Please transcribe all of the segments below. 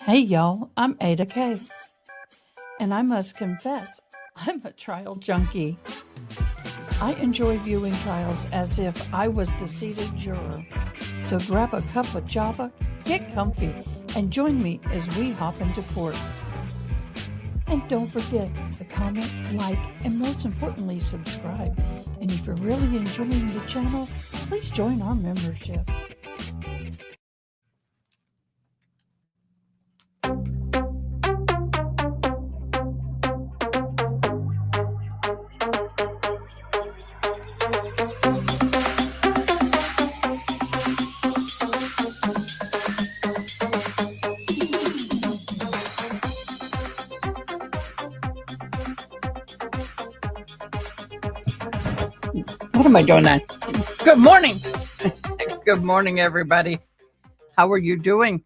Hey y'all, I'm AdaKay, and I must confess, I'm a trial junkie. I enjoy viewing trials as if I was the seated juror. So grab a cup of java, get comfy, and join me as we hop into court. And don't forget to comment, like, and most importantly, subscribe. And if you're really enjoying the channel, please join our membership. What am I doing that? Good morning. Good morning, everybody. How are you doing?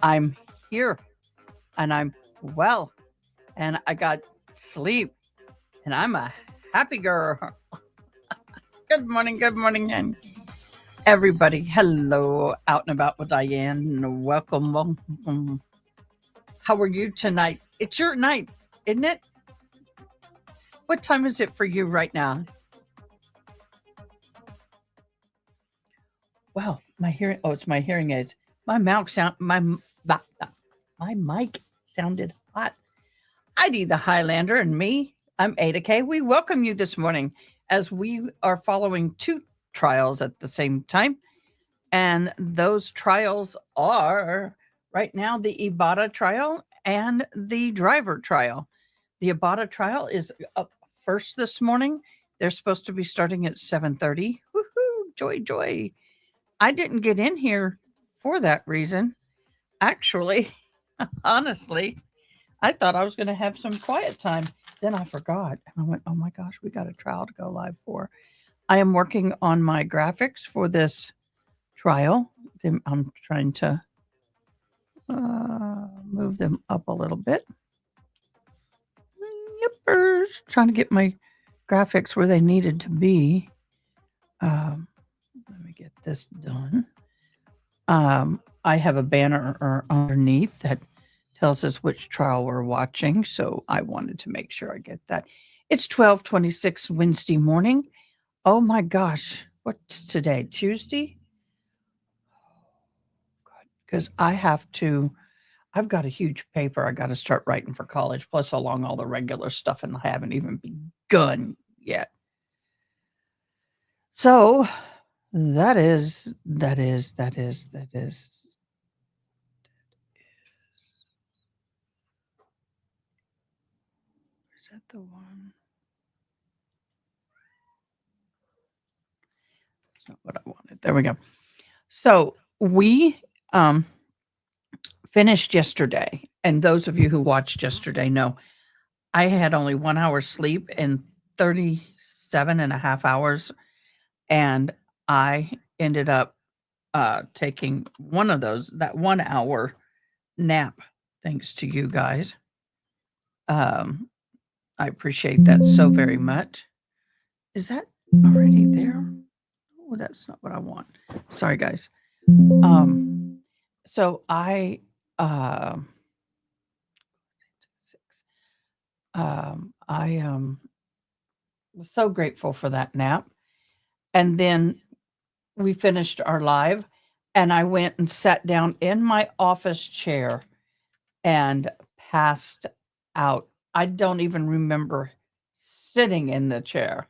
I'm here and I'm well and I got sleep and I'm a happy girl. Good morning, and everybody. Hello, out and about with Dianne. Welcome. How are you tonight? It's your night, isn't it? What time is it for you right now? Wow, my hearing. Oh, it's my hearing aids. My mic sounded hot. Heidi the Highlander and me, I'm AdaKay. We welcome you this morning as we are following two trials at the same time. And those trials are right now the Ibarra trial and the driver trial. The Ibarra trial is up first this morning. They're supposed to be starting at 7:30. Woohoo! Joy, joy. I didn't get in here for that reason. Actually, honestly, I thought I was going to have some quiet time. Then I forgot. And I went, oh my gosh, we got a trial to go live for. I am working on my graphics for this trial. I'm trying to move them up a little bit. Yippers. Trying to get my graphics where they needed to be. Let me get this done. I have a banner underneath that tells us which trial we're watching, so I wanted to make sure I get that. It's 12:26 Wednesday morning. Oh my gosh, what's today? Tuesday? Because I've got a huge paper I got to start writing for college, plus along all the regular stuff, and I haven't even begun yet. So that is. Is that the one? That's not what I wanted. There we go. So we finished yesterday, and those of you who watched yesterday know I had only 1 hour sleep and 37 and a half hours, and I ended up taking one of those, that 1 hour nap, thanks to you guys. I appreciate that so very much. Is that already there? Oh, that's not what I want. Sorry, guys. So I was so grateful for that nap. And then we finished our live, and I went and sat down in my office chair and passed out. I don't even remember sitting in the chair,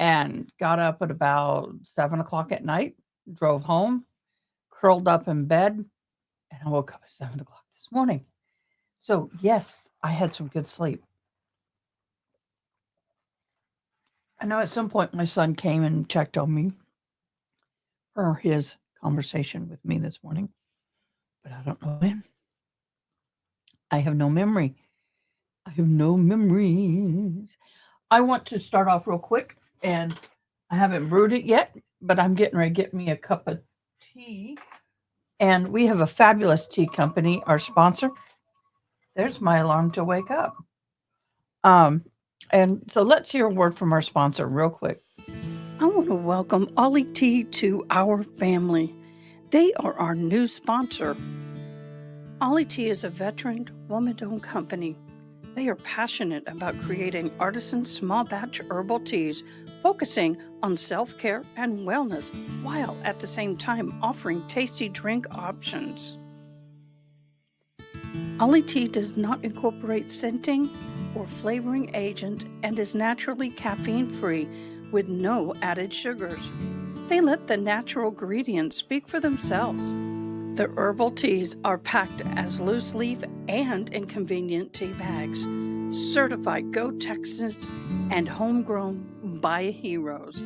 and got up at about 7:00 at night, drove home, curled up in bed, and I woke up at 7:00 this morning. So yes, I had some good sleep. I know at some point my son came and checked on me for his conversation with me this morning, but I don't know when. I have no memory. I have no memories. I want to start off real quick, and I haven't brewed it yet, but I'm getting ready to get me a cup of tea. And we have a fabulous tea company, our sponsor. There's my alarm to wake up. And so let's hear a word from our sponsor real quick. I want to welcome Ollie Tea to our family. They are our new sponsor. Ollie Tea is a veteran, woman-owned company. They are passionate about creating artisan small batch herbal teas, focusing on self-care and wellness, while at the same time offering tasty drink options. Ollie Tea does not incorporate scenting or flavoring agent and is naturally caffeine-free with no added sugars. They let the natural ingredients speak for themselves. The herbal teas are packed as loose leaf and in convenient tea bags. Certified Go Texas and homegrown by heroes.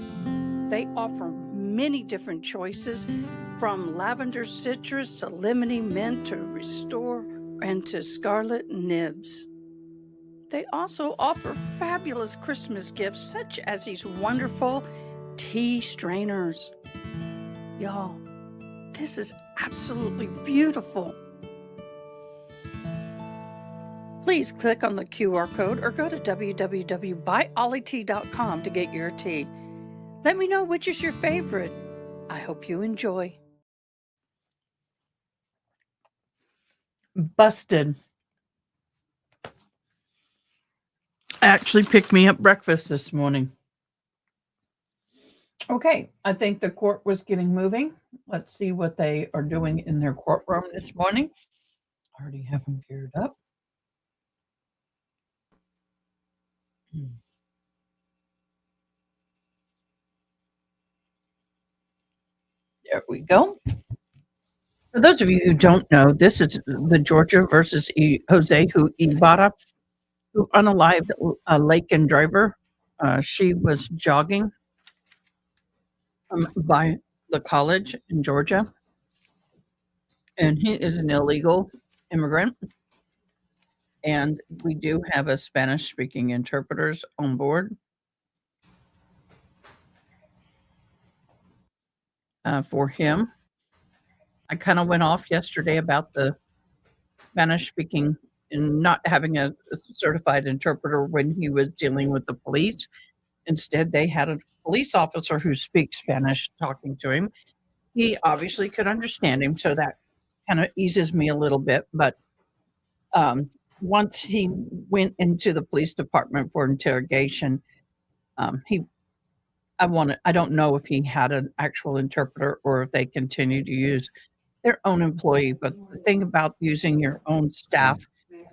They offer many different choices from lavender citrus to lemony mint to restore and to scarlet nibs. They also offer fabulous Christmas gifts such as these wonderful tea strainers. Y'all, this is absolutely beautiful. Please click on the QR code or go to www.buyollytea.com to get your tea. Let me know which is your favorite. I hope you enjoy. Busted. Actually picked me up breakfast this morning. Okay, I think the court was getting moving. Let's see what they are doing in their courtroom this morning. I already have them geared up. There we go. For those of you who don't know, this is the Georgia versus Jose Ibarra, who unalived a Laken driver. She was jogging by the college in Georgia, and he is an illegal immigrant. And we do have a Spanish-speaking interpreters on board for him. I kind of went off yesterday about the Spanish-speaking and not having a certified interpreter when he was dealing with the police. Instead, they had a police officer who speaks Spanish talking to him. He obviously could understand him, so that kind of eases me a little bit. But once he went into the police department for interrogation, I don't know if he had an actual interpreter or if they continue to use their own employee. But the thing about using your own staff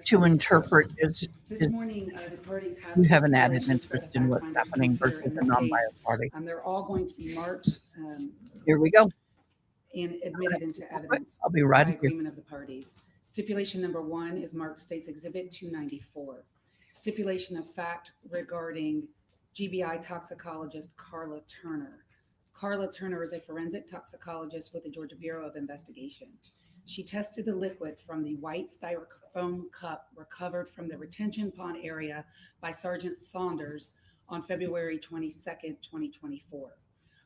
to interpret is This morning, the parties have you have an added stipulations for the interest in fact what's finder to happening consider versus in a this case. non-biased party. They're all going to be marked Here we go. and admitted into evidence I'll be right by here. agreement of the parties. Stipulation number 1 is marked States Exhibit 294. Stipulation of fact regarding GBI toxicologist Carla Turner. Carla Turner is a forensic toxicologist with the Georgia Bureau of Investigation. She tested the liquid from the white styrofoam cup recovered from the retention pond area by Sergeant Saunders on February 22nd, 2024.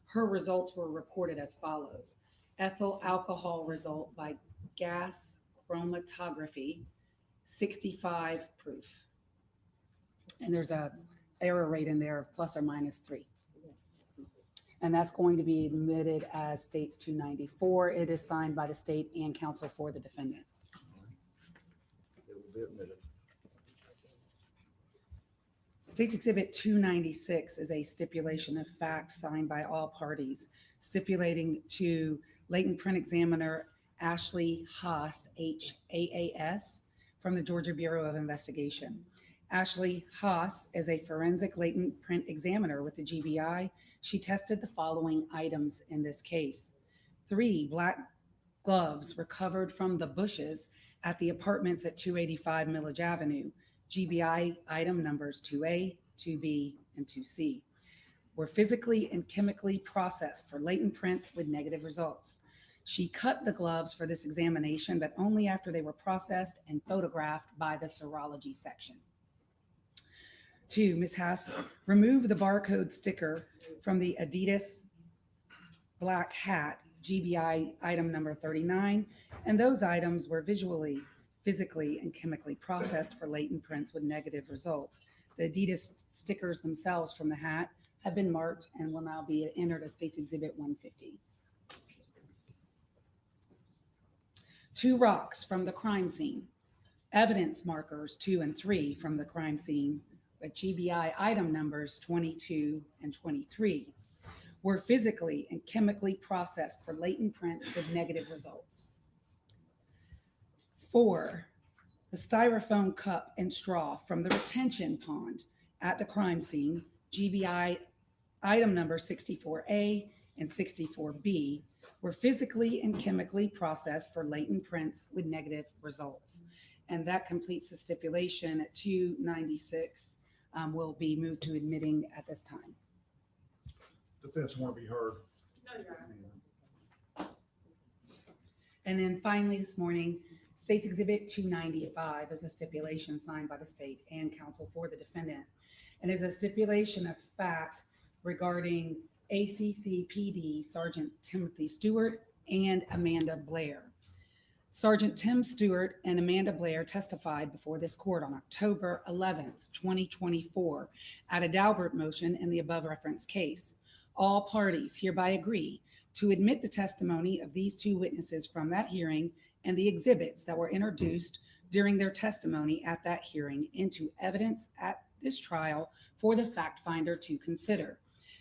Her results were reported as follows: ethyl alcohol result by gas chromatography, 65 proof. And there's a error rate in there of plus or minus 3. And that's going to be admitted as States 294. It is signed by the state and counsel for the defendant. It will be admitted. States Exhibit 296 is a stipulation of fact signed by all parties, stipulating to latent print examiner Ashley Haas, Haas, from the Georgia Bureau of Investigation. Ashley Haas is a forensic latent print examiner with the GBI. She tested the following items in this case: 3 black gloves recovered from the bushes at the apartments at 285 Millage Avenue. GBI item numbers 2A, 2B, and 2C were physically and chemically processed for latent prints with negative results. She cut the gloves for this examination, but only after they were processed and photographed by the serology section. 2, Ms. Haas removed the barcode sticker from the Adidas black hat, GBI item number 39, and those items were visually, physically, and chemically processed for latent prints with negative results. The Adidas stickers themselves from the hat have been marked and will now be entered as States Exhibit 150. 2 rocks from the crime scene, evidence markers 2 and 3 from the crime scene with GBI item numbers 22 and 23 were physically and chemically processed for latent prints with negative results. 4, the styrofoam cup and straw from the retention pond at the crime scene, GBI item number 64A and 64B, were physically and chemically processed for latent prints with negative results. And that completes the stipulation at 296. Will be moved to admitting at this time. Defense want to be heard. No, Your Honor. And then finally this morning, State's Exhibit 295 is a stipulation signed by the state and counsel for the defendant. And is a stipulation of fact regarding ACC PD Sergeant Timothy Stewart and Amanda Blair. Sergeant Tim Stewart and Amanda Blair testified before this court on October 11th, 2024 at a Daubert motion in the above referenced case. All parties hereby agree to admit the testimony of these 2 witnesses from that hearing and the exhibits that were introduced during their testimony at that hearing into evidence at this trial for the fact finder to consider.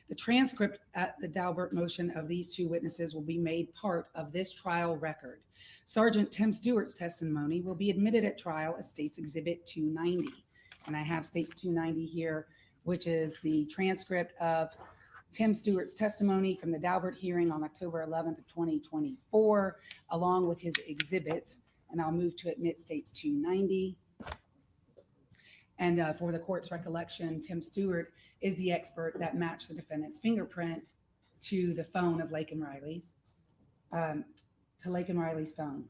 The transcript at the Daubert motion of these 2 witnesses will be made part of this trial record. Sergeant Tim Stewart's testimony will be admitted at trial as State's Exhibit 290. And I have State's 290 here, which is the transcript of Tim Stewart's testimony from the Daubert hearing on October 11th of 2024, along with his exhibits. And I'll move to admit State's 290. And for the court's recollection, Tim Stewart is the expert that matched the defendant's fingerprint to the phone of Lake and Riley's, phone.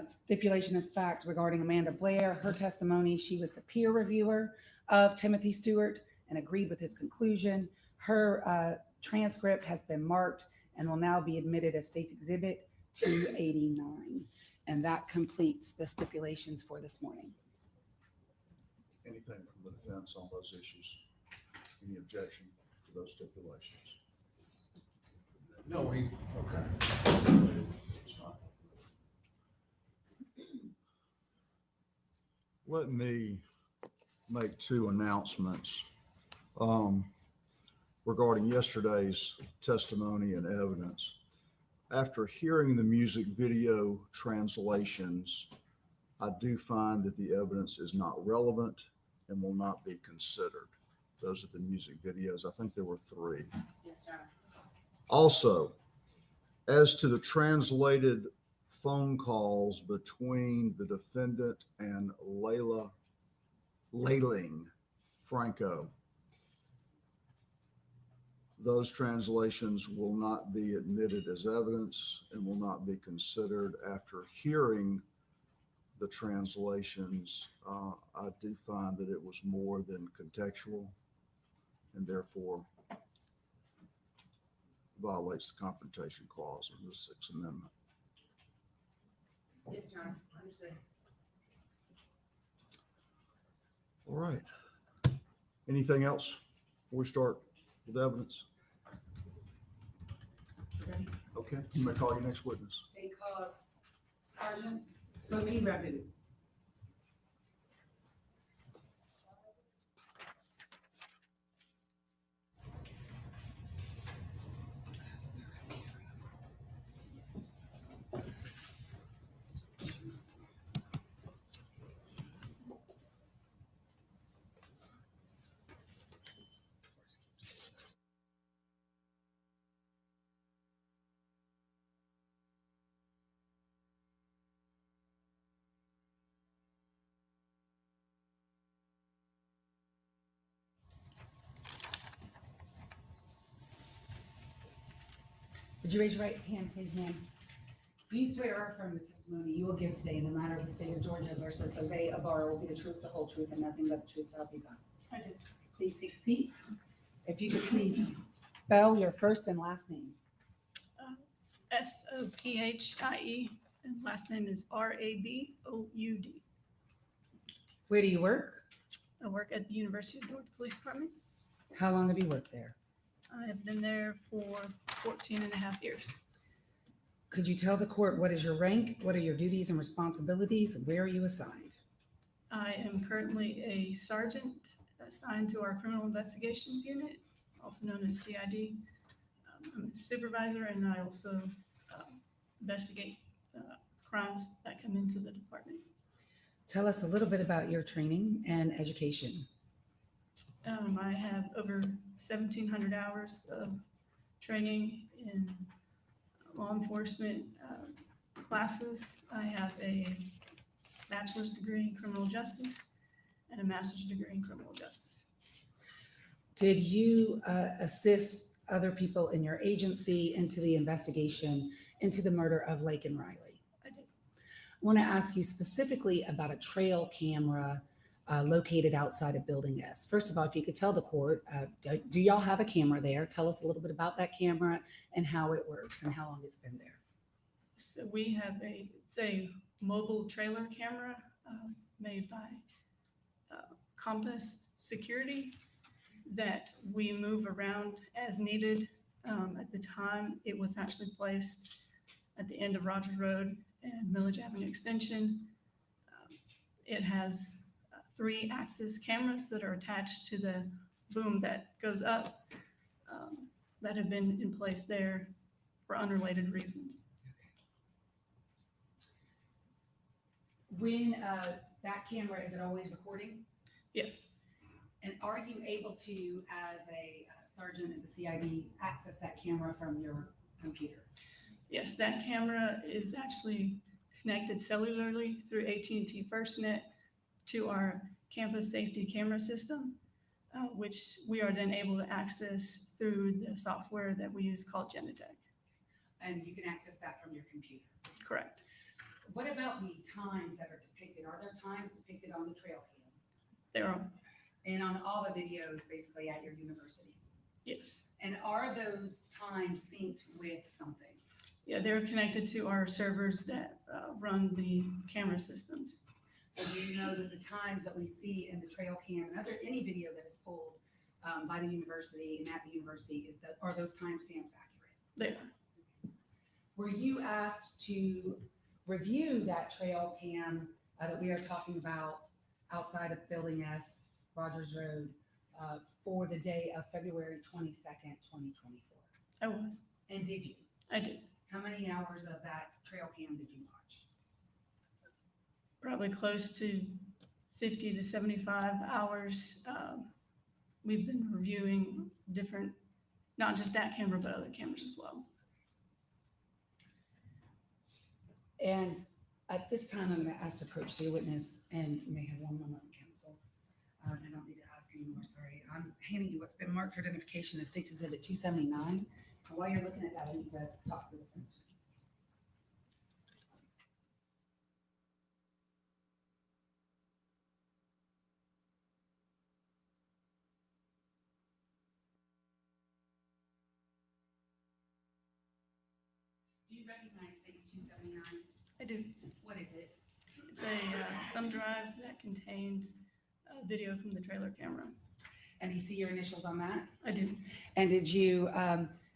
Stipulation of fact regarding Amanda Blair, her testimony, she was the peer reviewer of Timothy Stewart and agreed with his conclusion. Her transcript has been marked and will now be admitted as State's Exhibit 289. And that completes the stipulations for this morning. Anything from the defense on those issues? Any objection to those stipulations? No, we, Okay. It's fine. Let me make 2 announcements regarding yesterday's testimony and evidence. After hearing the music video translations, I do find that the evidence is not relevant and will not be considered. Those are the music videos. I think there were 3. Yes, Your Honor. Also, as to the translated phone calls between the defendant and Layling Franco, those translations will not be admitted as evidence and will not be considered. After hearing the translations, I do find that it was more than contextual and therefore violates the Confrontation Clause of the 6th Amendment. Yes, Your Honor. Understood. All right. Anything else before we start with evidence? Ready? Okay, you may call your next witness. State calls Sergeant Sophie Rabu. Would you raise your right hand, please, ma'am? Do you swear or affirm the testimony you will give today in the matter of the state of Georgia versus Jose Ibarra will be the truth, the whole truth, and nothing but the truth, so help you God? I do. Please take a seat. If you could please spell your first and last name. Sophie, and last name is Raboud. Where do you work? I work at the University of Georgia Police Department. How long have you worked there? I have been there for 14 and a half years. Could you tell the court what is your rank? What are your duties and responsibilities? Where are you assigned? I am currently a sergeant assigned to our criminal investigations unit, also known as CID. I'm a supervisor, and I also investigate crimes that come into the department. Tell us a little bit about your training and education. I have over 1,700 hours of training in law enforcement classes. I have a bachelor's degree in criminal justice and a master's degree in criminal justice. Did you assist other people in your agency into the investigation into the murder of Lake and Riley? I did. I want to ask you specifically about a trail camera located outside of Building S. First of all, if you could tell the court, do y'all have a camera there? Tell us a little bit about that camera and how it works and how long it's been there. So we have it's a mobile trailer camera made by Compass Security that we move around as needed. At the time, it was actually placed at the end of Rogers Road and Village Avenue Extension. It has 3-axis cameras that are attached to the boom that goes up that have been in place there for unrelated reasons. When that camera, is it always recording? Yes, And are you able to, as a sergeant at the CID, access that camera from your computer? yes, that camera is actually connected cellularly through AT&T FirstNet to our campus safety camera system, which we are then able to access through the software that we use called Genetech. And you can access that from your computer. Correct. What about the times that are depicted? Are there times depicted on the trail cam? There are, And on all the videos basically at your university? yes. And are those times synced with something? Yeah, they're connected to our servers that run the camera systems. So do you know that the times that we see in the trail cam and any video that is pulled by the university and at the university, are those timestamps accurate? They are. Were you asked to review that trail cam that we are talking about outside of Building S, Rogers Road, for the day of February 22nd, 2024? I was. And did you? I did. How many hours of that trail cam did you watch? Probably close to 50 to 75 hours. We've been reviewing different, not just that camera, but other cameras as well. And at this time, I'm going to ask to approach the witness, and you may have one moment, counsel. I don't need to ask anymore, sorry. I'm handing you what's been marked for identification as State's Exhibit 279. And while you're looking at that, I need to talk to the defense. Do you recognize State's 279? I do. What is it? It's a thumb drive that contains video from the trailer camera. And you see your initials on that? I do. And did you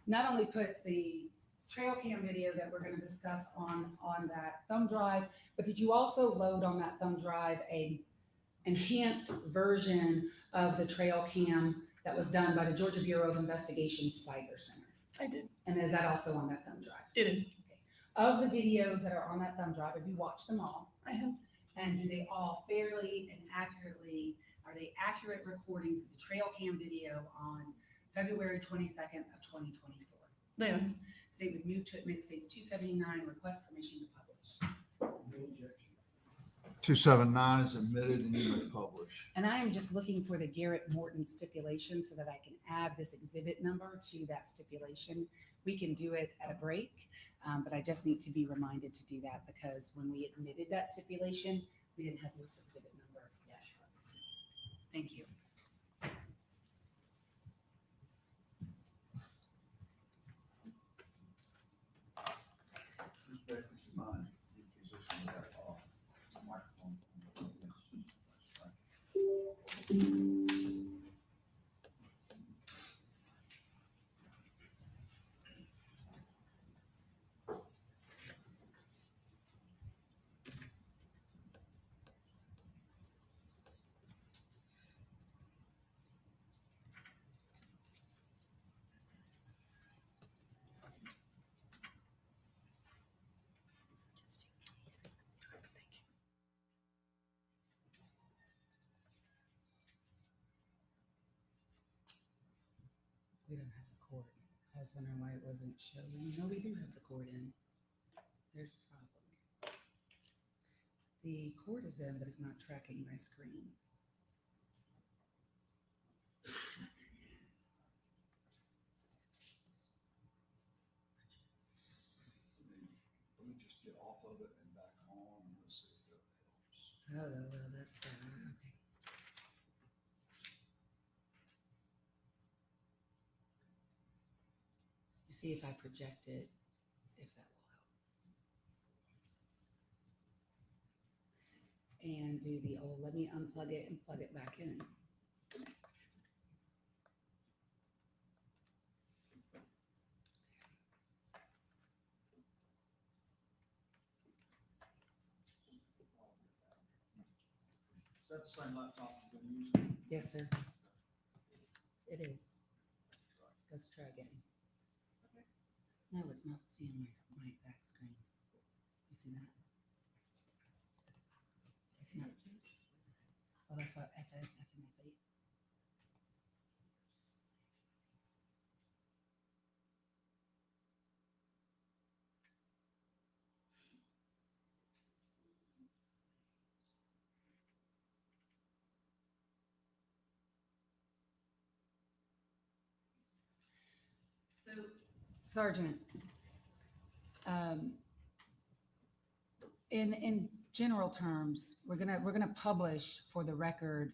not only put the trail cam video that we're going to discuss on that thumb drive, but did you also load on that thumb drive a enhanced version of the trail cam that was done by the Georgia Bureau of Investigation's Cyber Center? I did. And is that also on that thumb drive? It is. Of the videos that are on that thumb drive, have you watched them all? I have. And do they all fairly and accurately, are they accurate recordings of the trail cam video on February 22nd of 2024? They are. State would move to admit State's 279, request permission to publish. 279 is admitted and you may publish. And I am just looking for the Garrett Morton stipulation so that I can add this exhibit number to that stipulation. We can do it at a break, but I just need to be reminded to do that because when we admitted that stipulation, we didn't have this exhibit number yet. Thank you. Would you mind positioning that microphone? We don't have the cord. I was wondering why it wasn't showing. No, we do have the cord in. There's a problem. The cord is in, but it's not tracking my screen. Let me just get off of it and back on, and let's see if that helps. Oh, well, that's that. Okay. See if I project it, if that will help. And do the old, let me unplug it and plug it back in. Is that the same laptop you've been using? Yes, sir. It is. Let's try again. No, it's not seeing my exact screen. You see that? It's not. Oh, that's what FNF8. So, Sergeant, in general terms, we're gonna publish for the record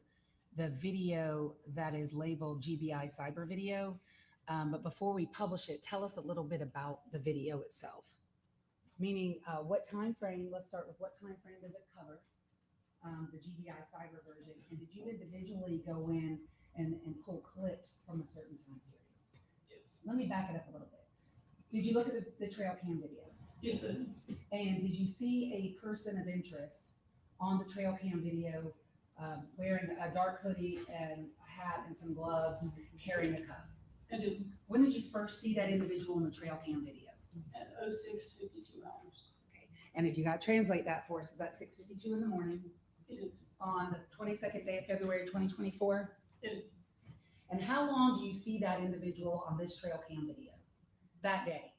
the video that is labeled GBI cyber video. But before we publish it, tell us a little bit about the video itself. Meaning, what time frame? Let's start with what time frame does it cover? The GBI cyber version, and did you individually go in and pull clips from a certain time period? Yes. Let me back it up a little bit. Did you look at the trail cam video? Yes, sir. And did you see a person of interest on the trail cam video wearing a dark hoodie and a hat and some gloves, carrying a cup? I did When did you first see that individual in the trail cam video? at 06:52 hours. Okay. And if you got to translate that for us, is that 6:52 in the morning It is. on the 22nd day of February 2024? It is. And how long do you see that individual on this trail cam video that day?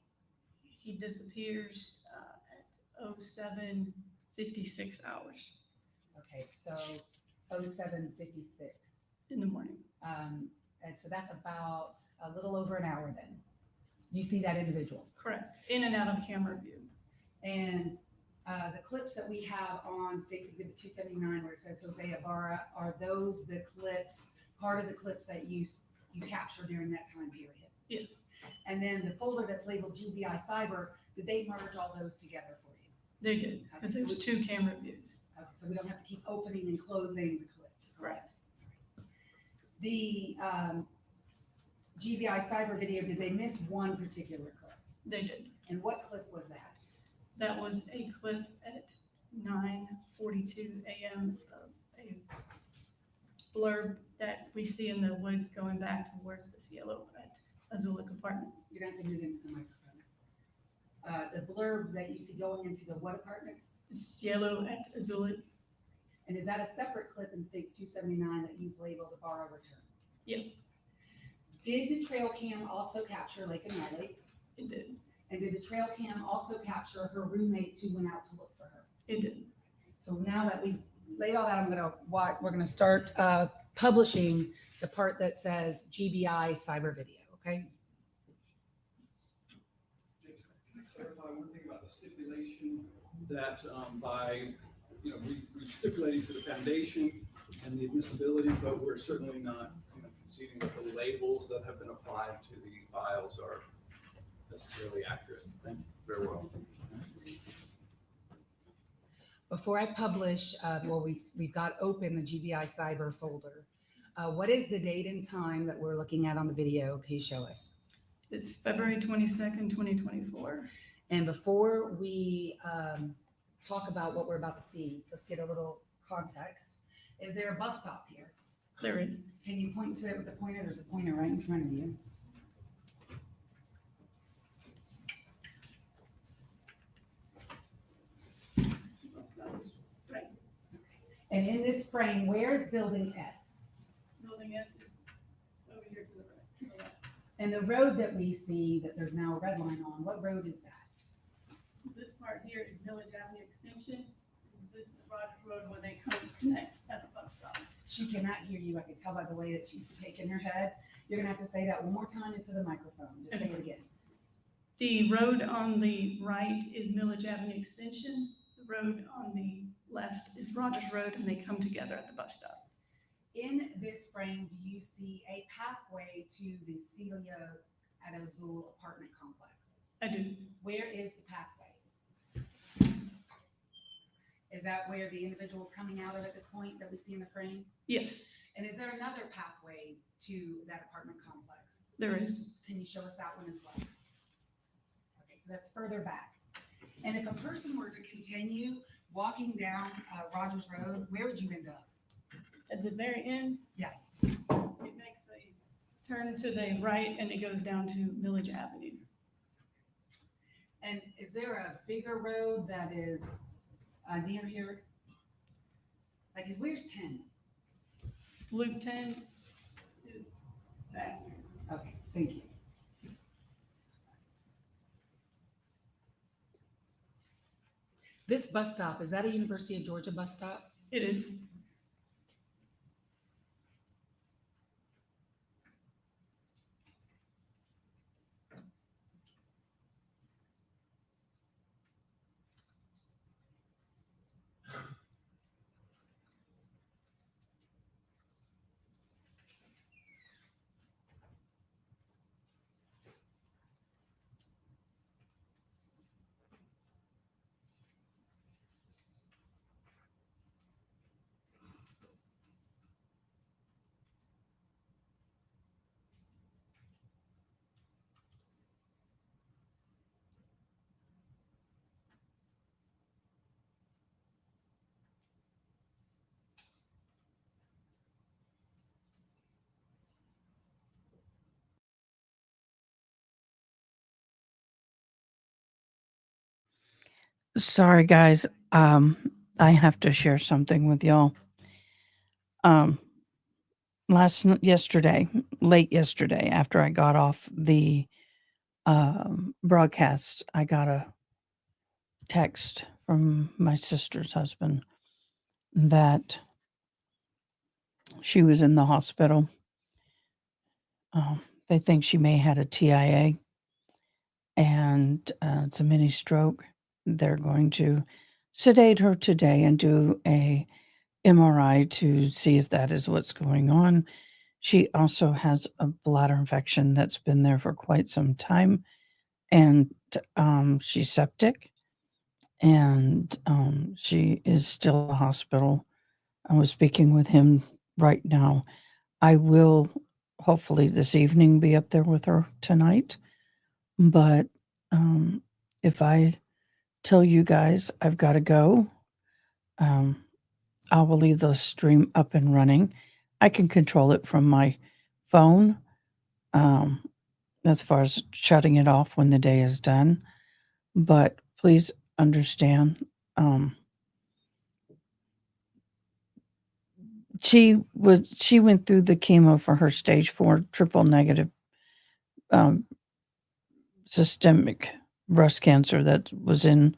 He disappears at 07:56 hours Okay, so 07:56. in the morning. And so that's about a little over an hour then. You see that individual. Correct. In and out of camera view. And the clips that we have on State's Exhibit 279 where it says Jose Ibarra, are those the clips, part of the clips that you captured during that time period? Yes, And then the folder that's labeled GBI Cyber, did they merge all those together for you? they did, because Okay, so there's 2 camera views. Okay, so we don't have to keep opening and closing the clips. Correct. The GBI Cyber video, did they miss one particular clip? They did. And what clip was that? That was a clip at 9:42 a.m. of a blurb that we see in the woods going back towards the Cielo at Azulik Apartments. You're going to have to move into the microphone. The blurb that you see going into the what apartments? Cielo at Azulik. And is that a separate clip in States 279 that you've labeled Ibarra return? Yes, Did the trail cam also capture Lake and Riley? it did. And did the trail cam also capture her roommates who went out to look for her? It did. So now that we've laid all that, we're gonna start publishing the part that says GBI cyber video, okay? Can I clarify one thing about the stipulation that by, we stipulating to the foundation and the admissibility, but we're certainly not conceding that the labels that have been applied to the files are necessarily accurate. Thank you very well. Before I publish, we've got open the GBI cyber folder. What is the date and time that we're looking at on the video? Can you show us? It's February 22nd, 2024. And before we talk about what we're about to see, let's get a little context. Is there a bus stop here? There is. Can you point to it with the pointer? There's a pointer right in front of you. Right. And in this frame, where's building S? Building S is over here to the right. And the road that we see that there's now a red line on, what road is that? This part here is Village Avenue Extension. This is Rogers Road where they come connect at the bus stop. She cannot hear you. I can tell by the way that she's shaking her head. You're gonna have to say that one more time into the microphone. Just say it again. The road on the right is Village Avenue Extension. The road on the left is Rogers Road, and they come together at the bus stop. In this frame, do you see a pathway to the Celia AdaZul apartment complex? I do. Where is the pathway? Is that where the individual is coming out of at this point that we see in the frame? Yes, And is there another pathway to that apartment complex? there is. Can you show us that one as well? Okay, so that's further back. And if a person were to continue walking down Rogers Road, where would you end up? At the very end, Yes. it makes a turn to the right and it goes down to Village Avenue. And is there a bigger road that is near here? Like, where's 10? Loop 10 is back here. Okay, thank you. This bus stop, is that a University of Georgia bus stop? It is. Sorry, guys. I have to share something with y'all. Yesterday, late yesterday, after I got off the broadcast, I got a text from my sister's husband that she was in the hospital. They think she may had a TIA, and it's a mini stroke. They're going to sedate her today and do a MRI to see if that is what's going on. She also has a bladder infection that's been there for quite some time, and she's septic, and she is still in the hospital. I was speaking with him right now. I will hopefully this evening be up there with her tonight, but if I tell you guys I've got to go, I will leave the stream up and running. I can control it from my phone as far as shutting it off when the day is done. But please understand, she went through the chemo for her stage 4 triple negative systemic breast cancer that was in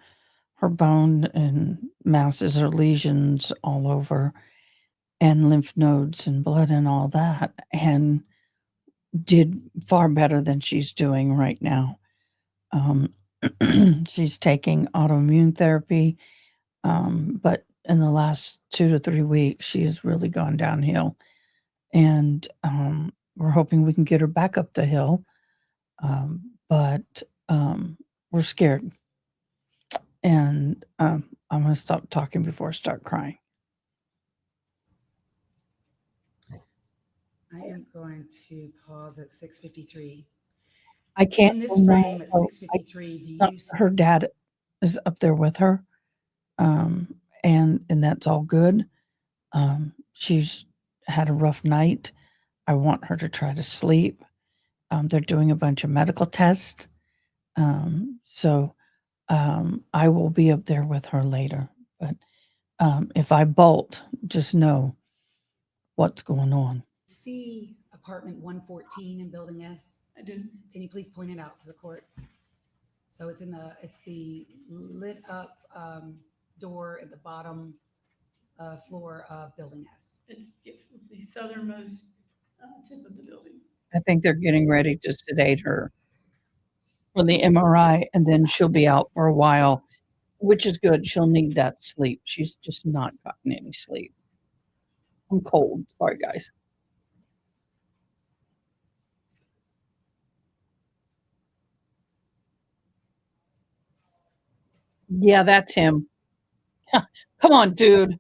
her bone and masses or lesions all over, and lymph nodes and blood and all that, and did far better than she's doing right now. She's taking autoimmune therapy, but in the last 2 to 3 weeks, she has really gone downhill, and we're hoping we can get her back up the hill, but we're scared. And I'm going to stop talking before I start crying. I am going to pause at 6:53. I can't. In this frame at 6:53, do you see? Her dad is up there with her, and that's all good. She's had a rough night. I want her to try to sleep. They're doing a bunch of medical tests, so I will be up there with her later. But if I bolt, just know what's going on. See apartment 114 in building S? I do. Can you please point it out to the court? So it's it's the lit up door at the bottom floor of Building S. It's the southernmost tip of the building. I think they're getting ready to sedate her for the MRI, and then she'll be out for a while, which is good. She'll need that sleep. She's just not gotten any sleep. I'm cold. Sorry, guys. Yeah, that's him. Come on, dude.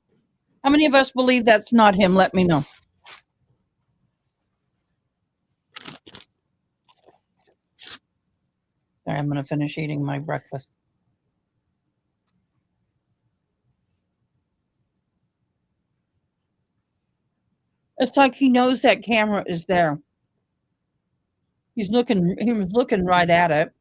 How many of us believe that's not him? Let me know. Sorry, I'm going to finish eating my breakfast. It's like he knows that camera is there. He was looking right at it.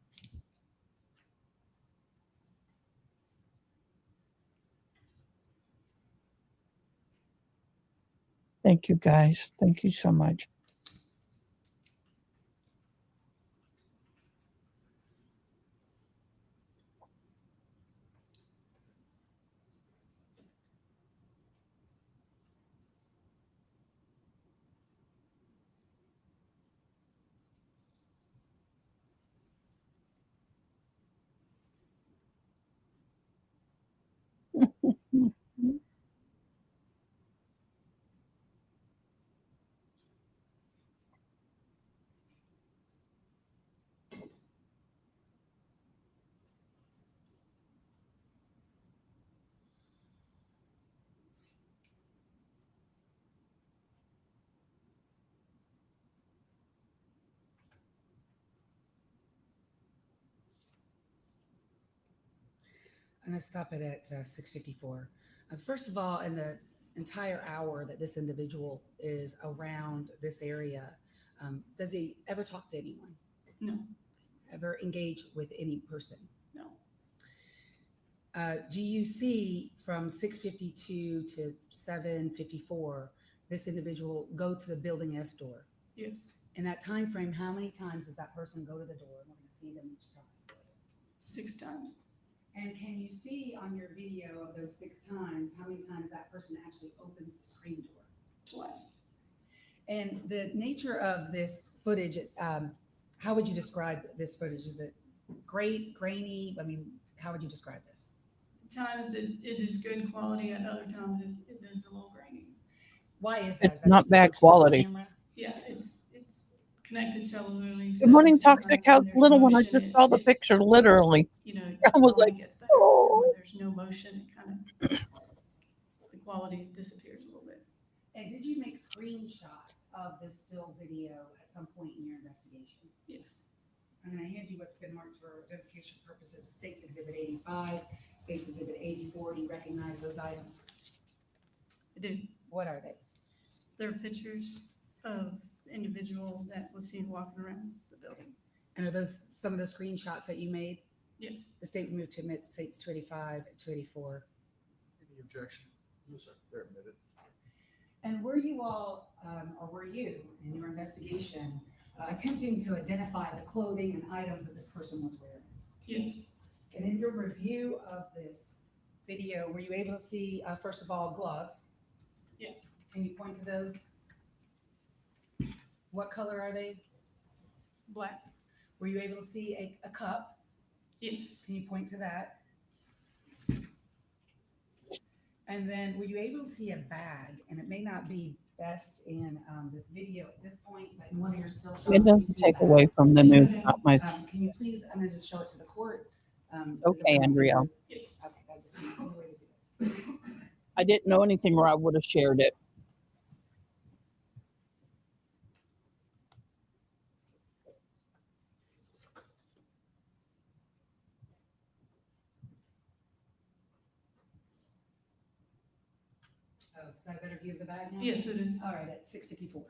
Thank you, guys. Thank you so much. I'm going to stop it at 6:54. First of all, in the entire hour that this individual is around this area, does he ever talk to anyone? No, Ever engage with any person? no. Do you see from 6:52 to 7:54 this individual go to the Building S door? Yes. In that time frame, how many times does that person go to the door? We're going to see them each time. 6 times. And can you see on your video of those 6 times how many times that person actually opens the screen door? Twice. And the nature of this footage, how would you describe this footage? Is it great, grainy? I mean, how would you describe this? Times it is good quality, and other times it is a little grainy. Why is that? It's Is that not just the bad function of the quality. camera? Yeah, it's connected cellularly. Good morning, so Toxic sometimes when House. there's Little one, I motion, just saw the picture literally. You know, I was quality like, gets better. And oh. when there's no motion, it kind of the quality disappears a little bit. And did you make screenshots of this still video at some point in your investigation? Yes. I'm going to hand you what's been marked for identification purposes. States Exhibit 85, States Exhibit 84. Do you recognize those items? I do. What are they? There are pictures of the individual that was seen walking around the building. And are those some of the screenshots that you made? Yes. The state moved to admit States 285 and 284. Any objection? Yes, sir. They're admitted. And were you all, or were you in your investigation, attempting to identify the clothing and items that this person was wearing? Yes. And in your review of this video, were you able to see, first of all, gloves? Yes. Can you point to those? What color are they? Black. Were you able to see a cup? Yes. Can you point to that? And then were you able to see a bag? And it may not be best in this video at this point, but in one of your still shots. It you doesn't see a take bag. away from the news. Not my. Can you please, I'm gonna just show it to the court. Okay, Andrea. Yes. Okay, that just needs a way to do it. I didn't know anything or I would have shared it. Oh, is that a better view of the bag now? Yes, it is. All right, at 6:54.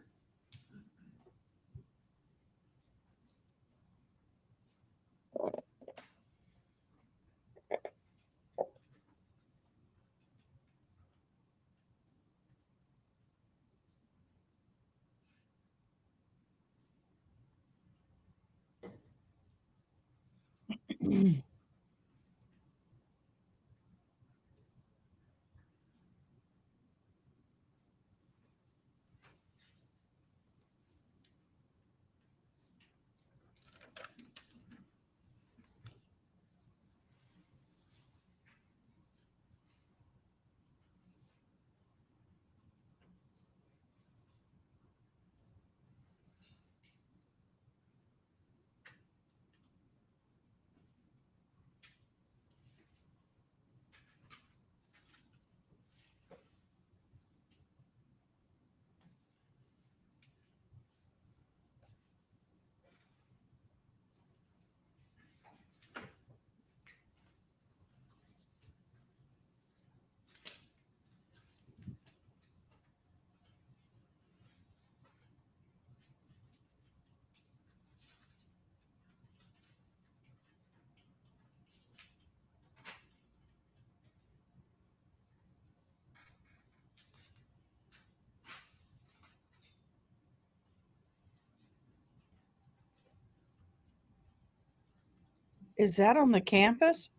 Is that on the campus?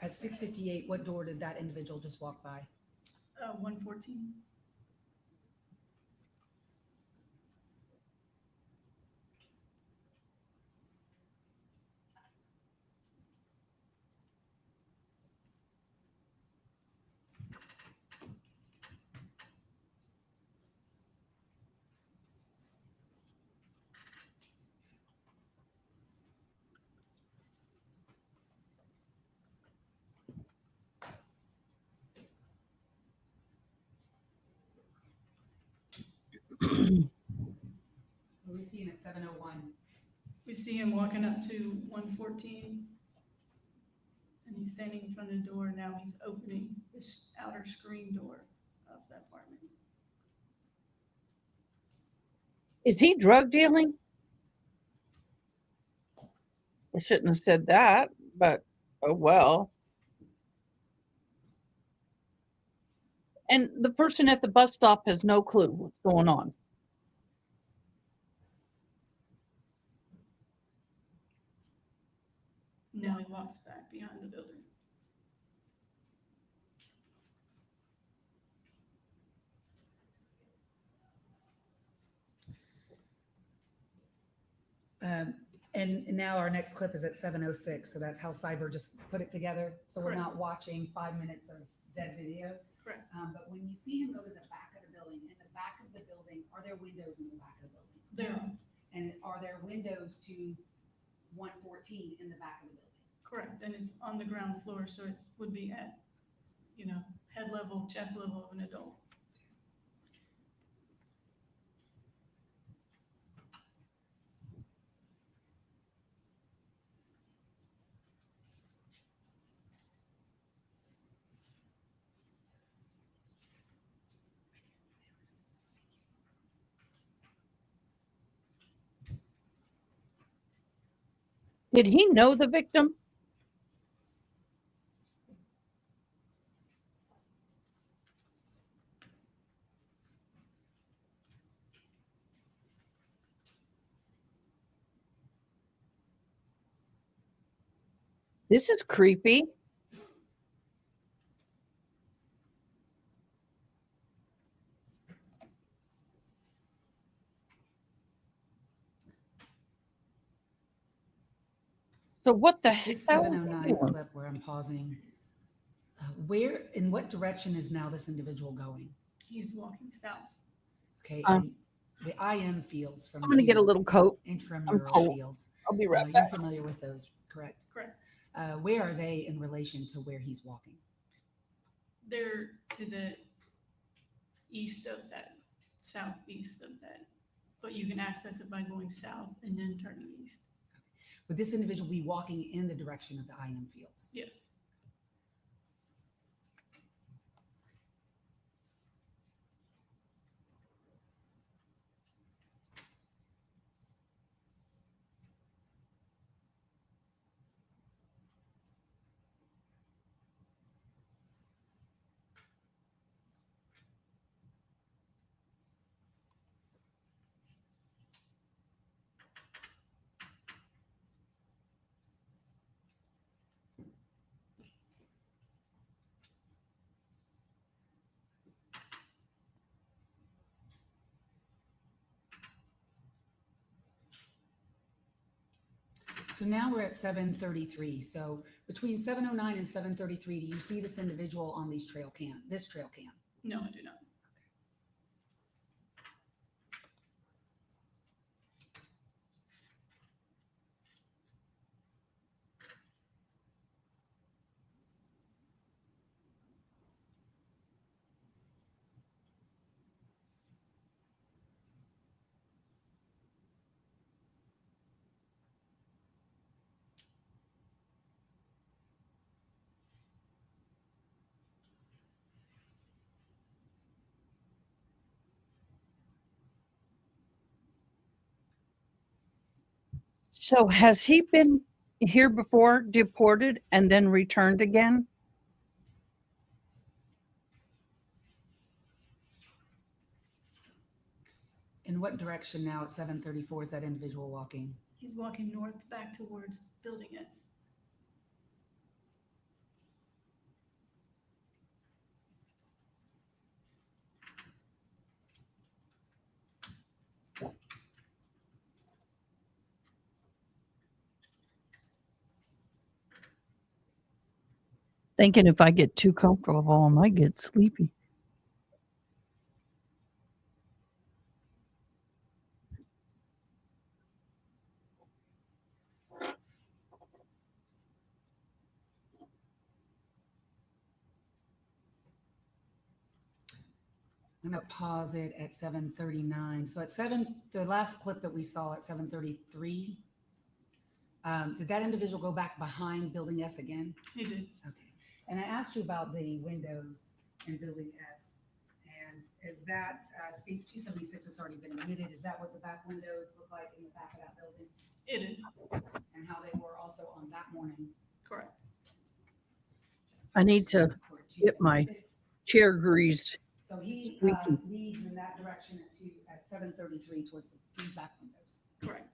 At 6:58, what door did that individual just walk by? 114. We see him at 7:01. We see him walking up to 114. And he's standing in front of the door. Now he's opening this outer screen door of the apartment. Is he drug dealing? I shouldn't have said that, but oh well. And the person at the bus stop has no clue what's going on. Now he walks back behind the building. And now our next clip is at 7:06, so that's how Cyber just put it together. So we're Correct. not watching 5 minutes of dead video. Correct. But when you see him go to the back of the building, in the back of the building, are there windows in the back of the building? There are. And are there windows to 114 in the back of the building? Correct. And it's on the ground floor, so it would be at, head level, chest level of an adult. Did he know the victim? This is creepy. So what the This hell? is he 7:09 doing? clip where I'm pausing. In what direction is now this individual going? He's walking south. Okay, Uh, and the IM fields from I'm gonna get a here, little coat. intramural cold. fields. I'll be right You're back. familiar with those, correct? Correct. Where are they in relation to where he's walking? They're to the east of that, southeast of that. But you can access it by going south and then turning east. Would this individual be walking in the direction of the IM fields? Yes. So now we're at 7:33. So between 7:09 and 7:33, do you see this individual on this trail cam? No, I do not. So has he been here before, deported, and then returned again? In what direction now at 7:34 is that individual walking? He's walking north back towards Building S. Thinking if I get too comfortable, I might get sleepy. I'm gonna pause it at 7:39. So at the last clip that we saw at 7:33, did that individual go back behind Building S again? He did. Okay. And I asked you about the windows in Building S, and is that States 276 has already been admitted? Is that what the back windows look like in the back of that building, It is. and how they were also on that morning? Correct. I need to For get my 276. chair greased. So he squeaky. leads in that direction at 7:33 towards these back windows. Correct.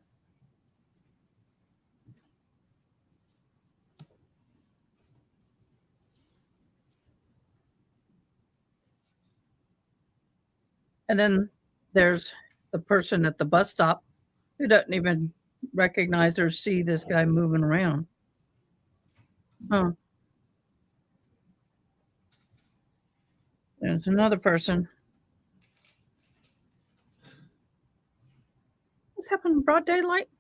And then there's the person at the bus stop who doesn't even recognize or see this guy moving around. Huh. There's another person. What's happened in broad daylight?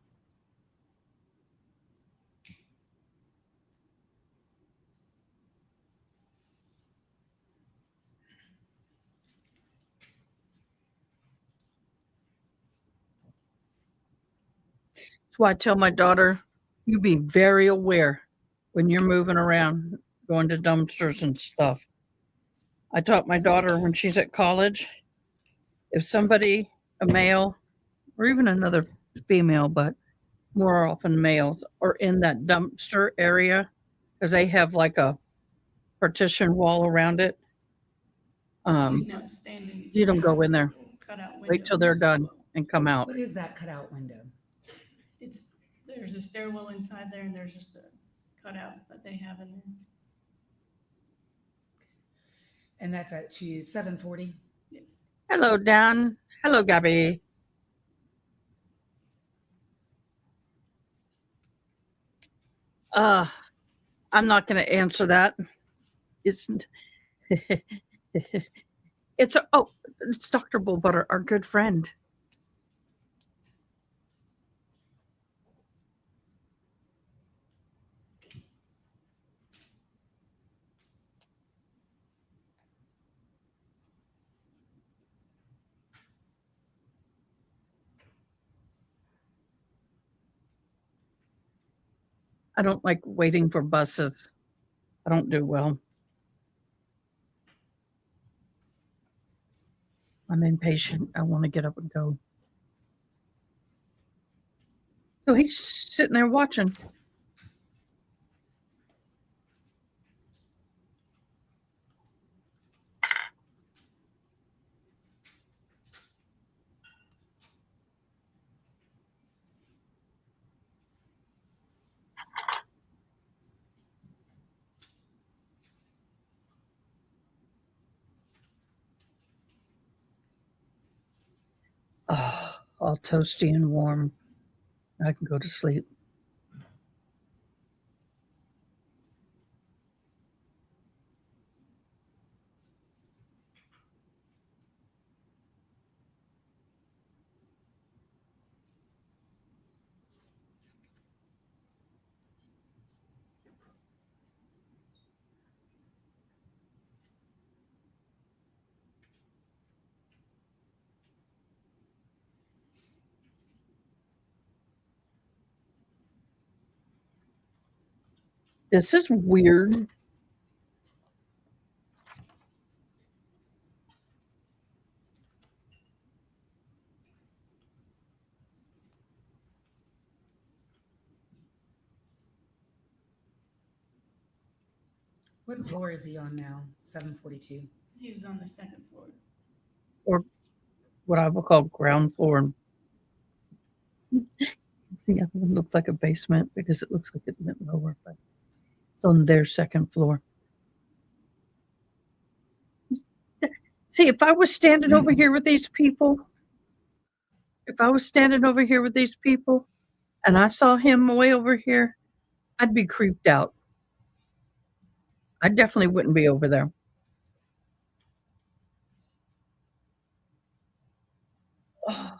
That's why I tell my daughter, you be very aware when you're moving around, going to dumpsters and stuff. I taught my daughter when she's at college, if somebody, a male, or even another female, but more often males, are in that dumpster area, because they have like a partition wall around it. He's now standing. You don't go in there. Cutout window. Wait till they're done and come out. What is that cutout window? There's a stairwell inside there, and there's just a cutout that they have in there. And that's at 7:40. Yes. Hello, Dan. Hello, Gabby. I'm not going to answer that. It's it's Dr. Bullbutter, our good friend. I don't like waiting for buses. I don't do well. I'm impatient. I want to get up and go. So he's sitting there watching. Oh, all toasty and warm. I can go to sleep. This is weird. What floor is he on now? 742. He was on the second floor. Or what I would call ground floor. The other one looks like a basement because it looks like it went lower, but it's on their second floor. See, if I was standing over here with these people, and I saw him way over here, I'd be creeped out. I definitely wouldn't be over there. Oh,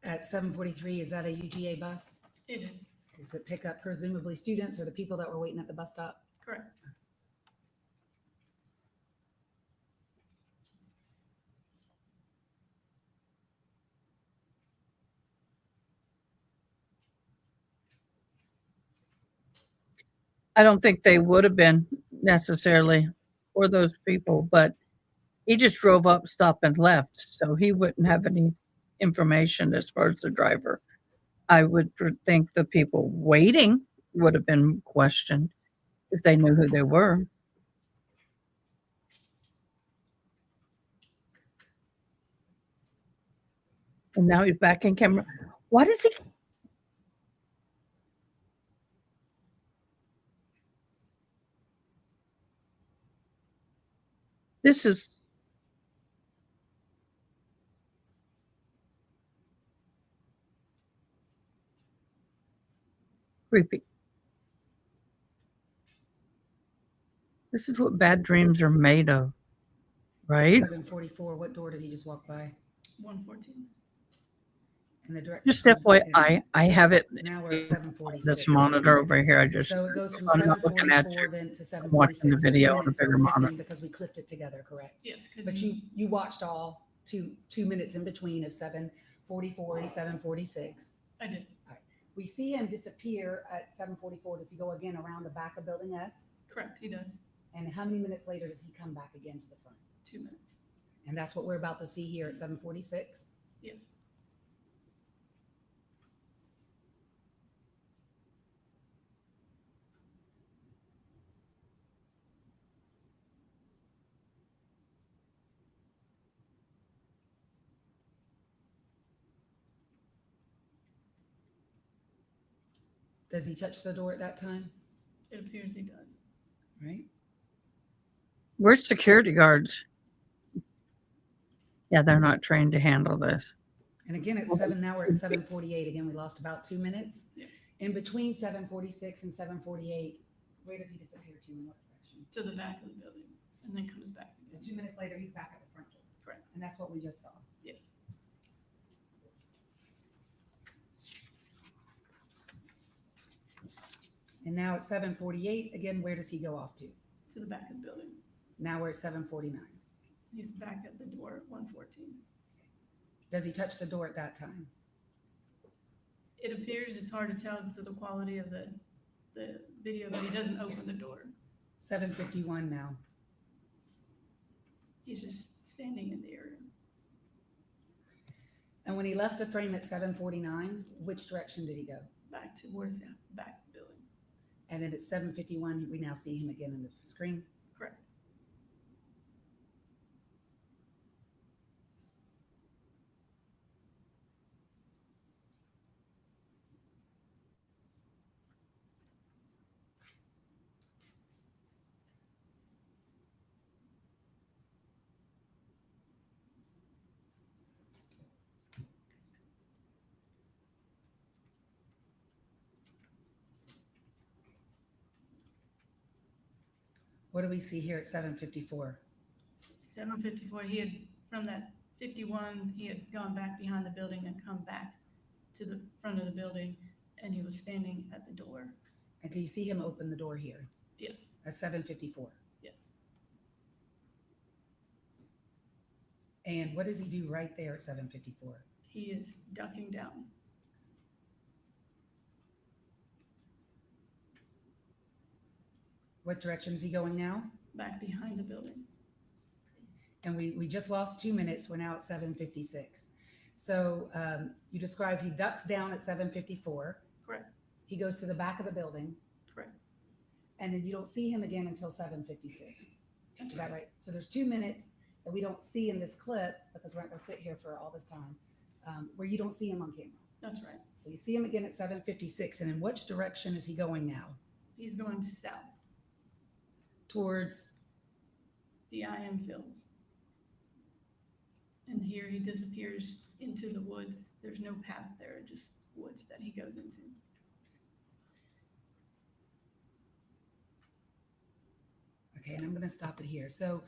At 743, is that a UGA bus? It is, Does it pick up presumably students or the people that were waiting at the bus stop? correct. I don't think they would have been necessarily for those people, but he just drove up, stopped, and left, so he wouldn't have any information as far as the driver. I would think the people waiting would have been questioned if they knew who they were. And now he's back in camera. Why does he? This is creepy. This is what bad dreams are made of, right? 744, what door did he just walk by? 114. And the direct. Just FYI, I have it. Now we're at 746. This monitor over here. I just So it goes from I'm not looking at 744 you. then to I'm watching the 746. video on a bigger missing monitor. because we clipped it together, correct? Yes, because But you watched all two minutes in between of 744 and 746. I did, We see him disappear at 744. Does he go again around the back of building S? correct, he does. And how many minutes later does he come back again to the front? 2 minutes. And that's what we're about to see here at 746. Yes. Does he touch the door at that time? It appears he does. Right? Where's security guards? Yeah, they're not trained to handle this. And again, at now we're at 748. Again, we lost about 2 minutes. Yeah. In between 746 and 748, where does he disappear to? In what direction? To the back of the building and then comes back. So 2 minutes later, he's back at the front door. Correct. And that's what we just saw. Yes. And now at 748, again, where does he go off to? To the back of the building. Now we're at 749. He's back at the door at 114. Does he touch the door at that time? It appears, it's hard to tell because of the quality of the video, but he doesn't open the door. 751 now. He's just standing in the area. And when he left the frame at 749, which direction did he go? Back towards the back of the building. And then at 751, we now see him again in the screen. Correct. What do we see here at 754? 754, he had, from that 51, he had gone back behind the building and come back to the front of the building, and he was standing at the door. And can you see him open the door here Yes, at 754? yes. And what does he do right there at 754? He is ducking down. What direction is he going now? Back behind the building. And we just lost 2 minutes. We're now at 7:56. So you described he ducks down at 7:54. Correct. He goes to the back of the building, Correct. and then you don't see him again until 7:56. Is that right? So there's 2 minutes that we don't see in this clip, because we're not going to sit here for all this time, where you don't see him on camera. That's right. So you see him again at 7:56. And in which direction is he going now? He's going south, Towards, the IM fields. And here he disappears into the woods. There's no path there, just woods that he goes into. okay, and I'm going to stop it here. So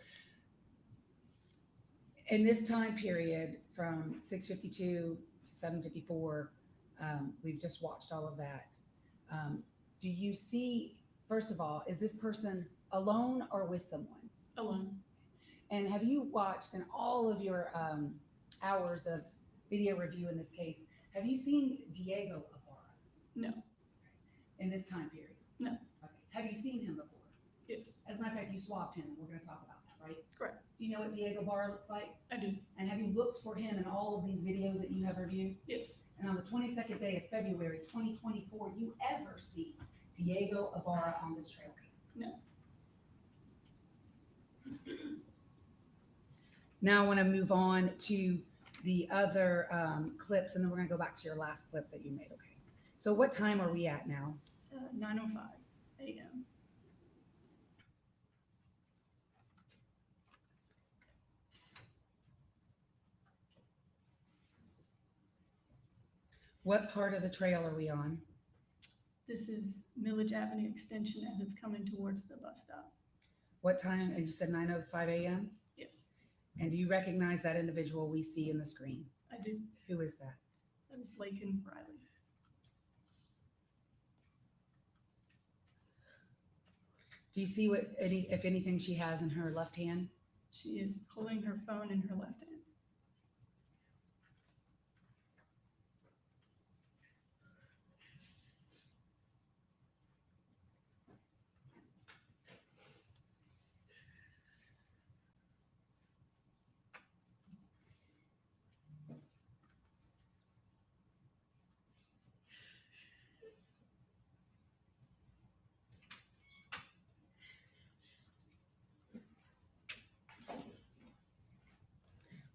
in this time period from 6:52 to 7:54, we've just watched all of that. Do you see, first of all, is this person alone or with someone? Alone. And have you watched in all of your hours of video review in this case, have you seen Diego Ibarra No. in this time period? No. Okay. Have you seen him before? Yes. As a matter of fact, you swapped him. We're going to talk about that, right? Correct. Do you know what Diego Ibarra looks like? I do. And have you looked for him in all of these videos that you have reviewed? Yes. And on the 22nd day of February 2024, you ever see Diego Ibarra on this trail cam? No. Now I want to move on to the other clips, and then we're going to go back to your last clip that you made. Okay. So what time are we at now? 9:05 a.m. What part of the trail are we on? This is Millage Avenue Extension as it's coming towards the bus stop. What time? And you said 9:05 a.m. Yes, And do you recognize that individual we see in the screen? I do. Who is that? That is Lakin Riley. Do you see what, if anything, she has in her left hand? She is holding her phone in her left hand.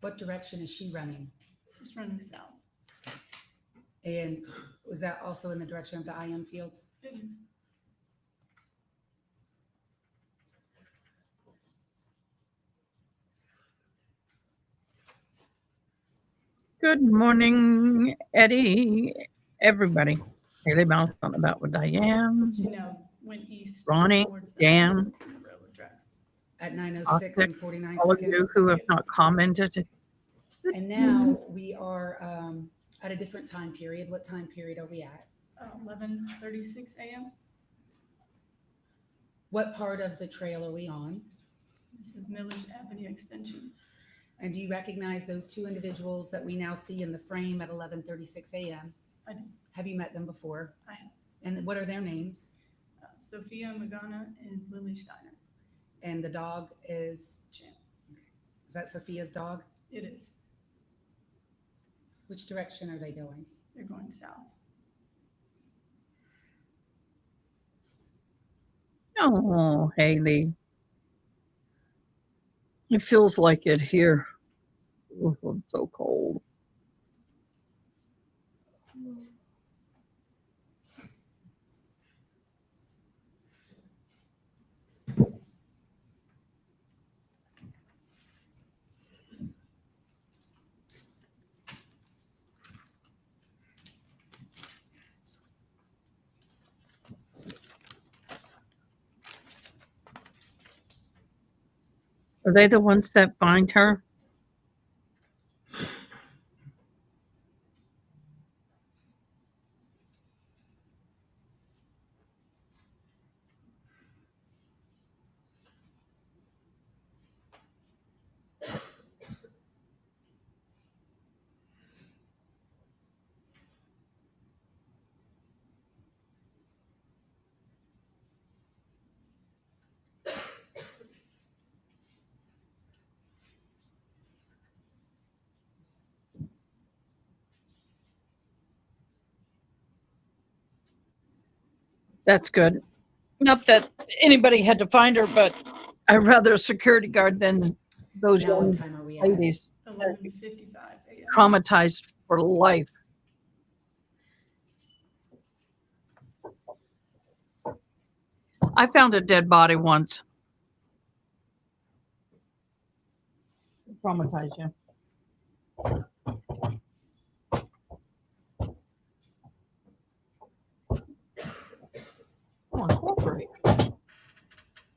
What direction is she running? She's running south. And was that also in the direction of the IM fields? It is. Good morning, Eddie, everybody. Haley bounced on about with Dianne, She now went east. Ronnie, towards the Dan. railroad tracks. At 9:06 and 49 all of you seconds. who have not commented. And now we are at a different time period. What time period are we at? 11:36 a.m. What part of the trail are we on? This is Millage Avenue Extension. And do you recognize those two individuals that we now see in the frame at 11:36 a.m.? I do. Have you met them before? I have. And what are their names? Sophia Magana and Lily Steiner. And the dog is, Champ. is that Sophia's dog? It is. Which direction are they going? They're going south. Oh, Haley. It feels like it here. Oh, I'm so cold. Are they the ones that find her? That's good. Not that anybody had to find her, but I'd rather a security guard than those Now, what young time are we at? ladies 11:55 a.m. traumatized for life. I found a dead body once. Traumatized you. Come on, cooperate.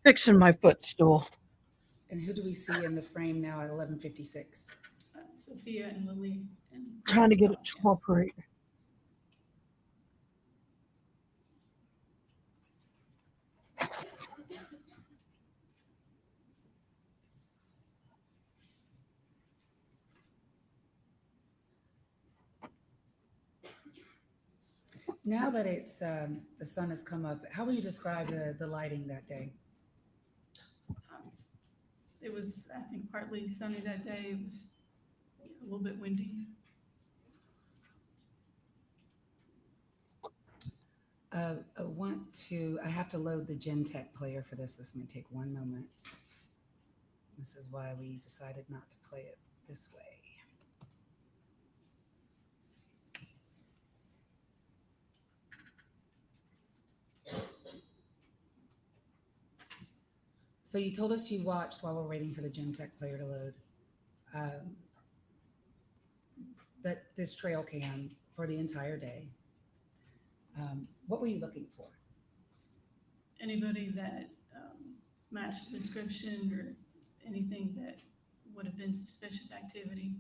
Fixing my footstool. And who do we see in the frame now at 11:56? Sophia and Lily. And Trying to get it to cooperate. Now that it's the sun has come up, how would you describe the lighting that day? It was, I think, partly sunny that day. It was a little bit windy. I have to load the Gen-Tech player for this. This may take one moment. This is why we decided not to play it this way. So you told us you watched while we're waiting for the Gen-Tech player to load. That this trail cam for the entire day. What were you looking for? Anybody that matched the description or anything that would have been suspicious activity.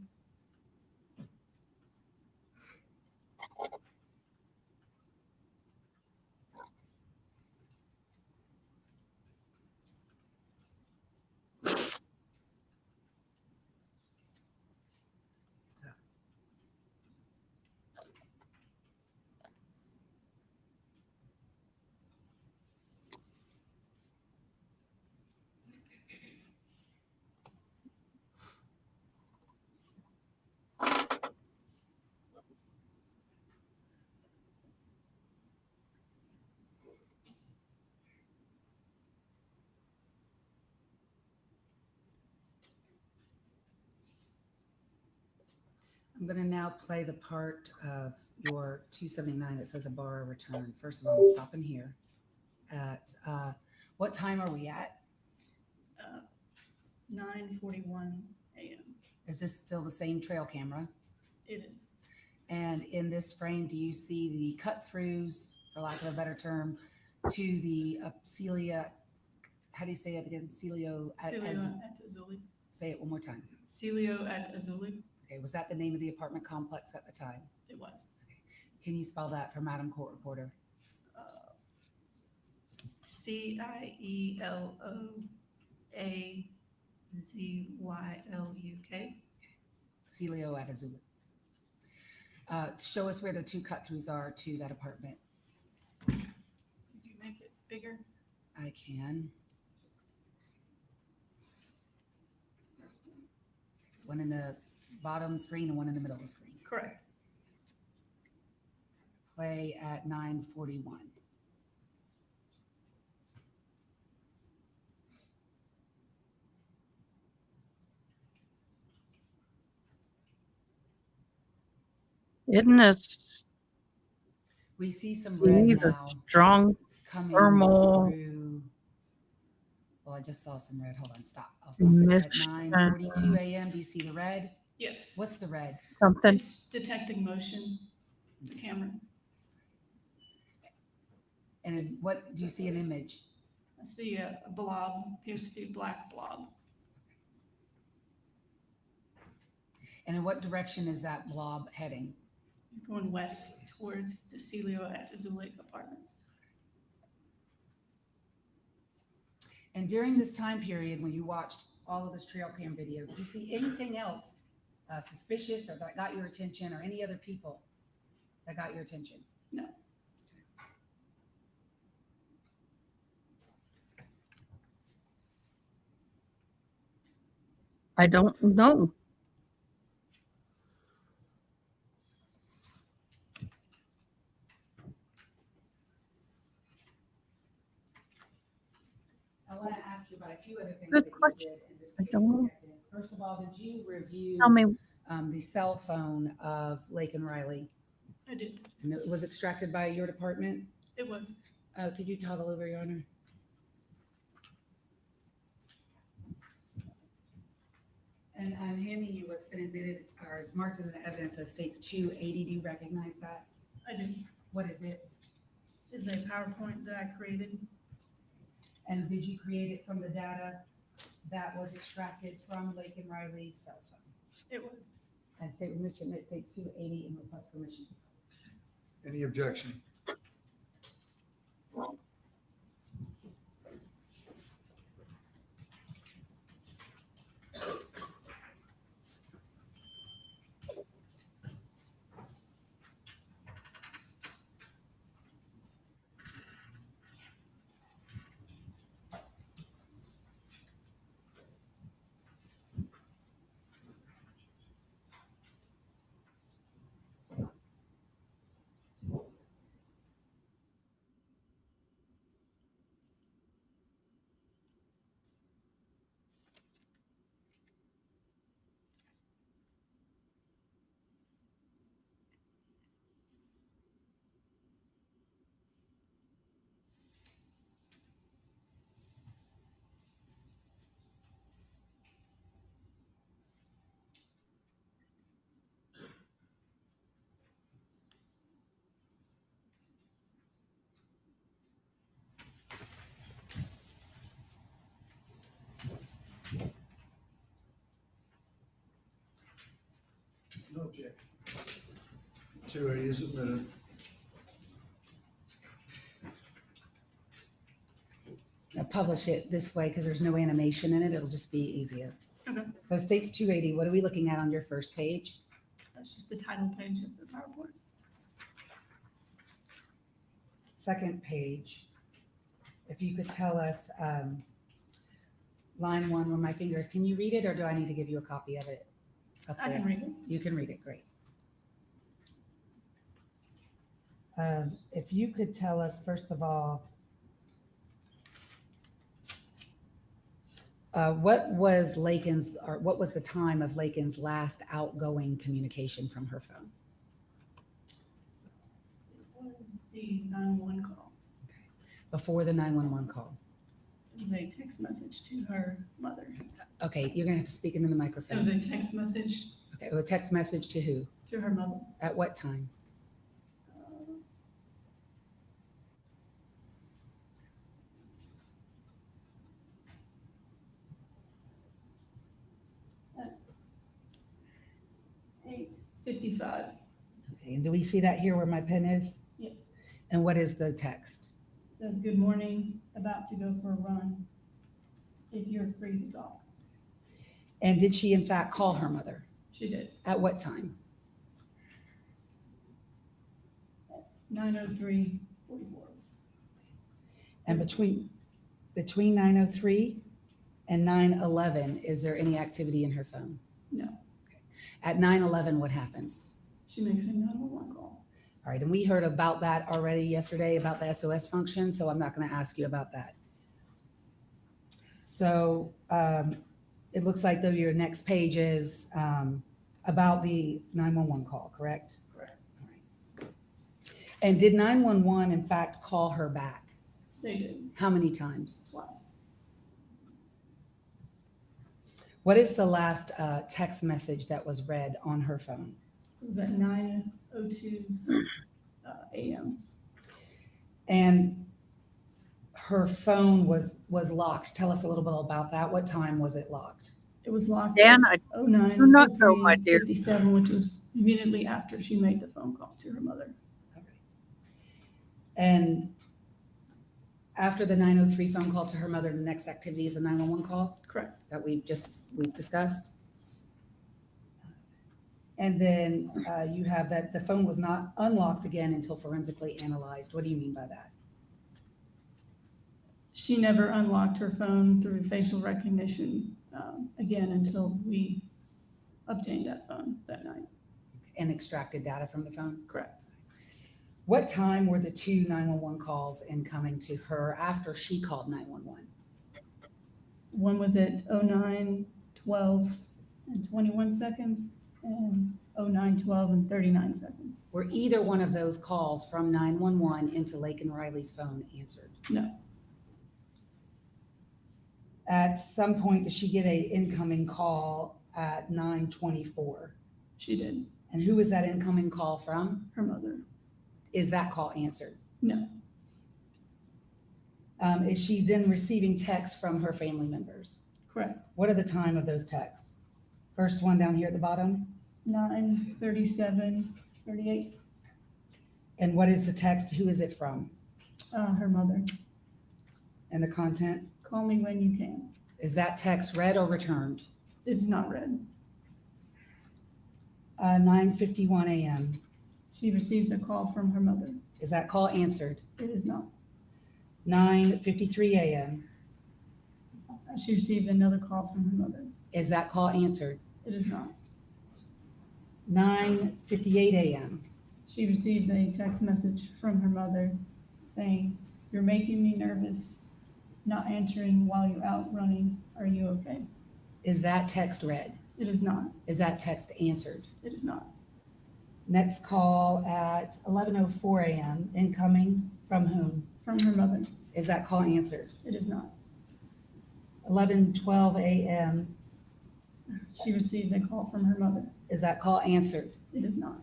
I'm going to now play the part of your 279 that says Ibarra return. First of all, I'm stopping here. At what time are we at? 9:41 a.m. Is this still the same trail camera? It is. And in this frame, do you see the cut-throughs, for lack of a better term, to the Celia? How do you say it again? Celio at Azuli. Say it one more time. Celio at Azuli. Okay, was that the name of the apartment complex at the time? It was. Okay. Can you spell that for Madam Court Reporter? CIELOAZYLUK. Celio at Azuli. Show us where the two cut-throughs are to that apartment. Did you make it bigger? I can. One in the bottom screen and one in the middle of the screen. Correct. Play at 9:41. Isn't this We see some red a now strong coming thermal through. Well, I just saw some red. Hold on, stop. I'll stop it. At mission? 9:42 a.m. Do you see the red? Yes. What's the red? Something. It's detecting motion. The camera. And in what do you see an image? I see a blob. Appears to be a black blob. And in what direction is that blob heading? It's going west towards the Celio at Azuli apartments. And during this time period, when you watched all of this trail cam video, did you see anything else suspicious or that got your attention, or any other people that got your attention? No. I don't know. about a few other things Good that you question. did in this I case, don't know. Detective. First of all, did you review Tell me, the cell phone of Lake and Riley? I did. And it was extracted by your department? It was. Could you toggle over, Your Honor? And I'm handing you what's been admitted or is marked as an evidence that states 280. Do you recognize that? I do. What is it? It's a PowerPoint that I created. And did you create it from the data that was extracted from Lake and Riley's cell phone? It was. And state permission, it states 280 and request permission. Any objection? No objection. 280 is admitted. Now publish it this way because there's no animation in it. It'll just be easier. Okay. So states 280. What are we looking at on your first page? That's just the title page of the PowerPoint. Second page. If you could tell us line 1 where my finger is, can you read it or do I need to give you a copy of it? Up I there? can read it. You can read it, great. If you could tell us, first of all, what was the time of Lakin's last outgoing communication from her phone? It was the 911 call. Before the 911 call. It was a text message to her mother. Okay, you're gonna have to speak into the It was microphone. a text message Okay, a text message to who? to her mother. At what time? At 8:55. Okay, and do we see that here where my pen is? Yes. And what is the text? It says, "Good morning, about to go for a run. If you're free to talk." And did she in fact call her mother? She did. At what time? 9:03:44. And between 9:03 and 9:11, is there any activity in her phone? No. At 9:11, what happens? She makes a 911 call. All right, and we heard about that already yesterday about the SOS function, so I'm not going to ask you about that. So it looks like though your next page is about the 911 call, correct? Correct. All right. And did 911 in fact call her back? They did How many times? twice. What is the last text message that was read on her phone? It was at 9:02 a.m. And her phone was locked. Tell us a little bit about that. What time was it locked? It was locked Dan, at I 09, do not know, my dear. 57, which was immediately after she made the phone call to her mother. Okay. And after the 903 phone call to her mother, the next activity is a 911 call Correct. that we've discussed. And then you have that the phone was not unlocked again until forensically analyzed. What do you mean by that? She never unlocked her phone through facial recognition again until we obtained that phone that night. And extracted data from the phone? Correct. What time were the 2 911 calls incoming to her after she called 911? One was at 09:12 and 21 seconds, and 09:12 and 39 seconds. Were either one of those calls from 911 into Lake and Riley's phone answered? No, At some point, did she get a incoming call at 9:24? she did. And who was that incoming call from? Her mother. Is that call answered? No, Is she then receiving texts from her family members? correct. What are the time of those texts? First one down here at the bottom. 9:37:38. And what is the text? Who is it from? Her mother. And the content? Call me when you can. Is that text read or returned? It's not read. 9:51 a.m. She receives a call from her mother. Is that call answered? It is not. 9:53 a.m. She received another call from her mother. Is that call answered? It is not. 9:58 a.m. She received a text message from her mother saying, "You're making me nervous, not answering while you're out running. Are you okay?" Is that text read? It is not. Is that text answered? It is not. Next call at 11:04 a.m. Incoming from whom? From her mother. Is that call answered? It is not. 11:12 a.m. She received a call from her mother. Is that call answered? It is not.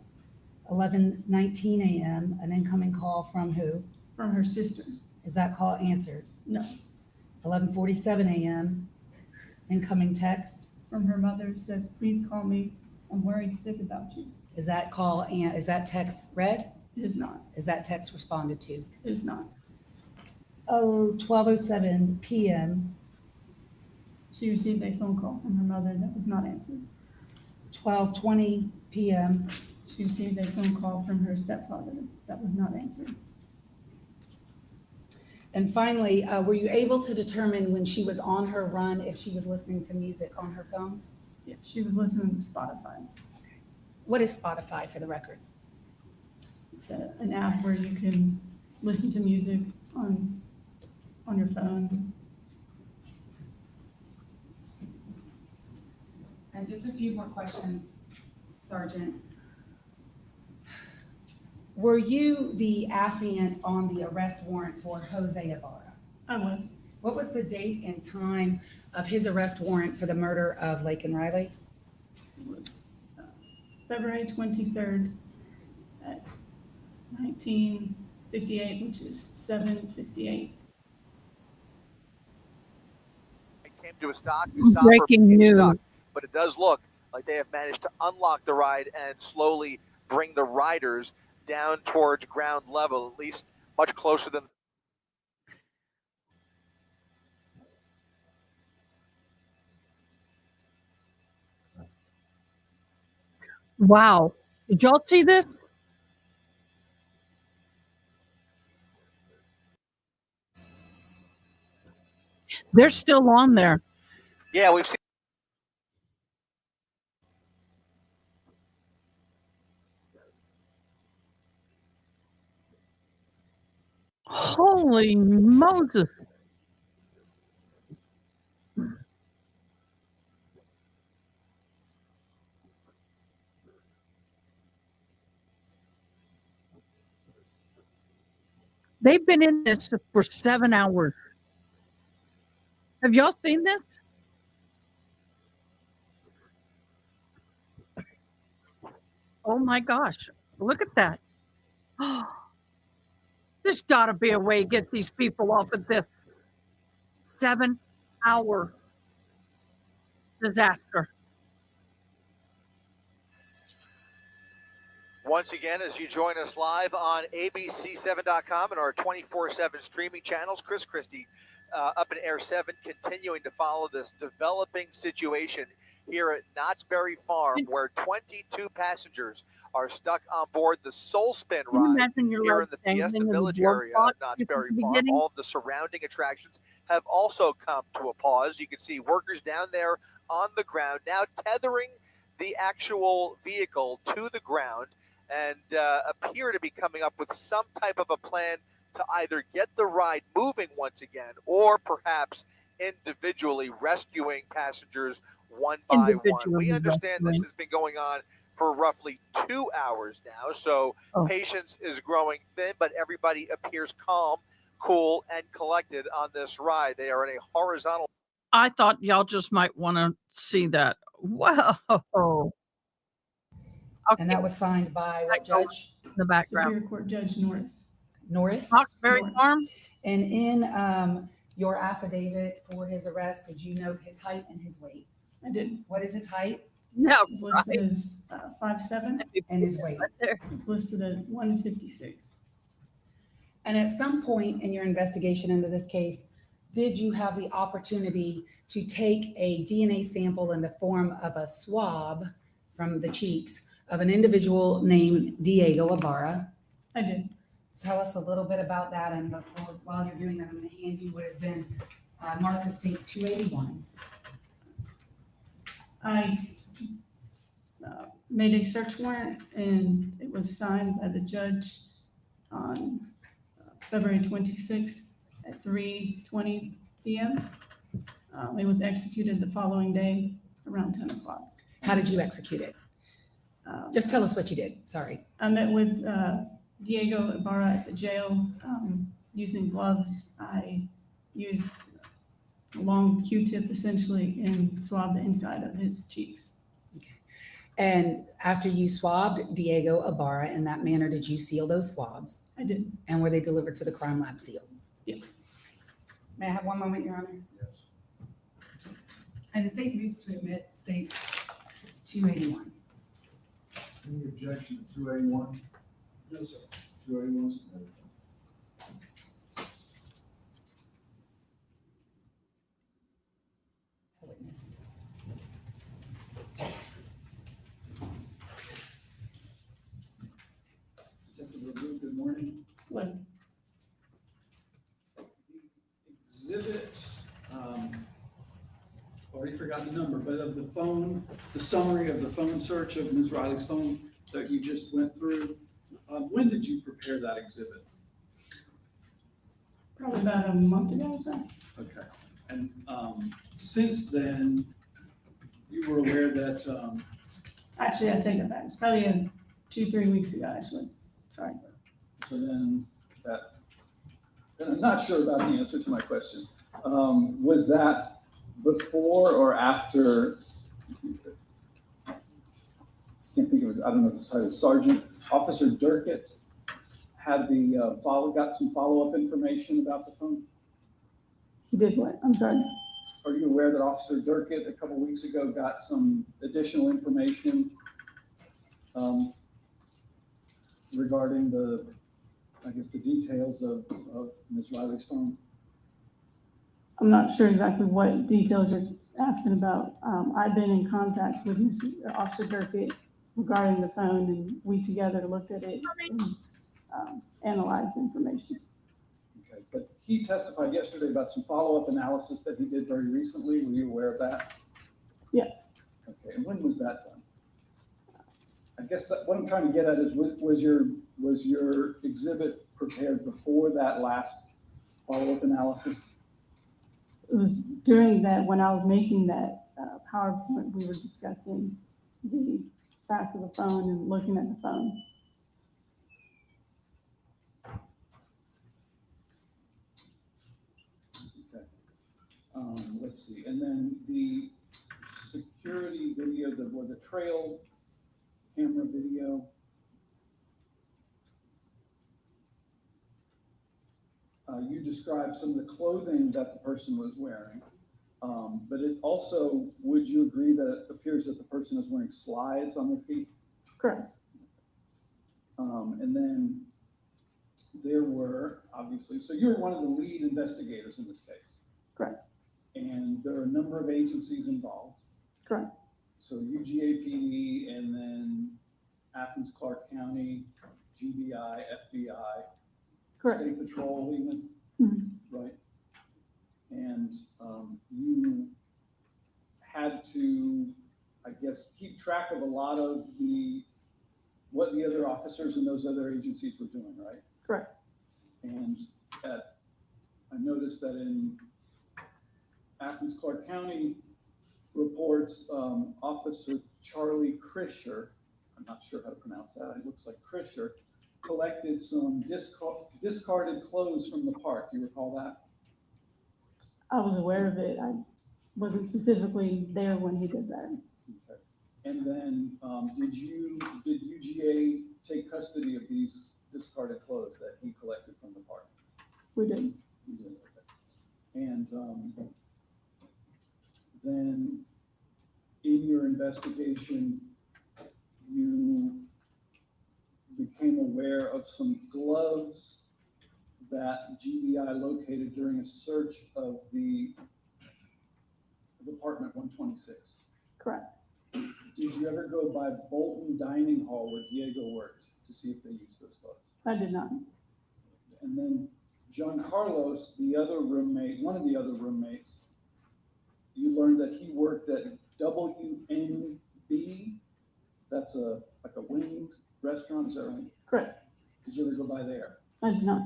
11:19 a.m. An incoming call from who? From her sister. Is that call answered? No. 11:47 a.m. Incoming text. From her mother says, "Please call me. I'm worried sick about you." Is that is that text read? It is not. Is that text responded to? It is not. 12:07 p.m. She received a phone call from her mother that was not answered. 12:20 p.m. She received a phone call from her stepfather that was not answered. And finally, were you able to determine when she was on her run if she was listening to music on her phone? Yeah, she was listening to Spotify. What is Spotify for the record? It's an app where you can listen to music on your phone. And just a few more questions, Sergeant. Were you the affiant on the arrest warrant for Jose Ibarra? I was. What was the date and time of his arrest warrant for the murder of Lake and Riley? It was February 23rd at 19:58, which is 7:58. It came to a stop. Breaking news. But it does look like they have managed to unlock the ride and slowly bring the riders down towards ground level, at least much closer than. Wow. Did y'all see this? They're still on there. Yeah, we've seen. Holy Moses. They've been in this for 7 hours. Have y'all seen this? Oh my gosh. Look at that. There's got to be a way to get these people off of this 7-hour disaster. Once again, as you join us live on abc7.com and our 24/7 streaming channels, Chris Christie up in Air 7, continuing to follow this developing situation here at Knott's Berry Farm, where 22 passengers are stuck on board the Soul Spin Can you ride imagine your here life in the dangling Fiesta in the Village blood area pot of Knott's at the Berry Farm. beginning? All of the surrounding attractions have also come to a pause. You can see workers down there on the ground now tethering the actual vehicle to the ground and appear to be coming up with some type of a plan to either get the ride moving once again or perhaps individually rescuing passengers one by one. We understand this has been going on for roughly 2 hours now, so patience is growing thin, but everybody appears calm, cool, and collected on this ride. They are in a horizontal. I thought y'all just might want to see that. Wow. Okay. And that was signed by what judge? In the background. Superior Court Judge Norris. Norris? Roxbury Norris. Farm? And in your affidavit for his arrest, did you note his height and his weight? I did. What is his height Yeah, It's listed as 5'7". and his weight? right there. It's listed at 156. And at some point in your investigation into this case, did you have the opportunity to take a DNA sample in the form of a swab from the cheeks of an individual named Diego Ibarra? I did. Tell us a little bit about that, and before, while you're doing that, I'm going to hand you what has been marked as States 281. I made a search warrant, and it was signed by the judge on February 26th at 3:20 p.m. It was executed the following day around 10 o'clock. How did you execute it? Just tell us what you did. Sorry. I met with Diego Ibarra at the jail using gloves. I used a long Q-tip essentially and swabbed the inside of his cheeks. Okay. And after you swabbed Diego Ibarra in that manner, did you seal those swabs? I did. And were they delivered to the crime lab sealed? Yes. May I have one moment, Your Honor? Yes. And the state moves to admit States 281. Any objection to 281? No, sir. 281 is submitted. Witness. Detective LaRue, good morning. Well, Exhibit, already forgot the number, but of the phone, the summary of the phone search of Ms. Riley's phone that you just went through, when did you prepare that exhibit? probably about a month ago or so. Okay, and since then, you were aware that, Actually, I take it back. It's probably 2-3 weeks ago, actually. Sorry. so then that, and I'm not sure about the answer to my question. Was that before or after, can't think of it, I don't know if it's titled Sergeant Officer Durkett had the got some follow-up information about the phone? He did what? I'm sorry. Are you aware that Officer Durkett a couple weeks ago got some additional information regarding the, I guess, the details of Ms. Riley's phone? I'm not sure exactly what details you're asking about. I've been in contact with Officer Durkett regarding the phone, and we together looked at it and analyzed the information. Okay, but he testified yesterday about some follow-up analysis that he did very recently. Were you aware of that? Yes. Okay, and when was that done? I guess that what I'm trying to get at is, was your exhibit prepared before that last follow-up analysis? It was during that, when I was making that PowerPoint, we were discussing the facts of the phone and looking at the phone. Okay. Let's see, and then the security video, the trail camera video. You described some of the clothing that the person was wearing, but it also, would you agree that it appears that the person is wearing slides on their feet? Correct. And then there were, obviously, so you're one of the lead investigators in this case. Correct. And there are a number of agencies involved. Correct. So UGAPD, and then Athens, Clark County, GBI, FBI, Correct. State Patrol even, Mhm. right? And you had to, I guess, keep track of a lot of what the other officers in those other agencies were doing, right? Correct. And I noticed that in Athens Clark County reports Officer Charlie Krischer, I'm not sure how to pronounce that, it looks like Krischer, collected some discarded clothes from the park. Do you recall that? I was aware of it. I wasn't specifically there when he did that. Okay. And then did UGA take custody of these discarded clothes that he collected from the park? We did. You did, okay. And then in your investigation, you became aware of some gloves that GBI located during a search of apartment 126. Correct. Did you ever go by Bolton Dining Hall where Diego worked to see if they used those gloves? I did not. And then John Carlos, the other roommate, one of the other roommates, you learned that he worked at WNB. That's like a wing restaurant, is that right? Correct. Did you ever go by there? I did not.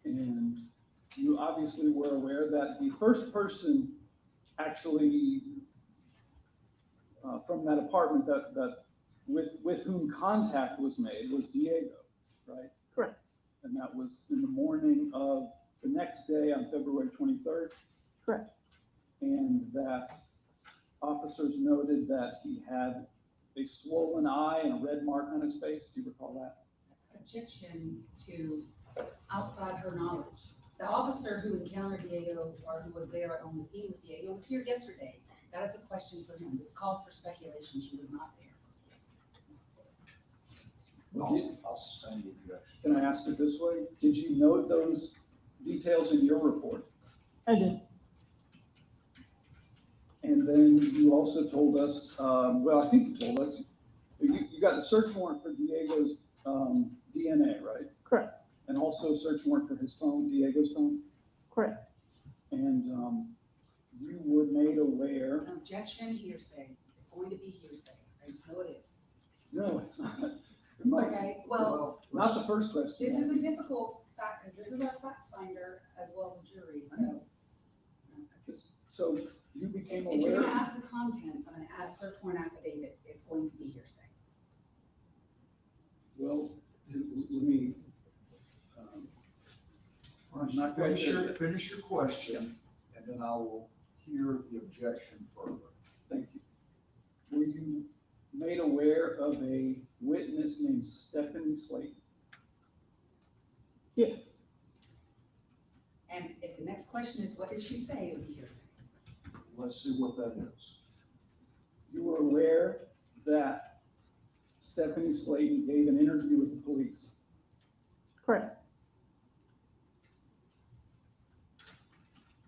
And you obviously were aware that the first person actually from that apartment that with whom contact was made was Diego, right? Correct. And that was in the morning of the next day on February 23rd. Correct. And that officers noted that he had a swollen eye and a red mark on his face. Do you recall that? Objection to outside her knowledge. The officer who encountered Diego or who was there on the scene with Diego was here yesterday. That is a question for him. This calls for speculation. She was not there. I'll suspend the objection. Can I ask it this way? Did you note those details in your report? I did. And then you also told us, well, I think you told us, you got the search warrant for Diego's DNA, right? Correct. And also a search warrant for his phone, Diego's phone? Correct. And you were made aware. An objection, hearsay. It's going to be hearsay. I just know it is. No, it's not. It might be. Okay, well, Not the first question. this is a difficult fact because this is our fact finder as well as a jury, so. So you became If you're aware. gonna ask the content of an search warrant affidavit, it's going to be hearsay. Well, let me. Not quite there. Finish your question, and then I will hear the objection further. Thank you. Were you made aware of a witness named Stephanie Slayton? Yes. And if the next question is, what did she say, it would be hearsay. Let's see what that is. You were aware that Stephanie Slayton gave an interview with the police? Correct.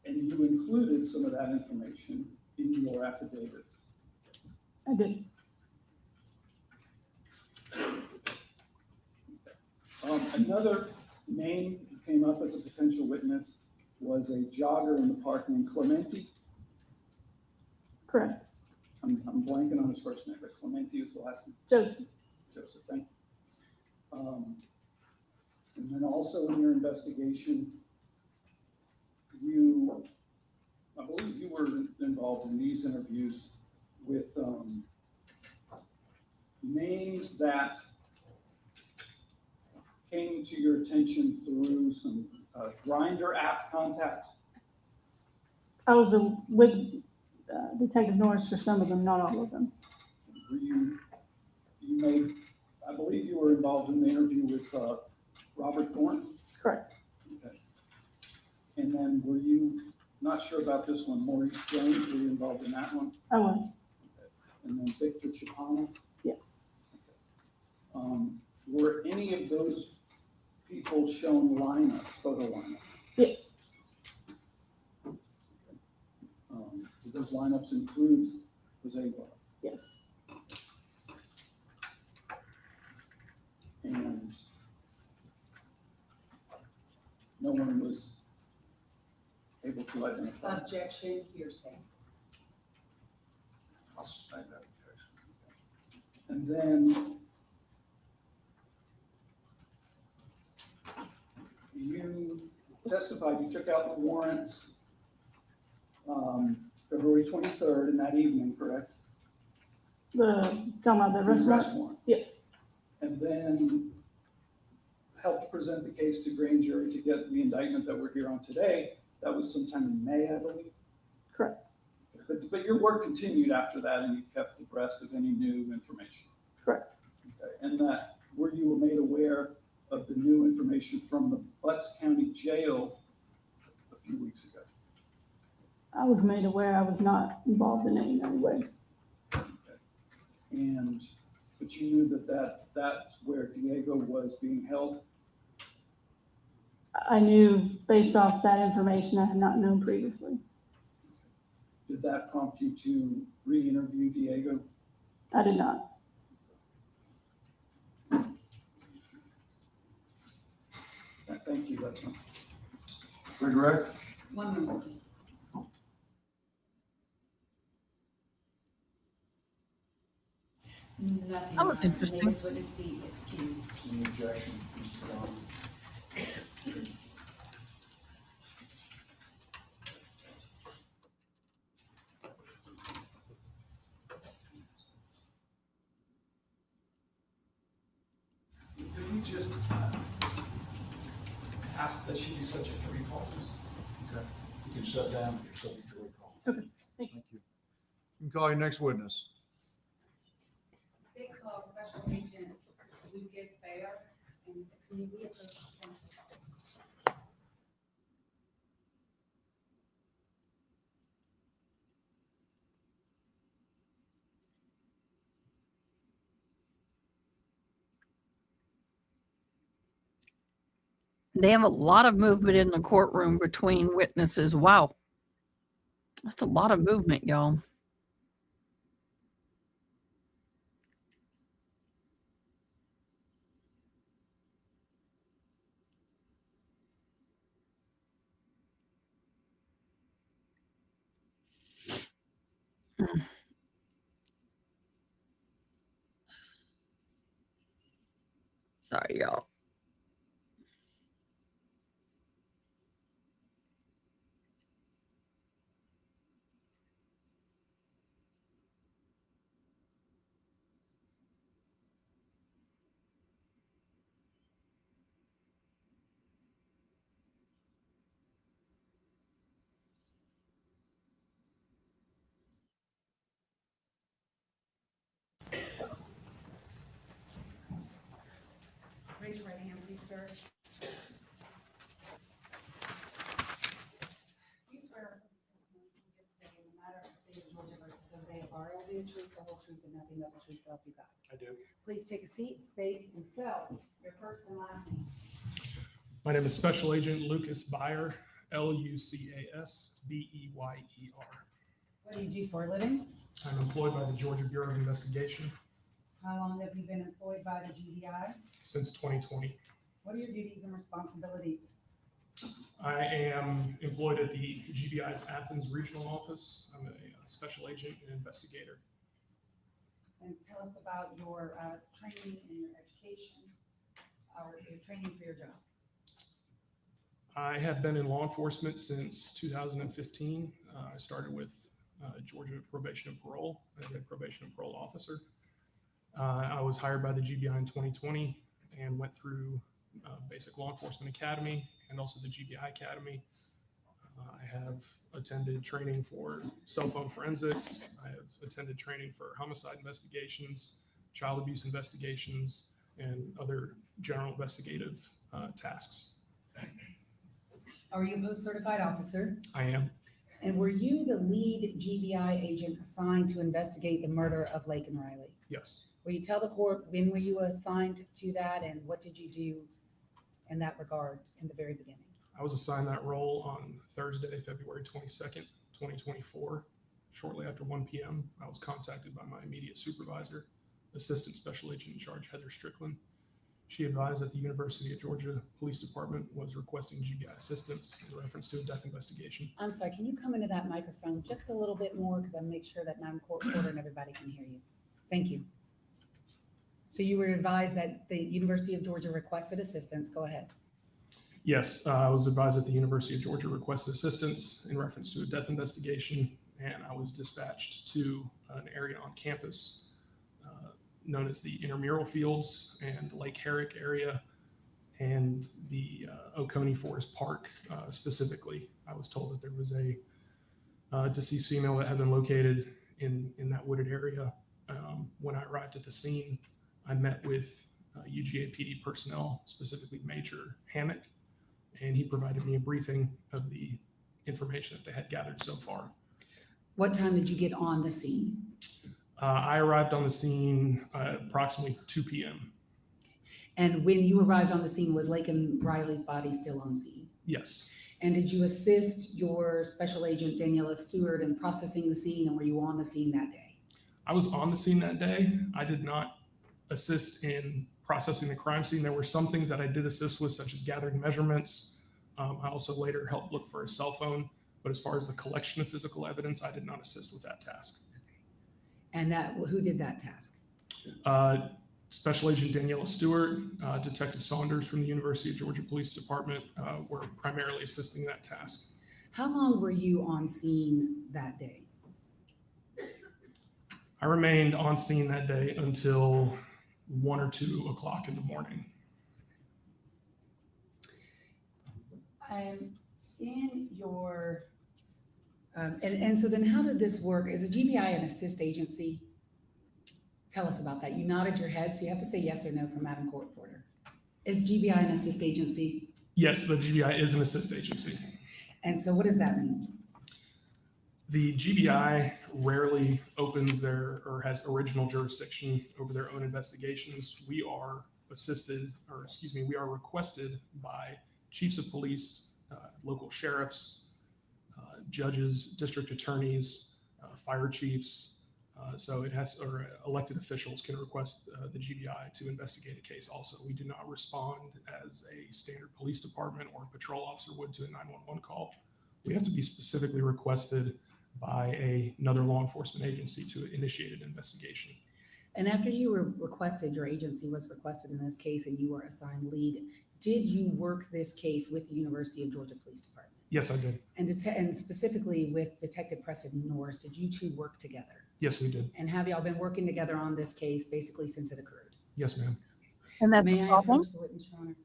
And you included some of that information in your affidavits? I did. Another name that came up as a potential witness was a jogger in the park named Clementi. Correct. I'm blanking on his first name, but Clementi is the last name. Joseph. Joseph, thank you. And then also in your investigation, I believe you were involved in these interviews with names that came to your attention through some Grindr app contacts. I was with Detective Norris for some of them, not all of them. Were you made, I believe you were involved in the interview with Robert Thorne? Correct. Okay. And then were you, not sure about this one, Maurice Jones, were you involved in that one? I was. Okay. And then Victor Chapano? Yes. Were any of those people shown lineups, photo lineups? Yes. Did those lineups include Jose Ibarra? Yes. And no one was able to identify? Objection, hearsay. I'll suspend that objection. And then you testified you took out the warrants February 23rd in that evening, correct? Talking about the arrest Arrest warrant? warrant. Yes, And then helped present the case to grand jury to get the indictment that we're here on today. That was sometime in May, I believe. correct, But your work continued after that, and you kept abreast of any new information. correct. Okay. And that, were you made aware of the new information from the Butts County Jail a few weeks ago? I was made aware I was not involved in it in any way. Okay. And, but you knew that's where Diego was being held? I knew based off that information I had not known previously. Did that prompt you to re-interview Diego? I did not. Thank you, that's all. Redirect. One moment, please. Nothing. That was Your interesting. name is witness be excused. Any objection, Mr. Brown? Could we just ask that she be subject to recall? Okay. You can shut down if you're subject to recall. Okay, thank Thank you. You can call your next witness. State Law Special Agent Lucas Bayer, and can you reapproach counsel? They have a lot of movement in the courtroom between witnesses. Wow. That's a lot of movement, y'all. Sorry, y'all. Raise your right hand, please, sir. You swear affirm the testimony you give today in the matter of the state of Georgia versus Jose Ibarra will be the truth, the whole truth, and nothing but the truth, so help you God. I do. Please take a seat, state and spell your first and last name. My name is Special Agent Lucas Beyer, Lucasbeyer. What do you do for a living? I'm employed by the Georgia Bureau of Investigation How long have you been employed by the GBI? since 2020. What are your duties and responsibilities? I am employed at the GBI's Athens Regional Office. I'm a special agent and investigator. And tell us about your training and your education, or your training for your job. I have been in law enforcement since 2015. I started with Georgia Probation and Parole as a probation and parole officer. I was hired by the GBI in 2020 and went through Basic Law Enforcement Academy and also the GBI Academy. I have attended training for cell phone forensics. I have attended training for homicide investigations, child abuse investigations, and other general investigative tasks. Are you a post-certified officer? I am. And were you the lead GBI agent assigned to investigate the murder of Lake and Riley? Yes. Will you tell the court when were you assigned to that and what did you do in that regard in the very beginning? I was assigned that role on Thursday, February 22nd, 2024. Shortly after 1 p.m., I was contacted by my immediate supervisor, Assistant Special Agent in Charge Heather Strickland. She advised that the University of Georgia Police Department was requesting GBI assistance in reference to a death investigation. I'm sorry, can you come into that microphone just a little bit more because I make sure that Madam Court Reporter and everybody can hear you. Thank you. So you were advised that the University of Georgia requested assistance. Go ahead. Yes, I was advised that the University of Georgia requested assistance in reference to a death investigation, and I was dispatched to an area on campus known as the intramural fields and the Lake Herrick area and the Oconee Forest Park specifically. I was told that there was a deceased female that had been located in that wooded area. When I arrived at the scene, I met with UGA PD personnel, specifically Major Hammock, and he provided me a briefing of the information that they had gathered so far. What time did you get on the scene? I arrived on the scene at approximately 2 p.m. And when you arrived on the scene, was Laken Riley's body still on scene? Yes. And did you assist your special agent Daniela Stewart in processing the scene, and were you on the scene that day? I was on the scene that day. I did not assist in processing the crime scene. There were some things that I did assist with, such as gathering measurements. I also later helped look for a cell phone, but as far as the collection of physical evidence, I did not assist with that task. And who did that task? Special Agent Daniela Stewart, Detective Saunders from the University of Georgia Police Department were primarily assisting that task. How long were you on scene that day? I remained on scene that day until 1 or 2 o'clock in the morning. In your, and so then how did this work? Is a GBI an assist agency? Tell us about that. You nodded your head, so you have to say yes or no for Madam Court Reporter. Is GBI an assist agency? Yes, the GBI is an assist agency. And so what does that mean? The GBI rarely opens or has original jurisdiction over their own investigations. We are we are requested by chiefs of police, local sheriffs, judges, district attorneys, fire chiefs. Or elected officials can request the GBI to investigate a case also. We do not respond as a standard police department or patrol officer would to a 911 call. We have to be specifically requested by another law enforcement agency to initiate an investigation. And after you were requested, your agency was requested in this case and you were assigned lead, did you work this case with the University of Georgia Police Department? Yes, I did. And specifically with Detective Preston Norris, did you two work together? Yes, we did. And have y'all been working together on this case basically since it occurred? Yes, ma'am. And that's May a I problem? approach the witness, Your Honor?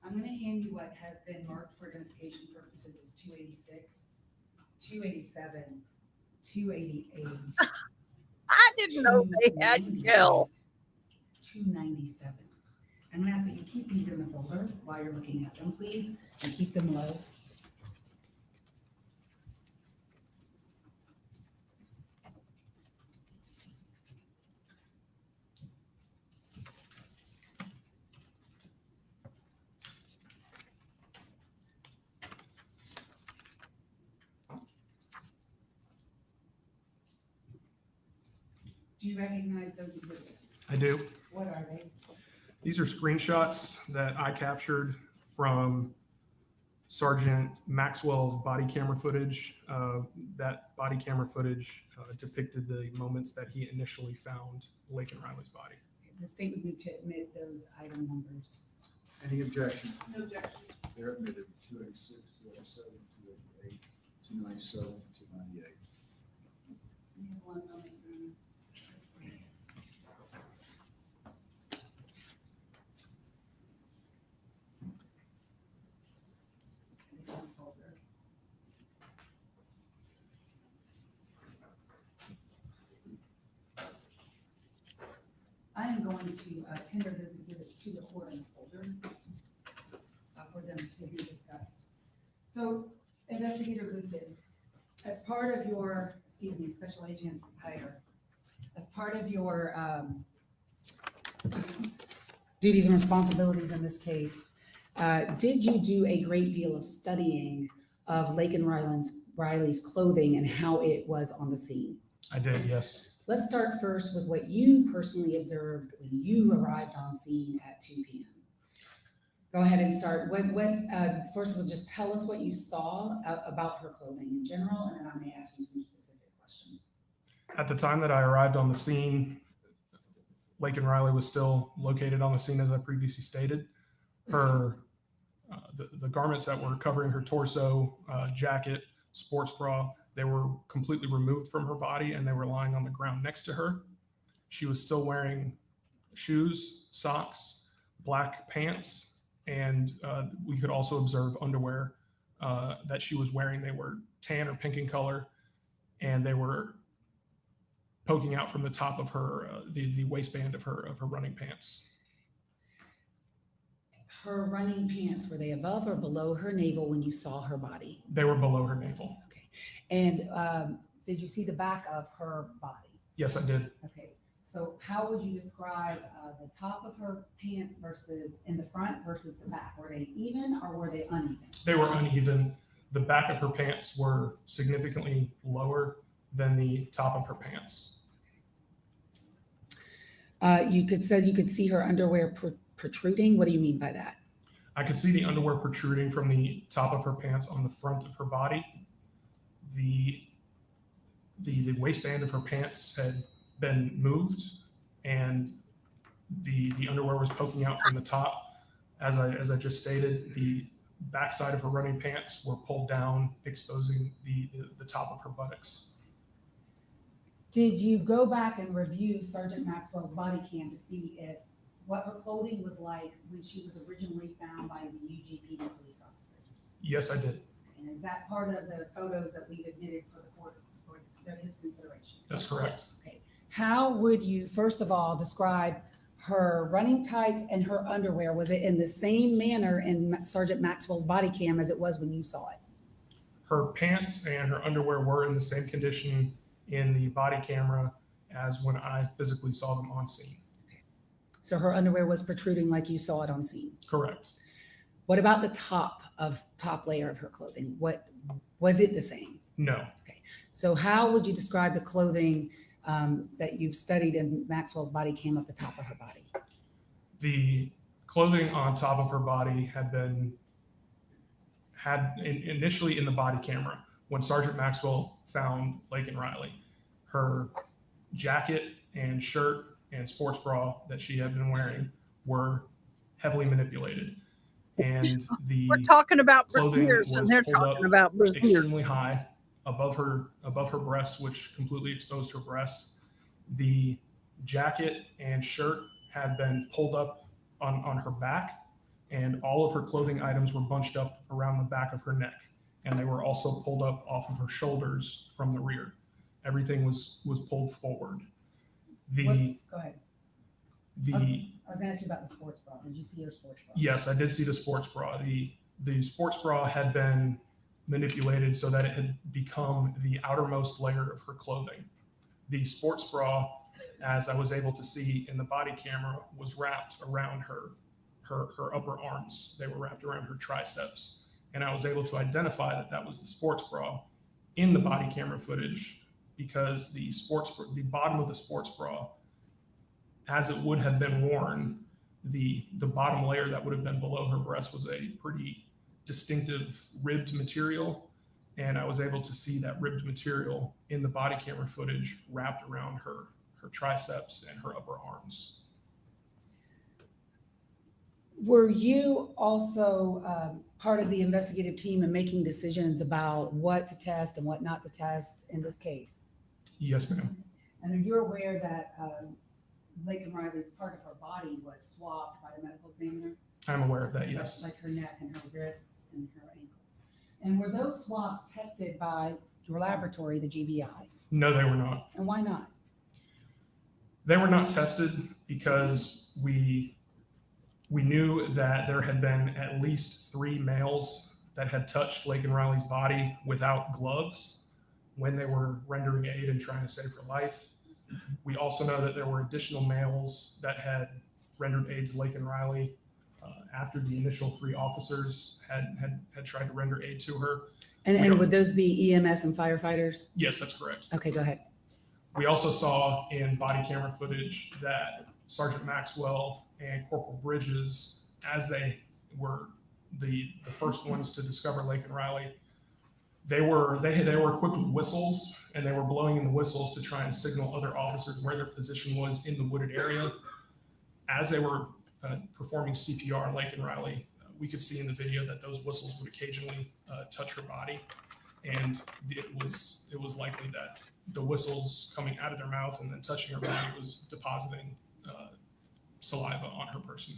I'm going to hand you what has been marked for identification purposes as 286, 287, 288. I didn't know they had kill. 297. I'm going to ask that you keep these in the folder while you're looking at them, please, and keep them low. Do you recognize those exhibits? I do. What are they? These are screenshots that I captured from Sergeant Maxwell's body camera footage. That body camera footage depicted the moments that he initially found Laken Riley's body. The state would need to admit those item numbers. Any objection? No objection. They're admitted 286, 287, 288, 297, 298. We have one moment. I am going to tender those exhibits to the court in a folder for them to be discussed. So, Investigator Lucas, as part of your, Special Agent Hyder, as part of your duties and responsibilities in this case, did you do a great deal of studying of Laken Riley's clothing and how it was on the scene? I did, yes. Let's start first with what you personally observed when you arrived on scene at 2 p.m. Go ahead and start. First of all, just tell us what you saw about her clothing in general, and then I may ask you some specific At the time that I arrived on the scene, Laken Riley was still located on the scene, as I previously stated. Her the garments that were covering her torso, jacket, sports bra, they were completely removed from her body and they were lying on the ground next to her. She was still wearing shoes, socks, black pants, and we could also observe underwear that she was wearing. They were tan or pink in color, and they were poking out from the top of her, the waistband of her running pants. Her running pants, were they above or below her navel when you saw her body? They were below her navel. Okay. And did you see the back of her body? Yes, I did. Okay. So how would you describe the top of her pants versus in the front versus the back? Were they even or were they uneven? They were uneven. The back of her pants were significantly lower than the top of her pants. You could see her underwear protruding. What do you mean by that? I could see the underwear protruding from the top of her pants on the front of her body. The waistband of her pants had been moved, and the underwear was poking out from the top. As I just stated, the backside of her running pants were pulled down, exposing the top of her buttocks. Did you go back and review Sergeant Maxwell's body cam to see if what her clothing was like when she was originally found by the UGPD police officers? Yes, I did. And is that part of the photos that we've admitted for the court for his consideration? That's correct. Okay. How would you, first of all, describe her running tights and her underwear? Was it in the same manner in Sergeant Maxwell's body cam as it was when you saw it? Her pants and her underwear were in the same condition in the body camera as when I physically saw them on scene. Okay. So her underwear was protruding like you saw it on scene? Correct. What about the top layer of her clothing? What was it the same? No. Okay. So how would you describe the clothing that you've studied in Maxwell's body cam at the top of her body? The clothing on top of her body had initially in the body camera when Sergeant Maxwell found Laken Riley. Her jacket and shirt and sports bra that she had been wearing were heavily manipulated, and We're talking about clothing brassieres, was and they're pulled talking up about brassieres. extremely high above her breasts, which completely exposed her breasts. The jacket and shirt had been pulled up on her back, and all of her clothing items were bunched up around the back of her neck, and they were also pulled up off of her shoulders from the rear. Everything was pulled forward. Go ahead. I The was going to ask you about the sports bra. Did you see her sports bra? Yes, I did see the sports bra. The sports bra had been manipulated so that it had become the outermost layer of her clothing. The sports bra, as I was able to see in the body camera, was wrapped around her upper arms. They were wrapped around her triceps. And I was able to identify that was the sports bra in the body camera footage, because the bottom of the sports bra, as it would have been worn, the bottom layer that would have been below her breast was a pretty distinctive ribbed material, and I was able to see that ribbed material in the body camera footage wrapped around her triceps and her upper arms. Were you also part of the investigative team in making decisions about what to test and what not to test in this case? Yes, ma'am. And are you aware that Laken Riley's part of her body was swabbed by the medical examiner? I'm aware of that, yes. Like her neck and her wrists and her ankles. And were those swabs tested by your laboratory, the GBI? No, they were not. And why not? They were not tested because we knew that there had been at least 3 males that had touched Laken Riley's body without gloves when they were rendering aid and trying to save her life. We also know that there were additional males that had rendered aid to Laken Riley after the initial 3 officers had tried to render aid to her. And would those be EMS and firefighters? Yes, that's correct. Okay, go ahead. We also saw in body camera footage that Sergeant Maxwell and Corporal Bridges, as they were the first ones to discover Laken Riley, They were equipped with whistles, and they were blowing in the whistles to try and signal other officers where their position was in the wooded area. As they were performing CPR on Lake and Riley, we could see in the video that those whistles would occasionally touch her body, and it was likely that the whistles coming out of their mouth and then touching her body was depositing saliva on her person.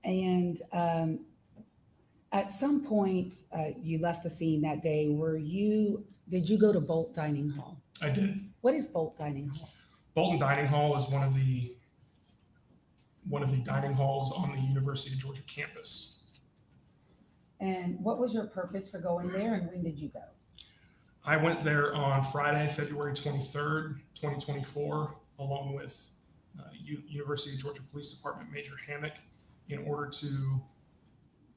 And at some point, you left the scene that day. Did you go to Bolt Dining Hall? I did. What is Bolt Dining Hall? Bolton Dining Hall is one of the dining halls on the University of Georgia campus. And what was your purpose for going there, and when did you go? I went there on Friday, February 23rd, 2024, along with University of Georgia Police Department Major Hammock, in order to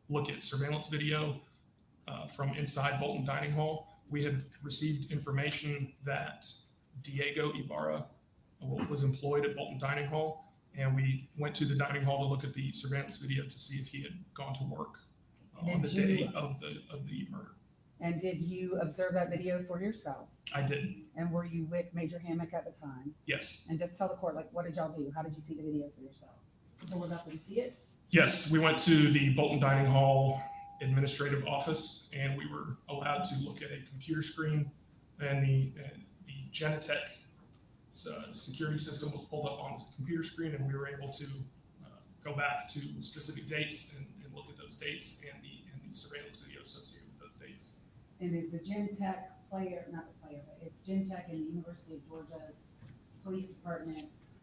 look at surveillance video from inside Bolton Dining Hall. We had received information that Diego Ibarra was employed at Bolton Dining Hall, and we went to the dining hall to look at the surveillance video to see if he had gone to work on the day of the murder. And did you observe that video for yourself? I did. And were you with Major Hammock at the time? Yes. And just tell the court, what did y'all do? How did you see the video for yourself? Did you pull it up and see it? Yes, we went to the Bolton Dining Hall administrative office, and we were allowed to look at a computer screen, and the Genetech security system was pulled up on the computer screen, and we were able to go back to specific dates and look at those dates and the surveillance video associated with those dates. And is the Genetech it's Genetech and the University of Georgia's Police Department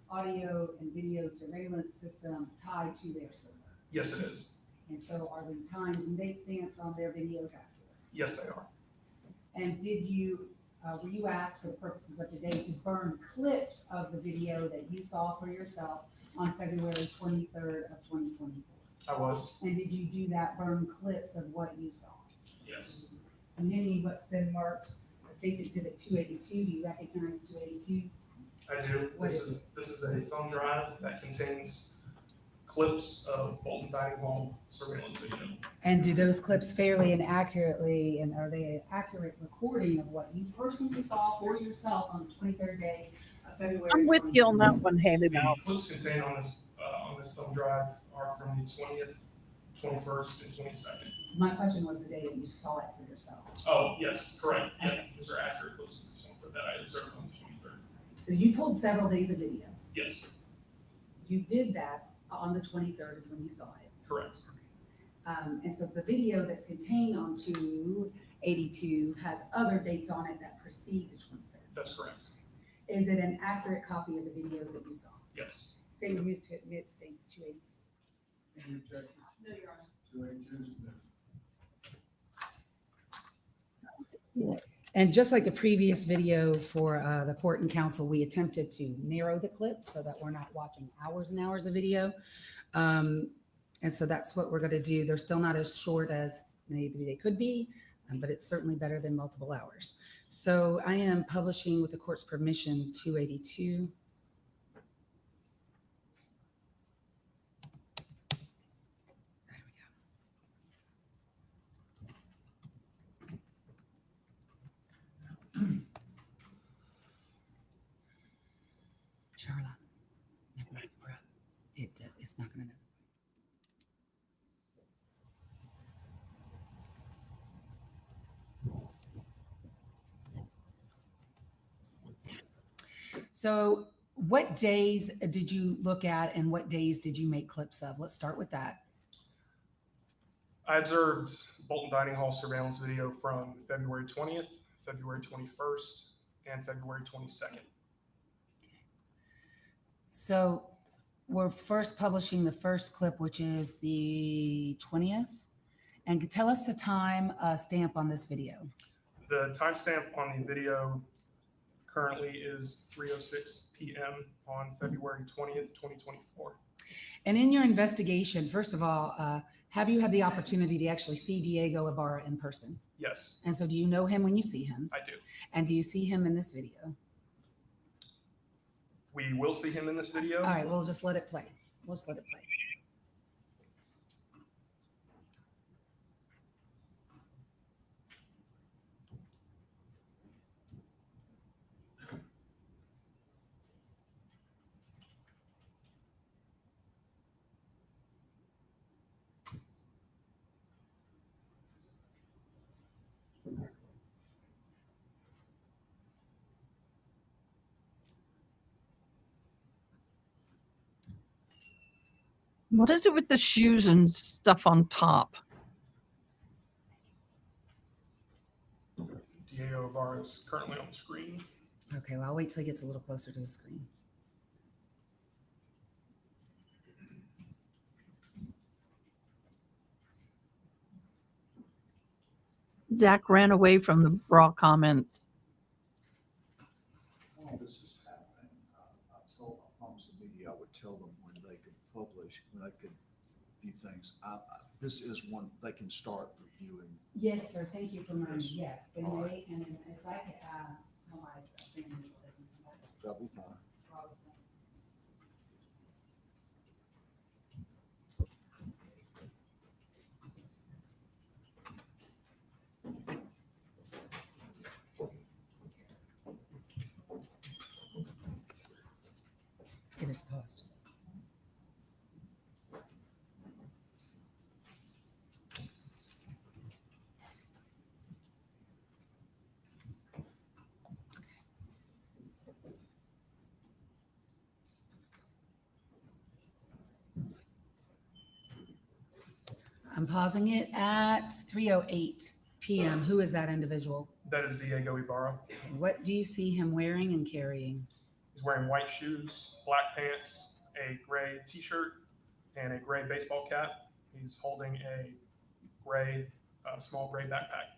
audio and video surveillance system tied to their server? Yes, it is. And so are the times and date stamps on their videos accurate? Yes, they are. And were you asked for the purposes of today to burn clips of the video that you saw for yourself on February 23rd of 2024? I was. And did you do that, burn clips of what you saw? Yes. And then what's been marked State's Exhibit 282, do you recognize 282? I do. This is a thumb drive that contains clips of Bolton Dining Hall surveillance video. And do those clips fairly and accurately, and are they an accurate recording of what you personally saw for yourself on the 23rd day of February? I'm with you on that one, handed The out. clips contained on this thumb drive are from the 20th, 21st, and 22nd. My question was the day that you saw it for yourself. Oh, yes, correct. Yes, those are accurate clips for that I observed on the 23rd. So you pulled several days of video. Yes, You did that on the 23rd is when you saw it. correct. And so the video that's contained on 282 has other dates on it that precede the 23rd. That's correct. Is it an accurate copy of the videos that you saw? Yes. State mute to admit states 282. No, Your Honor. 282. And just like the previous video for the court and counsel, we attempted to narrow the clip so that we're not watching hours and hours of video. And so that's what we're going to do. They're still not as short as maybe they could be, but it's certainly better than multiple hours. So I am publishing with the court's permission 282. Charlotte, never mind, breath. It's not going to. So what days did you look at and what days did you make clips of? Let's start with that. I observed Bolton Dining Hall surveillance video from February 20th, February 21st, and February 22nd. So we're first publishing the first clip, which is the 20th. And tell us the time stamp on this video. The timestamp on the video currently is 3:06 p.m. on February 20th, 2024. And in your investigation, first of all, have you had the opportunity to actually see Diego Ibarra in person? Yes, And so do you know him when you see him? I do. And do you see him in this video? We will see him in this video. All right, we'll just let it play. We'll just let it play. What is it with the shoes and stuff on top? Diego Ibarra is currently on the screen. Okay, well, I'll wait till he gets a little closer to the screen. Zach ran away from the bra comments. While this is happening, I promised the media I would tell them when they could publish, when they could view things. This is one they can start reviewing. Yes, sir, thank you for reminding me, Yes. yes. Then All right. they, and then if I could, tell my family. That'll be fine. It is paused. I'm pausing it at 3:08 p.m. Who is that individual? That is Diego Ibarra. What do you see him wearing and carrying? He's wearing white shoes, black pants, a gray t-shirt, and a gray baseball cap. He's holding a gray, small gray backpack.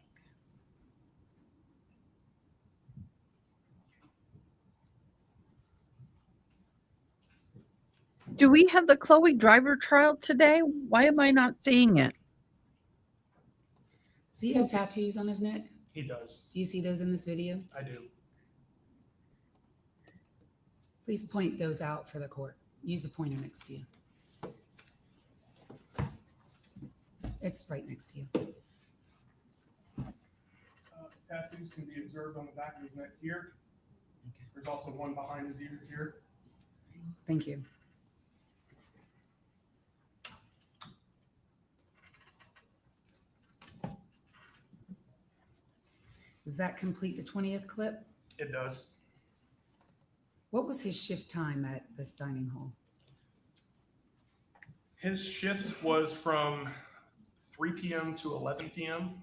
Do we have the Chloe driver trial today? Why am I not seeing it? Does he have tattoos on his neck? He does. Do you see those in this video? I do. Please point those out for the court. Use the pointer next to you. It's right next to you. Tattoos can be observed on the back of his neck here. There's also one behind his ear here. Thank you. Does that complete the 20th clip? It does. What was his shift time at this dining hall? His shift was from 3 p.m. to 11 p.m.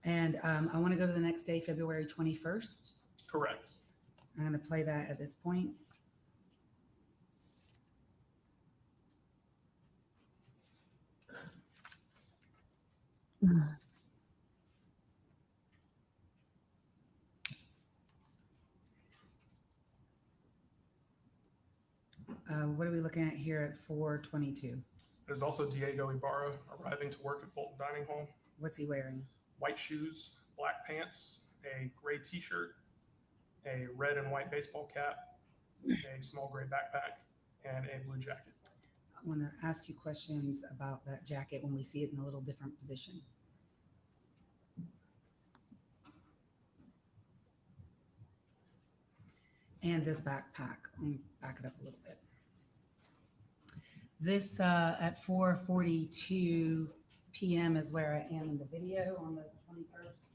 And I want to go to the next day, February 21st. Correct. I'm going to play that at this point. What are we looking at here at 4:22? There's also Diego Ibarra arriving to work at Bolton Dining Hall. What's he wearing? White shoes, black pants, a gray t-shirt, a red and white baseball cap, a small gray backpack, and a blue jacket. I want to ask you questions about that jacket when we see it in a little different position. And the backpack. Let me back it up a little bit. This at 4:42 p.m. is where I am in the video on the 21st.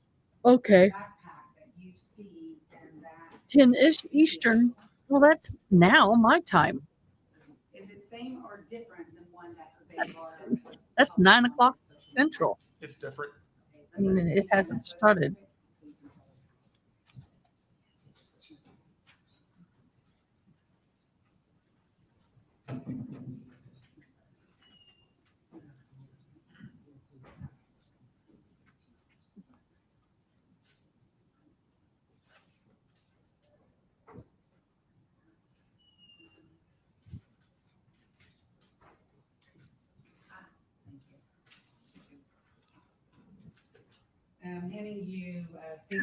Okay. Backpack that you see and that 10-ish Eastern. Well, that's now my time. Is it same or different than one that Jose Ibarra was? That's 9 o'clock Central. It's different. And it hasn't started. I'm handing you.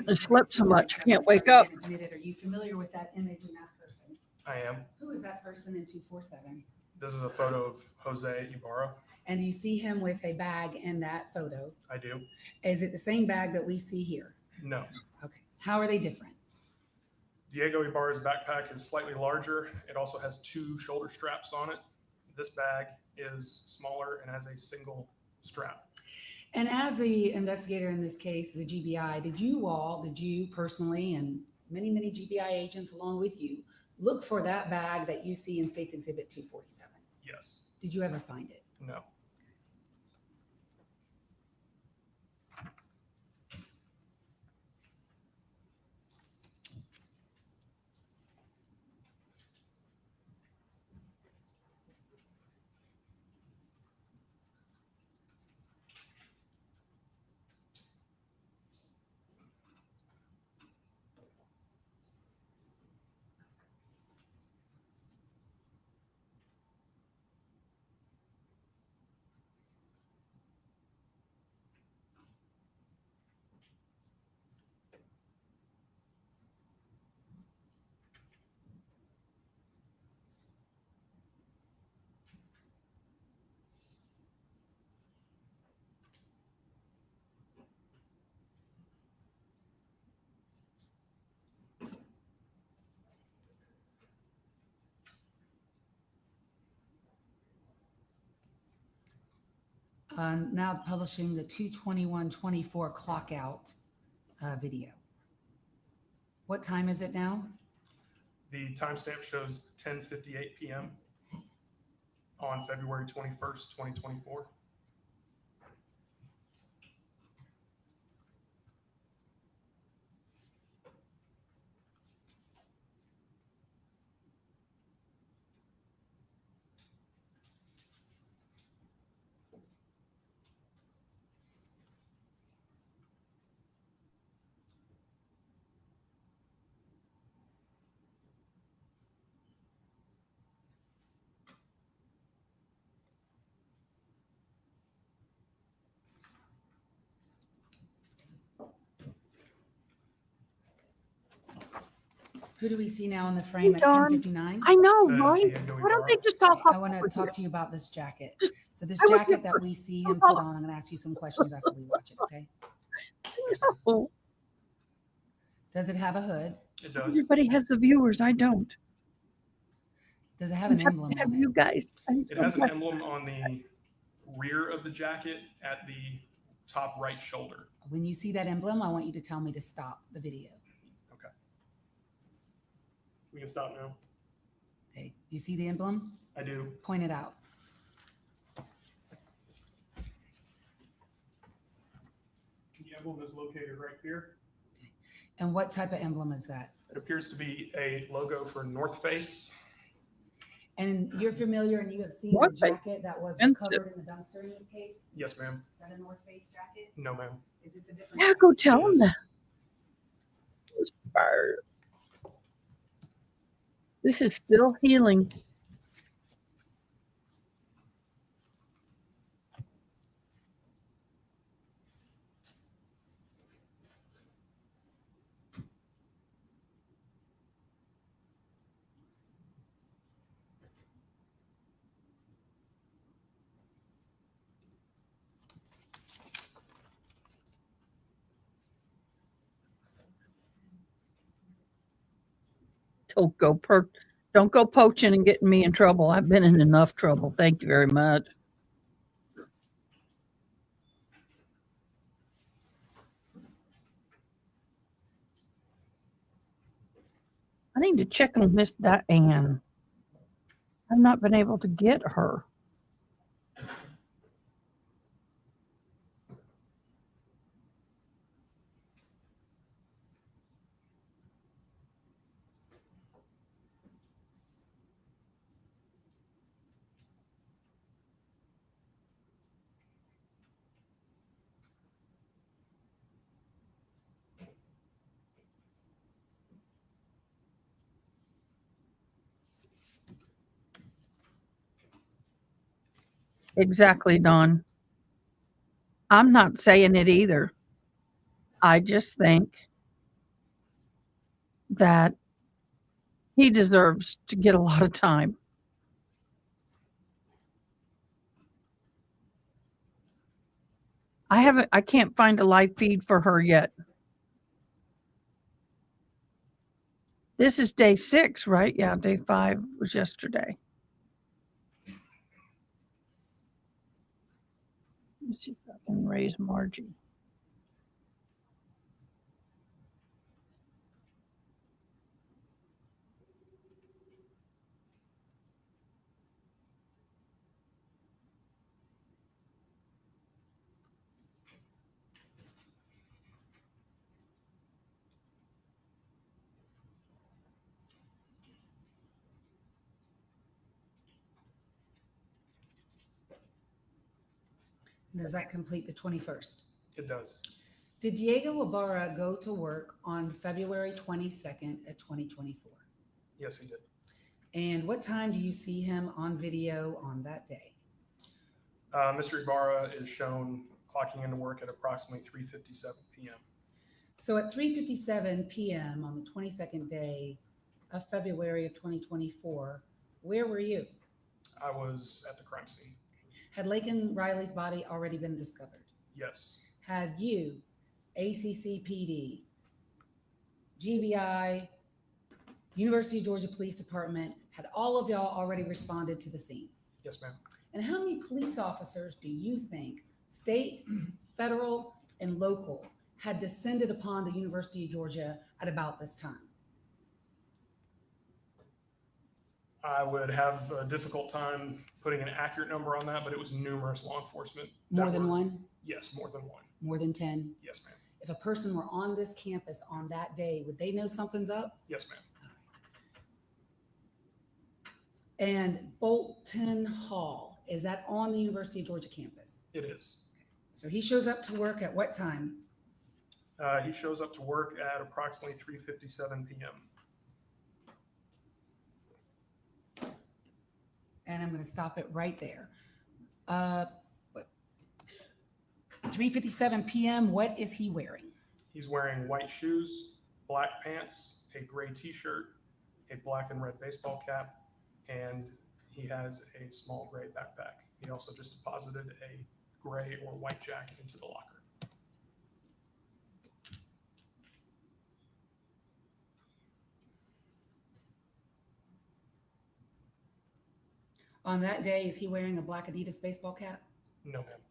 I slept so much, can't wake up. Admitted. Are you familiar with that image and that person? I am. Who is that person in 247? This is a photo of Jose Ibarra. And you see him with a bag in that photo. I do. Is it the same bag that we see here? No. Okay. How are they different? Diego Ibarra's backpack is slightly larger. It also has 2 shoulder straps on it. This bag is smaller and has a single strap. And as the investigator in this case, the GBI, did you personally, and many, many GBI agents along with you, look for that bag that you see in State's Exhibit 247? Yes. Did you ever find it? No. Now publishing the 2/21/24 clock out video. What time is it now? The timestamp shows 10:58 p.m. on February 21st, 2024. Who do we see now in the frame at Darn. 10:59? I know, That is right? Dianne Why don't they Ibarra. just all hop I want over to talk here? to you about this jacket. Just- So this I was jacket here that we see him put on, I'm going to ask you some questions after we watch it, okay? No. Does it have a hood? It does. Everybody has the viewers. I don't. Does it have an emblem Have on you it? guys? It has an emblem on the rear of the jacket at the top right shoulder. When you see that emblem, I want you to tell me to stop the video. Okay. We can stop now. Okay, you see the emblem? I do. Point it out. The emblem is located right here. And what type of emblem is that? It appears to be a logo for North Face. And you're familiar and you have seen North the Face. jacket that was Expensive. recovered in the dumpster in this case? Yes, ma'am. Is that a North Face jacket? No, ma'am. Is this a different? Yeah, go tell It them is. that. This is still healing. Don't go poaching and getting me in trouble. I've been in enough trouble. Thank you very much. I need to check on Miss Dianne. I've not been able to get her. Exactly, Dawn. I'm not saying it either. I just think that he deserves to get a lot of time. I can't find a live feed for her yet. This is day 6, right? Yeah, day 5 was yesterday. Let me see if I can raise Margie. Does that complete the 21st? It does. Did Diego Ibarra go to work on February 22nd at 2024? Yes, he did. And what time do you see him on video on that day? Mr. Ibarra is shown clocking into work at approximately 3:57 p.m. So at 3:57 p.m. on the 22nd day of February of 2024, where were you? I was at the crime scene. Had Laken Riley's body already been discovered? Yes. Had you, ACCPD, GBI, University of Georgia Police Department, had all of y'all already responded to the scene? Yes, ma'am. And how many police officers do you think, state, federal, and local, had descended upon the University of Georgia at about this time? I would have a difficult time putting an accurate number on that, but it was numerous law enforcement. More than one? Yes, more than one. More than 10? Yes, ma'am. If a person were on this campus on that day, would they know something's up? Yes, ma'am. And Bolton Hall, is that on the University of Georgia campus? It is. So he shows up to work at what time? He shows up to work at approximately 3:57 p.m. And I'm going to stop it right there. 3:57 p.m., what is he wearing? He's wearing white shoes, black pants, a gray t-shirt, a black and red baseball cap, and he has a small gray backpack. He also just deposited a gray or white jacket into the locker. On that day, is he wearing a black Adidas baseball cap? No, ma'am.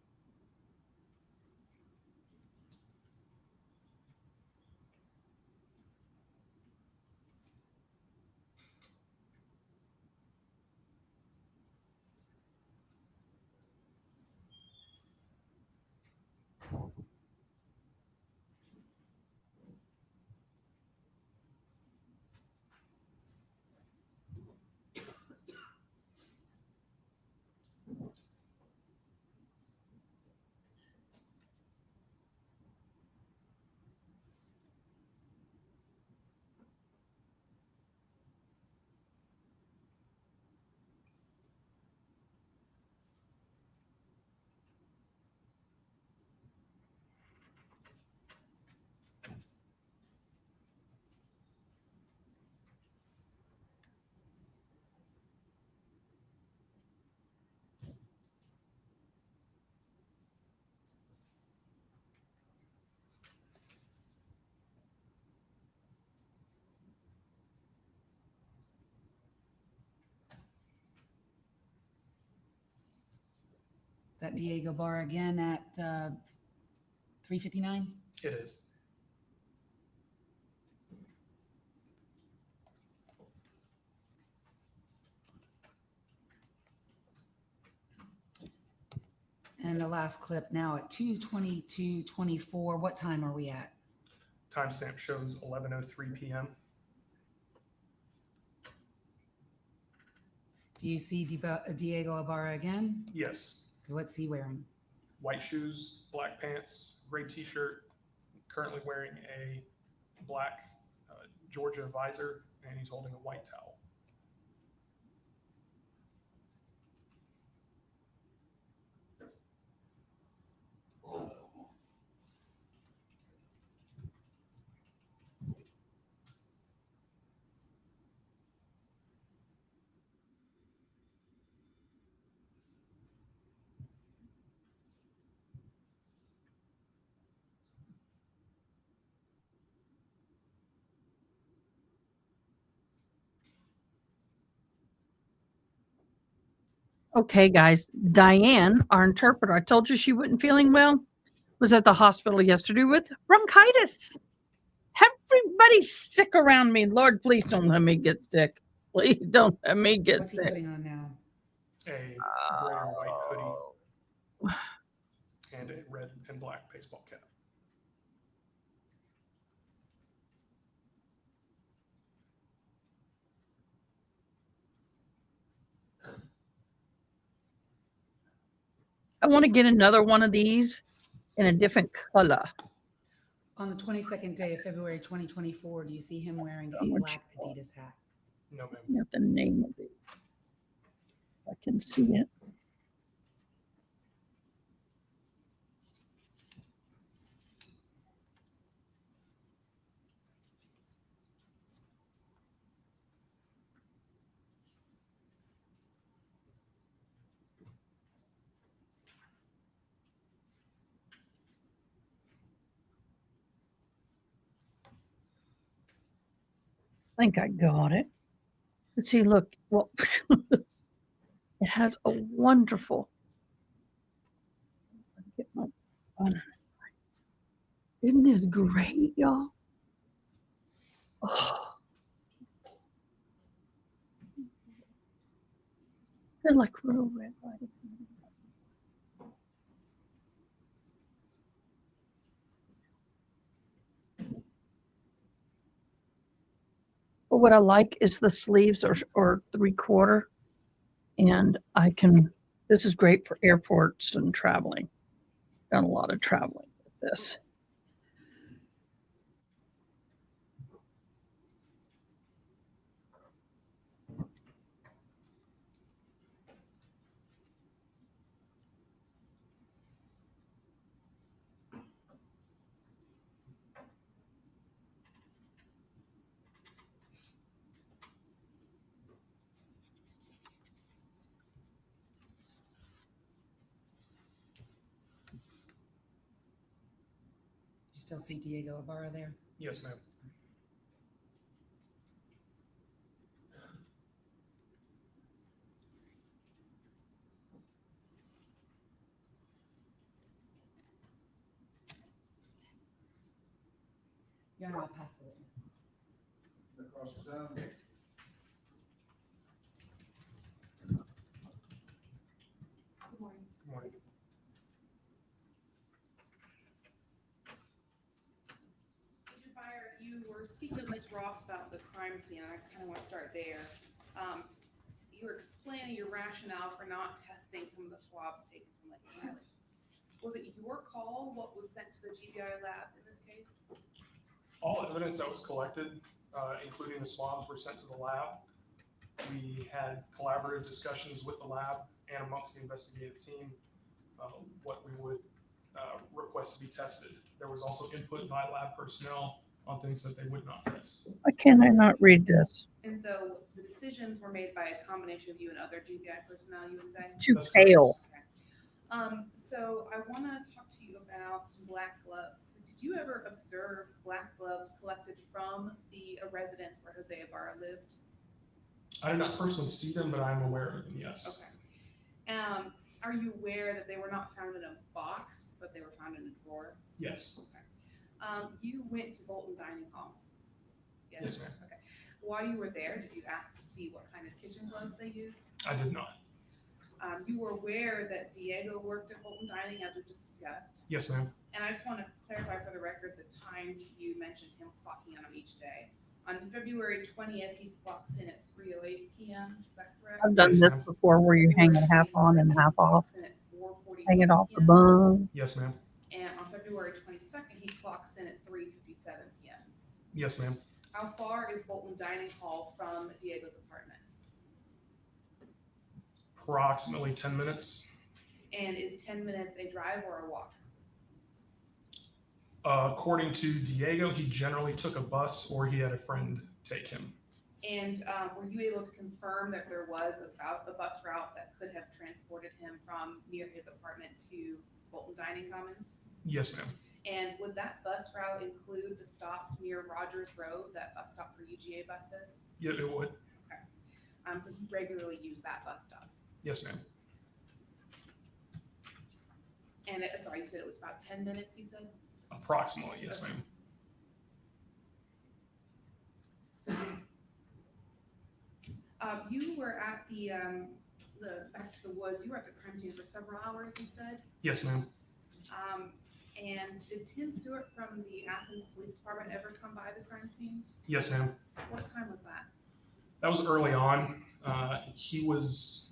Is that Diego Bar again at 3:59? It is. And the last clip now at 2:22:24. What time are we at? Timestamp shows 11:03 p.m. Do you see Diego Ibarra again? Yes. What's he wearing? White shoes, black pants, gray t-shirt, currently wearing a black Georgia visor, and he's holding a white towel. Okay, guys. Dianne, our interpreter, I told you she wasn't feeling well, was at the hospital yesterday with bronchitis. Everybody's sick around me. Lord, please don't let me get sick. Please don't let me get What's he sick. putting on now? A gray or white hoodie and a red and black baseball cap. I want to get another one of these in a different color. On the 22nd day of February 2024, do you see him wearing How a much? black Adidas hat? No, ma'am. You have the name of it. I can see it. I think I got it. Let's see, look. Well, it has a wonderful. Get my bun. Isn't this great, y'all? Oh, they're like real red light. But what I like is the sleeves or 3/4, and I can. This is great for airports and traveling. Done a lot of traveling with this. You still see Diego Ibarra there? Yes, ma'am. Your Honor, I'll pass the witness. Good morning. Good morning. Agent Byer, you were speaking with Ms. Ross about the crime scene, and I kind of want to start there. You were explaining your rationale for not testing some of the swabs taken from Lake Miley. Was it your call what was sent to the GBI lab in this case? All evidence that was collected, including the swabs, were sent to the lab. We had collaborative discussions with the lab and amongst the investigative team what we would request to be tested. There was also input by lab personnel on things that they would not test. Why can I not read this? And so the decisions were made by a combination of you and other GBI personnel, you would say? Too That's correct. pale. Okay. So I want to talk to you about some black gloves. Did you ever observe black gloves collected from the residence where Jose Ibarra lived? I did not personally see them, but I'm aware of them, yes. Okay. Are you aware that they were not found in a box, but they were found in a drawer? Yes. Okay. You went to Bolton Dining Hall? Yes, ma'am. Okay. While you were there, did you ask to see what kind of kitchen gloves they used? I did not. You were aware that Diego worked at Bolton Dining, as we just discussed. Yes, ma'am. And I just want to clarify for the record the times you mentioned him clocking on each day. On February 20th, he clocks in at 3:08 p.m. Is that correct? I've done Yes, this ma'am. before where you hang it half on and half off. He clocks in at 4:40 Hang it off the p.m. bun. Yes, ma'am. And on February 22nd, he clocks in at 3:57 p.m. Yes, ma'am. How far is Bolton Dining Hall from Diego's apartment? Approximately 10 minutes. And is 10 minutes a drive or a walk? According to Diego, he generally took a bus or he had a friend take him. And were you able to confirm that there was a bus route that could have transported him from near his apartment to Bolton Dining Commons? Yes, ma'am. And would that bus route include the stop near Rogers Road, that bus stop for UGA buses? Yeah, it would. Okay. So he regularly used that bus stop. Yes, ma'am. And sorry, you said it was about 10 minutes, you said? Approximately, yes, Okay. ma'am. You were at the back to the woods. You were at the crime scene for several hours, you said? Yes, ma'am. And did Tim Stewart from the Athens Police Department ever come by the crime scene? Yes, ma'am. What time was that? That was early on. He was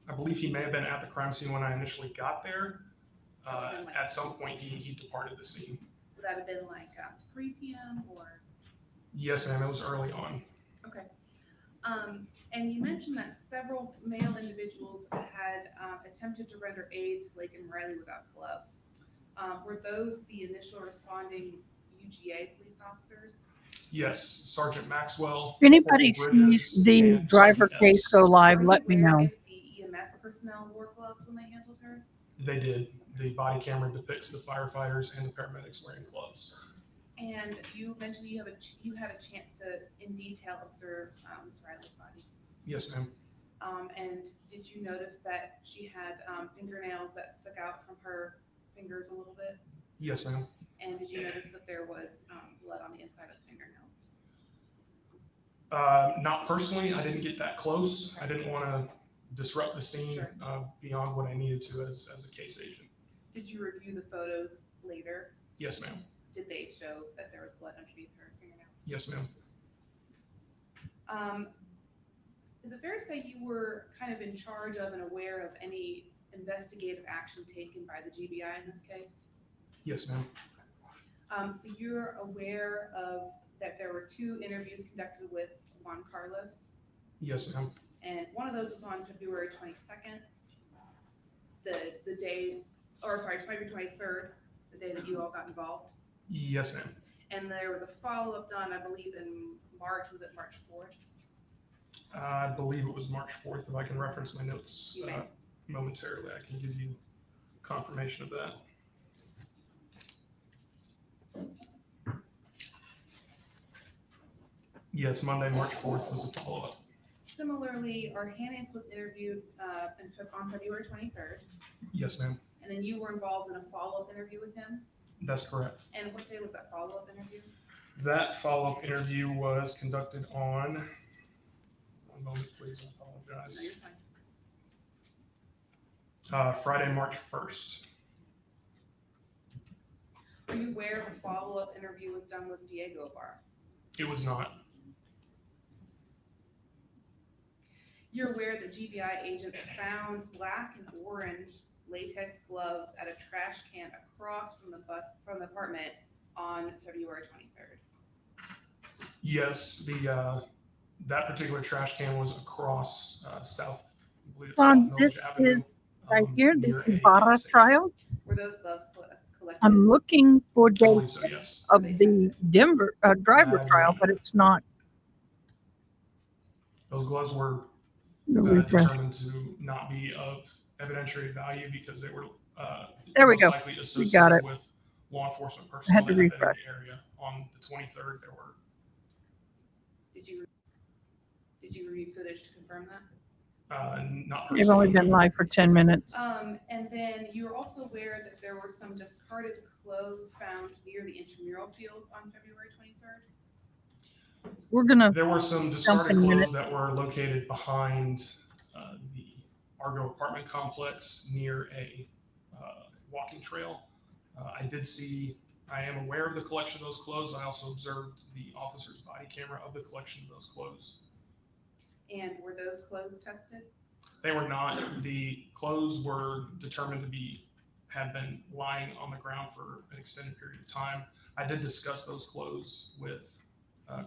I believe he may have been at the crime scene when I initially got there. So it would've been like- At some point, he departed the scene. Would that have been like 3 p.m. or? Yes, ma'am. It was early on. Okay. And you mentioned that several male individuals had attempted to render aid to Lake and Riley without gloves. Were those the initial responding UGA police officers? Yes, Sergeant Maxwell. If anybody Corporal Bridges, sees the and driver Sergeant case Epps. go live, Were you let me aware know. if the EMS personnel wore gloves when they handled her? They did. The body camera depicts the firefighters and the paramedics wearing gloves. And you mentioned you had a chance to, in detail, observe Ms. Riley's body. Yes, ma'am. And did you notice that she had fingernails that stuck out from her fingers a little bit? Yes, ma'am. And did you notice that there was blood on the inside of the fingernails? Not personally. I didn't get that close. I didn't want to disrupt the scene Sure. beyond what I needed to as a case agent. Did you review the photos later? Yes, ma'am. Did they show that there was blood underneath her fingernails? Yes, ma'am. Is it fair to say you were kind of in charge of and aware of any investigative action taken by the GBI in this case? Yes, ma'am. So you're aware of that there were 2 interviews conducted with Juan Carlos, Yes, ma'am. and one of those was on February 22nd, the day, or sorry, February 23rd, the day that you all got involved. Yes, ma'am. And there was a follow-up done, I believe, in March. Was it March 4th? I believe it was March 4th. If I can reference my notes You may. momentarily, I can give you confirmation of that. Yes, Monday, March 4th was a follow-up. Similarly, Arrhenius was interviewed on February 23rd, Yes, ma'am. and then you were involved in a follow-up interview with him. That's correct. And what day was that follow-up interview? That follow-up interview was conducted on, one moment, please, I apologize. No, you're fine. Friday, March 1st. Are you aware if a follow-up interview was done with Diego Ibarra? It was not. You're aware that GBI agents found black and orange latex gloves at a trash can across from the apartment on February 23rd? Yes, that particular trash can was across South, I believe it's Ron, South this Village Avenue. is right here, near the a Ibarra gas station. trial. Were those gloves collected? I'm looking for I believe dates so, yes. of the Denver driver trial, but it's not. Those gloves were The refresh. determined to not be of evidentiary value because they were There we most go. likely We got associated it. with law enforcement I had personnel to that had been in refresh. the area. On the 23rd, there were. Did you review footage to confirm that? Not They've only personally. been live for 10 minutes. And then you're also aware that there were some discarded clothes found near the intramural fields on February 23rd? We're gonna. There were some discarded in a minute. clothes that were located behind the Argo apartment complex near a walking trail. I am aware of the collection of those clothes. I also observed the officer's body camera of the collection of those clothes. And were those clothes tested? They were not. The clothes were determined to have been lying on the ground for an extended period of time. I did discuss those clothes with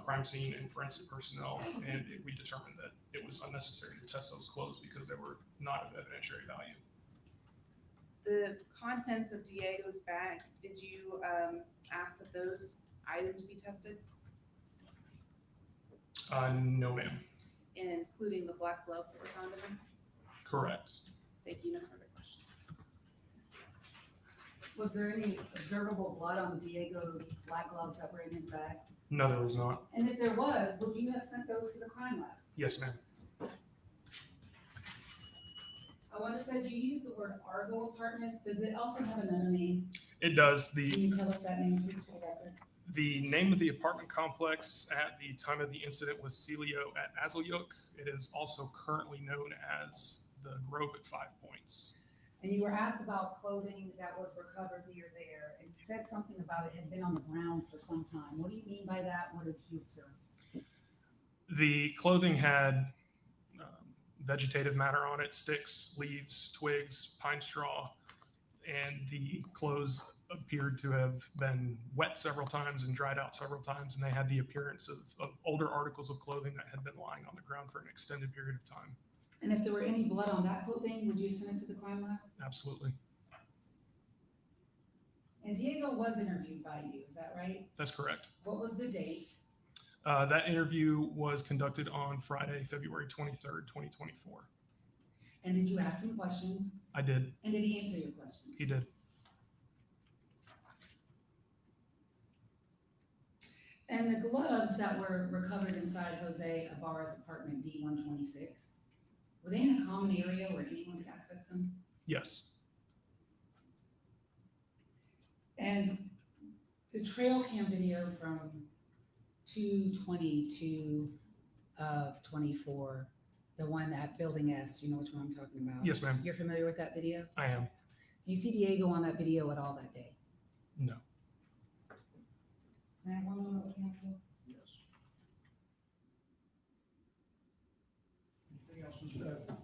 crime scene and forensic personnel, and we determined that it was unnecessary to test those clothes because they were not of evidentiary value. The contents of Diego's bag, did you ask that those items be tested, No, ma'am. including the black gloves that were found in them? Correct. Thank you. No further questions. Was there any observable blood on Diego's black gloves that were in his bag? No, there was not. And if there was, would you have sent those to the crime lab? Yes, ma'am. I want to say, do you use the word Argo Apartments? Does it also have another name? It does. Can you tell us that name, please, for the record? The name of the apartment complex at the time of the incident was Celio at Azalyuk. It is also currently known as the Grove at 5 Points. And you were asked about clothing that was recovered near there, and you said something about it had been on the ground for some time. What do you mean by that? What did you observe? The clothing had vegetative matter on it, sticks, leaves, twigs, pine straw, and the clothes appeared to have been wet several times and dried out several times, and they had the appearance of older articles of clothing that had been lying on the ground for an extended period of time. And if there were any blood on that clothing, would you have sent it to the crime lab? Absolutely. And Diego was interviewed by you, is that right? That's correct. What was the date? That interview was conducted on Friday, February 23rd, 2024. And did you ask him questions? I did. And did he answer your questions? He did. And the gloves that were recovered inside Jose Ibarra's apartment D126, were they in a common area where anyone could access them? Yes. And the trail cam video from 2/22 of 24, the one at Building S, you know which one I'm talking about? Yes, ma'am. You're familiar with that video? I am. Do you see Diego on that video at all that day? No. Can I have one moment with counsel? Yes. Anything else, Ms. Deb?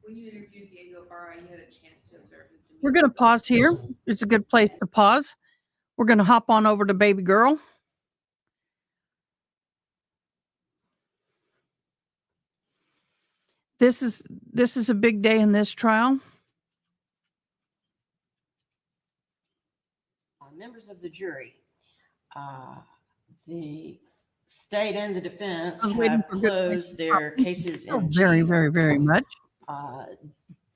When you interviewed Diego Ibarra, you had a chance to observe his demeanor. We're going to pause here. It's a good place to pause. We're going to hop on over to baby girl. This is a big day in this trial. Members of the jury, the state and the defense I'm waiting have for good closed their cases Oh, in very, chief. very, very much.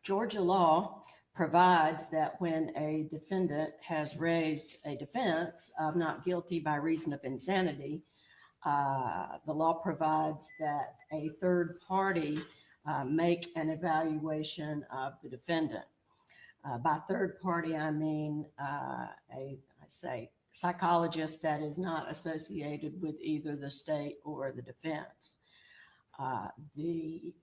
Georgia law provides that when a defendant has raised a defense of not guilty by reason of insanity, the law provides that a third party make an evaluation of the defendant. By third party, I mean I say psychologist that is not associated with either the state or the defense. The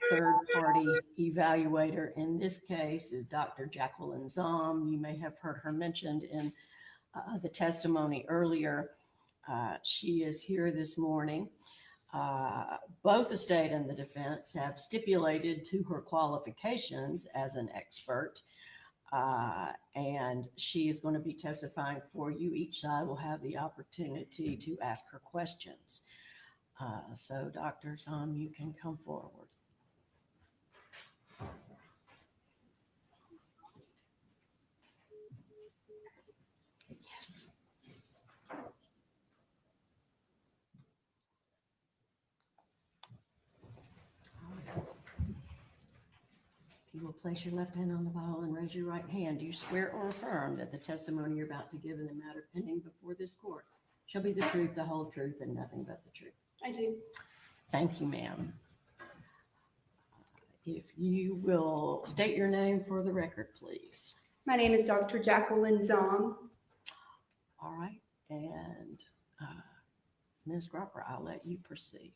third party evaluator in this case is Dr. Jacqueline Zom. You may have heard her mentioned in the testimony earlier. She is here this morning. Both the state and the defense have stipulated to her qualifications as an expert. And she is going to be testifying for you. Each side will have the opportunity to ask her questions. So Dr. Zom, you can come forward. Yes. If you will place your left hand on the Bible and raise your right hand, do you swear or affirm that the testimony you're about to give in the matter pending before this court shall be the truth, the whole truth, and nothing but the truth? I do. Thank you, ma'am. If you will state your name for the record, please. My name is Dr. Jacqueline Zom. All right. And Ms. Gropper, I'll let you proceed.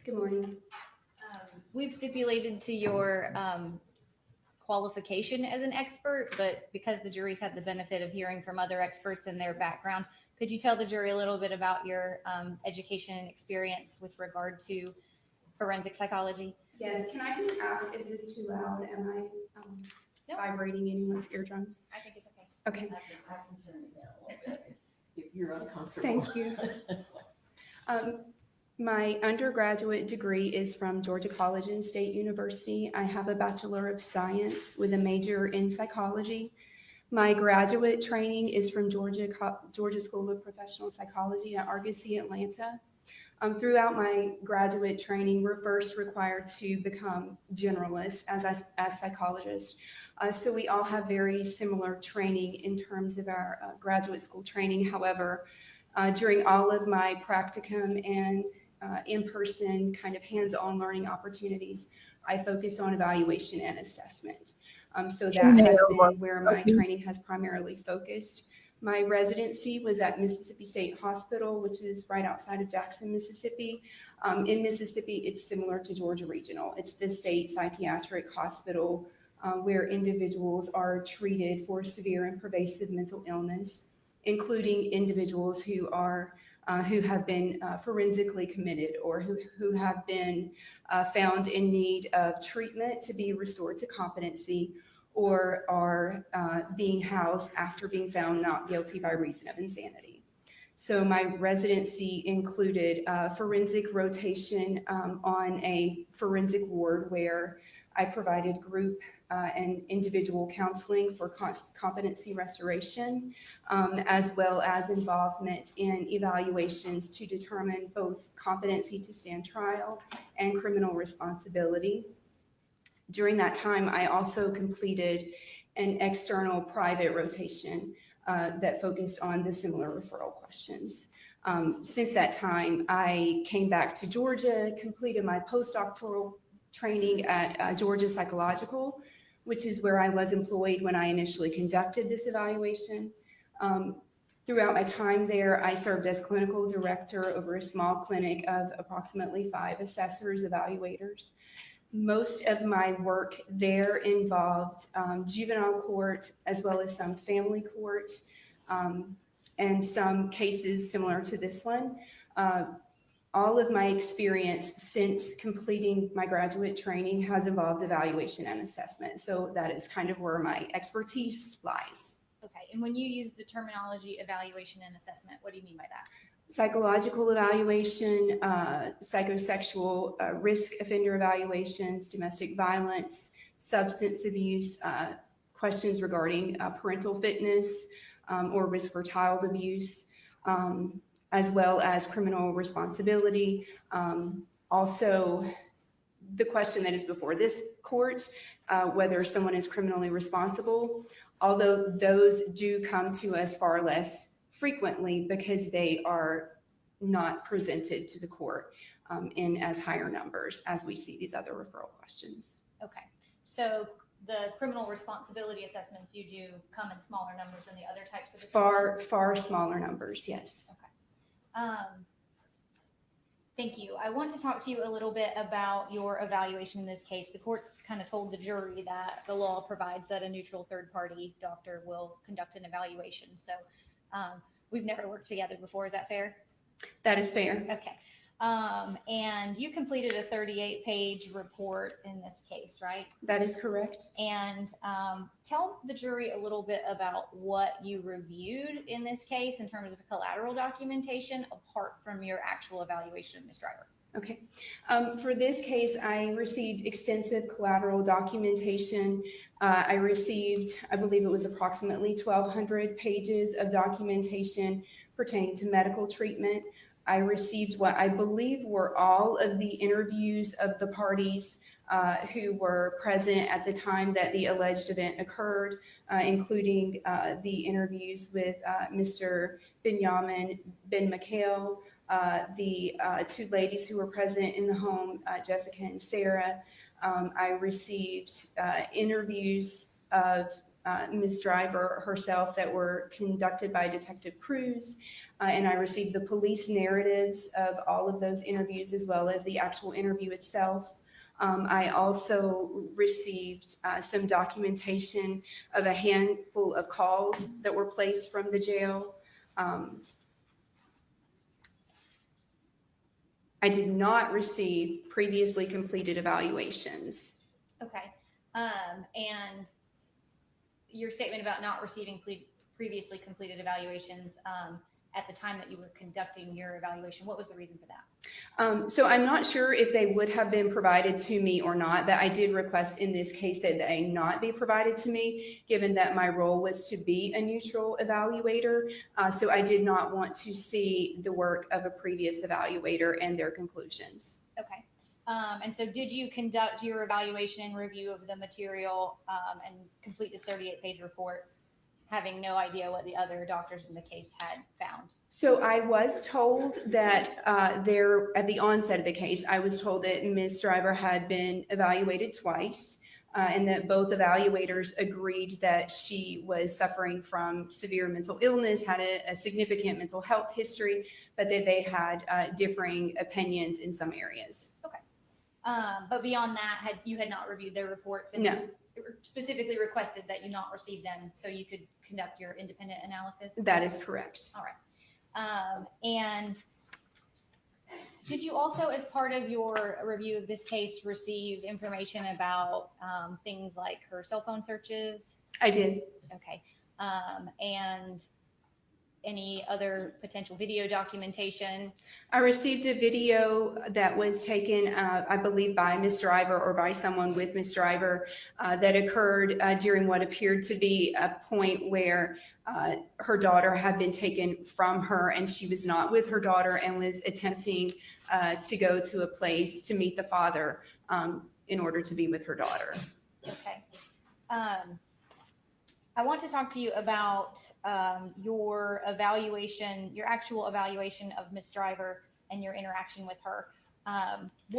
Good morning. We've stipulated to your qualification as an expert, but because the jury's had the benefit of hearing from other experts and their background, could you tell the jury a little bit about your education and experience with regard to forensic psychology? Yes, can I just ask, is this too loud? Am I No. vibrating anyone's eardrums? I think it's okay. Okay, I can turn it down a little bit if you're uncomfortable. thank you. My undergraduate degree is from Georgia College and State University. I have a Bachelor of Science with a major in psychology. My graduate training is from Georgia School of Professional Psychology at Argosy, Atlanta. Throughout my graduate training, we're first required to become generalists as psychologists. So we all have very similar training in terms of our graduate school training. However, during all of my practicum and in-person kind of hands-on learning opportunities, I focused on evaluation and assessment. So that has been where my training has primarily focused. My residency was at Mississippi State Hospital, which is right outside of Jackson, Mississippi. In Mississippi, it's similar to Georgia Regional. It's the state psychiatric hospital where individuals are treated for severe and pervasive mental illness, including individuals who have been forensically committed or who have been found in need of treatment to be restored to competency, or are being housed after being found not guilty by reason of insanity. So my residency included forensic rotation on a forensic ward where I provided group and individual counseling for competency restoration, as well as involvement in evaluations to determine both competency to stand trial and criminal responsibility. During that time, I also completed an external private rotation that focused on the similar referral questions. Since that time, I came back to Georgia, completed my postdoctoral training at Georgia Psychological, which is where I was employed when I initially conducted this evaluation. Throughout my time there, I served as clinical director over a small clinic of approximately 5 assessors, evaluators. Most of my work there involved juvenile court, as well as some family court, and some cases similar to this one. All of my experience since completing my graduate training has involved evaluation and assessment. So that is kind of where my expertise lies. Okay, and when you use the terminology evaluation and assessment, what do you mean by that? Psychological evaluation, psychosexual risk offender evaluations, domestic violence, substance abuse, questions regarding parental fitness or risk for child abuse, as well as criminal responsibility. Also, the question that is before this court, whether someone is criminally responsible, although those do come to us far less frequently because they are not presented to the court in as higher numbers as we see these other referral questions. Okay, so the criminal responsibility assessments you do come in smaller numbers than the other types of assessments? Far smaller numbers, yes. Okay. Thank you. I want to talk to you a little bit about your evaluation in this case. The court's kind of told the jury that the law provides that a neutral third-party doctor will conduct an evaluation. So we've never worked together before. Is that fair? That is fair. Okay. And you completed a 38-page report in this case, right? That is correct. And tell the jury a little bit about what you reviewed in this case in terms of collateral documentation apart from your actual evaluation of Ms. Driver. Okay. For this case, I received extensive collateral documentation. I received, I believe it was approximately 1,200 pages of documentation pertaining to medical treatment. I received what I believe were all of the interviews of the parties who were present at the time that the alleged event occurred, including the interviews with Mr. Benjamin Ben McHale, the 2 ladies who were present in the home, Jessica and Sarah. I received interviews of Ms. Driver herself that were conducted by Detective Cruz, and I received the police narratives of all of those interviews as well as the actual interview itself. I also received some documentation of a handful of calls that were placed from the jail. I did not receive previously completed evaluations. Okay. And your statement about not receiving previously completed evaluations at the time that you were conducting your evaluation, what was the reason for that? So I'm not sure if they would have been provided to me or not, but I did request in this case that they not be provided to me, given that my role was to be a neutral evaluator. So I did not want to see the work of a previous evaluator and their conclusions. Okay. And so did you conduct your evaluation and review of the material and complete this 38-page report having no idea what the other doctors in the case had found? So I was told that there, at the onset of the case, I was told that Ms. Driver had been evaluated twice, and that both evaluators agreed that she was suffering from severe mental illness, had a significant mental health history, but that they had differing opinions in some areas. Okay. But beyond that, you had not reviewed their reports, and No. you specifically requested that you not receive them so you could conduct your independent analysis? That is correct. All right. And did you also, as part of your review of this case, receive information about things like her cell phone searches? I did. Okay. And any other potential video documentation? I received a video that was taken, I believe, by Ms. Driver or by someone with Ms. Driver that occurred during what appeared to be a point where her daughter had been taken from her and she was not with her daughter and was attempting to go to a place to meet the father in order to be with her daughter. Okay. I want to talk to you about your evaluation, your actual evaluation of Ms. Driver and your interaction with her.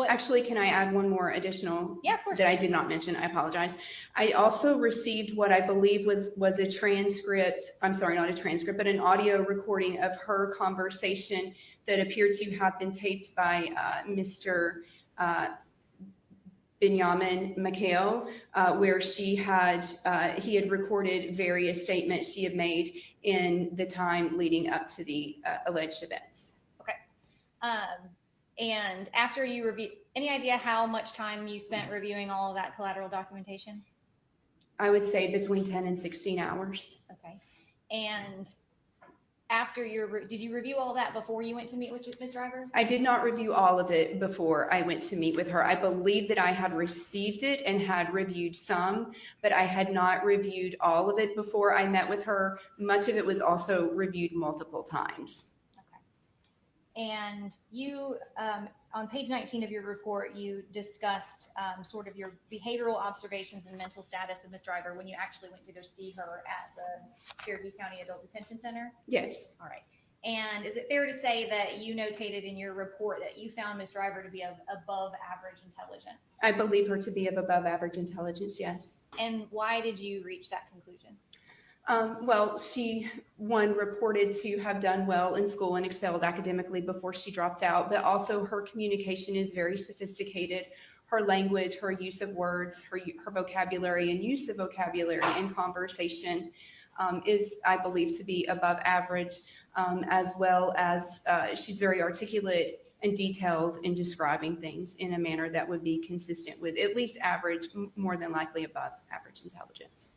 Actually, can I add one more additional Yeah, of course. that I did not mention? I apologize. I also received what I believe was a transcript, I'm sorry, not a transcript, but an audio recording of her conversation that appeared to have been taped by Mr. Benjamin McHale, where he had recorded various statements she had made in the time leading up to the alleged events. Okay. And after you review, any idea how much time you spent reviewing all of that collateral documentation? I would say between 10 and 16 hours. Okay. And after did you review all that before you went to meet with Ms. Driver? I did not review all of it before I went to meet with her. I believe that I had received it and had reviewed some, but I had not reviewed all of it before I met with her. Much of it was also reviewed multiple times. Okay. And you, on page 19 of your report, you discussed sort of your behavioral observations and mental status of Ms. Driver when you actually went to go see her at the Fairview County Adult Detention Center? Yes. All right. And is it fair to say that you notated in your report that you found Ms. Driver to be of above average intelligence? I believe her to be of above average intelligence, yes. And why did you reach that conclusion? Well, she, reported to have done well in school and excelled academically before she dropped out, but also her communication is very sophisticated. Her language, her use of words, her vocabulary and use of vocabulary in conversation is, I believe, to be above average, as well as she's very articulate and detailed in describing things in a manner that would be consistent with at least average, more than likely above average intelligence.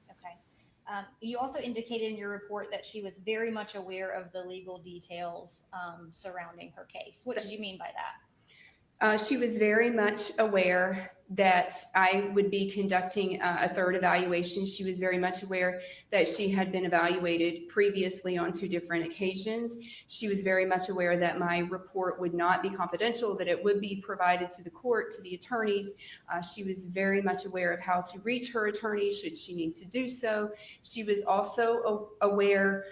You also indicated in your report that she was very much aware of the legal details surrounding her case. What did you mean by that? She was very much aware that I would be conducting a third evaluation. She was very much aware that she had been evaluated previously on 2 different occasions. She was very much aware that my report would not be confidential, that it would be provided to the court, to the attorneys. She was very much aware of how to reach her attorney should she need to do so. She was also aware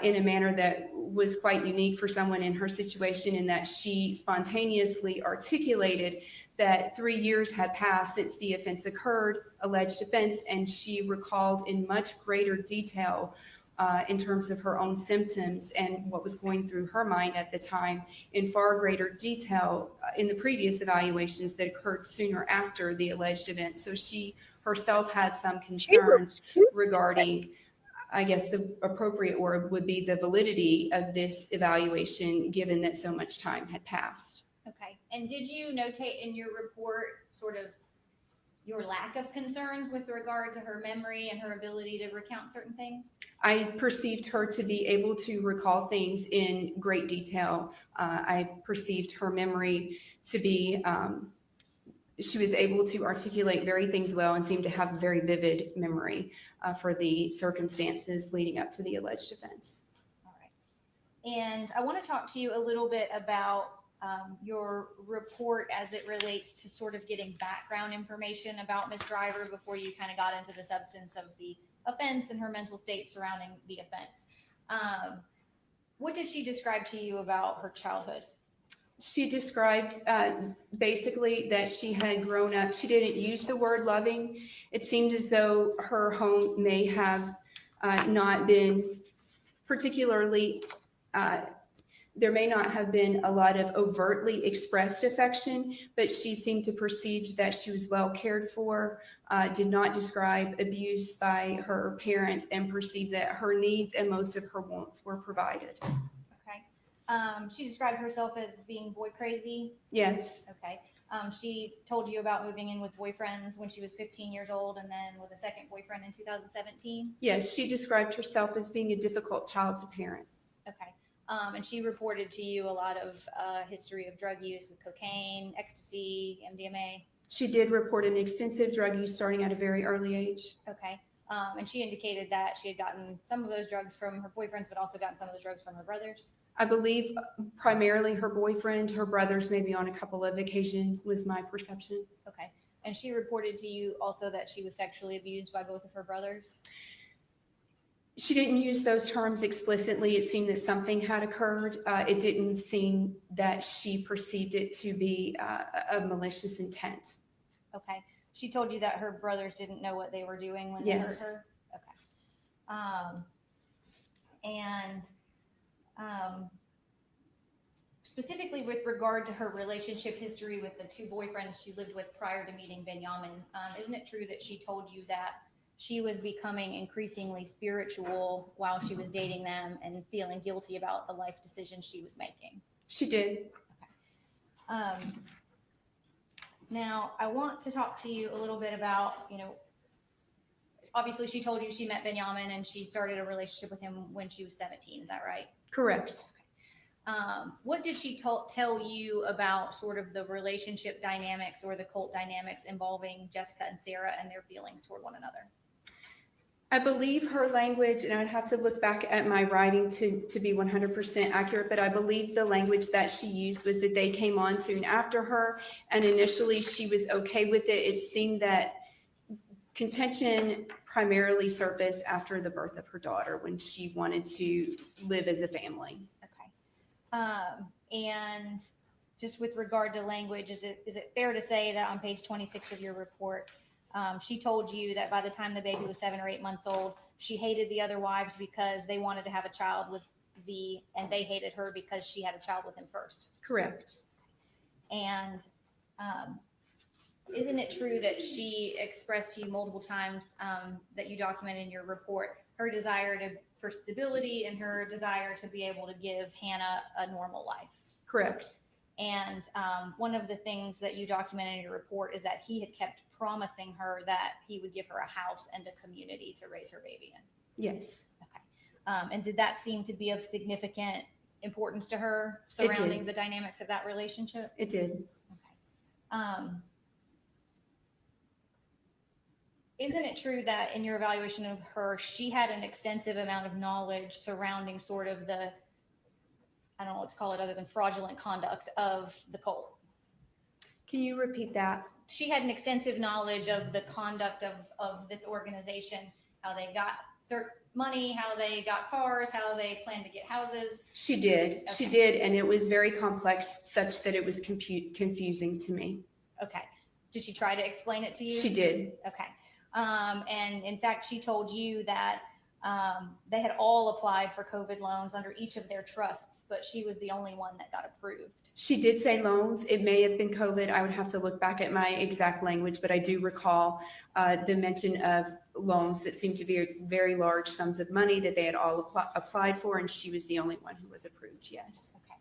in a manner that was quite unique for someone in her situation, in that she spontaneously articulated that 3 years had passed since the offense occurred, alleged offense, and she recalled in much greater detail in terms of her own symptoms and what was going through her mind at the time in far greater detail in the previous evaluations that occurred sooner after the alleged event. So she herself had some concerns regarding, I guess the appropriate word would be the validity of this evaluation, given that so much time had passed. Okay. And did you notate in your report sort of your lack of concerns with regard to her memory and her ability to recount certain things? I perceived her to be able to recall things in great detail. I perceived her memory to be, she was able to articulate very things well and seemed to have a very vivid memory for the circumstances leading up to the alleged offense. All right. And I want to talk to you a little bit about your report as it relates to sort of getting background information about Ms. Driver before you kind of got into the substance of the offense and her mental state surrounding the offense. What did she describe to you about her childhood? She described basically that she had grown up. She didn't use the word loving. It seemed as though her home may have not been particularly, there may not have been a lot of overtly expressed affection, but she seemed to perceive that she was well cared for, did not describe abuse by her parents, and perceived that her needs and most of her wants were provided. She described herself as being boy crazy. Yes. Okay. She told you about moving in with boyfriends when she was 15 years old and then with a second boyfriend in 2017. Yes, she described herself as being a difficult child to parent. Okay. And she reported to you a lot of history of drug use with cocaine, ecstasy, MDMA. She did report an extensive drug use starting at a very early age. Okay. And she indicated that she had gotten some of those drugs from her boyfriends, but also gotten some of those drugs from her brothers. I believe primarily her boyfriend, her brothers maybe on a couple of occasions was my perception. Okay. And she reported to you also that she was sexually abused by both of her brothers? She didn't use those terms explicitly. It seemed that something had occurred. It didn't seem that she perceived it to be a malicious intent. Okay. She told you that her brothers didn't know what they were doing when they hurt her? Okay. Specifically with regard to her relationship history with the two boyfriends she lived with prior to meeting Benjamin, isn't it true that she told you that she was becoming increasingly spiritual while she was dating them and feeling guilty about the life decisions she was making? She did. Okay. Now, I want to talk to you a little bit about, obviously she told you she met Benjamin and she started a relationship with him when she was 17. Is that right? Correct. What did she tell you about sort of the relationship dynamics or the cult dynamics involving Jessica and Sarah and their feelings toward one another? I believe her language, and I'd have to look back at my writing to be 100% accurate, but I believe the language that she used was that they came on soon after her, and initially she was okay with it. It seemed that contention primarily surfaced after the birth of her daughter when she wanted to live as a family. And just with regard to language, is it fair to say that on page 26 of your report, she told you that by the time the baby was 7 or 8 months old, she hated the other wives because they wanted to have a child with V, and they hated her because she had a child with him first? Correct. And isn't it true that she expressed to you multiple times that you documented in your report her desire for stability and her desire to be able to give Hannah a normal life? Correct. And one of the things that you documented in your report is that he had kept promising her that he would give her a house and a community to raise her baby in. Yes. Okay. And did that seem to be of significant importance to her surrounding the dynamics of that relationship? It did. Okay. Isn't it true that in your evaluation of her, she had an extensive amount of knowledge surrounding sort of the, I don't know what to call it other than fraudulent conduct of the cult? Can you repeat that? She had an extensive knowledge of the conduct of this organization, how they got money, how they got cars, how they planned to get houses. She did. Okay. She did, and it was very complex such that it was confusing to me. Okay. Did she try to explain it to you? She did. Okay. And in fact, she told you that they had all applied for COVID loans under each of their trusts, but she was the only one that got approved. She did say loans. It may have been COVID. I would have to look back at my exact language, but I do recall the mention of loans that seemed to be very large sums of money that they had all applied for, and she was the only one who was approved, yes. Okay.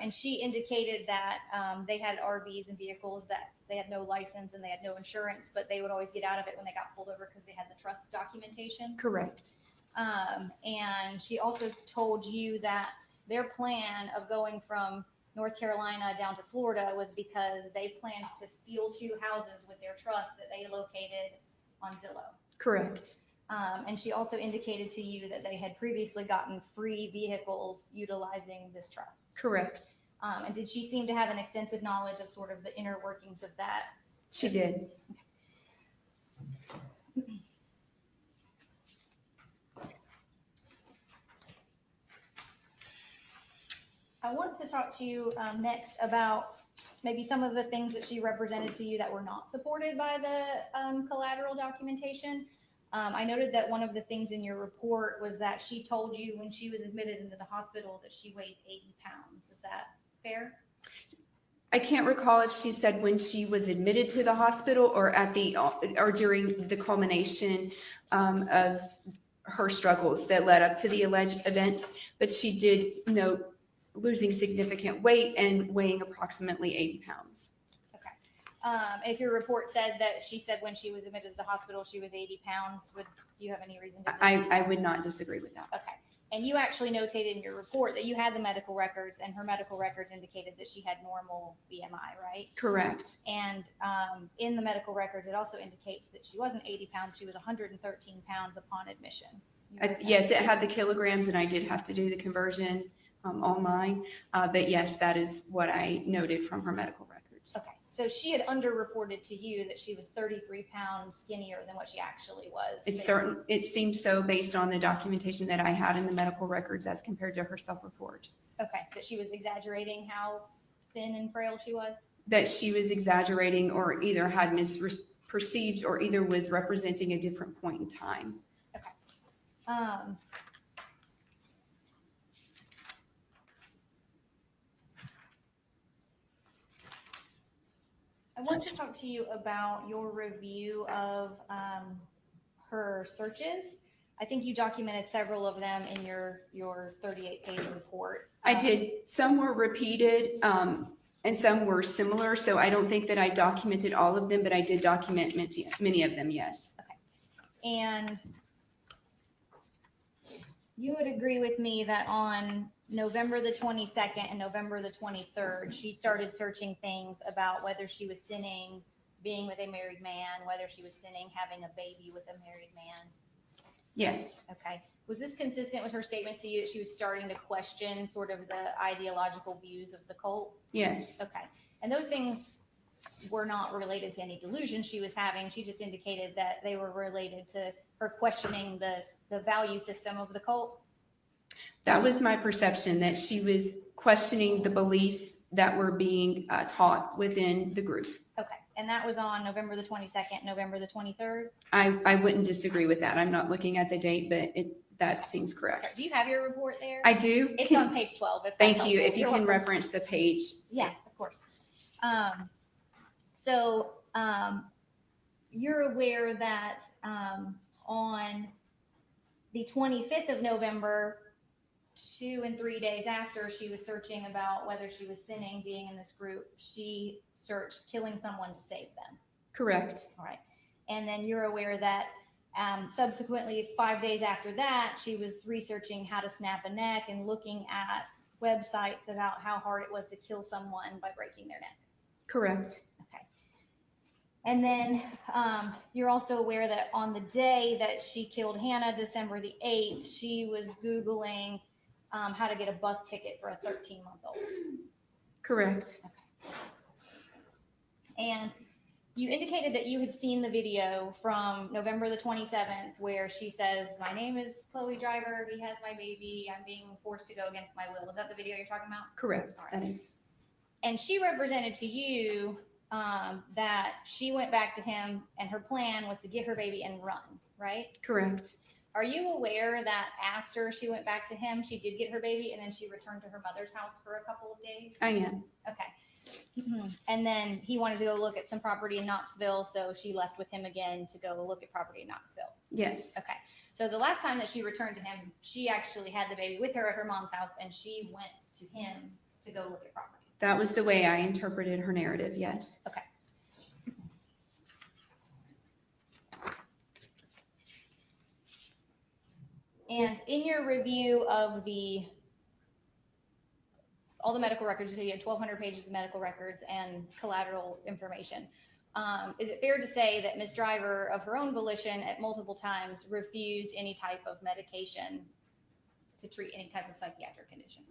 And she indicated that they had RVs and vehicles that they had no license and they had no insurance, but they would always get out of it when they got pulled over because they had the trust documentation. Correct. And she also told you that their plan of going from North Carolina down to Florida was because they planned to steal 2 houses with their trust that they located on Zillow. Correct. And she also indicated to you that they had previously gotten free vehicles utilizing this trust. Correct. And did she seem to have an extensive knowledge of sort of the inner workings of that? She did. I want to talk to you next about maybe some of the things that she represented to you that were not supported by the collateral documentation. I noted that one of the things in your report was that she told you when she was admitted into the hospital that she weighed 80 pounds. Is that fair? I can't recall if she said when she was admitted to the hospital or or during the culmination of her struggles that led up to the alleged events, but she did note losing significant weight and weighing approximately 80 pounds. If your report said that she said when she was admitted to the hospital she was 80 pounds, would you have any reason to disagree? I would not disagree with that. Okay. And you actually notated in your report that you had the medical records, and her medical records indicated that she had normal BMI, right? Correct. And in the medical records, it also indicates that she wasn't 80 pounds, she was 113 pounds upon admission. Yes, it had the kilograms, and I did have to do the conversion online. But yes, that is what I noted from her medical records. Okay. So she had underreported to you that she was 33 pounds skinnier than what she actually was. It seems so based on the documentation that I had in the medical records as compared to her self-report. Okay, that she was exaggerating how thin and frail she was? That she was exaggerating or either had misperceived or either was representing a different point in time. Okay. I want to talk to you about your review of her searches. I think you documented several of them in your 38-page report. I did. Some were repeated and some were similar. So I don't think that I documented all of them, but I did document many of them, yes. Okay. And you would agree with me that on November the 22nd and November the 23rd, she started searching things about whether she was sinning being with a married man, whether she was sinning having a baby with a married man. Yes. Okay. Was this consistent with her statements to you that she was starting to question sort of the ideological views of the cult? Yes. Okay. And those things were not related to any delusion she was having. She just indicated that they were related to her questioning the value system of the cult. That was my perception, that she was questioning the beliefs that were being taught within the group. Okay. And that was on November the 22nd, November the 23rd? I wouldn't disagree with that. I'm not looking at the date, but that seems correct. Sorry, do you have your report there? I do. It's on page 12. Thank you. If you can reference the page. Yeah, of course. So you're aware that on the 25th of November, 2 and 3 days after she was searching about whether she was sinning being in this group, she searched killing someone to save them. Correct. All right. And then you're aware that subsequently, 5 days after that, she was researching how to snap a neck and looking at websites about how hard it was to kill someone by breaking their neck. Correct. Okay. And then you're also aware that on the day that she killed Hannah, December the 8th, she was Googling how to get a bus ticket for a 13-month-old. Correct. Okay. And you indicated that you had seen the video from November the 27th where she says, "My name is Chloe Driver. He has my baby. I'm being forced to go against my will." Is that the video you're talking about? Correct. All right. That is. And she represented to you that she went back to him and her plan was to get her baby and run, right? Correct. Are you aware that after she went back to him, she did get her baby and then she returned to her mother's house for a couple of days? I am. Okay. And then he wanted to go look at some property in Knoxville, so she left with him again to go look at property in Knoxville. Yes. Okay. So the last time that she returned to him, she actually had the baby with her at her mom's house and she went to him to go look at property. That was the way I interpreted her narrative, yes. Okay. And in your review of all the medical records, so you had 1,200 pages of medical records and collateral information. Is it fair to say that Ms. Driver, of her own volition, at multiple times refused any type of medication to treat any type of psychiatric condition?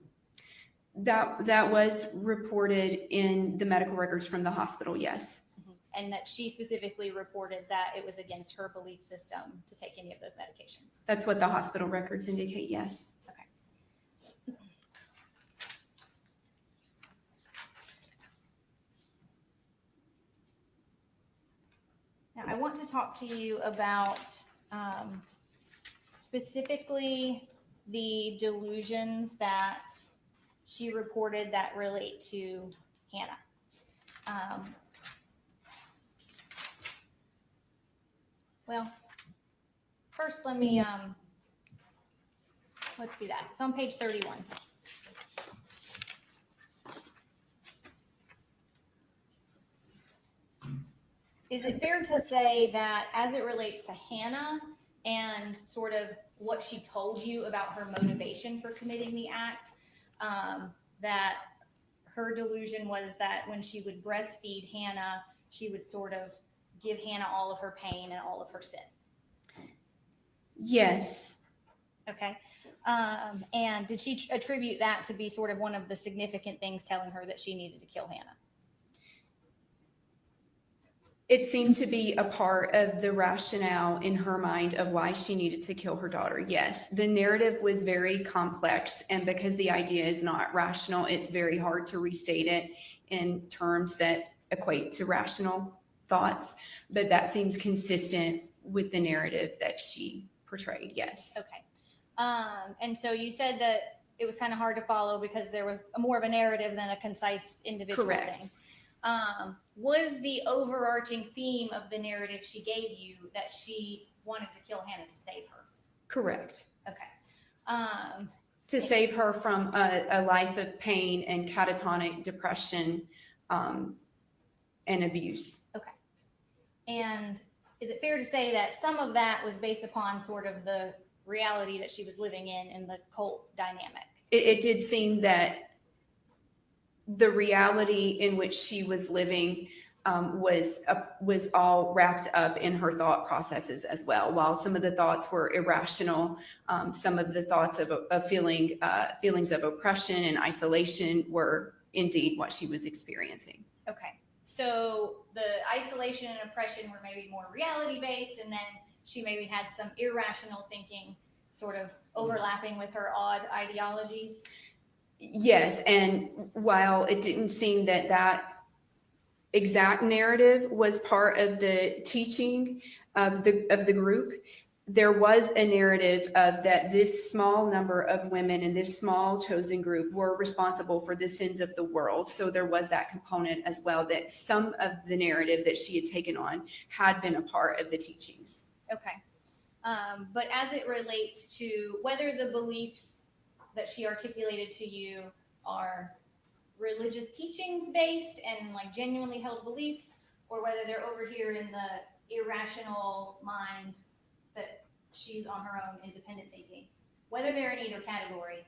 That was reported in the medical records from the hospital, yes. And that she specifically reported that it was against her belief system to take any of those medications. That's what the hospital records indicate, yes. Okay. Now, I want to talk to you about specifically the delusions that she reported that relate to Hannah. Well, first let me, let's do that. It's on page 31. Is it fair to say that as it relates to Hannah and sort of what she told you about her motivation for committing the act, that her delusion was that when she would breastfeed Hannah, she would sort of give Hannah all of her pain and all of her sin? Yes. Okay. And did she attribute that to be sort of one of the significant things telling her that she needed to kill Hannah? It seemed to be a part of the rationale in her mind of why she needed to kill her daughter. Yes, the narrative was very complex, and because the idea is not rational, it's very hard to restate it in terms that equate to rational thoughts, but that seems consistent with the narrative that she portrayed, yes. Okay. And so you said that it was kind of hard to follow because there was more of a narrative than a concise individual Correct. thing. Was the overarching theme of the narrative she gave you that she wanted to kill Hannah to save her? Correct. Okay. To save her from a life of pain and catatonic depression and abuse. Okay. And is it fair to say that some of that was based upon sort of the reality that she was living in the cult dynamic? It did seem that the reality in which she was living was all wrapped up in her thought processes as well. While some of the thoughts were irrational, some of the thoughts of feelings of oppression and isolation were indeed what she was experiencing. Okay. So the isolation and oppression were maybe more reality based, and then she maybe had some irrational thinking sort of overlapping with her odd ideologies. Yes, and while it didn't seem that that exact narrative was part of the teaching of the group, there was a narrative of that this small number of women in this small chosen group were responsible for the sins of the world. So there was that component as well, that some of the narrative that she had taken on had been a part of the teachings. Okay. But as it relates to whether the beliefs that she articulated to you are religious teachings based and like genuinely held beliefs, or whether they're over here in the irrational mind that she's on her own independent thinking, whether they're in either category,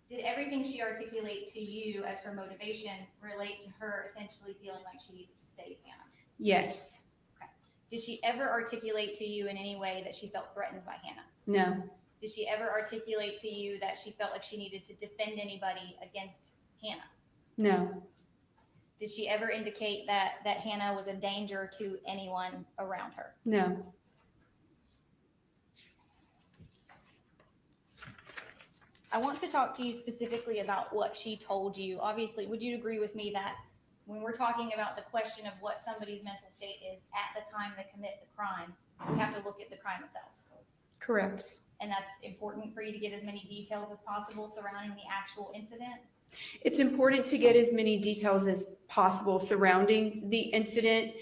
did everything she articulate to you as her motivation relate to her essentially feeling like she needed to save Hannah? Yes. Okay. Did she ever articulate to you in any way that she felt threatened by Hannah? No. Did she ever articulate to you that she felt like she needed to defend anybody against Hannah? No. Did she ever indicate that Hannah was a danger to anyone around her? No. I want to talk to you specifically about what she told you. Obviously, would you agree with me that when we're talking about the question of what somebody's mental state is at the time they commit the crime, we have to look at the crime itself? Correct. And that's important for you to get as many details as possible surrounding the actual incident? It's important to get as many details as possible surrounding the incident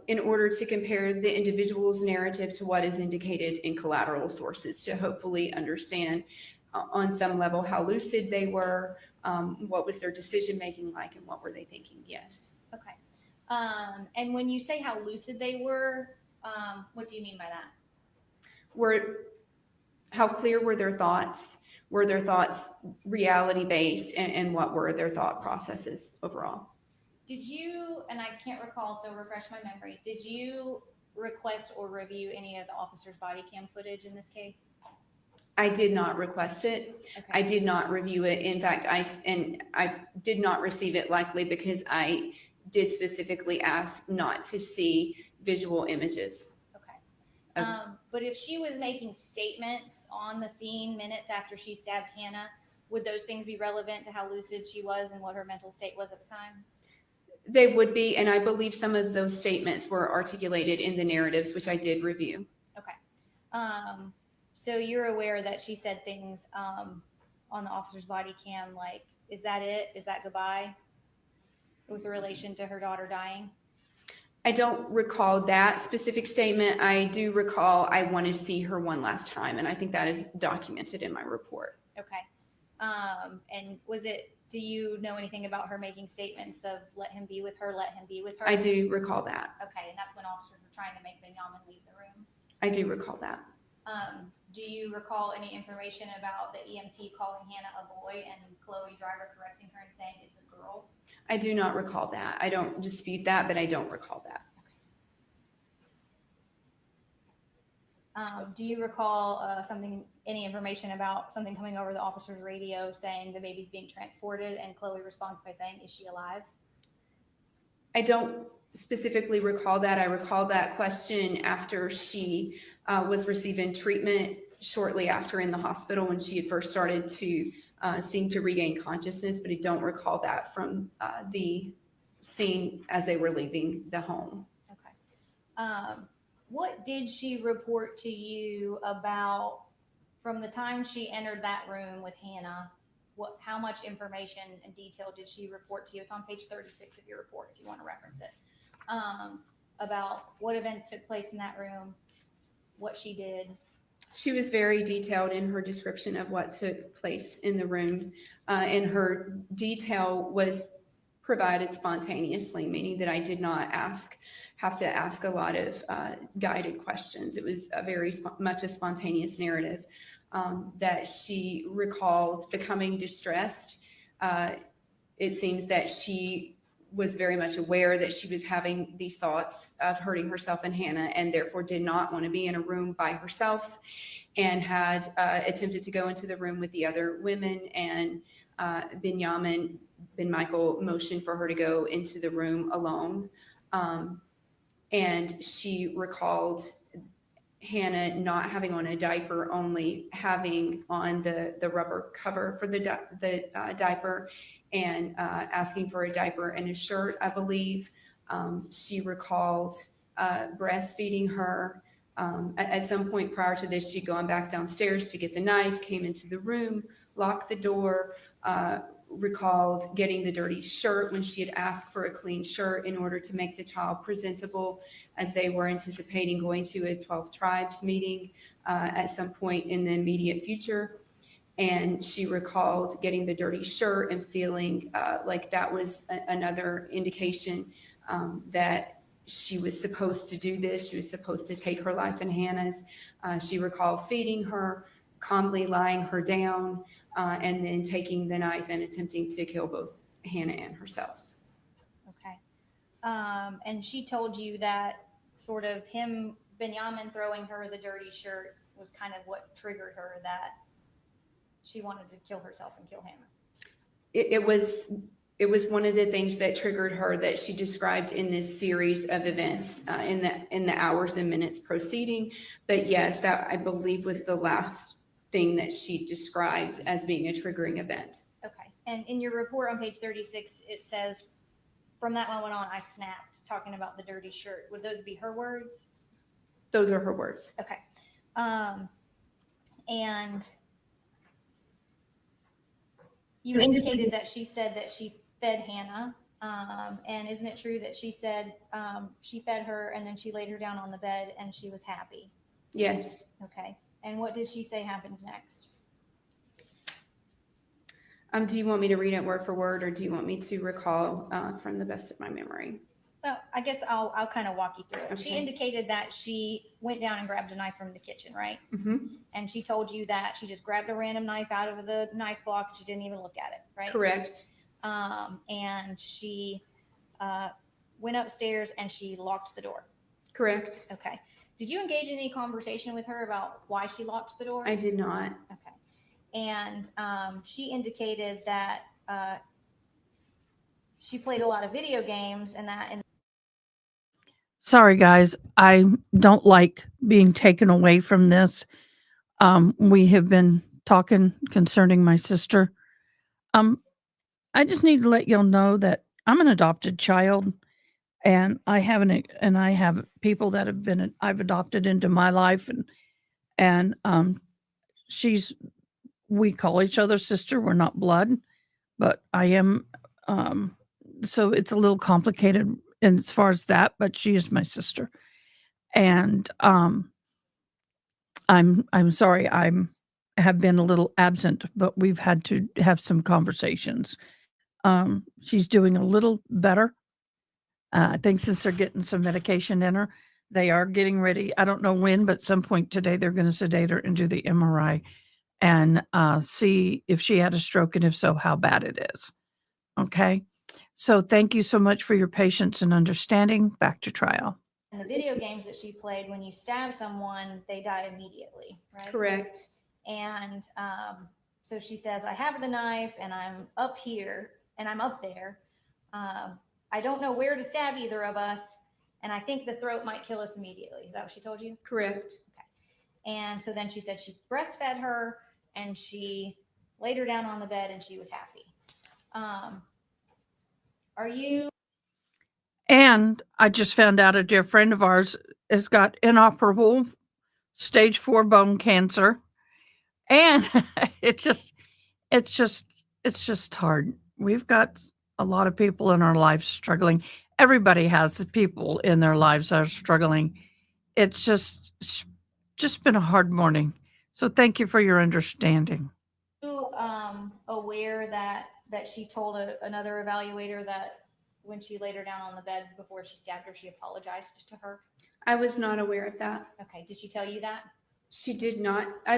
in order to compare the individual's narrative to what is indicated in collateral sources to hopefully understand on some level how lucid they were, what was their decision making like, and what were they thinking. Yes. Okay. And when you say how lucid they were, what do you mean by that? How clear were their thoughts? Were their thoughts reality based, and what were their thought processes overall? Did you, and I can't recall, so refresh my memory, did you request or review any of the officer's body cam footage in this case? I did not request it. Okay. I did not review it. In fact, I did not receive it, likely because I did specifically ask not to see visual images. Okay. But if she was making statements on the scene minutes after she stabbed Hannah, would those things be relevant to how lucid she was and what her mental state was at the time? They would be, and I believe some of those statements were articulated in the narratives, which I did review. Okay. So you're aware that she said things on the officer's body cam like, is that it? Is that goodbye? With relation to her daughter dying? I don't recall that specific statement. I do recall I want to see her one last time, and I think that is documented in my report. Okay. And do you know anything about her making statements of let him be with her, let him be with her? I do recall that. Okay, and that's when officers were trying to make Benjamin leave the room? I do recall that. Do you recall any information about the EMT calling Hannah a boy and Chloe Driver correcting her and saying it's a girl? I do not recall that. I don't dispute that, but I don't recall that. Do you recall any information about something coming over the officer's radio saying the baby's being transported, and Chloe responds by saying, is she alive? I don't specifically recall that. I recall that question after she was receiving treatment shortly after in the hospital when she had first started to seem to regain consciousness, but I don't recall that from the scene as they were leaving the home. Okay. What did she report to you about from the time she entered that room with Hannah? How much information and detail did she report to you? It's on page 36 of your report if you want to reference it. About what events took place in that room, what she did. She was very detailed in her description of what took place in the room, and her detail was provided spontaneously, meaning that I did not have to ask a lot of guided questions. It was a very much a spontaneous narrative that she recalled becoming distressed. It seems that she was very much aware that she was having these thoughts of hurting herself and Hannah, and therefore did not want to be in a room by herself, and had attempted to go into the room with the other women, and Ben Michael motioned for her to go into the room alone. And she recalled Hannah not having on a diaper, only having on the rubber cover for the diaper, and asking for a diaper and a shirt, I believe. She recalled breastfeeding her. At some point prior to this, she'd gone back downstairs to get the knife, came into the room, locked the door, recalled getting the dirty shirt when she had asked for a clean shirt in order to make the child presentable, as they were anticipating going to a 12 tribes meeting at some point in the immediate future. And she recalled getting the dirty shirt and feeling like that was another indication that she was supposed to do this. She was supposed to take her life in Hannah's. She recalled feeding her, calmly lying her down, and then taking the knife and attempting to kill both Hannah and herself. Okay. And she told you that sort of Benjamin throwing her the dirty shirt was kind of what triggered her, that she wanted to kill herself and kill Hannah. It was one of the things that triggered her that she described in this series of events in the hours and minutes proceeding. But yes, that I believe was the last thing that she described as being a triggering event. Okay. And in your report on page 36, it says, from that moment on, I snapped, talking about the dirty shirt. Would those be her words? Those are her words. Okay. And you indicated that she said that she fed Hannah. And isn't it true that she said she fed her and then she laid her down on the bed and she was happy? Yes. Okay. And what did she say happened next? Do you want me to read it word for word, or do you want me to recall from the best of my memory? Well, I guess I'll kind of walk you through it. Okay. She indicated that she went down and grabbed a knife from the kitchen, right? Mm-hmm. And she told you that she just grabbed a random knife out of the knife block and she didn't even look at it, right? Correct. And she went upstairs and she locked the door. Correct. Okay. Did you engage in any conversation with her about why she locked the door? I did not. Okay. And she indicated that she played a lot of video games and that. Sorry, guys. I don't like being taken away from this. We have been talking concerning my sister. I just need to let y'all know that I'm an adopted child, and I have people that I've adopted into my life, and we call each other sister. We're not blood, but I am. So it's a little complicated as far as that, but she is my sister, and I'm sorry have been a little absent, but we've had to have some conversations. She's doing a little better. I think since they're getting some medication in her, they are getting ready. I don't know when, but some point today they're going to sedate her and do the MRI and see if she had a stroke, and if so, how bad it is. Okay. So thank you so much for your patience and understanding. Back to trial. And the video games that she played, when you stab someone, they die immediately, right? Correct. And so she says, I have the knife and I'm up here and I'm up there. I don't know where to stab either of us. And I think the throat might kill us immediately. Is that what she told you? Correct. Okay. And so then she said she breastfed her and she laid her down on the bed and she was happy. Are you? And I just found out a dear friend of ours has got inoperable stage 4 bone cancer. And it's just hard. We've got a lot of people in our lives struggling. Everybody has people in their lives that are struggling. It's just been a hard morning. So thank you for your understanding. Are you aware that she told another evaluator that when she laid her down on the bed before she stabbed her, she apologized to her? I was not aware of that. Okay. Did she tell you that? She did not. I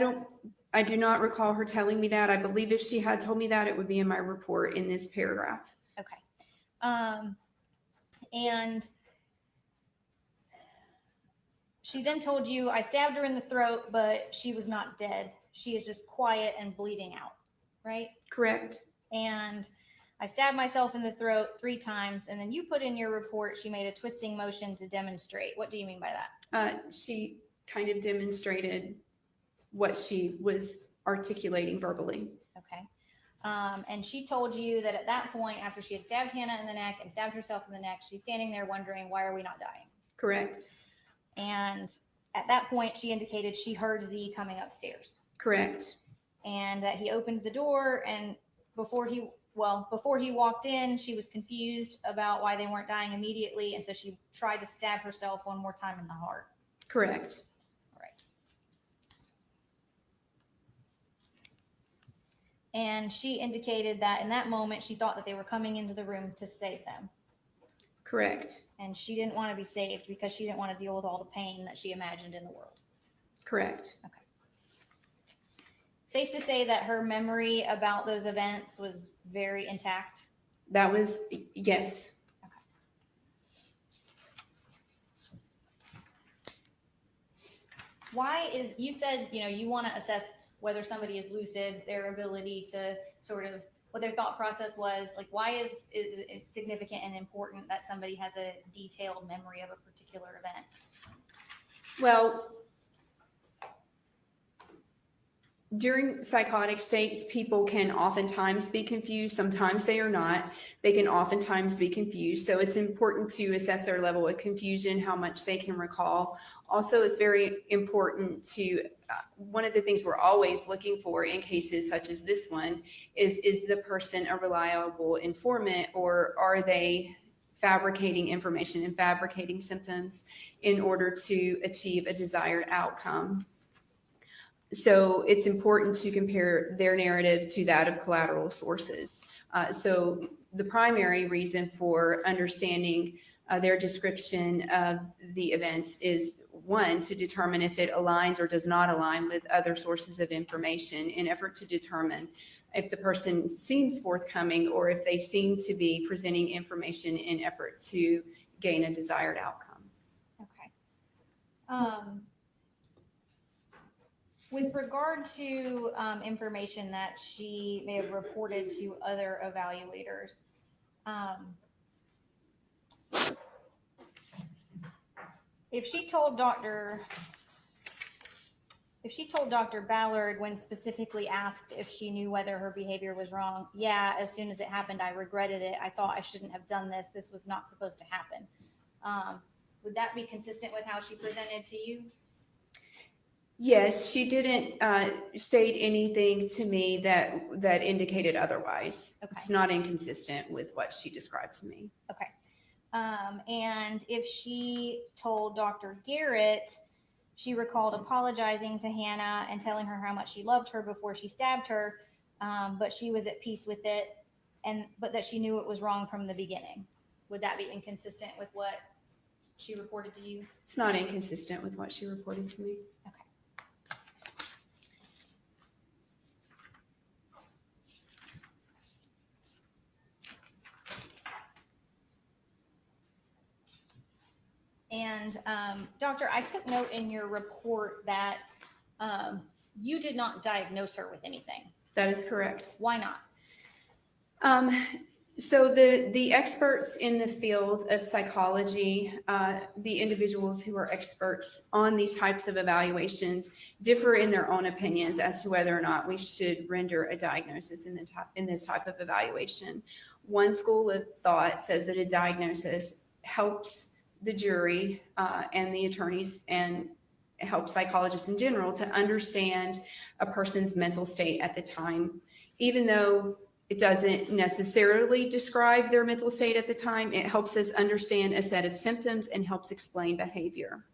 do not recall her telling me that. I believe if she had told me that, it would be in my report in this paragraph. Okay. And she then told you, I stabbed her in the throat, but she was not dead. She is just quiet and bleeding out, right? Correct. And I stabbed myself in the throat 3 times. And then you put in your report, she made a twisting motion to demonstrate. What do you mean by that? She kind of demonstrated what she was articulating verbally. Okay. And she told you that at that point, after she had stabbed Hannah in the neck and stabbed herself in the neck, she's standing there wondering, why are we not dying? Correct. And at that point, she indicated she heard Z coming upstairs. Correct. And that he opened the door, and before he walked in, she was confused about why they weren't dying immediately. And so she tried to stab herself one more time in the heart. Correct. All right. And she indicated that in that moment, she thought that they were coming into the room to save them. Correct. And she didn't want to be saved because she didn't want to deal with all the pain that she imagined in the world. Correct. Okay. Safe to say that her memory about those events was very intact? That was, yes. Okay. Why is, you said, you want to assess whether somebody is lucid, their ability to sort of, what their thought process was, like, why is it significant and important that somebody has a detailed memory of a particular event? Well, during psychotic states, people can oftentimes be confused. Sometimes they are not. They can oftentimes be confused. So it's important to assess their level of confusion, how much they can recall. Also, it's very important to, one of the things we're always looking for in cases such as this one is the person a reliable informant, or are they fabricating information and fabricating symptoms in order to achieve a desired outcome? So it's important to compare their narrative to that of collateral sources. So the primary reason for understanding their description of the events is, one, to determine if it aligns or does not align with other sources of information, in effort to determine if the person seems forthcoming or if they seem to be presenting information in effort to gain a desired outcome. Okay. With regard to information that she may have reported to other evaluators, if she told Dr. Ballard when specifically asked if she knew whether her behavior was wrong, yeah, as soon as it happened, I regretted it. I thought I shouldn't have done this. This was not supposed to happen. Would that be consistent with how she presented to you? Yes, she didn't state anything to me that indicated otherwise. Okay. It's not inconsistent with what she described to me. Okay. And if she told Dr. Garrett, she recalled apologizing to Hannah and telling her how much she loved her before she stabbed her, but she was at peace with it, but that she knew it was wrong from the beginning. Would that be inconsistent with what she reported to you? It's not inconsistent with what she reported to me. Okay. And doctor, I took note in your report that you did not diagnose her with anything. That is correct. Why not? So the experts in the field of psychology, the individuals who are experts on these types of evaluations, differ in their own opinions as to whether or not we should render a diagnosis in this type of evaluation. One school of thought says that a diagnosis helps the jury and the attorneys and helps psychologists in general to understand a person's mental state at the time, even though it doesn't necessarily describe their mental state at the time. It helps us understand a set of symptoms and helps explain behavior.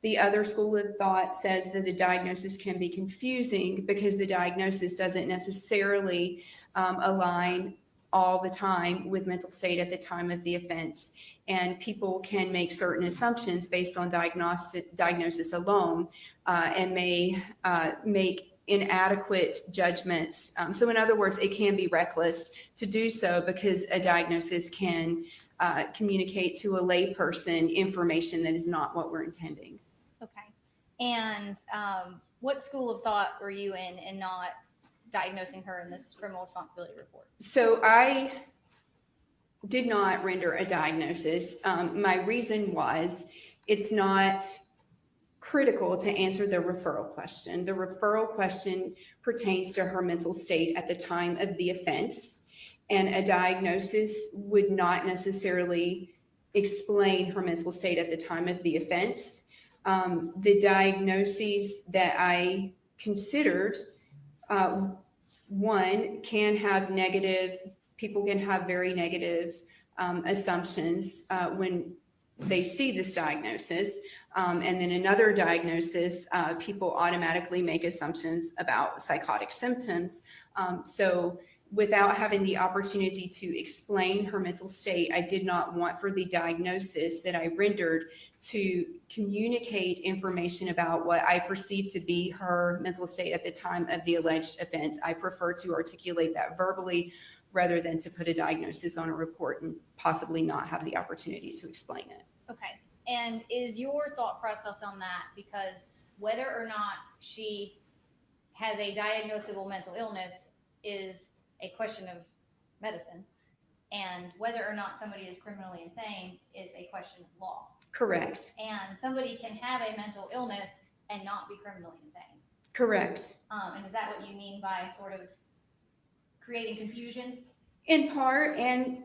The other school of thought says that the diagnosis can be confusing because the diagnosis doesn't necessarily align all the time with mental state at the time of the offense. And people can make certain assumptions based on diagnosis alone and may make inadequate judgments. So in other words, it can be reckless to do so because a diagnosis can communicate to a lay person information that is not what we're intending. Okay. And what school of thought were you in not diagnosing her in this criminal responsibility report? So I did not render a diagnosis. My reason was it's not critical to answer the referral question. The referral question pertains to her mental state at the time of the offense, and a diagnosis would not necessarily explain her mental state at the time of the offense. The diagnoses that I considered, one, can have people can have very negative assumptions when they see this diagnosis. And then another diagnosis, people automatically make assumptions about psychotic symptoms. So without having the opportunity to explain her mental state, I did not want for the diagnosis that I rendered to communicate information about what I perceived to be her mental state at the time of the alleged offense. I prefer to articulate that verbally rather than to put a diagnosis on a report and possibly not have the opportunity to explain it. Okay. And is your thought process on that because whether or not she has a diagnosable mental illness is a question of medicine, and whether or not somebody is criminally insane is a question of law? Correct. And somebody can have a mental illness and not be criminally insane? Correct. And is that what you mean by sort of creating confusion? In part, and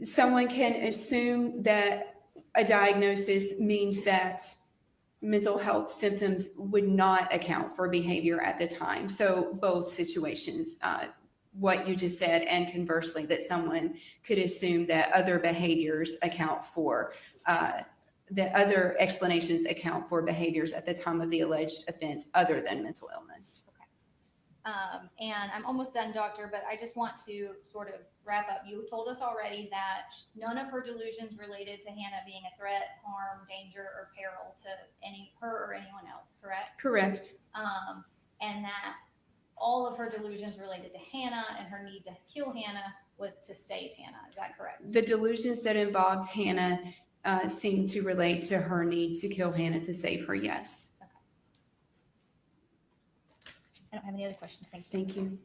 someone can assume that a diagnosis means that mental health symptoms would not account for behavior at the time. So both situations, what you just said, and conversely, that someone could assume that other behaviors account for, that other explanations account for behaviors at the time of the alleged offense other than mental illness. And I'm almost done, doctor, but I just want to sort of wrap up. You told us already that none of her delusions related to Hannah being a threat, harm, danger, or peril to her or anyone else, correct? Correct. And that all of her delusions related to Hannah and her need to kill Hannah was to save Hannah. Is that correct? The delusions that involved Hannah seem to relate to her need to kill Hannah to save her. Yes. I don't have any other questions. Thank you. Thank you.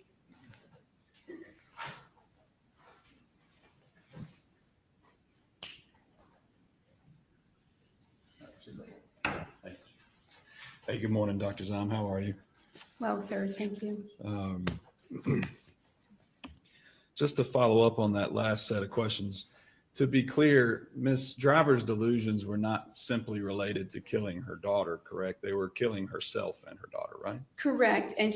Hey, good morning, Dr. Zime. How are you? Well, sir, thank you. Just to follow up on that last set of questions, to be clear, Ms. Driver's delusions were not simply related to killing her daughter, correct? They were killing herself and her daughter, right? Correct. And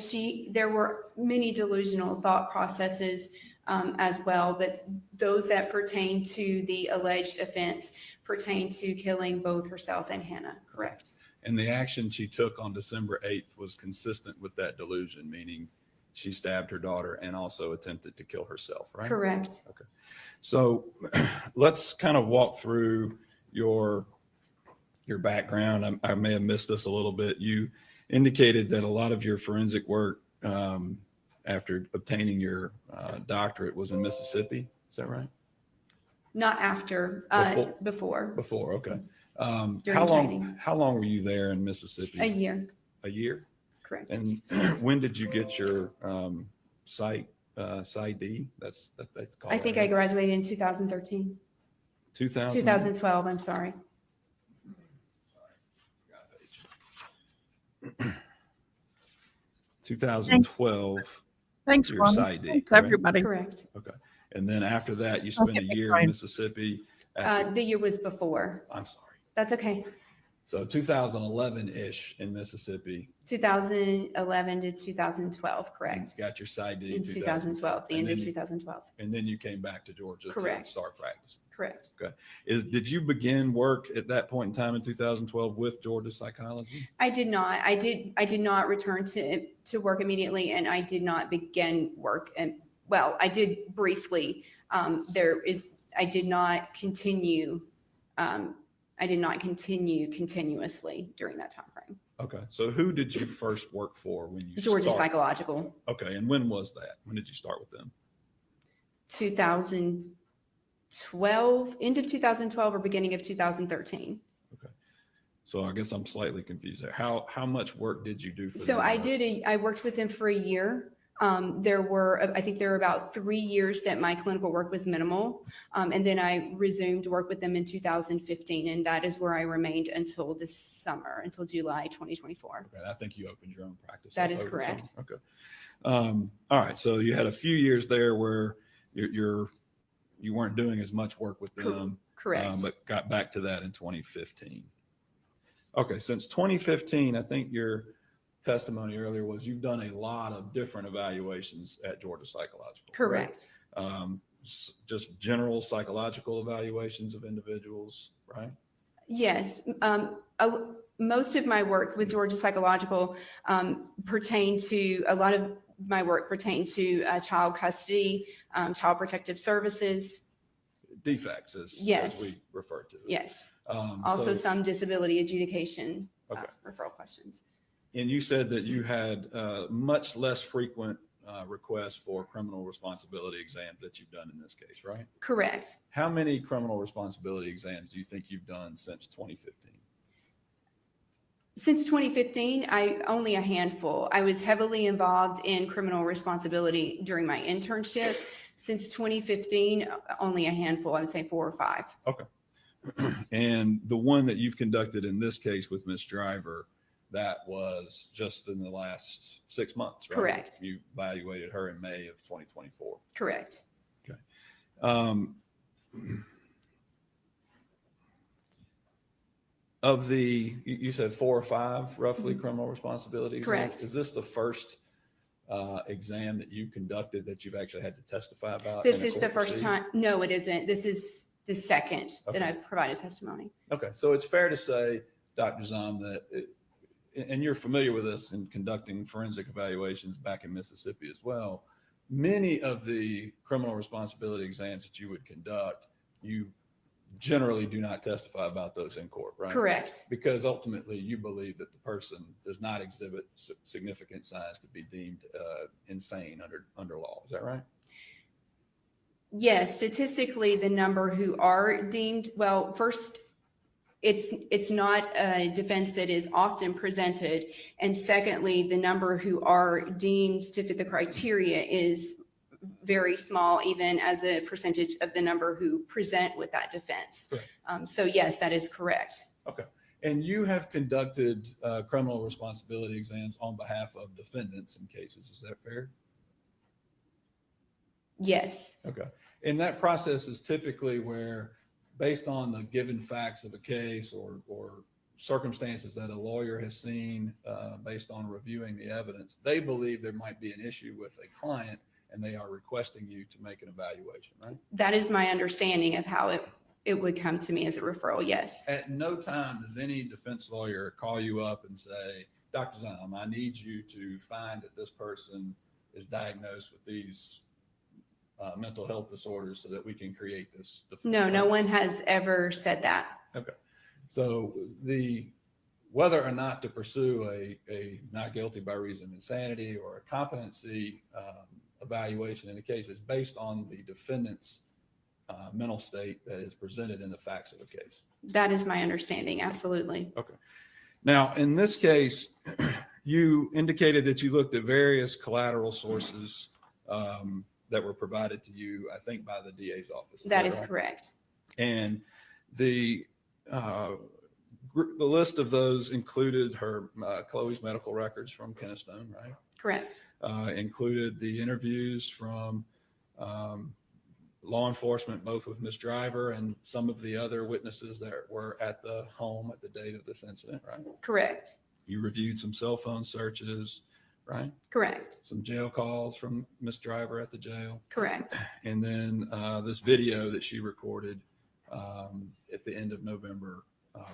there were many delusional thought processes as well, but those that pertain to the alleged offense pertain to killing both herself and Hannah, correct? And the action she took on December 8th was consistent with that delusion, meaning she stabbed her daughter and also attempted to kill herself, right? Correct. Okay. So let's kind of walk through your background. I may have missed this a little bit. You indicated that a lot of your forensic work after obtaining your doctorate was in Mississippi. Is that right? Not after, before. Before, okay. Training. How long were you there in Mississippi? A year. A year? Correct. And when did you get your PsyD? That's called. I think I graduated in 2013. 2012, I'm sorry. 2012. Thanks, your Ron. PsyD, Thanks, correct? everybody. Correct. Okay. And then after that, you spent a year in Mississippi. The year was before. I'm sorry. That's okay. So 2011-ish in Mississippi. 2011 to 2012, correct. You got your PsyD In 2012, the end of 2012. And then you came back to Georgia Correct. to start practicing. Correct. Okay. Did you begin work at that point in time in 2012 with Georgia Psychology? I did not. I did not return to work immediately, and I did not begin work. And well, I did briefly. I did not continue. I did not continue continuously during that time frame. Okay. So who did you first work for when you Georgia started? Psychological. Okay. And when was that? When did you start with them? 2012, end of 2012 or beginning of 2013. Okay. So I guess I'm slightly confused there. How much work did you do for them? So I worked with them for a year. I think there were about 3 years that my clinical work was minimal. And then I resumed work with them in 2015. And that is where I remained until this summer, until July 2024. Okay. I think you opened your own practice. That is correct. Okay. All right. So you had a few years there where you weren't doing as much work with them. Correct. But got back to that in 2015. Okay. Since 2015, I think your testimony earlier was you've done a lot of different evaluations at Georgia Psychological. Correct. Just general psychological evaluations of individuals, right? Yes. Most of my work with Georgia Psychological pertained to child custody, child protective services. Defects, as we refer to it. Yes. Also some disability adjudication Okay. referral questions. And you said that you had much less frequent requests for criminal responsibility exams that you've done in this case, right? Correct. How many criminal responsibility exams do you think you've done since 2015? Since 2015, only a handful. I was heavily involved in criminal responsibility during my internship. Since 2015, only a handful. I would say 4 or 5. Okay. And the one that you've conducted in this case with Ms. Driver, that was just in the last 6 months, right? Correct. You evaluated her in May of 2024. Correct. Okay. Of you said 4 or 5 roughly criminal responsibility exams. Correct. Is this the first exam that you conducted that you've actually had to testify about? This is the first time. No, it isn't. This is the second that I've provided testimony. Okay. So it's fair to say, Dr. Zime, that and you're familiar with this in conducting forensic evaluations back in Mississippi as well. Many of the criminal responsibility exams that you would conduct, you generally do not testify about those in court, right? Correct. Because ultimately you believe that the person does not exhibit significant signs to be deemed insane under law. Is that right? Yes. Statistically, the number who are deemed, well, first, it's not a defense that is often presented. And secondly, the number who are deemed to fit the criteria is very small, even as a percentage of the number who present with that defense. So yes, that is correct. Okay. And you have conducted criminal responsibility exams on behalf of defendants in cases. Is that fair? Yes. Okay. And that process is typically where, based on the given facts of a case or circumstances that a lawyer has seen based on reviewing the evidence, they believe there might be an issue with a client and they are requesting you to make an evaluation, right? That is my understanding of how it would come to me as a referral, yes. At no time does any defense lawyer call you up and say, Dr. Zom, I need you to find that this person is diagnosed with these mental health disorders so that we can create this defense. No, no one has ever said that. Okay. So whether or not to pursue a not guilty by reason of insanity or a competency evaluation in the case is based on the defendant's mental state that is presented in the facts of the case. That is my understanding. Absolutely. Okay. Now, in this case, you indicated that you looked at various collateral sources that were provided to you, I think, by the DA's office. That is right? correct. And the list of those included Chloe's medical records from Kennestone, right? Correct. Included the interviews from law enforcement, both with Ms. Driver and some of the other witnesses that were at the home at the date of this incident, right? Correct. You reviewed some cell phone searches, right? Correct. Some jail calls from Ms. Driver at the jail. Correct. And then this video that she recorded at the end of November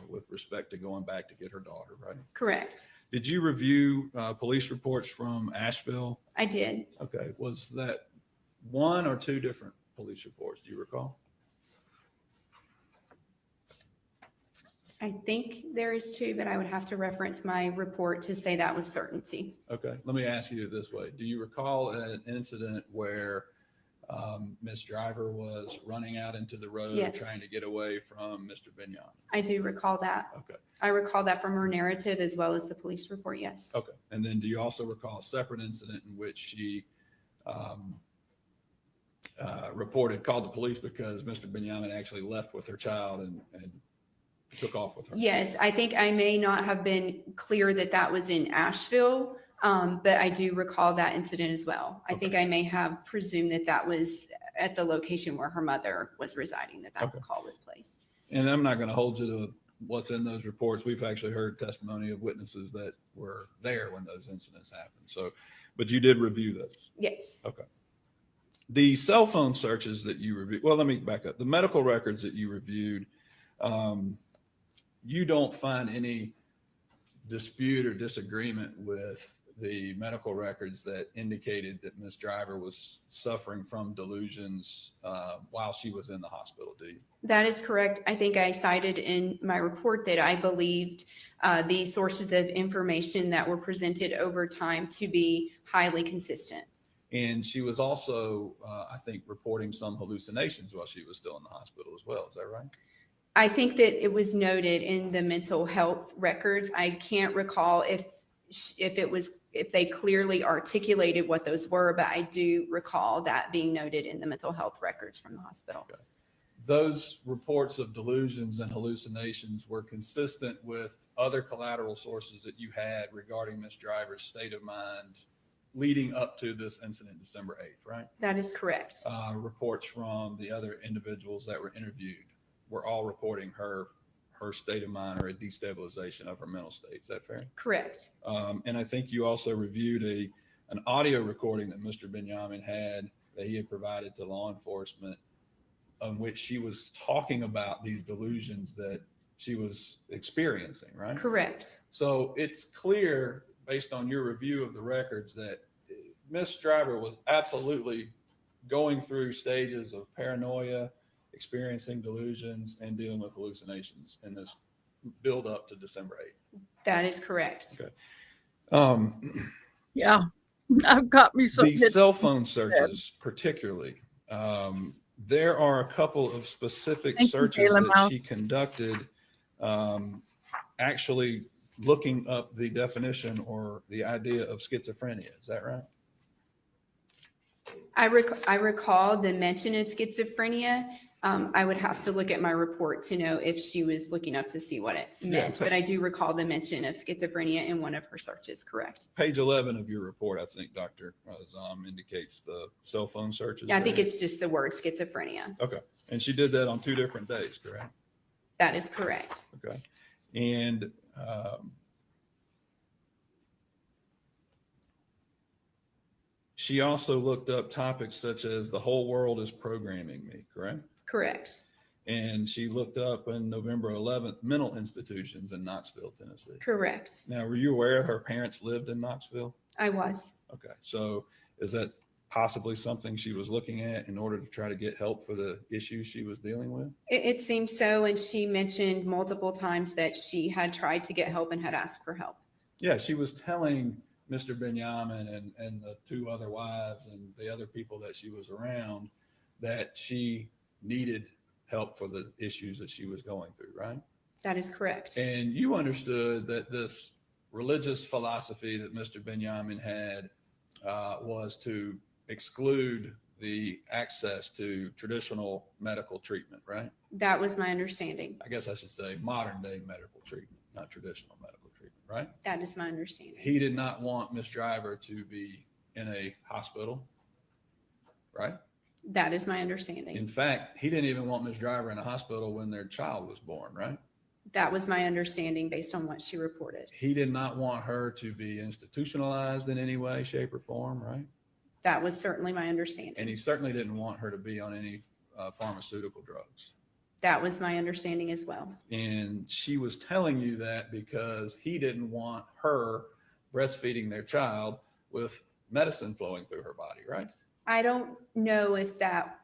with respect to going back to get her daughter, right? Correct. Did you review police reports from Asheville? I did. Okay. Was that one or two different police reports? Do you recall? I think there is two, but I would have to reference my report to say that with certainty. Okay. Let me ask you this way. Do you recall an incident where Ms. Driver was running out into the road Yes. trying to get away from Mr. Binyam? I do recall that. Okay. I recall that from her narrative as well as the police report, yes. Okay. And then do you also recall a separate incident in which she called the police because Mr. Binyam actually left with her child and took off with her? Yes, I think I may not have been clear that that was in Asheville, but I do recall that incident as well. I think I may have presumed that that was at the location where her mother was residing, that call was placed. And I'm not going to hold you to what's in those reports. We've actually heard testimony of witnesses that were there when those incidents happened. So, but you did review those? Yes. Okay. The cell phone searches that you reviewed, well, let me back up. The medical records that you reviewed, you don't find any dispute or disagreement with the medical records that indicated that Ms. Driver was suffering from delusions while she was in the hospital, do you? That is correct. I think I cited in my report that I believed the sources of information that were presented over time to be highly consistent. And she was also, I think, reporting some hallucinations while she was still in the hospital as well. Is that right? I think that it was noted in the mental health records. I can't recall if they clearly articulated what those were, but I do recall that being noted in the mental health records from the hospital. Okay. Those reports of delusions and hallucinations were consistent with other collateral sources that you had regarding Ms. Driver's state of mind leading up to this incident, December 8th, right? That is correct. Reports from the other individuals that were interviewed were all reporting her state of mind or a destabilization of her mental state. Is that fair? Correct. And I think you also reviewed an audio recording that Mr. Benjamin had that he had provided to law enforcement on which she was talking about these delusions that she was experiencing, right? Correct. So it's clear based on your review of the records that Ms. Driver was absolutely going through stages of paranoia, experiencing delusions, and dealing with hallucinations in this build up to December 8th. That is correct. Okay. Yeah, I've got me some. The cell phone searches, particularly, there are a couple of specific searches that she conducted actually looking up the definition or the idea of schizophrenia. Is that right? I recall the mention of schizophrenia. I would have to look at my report to know if she was looking up to see what it meant, but I do recall the mention of schizophrenia in one of her searches, correct? Page 11 of your report, I think, Dr. Zom indicates the cell phone searches. Yeah, I think it's just the word schizophrenia. Okay. And she did that on 2 different days, correct? That is correct. Okay. And she also looked up topics such as the whole world is programming me, correct? Correct. And she looked up on November 11th, mental institutions in Knoxville, Tennessee. Correct. Now, were you aware her parents lived in Knoxville? I was. Okay. So is that possibly something she was looking at in order to try to get help for the issues she was dealing with? It seems so, and she mentioned multiple times that she had tried to get help and had asked for help. Yeah, she was telling Mr. Benjamin and the 2 other wives and the other people that she was around that she needed help for the issues that she was going through, right? That is correct. And you understood that this religious philosophy that Mr. Benjamin had was to exclude the access to traditional medical treatment, right? That was my understanding. I guess I should say modern day medical treatment, not traditional medical treatment, right? That is my understanding. He did not want Miss Driver to be in a hospital, right? That is my understanding. In fact, he didn't even want Miss Driver in a hospital when their child was born, right? That was my understanding based on what she reported. He did not want her to be institutionalized in any way, shape, or form, right? That was certainly my understanding. And he certainly didn't want her to be on any pharmaceutical drugs. That was my understanding as well. And she was telling you that because he didn't want her breastfeeding their child with medicine flowing through her body, right? I don't know if that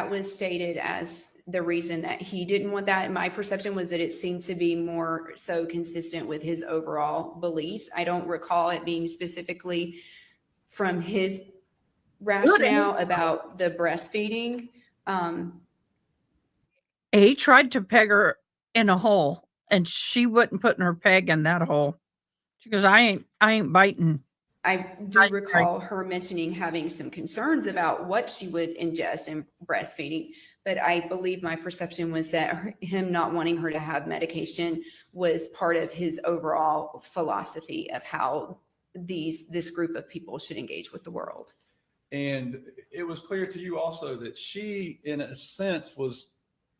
was stated as the reason that he didn't want that. My perception was that it seemed to be more so consistent with his overall beliefs. I don't recall it being specifically from his rationale about the breastfeeding. He tried to peg her in a hole, and she wouldn't put her peg in that hole. She goes, I ain't biting. I do recall her mentioning having some concerns about what she would ingest in breastfeeding, but I believe my perception was that him not wanting her to have medication was part of his overall philosophy of how this group of people should engage with the world. And it was clear to you also that she, in a sense, was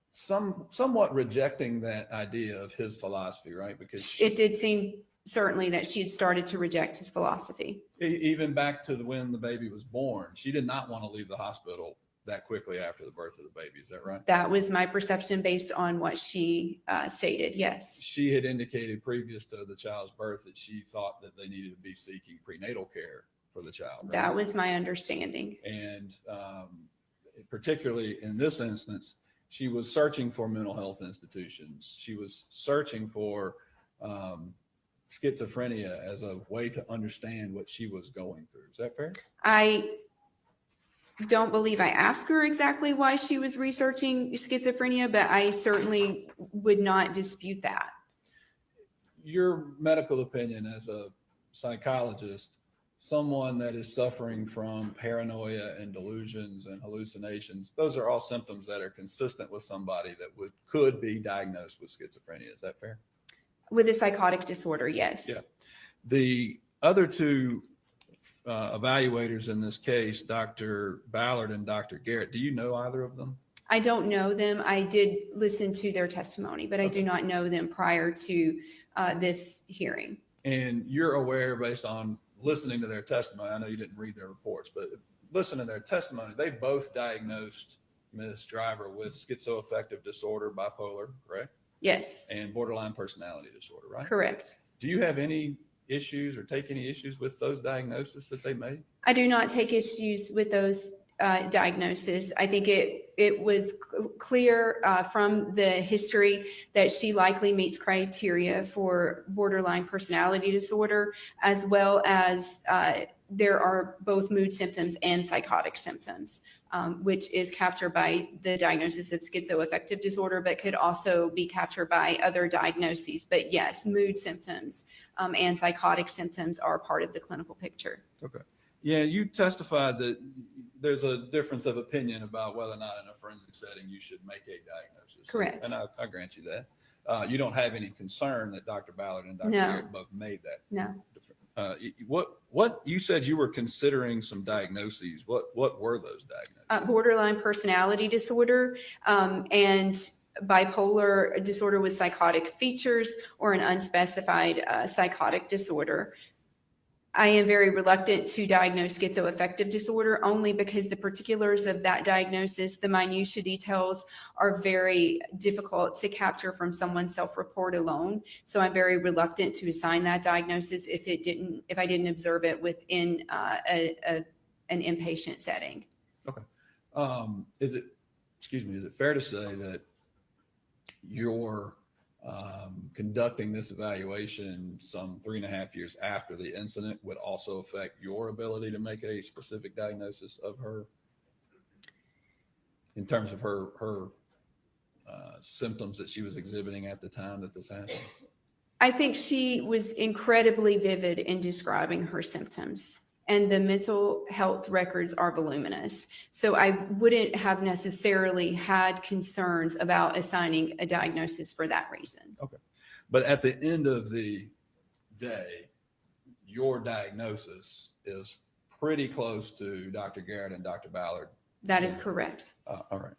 somewhat rejecting that idea of his philosophy, right? Because it did seem certainly that she had started to reject his philosophy. Even back to when the baby was born, she did not want to leave the hospital that quickly after the birth of the baby. Is that right? That was my perception based on what she stated. Yes. She had indicated previous to the child's birth that she thought that they needed to be seeking prenatal care for the child. Right? That was my understanding. And particularly in this instance, she was searching for mental health institutions. She was searching for schizophrenia as a way to understand what she was going through. Is that fair? I don't believe I asked her exactly why she was researching schizophrenia, but I certainly would not dispute that. Your medical opinion as a psychologist, someone that is suffering from paranoia and delusions and hallucinations, those are all symptoms that are consistent with somebody that could be diagnosed with schizophrenia. Is that fair? With a psychotic disorder, yes. Yeah. The other 2 evaluators in this case, Dr. Ballard and Dr. Garrett, do you know either of them? I don't know them. I did listen to their testimony, but I do not know them prior to this hearing. And you're aware, based on listening to their testimony, I know you didn't read their reports, but listen to their testimony, they both diagnosed Ms. Driver with schizoaffective disorder, bipolar, correct? Yes. And borderline personality disorder, right? Correct. Do you have any issues or take any issues with those diagnoses that they made? I do not take issues with those diagnoses. I think it was clear from the history that she likely meets criteria for borderline personality disorder, as well as there are both mood symptoms and psychotic symptoms. which is captured by the diagnosis of schizoaffective disorder, but could also be captured by other diagnoses. But yes, mood symptoms and psychotic symptoms are part of the clinical picture. Okay. Yeah, you testified that there's a difference of opinion about whether or not in a forensic setting you should make a diagnosis. Correct. And I grant you that. You don't have any concern that Dr. Ballard and Dr. No. Garrett both made that. No. What you said you were considering some diagnoses. What were those diagnoses? Borderline personality disorder and bipolar disorder with psychotic features, or an unspecified psychotic disorder. I am very reluctant to diagnose schizoaffective disorder only because the particulars of that diagnosis, the minutiae details, are very difficult to capture from someone's self-report alone. So I'm very reluctant to assign that diagnosis if I didn't observe it within an inpatient setting. Okay. Is it fair to say that you're conducting this evaluation some 3.5 years after the incident would also affect your ability to make a specific diagnosis of her in terms of her symptoms that she was exhibiting at the time that this happened? I think she was incredibly vivid in describing her symptoms, and the mental health records are voluminous. So I wouldn't have necessarily had concerns about assigning a diagnosis for that reason. Okay. But at the end of the day, your diagnosis is pretty close to Dr. Garrett and Dr. Ballard. That is correct. All right.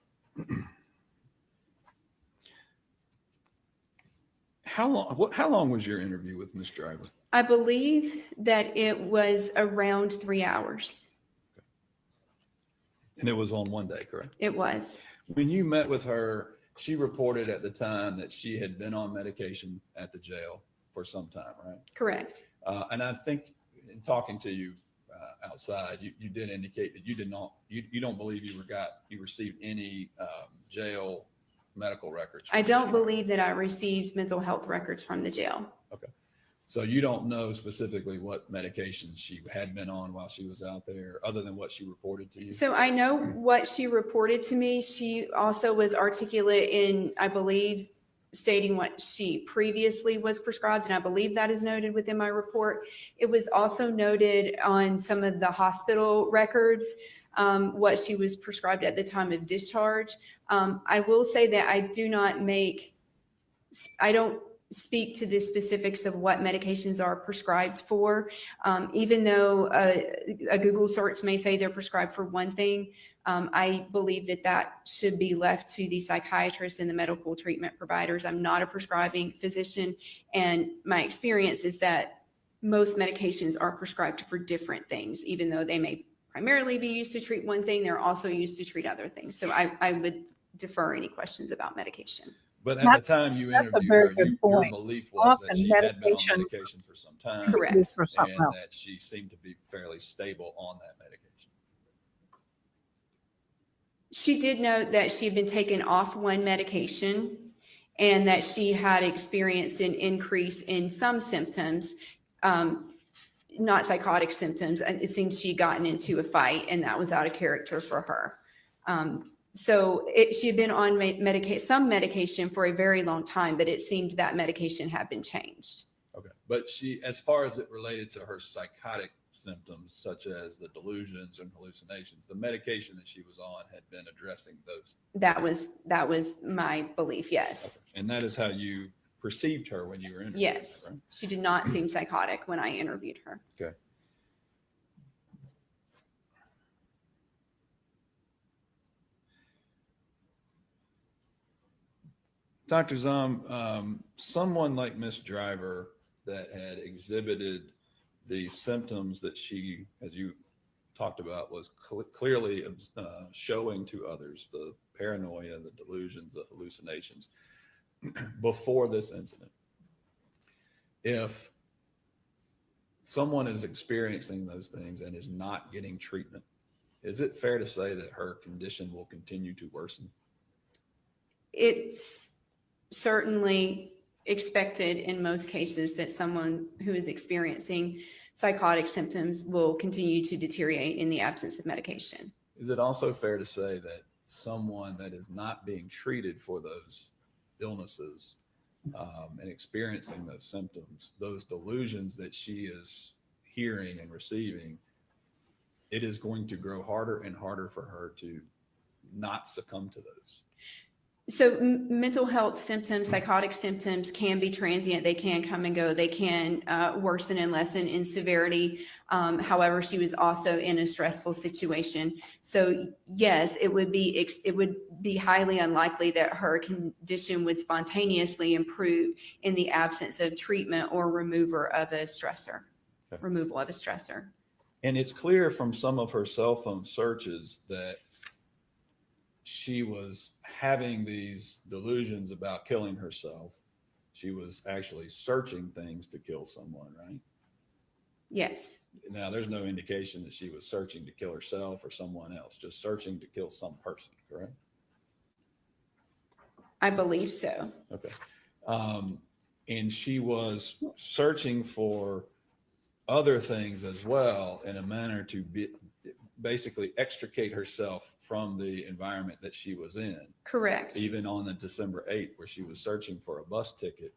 How long was your interview with Ms. Driver? I believe that it was around 3 hours. And it was on one day, correct? It was. When you met with her, she reported at the time that she had been on medication at the jail for some time, right? Correct. And I think in talking to you outside, you did indicate that you don't believe you received any jail medical records. I don't believe that I received mental health records from the jail. Okay. So you don't know specifically what medications she had been on while she was out there, other than what she reported to you? So I know what she reported to me. She also was articulate in, I believe, stating what she previously was prescribed, and I believe that is noted within my report. It was also noted on some of the hospital records, what she was prescribed at the time of discharge. I will say that I don't speak to the specifics of what medications are prescribed for. Even though a Google search may say they're prescribed for one thing, I believe that should be left to the psychiatrists and the medical treatment providers. I'm not a prescribing physician, and my experience is that most medications are prescribed for different things. Even though they may primarily be used to treat one thing, they're also used to treat other things. So I would defer any questions about medication. But at the time you interviewed her, your belief was that she had been on medication for some time. Correct. And that she seemed to be fairly stable on that medication. She did note that she had been taken off one medication and that she had experienced an increase in some symptoms, not psychotic symptoms. And it seems she had gotten into a fight, and that was out of character for her. So she had been on some medication for a very long time, but it seemed that medication had been changed. Okay. But as far as it related to her psychotic symptoms, such as the delusions and hallucinations, the medication that she was on had been addressing those. That was my belief, yes. Okay. And that is how you perceived her when you were interviewed? Yes. Her, right? She did not seem psychotic when I interviewed her. Okay. Dr. Zom, someone like Ms. Driver that had exhibited the symptoms that she, as you talked about, was clearly showing to others, the paranoia, the delusions, the hallucinations, before this incident. If someone is experiencing those things and is not getting treatment, is it fair to say that her condition will continue to worsen? It's certainly expected in most cases that someone who is experiencing psychotic symptoms will continue to deteriorate in the absence of medication. Is it also fair to say that someone that is not being treated for those illnesses and experiencing those symptoms, those delusions that she is hearing and receiving, it is going to grow harder and harder for her to not succumb to those? So mental health symptoms, psychotic symptoms can be transient. They can come and go. They can worsen and lessen in severity. However, she was also in a stressful situation. So yes, it would be highly unlikely that her condition would spontaneously improve in the absence of treatment or removal of a stressor. And it's clear from some of her cell phone searches that she was having these delusions about killing herself. She was actually searching things to kill someone, right? Yes. Now, there's no indication that she was searching to kill herself or someone else, just searching to kill some person, correct? I believe so. Okay. And she was searching for other things as well in a manner to basically extricate herself from the environment that she was in. Correct. Even on the December 8th, where she was searching for a bus ticket.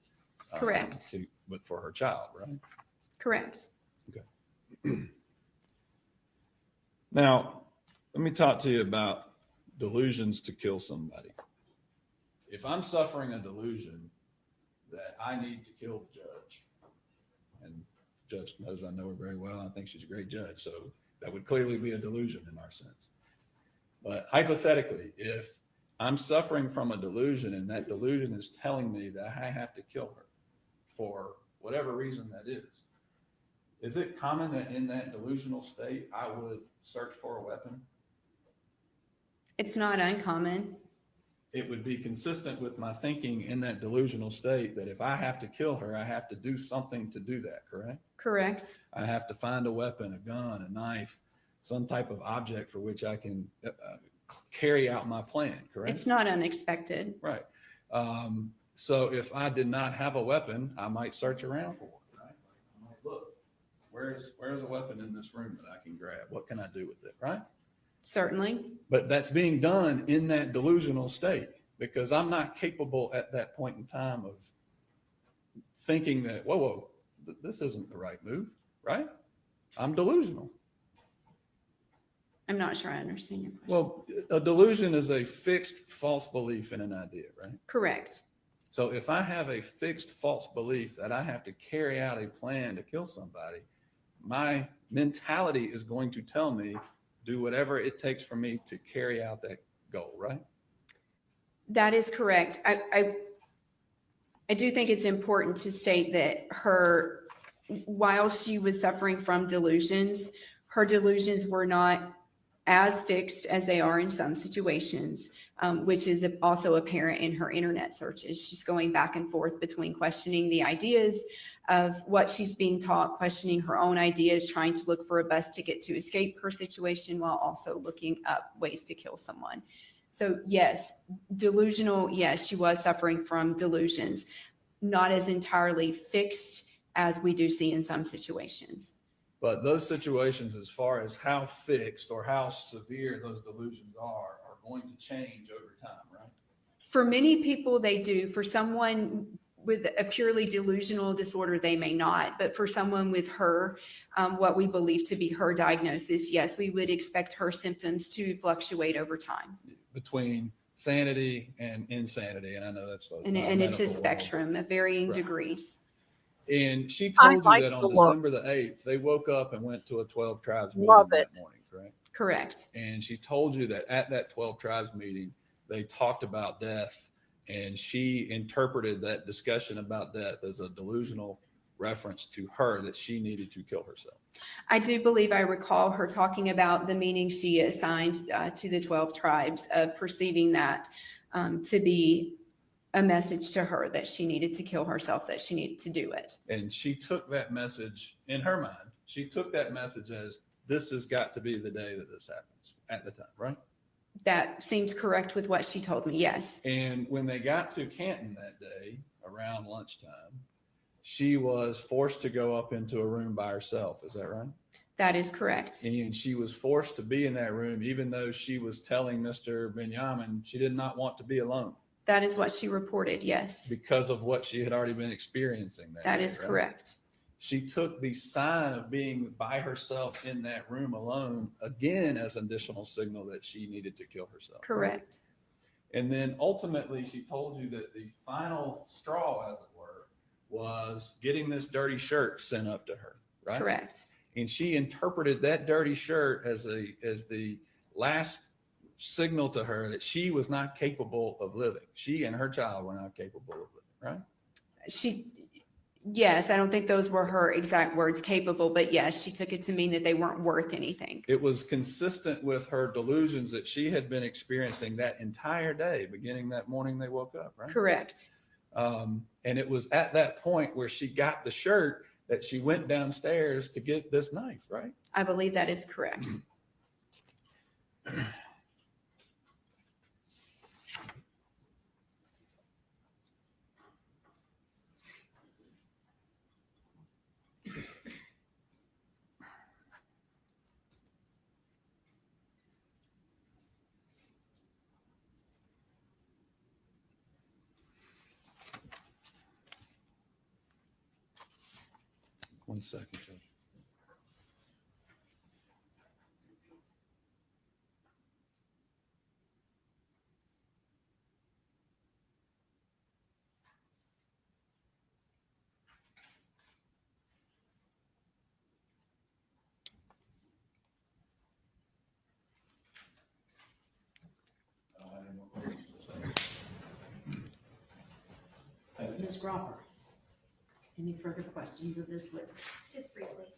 Correct. But for her child, right? Correct. Okay. Now, let me talk to you about delusions to kill somebody. If I'm suffering a delusion that I need to kill the judge, and the judge knows I know her very well, I think she's a great judge, so that would clearly be a delusion in our sense. But hypothetically, if I'm suffering from a delusion and that delusion is telling me that I have to kill her for whatever reason that is it common that in that delusional state, I would search for a weapon? It's not uncommon. It would be consistent with my thinking in that delusional state that if I have to kill her, I have to do something to do that, correct? Correct. I have to find a weapon, a gun, a knife, some type of object for which I can carry out my plan, correct? It's not unexpected. Right. So if I did not have a weapon, I might search around for one, right? I might look, where's a weapon in this room that I can grab? What can I do with it, right? Certainly. But that's being done in that delusional state because I'm not capable at that point in time of thinking that, whoa, this isn't the right move, right? I'm delusional. I'm not sure I understand your question. Well, a delusion is a fixed false belief in an idea, right? Correct. So if I have a fixed false belief that I have to carry out a plan to kill somebody, my mentality is going to tell me do whatever it takes for me to carry out that goal, right? That is correct. I do think it's important to state that while she was suffering from delusions, her delusions were not as fixed as they are in some situations, which is also apparent in her internet searches. She's going back and forth between questioning the ideas of what she's being taught, questioning her own ideas, trying to look for a bus ticket to escape her situation while also looking up ways to kill someone. So yes, delusional, yes, she was suffering from delusions, not as entirely fixed as we do see in some situations. But those situations, as far as how fixed or how severe those delusions are going to change over time, right? For many people, they do. For someone with a purely delusional disorder, they may not. But for someone with her, what we believe to be her diagnosis, yes, we would expect her symptoms to fluctuate over time. Between sanity and insanity. And I know that's and it's a spectrum of varying degrees. And she told you that on December the 8th, they woke up and went to a 12 tribes meeting that morning, correct? Correct. And she told you that at that 12 tribes meeting, they talked about death, and she interpreted that discussion about death as a delusional reference to her that she needed to kill herself. I do believe I recall her talking about the meaning she assigned to the 12 tribes of perceiving that to be a message to her that she needed to kill herself, that she needed to do it. And she took that message in her mind. She took that message as this has got to be the day that this happens at the time, right? That seems correct with what she told me, yes. And when they got to Canton that day around lunchtime, she was forced to go up into a room by herself. Is that right? That is correct. And she was forced to be in that room, even though she was telling Mr. Benyamin she did not want to be alone. That is what she reported, yes. Because of what she had already been experiencing that That day, is right? correct. She took the sign of being by herself in that room alone again as an additional signal that she needed to kill herself. Correct. And then ultimately she told you that the final straw, as it were, was getting this dirty shirt sent up to her, right? Correct. And she interpreted that dirty shirt as the last signal to her that she was not capable of living. She and her child were not capable of living, right? Yes, I don't think those were her exact words, capable, but yes, she took it to mean that they weren't worth anything. It was consistent with her delusions that she had been experiencing that entire day, beginning that morning they woke up, right? Correct. And it was at that point where she got the shirt that she went downstairs to get this knife, right? I believe that is correct. One second, Judge. Ms. Gropper, any further questions of this witness? Just briefly,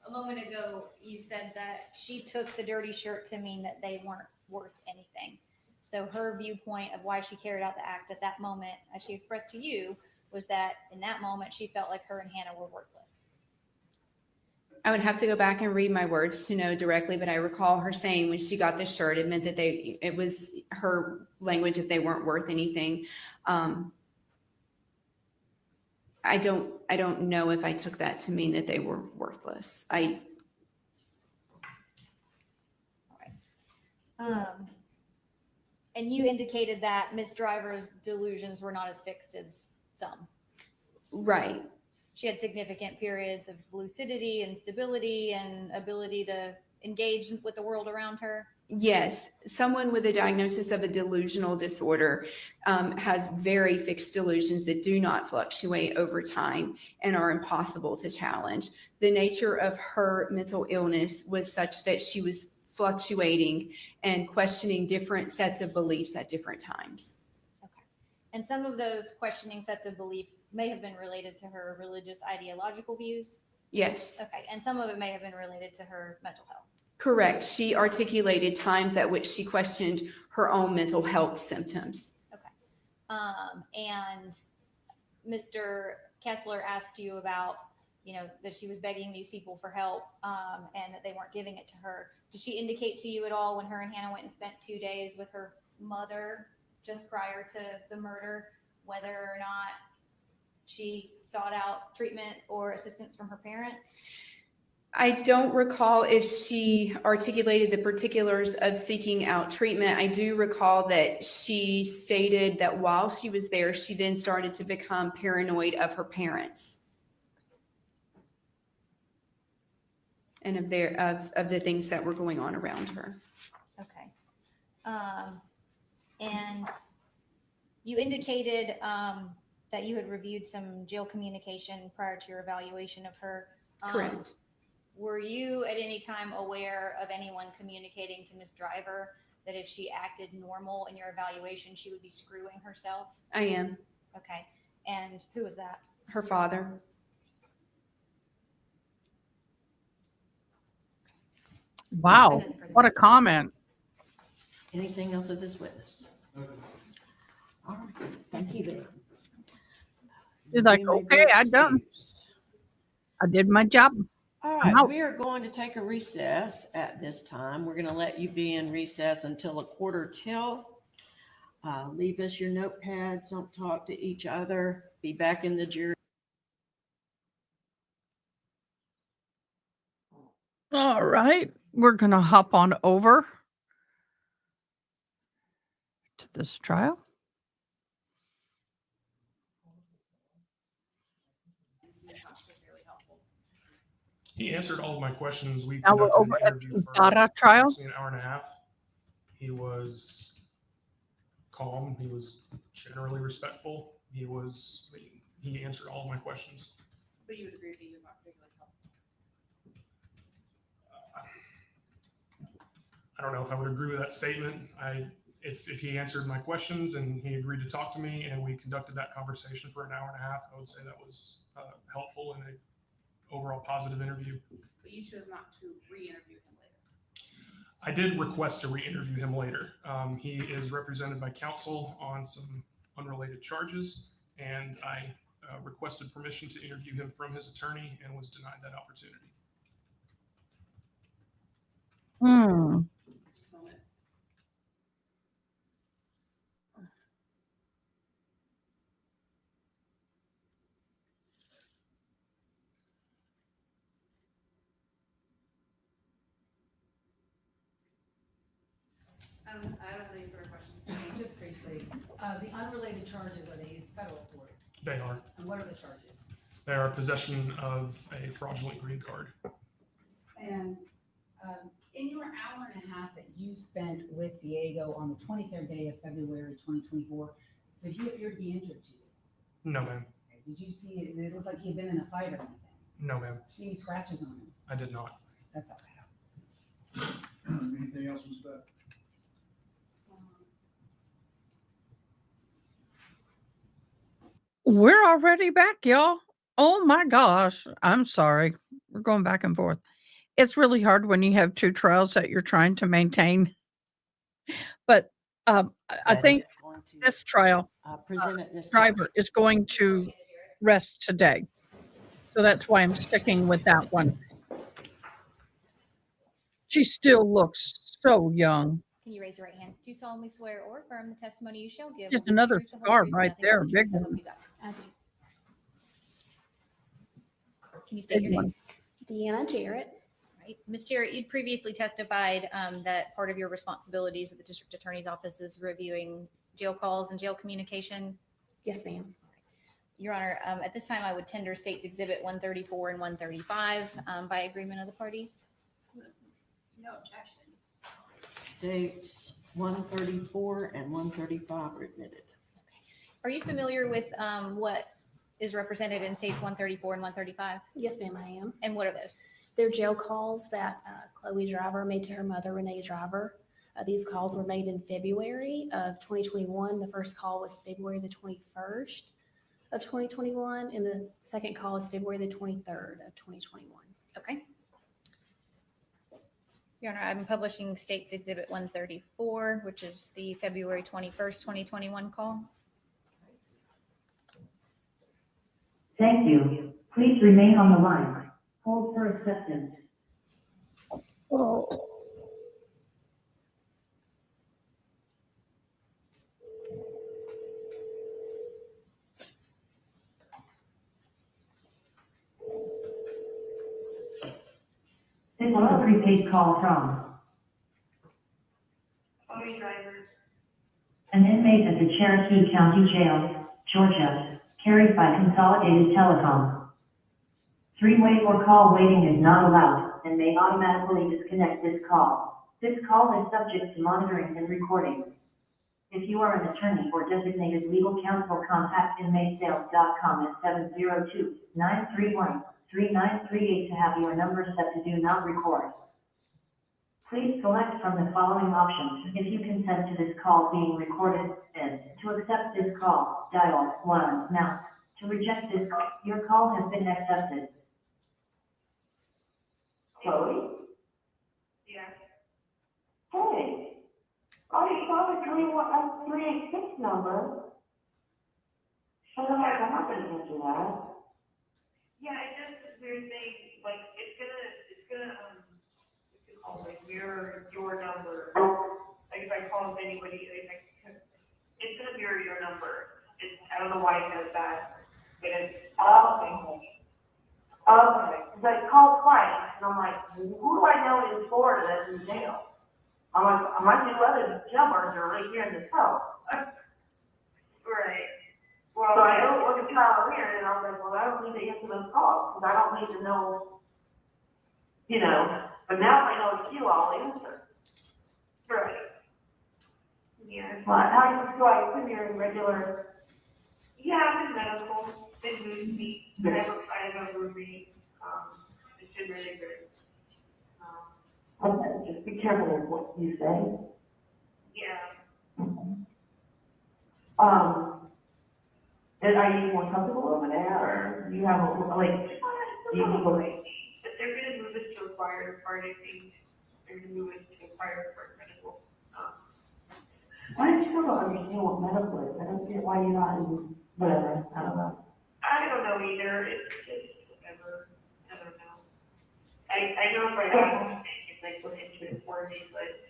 a moment ago, you said that she took the dirty shirt to mean that they weren't worth anything. So her viewpoint of why she carried out the act at that moment, as she expressed to you, was that in that moment, she felt like her and Hannah were worthless. I would have to go back and read my words to know directly, but I recall her saying when she got the shirt, it meant that it was her language if they weren't worth anything. I don't know if I took that to mean that they were worthless. All right. And you indicated that Miss Driver's delusions were not as fixed as some. Right. She had significant periods of lucidity and stability and ability to engage with the world around her. Yes, someone with a diagnosis of a delusional disorder has very fixed delusions that do not fluctuate over time and are impossible to challenge. The nature of her mental illness was such that she was fluctuating and questioning different sets of beliefs at different times. Okay. And some of those questioning sets of beliefs may have been related to her religious ideological views? Yes. Okay. And some of it may have been related to her mental health? Correct. She articulated times at which she questioned her own mental health symptoms. Okay. And Mr. Kessler asked you about, that she was begging these people for help and that they weren't giving it to her. Did she indicate to you at all when her and Hannah went and spent 2 days with her mother just prior to the murder, whether or not she sought out treatment or assistance from her parents? I don't recall if she articulated the particulars of seeking out treatment. I do recall that she stated that while she was there, she then started to become paranoid of her parents and of the things that were going on around her. Okay. And you indicated that you had reviewed some jail communication prior to your evaluation of her. Correct. Were you at any time aware of anyone communicating to Ms. Driver that if she acted normal in your evaluation, she would be screwing herself? I am. Okay. And who was that? Her father. Wow. What a comment. Anything else of this witness? All right, thank you, Ben. She's like, You may be okay, I done. excused. I did my job. All I'm right, out. we are going to take a recess at this time. We're going to let you be in recess until 1:15. Leave us your notepads. Don't talk to each other. Be back in the jury. All right, we're going to hop on over to this trial. He answered all of my questions. We Now we're conducted over an at the interview for Ibarra trial. approximately an hour and a half. He was calm. He was generally respectful. He answered all of my questions. But you would agree that he was not particularly helpful? I don't know if I would agree with that statement. If he answered my questions and he agreed to talk to me and we conducted that conversation for an hour and a half, I would say that was helpful and an overall positive interview. But you chose not to re-interview him later. I did request to re-interview him later. He is represented by counsel on some unrelated charges, and I requested permission to interview him from his attorney and was denied that opportunity. Hmm. Just a moment. I don't have any further questions. Just briefly, the unrelated charges, are they federal court? They are. And what are the charges? They are possession of a fraudulent green card. And in your hour and a half that you spent with Diego on the 23rd day of February 2024, did he appear to be injured to you? No, ma'am. Okay. Did you see it? Did it look like he had been in a fight or anything? No, ma'am. See any scratches on him? I did not. That's all I have. Anything else, Ms. Beck? We're already back, y'all. Oh my gosh. I'm sorry. We're going back and forth. It's really hard when you have two trials that you're trying to maintain. But I think this trial, driver is going to rest today. So that's why I'm sticking with that one. She still looks so young. Can you raise your right hand? Do you solemnly swear or affirm the testimony you shall give? Just will be the another truth, the whole scar truth, and right nothing there, but the big truth, so help one. you God? I do. Can you state your name? Deanna Jarrett. Right. Ms. Jarrett, you'd previously testified that part of your responsibilities at the district attorney's office is reviewing jail calls and jail communication. Yes, ma'am. Your Honor, at this time, I would tender States Exhibit 134 and 135 by agreement of the parties. No objection. States 134 and 135 are admitted. Are you familiar with what is represented in States 134 and 135? Yes, ma'am, I am. And what are those? They're jail calls that Chloe Driver made to her mother, Renee Driver. These calls were made in February of 2021. The first call was February the 21st of 2021, and the second call is February the 23rd of 2021. Okay. Your Honor, I'm publishing States Exhibit 134, which is the February 21st, 2021 call. Thank you. Please remain on the line. Hold for acceptance. Oh. This is a prepaid call from Chloe Driver. an inmate at the Cherokee County Jail, Georgia, carried by Consolidated Telecom. Three-way or call waiting is not allowed and may automatically disconnect this call. This call is subject to monitoring and recording. If you are an attorney or designated legal counsel, contact inmatesales.com at 702-931-3938 to have your number set to do not record. Please select from the following options if you consent to this call being recorded, and to accept this call, dial 1 now. To reject this call, your call has been accepted. Chloe? Yes. Hey, I saw the 386 number. I don't know what happened after that. Yeah, it does this weird thing, like, it's gonna call, like, mirror your number. Like, if I call anybody, it's gonna mirror your number. I don't know why it does that, but it's, Okay, because I called twice, and I'm like, who do I know in Florida that's in jail? I'm like, my two other jailbirds are right here in this house. Right. Well, so I don't look at Tyler here, and I'm like, well, I don't need to answer those calls, because I don't need to know, you know, but now if I know it's you, I'll answer. Right. Yeah. Well, so I assume you're in regular. Yeah, I'm in medical, they moved me, I have a roommate, it's been really good. Okay, just be careful with what you say. Yeah. And are you more comfortable over there, or you have a, like, you people like? But they're gonna move us to a quieter part, I think, they're gonna move us to a quieter part medical. I still don't understand what medical is, I don't get why you're not in, whatever, I don't know. I don't know either, it's just whatever, I don't know. I know if I ask, it's like look into it for me, but,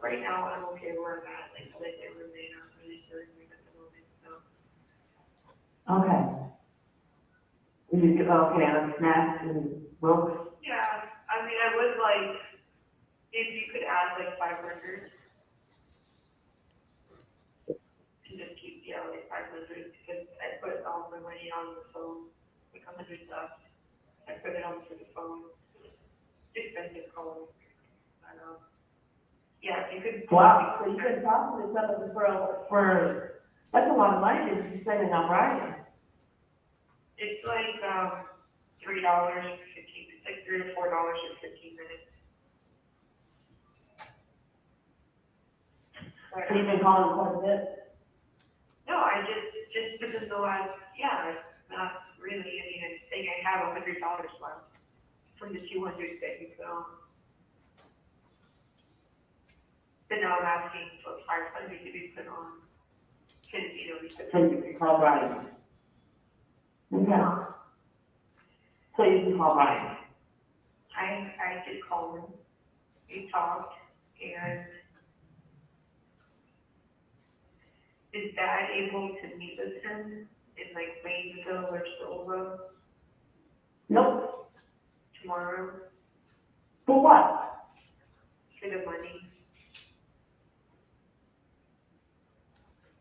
right now I'm okay where I'm at, like they remain, I'm really sure at the moment, so. Okay. You get, okay, and snacks and books? Yeah, I mean, I would like, if you could add like 500. To just keep, yeah, like 500, because I put all my money on the phone, like 100 stuff. I put it onto the phone. Expensive calling. I know. Yeah, you could. Wow, so you could possibly set up for, that's a lot of money that you're spending on writing. It's like, $3, 15, it's like $3 or $4 for 15 minutes. So you've been calling quite a bit? No, I just within the last, yeah, not really, I mean, I think I have $100 left from the 200 that you put on. But now I'm asking for 500 to be put on, because, you know, we put. So you can call Brian. Yeah. So you can call Brian. I did call him, we talked, and is Dad able to meet with him in like Waynesville or Silva? Nope. Tomorrow? For what? For the money.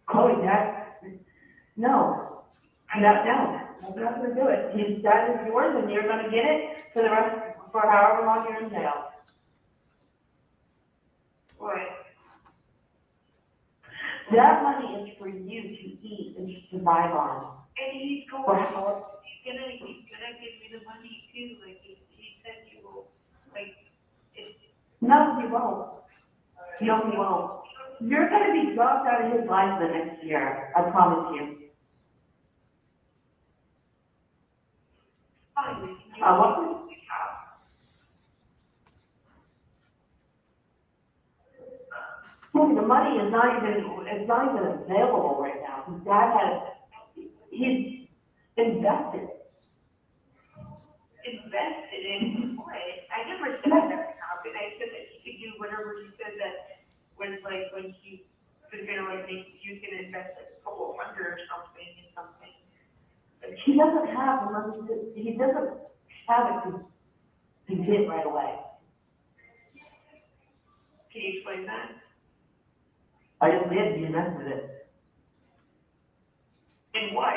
Chloe, Dad? No. I'm not gonna do it. His dad is yours and you're gonna get it for the rest, for however long you're in jail. What? That money is for you to eat and to survive on. And he's gonna give me the money too, like he said he will, like, no, he won't. No, he won't. You're gonna be dropped out of his life the next year, I promise you. What? Look, the money is not even available right now. His dad he's invested. Invested in what? I never said that happened. I said that he could do whatever he said that was like when he was gonna like you can invest like a couple hundred or something in something. But he doesn't have the money he doesn't have it to get right away. Can you explain that? I just did, he invested it. In what?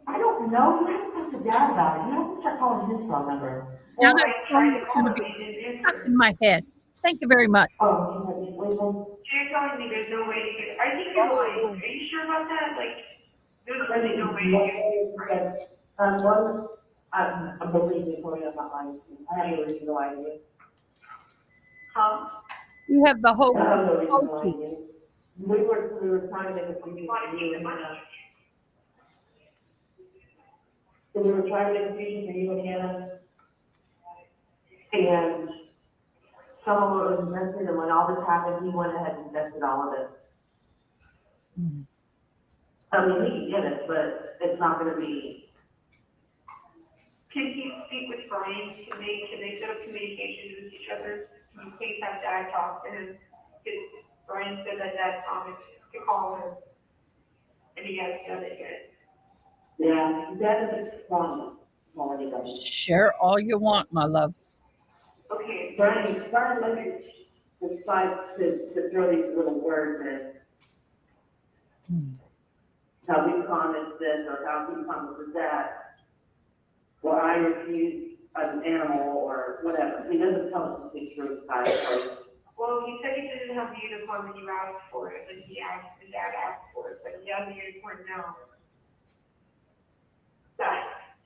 I don't know, you have to talk to Dad about it, you have to start calling his phone number. Now that phone is going to be stuck in my head. Thank you very much. Oh, you're telling me there's no way to get it. I think you're lying. Are you sure about that? Like, there's really no way to get it. I believe me, Chloe, I'm not lying. I have no reason to lie to you. Huh? You have the whole. I have no reason to lie to you. We were trying to make a fusion for you and Hannah. So we were trying to make a fusion for you and Hannah. And some of it was invested, and when all this happened, he went ahead and invested all of it. Mm-hmm. I mean, he can get it, but it's not gonna be. Can he speak with Brian? Can they set up communication with each other? Can you please have Dad talk to him? Because Brian said that Dad promised to call him, and he hasn't done it yet. Yeah, that is one. Share all you want, my love. Okay, Brian, Leonard decides to throw these little words in. How we promise this or how we promise that. Or I refuse as an animal or whatever. He doesn't tell us the truth, Well, he said he didn't have the uniform when you asked for it, and his dad asked for it, but he has the uniform now.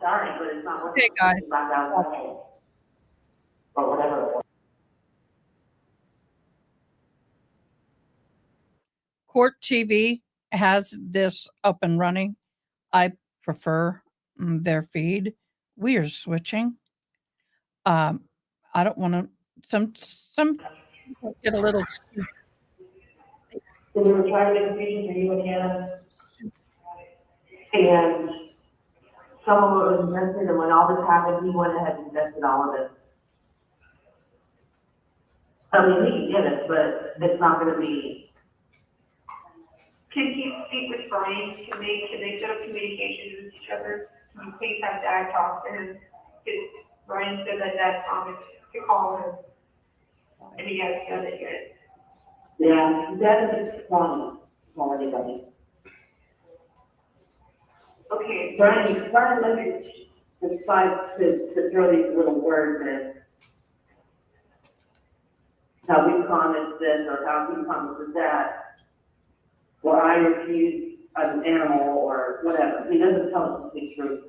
Sorry, but it's not what Okay, guys. Or whatever it was. Court TV has this up and running. I prefer their feed. We are switching. I don't want to. Some people get a little. So we were trying to get confusion for you and Hannah. And some of it was invested, and when all this happened, he went ahead and invested all of it. I mean, we can get it, but it's not gonna be. Can he speak with Brian? Can they set up communication with each other? Can you please have Dad talk to him? Because Brian said that Dad promised to call him, and he hasn't done it yet. Yeah, that is one already done. Okay. Brian Leonard decides to throw these little words in. How we promise this or how we promise that. Or I refuse as an animal or whatever. He doesn't tell us the truth,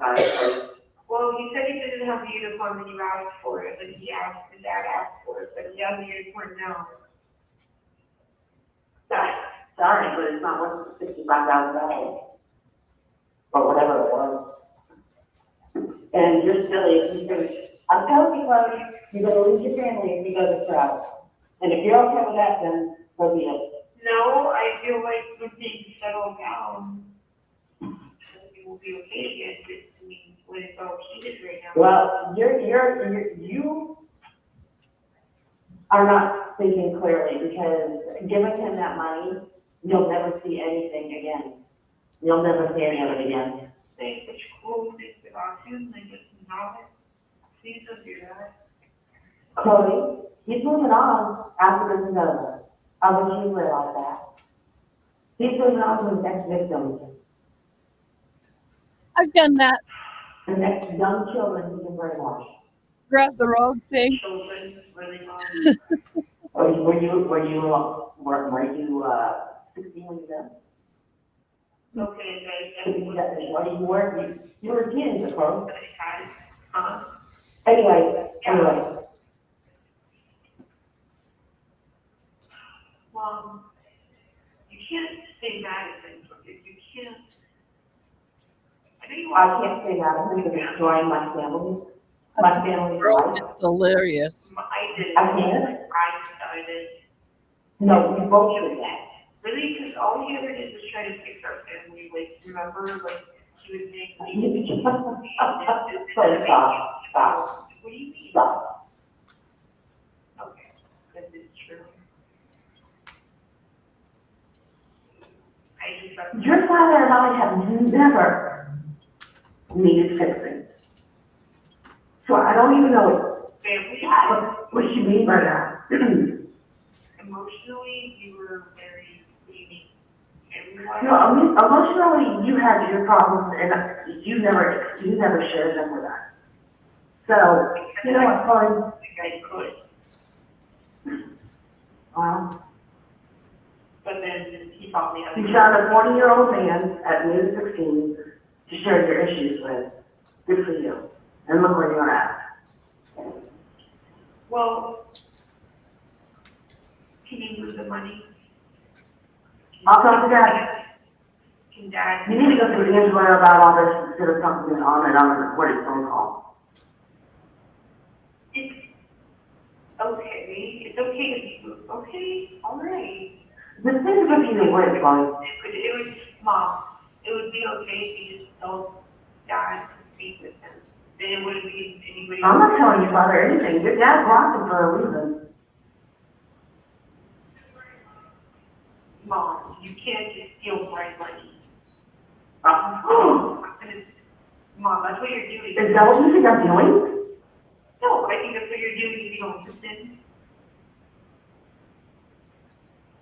Well, he said he didn't have the uniform when you asked for it, but his dad asked for it, but he has the uniform now. Sorry, but it's not worth $65,000. Or whatever it was. And you're silly if you finish. I'm telling you, Chloe, you're gonna lose your family if you go this route. And if you're okay with that, then so be it. No, I feel like when things settle down, it will be okay again, but I mean, when it's all heated right now. Well, you are not thinking clearly because giving him that money, you'll never see anything again. You'll never see any of it again. Say such cool things about him, like it's not, please don't do that. Chloe, he's moving on after this is over. I wish you realize that. He's moving on to his next victim. I've done that. The next young children he can brainwash. Grab the wrong thing. Children, really long. Were you 16 when you done? Okay, You were a teen, of course. huh? Anyway. Well, you can't say that at things, you can't. I can't say that, I'm going to destroy my family. My family's life. It's delirious. I did. I can't. I decided. No, we both did that. Really, because all he ever did was try to fix our family, like, remember, like, he would make. Stop. What do you mean? Stop. Okay, that is true. Your father and I have never needed fixing. So I don't even know what you mean by that. Emotionally, you were very unique. Everyone. No, emotionally, you had your problems and you never shared them with us. So, you know what, Chloe? I could. Well. But then he taught me how to. You found a 40-year-old man at the age of 16 to share your issues with. Good for you. And look where you're at. Well, can you move the money? I'll talk to Dad. Can Dad? You need to go through Angela about all this instead of something on a recorded phone call. It's okay. It's okay to move. Okay, all right. The thing is with you, what it's like. It would, Mom, it would be okay if you just told Dad to speak with him. Then it wouldn't be anybody. I'm not telling your father anything. Your dad blocked him for a reason. Mom, you can't just steal my money. Mom, that's what you're doing. Is that what you think I'm doing? No, I think that's what you're doing if you don't listen.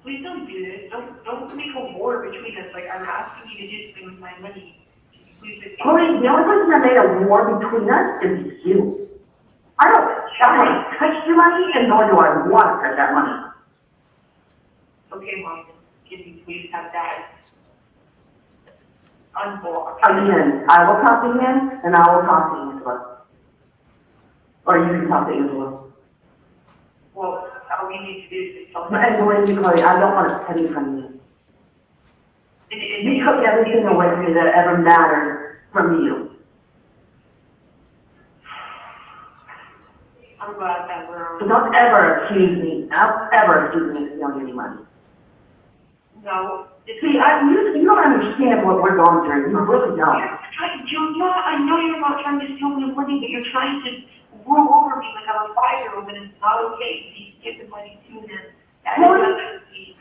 Please don't do this. Don't make a war between us. Like, I'm asking you to do something with my money. Please just. Chloe, the only person that made a war between us is you. I don't touch your money, and nor do I want to touch that money. Okay, Mom, can you please have that unblocked? Again, I will talk to him, and I will talk to Angela. Or you can talk to Angela. Well, all we need to do is tell And believe me, Chloe, I don't want a penny from you. You took everything away from me that ever mattered from you. I'm glad that we're. So don't ever accuse me. Don't ever accuse me of stealing any money. No. See, you don't understand what we're going through. You really don't. I know you're not trying to steal my money, but you're trying to rule over me like I'm a 5-year-old, and it's not okay to give the money to him.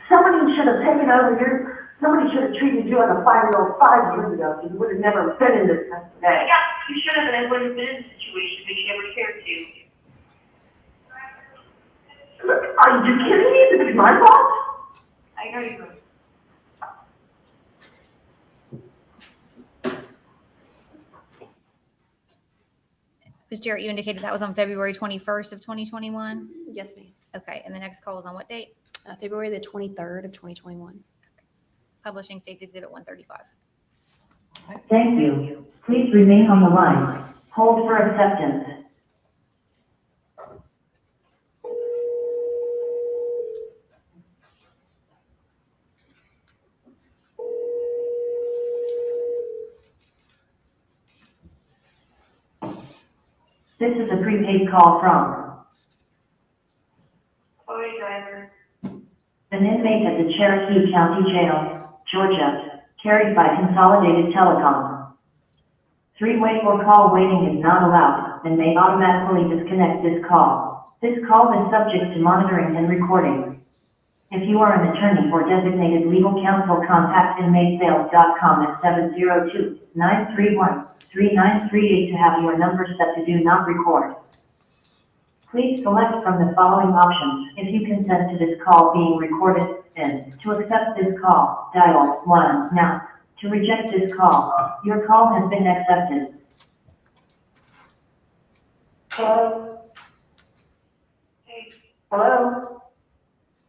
Somebody should have taken over somebody should have treated you like a 5-year-old 5 years ago, so you would have never been in this mess today. Yeah, you should have, and I wouldn't have been in the situation, but you never cared to. Are you kidding me? This is my fault? I know you. Ms. Jarrett, you indicated that was on February 21st of 2021? Yes, ma'am. Okay, and the next call was on what date? February the 23rd of 2021. Okay. Publishing States Exhibit 135. Thank you. Please remain on the line. Hold for acceptance. This is a prepaid call from Chloe Driver. an inmate at the Cherokee County Jail, Georgia, carried by Consolidated Telecom. Three-way or call waiting is not allowed and may automatically disconnect this call. This call is subject to monitoring and recording. If you are an attorney or designated legal counsel, contact inmatesales.com at 702-931-3938 to have your number set to do not record. Please select from the following options if you consent to this call being recorded, and to accept this call, dial 1 now. To reject this call, your call has been accepted. Hello? Hey. Hello?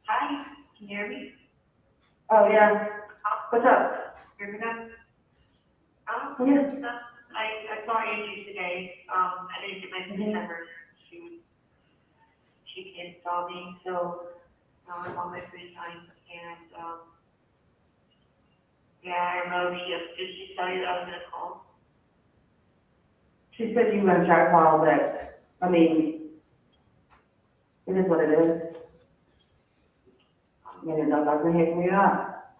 Hi, can you hear me? Oh, yeah. What's up? Hear me now? Yes. I saw Angie today. I didn't get my phone number. She can't call me, so I'm on my free time, and yeah, I don't know. Did she tell you that I was gonna call? She said you were gonna try to call, but, I mean, it is what it is. I mean, it doesn't hit me up.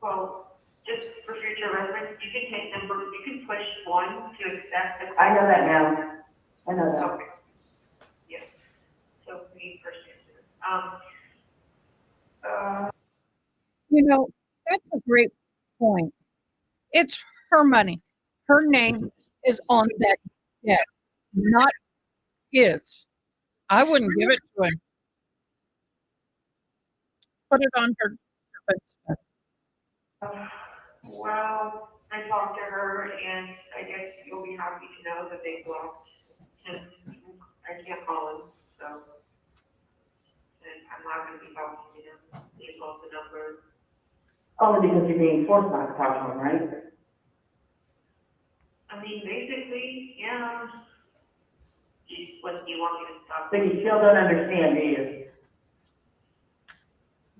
Well, just for future reference, you can take number, you can push 1 to accept the call. I know that now. I know that. Okay. Yeah. So me personally. You know, that's a great point. It's her money. Her name is on that debt, not his. I wouldn't give it to him. Put it on her. Well, I talked to her, and I guess you'll be happy to know that they blocked him. I can't call him, so. And I'm not gonna be talking to him. They blocked the number. Only because you're being forced not to talk to him, right? I mean, basically, yeah. What do you want me to stop? But you still don't understand, do you?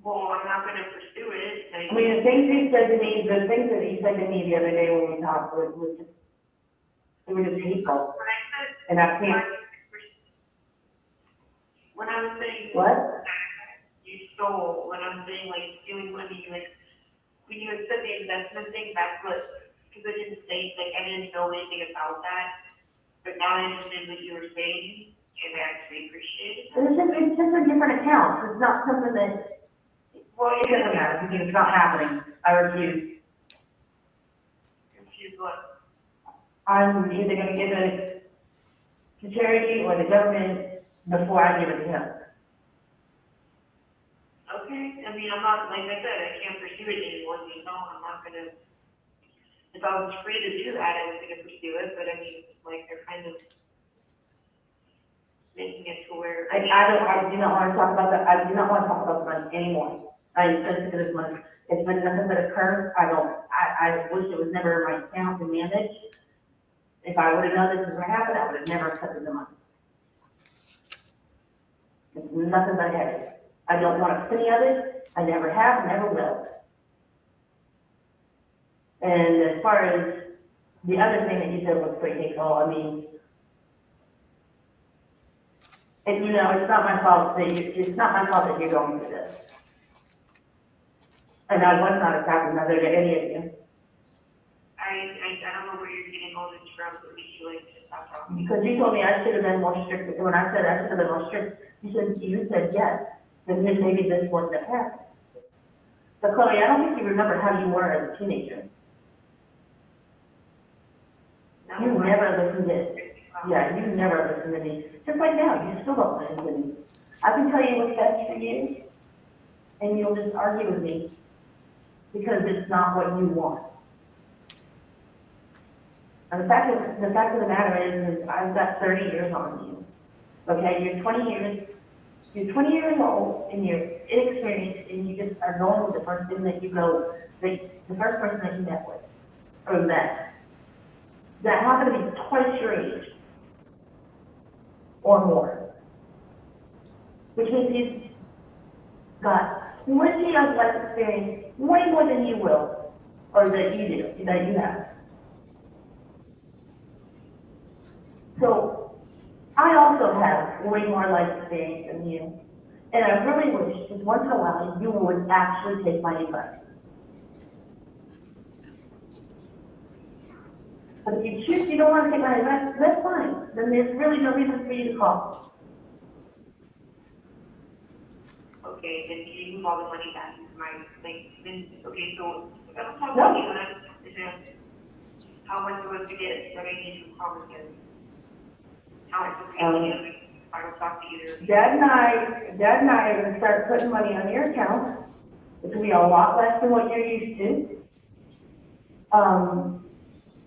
Well, I'm not gonna pursue it. I mean, the things he said to me the other day when we talked, was just, they were just hateful. And I can't. When I was saying. What? You stole, when I'm saying like stealing money, like, when you had said the investment thing, that's what, because I didn't say, like, I didn't know anything about that. But now I understand what you were saying, and I actually appreciate it. It's just a different account. It's not something that, well, it doesn't matter because it's not happening. I refuse. Refuse what? I'm either gonna give it to charity or the government before I give it to him. Okay, I mean, I'm not, like I said, I can't pursue it anymore, you know, I'm not gonna, if I was free to do that, I was gonna pursue it, but I mean, like, they're kind of making it to where. I do not want to talk about that, I do not want to talk about the money anymore. I am sensitive to this money. It's been nothing but a curse. I wish it was never in my account to manage. If I would have known this was gonna happen, I would have never accepted the money. It's nothing but a headache. I don't want a penny of it. I never have, never will. And as far as the other thing that you said was pretty hateful, I mean, and you know, it's not my fault that you're going through this. And I was not attacking either to any of you. I don't know where you're getting all this from, but we should like to stop talking. Because you told me I should have been more strict. When I said I should have been more strict, you said yes. Then maybe this wasn't a pass. But Chloe, I don't think you remember how you were as a teenager. No, You never listened to Yeah, you never listened to me. Just like now, you still don't listen to me. I can tell you what's best for you, and you'll just argue with me because it's not what you want. And the fact of the matter is I've got 30 years on you. Okay, you're 20 years old and you're inexperienced and you just are going with the first thing that you go, the first person that you met with, or met. That happened to be twice your age or more. Which means he's got plenty of life experience, way more than you will, or that you have. So, I also have way more life experience than you. And I really wish that once in a while you would actually take my advice. But if you choose you don't want to take my advice, that's fine. Then there's really no reason for you to call. Okay, then can you move all the money back into my, like, then, okay, so, I'm talking No. to you, and I understand how much was to get, what I need to promise you. How much to pay you, I don't talk to either. Dad and I are gonna start putting money on your account. It's gonna be a lot less than what you're used to. Oh,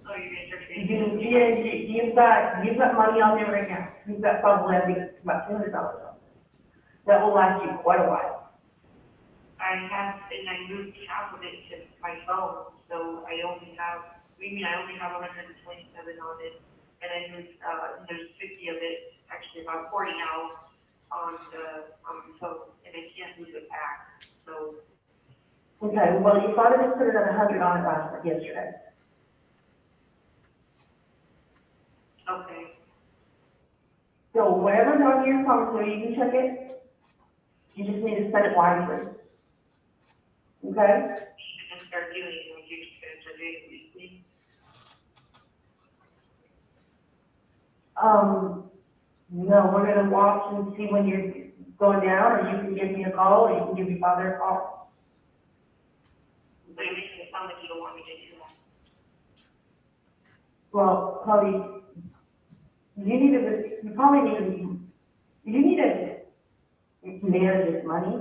you're gonna start trading? You've got money on there right now. You've got probably, I think, about $200 on. That will last you quite a while. I have, and I moved half of it to my phone, so I only have 127 on it, and I moved, there's 50 of it, actually about 40 now, on the phone, and I can't move it back, so. Okay, well, your father just put another 100 on it yesterday. Okay. So whatever's on your phone, so you can check it, you just need to spend it wisely. Okay? And start doing it, like you're just gonna start doing it weekly? No, we're gonna watch and see when you're going down, or you can give me a call, or you can give your father a call. But you're making it sound like you don't want me to do that. Well, Chloe, you need to manage this money.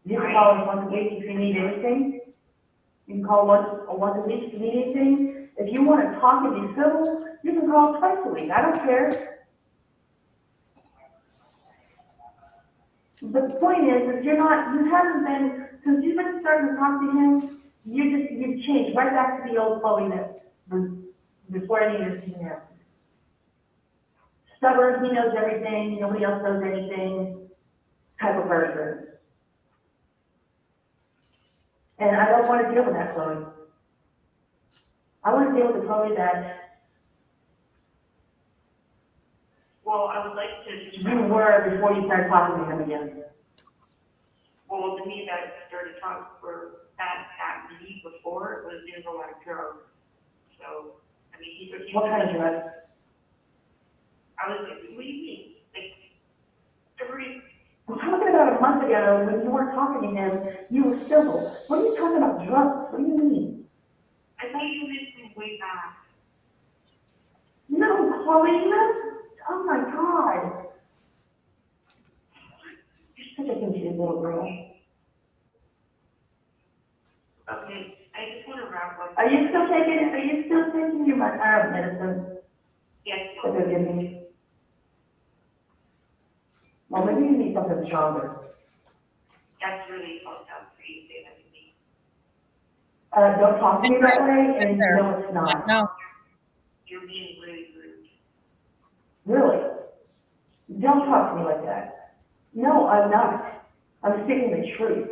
You can call us once a week if you need anything. You can call once a week if you need anything. If you want to talk and be civil, you can call twice a week. I don't care. But the point is you haven't been, since you've been starting to talk to him, you've changed right back to the old Chloe that was before any of this even happened. Stubborn, he knows everything, nobody else knows anything, type of person. And I don't want to deal with that Chloe. I want to deal with the Chloe that Well, I would like to just. you were before you started talking to him again. Well, to me, that started talking for that me before was doing a lot of drugs. So, I mean, he What kind of drugs? I was like, what do you mean? Like, I'm talking about a month ago when you weren't talking to him, you were civil. What are you talking about drugs? What do you mean? I thought you meant some way back. No, Chloe, oh my God. You're such a confused little girl. Okay, I just want to wrap up. Are you still taking your medicine? Yes. That they're giving you? Well, maybe you need something stronger. That's really fucked up for you to say that to me. Don't talk to me that way, and no, it's not. No. You're being really rude. Really? Don't talk to me like that. No, I'm not. I'm speaking the truth.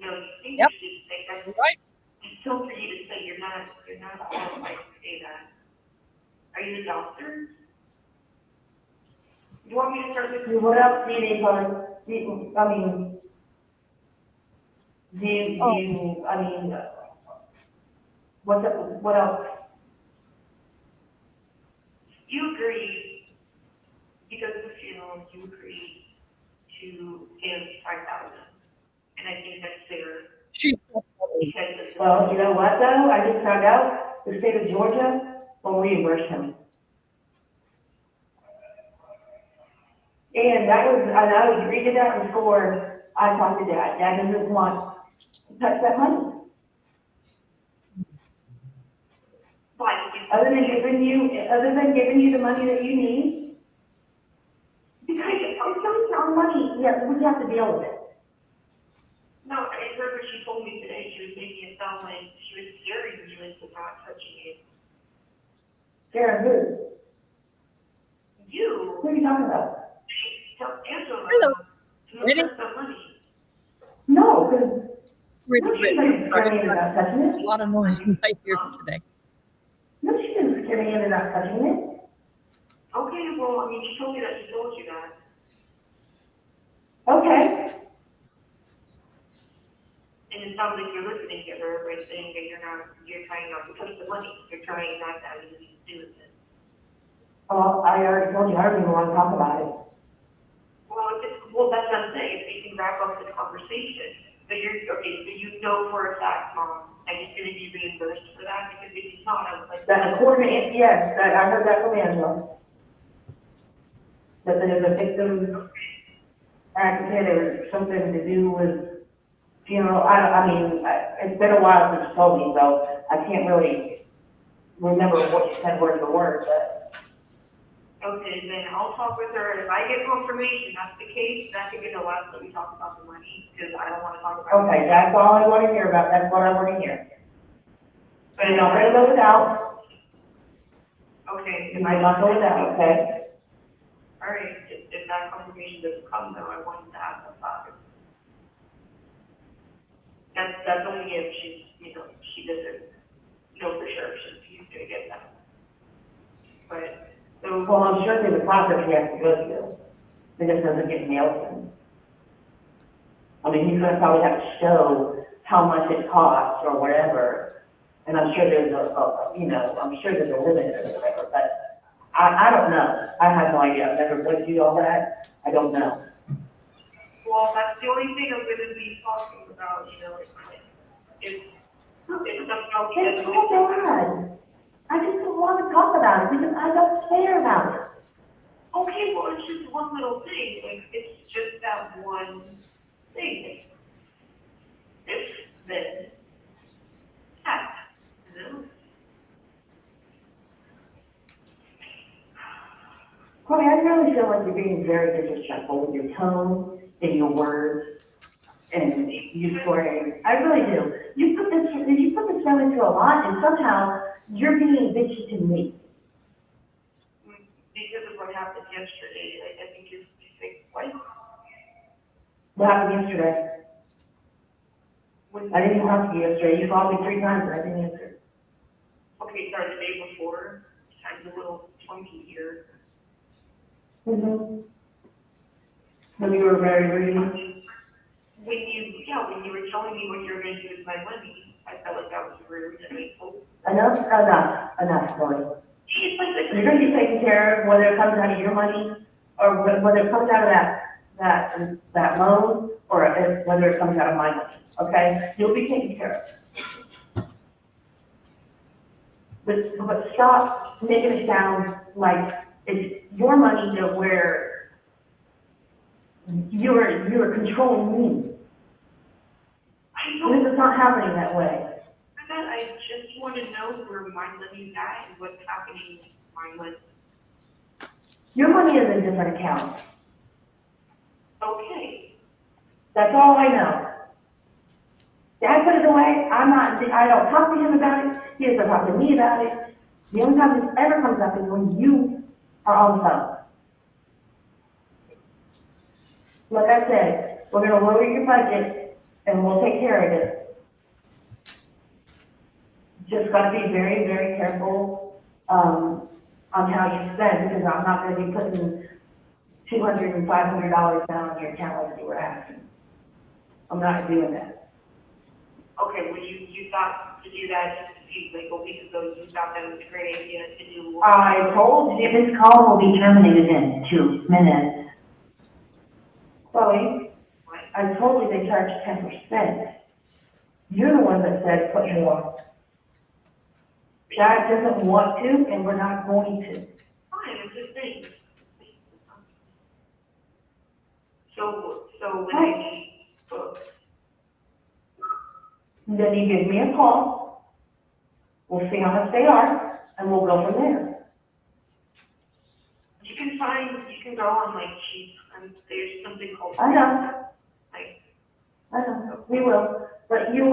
No, you think Yep. you should say that. Right. It's still for you to say you're not qualified to say that. Are you a doctor? You want me to start with? What else do you need, Helen? What else? You agreed, because of the funeral, you agreed to give 5,000, and I think that's fair. Because Well, you know what though? I just found out the state of Georgia will reimburse him. And I agreed to that before I talked to Dad. Dad doesn't want to touch that money. Other than giving you the money that you need. Because it's not our money, yeah, we have to deal with it. no, I heard what she told me today. She was making it sound like she was scaring you into not touching it. Scaring who? You. What are you talking about? Tell Angela to Ready? touch the money. No, because Ready, no, she's not scaring me about touching it. A lot of noise in my ears today. No, she didn't scare me into not touching it. Okay, well, I mean, she told me that she told you that. Okay. And it sounds like you're listening to her by saying that you're trying not to touch the money. You're trying not to have anything to do with it. Well, I already told you, I don't even want to talk about it. Well, that's what I'm saying. If you can wrap up this conversation. So so you know for a fact, Mom, and he's going to be reimbursed for that, because if he's not, I was like. That according to, yes, I heard that from Angela. That there's a victim, advocate or something to do with funeral. It's been a while since she told me, so I can't really remember what she said word for word, but. Okay, then I'll talk with her. If I get confirmation that's the case, that could be the last that we talk about the money, because I don't want to talk about. Okay, that's all I want to hear about. That's what I want to hear. But you're not gonna go without. Okay. You might not go without, okay? All right, if that confirmation doesn't come, though, I want to ask about it. That's only if she doesn't know for sure if she's gonna get that. But, so. Well, I'm sure there's a process he has to go through. It just doesn't get mailed to him. I mean, he's gonna probably have to show how much it costs or whatever. And I'm sure there's I'm sure there's a limit or whatever, but I don't know. I have no idea. I've never went through all that. I don't know. Well, that's the only thing I'm gonna be talking about, if something else. It's so bad. I just don't want to talk about it because I don't care about it. Okay, well, it's just one little thing, like, it's just that one thing. If, then, that, Chloe, I really feel like you're being very disrespectful with your tone and your words and you swearing. I really do. You put this family through a lot and somehow you're being bitchy to me. because of what happened yesterday, I think you're saying, what? What happened yesterday? I didn't talk to you yesterday. You called me 3 times and I didn't answer. Okay, sorry, the day before, I'm a little funky here. Mm-hmm. When you were very rude. When you were telling me what you were going to do with my money, I felt like that was rude and hateful. Enough, Chloe. You're going to be taken care of, whether it comes out of your money or whether it comes out of that loan or whether it comes out of my money, okay? You'll be taken care of. But stop making it sound like it's your money to where you're controlling me. This is not happening that way. I just want to know where my money is at and what's happening with my money. Your money is in different accounts. Okay. That's all I know. Dad put it away. I don't talk to him about it. He doesn't talk to me about it. The only time this ever comes up is when you are on the phone. Like I said, we're going to lower your budget and we'll take care of it. Just got to be very, very careful on how you spend, because I'm not going to be putting $200 and $500 down on your account like you were asking. I'm not doing that. Okay, well, you thought to do that just a few weeks ago, you thought that was a great idea to do. I told you this call will be terminated in 2 minutes. Chloe, I told you they charge 10%. You're the one that said put more. Dad doesn't want to, and we're not going to. Fine, I'm just saying. So when I need books, then you give me a call. We'll see how much they are, and we'll go from there. you can go on like cheap, and there's something called. I know. Like, I know. We will. But you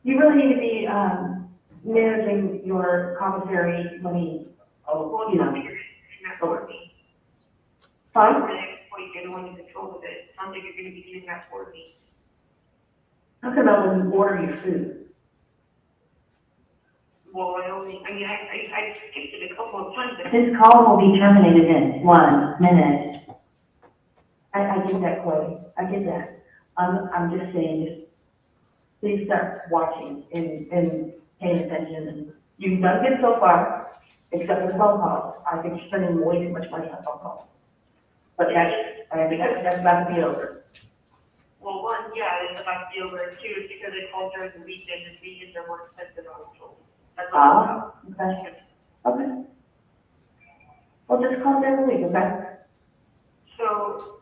really need to be managing your commissary money. well, You know. something you're doing that for me. Fine. For the next point, you're the one in control of it. Sounds like you're going to be doing that for me. Talking about when you order your food. Well, I skipped it a couple of times. This call will be terminated in 1 minute. I get that, Chloe. I get that. I'm just saying, just please start watching and paying attention. And you've done good so far, except for phone calls. I think you're spending way too much money on phone calls. But that's about to be over. Well, one, yeah, it's about to be over. Two, it's because I called during the weekend, and weekends are more expensive on patrol. That's all. Okay. Okay. Well, just call them every week, okay? So,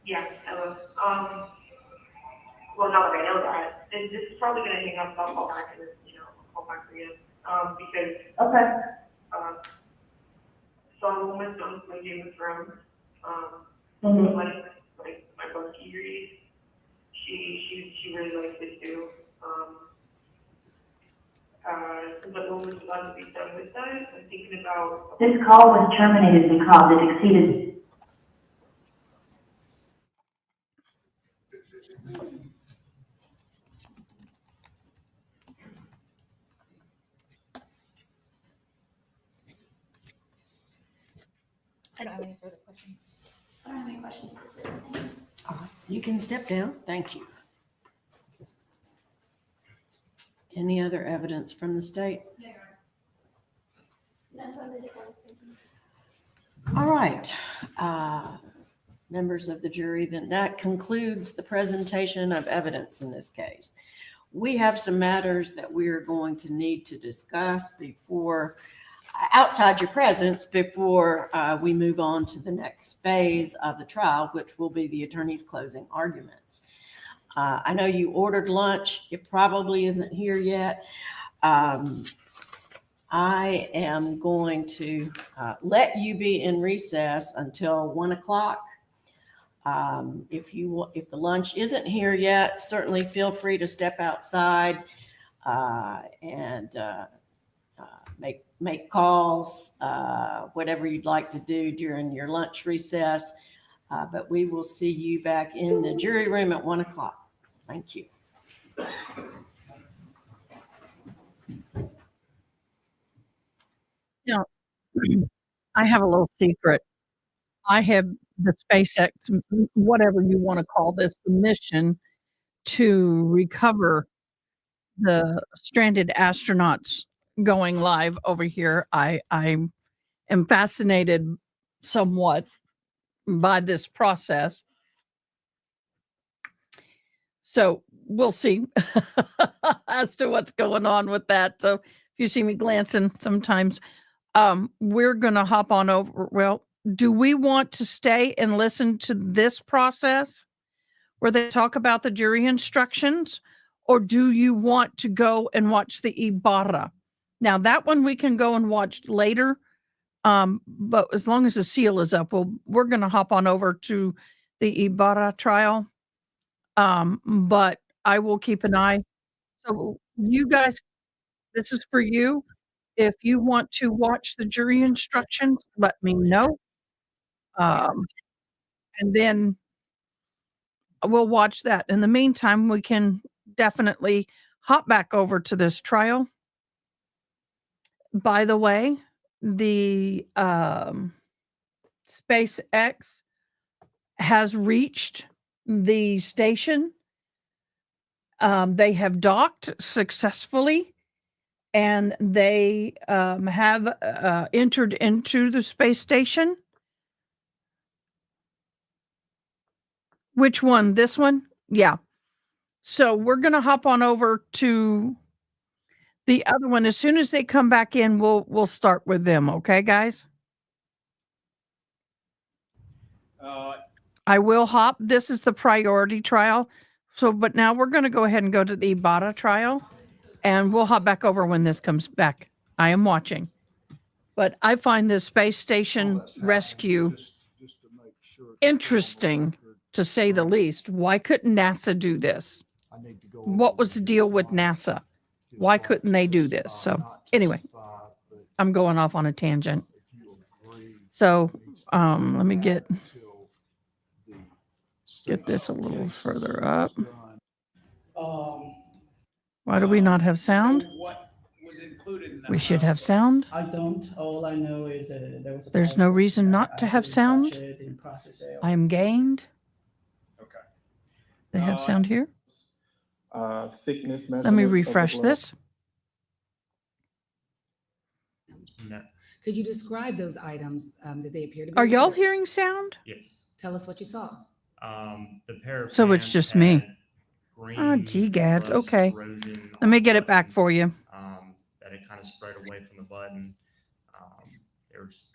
yeah, Ella, well, now that I know that, this is probably gonna hang up, I'll call back and, call back for you, because, Okay. so I'm almost done with my Game of Thrones, Mhm. like my book series, she really likes it too, but when we're about to be done with that, I'm thinking about. This call was terminated because it exceeded. I don't have any further questions. I don't have any questions at this witness. All right, you can step down. Thank you. Any other evidence from the state? None from the defense. All right, members of the jury, then that concludes the presentation of evidence in this case. We have some matters that we are going to need to discuss before, outside your presence, before we move on to the next phase of the trial, which will be the attorney's closing arguments. I know you ordered lunch. It probably isn't here yet. I am going to let you be in recess until 1 o'clock. If the lunch isn't here yet, certainly feel free to step outside and make calls, whatever you'd like to do during your lunch recess. But we will see you back in the jury room at 1 o'clock. Thank you. Now, I have a little secret. I have the SpaceX, whatever you want to call this, mission to recover the stranded astronauts going live over here. I am fascinated somewhat by this process. So we'll see as to what's going on with that. So you see me glancing sometimes, we're going to hop on over. Well, do we want to stay and listen to this process where they talk about the jury instructions, or do you want to go and watch the Ibarra? Now that one we can go and watch later. But as long as the seal is up, we're going to hop on over to the Ibarra trial. But I will keep an eye. So you guys, this is for you. If you want to watch the jury instructions, let me know. And then we'll watch that. In the meantime, we can definitely hop back over to this trial. By the way, the SpaceX has reached the station. They have docked successfully, and they have entered into the space station. Which one? This one? Yeah. So we're going to hop on over to the other one. As soon as they come back in, we'll start with them. Okay, guys? I will hop. This is the priority trial. So, but now we're going to go ahead and go to the Ibarra trial, and we'll hop back over when this comes back. I am watching. But I find this space station rescue Just to make sure. interesting, to say the least. Why couldn't NASA do this? I need to go. What was the deal with NASA? Why couldn't they do this? So anyway, I'm going off on a tangent. So let me get this a little further up. Why do we not have sound? What was included in that? We should have sound. I don't. All I know is there was. There's no reason not to have sound. I am gained. Okay. They have sound here. Thickness. Let me refresh this. No. Could you describe those items? Did they appear to be? Are y'all hearing sound? Yes. Tell us what you saw. The pair of So it's just me. Oh, gee, gads. Okay. Let me get it back for you. That it kind of spread away from the button. They were just.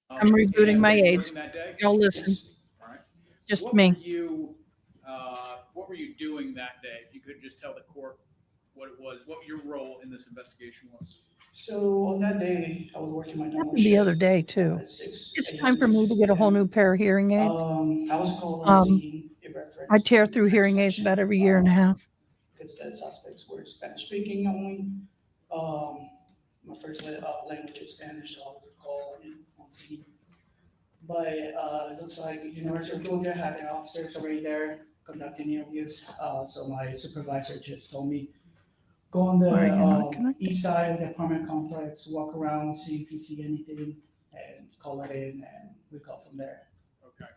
I'm rebooting my aids. Y'all listen. All right. Just what me. What were you doing that day? If you could just tell the court what it was, what your role in this investigation was. So on that day, I was working my normal The shift. other day too. At 6 It's a.m. time for me to get a whole new pair of hearing aids. I was called on scene in reference I tear to through hearing aids about every year and a half. because the suspects were Spanish speaking only. My first language is Spanish, so I was called on scene. But it looks like University of Georgia had their officers already there conducting interviews. So my supervisor just told me, go on the east side of the apartment complex, walk around, see if you see anything, and call it in, and we go from there. Okay.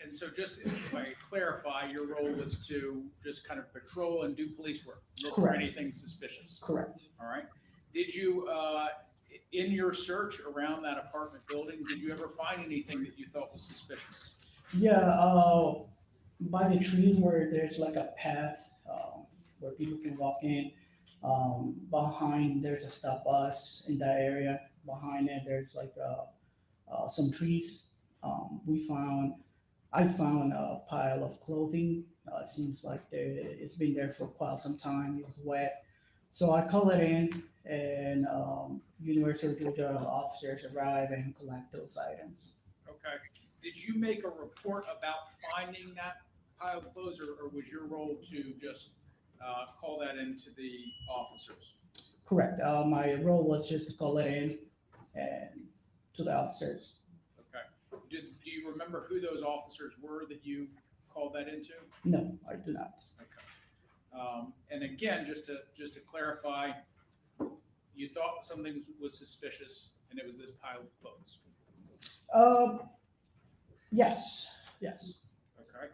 And so just if I clarify, your role was to just kind of patrol and do police work, look for Correct. anything suspicious. Correct. All right. Did you, in your search around that apartment building, did you ever find anything that you thought was suspicious? Yeah, by the trees where there's like a path where people can walk in. Behind there's a stop bus in that area. Behind it there's like some trees. I found a pile of clothing. It seems like it's been there for quite some time. It was wet, so I call it in, and University of Georgia officers arrive and collect those items. Okay. Did you make a report about finding that pile of clothes, or was your role to just call that into the officers? Correct. My role was just to call it in and to the officers. Okay. Do you remember who those officers were that you called that into? No, I do not. Okay. And again, just to clarify, you thought something was suspicious, and it was this pile of clothes. Yes. Yes. Okay.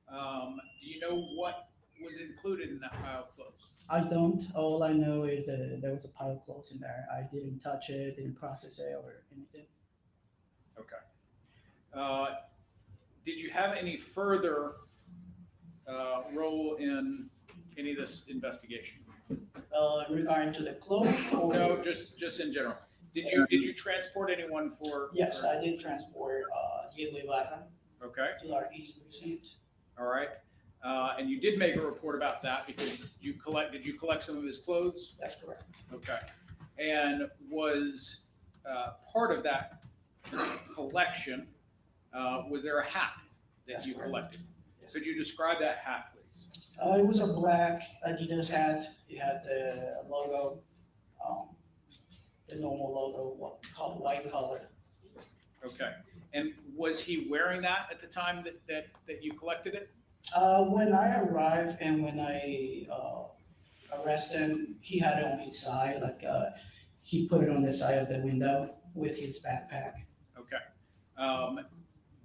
Do you know what was included in that pile of clothes? I don't. All I know is there was a pile of clothes in there. I didn't touch it, didn't process it or anything. Okay. Did you have any further role in any of this investigation? Regarding to the clothes or? No, just in general. Did you transport anyone for? Yes, I did transport Diego Ibarra Okay. to our East Precinct. All right. And you did make a report about that because did you collect some of his clothes? That's correct. Okay. And was part of that collection, was there a hat that That's you correct. collected? Yes. Could you describe that hat, please? It was a black Adidas hat. It had the logo, the normal logo, called white color. Okay. And was he wearing that at the time that you collected it? When I arrived and when I arrested him, he had it on his side, like he put it on the side of the window with his backpack. Okay.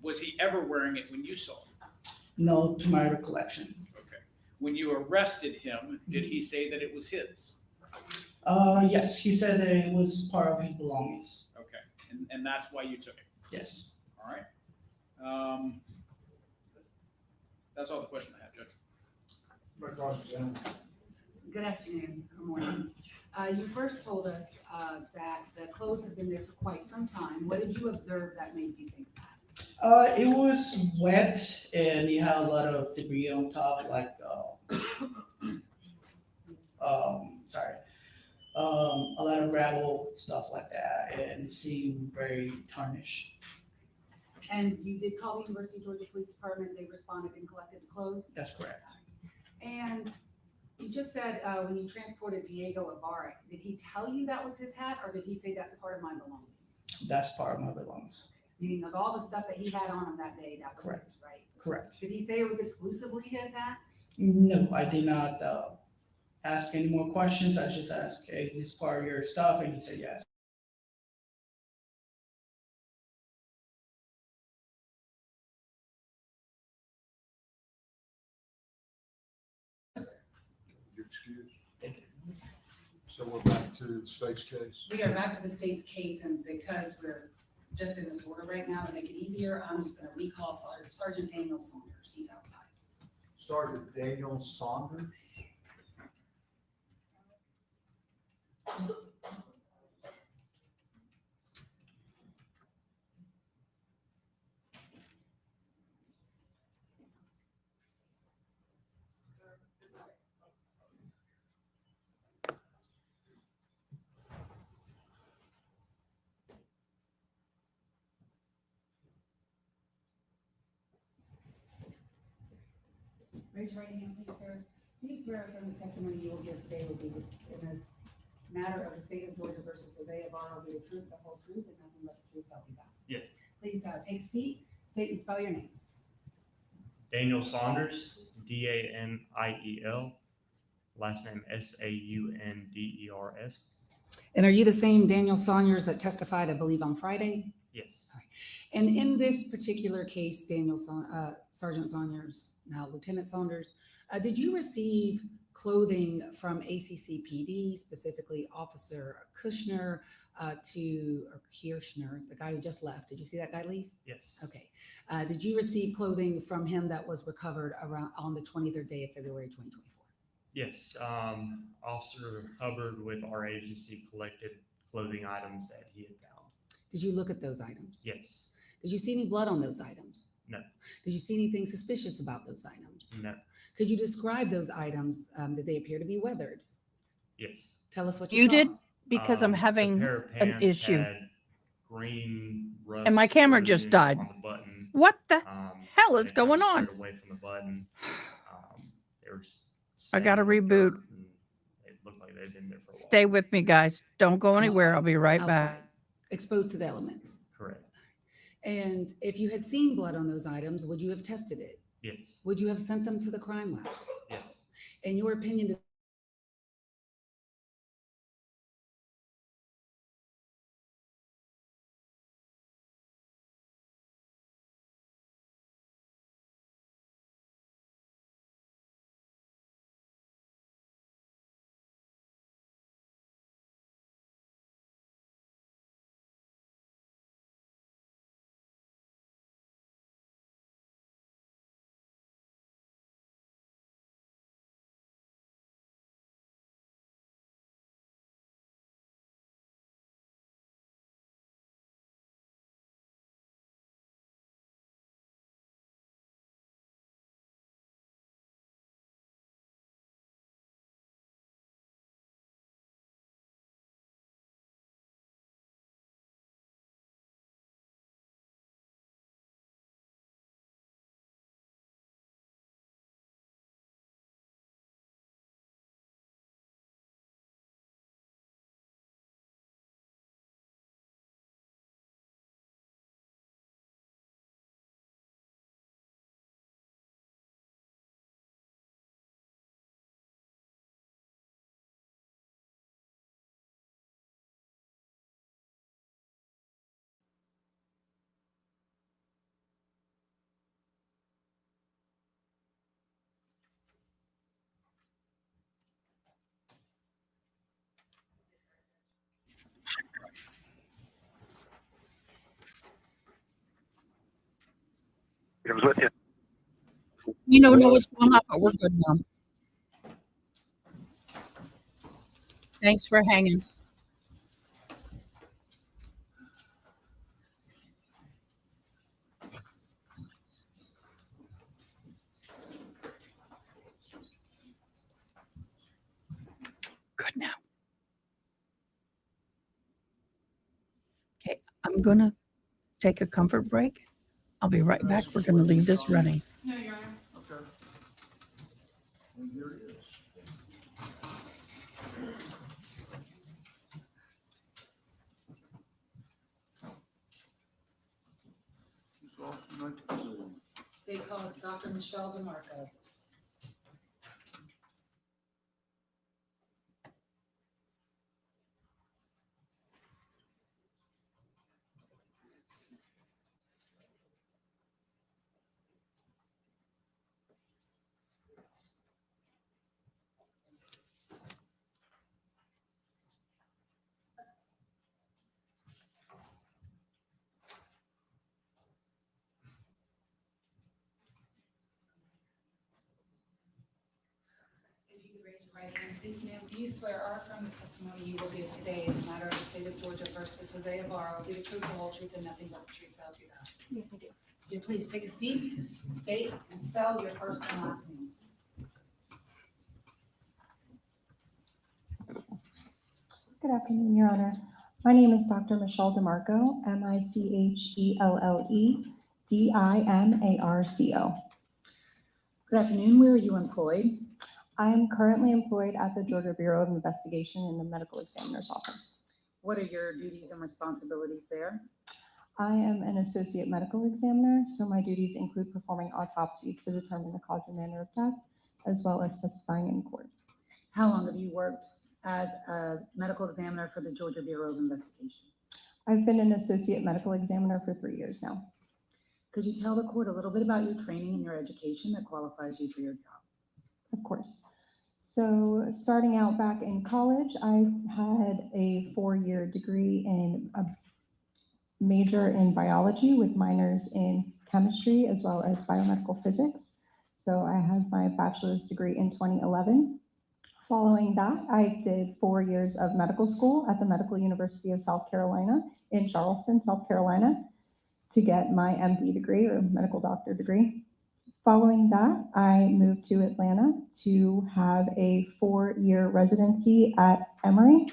Was he ever wearing it when you saw him? No, to my recollection. Okay. When you arrested him, did he say that it was his? Yes, he said that it was part of his belongings. Okay. And that's why you took it? Yes. All right. That's all the question I have, Judge. Good afternoon, good morning. You first told us that the clothes have been there for quite some time. What did you observe that made you think that? It was wet and it had a lot of debris on top, like, a lot of gravel, stuff like that, and it seemed very tarnished. And you did call the University of Georgia Police Department, they responded and collected the clothes? That's correct. And you just said when you transported Diego Ibarra, did he tell you that was his hat, or did he say that's part of my belongings? That's part of my belongings. Meaning of all the stuff that he had on him that day, that was Correct. his, right? Correct. Did he say it was exclusively his hat? No, I did not ask any more questions. I just asked, hey, is this part of your stuff? And he said yes. You're excused. Thank you. So we're back to the state's case. We are back to the state's case, and because we're just in this order right now, to make it easier, I'm just gonna recall Sergeant Daniel Saunders. He's outside. Sergeant Daniel Saunders. Raise your right hand, please, sir. Please swear affirm the testimony you will give today will be in this matter of the state of Georgia versus Jose Ibarra will be the truth, the whole truth, and nothing but the truth, so help you God. Yes. Please take a seat, state and spell your name. Daniel Saunders, Daniel, last name Saunders. And are you the same Daniel Saunders that testified, I believe, on Friday? Yes. And in this particular case, Sergeant Saunders, now Lieutenant Saunders, did you receive clothing from ACCPD, specifically Officer Kirshner, the guy who just left? Did you see that guy leave? Yes. Okay. Did you receive clothing from him that was recovered on the 23rd day of February 2024? Yes. Officer Hubbard with our agency collected clothing items that he had found. Did you look at those items? Yes. Did you see any blood on those items? No. Did you see anything suspicious about those items? No. Could you describe those items? Did they appear to be weathered? Yes. Tell us what you You saw. did? Because I'm The having pair of an pants issue. had green rust And my camera just residue died. on the button. What the hell They is had going to on? spread away from the button. They were just I got to stained with reboot. dirt, and it looked like they'd been there for a while. Stay with me, guys. Don't go anywhere. I'll be right Outside, back. exposed to the elements. Correct. And if you had seen blood on those items, would you have tested it? Yes. Would you have sent them to the crime lab? Yes. In your opinion, It was with you. You don't know what's going on, but we're good now. Thanks for hanging. Good now. Okay, I'm going to take a comfort break. I'll be right back. We're going to leave this running. No, Your Honor. Okay. And here it is. State calls Dr. Michelle DeMarco. If you could raise your right hand, please, ma'am, do you swear or affirm the testimony you will give today in the matter of the state of Georgia versus Jose Ibarra will be the truth, the whole truth, and nothing but the truth, so help you God? Yes, I do. Would you please take a seat, state and spell your first and last name? Good afternoon, Your Honor. My name is Dr. Michelle DeMarco, Michelledimarco. Good afternoon. Where are you employed? I am currently employed at the Georgia Bureau of Investigation in the Medical Examiner's Office. What are your duties and responsibilities there? I am an associate medical examiner, so my duties include performing autopsies to determine the cause and manner of death, as well as testifying in court. How long have you worked as a medical examiner for the Georgia Bureau of Investigation? I've been an associate medical examiner for 3 years now. Could you tell the court a little bit about your training and your education that qualifies you for your job? Of course. So starting out back in college, I had a 4-year degree in a major in biology with minors in chemistry as well as biomedical physics. So I have my bachelor's degree in 2011. Following that, I did 4 years of medical school at the Medical University of South Carolina in Charleston, South Carolina, to get my MD degree or medical doctor degree. Following that, I moved to Atlanta to have a 4-year residency at Emory.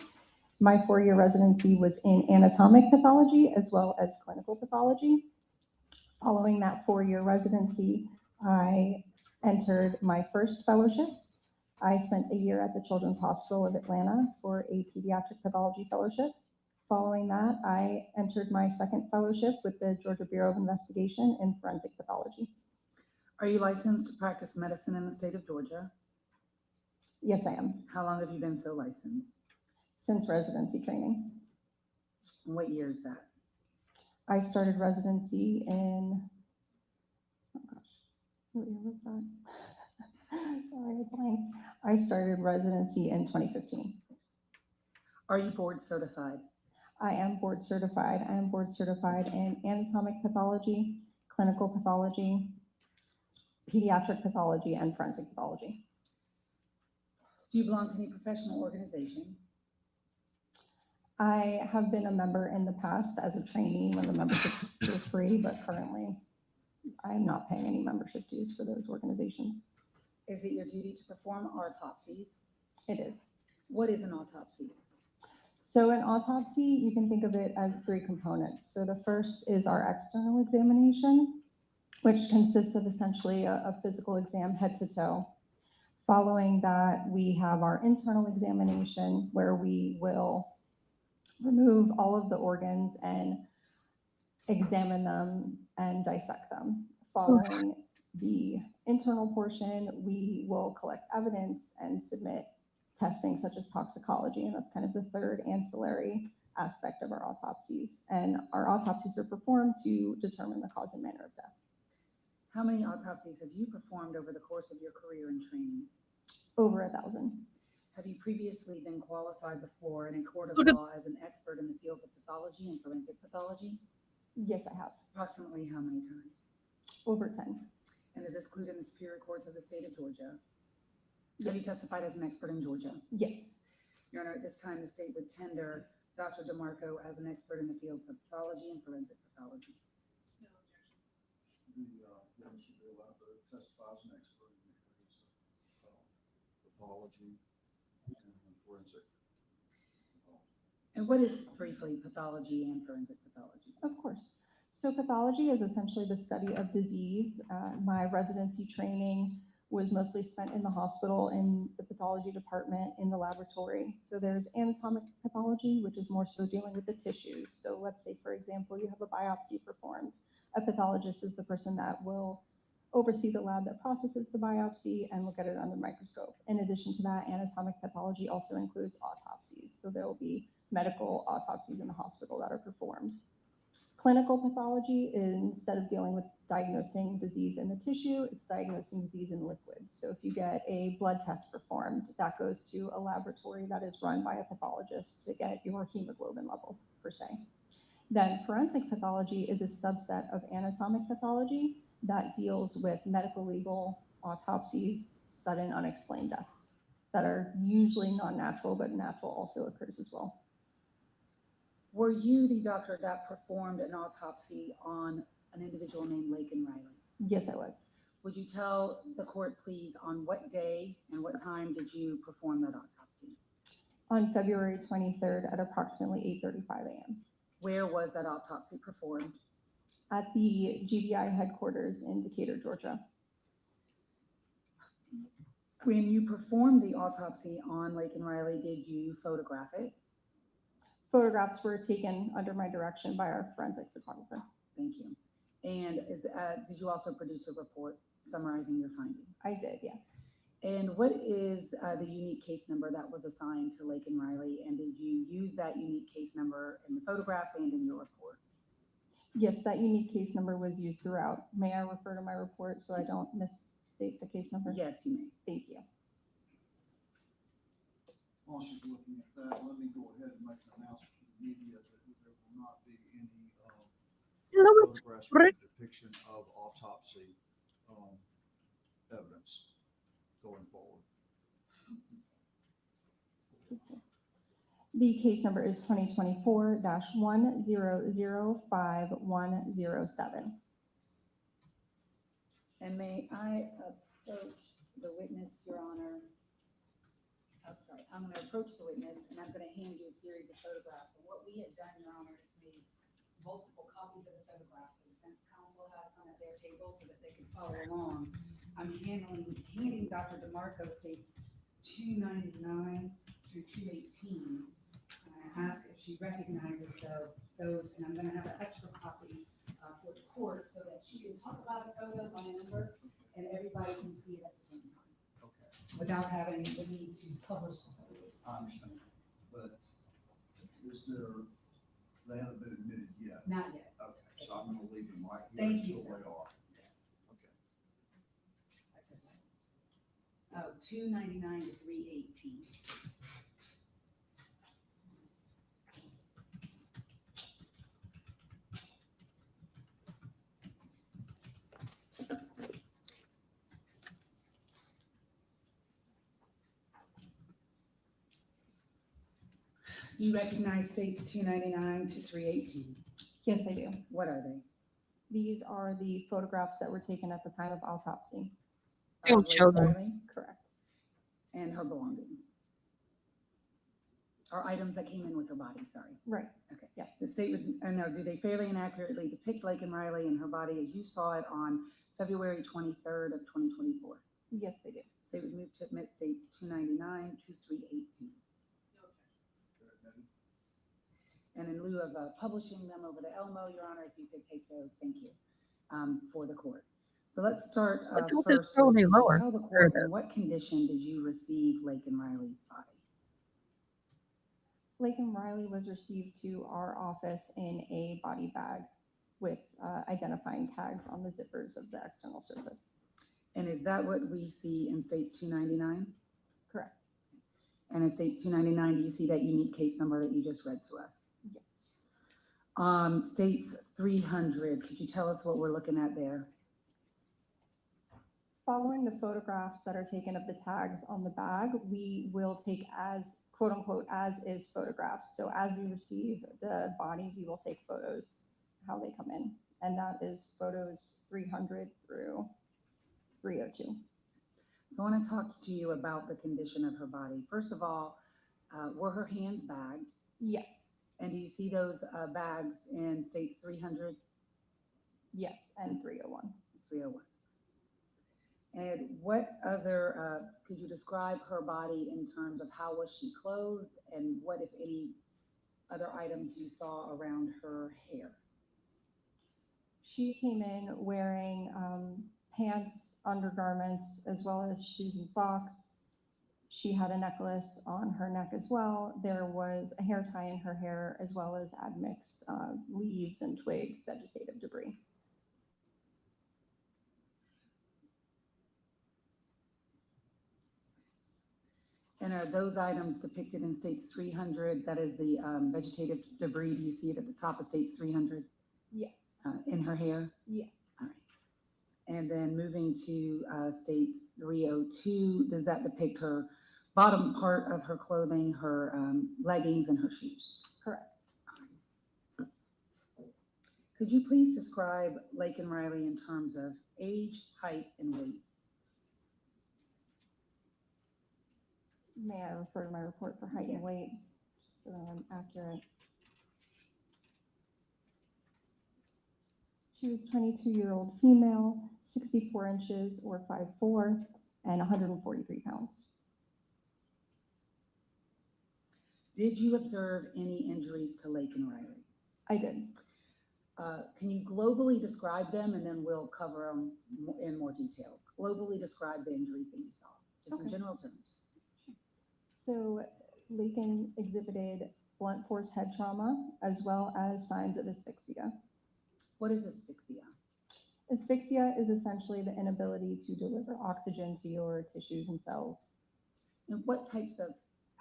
My 4-year residency was in anatomic pathology as well as clinical pathology. Following that 4-year residency, I entered my first fellowship. I spent a year at the Children's Hospital of Atlanta for a pediatric pathology fellowship. Following that, I entered my second fellowship with the Georgia Bureau of Investigation in forensic pathology. Are you licensed to practice medicine in the state of Georgia? Yes, I am. How long have you been so licensed? Since residency training. And what year is that? I started residency in, oh gosh, what year was that? Sorry, I blanked. I started residency in 2015. Are you board certified? I am board certified. I am board certified in anatomic pathology, clinical pathology, pediatric pathology, and forensic pathology. Do you belong to any professional organizations? I have been a member in the past as a trainee when the memberships were free, but currently I am not paying any membership dues for those organizations. Is it your duty to perform autopsies? It is. What is an autopsy? So an autopsy, you can think of it as 3 components. So the first is our external examination, which consists of essentially a physical exam head to toe. Following that, we have our internal examination where we will remove all of the organs and examine them and dissect them. Following the internal portion, we will collect evidence and submit testing such as toxicology, and that's kind of the third ancillary aspect of our autopsies. And our autopsies are performed to determine the cause and manner of death. How many autopsies have you performed over the course of your career in training? Over 1,000. Have you previously been qualified before in a court of law as an expert in the fields of pathology and forensic pathology? Yes, I have. Approximately how many times? Over 10. And is this included in the Superior Courts of the state of Georgia? Have you testified as an expert in Georgia? Yes. Your Honor, at this time, the state would tender Dr. DeMarco as an expert in the fields of pathology and forensic pathology. The witness should be allowed to testify as an expert in the areas of pathology and forensic pathology. And what is briefly pathology and forensic pathology? Of course. So pathology is essentially the study of disease. My residency training was mostly spent in the hospital, in the pathology department, in the laboratory. So there's anatomic pathology, which is more so dealing with the tissues. So let's say, for example, you have a biopsy performed. A pathologist is the person that will oversee the lab that processes the biopsy and look at it under the microscope. In addition to that, anatomic pathology also includes autopsies. So there will be medical autopsies in the hospital that are performed. Clinical pathology is, instead of dealing with diagnosing disease in the tissue, it's diagnosing disease in liquids. So if you get a blood test performed, that goes to a laboratory that is run by a pathologist to get your hemoglobin level, per se. Then forensic pathology is a subset of anatomic pathology that deals with medical legal autopsies, sudden unexplained deaths that are usually non-natural, but natural also occurs as well. Were you the doctor that performed an autopsy on an individual named Laken Riley? Yes, I was. Would you tell the court, please, on what day and what time did you perform that autopsy? On February 23rd at approximately 8:35 a.m. Where was that autopsy performed? At the GBI headquarters in Decatur, Georgia. When you performed the autopsy on Laken Riley, did you photograph it? Photographs were taken under my direction by our forensic photographer. Thank you. And did you also produce a report summarizing your findings? I did, yes. And what is the unique case number that was assigned to Laken Riley? And did you use that unique case number in the photographs and in your report? Yes, that unique case number was used throughout. May I refer to my report so I don't misstate the case number? Yes, you may. Thank you. While she's looking at that, let me go ahead and make an announcement to the media that there will not be any photographs with the depiction of autopsy evidence going forward. The case number is 2024-1005-107. And may I approach the witness, Your Honor? Oh, sorry, I'm going to approach the witness and I'm going to hand you a series of photographs. And what we had done, Your Honor, is made multiple copies of the photographs. The defense counsel has some at their table so that they can follow along. I'm handing Dr. DeMarco states 299 through 218. And I ask if she recognizes those, and I'm going to have an extra copy for the court so that she can talk about the photo by number and everybody can see it at the same time. Okay. Without having the need to publish the photos. I understand. But is there, they haven't been admitted yet? Not yet. Okay, so I'm gonna leave them right here Thank you, until sir. they are. Yes. Okay. I said that. 299 to 318. Do you recognize states 299 to 318? Yes, I do. What are they? These are the photographs that were taken at the time of autopsy. Don't show them. Riley Correct. and her belongings. Or items that came in with her body, sorry. Right. Okay. Yes. The state would, I know, do they fairly and accurately depict Laken Riley and her body as you saw it on February 23rd of 2024? Yes, they do. State would move to admit states 299 to 318. And in lieu of publishing them over the Elmo, Your Honor, if you could take those, thank you, for the court. So let's start first. Tell me lower. Tell the court, in what condition did you receive Laken Riley's body? Laken Riley was received to our office in a body bag with identifying tags on the zippers of the external surface. And is that what we see in states 299? Correct. And in states 299, do you see that unique case number that you just read to us? Yes. States 300, could you tell us what we're looking at there? Following the photographs that are taken of the tags on the bag, we will take as quote unquote as is photographs. So as we receive the body, we will take photos how they come in. And that is photos 300 through 302. So I want to talk to you about the condition of her body. First of all, were her hands bagged? Yes. And do you see those bags in states 300? Yes, and 301. 301. And what other, could you describe her body in terms of how was she clothed and what, if any, other items you saw around her hair? She came in wearing pants, undergarments, as well as shoes and socks. She had a necklace on her neck as well. There was a hair tie in her hair, as well as admixed leaves and twigs, vegetative debris. And are those items depicted in states 300? That is the vegetative debris. Do you see it at the top of states 300? Yes. In her hair? Yes. All right. And then moving to states 302, does that depict her bottom part of her clothing, her leggings, and her shoes? Correct. Could you please describe Laken Riley in terms of age, height, and weight? May I refer to my report for height and weight, just so that I'm accurate? She was 22-year-old female, 64 inches or 5'4", and 143 pounds. Did you observe any injuries to Laken Riley? I did. Can you globally describe them, and then we'll cover them in more detail? Globally describe the injuries that you saw, just in general terms. So Laken exhibited blunt force head trauma, as well as signs of asphyxia. What is asphyxia? Asphyxia is essentially the inability to deliver oxygen to your tissues and cells. And what types of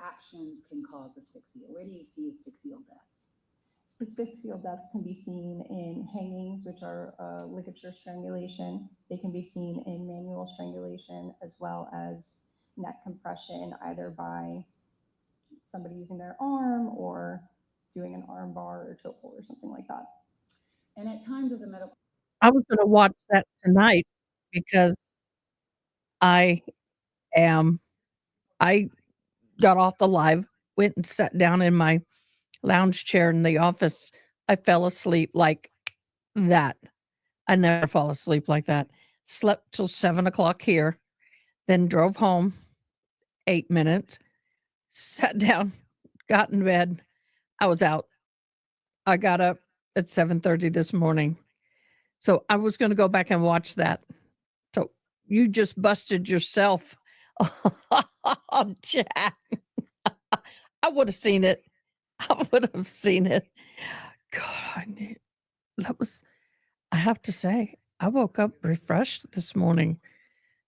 actions can cause asphyxia? Where do you see asphyxial deaths? Asphyxial deaths can be seen in hangings, which are ligature strangulation. They can be seen in manual strangulation, as well as neck compression, either by somebody using their arm or doing an arm bar or chokehold or something like that. And at times as a medical... I was going to watch that tonight because I got off the live, went and sat down in my lounge chair in the office. I fell asleep like that. I never fall asleep like that. Slept till 7 o'clock here, then drove home 8 minutes, sat down, got in bed. I was out. I got up at 7:30 this morning. So I was going to go back and watch that. So you just busted yourself on chat. I would have seen it. I would have seen it. God, I have to say, I woke up refreshed this morning.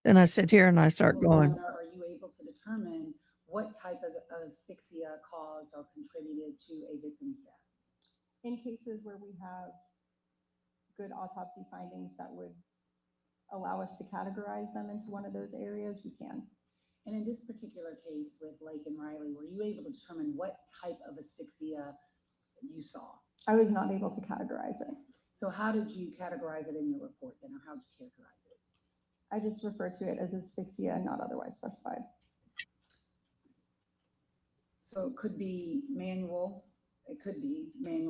Then I sit here and I start going. Are you able to determine what type of asphyxia caused or contributed to a victim's death? In cases where we have good autopsy findings that would allow us to categorize them into one of those areas, we can. And in this particular case with Laken Riley, were you able to determine what type of asphyxia you saw? I was not able to categorize it. So how did you categorize it in your report then, or how did you characterize it? I just refer to it as asphyxia and not otherwise specified. So it could be manual,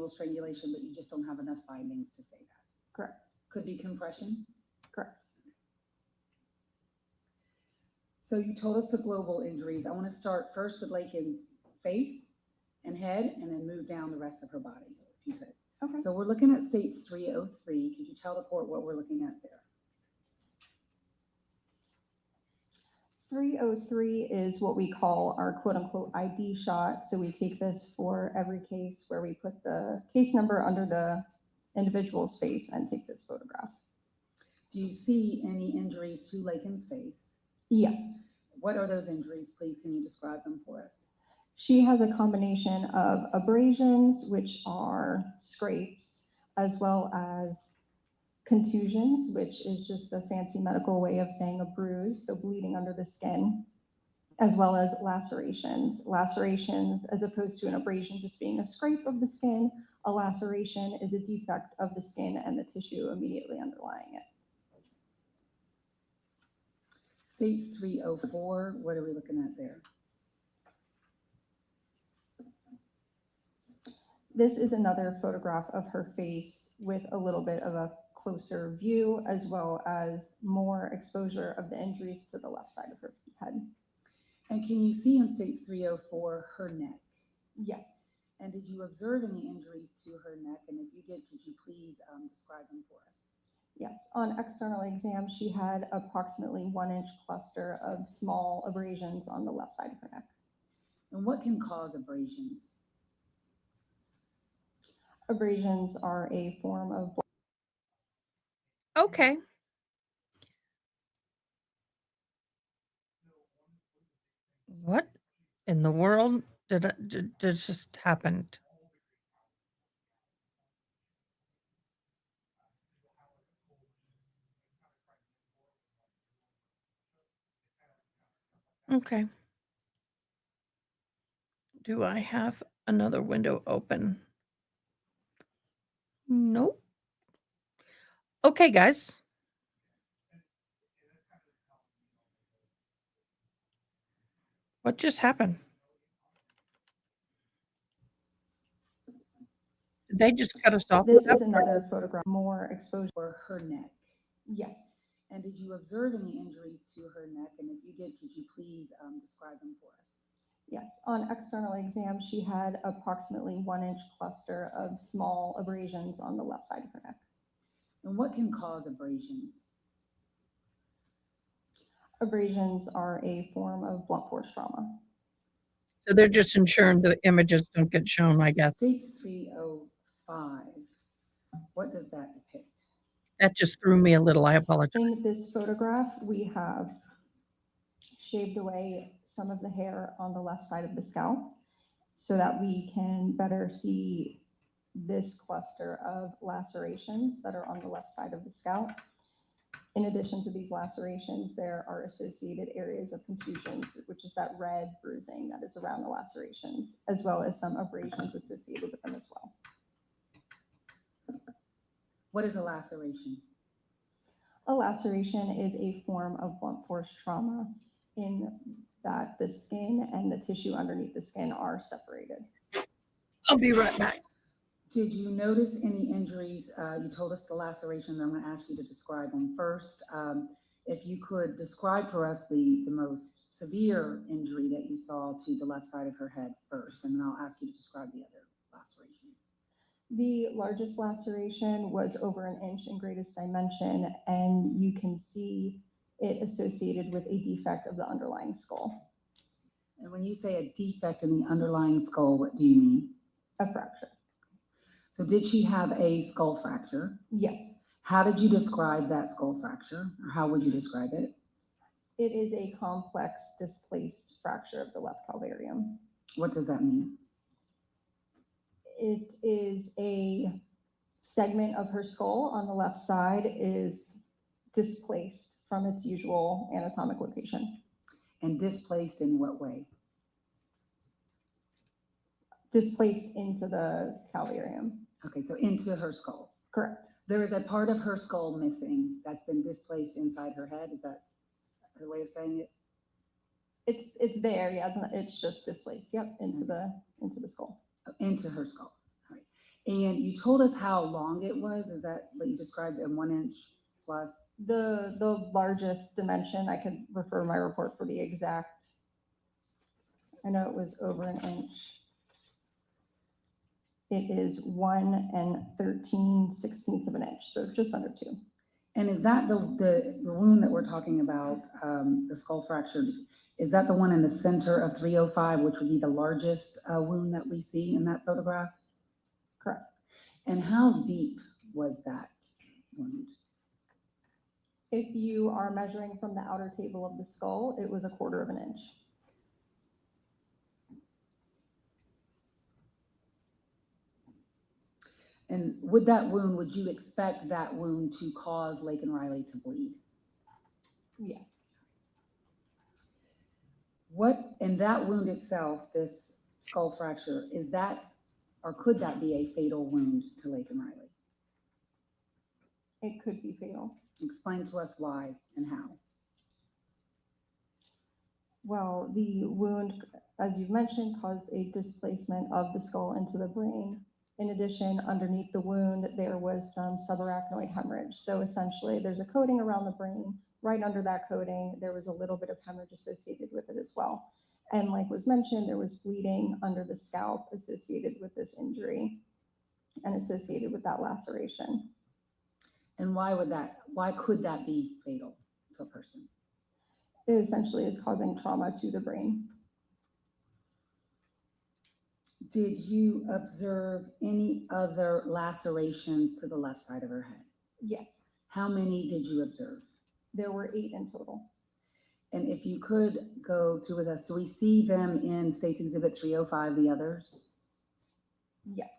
strangulation, but you just don't have enough findings to say that. Correct. Could be compression. Correct. So you told us the global injuries. I want to start first with Laken's face and head, and then move down the rest of her body, if you could. Okay. So we're looking at states 303. Could you tell the court what we're looking at there? 303 is what we call our quote unquote ID shot. So we take this for every case where we put the case number under the individual's face and take this photograph. Do you see any injuries to Laken's face? Yes. What are those injuries? Please, can you describe them for us? She has a combination of abrasions, which are scrapes, as well as contusions, which is just the fancy medical way of saying a bruise, so bleeding under the skin, as well as lacerations. Lacerations, as opposed to an abrasion just being a scrape of the skin, a laceration is a defect of the skin and the tissue immediately underlying it. States 304, what are we looking at there? This is another photograph of her face with a little bit of a closer view, as well as more exposure of the injuries to the left side of her head. And can you see in states 304 her neck? Yes. And did you observe any injuries to her neck? And if you did, could you please describe them for us? Yes, on external exam, she had approximately 1-inch cluster of small abrasions on the left side of her neck. And what can cause abrasions? Abrasions are a form of... Okay. What in the world did just happened? Okay. Do I have another window open? Nope. Okay, guys. What just happened? Did they just cut us off? This is another photograph, more exposure for her neck. Yes. And did you observe any injuries to her neck? And if you did, could you please describe them for us? Yes, on external exam, she had approximately 1-inch cluster of small abrasions on the left side of her neck. And what can cause abrasions? Abrasions are a form of blunt force trauma. So they're just ensuring the images don't get shown, I guess. States 305, what does that depict? That just threw me a little, I apologize. In this photograph, we have shaved away some of the hair on the left side of the scalp so that we can better see this cluster of lacerations that are on the left side of the scalp. In addition to these lacerations, there are associated areas of contusions, which is that red bruising that is around the lacerations, as well as some abrasions associated with them as well. What is a laceration? A laceration is a form of blunt force trauma in that the skin and the tissue underneath the skin are separated. I'll be right back. Did you notice any injuries? You told us the lacerations. I'm going to ask you to describe them first. If you could describe for us the most severe injury that you saw to the left side of her head first, and then I'll ask you to describe the other lacerations. The largest laceration was over 1 inch in greatest dimension, and you can see it associated with a defect of the underlying skull. And when you say a defect in the underlying skull, what do you mean? A fracture. So did she have a skull fracture? Yes. How did you describe that skull fracture, or how would you describe it? It is a complex displaced fracture of the left calvarium. What does that mean? It is a segment of her skull on the left side is displaced from its usual anatomic location. And displaced in what way? Displaced into the calvarium. Okay, so into her skull. Correct. There is a part of her skull missing that's been displaced inside her head. Is that a way of saying it? It's there, yeah. It's just displaced. Yep, into the skull. Into her skull. All right. And you told us how long it was. Is that what you described in 1 inch plus? The largest dimension, I could refer my report for the exact. I know it was over 1 inch. It is 1 13/16 of an inch, so just under 2. And is that the wound that we're talking about, the skull fracture? Is that the one in the center of 305, which would be the largest wound that we see in that photograph? Correct. And how deep was that wound? If you are measuring from the outer table of the skull, it was 1/4 of an inch. And would that wound, would you expect that wound to cause Lakin Riley to bleed? Yes. What, and that wound itself, this skull fracture, is that, or could that be a fatal wound to Lakin Riley? It could be fatal. Explain to us why and how. Well, the wound, as you've mentioned, caused a displacement of the skull into the brain. In addition, underneath the wound, there was some subarachnoid hemorrhage. So essentially, there's a coating around the brain. Right under that coating, there was a little bit of hemorrhage associated with it as well. And like was mentioned, there was bleeding under the scalp associated with this injury and associated with that laceration. And why could that be fatal to a person? It essentially is causing trauma to the brain. Did you observe any other lacerations to the left side of her head? Yes. How many did you observe? There were 8 in total. And if you could go through with us, do we see them in State's Exhibit 305, the others? Yes.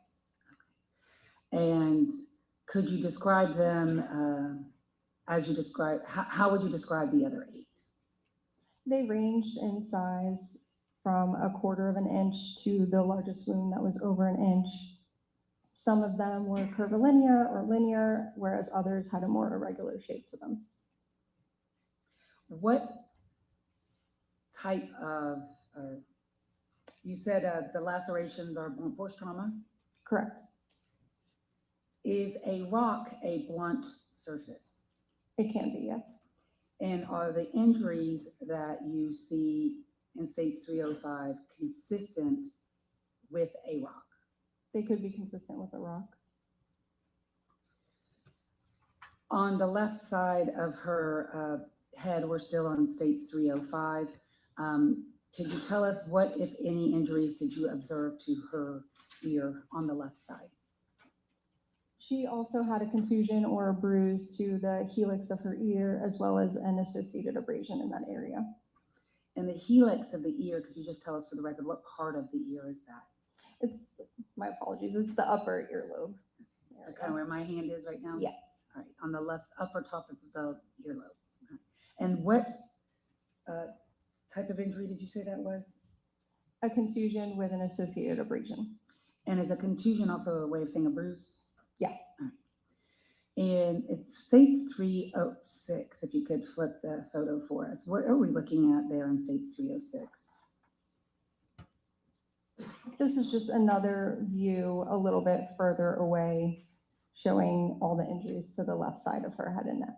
And could you describe them as you describe, how would you describe the other 8? They ranged in size from 1/4 of an inch to the largest wound that was over an inch. Some of them were curvilinear or linear, whereas others had a more irregular shape to them. What type of, you said the lacerations are blunt force trauma? Correct. Is a rock a blunt surface? It can be, yes. And are the injuries that you see in States 305 consistent with a rock? They could be consistent with a rock. On the left side of her head, we're still on States 305. Could you tell us what, if any, injuries did you observe to her ear on the left side? She also had a contusion or a bruise to the helix of her ear, as well as an associated abrasion in that area. And the helix of the ear, could you just tell us for the record, what part of the ear is that? It's, my apologies, it's the upper earlobe. Kind of where my hand is right now? Yes. All right, on the left upper top of the earlobe. Okay. And what type of injury did you say that was? A contusion with an associated abrasion. And is a contusion also a way of saying a bruise? Yes. All right. And it states 306, if you could flip the photo for us. What are we looking at there in states 306? This is just another view a little bit further away, showing all the injuries to the left side of her head and neck.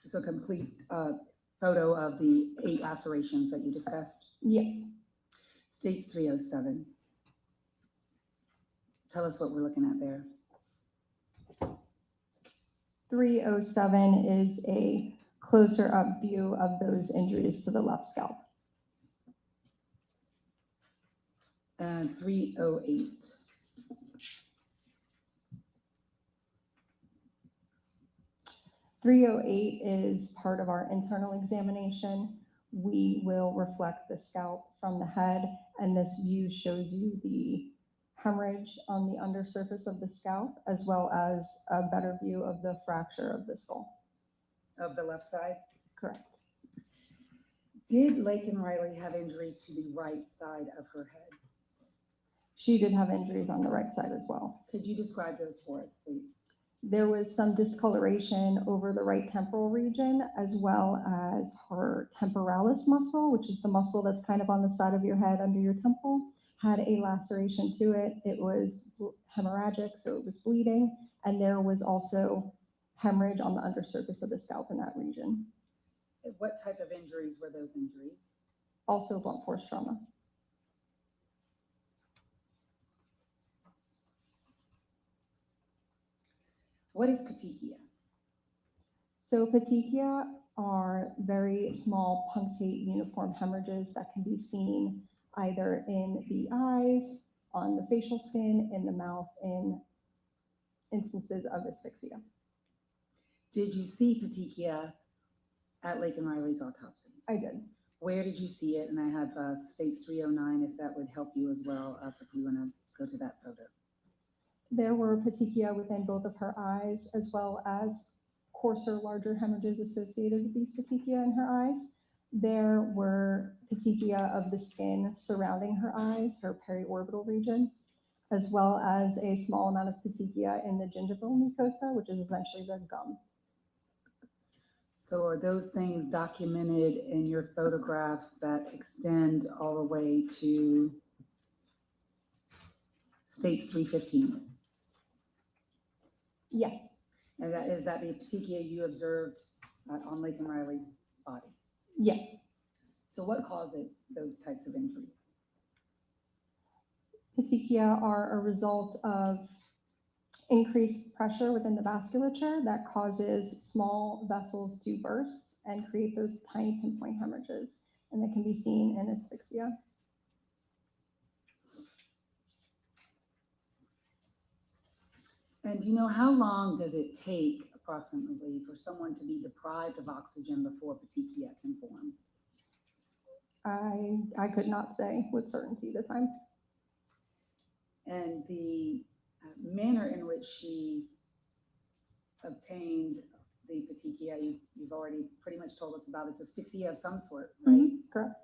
So a complete photo of the 8 lacerations that you discussed? Yes. States 307. Tell us what we're looking at there. 307 is a closer up view of those injuries to the left scalp. And 308. .308 is part of our internal examination. We will reflect the scalp from the head, and this view shows you the hemorrhage on the undersurface of the scalp, as well as a better view of the fracture of the skull. Of the left side? Correct. Did Lakin Riley have injuries to the right side of her head? She did have injuries on the right side as well. Could you describe those for us, please? There was some discoloration over the right temporal region, as well as her temporalis muscle, which is the muscle that's kind of on the side of your head under your temple, had a laceration to it. It was hemorrhagic, so it was bleeding, and there was also hemorrhage on the undersurface of the scalp in that region. What type of injuries were those injuries? Also blunt force trauma. What is petechia? So petechia are very small punctate uniform hemorrhages that can be seen either in the eyes, on the facial skin, in the mouth, in instances of asphyxia. Did you see petechia at Lakin Riley's autopsy? I did. Where did you see it? And I have states 309, if that would help you as well, if you want to go to that photo. There were petechia within both of her eyes, as well as coarser, larger hemorrhages associated with these petechia in her eyes. There were petechia of the skin surrounding her eyes, her periorbital region, as well as a small amount of petechia in the gingival mucosa, which is essentially the gum. So are those things documented in your photographs that extend all the way to states 315? Yes. And is that the petechia you observed on Lakin Riley's body? Yes. So what causes those types of injuries? Petechia are a result of increased pressure within the vasculature that causes small vessels to burst and create those tiny pinpoint hemorrhages, and that can be seen in asphyxia. And do you know how long does it take approximately for someone to be deprived of oxygen before petechia can form? I could not say with certainty the time. And the manner in which she obtained the petechia, you've already pretty much told us about. It's asphyxia of some sort, right? Mm-hmm. Correct.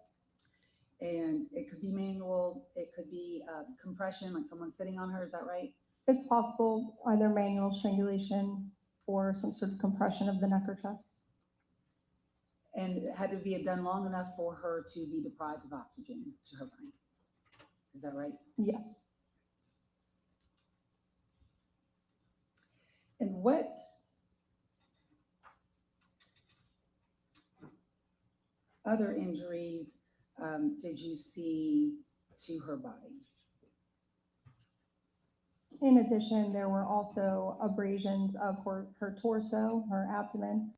And it could be manual, it could be compression, like someone sitting on her, is that right? It's possible either manual strangulation or some sort of compression of the neck or chest. And had to be done long enough for her to be deprived of oxygen to her brain. Is that right? Yes. And what other injuries did you see to her body? In addition, there were also abrasions of her torso, her abdomen,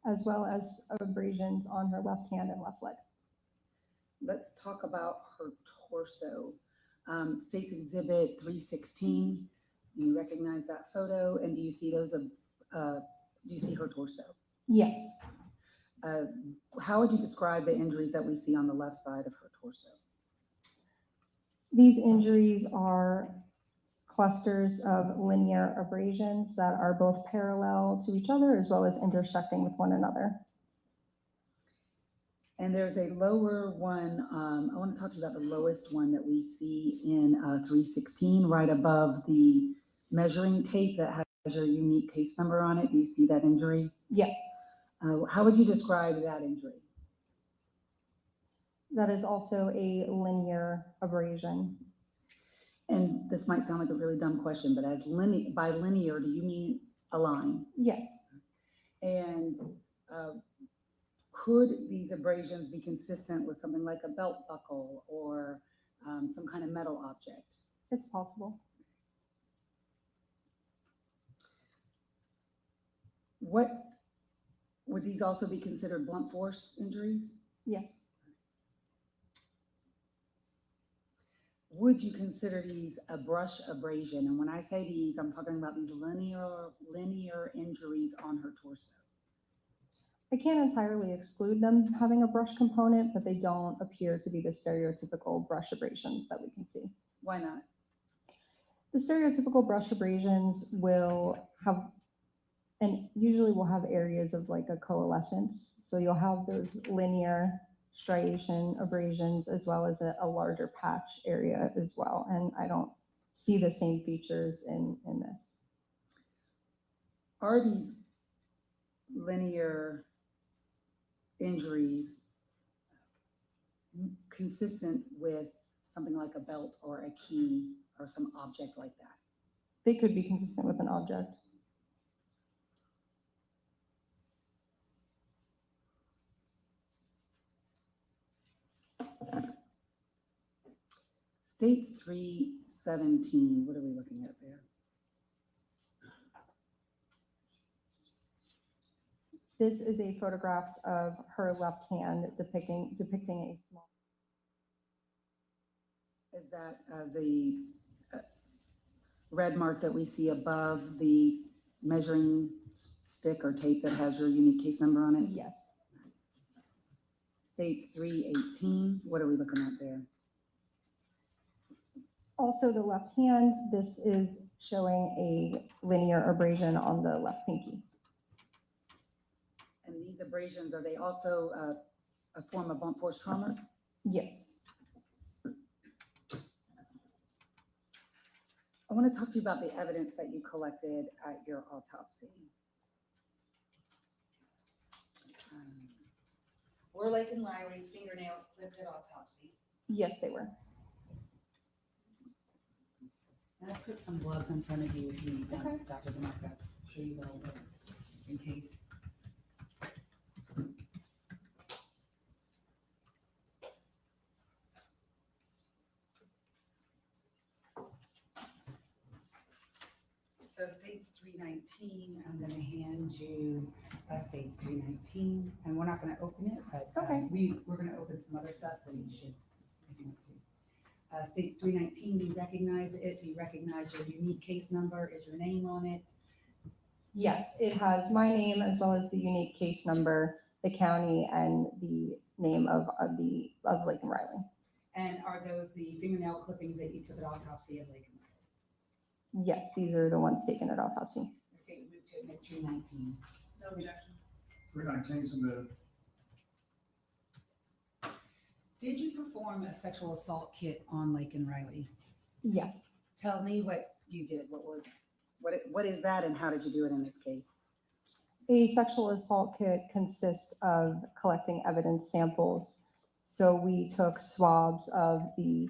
as well as abrasions on her left hand and left leg. Let's talk about her torso. States Exhibit 316. Do you recognize that photo? And do you see those? Do you see her torso? Yes. How would you describe the injuries that we see on the left side of her torso? These injuries are clusters of linear abrasions that are both parallel to each other as well as intersecting with one another. And there's a lower one. I want to talk to you about the lowest one that we see in 316, right above the measuring tape that has your unique case number on it. Do you see that injury? Yes. How would you describe that injury? That is also a linear abrasion. And this might sound like a really dumb question, but by linear, do you mean a line? Yes. And could these abrasions be consistent with something like a belt buckle or some kind of metal object? It's possible. Would these also be considered blunt force injuries? Yes. Would you consider these a brush abrasion? And when I say these, I'm talking about these linear injuries on her torso. I can't entirely exclude them having a brush component, but they don't appear to be the stereotypical brush abrasions that we can see. Why not? The stereotypical brush abrasions will have, and usually will have areas of like a coalescence. So you'll have those linear striation abrasions as well as a larger patch area as well. And I don't see the same features in this. Are these linear injuries consistent with something like a belt or a key or some object like that? They could be consistent with an object. States 317, what are we looking at there? This is a photograph of her left hand depicting a small. Is that the red mark that we see above the measuring stick or tape that has your unique case number on it? Yes. States 318, what are we looking at there? Also the left hand, this is showing a linear abrasion on the left pinky. And these abrasions, are they also a form of blunt force trauma? Yes. I want to talk to you about the evidence that you collected at your autopsy. Were Lakin Riley's fingernails clipped at autopsy? Yes, they were. And I put some gloves in front of you if you need them, Dr. DeMarco. Show you those just in case. So states 319, I'm going to hand you states 319, and we're not going to open it, but we're going to open some other stuff, so you should take a note too. States 319, do you recognize it? Do you recognize your unique case number? Is your name on it? Yes, it has my name as well as the unique case number, the county, and the name of Lakin Riley. And are those the fingernail clippings that you took at autopsy of Lakin Riley? Yes, these are the ones taken at autopsy. The state moved to admit 319. No objection. 319 submitted. Did you perform a sexual assault kit on Lakin Riley? Yes. Tell me what you did. What is that, and how did you do it in this case? A sexual assault kit consists of collecting evidence samples. So we took swabs of the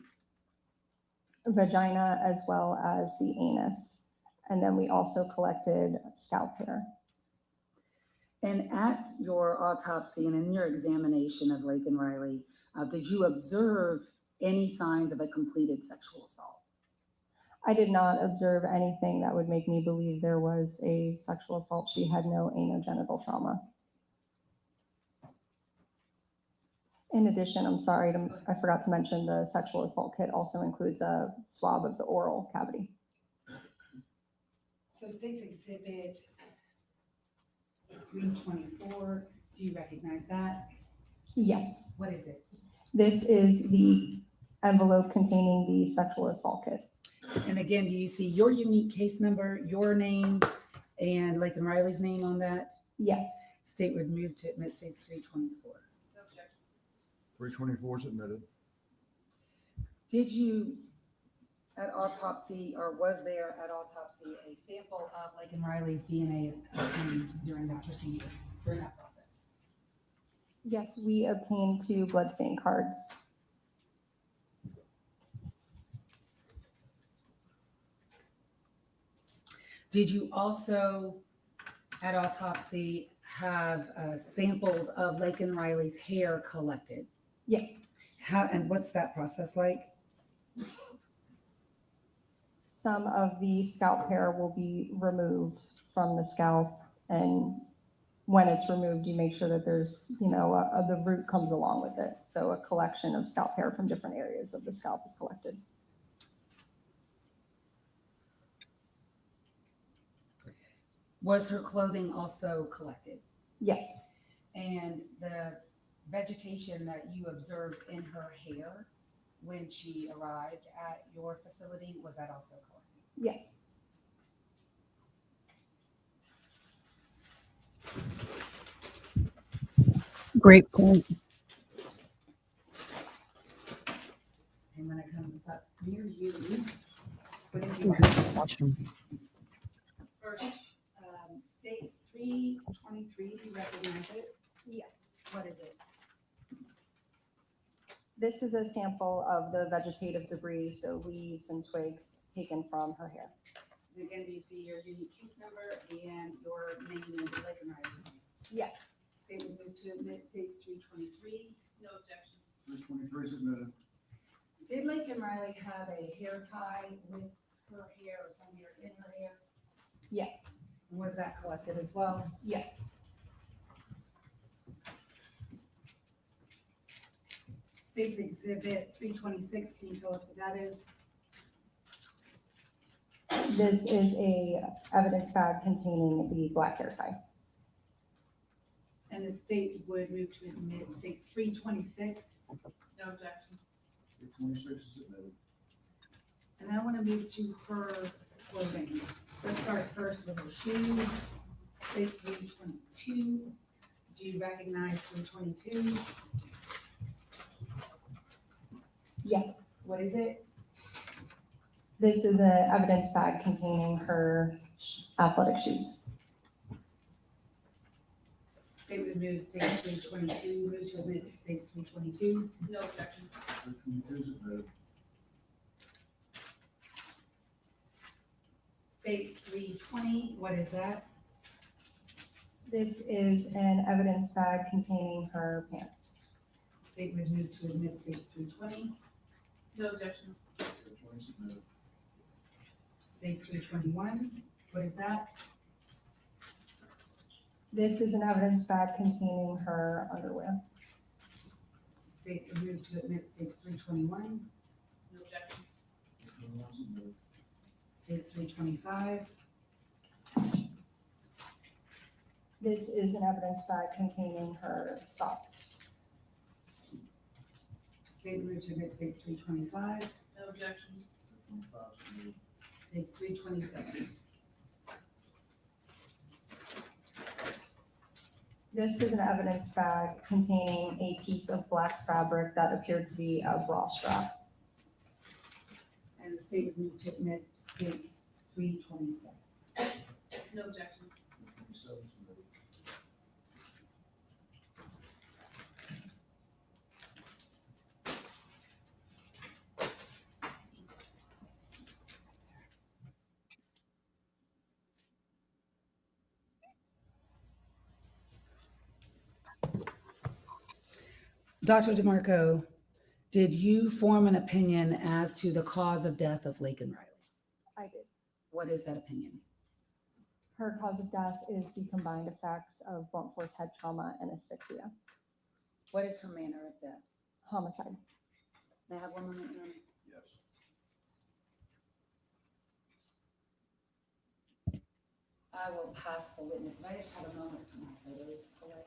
vagina as well as the anus. And then we also collected scalp hair. And at your autopsy and in your examination of Lakin Riley, did you observe any signs of a completed sexual assault? I did not observe anything that would make me believe there was a sexual assault. She had no anogenital trauma. In addition, I forgot to mention the sexual assault kit also includes a swab of the oral cavity. So states exhibit 324, do you recognize that? Yes. What is it? This is the envelope containing the sexual assault kit. And again, do you see your unique case number, your name, and Lakin Riley's name on that? Yes. State would move to admit states 324. 324 is admitted. Did you, at autopsy, or was there at autopsy a sample of Lakin Riley's DNA obtained during that procedure, during that process? Yes, we obtained 2 bloodstain cards. Did you also, at autopsy, have samples of Lakin Riley's hair collected? Yes. How, and what's that process like? Some of the scalp hair will be removed from the scalp, and when it's removed, you make sure that there's, the root comes along with it. So a collection of scalp hair from different areas of the scalp is collected. Was her clothing also collected? Yes. And the vegetation that you observed in her hair when she arrived at your facility, was that also collected? Yes. Great point. I'm going to come up near you. What did you First, states 323, do you recognize it? Yes. What is it? This is a sample of the vegetative debris, so leaves and twigs taken from her hair. And again, do you see your unique case number and your name and Lakin Riley's name? Yes. State will move to admit states 323. No objection. 323 is admitted. Did Lakin Riley have a hair tie with her hair or some hair in her hair? Yes. Was that collected as well? Yes. States exhibit 326, can you tell us what that is? This is a evidence bag containing the black hair tie. And the state would move to admit states 326. No objection. 326 is admitted. And I want to move to her clothing. Let's start first with her shoes. States 322. Do you recognize 322? Yes. What is it? This is an evidence bag containing her athletic shoes. State would move states 322, move to admit states 322. No objection. States 320, what is that? This is an evidence bag containing her pants. State would move to admit states 320. No objection. States 321, what is that? This is an evidence bag containing her underwear. State would move to admit states 321. No objection. States 325. This is an evidence bag containing her socks. State would move to admit states 325. No objection. States 327. This is an evidence bag containing a piece of black fabric that appeared to be a bra strap. And the state would move to admit states 327. No objection. Dr. DeMarco, did you form an opinion as to the cause of death of Laken Riley? I did. What is that opinion? Her cause of death is the combined effects of blunt force head trauma and asphyxia. What is her manner of death? Homicide. May I have 1 moment, Your Honor? Yes. I will pass the witness. If I just have a moment for my photos away.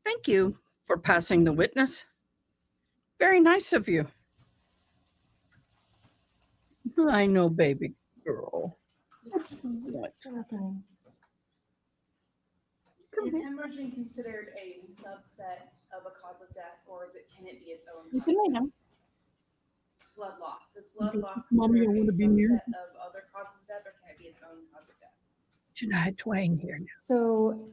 Thank you for passing the witness. Very nice of you. I know, baby girl. What? Happening? Is hemorrhaging considered a subset of a cause of death, or can it be its own? You can lay down. Blood loss. Is blood loss Mommy, I considered a wanna be near. subset of other causes of death, or can it be its own cause of death? Shania Twain here now. So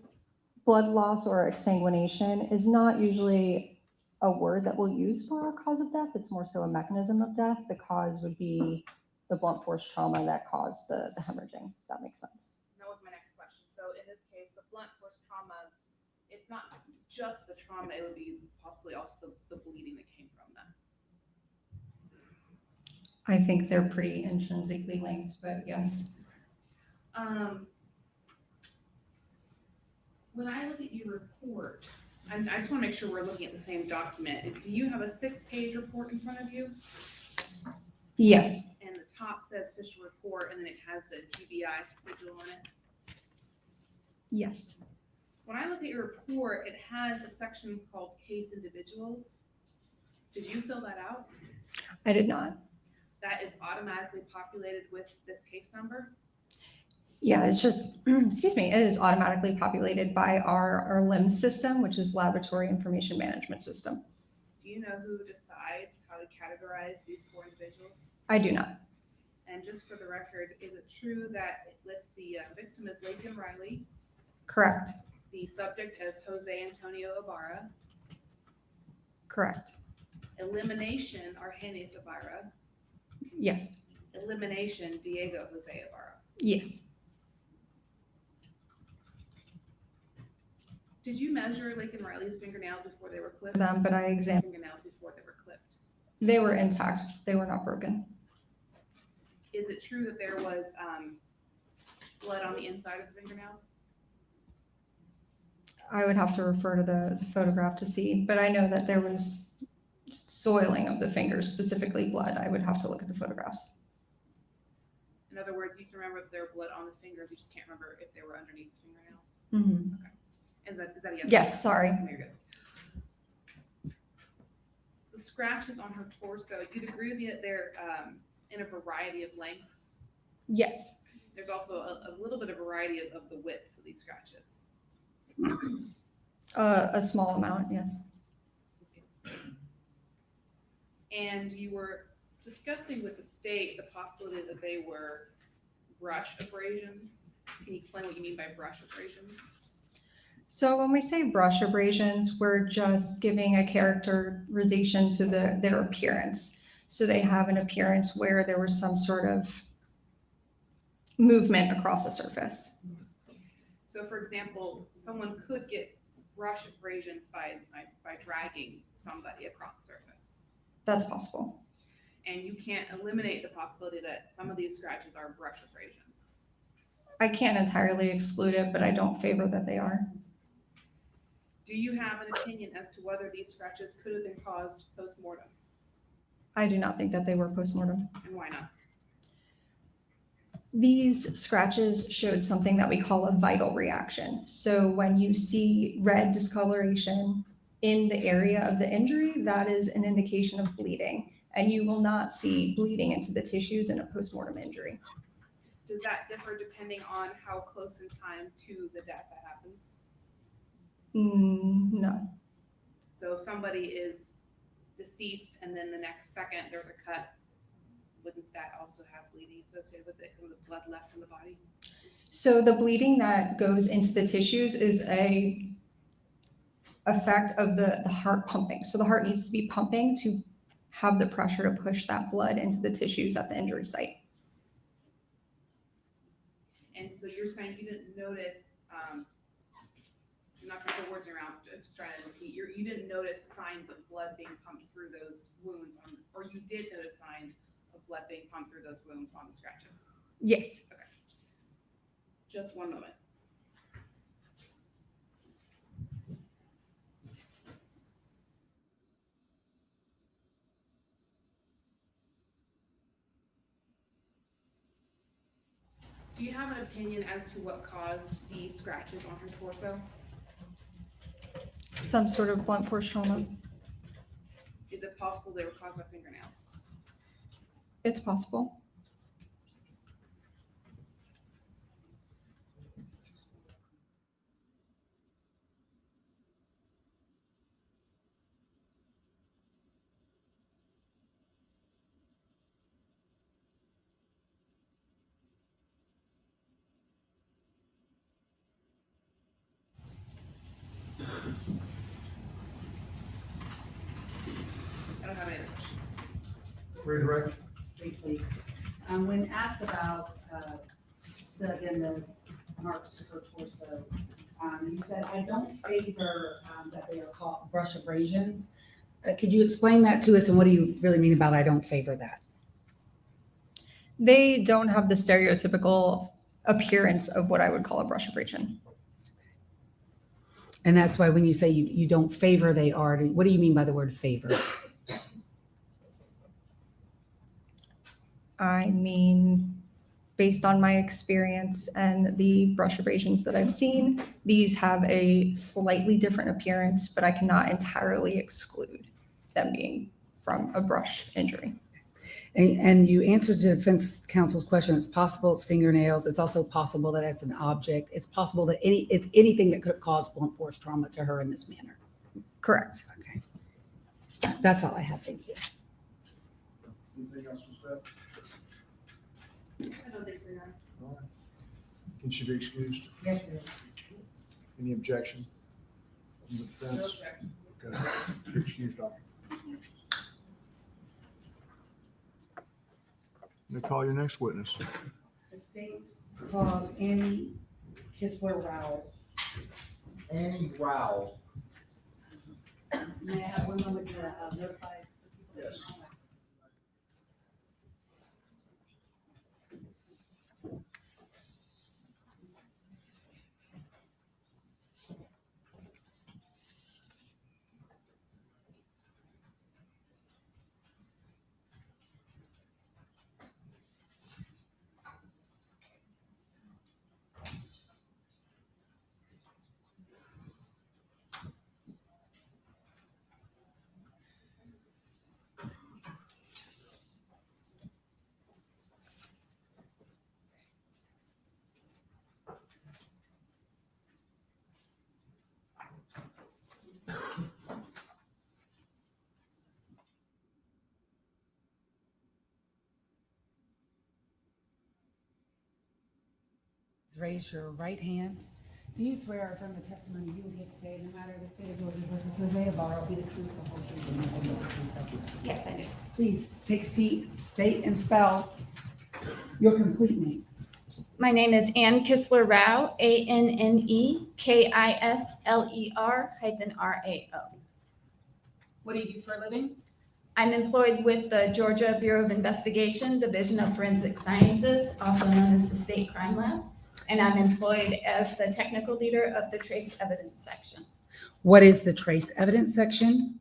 blood loss or exsanguination is not usually a word that we'll use for a cause of death. It's more so a mechanism of death. The cause would be the blunt force trauma that caused the hemorrhaging, if that makes sense. That was my next question. So in this case, the blunt force trauma, it's not just the trauma, it would be possibly also the bleeding that came from that. I think they're pretty intrinsically linked, but yes. When I look at your report, I just want to make sure we're looking at the same document. Do you have a 6-page report in front of you? Yes. And the top says official report, and then it has the GBI sigil on it. Yes. When I look at your report, it has a section called case individuals. Did you fill that out? I did not. That is automatically populated with this case number? Yeah, it's just, excuse me, it is automatically populated by our LIMS system, which is Laboratory Information Management System. Do you know who decides how to categorize these 4 individuals? I do not. And just for the record, is it true that it lists the victim as Laken Riley, Correct. the subject as Jose Antonio Ibarra, Correct. elimination Argenis Ibarra, Yes. elimination Diego Jose Ibarra? Yes. Did you measure Laken Riley's fingernails before they were clipped? Them, but I examined. Fingernails before they were clipped. They were intact. They were not broken. Is it true that there was blood on the inside of the fingernails? I would have to refer to the photograph to see, but I know that there was soiling of the fingers, specifically blood. I would have to look at the photographs. In other words, you can remember that there were blood on the fingers, you just can't remember if they were underneath the fingernails. Mm-hmm. Okay. Is that a yes? Yes, sorry. No, you're good. The scratches on her torso, you'd agree with me that they're in a variety of lengths? Yes. There's also a little bit of variety of the width of these scratches. A small amount, yes. And you were discussing with the state the possibility that they were brush abrasions. Can you explain what you mean by brush abrasions? So when we say brush abrasions, we're just giving a characterization to their appearance. So they have an appearance where there was some sort of movement across the surface. So for example, someone could get brush abrasions by dragging somebody across the surface. That's possible. And you can't eliminate the possibility that some of these scratches are brush abrasions. I can't entirely exclude it, but I don't favor that they are. Do you have an opinion as to whether these scratches could have been caused post-mortem? I do not think that they were postmortem. And why not? These scratches showed something that we call a vital reaction. So when you see red discoloration in the area of the injury, that is an indication of bleeding. And you will not see bleeding into the tissues in a postmortem injury. Does that differ depending on how close in time to the death that happens? No. So if somebody is deceased and then the next second there's a cut, wouldn't that also have bleeding associated with it from the blood left in the body? So the bleeding that goes into the tissues is a effect of the heart pumping. So the heart needs to be pumping to have the pressure to push that blood into the tissues at the injury site. And so you're saying you didn't notice, I'm not going to put words around, I'm just trying to repeat, you didn't notice signs of blood being pumped through those wounds, or you did notice signs of blood being pumped through those wounds on the scratches? Yes. Okay. Just one moment. Do you have an opinion as to what caused the scratches on her torso? Some sort of blunt force trauma. Is it possible they were caused by fingernails? It's possible. I don't have any other questions. Redirect. Briefly, when asked about, again, the marks to her torso, you said, I don't favor that they are called brush abrasions. Could you explain that to us, and what do you really mean about I don't favor that? They don't have the stereotypical appearance of what I would call a brush abrasion. And that's why when you say you don't favor, they are, what do you mean by the word favor? I mean, based on my experience and the brush abrasions that I've seen, these have a slightly different appearance, but I cannot entirely exclude them being from a brush injury. And you answered the defense counsel's question. It's possible it's fingernails. It's also possible that it's an object. It's possible that it's anything that could have caused blunt force trauma to her in this manner. Correct. Okay. That's all I have. Thank you. Anything else, Ms. Beth? I don't think so, no. All right. Can she be excused? Yes, sir. Any objection from the defense? Okay. Be excused, doctor. Now call your next witness. The state calls Annie Kissler-Rowell. Annie Rowell. May I have one moment to notify? Yes. Raise your right hand. Do you swear or affirm the testimony you will give today, no matter the state of Georgia versus Jose Ibarra, will be the truth, the whole truth, and nothing but the truth, so help you? Yes, I do. Please take a seat, state and spell your complete name. My name is Ann Kistler Rao, ANNEKISLER-RAO. What do you do for a living? I'm employed with the Georgia Bureau of Investigation, Division of Forensic Sciences, also known as the State Crime Lab, and I'm employed as the technical leader of the Trace Evidence Section. What is the trace evidence section?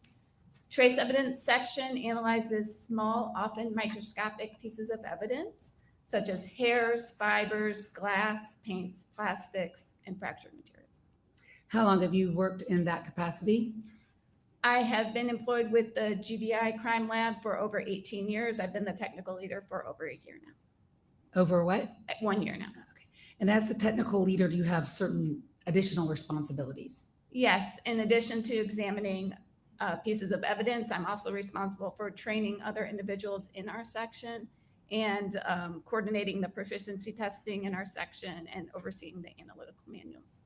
Trace Evidence Section analyzes small, often microscopic pieces of evidence, such as hairs, fibers, glass, paints, plastics, and fractured materials. How long have you worked in that capacity? I have been employed with the GBI Crime Lab for over 18 years. I've been the technical leader for over a year now. Over what? 1 year now. Okay. And as the technical leader, do you have certain additional responsibilities? Yes, in addition to examining pieces of evidence, I'm also responsible for training other individuals in our section and coordinating the proficiency testing in our section and overseeing the analytical manuals.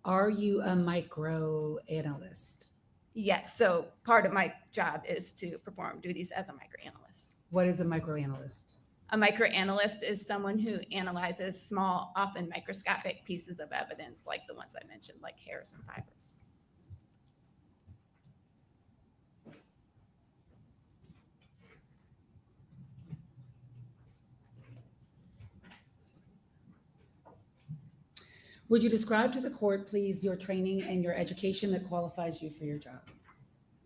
Are you a microanalyst? Yes, so part of my job is to perform duties as a microanalyst. What is a microanalyst? A microanalyst is someone who analyzes small, often microscopic pieces of evidence like the ones I mentioned, like hairs and fibers. Would you describe to the court, please, your training and your education that qualifies you for your job?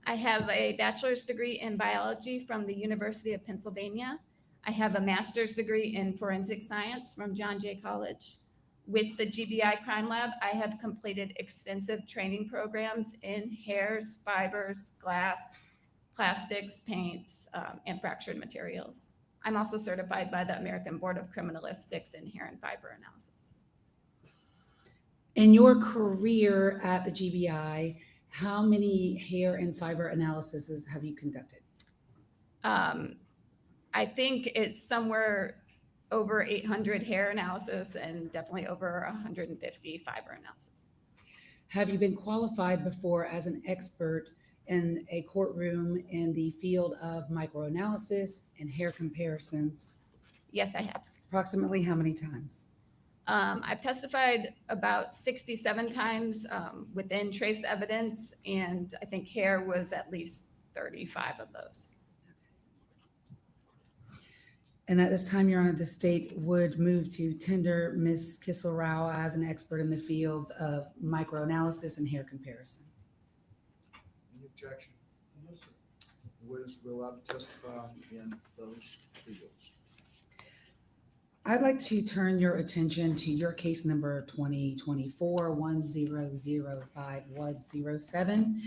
I have a bachelor's degree in biology from the University of Pennsylvania. I have a master's degree in forensic science from John Jay College. With the GBI Crime Lab, I have completed extensive training programs in hairs, fibers, glass, plastics, paints, and fractured materials. I'm also certified by the American Board of Criminalistics in hair and fiber analysis. In your career at the GBI, how many hair and fiber analyses have you conducted? I think it's somewhere over 800 hair analysis and definitely over 150 fiber analysis. Have you been qualified before as an expert in a courtroom in the field of microanalysis and hair comparisons? Yes, I have. Approximately how many times? I've testified about 67 times within trace evidence, and I think hair was at least 35 of those. And at this time, Your Honor, the state would move to tender Ms. Kissel-Rao as an expert in the fields of microanalysis and hair comparisons. Any objection? No, sir. Was allowed to testify in those fields. I'd like to turn your attention to your case number 2024-1005-107.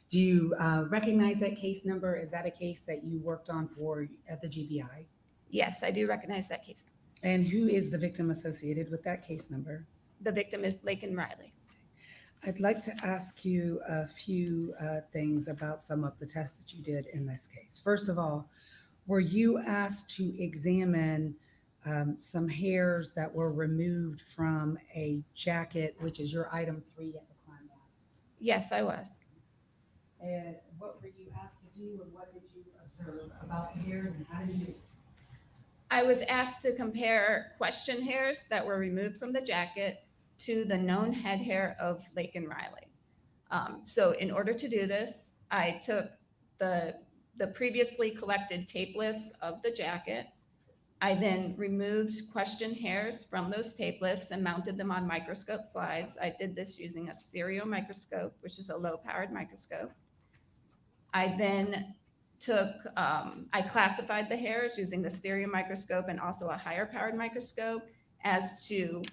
Do you recognize that case number? Is that a case that you worked on for at the GBI? Yes, I do recognize that case. And who is the victim associated with that case number? The victim is Lakin Riley. I'd like to ask you a few things about some of the tests that you did in this case. First of all, were you asked to examine some hairs that were removed from a jacket, which is your item 3 at the crime lab? Yes, I was. And what were you asked to do, and what did you observe about the hairs, and how did you do it? I was asked to compare question hairs that were removed from the jacket to the known head hair of Lakin Riley. So in order to do this, I took the previously collected tape lifts of the jacket. I then removed question hairs from those tape lifts and mounted them on microscope slides. I did this using a stereo microscope, which is a low-powered microscope. I then I classified the hairs using the stereo microscope and also a higher powered microscope as to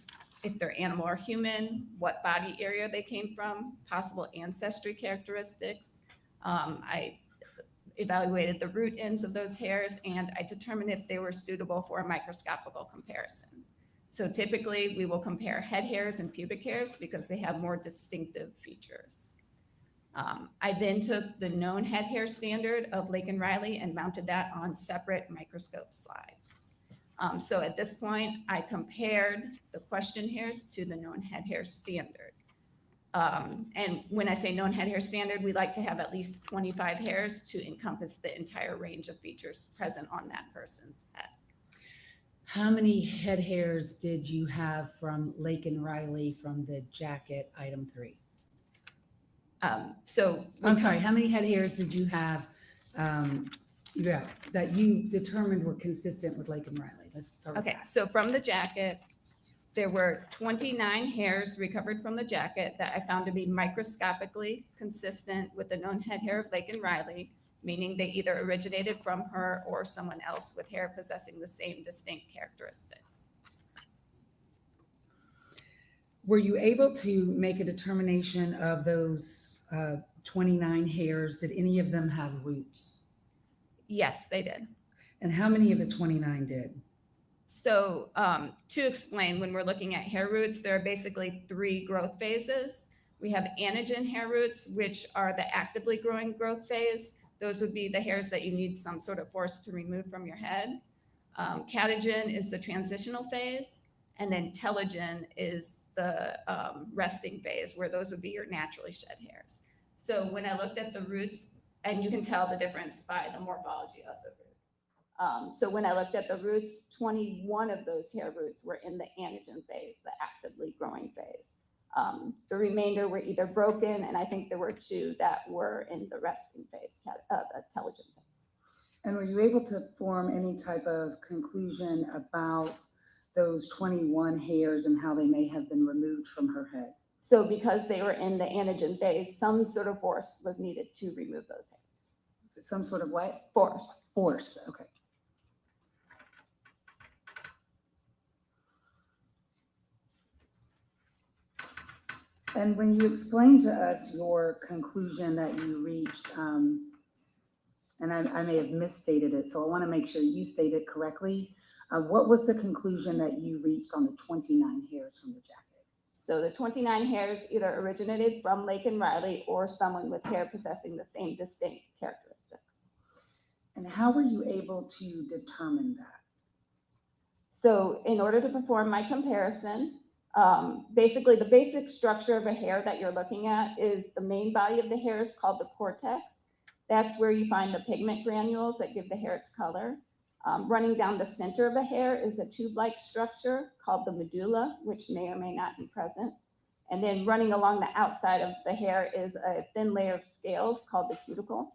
if they're animal or human, what body area they came from, possible ancestry characteristics. I evaluated the root ends of those hairs, and I determined if they were suitable for a microscopical comparison. So typically we will compare head hairs and pubic hairs because they have more distinctive features. I then took the known head hair standard of Lakin Riley and mounted that on separate microscope slides. So at this point, I compared the question hairs to the known head hair standard. And when I say known head hair standard, we like to have at least 25 hairs to encompass the entire range of features present on that person's head. How many head hairs did you have from Lake and Riley from the jacket item 3? I'm sorry, how many head hairs did you have that you determined were consistent with Lake and Riley? Let's start with Okay, that. so from the jacket, there were 29 hairs recovered from the jacket that I found to be microscopically consistent with the known head hair of Lake and Riley, meaning they either originated from her or someone else with hair possessing the same distinct characteristics. Were you able to make a determination of those 29 hairs? Did any of them have roots? Yes, they did. And how many of the 29 did? So to explain, when we're looking at hair roots, there are basically 3 growth phases. We have anagen hair roots, which are the actively growing growth phase. Those would be the hairs that you need some sort of force to remove from your head. Catagen is the transitional phase, and then telogen is the resting phase, where those would be your naturally shed hairs. So when I looked at the roots, and you can tell the difference by the morphology of the root. So when I looked at the roots, 21 of those hair roots were in the anagen phase, the actively growing phase. The remainder were either broken, and I think there were 2 that were in the resting phase, the telogen phase. And were you able to form any type of conclusion about those 21 hairs and how they may have been removed from her head? So because they were in the anagen phase, some sort of force was needed to remove those hairs. Some sort of what? Force. Force, okay. And when you explained to us your conclusion that you reached, and I may have misstated it, so I want to make sure you state it correctly. What was the conclusion that you reached on the 29 hairs from the jacket? So the 29 hairs either originated from Lake and Riley or someone with hair possessing the same distinct characteristics. And how were you able to determine that? So in order to perform my comparison, basically the basic structure of a hair that you're looking at is the main body of the hair is called the cortex. That's where you find the pigment granules that give the hair its color. Running down the center of a hair is a tube-like structure called the medulla, which may or may not be present. And then running along the outside of the hair is a thin layer of scales called the cuticle.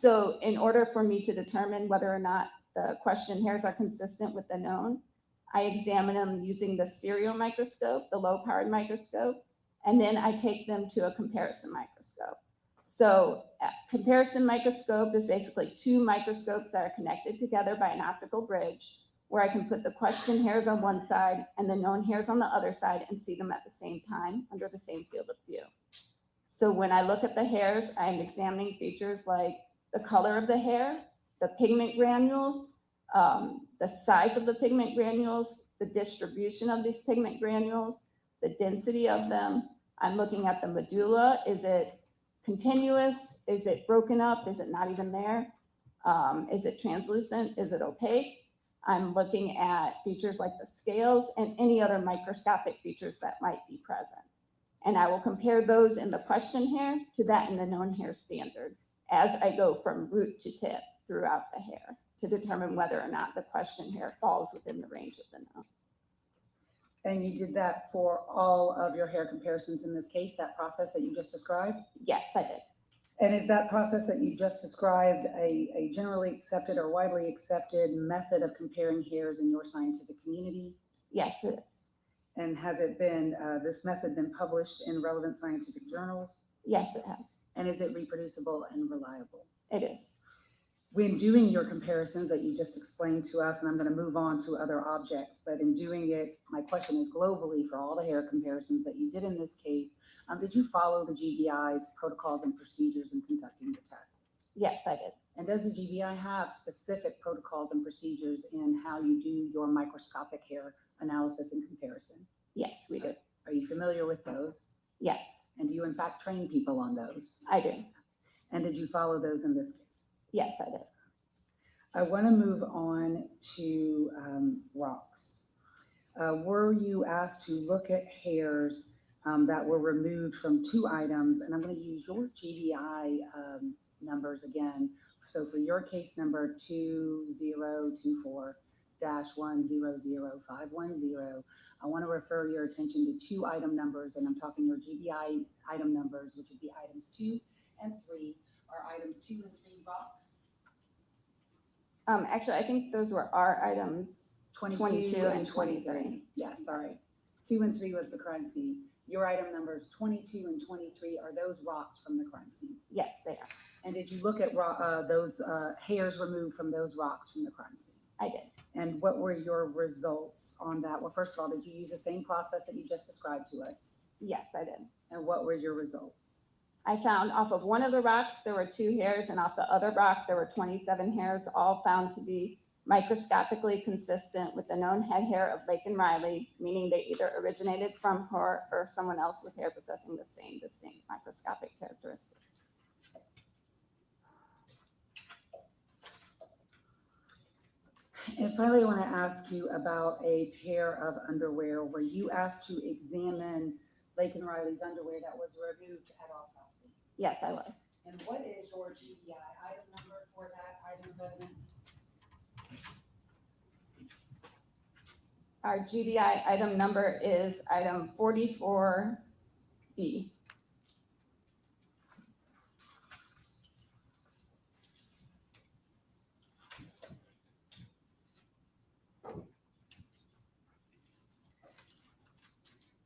So in order for me to determine whether or not the question hairs are consistent with the known, I examine them using the stereo microscope, the low-powered microscope, and then I take them to a comparison microscope. So a comparison microscope is basically 2 microscopes that are connected together by an optical bridge, where I can put the question hairs on one side and the known hairs on the other side and see them at the same time under the same field of view. So when I look at the hairs, I'm examining features like the color of the hair, the pigment granules, the size of the pigment granules, the distribution of these pigment granules, the density of them. I'm looking at the medulla. Is it continuous? Is it broken up? Is it not even there? Is it translucent? Is it opaque? I'm looking at features like the scales and any other microscopic features that might be present. And I will compare those in the question hair to that in the known hair standard as I go from root to tip throughout the hair to determine whether or not the question hair falls within the range of the known. And you did that for all of your hair comparisons in this case, that process that you just described? Yes, I did. And is that process that you just described a generally accepted or widely accepted method of comparing hairs in your scientific community? Yes, it is. And has it been, this method been published in relevant scientific journals? Yes, it has. And is it reproducible and reliable? It is. When doing your comparisons that you just explained to us, and I'm going to move on to other objects, but in doing it, my question is globally for all the hair comparisons that you did in this case, did you follow the GBI's protocols and procedures in conducting the tests? Yes, I did. And does the GBI have specific protocols and procedures in how you do your microscopic hair analysis and comparison? Yes, we do. Are you familiar with those? Yes. And do you in fact train people on those? I do. And did you follow those in this case? Yes, I did. I want to move on to rocks. Were you asked to look at hairs that were removed from 2 items? And I'm going to use your GBI numbers again. So for your case number 2024-100510, I want to refer your attention to 2 item numbers, and I'm talking your GBI item numbers, which would be items 2 and 3. Are items 2 and 3 rocks? Actually, I think those were our items 22 and 23. Yeah, sorry. 2 and 3 was the crime scene. Your item numbers 22 and 23, are those rocks from the crime scene? Yes, they are. And did you look at those hairs removed from those rocks from the crime scene? I did. And what were your results on that? Well, first of all, did you use the same process that you just described to us? Yes, I did. And what were your results? I found off of one of the rocks, there were 2 hairs, and off the other rock, there were 27 hairs, all found to be microscopically consistent with the known head hair of Lake and Riley, meaning they either originated from her or someone else with hair possessing the same distinct microscopic characteristics. And finally, I want to ask you about a pair of underwear. Were you asked to examine Lake and Riley's underwear that was removed at autopsy? Yes, I was. And what is your GBI item number for that item of evidence? Our GBI item number is item 44B.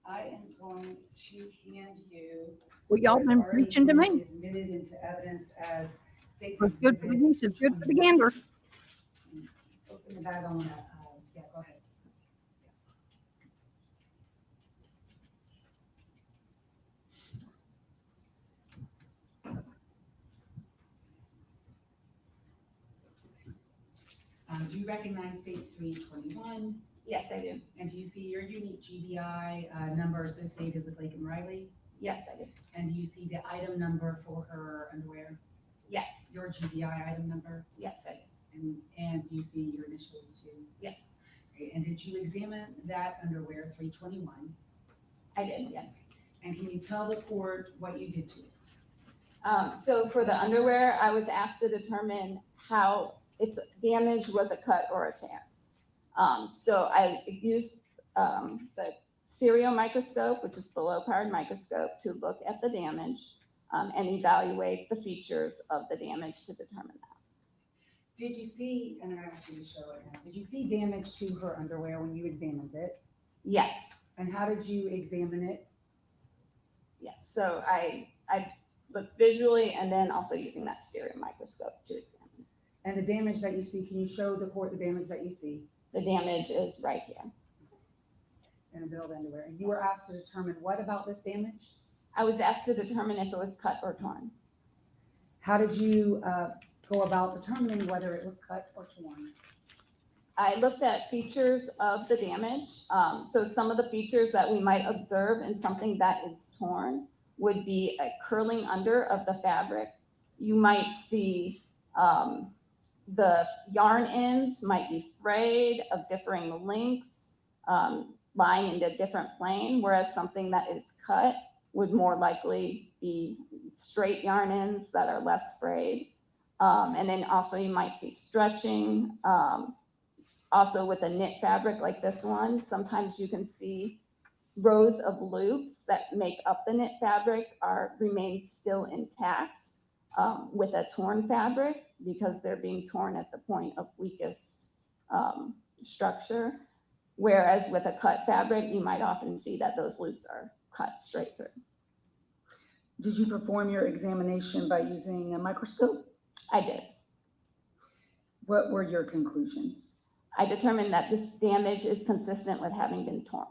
I am going to hand you. Well, y'all been preaching to me. Admitted into evidence as state's It's good for the goose, it's good for the gander. Open the bag on that. Yeah, go ahead. Yes. Do you recognize states 321? Yes, I do. And do you see your unique GBI number associated with Lake and Riley? Yes, I do. And do you see the item number for her underwear? Yes. Your GBI item number? Yes, I do. And do you see your initials too? Yes. Okay, and did you examine that underwear 321? I did, yes. And can you tell the court what you did to it? So for the underwear, I was asked to determine if the damage was a cut or a tear. So I used the stereo microscope, which is the low-powered microscope, to look at the damage and evaluate the features of the damage to determine that. Did you see, and I asked you to show it now, did you see damage to her underwear when you examined it? Yes. And how did you examine it? Yes. So I looked visually and then also using that stereo microscope to examine it. And the damage that you see, can you show the court the damage that you see? The damage is right here. In a billed underwear. And you were asked to determine what about this damage? I was asked to determine if it was cut or torn. How did you go about determining whether it was cut or torn? I looked at features of the damage. So some of the features that we might observe in something that is torn would be a curling under of the fabric. You might see the yarn ends might be frayed of differing lengths, lying in a different plane, whereas something that is cut would more likely be straight yarn ends that are less frayed. And then also you might see stretching. Also with a knit fabric like this one, sometimes you can see rows of loops that make up the knit fabric remain still intact with a torn fabric because they're being torn at the point of weakest structure. Whereas with a cut fabric, you might often see that those loops are cut straight through. Did you perform your examination by using a microscope? I did. What were your conclusions? I determined that this damage is consistent with having been torn.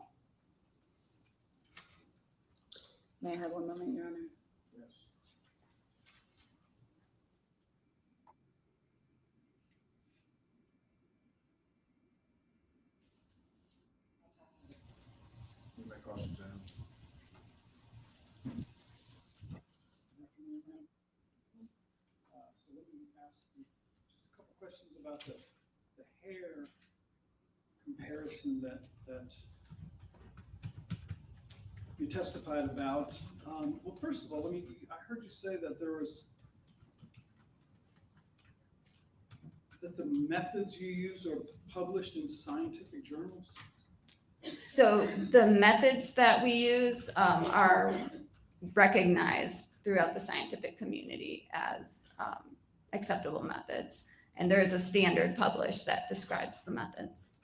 May I have one moment, Your Honor? Yes. You may cross-examine. So let me ask you just a couple questions about the hair comparison that you testified about. Well, first of all, I heard you say that that the methods you use are published in scientific journals? So the methods that we use are recognized throughout the scientific community as acceptable methods. And there is a standard published that describes the methods.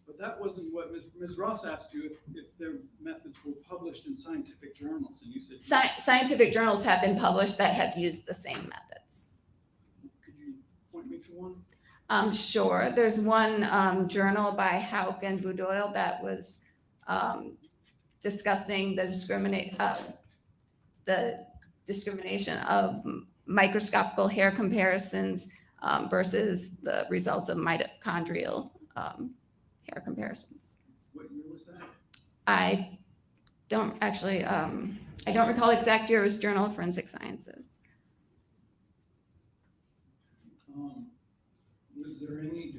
But that wasn't what Ms. Ross asked you, if their methods were published in scientific journals, and you said Scientific journals have been published that have used the same methods. Could you point me to one? Sure. There's one journal by Hauk and Budoyle that was discussing the discrimination of microscopical hair comparisons versus the results of mitochondrial hair comparisons. What year was that? I don't actually, I don't recall the exact year. It was Journal of Forensic Sciences.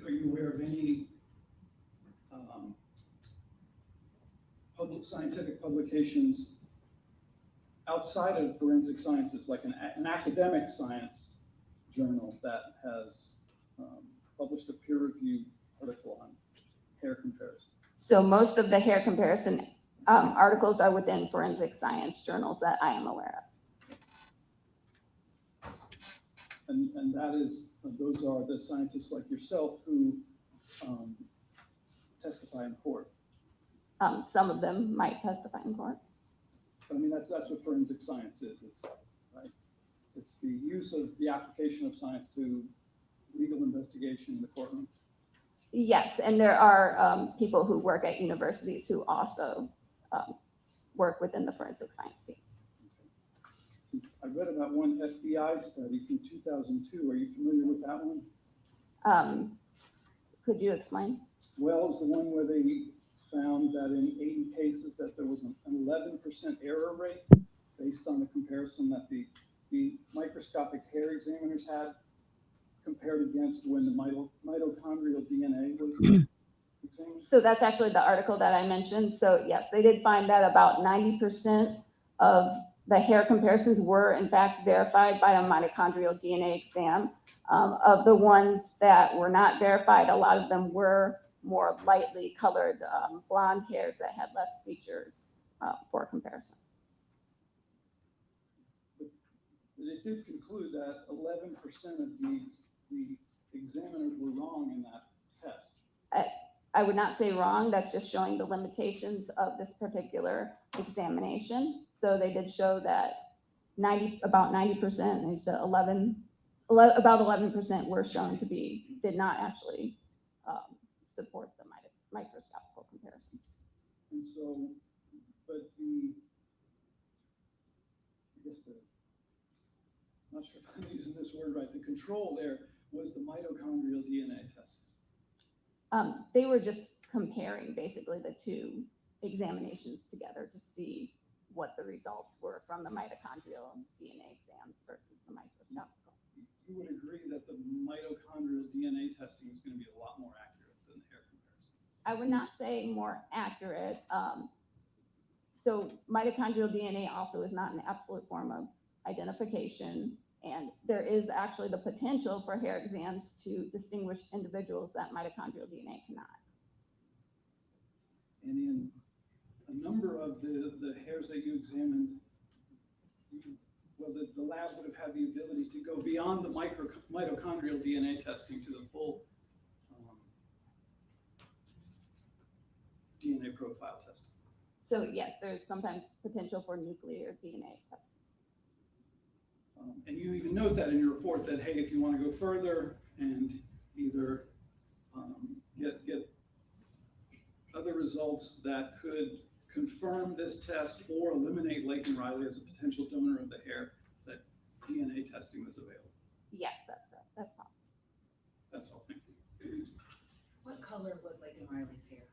Are you aware of any public scientific publications outside of forensic sciences, like an academic science journal that has published a peer-reviewed article on hair comparison? So most of the hair comparison articles are within forensic science journals that I am aware of. And those are the scientists like yourself who testify in court. Some of them might testify in court. I mean, that's what forensic science is. It's the use of the application of science to legal investigation in the courtroom. Yes, and there are people who work at universities who also work within the forensic science team. I read about one FBI study from 2002. Are you familiar with that one? Could you explain? Well, it's the one where they found that in 80 cases that there was an 11% error rate based on the comparison that the microscopic hair examiners had compared against when the mitochondrial DNA was examined. So that's actually the article that I mentioned. So yes, they did find that about 90% of the hair comparisons were in fact verified by a mitochondrial DNA exam. Of the ones that were not verified, a lot of them were more lightly colored blonde hairs that had less features for comparison. But it did conclude that 11% of the examiners were wrong in that test. I would not say wrong. That's just showing the limitations of this particular examination. So they did show that about 90%, and they said about 11% were shown to did not actually support the microscopical comparison. And so, but I'm not sure if I'm using this word right, the control there was the mitochondrial DNA test. They were just comparing basically the two examinations together to see what the results were from the mitochondrial DNA exams versus the microscopical. You would agree that the mitochondrial DNA testing is going to be a lot more accurate than the hair comparison? I would not say more accurate. So mitochondrial DNA also is not an absolute form of identification. And there is actually the potential for hair exams to distinguish individuals that mitochondrial DNA cannot. And in a number of the hairs that you examined, the lab would have had the ability to go beyond the mitochondrial DNA testing to the full DNA profile testing. So yes, there's sometimes potential for nuclear DNA testing. And you even note that in your report that, hey, if you want to go further and either get other results that could confirm this test or eliminate Laken Riley as a potential donor of the hair, that DNA testing was available. Yes, that's correct. That's possible. That's all. Thank you. What color was Laken Riley's hair?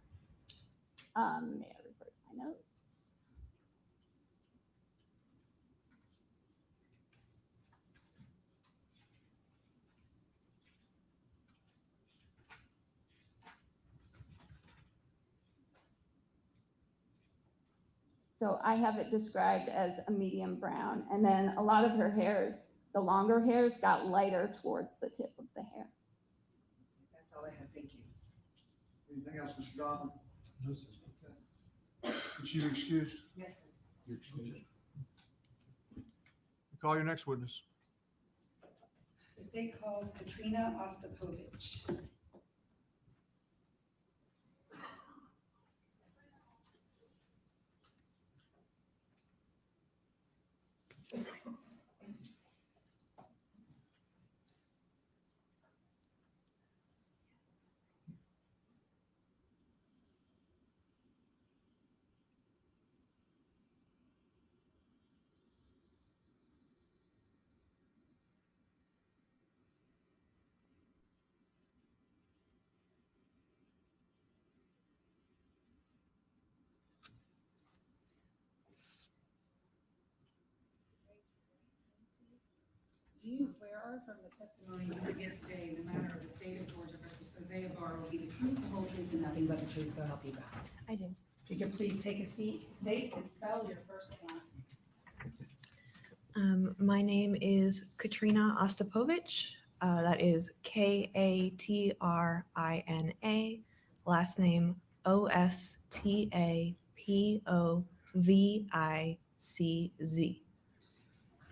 May I refer to my notes? So I have it described as a medium brown. And then a lot of her hairs, the longer hairs, got lighter towards the tip of the hair. That's all I have. Thank you. Anything else, Mr. Donovan? No, sir. Okay. Is you excused? Yes, sir. You're excused. Call your next witness. The state calls Katrina Ostapovich. Do you swear or affirm the testimony you will give today in the matter of the state of Georgia versus Jose Ibarra will be the truth, the whole truth, and nothing but the truth, so help you God? I do. If you could please take a seat, state and spell your first and last name. My name is Katrina Ostapovich. That is Katrina. Last name Ostapovicz.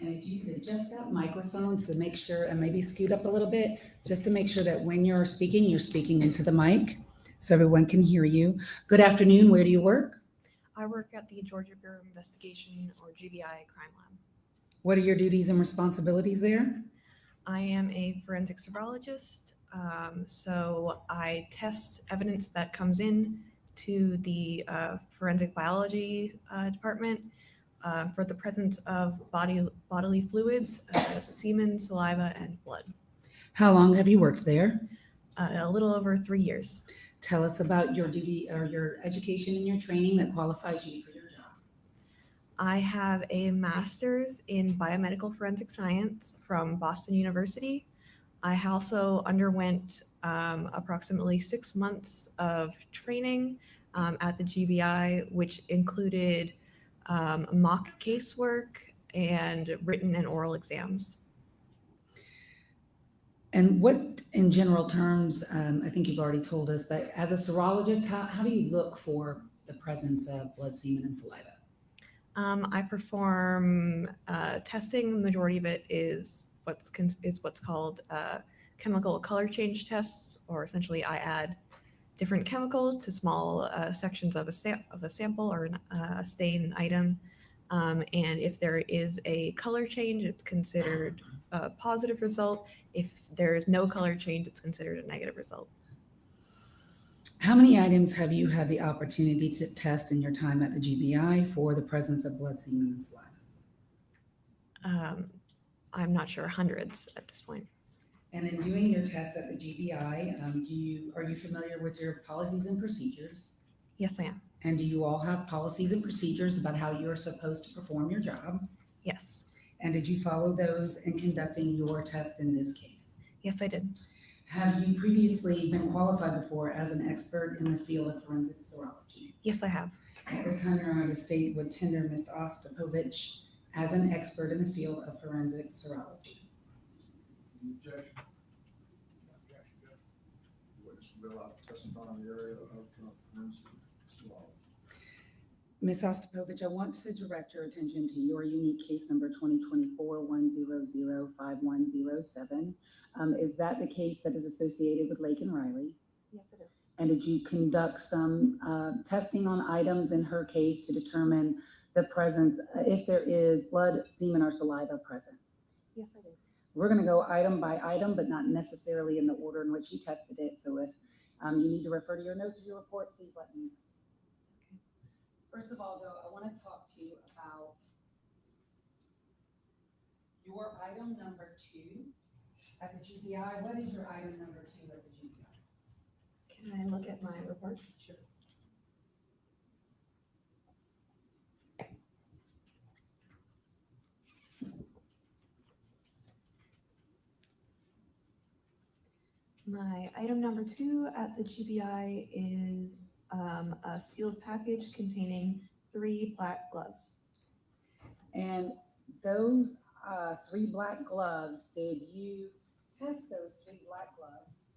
And if you could adjust that microphone to make sure, and maybe scoot up a little bit, just to make sure that when you're speaking into the mic so everyone can hear you. Good afternoon. Where do you work? I work at the Georgia Bureau of Investigation, or GBI, Crime Lab. What are your duties and responsibilities there? I am a forensic serologist, so I test evidence that comes in to the forensic biology department for the presence of bodily fluids, semen, saliva, and blood. How long have you worked there? A little over 3 years. Tell us about your duty or your education and your training that qualifies you for your job. I have a master's in biomedical forensic science from Boston University. I also underwent approximately 6 months of training at the GBI, which included mock casework and written and oral exams. And what, in general terms, I think you've already told us, but as a serologist, how do you look for the presence of blood, semen, and saliva? I perform testing. The majority of it is what's called chemical color change tests, or essentially I add different chemicals to small sections of a sample or a stain item. And if there is a color change, it's considered a positive result. If there is no color change, it's considered a negative result. How many items have you had the opportunity to test in your time at the GBI for the presence of blood, semen, and saliva? I'm not sure, hundreds at this point. And in doing your test at the GBI, are you familiar with your policies and procedures? Yes, I am. And do you all have policies and procedures about how you are supposed to perform your job? Yes. And did you follow those in conducting your test in this case? Yes, I did. Have you previously been qualified before as an expert in the field of forensic serology? Yes, I have. At this time, Your Honor, the state would tender Ms. Ostapovich as an expert in the field of forensic serology. Objection. Witness will be allowed to testify in the area of forensic serology. Ms. Ostapovich, I want to direct your attention to your unique case number 2024-100-5107. Is that the case that is associated with Lake and Riley? Yes, it is. And did you conduct some testing on items in her case to determine the presence, if there is blood, semen, or saliva present? Yes, I did. We're going to go item by item, but not necessarily in the order in which you tested it. So if you need to refer to your notes of your report, please let me know. First of all, though, I want to talk to you about your item number 2 at the GBI. What is your item number 2 at the GBI? Can I look at my report? Sure. My item number 2 at the GBI is a sealed package containing 3 black gloves. And those 3 black gloves, did you test those 3 black gloves?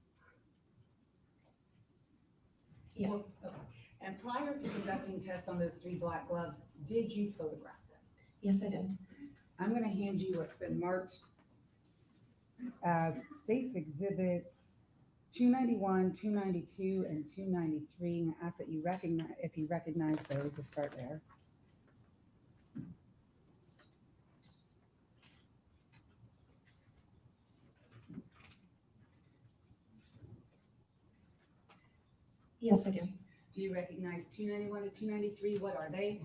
Yes. Okay. And prior to conducting tests on those 3 black gloves, did you photograph them? Yes, I did. I'm going to hand you what's been marked as State's Exhibits 291, 292, and 293, and ask that you recognize, if you recognize those, to start there. Yes, I do. Do you recognize 291 to 293? What are they?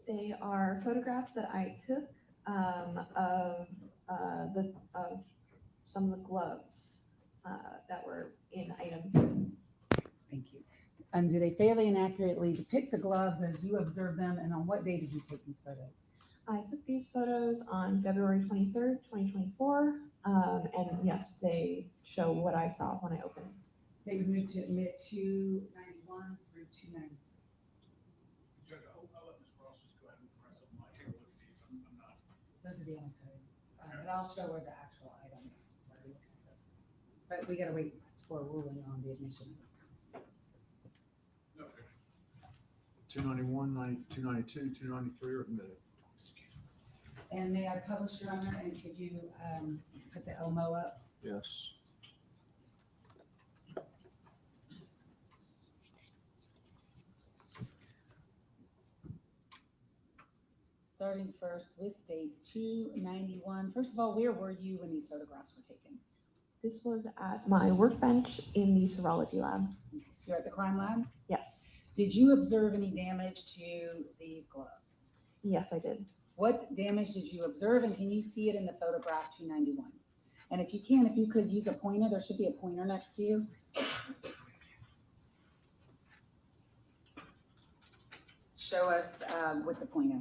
They are photographs that I took of some of the gloves that were in item. Thank you. And do they fairly and accurately depict the gloves as you observed them, and on what day did you take these photos? I took these photos on February 23rd, 2024, and yes, they show what I saw when I opened. So you moved to admit 291 through 290. Judge, I'll let Ms. Ross just go ahead and press up my take a look at these. I'm not. Those are the only photos. But I'll show her the actual item. While we look at those. But we gotta wait for a ruling on the admission. Okay. 291, 292, 293 are admitted. And may I publish, Your Honor, and could you put the Elmo up? Yes. Starting first with States 291. First of all, where were you when these photographs were taken? This was at my workbench in the serology lab. Okay, so you're at the crime lab? Yes. Did you observe any damage to these gloves? Yes, I did. What damage did you observe, and can you see it in the photograph 291? And if you can, if you could use a pointer, there should be a pointer next to you. Show us with the pointer.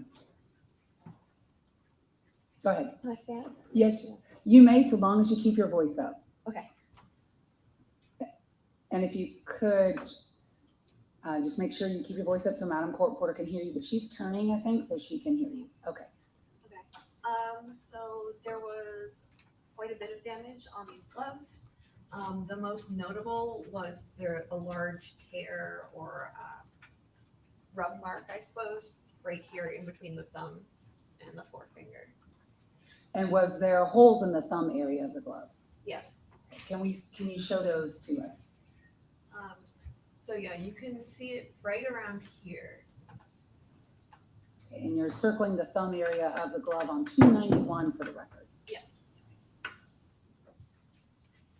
Go ahead. Can I stand? Yes, you may, so long as you keep your voice up. Okay. And if you could, just make sure you keep your voice up so Madam Court Reporter can hear you, but she's turning, I think, so she can hear you. Okay. So there was quite a bit of damage on these gloves. The most notable was there a large tear or rub mark, I suppose, right here in between the thumb and the forefinger. And was there holes in the thumb area of the gloves? Yes. Can you show those to us? So yeah, you can see it right around here. And you're circling the thumb area of the glove on 291 for the record. Yes.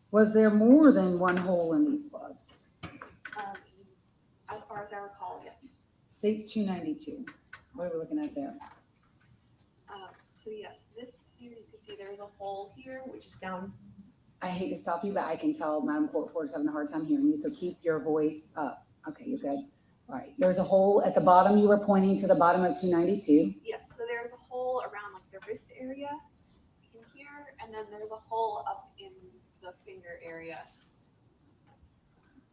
Was there more than one hole in these gloves? As far as I recall, yes. States 292. What are we looking at there? So yes, this here you can see there's a hole here, which is down. I hate to stop you, but I can tell Madam Court Reporter is having a hard time hearing you, so keep your voice up. Okay, you're good. All right, there's a hole at the bottom. You were pointing to the bottom of 292. Yes, so there's a hole around like the wrist area in here, and then there's a hole up in the finger area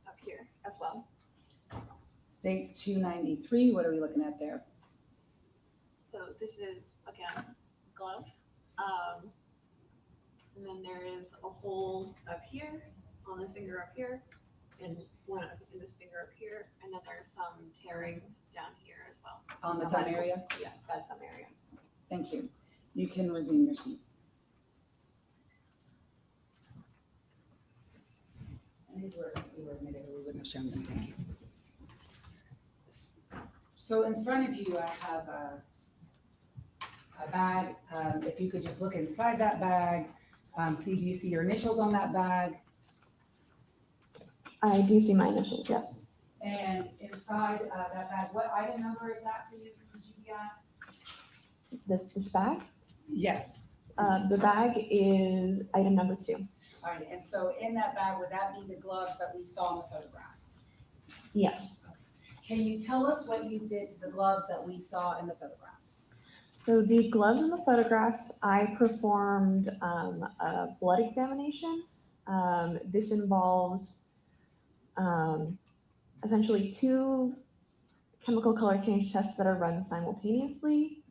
up here as well. States 293. What are we looking at there? So this is again glove, and then there is a hole up here on the finger up here, and one in this finger up here, and then there's some tearing down here as well. On the thumb area? Yeah, that thumb area. Thank you. You can resume your seat. And these were, we were admitted, or we wouldn't have shown them. Thank you. So in front of you, I have a bag. If you could just look inside that bag, do you see your initials on that bag? I do see my initials, yes. And inside that bag, what item number is that for you from GBI? This bag? Yes. The bag is item number 2. All right, and so in that bag, would that be the gloves that we saw in the photographs? Yes. Can you tell us what you did to the gloves that we saw in the photographs? So the gloves in the photographs, I performed a blood examination. This involves essentially two chemical color change tests that are run simultaneously.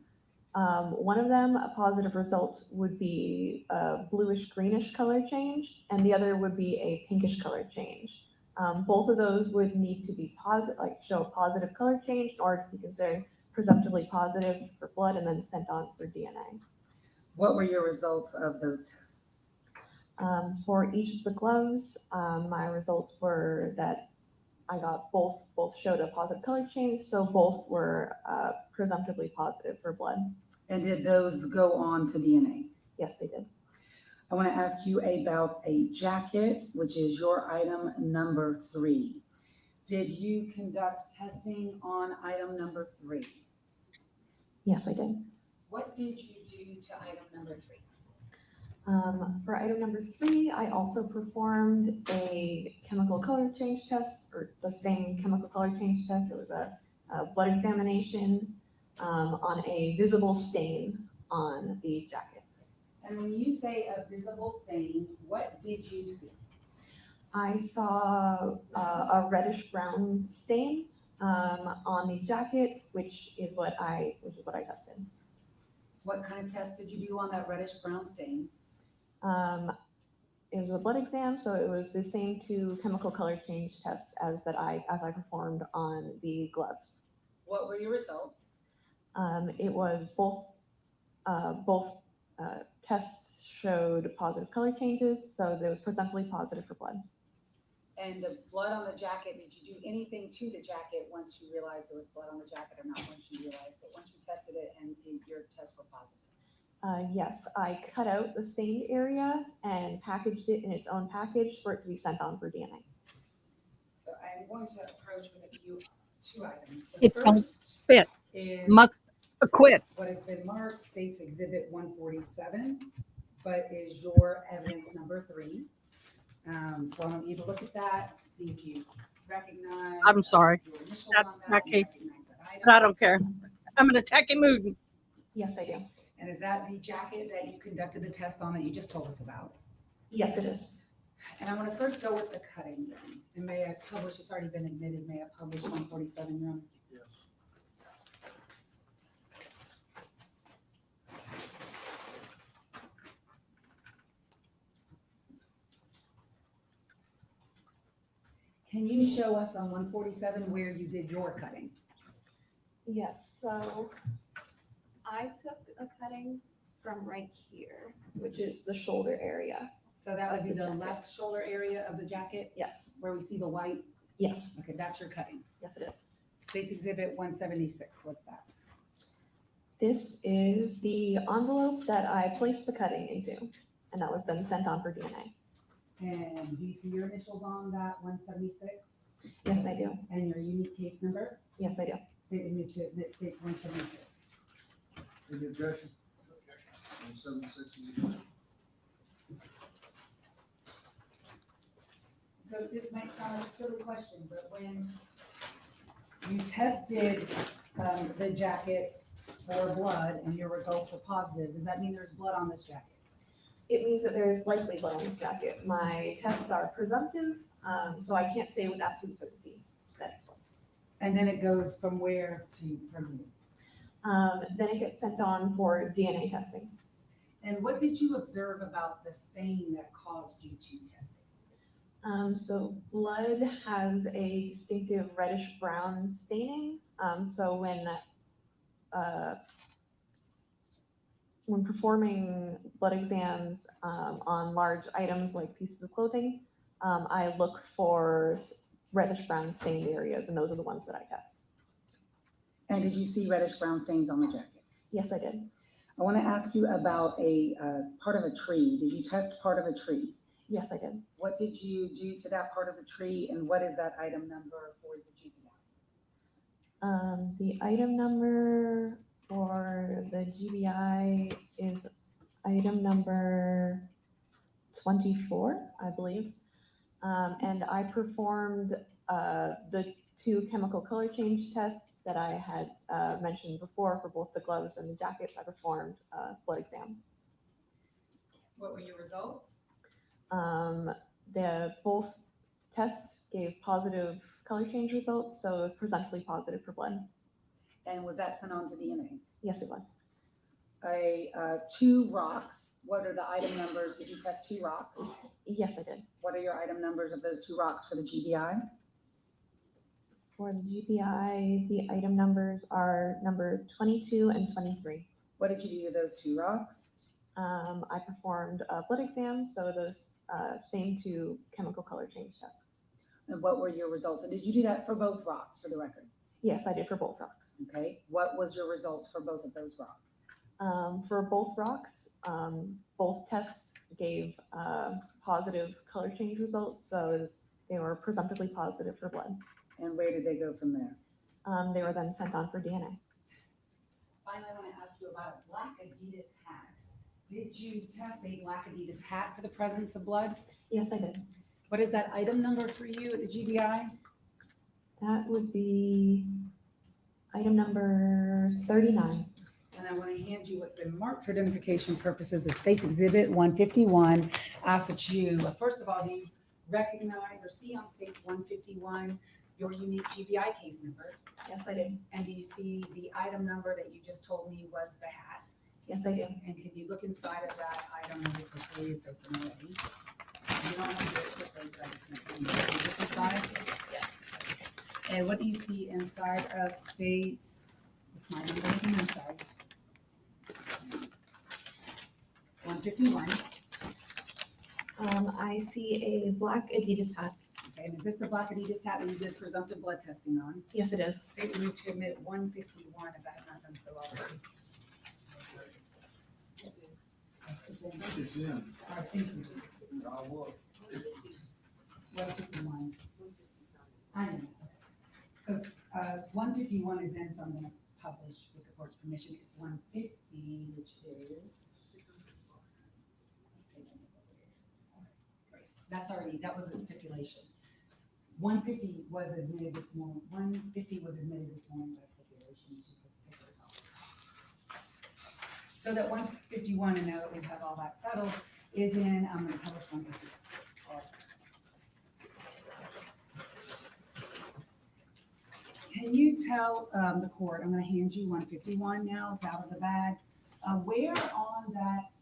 One of them, a positive result would be a bluish greenish color change, and the other would be a pinkish color change. Both of those would need to be positive, like show a positive color change in order to be considered presumptively positive for blood and then sent on for DNA. What were your results of those tests? For each of the gloves, my results were that I got both showed a positive color change, so both were presumptively positive for blood. And did those go on to DNA? Yes, they did. I want to ask you about a jacket, which is your item number 3. Did you conduct testing on item number 3? Yes, I did. What did you do to item number 3? For item number 3, I also performed a chemical color change test, or the same chemical color change test. It was a blood examination on a visible stain on the jacket. And when you say a visible stain, what did you see? I saw a reddish brown stain on the jacket, which is what I tested. What kind of test did you do on that reddish brown stain? It was a blood exam, so it was the same 2 chemical color change tests as I performed on the gloves. What were your results? It was both tests showed positive color changes, so it was presumptively positive for blood. And the blood on the jacket, did you do anything to the jacket once you realized there was blood on the jacket, or not once you realized it, once you tested it and your tests were positive? Yes, I cut out the stained area and packaged it in its own package for it to be sent on for DNA. So I'm going to approach with two items. The It don't first fit. is Must acquit. what has been marked states Exhibit 147, but is your evidence number 3. So I want you to look at that, see if you recognize. I'm sorry. your initials That's on that, tacky. recognize that item. But I don't care. I'm in a tacky mood. Yes, I do. And is that the jacket that you conducted the test on that you just told us about? Yes, it is. And I want to first go with the cutting then. And may I publish, it's already been admitted, may I publish 147 room? Yes. Can you show us on 147 where you did your cutting? Yes, so I took a cutting from right here, which is the shoulder area. So that would be the left shoulder area of the jacket? Yes. Where we see the white? Yes. Okay, that's your cutting. Yes, it is. States Exhibit 176, what's that? This is the envelope that I placed the cutting into, and that was then sent on for DNA. And do you see your initials on that 176? Yes, I do. And your unique case number? Yes, I do. That states 176. Any objection? 176. So this might sound like a silly question, but when you tested the jacket for blood and your results were positive, does that mean there's blood on this jacket? It means that there is likely blood on this jacket. My tests are presumptive, so I can't say with absolute certainty that it's blood. And then it goes from where to from you? Then it gets sent on for DNA testing. And what did you observe about the stain that caused you to test it? So blood has a distinctive reddish brown staining. So when performing blood exams on large items like pieces of clothing, I look for reddish brown stained areas, and those are the ones that I test. And did you see reddish brown stains on the jacket? Yes, I did. I want to ask you about a part of a tree. Did you test part of a tree? Yes, I did. What did you do to that part of the tree, and what is that item number for the GBI? The item number for the GBI is item number 24, I believe. And I performed the 2 chemical color change tests that I had mentioned before for both the gloves and the jackets. I performed a blood exam. What were your results? Both tests gave positive color change results, so presumptively positive for blood. And was that sent on to DNA? Yes, it was. Two rocks, what are the item numbers? Did you test two rocks? Yes, I did. What are your item numbers of those two rocks for the GBI? For the GBI, the item numbers are number 22 and 23. What did you do to those two rocks? I performed a blood exam, so those same two chemical color change tests. And what were your results? And did you do that for both rocks, for the record? Yes, I did for both rocks. Okay, what was your results for both of those rocks? For both rocks, both tests gave positive color change results, so they were presumptively positive for blood. And where did they go from there? They were then sent on for DNA. Finally, I want to ask you about a black Adidas hat. Did you test a black Adidas hat for the presence of blood? Yes, I did. What is that item number for you at the GBI? That would be item number 39. And I want to hand you what's been marked for identification purposes as State's Exhibit 151. Ask that you, first of all, do you recognize or see on State's 151 your unique GBI case number? Yes, I did. And do you see the item number that you just told me was the hat? Yes, I did. And can you look inside of that item really quickly? It's open already. You don't have to do it quickly, but I just want you to look inside. Yes. And what do you see inside of State's, what's my number looking inside? 151. I see a black Adidas hat. Okay, and is this the black Adidas hat that you did presumptive blood testing on? Yes, it is. State will move to admit 151 if I have not done so already. It's in. All right, thank you. 151. I know. So 151 is in, so I'm going to publish with the court's permission. It's 150, which is. That's already, that was a stipulation. 150 was admitted this morning, 150 was admitted this morning by stipulation, which is the sticker result. So that 151, and now that we have all that settled, is in, I'm gonna publish 150. Can you tell the court, I'm gonna hand you 151 now, it's out of the bag. Where on that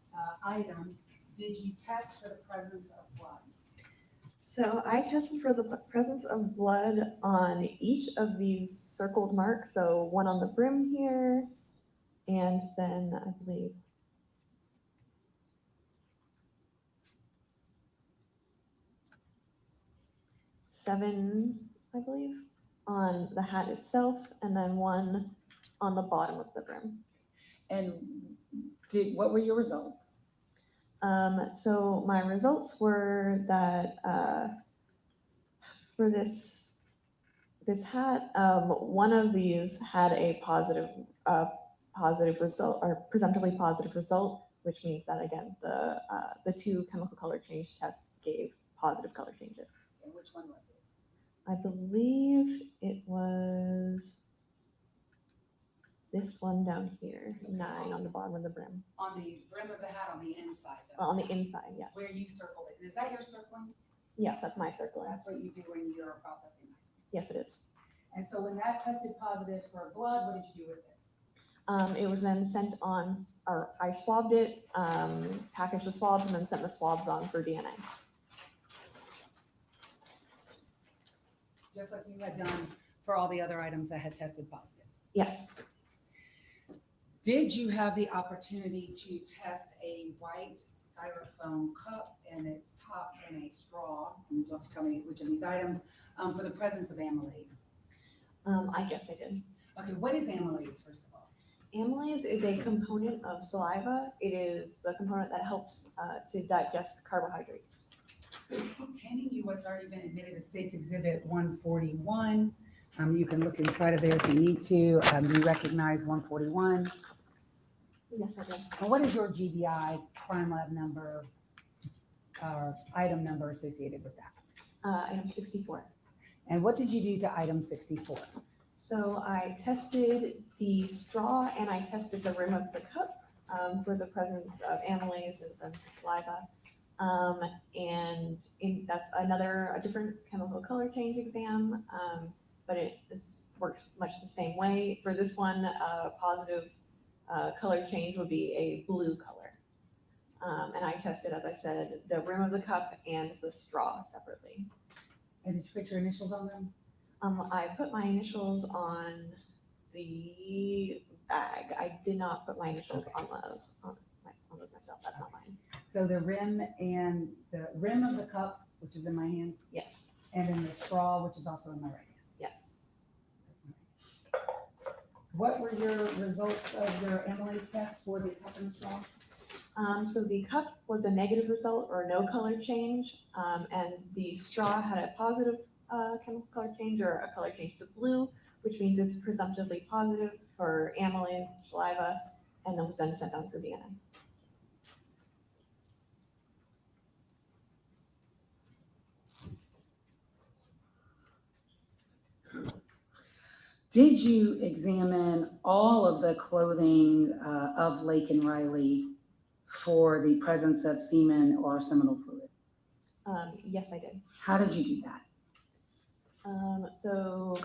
item did you test for the presence of blood? So I tested for the presence of blood on each of these circled marks. So one on the brim here, and then I believe seven, I believe, on the hat itself, and then one on the bottom of the brim. And what were your results? So my results were that for this hat, one of these had a positive result, or presumptively positive result, which means that again the two chemical color change tests gave positive color changes. And which one was it? I believe it was this one down here, 9 on the bottom of the brim. On the brim of the hat, on the inside? On the inside, yes. Where you circled it. And is that your circling? Yes, that's my circling. That's what you do when you're processing items. Yes, it is. And so when that tested positive for blood, what did you do with this? It was then sent on, or I swabbed it, packaged the swabs, and then sent the swabs on for DNA. Just like you had done for all the other items that had tested positive. Yes. Did you have the opportunity to test a white styrofoam cup and its top and a straw? And you'll have to tell me which of these items for the presence of amylase. I guess I did. Okay, what is amylase, first of all? Amylase is a component of saliva. It is the component that helps to digest carbohydrates. Handing you what's already been admitted as State's Exhibit 141. You can look inside of there if you need to. You recognize 141. Yes, I did. And what is your GBI crime lab number or item number associated with that? Item 64. And what did you do to item 64? So I tested the straw and I tested the rim of the cup for the presence of amylase and the saliva. That's a different chemical color change exam, but works much the same way. For this one, positive color change would be a blue color. And I tested, as I said, the rim of the cup and the straw separately. And did you put your initials on them? I put my initials on the bag. I did not put my initials on those myself. That's not mine. So the rim of the cup, which is in my hand? Yes. And then the straw, which is also in my right hand? Yes. What were your results of your amylase test for the cup and the straw? So the cup was a negative result or no color change, and the straw had a positive chemical color change or a color change to blue, which means it's presumptively positive for amylase, saliva, and then was then sent on for DNA. Did you examine all of the clothing of Lake and Riley for the presence of semen or seminal fluid? Yes, I did. How did you do that? So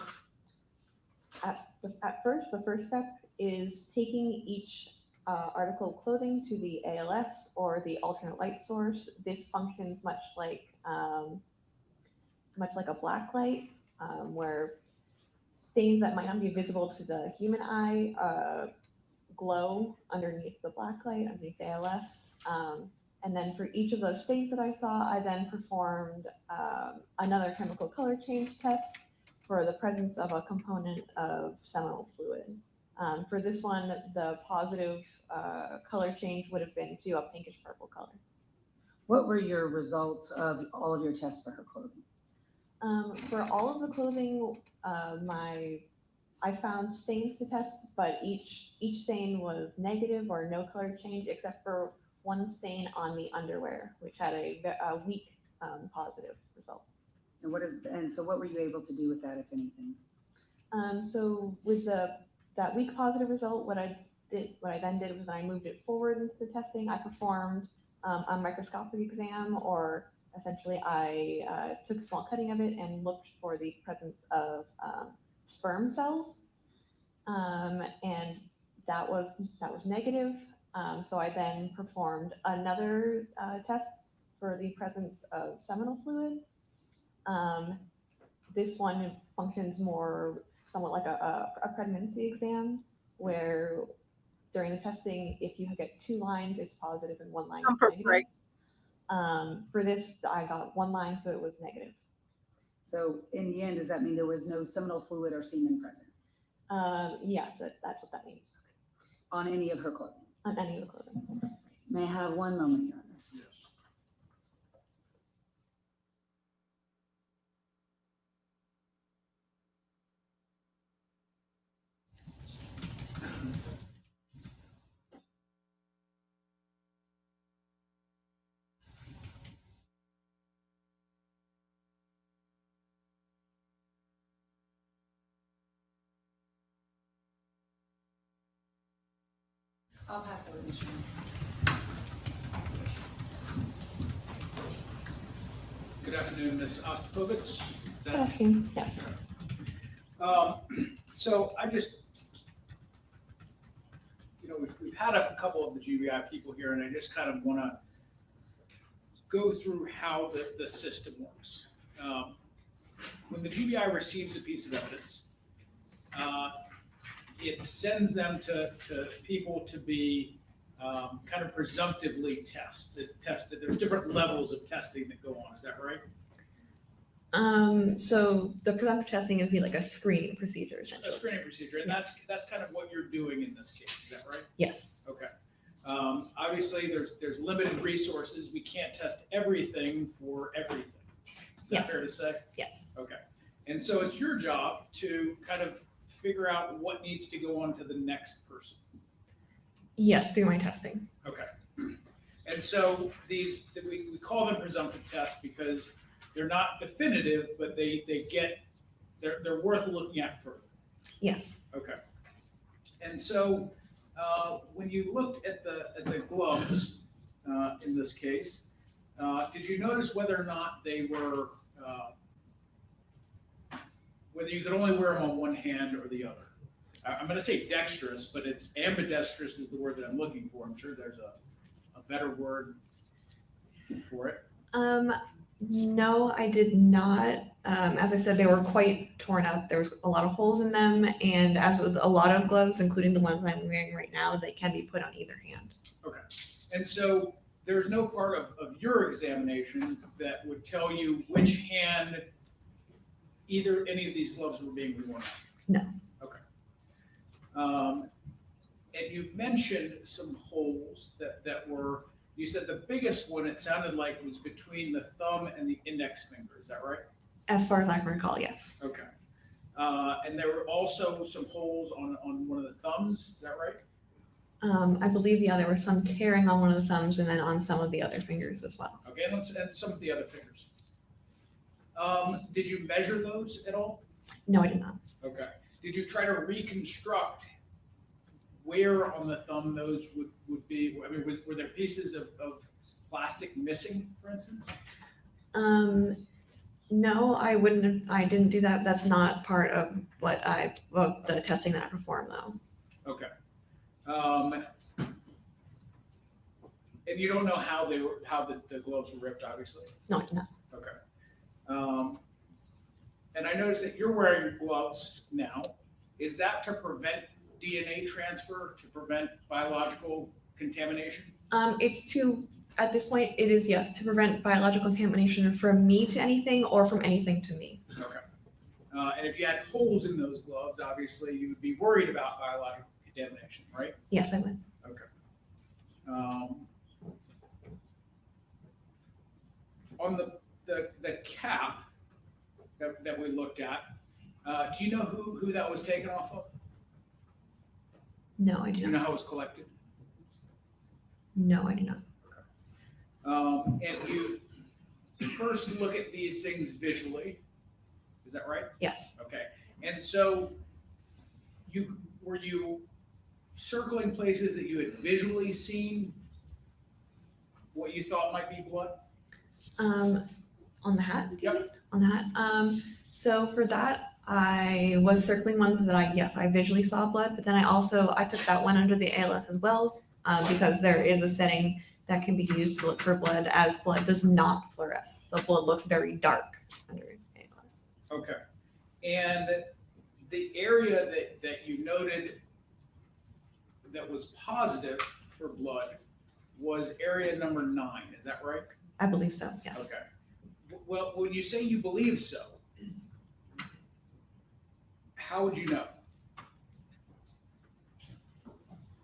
at first, the first step is taking each article of clothing to the ALS or the alternate light source. This functions much like a black light, where stains that might not be visible to the human eye glow underneath the black light, underneath the ALS. And then for each of those stains that I saw, I then performed another chemical color change test for the presence of a component of seminal fluid. For this one, the positive color change would have been to a pinkish purple color. What were your results of all of your tests for her clothing? For all of the clothing, I found stains to test, but each stain was negative or no color change, except for one stain on the underwear, which had a weak positive result. And so what were you able to do with that, if anything? So with that weak positive result, what I then did was I moved it forward into the testing. I performed a microscopic exam, or essentially I took a small cutting of it and looked for the presence of sperm cells, and that was negative. So I then performed another test for the presence of seminal fluid. This one functions more somewhat like a pregnancy exam, where during the testing, if you get 2 lines, it's positive, and 1 line is negative. For this, I got 1 line, so it was negative. So in the end, does that mean there was no seminal fluid or semen present? Yes, that's what that means. On any of her clothing? On any of the clothing. May I have 1 moment, Your Honor? Yes. I'll pass the witness. Good afternoon, Ms. Ostapovich. Good afternoon. Yes. So I just, we've had a couple of the GBI people here, and I just kind of want to go through how the system works. When the GBI receives a piece of evidence, it sends them to people to be kind of presumptively tested. There's different levels of testing that go on. Is that right? So the presumptive testing would be like a screening procedure, essentially. A screening procedure, and that's kind of what you're doing in this case. Is that right? Yes. Okay. Obviously, there's limited resources. We can't test everything for everything. Is that fair to say? Yes. Okay. And so it's your job to kind of figure out what needs to go on to the next person. Yes, through my testing. Okay. And so we call them presumptive tests because they're not definitive, but they're worth looking at further. Yes. Okay. And so when you looked at the gloves in this case, Did you notice whether or not they were, whether you could only wear them on one hand or the other? I'm going to say dexterous, but it's ambidextrous is the word that I'm looking for. I'm sure there's a better word for it. No, I did not. As I said, they were quite torn up. There was a lot of holes in them, and as with a lot of gloves, including the ones I'm wearing right now, they can be put on either hand. Okay. And so there's no part of your examination that would tell you which hand either any of these gloves were being worn on? No. Okay. And you mentioned some holes that were, you said the biggest one, it sounded like, was between the thumb and the index finger. Is that right? As far as I can recall, yes. Okay. And there were also some holes on one of the thumbs. Is that right? I believe, yeah, there was some tearing on one of the thumbs and then on some of the other fingers as well. Okay, and some of the other fingers. Did you measure those at all? No, I did not. Okay. Did you try to reconstruct where on the thumb those would be? I mean, were there pieces of plastic missing, for instance? No, I wouldn't. I didn't do that. That's not part of the testing that I performed, though. Okay. And you don't know how the gloves were ripped, obviously? No, I did not. Okay. And I noticed that you're wearing gloves now. Is that to prevent DNA transfer, to prevent biological contamination? At this point, it is, yes, to prevent biological contamination from me to anything or from anything to me. Okay. And if you had holes in those gloves, obviously you would be worried about biological contamination, right? Yes, I would. Okay. On the cap that we looked at, do you know who that was taken off of? No, I do Do you know how it was collected? No, I do not. And you first look at these things visually, is that right? Yes. Okay. And so were you circling places that you had visually seen what you thought might be blood? On the hat? Yep. On the hat. So for that, I was circling ones that I visually saw blood, but then I took that one under the ALS as well, because there is a setting that can be used to look for blood, as blood does not fluoresce. So blood looks very dark under ALS. Okay. And the area that you noted that was positive for blood was area number 9. Is that right? I believe so, yes. Okay. Well, when you say you believe so, how would you know?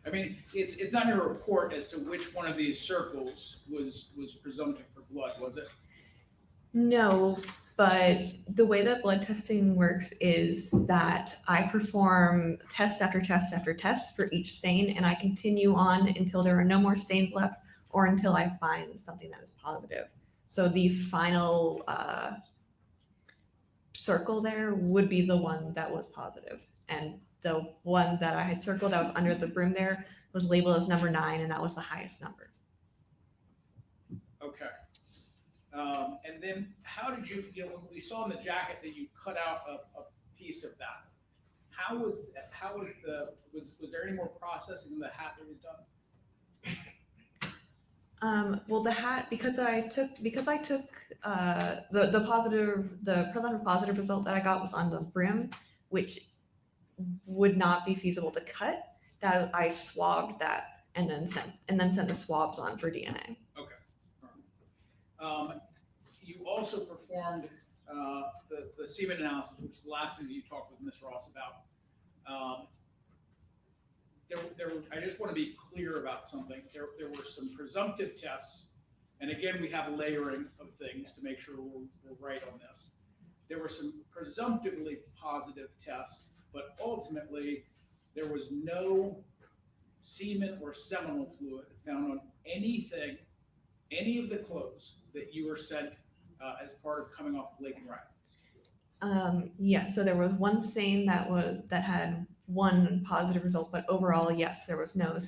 I mean, it's not in your report as to which one of these circles was presumptive for blood, was it? No, but the way that blood testing works is that I perform test after test after test for each stain, and I continue on until there are no more stains left or until I find something that is positive. So the final circle there would be the one that was positive. And the one that I had circled that was under the brim there was labeled as number 9, and that was the highest number. Okay. And then how did you when we saw in the jacket that you cut out a piece of that, was there any more processing in the hat that was done? Well, the hat, because I took the presumptive positive result that I got was on the brim, which would not be feasible to cut. That I swabbed that and then sent the swabs on for DNA. Okay. You also performed the semen analysis, which is the last thing that you talked with Ms. Ross about. I just want to be clear about something. There were some presumptive tests, and again, we have a layering of things to make sure we're right on this. There were some presumptively positive tests, but ultimately, there was no semen or seminal fluid found on any of the clothes that you were sent as part of coming off Lake and Rye. Yes, so there was one stain that had one positive result, but overall, yes, there was no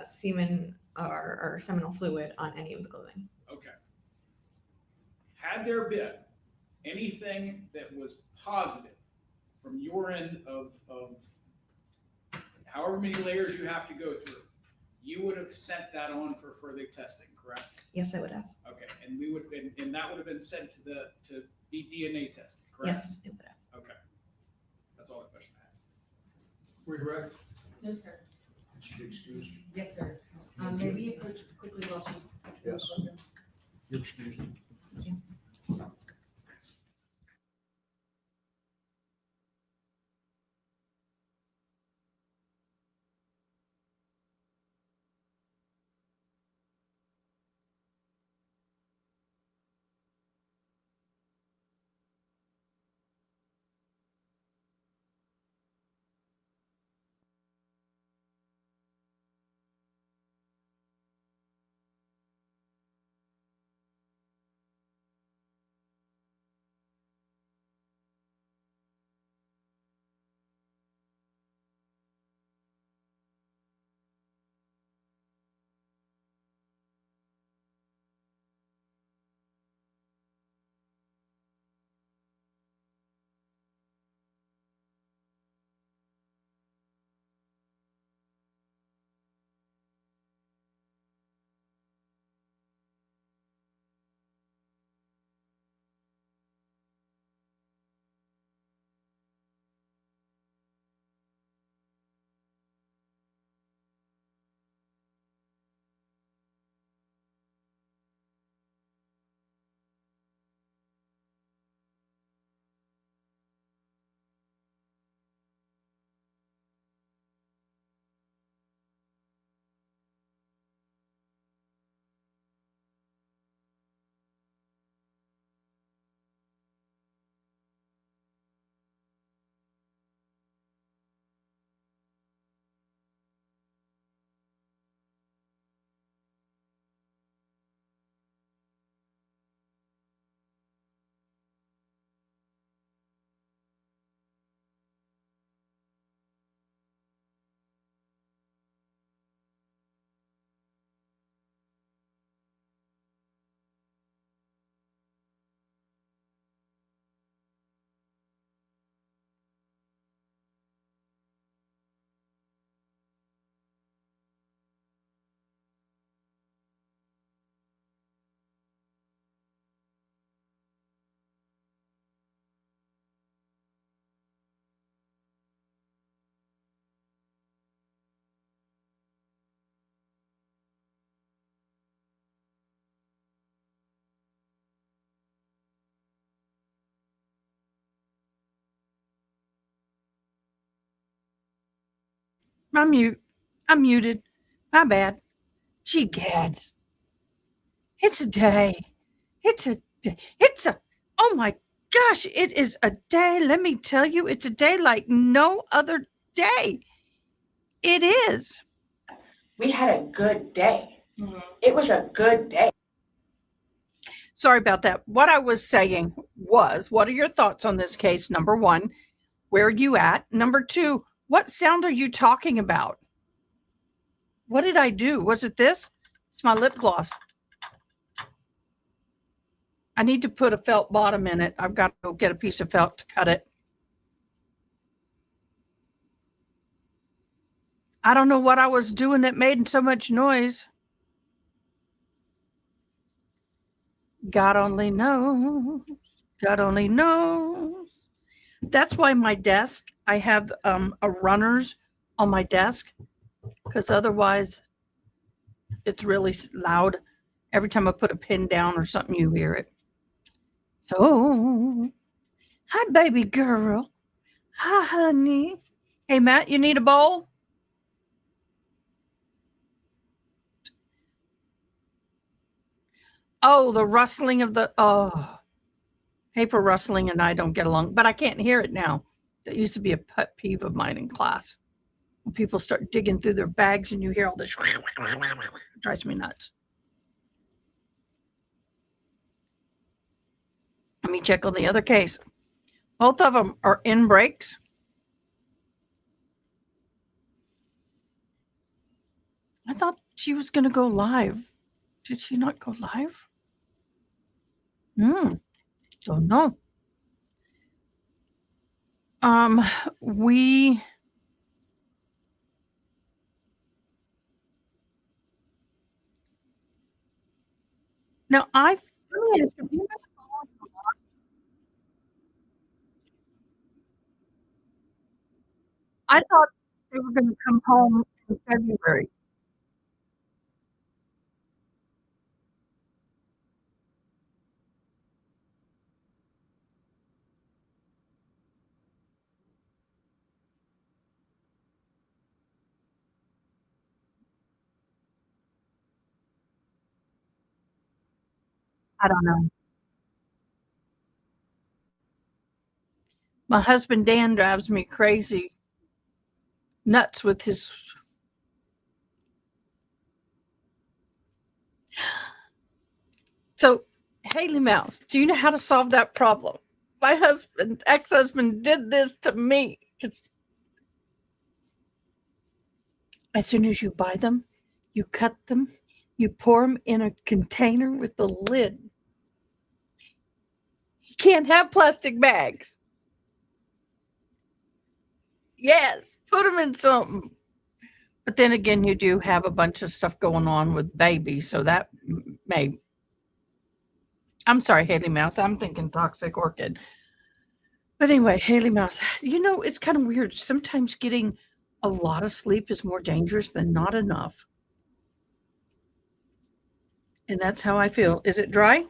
semen or seminal fluid on any of the clothing. Okay. Had there been anything that was positive from your end of however many layers you have to go through, you would have sent that on for further testing, correct? Yes, I would have. Okay, and we would have been, and that would have been sent to be DNA tested, correct? Yes, it would have. Okay. That's all the question I have. We direct? No, sir. Should be excused. Yes, sir. May we approach quickly while she's. Yes. You're excused. I'm mute. I'm muted. My bad. Gee gads. It's a day. It's a day. It's a, oh my gosh, it is a day. Let me tell you, it's a day like no other day. It is. We had a good day. It was a good day. Sorry about that. What I was saying was, what are your thoughts on this case? Number one, where are you at? Number two, what sound are you talking about? What did I do? Was it this? It's my lip gloss. I need to put a felt bottom in it. I've got to go get a piece of felt to cut it. I don't know what I was doing that made so much noise. God only knows. God only knows. That's why my desk, I have a runners on my desk, because otherwise it's really loud. Every time I put a pin down or something, you hear it. So, hi, baby girl. Hi, honey. Hey, Matt, you need a bowl? Oh, the rustling of the, paper rustling and I don't get along, but I can't hear it now. That used to be a pet peeve of mine in class. When people start digging through their bags and you hear all this, it drives me nuts. Let me check on the other case. Both of them are in breaks. I thought she was going to go live. Did she not go live? Don't know. We now I thought they were going to come home in February. I don't know. My husband Dan drives me crazy, nuts with his. So, Haley Mouse, do you know how to solve that problem? My husband, ex-husband, did this to me. As soon as you buy them, you cut them, you pour them in a container with the lid. You can't have plastic bags. Yes, put them in something. But then again, you do have a bunch of stuff going on with babies, so that may. I'm sorry, Haley Mouse. I'm thinking toxic orchid. But anyway, Haley Mouse, it's kind of weird. Sometimes getting a lot of sleep is more dangerous than not enough. And that's how I feel. Is it dry?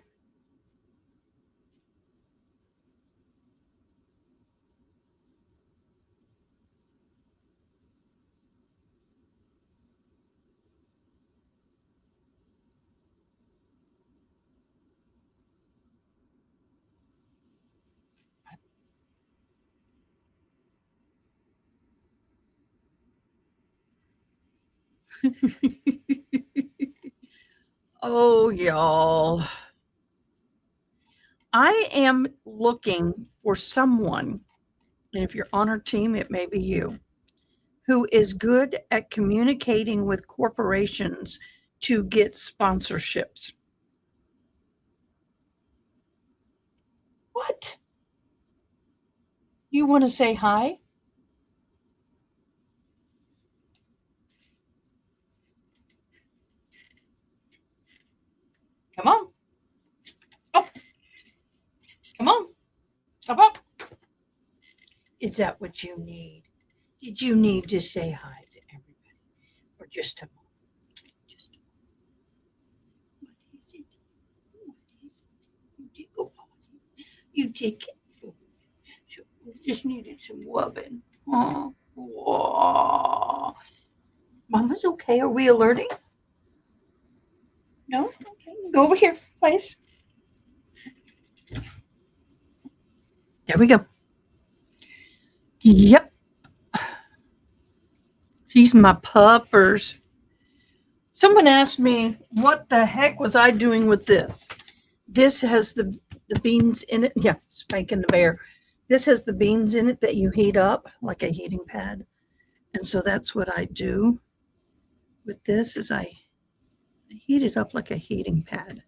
Oh, y'all. I am looking for someone, and if you're on our team, it may be you, who is good at communicating with corporations to get sponsorships. What? You want to say hi? Come on. Oh. Come on. Up, up. Is that what you need? Did you need to say hi to everybody? Or just a moment? Just a moment. What is it? What is it? You did go potty. You did get food. So you just needed some rubbing. Huh? Whoa. Mama's okay. Are we alerting? No? Okay. Go over here, please. There we go. Yep. She's my puppers. Someone asked me, what the heck was I doing with this? This has the beans in it. Yeah, spanking the bear. This has the beans in it that you heat up like a heating pad. And so that's what I do with this is I heat it up like a heating pad.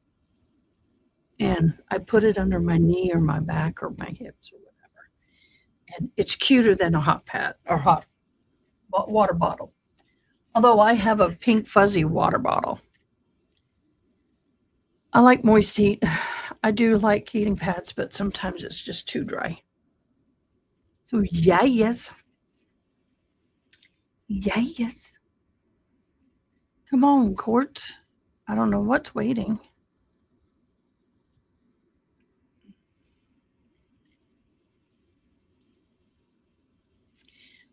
And I put it under my knee or my back or my hips or whatever. And it's cuter than a hot pad or hot water bottle. Although I have a pink fuzzy water bottle. I like moist heat. I do like heating pads, but sometimes it's just too dry. So yes. Yes. Come on, Court. I don't know what's waiting.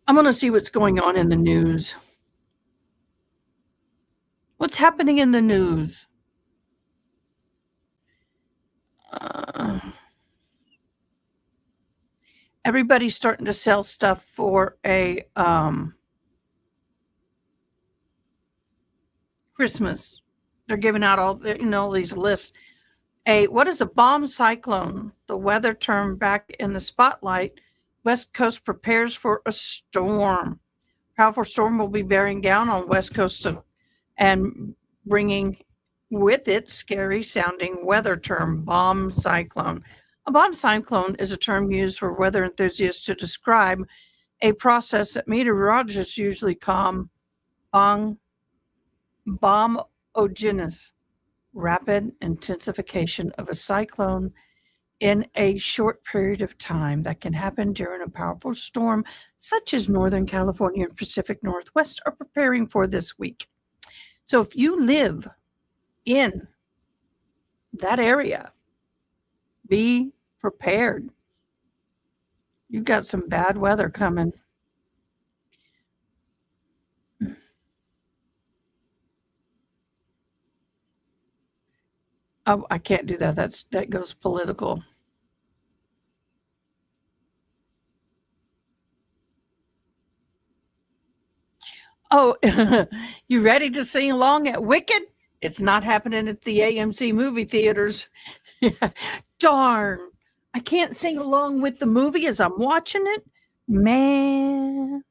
I'm going to see what's going on in the news. What's happening in the news? Everybody's starting to sell stuff for a Christmas. They're giving out all these lists. What is a bomb cyclone? The weather term back in the spotlight. West Coast prepares for a storm. Powerful storm will be bearing down on West Coast and bringing with its scary sounding weather term, bomb cyclone. A bomb cyclone is a term used for weather enthusiasts to describe a process that meteorologists usually call bombogenesis, rapid intensification of a cyclone in a short period of time that can happen during a powerful storm, such as Northern California and Pacific Northwest are preparing for this week. So if you live in that area, be prepared. You've got some bad weather coming. Oh, I can't do that. That goes political. Oh, you ready to sing along at Wicked? It's not happening at the AMC movie theaters. Darn. I can't sing along with the movie as I'm watching it. Man.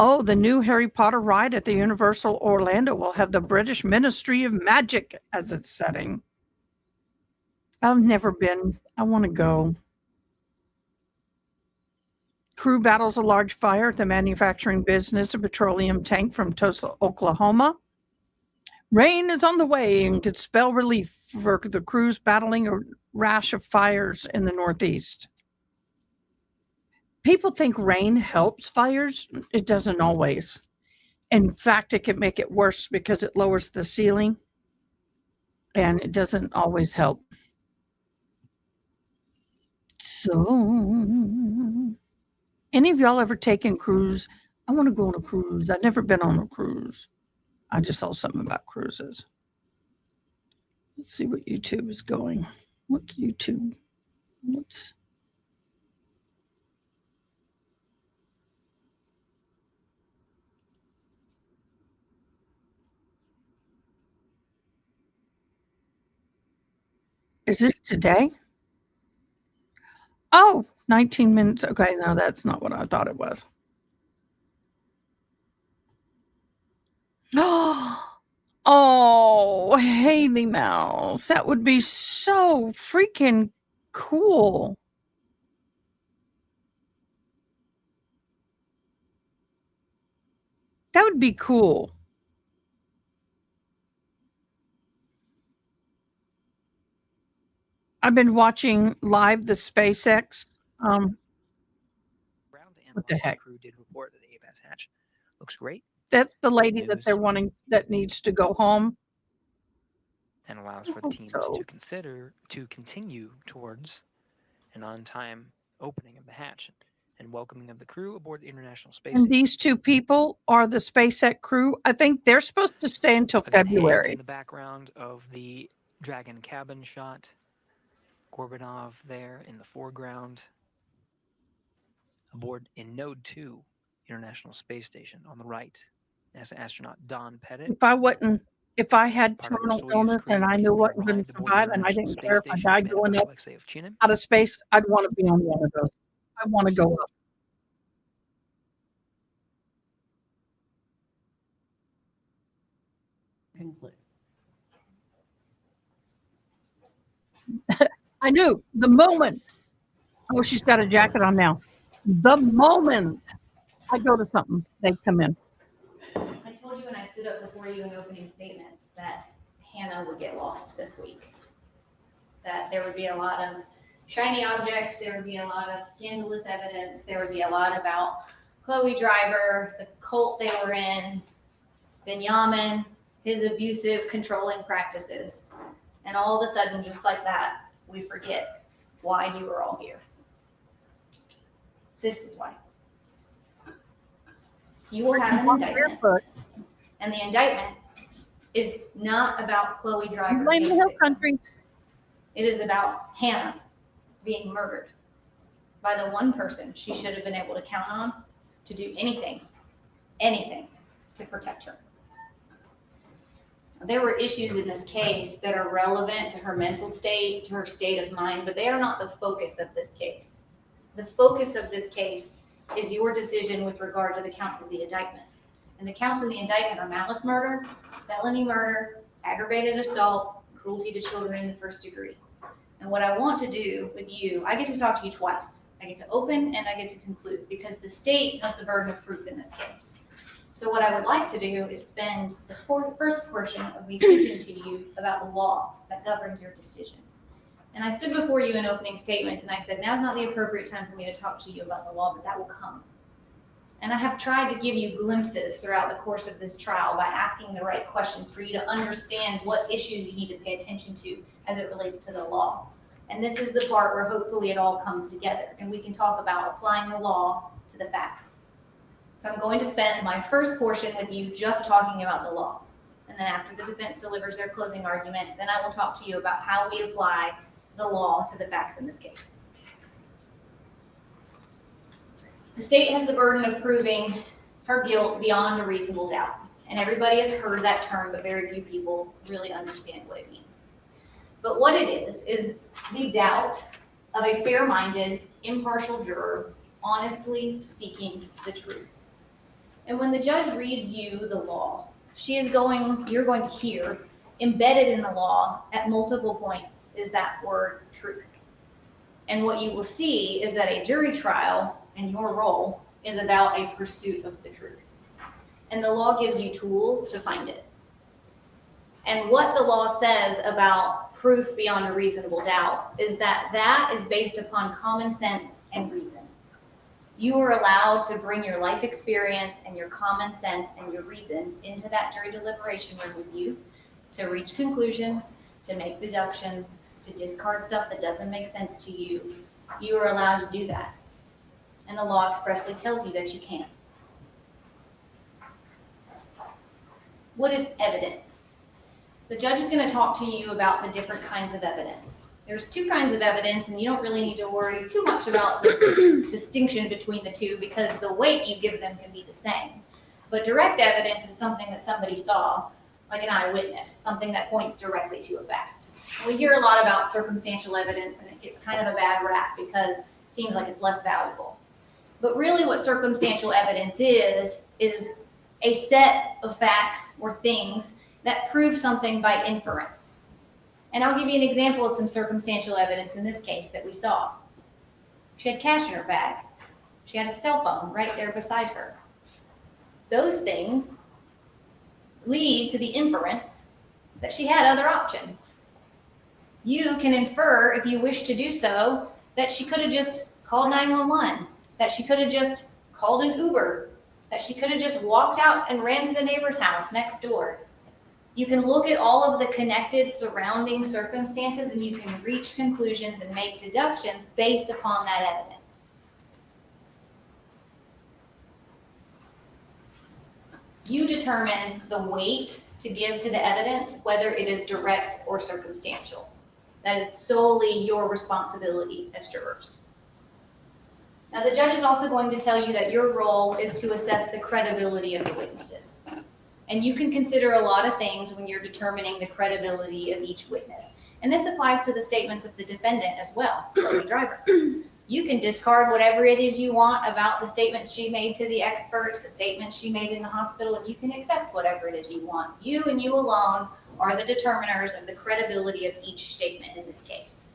Oh, the new Harry Potter ride at the Universal Orlando will have the British Ministry of Magic as its setting. I've never been. I want to go. Crew battles a large fire at the manufacturing business, a petroleum tank from Tulsa, Oklahoma. Rain is on the way and could spell relief for the crews battling a rash of fires in the Northeast. People think rain helps fires. It doesn't always. In fact, it can make it worse because it lowers the ceiling and it doesn't always help. So, any of y'all ever taken cruise? I want to go on a cruise. I've never been on a cruise. I just saw something about cruises. Let's see what YouTube is going. What's YouTube? What's is this today? Oh, 19 minutes. Okay, no, that's not what I thought it was. Oh, Haley Mouse. That would be so freaking cool. That would be cool. I've been watching live the SpaceX. What the heck? Crew did report that the ABAS hatch looks great. That's the lady that they're wanting that needs to go home. And allows for the teams to continue towards an on-time opening of the hatch and welcoming of the crew aboard the International Space Station. And these two people are the SpaceX crew. I think they're supposed to stay until February. In the background of the Dragon cabin shot, Gorbanov there in the foreground. Aboard in Node 2, International Space Station on the right, as astronaut Don Pettit. If I had terminal illness and I knew what was going to survive and I didn't care if I died going up out of space, I'd want to be on one of those. I want to go up. I knew the moment. Oh, she's got a jacket on now. The moment I go to something, they come in. I told you when I stood up before you in opening statements that Hannah would get lost this week. That there would be a lot of shiny objects, there would be a lot of scandalous evidence, there would be a lot about Chloe Driver, the cult they were in, Benjamin, his abusive, controlling practices. And all of a sudden, just like that, we forget why you were all here. This is why. You will have an indictment. And the indictment is not about Chloe Driver. Blame the Hill Country. It is about Hannah being murdered by the one person she should have been able to count on to do anything to protect her. There were issues in this case that are relevant to her mental state, to her state of mind, but they are not the focus of this case. The focus of this case is your decision with regard to the counts of the indictment. And the counts in the indictment are malice murder, felony murder, aggravated assault, cruelty to children in the first degree. And what I want to do with you, I get to talk to you twice. I get to open and I get to conclude because the state has the burden of proof in this case. So what I would like to do is spend the first portion of me speaking to you about the law that governs your decision. And I stood before you in opening statements and I said, now's not the appropriate time for me to talk to you about the law, but that will come. And I have tried to give you glimpses throughout the course of this trial by asking the right questions for you to understand what issues you need to pay attention to as it relates to the law. And this is the part where hopefully it all comes together and we can talk about applying the law to the facts. So I'm going to spend my first portion with you just talking about the law. And then after the defense delivers their closing argument, then I will talk to you about how we apply the law to the facts in this case. The state has the burden of proving her guilt beyond a reasonable doubt. And everybody has heard that term, but very few people really understand what it means. But what it is the doubt of a fair-minded, impartial juror honestly seeking the truth. And when the judge reads you the law, you're going to hear embedded in the law at multiple points is that word truth. And what you will see is that a jury trial and your role is about a pursuit of the truth. And the law gives you tools to find it. And what the law says about proof beyond a reasonable doubt is that that is based upon common sense and reason. You are allowed to bring your life experience and your common sense and your reason into that jury deliberation room with you to reach conclusions, to make deductions, to discard stuff that doesn't make sense to you. You are allowed to do that. And the law expressly tells you that you can. What is evidence? The judge is going to talk to you about the different kinds of evidence. There's two kinds of evidence, and you don't really need to worry too much about the distinction between the two because the weight you give them can be the same. But direct evidence is something that somebody saw, like an eyewitness, something that points directly to a fact. We hear a lot about circumstantial evidence, and it gets kind of a bad rap because it seems like it's less valuable. But really what circumstantial evidence is a set of facts or things that prove something by inference. And I'll give you an example of some circumstantial evidence in this case that we saw. She had cash in her bag. She had a cell phone right there beside her. Those things lead to the inference that she had other options. You can infer, if you wish to do so, that she could have just called 911, that she could have just called an Uber, that she could have just walked out and ran to the neighbor's house next door. You can look at all of the connected surrounding circumstances and you can reach conclusions and make deductions based upon that evidence. You determine the weight to give to the evidence, whether it is direct or circumstantial. That is solely your responsibility as jurors. Now, the judge is also going to tell you that your role is to assess the credibility of the witnesses. And you can consider a lot of things when you're determining the credibility of each witness. And this applies to the statements of the defendant as well, the driver. You can discard whatever it is you want about the statements she made to the experts, the statements she made in the hospital, and you can accept whatever it is you want. You and you alone are the determiners of the credibility of each statement in this case.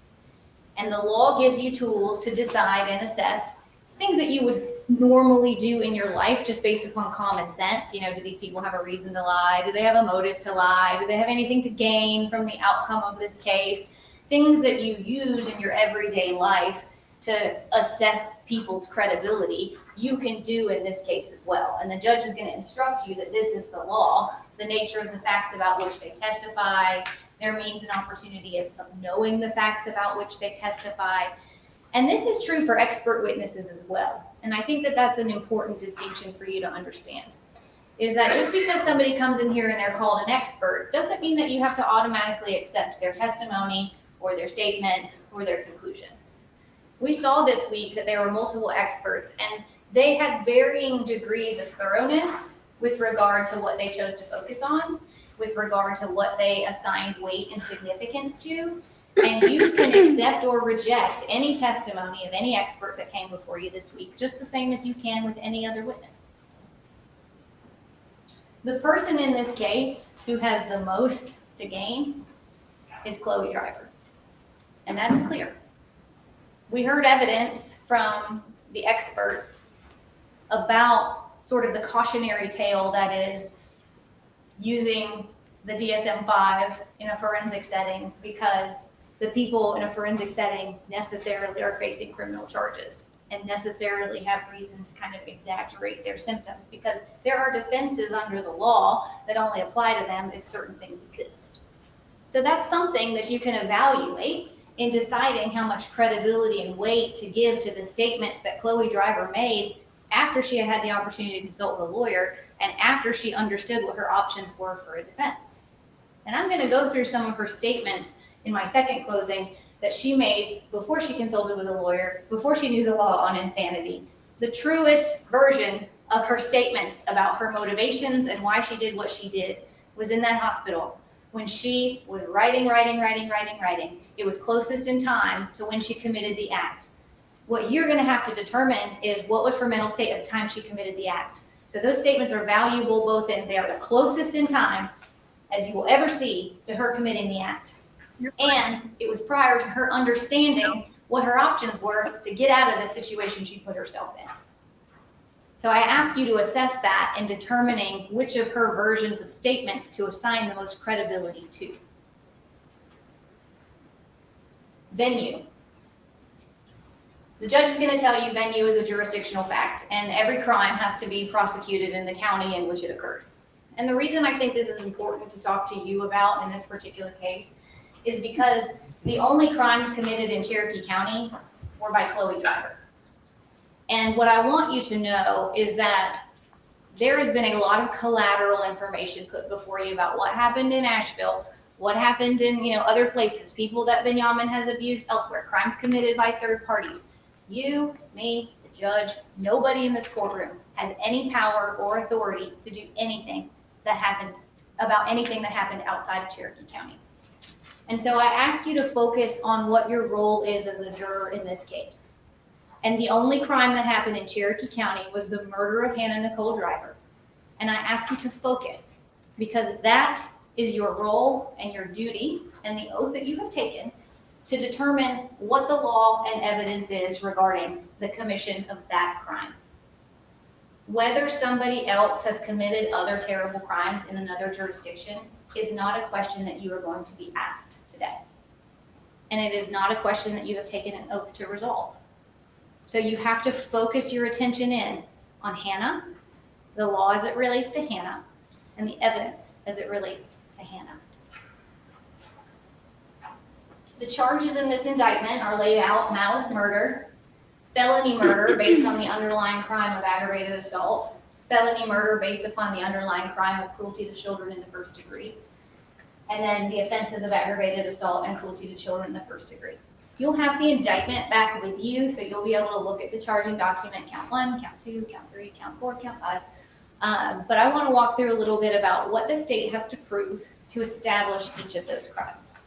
And the law gives you tools to decide and assess things that you would normally do in your life just based upon common sense. You know, do these people have a reason to lie? Do they have a motive to lie? Do they have anything to gain from the outcome of this case? Things that you use in your everyday life to assess people's credibility, you can do in this case as well. And the judge is going to instruct you that this is the law, the nature of the facts about which they testify, their means and opportunity of knowing the facts about which they testify. And this is true for expert witnesses as well. And I think that that's an important distinction for you to understand, is that just because somebody comes in here and they're called an expert doesn't mean that you have to automatically accept their testimony or their statement or their conclusions. We saw this week that there were multiple experts and they had varying degrees of thoroughness with regard to what they chose to focus on, with regard to what they assigned weight and significance to. And you can accept or reject any testimony of any expert that came before you this week, just the same as you can with any other witness. The person in this case who has the most to gain is Chloe Driver. And that is clear. We heard evidence from the experts about sort of the cautionary tale that is using the DSM-5 in a forensic setting, because the people in a forensic setting necessarily are facing criminal charges and necessarily have reason to kind of exaggerate their symptoms, because there are defenses under the law that only apply to them if certain things exist. So that's something that you can evaluate in deciding how much credibility and weight to give to the statements that Chloe Driver made after she had had the opportunity to consult with a lawyer and after she understood what her options were for a defense. And I'm going to go through some of her statements in my second closing that she made before she consulted with a lawyer, before she knew the law on insanity. The truest version of her statements about her motivations and why she did what she did was in that hospital when she was writing. It was closest in time to when she committed the act. What you're going to have to determine is what was her mental state at the time she committed the act. So those statements are valuable both in they're the closest in time as you will ever see to her committing the act. And it was prior to her understanding what her options were to get out of the situation she put herself in. So I ask you to assess that in determining which of her versions of statements to assign the most credibility to. Venue. The judge is going to tell you venue is a jurisdictional fact, and every crime has to be prosecuted in the county in which it occurred. And the reason I think this is important to talk to you about in this particular case is because the only crimes committed in Cherokee County were by Chloe Driver. And what I want you to know is that there has been a lot of collateral information put before you about what happened in Asheville, what happened in other places, people that Benjamin has abused elsewhere, crimes committed by third parties. You, me, the judge, nobody in this courtroom has any power or authority to do anything that happened outside of Cherokee County. And so I ask you to focus on what your role is as a juror in this case. And the only crime that happened in Cherokee County was the murder of Hannah Nicole Driver. And I ask you to focus, because that is your role and your duty and the oath that you have taken to determine what the law and evidence is regarding the commission of that crime. Whether somebody else has committed other terrible crimes in another jurisdiction is not a question that you are going to be asked today. And it is not a question that you have taken an oath to resolve. So you have to focus your attention in on Hannah, the law as it relates to Hannah, and the evidence as it relates to Hannah. The charges in this indictment are laid out: malice murder, felony murder based on the underlying crime of aggravated assault, felony murder based upon the underlying crime of cruelty to children in the first degree, and then the offenses of aggravated assault and cruelty to children in the first degree. You'll have the indictment back with you, so you'll be able to look at the charging document, count 1, count 2, count 3, count 4, count 5. But I want to walk through a little bit about what the state has to prove to establish each of those crimes.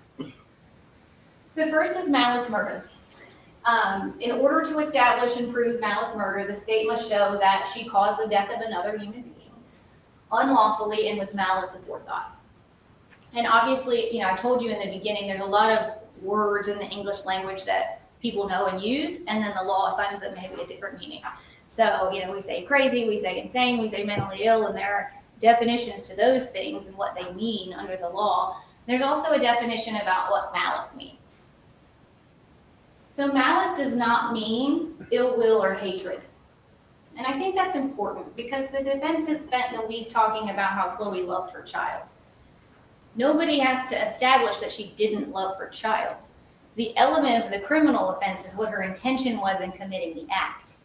The first is malice murder. In order to establish and prove malice murder, the state must show that she caused the death of another human being unlawfully and with malice aforethought. And obviously, I told you in the beginning, there's a lot of words in the English language that people know and use, and then the law assigns them maybe a different meaning. So, we say crazy, we say insane, we say mentally ill, and there are definitions to those things and what they mean under the law. There's also a definition about what malice means. So malice does not mean ill will or hatred. And I think that's important because the defense has spent the week talking about how Chloe loved her child. Nobody has to establish that she didn't love her child. The element of the criminal offense is what her intention was in committing the act.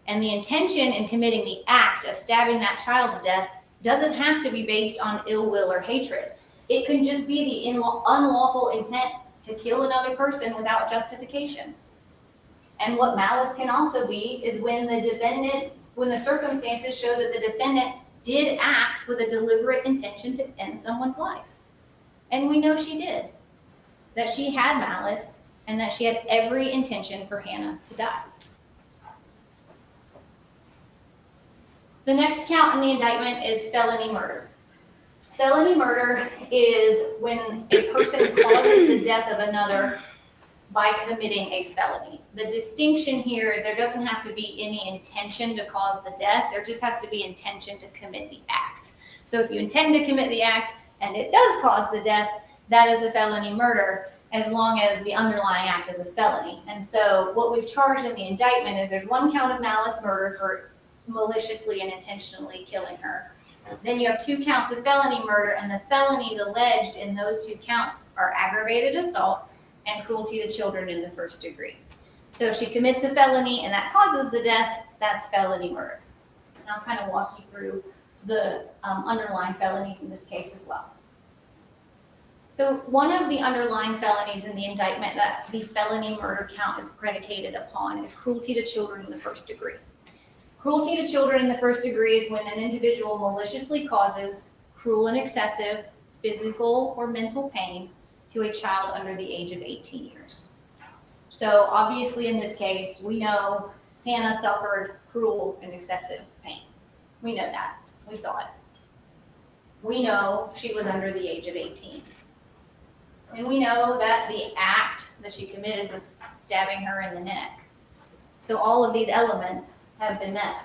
And the intention in committing the act of stabbing that child to death doesn't have to be based on ill will or hatred. It can just be the unlawful intent to kill another person without justification. And what malice can also be is when the circumstances show that the defendant did act with a deliberate intention to end someone's life. And we know she did, that she had malice and that she had every intention for Hannah to die. The next count in the indictment is felony murder. Felony murder is when a person causes the death of another by committing a felony. The distinction here is there doesn't have to be any intention to cause the death. There just has to be intention to commit the act. So if you intend to commit the act and it does cause the death, that is a felony murder, as long as the underlying act is a felony. And so what we've charged in the indictment is there's one count of malice murder for maliciously and intentionally killing her. Then you have 2 counts of felony murder, and the felonies alleged in those 2 counts are aggravated assault and cruelty to children in the first degree. So if she commits a felony and that causes the death, that's felony murder. And I'll kind of walk you through the underlying felonies in this case as well. So one of the underlying felonies in the indictment that the felony murder count is predicated upon is cruelty to children in the first degree. Cruelty to children in the first degree is when an individual maliciously causes cruel and excessive physical or mental pain to a child under the age of 18 years. So obviously in this case, we know Hannah suffered cruel and excessive pain. We know that. We saw it. We know she was under the age of 18. And we know that the act that she committed was stabbing her in the neck. So all of these elements have been met.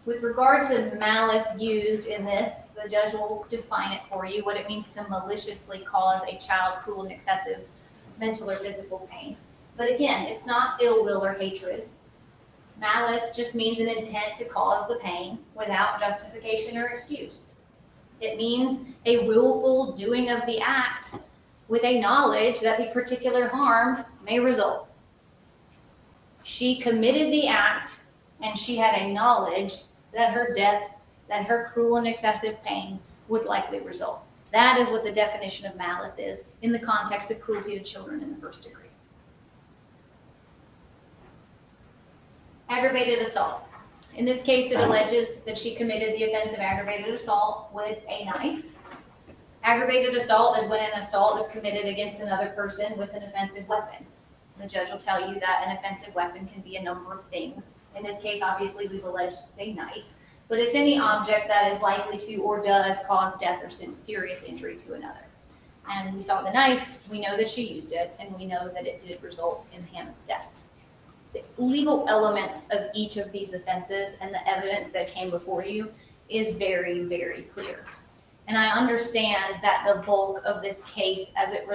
With regard to malice used in this, the judge will define it for you, what it means to maliciously cause a child cruel and excessive mental or physical pain. But again, it's not ill will or hatred. Malice just means an intent to cause the pain without justification or excuse. It means a willful doing of the act with a knowledge that the particular harm may result. She committed the act and she had a knowledge that her death, that her cruel and excessive pain would likely result. That is what the definition of malice is in the context of cruelty to children in the first degree. Aggravated assault. In this case, it alleges that she committed the offense of aggravated assault with a knife. Aggravated assault is when an assault is committed against another person with an offensive weapon. The judge will tell you that an offensive weapon can be a number of things. In this case, obviously, we've alleged it's a knife, but it's any object that is likely to or does cause death or serious injury to another. And we saw the knife, we know that she used it, and we know that it did result in Hannah's death. The legal elements of each of these offenses and the evidence that came before you is very, very clear. And I understand that the bulk of this case as it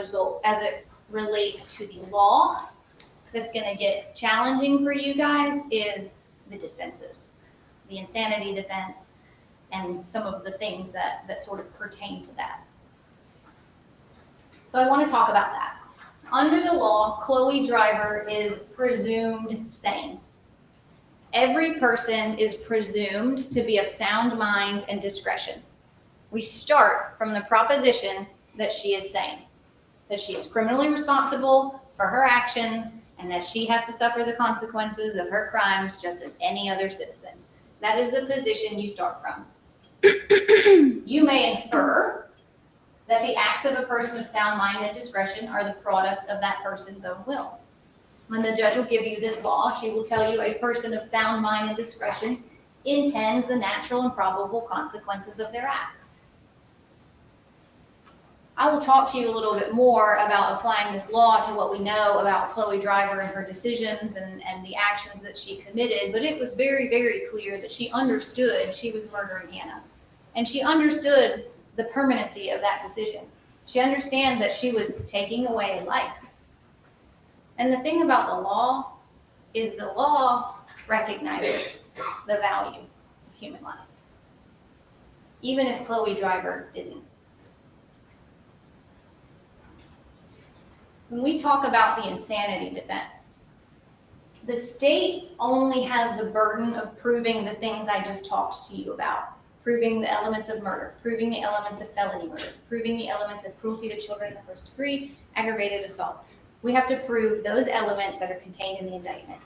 relates to the law that's going to get challenging for you guys is the defenses, the insanity defense, and some of the things that sort of pertain to that. So I want to talk about that. Under the law, Chloe Driver is presumed sane. Every person is presumed to be of sound mind and discretion. We start from the proposition that she is sane, that she is criminally responsible for her actions, and that she has to suffer the consequences of her crimes just as any other citizen. That is the position you start from. You may infer that the acts of a person of sound mind and discretion are the product of that person's own will. When the judge will give you this law, she will tell you a person of sound mind and discretion intends the natural and probable consequences of their acts. I will talk to you a little bit more about applying this law to what we know about Chloe Driver and her decisions and the actions that she committed, but it was very, very clear that she understood she was murdering Hannah. And she understood the permanency of that decision. She understands that she was taking away a life. And the thing about the law is the law recognizes the value of human life, even if Chloe Driver didn't. When we talk about the insanity defense, the state only has the burden of proving the things I just talked to you about, proving the elements of murder, proving the elements of felony murder, proving the elements of cruelty to children in the first degree, aggravated assault. We have to prove those elements that are contained in the indictment.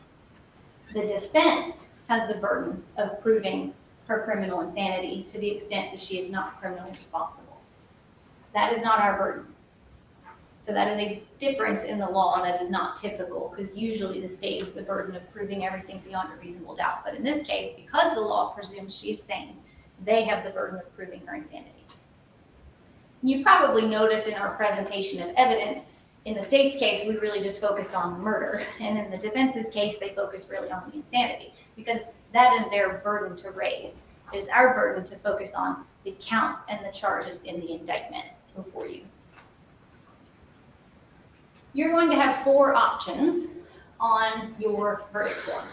The defense has the burden of proving her criminal insanity to the extent that she is not criminally responsible. That is not our burden. So that is a difference in the law that is not typical, because usually the state has the burden of proving everything beyond a reasonable doubt. But in this case, because the law presumes she's sane, they have the burden of proving her insanity. You probably noticed in our presentation of evidence, in the state's case, we really just focused on murder. And in the defense's case, they focused really on the insanity, because that is their burden to raise. It is our burden to focus on the counts and the charges in the indictment before you. You're going to have 4 options on your verdict form.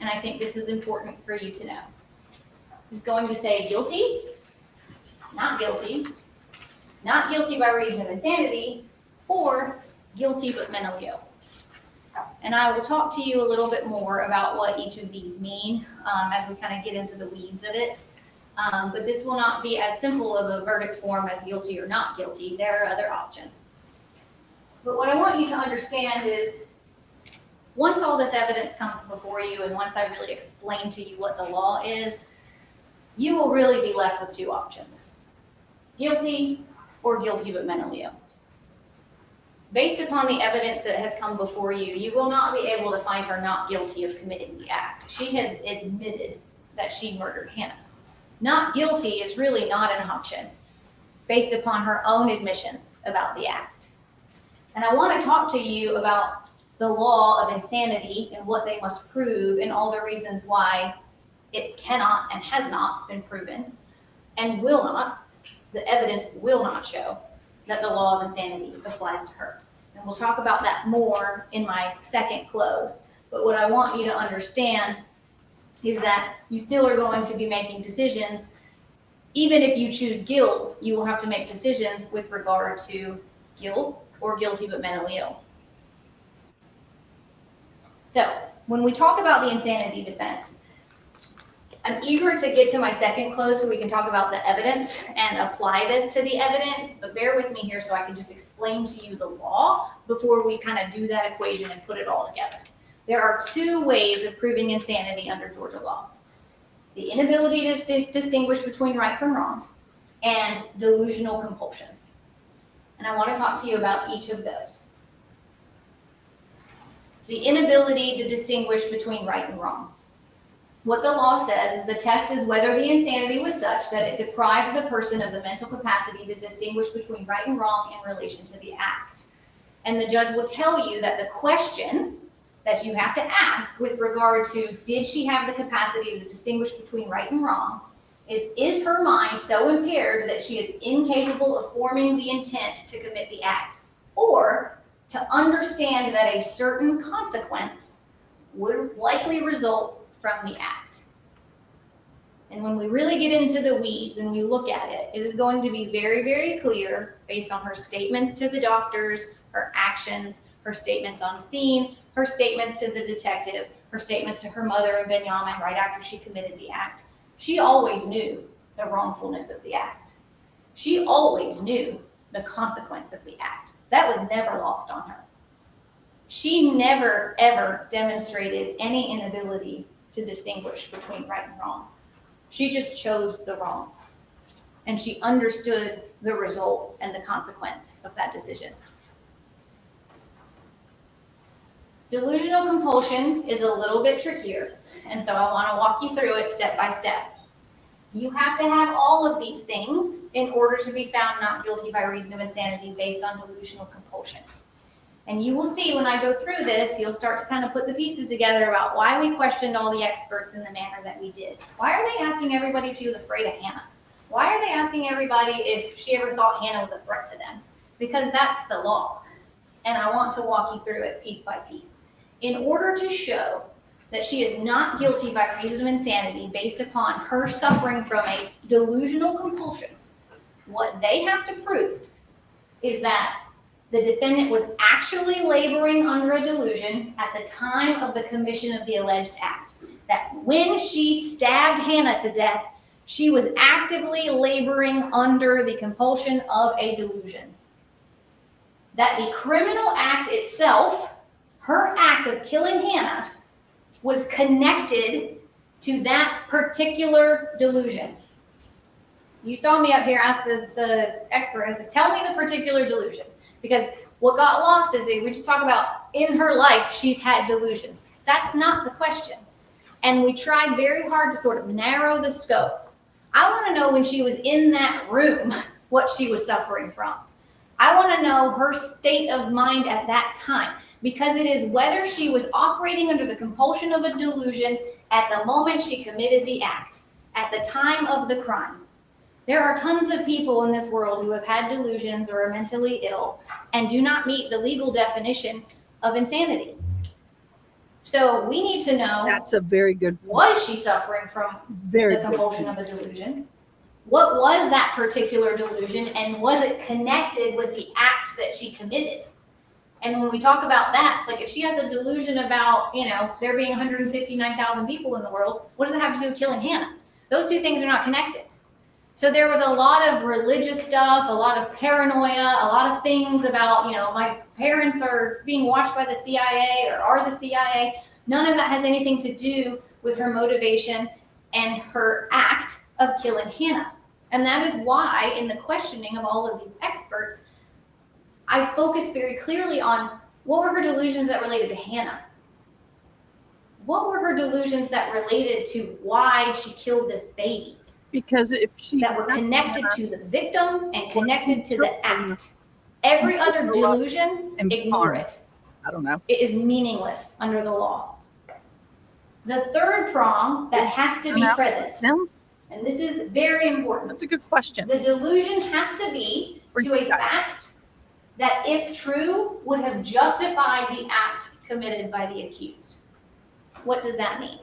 And I think this is important for you to know. It's going to say guilty, not guilty by reason of insanity, or guilty but mentally ill. And I will talk to you a little bit more about what each of these mean as we kind of get into the weeds of it. But this will not be as simple of a verdict form as guilty or not guilty. There are other options. But what I want you to understand is, once all this evidence comes before you and once I really explain to you what the law is, you will really be left with 2 options: guilty or guilty but mentally ill. Based upon the evidence that has come before you, you will not be able to find her not guilty of committing the act. She has admitted that she murdered Hannah. Not guilty is really not an option based upon her own admissions about the act. And I want to talk to you about the law of insanity and what they must prove and all the reasons why it cannot and has not been proven and will not, the evidence will not show that the law of insanity applies to her. And we'll talk about that more in my second close. But what I want you to understand is that you still are going to be making decisions. Even if you choose guilt, you will have to make decisions with regard to guilt or guilty but mentally ill. So when we talk about the insanity defense, I'm eager to get to my second close so we can talk about the evidence and apply this to the evidence, but bear with me here so I can just explain to you the law before we kind of do that equation and put it all together. There are 2 ways of proving insanity under Georgia law: the inability to distinguish between right from wrong and delusional compulsion. And I want to talk to you about each of those. The inability to distinguish between right and wrong. What the law says is the test is whether the insanity was such that it deprived the person of the mental capacity to distinguish between right and wrong in relation to the act. And the judge will tell you that the question that you have to ask with regard to did she have the capacity to distinguish between right and wrong is her mind so impaired that she is incapable of forming the intent to commit the act, or to understand that a certain consequence would likely result from the act. And when we really get into the weeds and we look at it, it is going to be very, very clear based on her statements to the doctors, her actions, her statements on scene, her statements to the detective, her statements to her mother and Benjamin right after she committed the act. She always knew the wrongfulness of the act. She always knew the consequence of the act. That was never lost on her. She never, ever demonstrated any inability to distinguish between right and wrong. She just chose the wrong. And she understood the result and the consequence of that decision. Delusional compulsion is a little bit trickier, and so I want to walk you through it step by step. You have to have all of these things in order to be found not guilty by reason of insanity based on delusional compulsion. And you will see when I go through this, you'll start to kind of put the pieces together about why we questioned all the experts in the manner that we did. Why are they asking everybody if she was afraid of Hannah? Why are they asking everybody if she ever thought Hannah was a threat to them? Because that's the law. And I want to walk you through it piece by piece. In order to show that she is not guilty by reason of insanity based upon her suffering from a delusional compulsion, what they have to prove is that the defendant was actually laboring under a delusion at the time of the commission of the alleged act. That when she stabbed Hannah to death, she was actively laboring under the compulsion of a delusion. That the criminal act itself, her act of killing Hannah, was connected to that particular delusion. You saw me up here ask the expert, I said, tell me the particular delusion. Because what got lost is we just talk about in her life, she's had delusions. That's not the question. And we tried very hard to sort of narrow the scope. I want to know when she was in that room what she was suffering from. I want to know her state of mind at that time, because it is whether she was operating under the compulsion of a delusion at the moment she committed the act, at the time of the crime. There are tons of people in this world who have had delusions or are mentally ill and do not meet the legal definition of insanity. So we need to know, That's a very good point. Was she suffering from Very the good compulsion point. of a delusion? What was that particular delusion, and was it connected with the act that she committed? And when we talk about that, it's like if she has a delusion about, there being 169,000 people in the world, what does it have to do with killing Hannah? Those two things are not connected. So there was a lot of religious stuff, a lot of paranoia, a lot of things about, my parents are being watched by the CIA or are the CIA. None of that has anything to do with her motivation and her act of killing Hannah. And that is why in the questioning of all of these experts, I focused very clearly on what were her delusions that related to Hannah? What were her delusions that related to why she killed this baby? Because if she that were connected to the victim and connected to the act. Every other delusion, ignore it. I don't know. It is meaningless under the law. The third prong that has to be present, and this is very important. That's a good question. The delusion has to be to a fact that, if true, would have justified the act committed by the accused. What does that mean?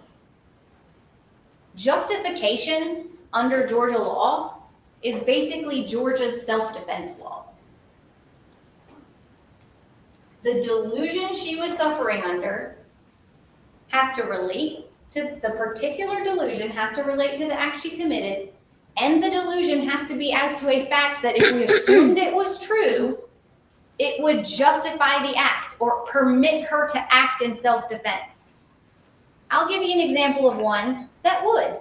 Justification under Georgia law is basically Georgia's self-defense laws. The delusion she was suffering under has to relate to the particular delusion, has to relate to the act she committed, and the delusion has to be as to a fact that if we assumed it was true, it would justify the act or permit her to act in self-defense. I'll give you an example of one that would.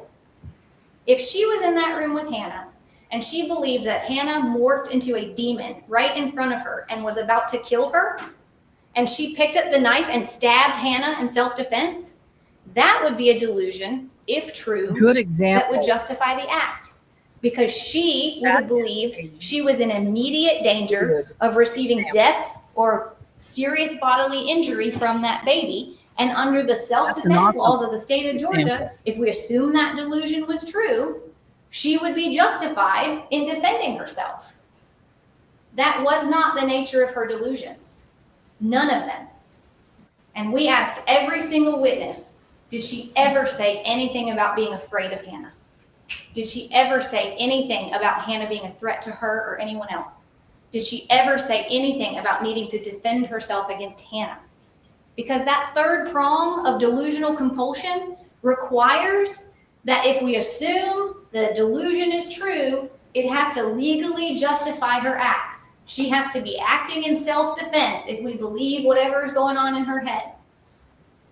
If she was in that room with Hannah and she believed that Hannah morphed into a demon right in front of her and was about to kill her, and she picked up the knife and stabbed Hannah in self-defense, that would be a delusion, if true, Good example. that would justify the act. Because she would have believed she was in immediate danger of receiving death or serious bodily injury from that baby. And under the self-defense laws of the state of Georgia, if we assume that delusion was true, she would be justified in defending herself. That was not the nature of her delusions. None of them. And we asked every single witness, did she ever say anything about being afraid of Hannah? Did she ever say anything about Hannah being a threat to her or anyone else? Did she ever say anything about needing to defend herself against Hannah? Because that third prong of delusional compulsion requires that if we assume the delusion is true, it has to legally justify her acts. She has to be acting in self-defense if we believe whatever is going on in her head.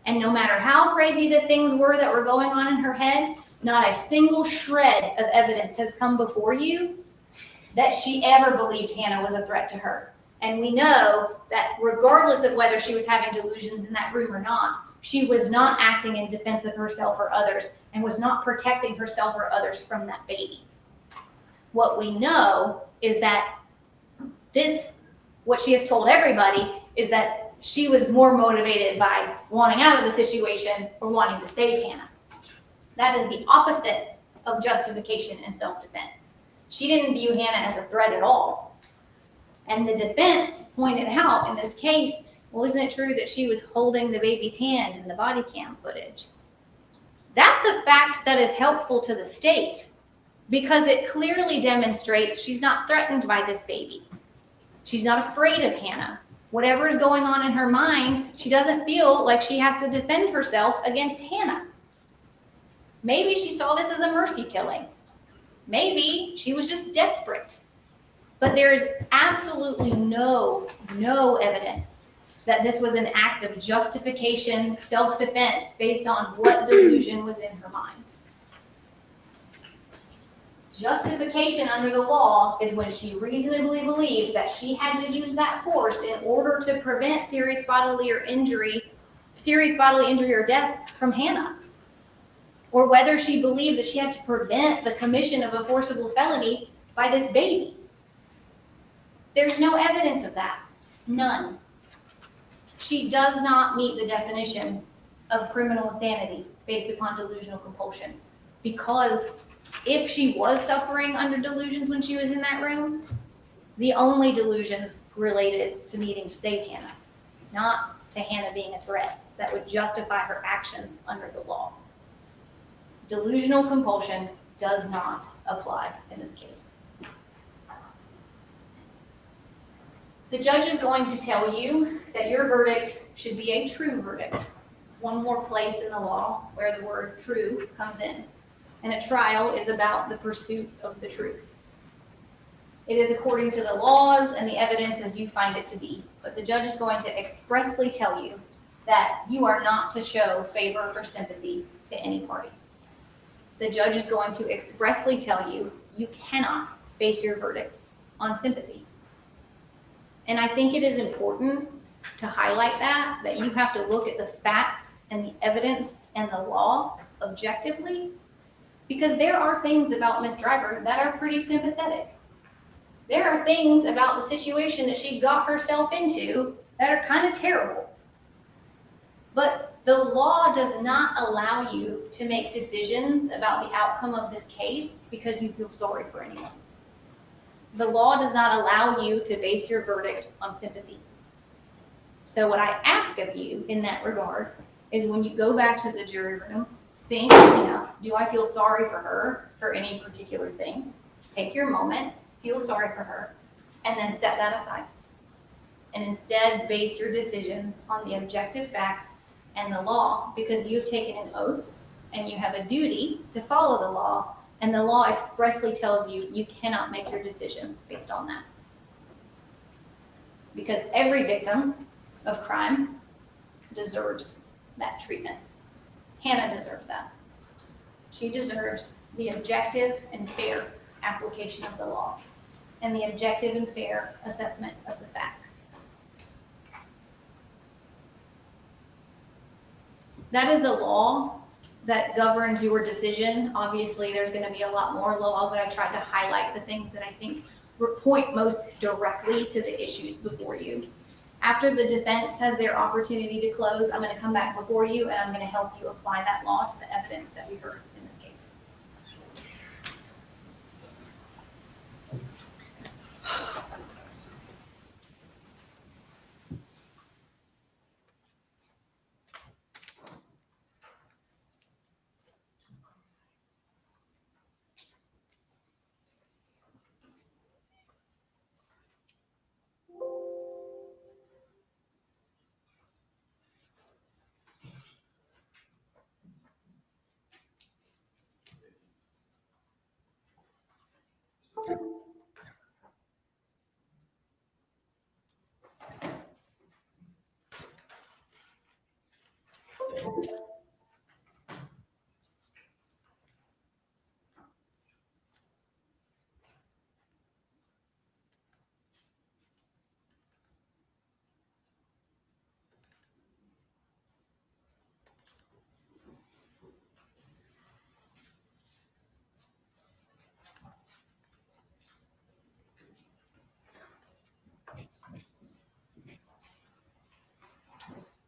And no matter how crazy the things were that were going on in her head, not a single shred of evidence has come before you that she ever believed Hannah was a threat to her. And we know that regardless of whether she was having delusions in that room or not, she was not acting in defense of herself or others and was not protecting herself or others from that baby. What we know is that what she has told everybody is that she was more motivated by wanting out of the situation or wanting to save Hannah. That is the opposite of justification and self-defense. She didn't view Hannah as a threat at all. And the defense pointed out in this case, well, isn't it true that she was holding the baby's hand in the body cam footage? That's a fact that is helpful to the state because it clearly demonstrates she's not threatened by this baby. She's not afraid of Hannah. Whatever is going on in her mind, she doesn't feel like she has to defend herself against Hannah. Maybe she saw this as a mercy killing. Maybe she was just desperate. But there is absolutely no evidence that this was an act of justification, self-defense, based on what delusion was in her mind. Justification under the law is when she reasonably believed that she had to use that force in order to prevent serious bodily injury or death from Hannah. Or whether she believed that she had to prevent the commission of a forcible felony by this baby. There's no evidence of that. None. She does not meet the definition of criminal insanity based upon delusional compulsion. Because if she was suffering under delusions when she was in that room, the only delusions related to needing to save Hannah, not to Hannah being a threat that would justify her actions under the law. Delusional compulsion does not apply in this case. The judge is going to tell you that your verdict should be a true verdict. It's one more place in the law where the word true comes in. And a trial is about the pursuit of the truth. It is according to the laws and the evidence as you find it to be. But the judge is going to expressly tell you that you are not to show favor or sympathy to any party. The judge is going to expressly tell you you cannot base your verdict on sympathy. And I think it is important to highlight that you have to look at the facts and the evidence and the law objectively, because there are things about Ms. Driver that are pretty sympathetic. There are things about the situation that she got herself into that are kind of terrible. But the law does not allow you to make decisions about the outcome of this case because you feel sorry for anyone. The law does not allow you to base your verdict on sympathy. So what I ask of you in that regard is when you go back to the jury room, think, do I feel sorry for her for any particular thing? Take your moment, feel sorry for her, and then set that aside. And instead base your decisions on the objective facts and the law, because you've taken an oath and you have a duty to follow the law, and the law expressly tells you you cannot make your decision based on that. Because every victim of crime deserves that treatment. Hannah deserves that. She deserves the objective and fair application of the law and the objective and fair assessment of the facts. That is the law that governs your decision. Obviously, there's going to be a lot more law, but I tried to highlight the things that I think point most directly to the issues before you. After the defense has their opportunity to close, I'm going to come back before you and I'm going to help you apply that law to the evidence that we heard in this case.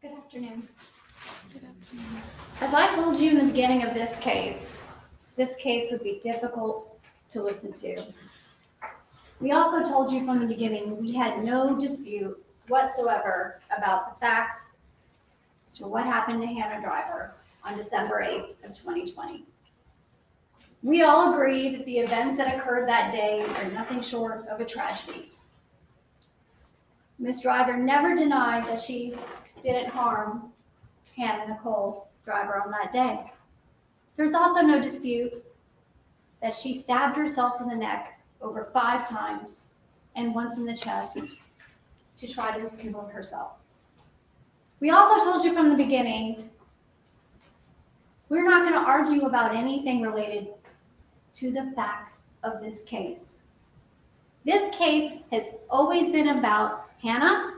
Good afternoon. As I told you in the beginning of this case would be difficult to listen to. We also told you from the beginning we had no dispute whatsoever about the facts as to what happened to Hannah Driver on December 8th of 2020. We all agree that the events that occurred that day are nothing short of a tragedy. Ms. Driver never denied that she didn't harm Hannah Nicole Driver on that day. There's also no dispute that she stabbed herself in the neck over 5 times and once in the chest to try to kill herself. We also told you from the beginning, we're not going to argue about anything related to the facts of this case. This case has always been about Hannah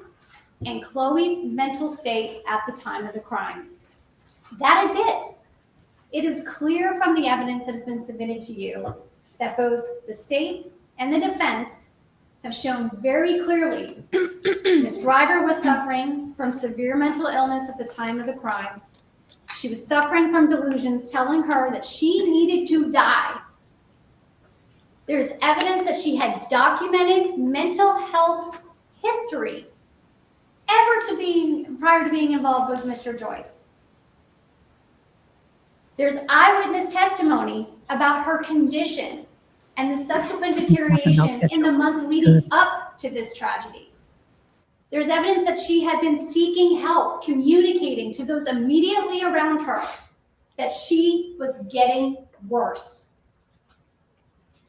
and Chloe's mental state at the time of the crime. That is it. It is clear from the evidence that has been submitted to you that both the state and the defense have shown very clearly Ms. Driver was suffering from severe mental illness at the time of the crime. She was suffering from delusions telling her that she needed to die. There's evidence that she had documented mental health history prior to being involved with Mr. Joyce. There's eyewitness testimony about her condition and the subsequent deterioration in the months leading up to this tragedy. There's evidence that she had been seeking help, communicating to those immediately around her that she was getting worse.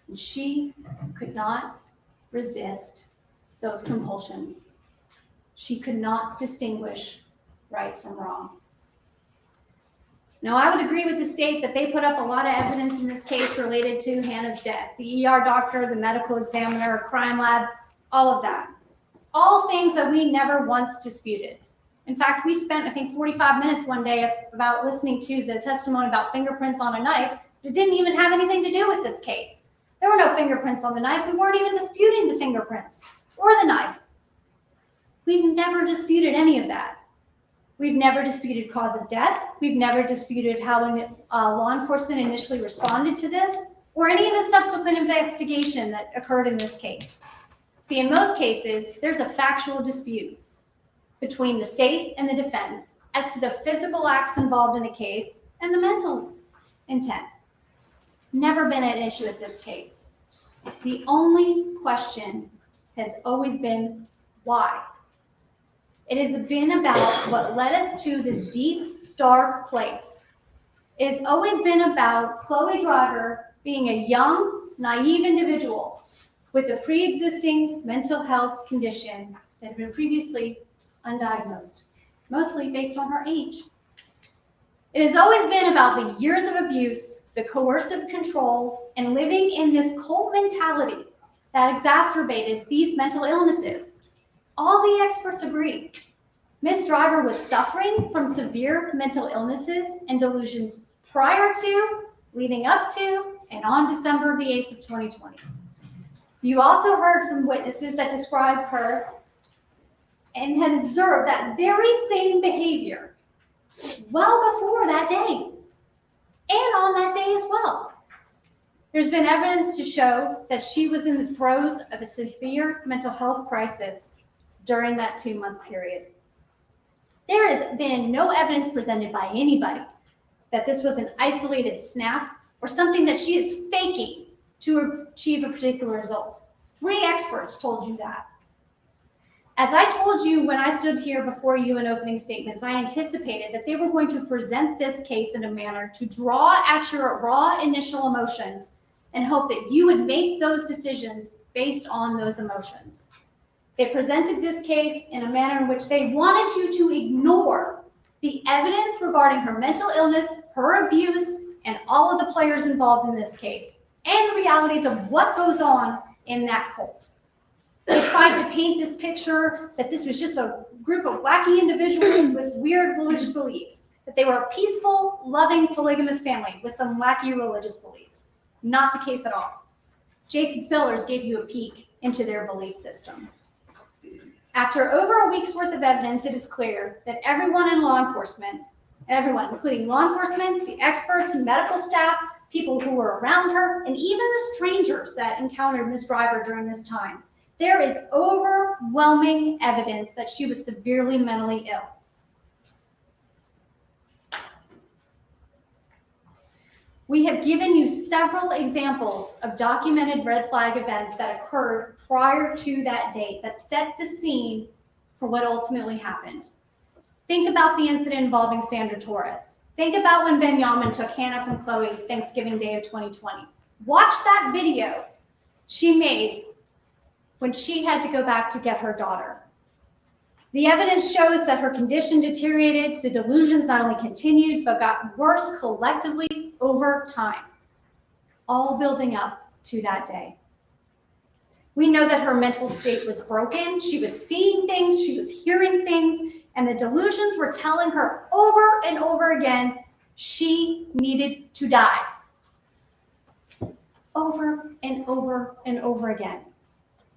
And she could not resist those compulsions. She could not distinguish right from wrong. Now, I would agree with the state that they put up a lot of evidence in this case related to Hannah's death. The ER doctor, the medical examiner, crime lab, all of that. All things that we never once disputed. In fact, we spent, I think, 45 minutes one day about listening to the testimony about fingerprints on a knife. It didn't even have anything to do with this case. There were no fingerprints on the knife. We weren't even disputing the fingerprints or the knife. We've never disputed any of that. We've never disputed cause of death. We've never disputed how law enforcement initially responded to this or any of the subsequent investigation that occurred in this case. See, in most cases, there's a factual dispute between the state and the defense as to the physical acts involved in a case and the mental intent. Never been an issue with this case. The only question has always been why. It has been about what led us to this deep, dark place. It has always been about Chloe Driver being a young, naive individual with a pre-existing mental health condition that had been previously undiagnosed, mostly based on her age. It has always been about the years of abuse, the coercive control, and living in this cult mentality that exacerbated these mental illnesses. All the experts agree. Ms. Driver was suffering from severe mental illnesses and delusions prior to, leading up to, and on December the 8th of 2020. You also heard from witnesses that described her and had observed that very same behavior well before that day and on that day as well. There's been evidence to show that she was in the throes of a severe mental health crisis during that 2-month period. There has been no evidence presented by anybody that this was an isolated snap or something that she is faking to achieve a particular result. 3 experts told you that. As I told you when I stood here before you in opening statements, I anticipated that they were going to present this case in a manner to draw at your raw initial emotions and hope that you would make those decisions based on those emotions. They presented this case in a manner in which they wanted you to ignore the evidence regarding her mental illness, her abuse, and all of the players involved in this case, and the realities of what goes on in that cult. They tried to paint this picture that this was just a group of wacky individuals with weird religious beliefs, that they were a peaceful, loving, polygamous family with some wacky religious beliefs. Not the case at all. Jason Spillers gave you a peek into their belief system. After over a week's worth of evidence, it is clear that everyone in law enforcement, everyone, including law enforcement, the experts, medical staff, people who were around her, and even the strangers that encountered Ms. Driver during this time, there is overwhelming evidence that she was severely mentally ill. We have given you several examples of documented red flag events that occurred prior to that date that set the scene for what ultimately happened. Think about the incident involving Sandra Torres. Think about when Benjamin took Hannah from Chloe Thanksgiving Day of 2020. Watch that video she made when she had to go back to get her daughter. The evidence shows that her condition deteriorated, the delusions not only continued, but got worse collectively over time, all building up to that day. We know that her mental state was broken. She was seeing things, she was hearing things, and the delusions were telling her over and over again, she needed to die. Over and over and over again.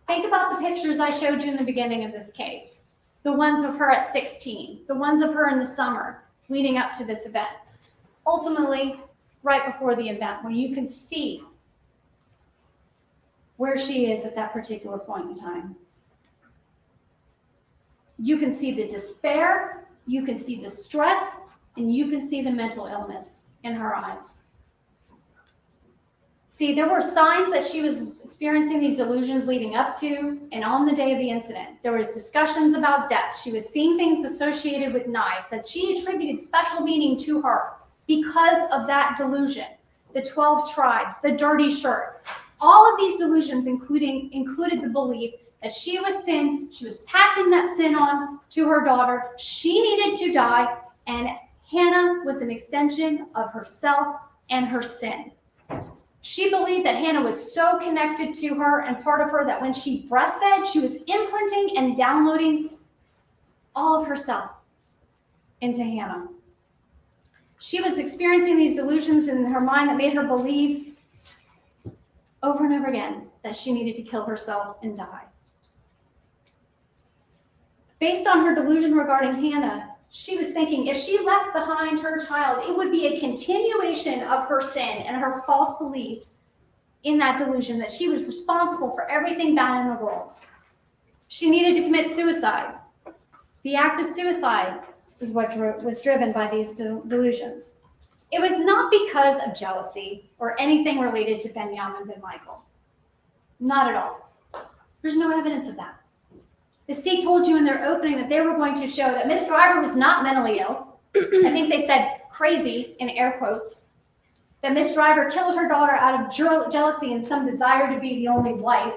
Think about the pictures I showed you in the beginning of this case. The ones of her at 16, the ones of her in the summer leading up to this event. Ultimately, right before the event, where you can see where she is at that particular point in time. You can see the despair, you can see the stress, and you can see the mental illness in her eyes. See, there were signs that she was experiencing these delusions leading up to and on the day of the incident. There was discussions about death. She was seeing things associated with knives that she attributed special meaning to her because of that delusion. The 12 tribes, the dirty shirt. All of these delusions included the belief that she was sin, she was passing that sin on to her daughter, she needed to die, and Hannah was an extension of herself and her sin. She believed that Hannah was so connected to her and part of her that when she breastfed, she was imprinting and downloading all of herself into Hannah. She was experiencing these delusions in her mind that made her believe over and over again that she needed to kill herself and die. Based on her delusion regarding Hannah, she was thinking if she left behind her child, it would be a continuation of her sin and her false belief in that delusion that she was responsible for everything bad in the world. She needed to commit suicide. The act of suicide is what was driven by these delusions. It was not because of jealousy or anything related to Benjamin Ben Michael. Not at all. There's no evidence of that. The state told you in their opening that they were going to show that Miss Driver was not mentally ill. I think they said crazy in air quotes. That Miss Driver killed her daughter out of jealousy and some desire to be the only wife.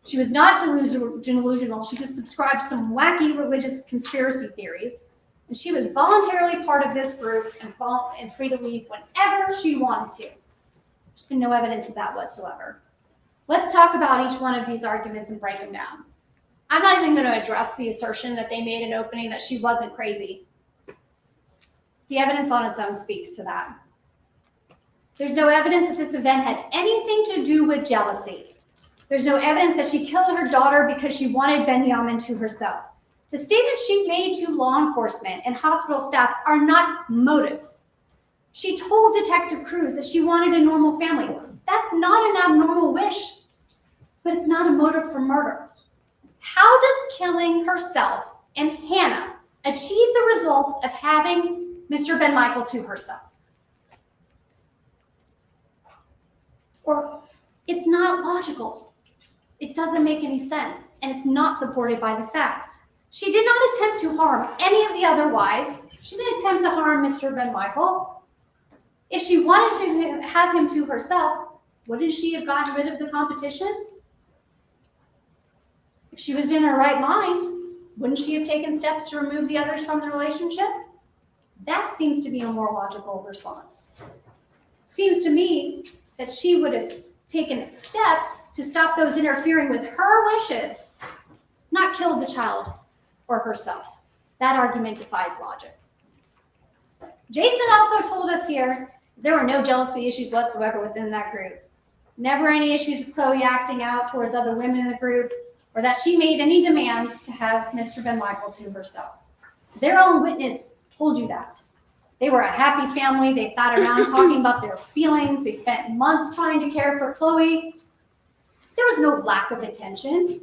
She was not delusional. She just subscribed to some wacky religious conspiracy theories. And she was voluntarily part of this group and free to leave whenever she wanted to. There's been no evidence of that whatsoever. Let's talk about each one of these arguments and break them down. I'm not even going to address the assertion that they made in opening that she wasn't crazy. The evidence on its own speaks to that. There's no evidence that this event had anything to do with jealousy. There's no evidence that she killed her daughter because she wanted Benjamin to herself. The statements she made to law enforcement and hospital staff are not motives. She told Detective Cruz that she wanted a normal family. That's not an abnormal wish, but it's not a motive for murder. How does killing herself and Hannah achieve the result of having Mr. Ben Michael to herself? Or it's not logical. It doesn't make any sense, and it's not supported by the facts. She did not attempt to harm any of the other wives. She didn't attempt to harm Mr. Ben Michael. If she wanted to have him to herself, wouldn't she have gotten rid of the competition? If she was in her right mind, wouldn't she have taken steps to remove the others from the relationship? That seems to be a more logical response. Seems to me that she would have taken steps to stop those interfering with her wishes, not killed the child or herself. That argument defies logic. Jason also told us here there were no jealousy issues whatsoever within that group. Never any issues with Chloe acting out towards other women in the group, or that she made any demands to have Mr. Ben Michael to herself. Their own witness told you that. They were a happy family. They sat around talking about their feelings. They spent months trying to care for Chloe. There was no lack of attention.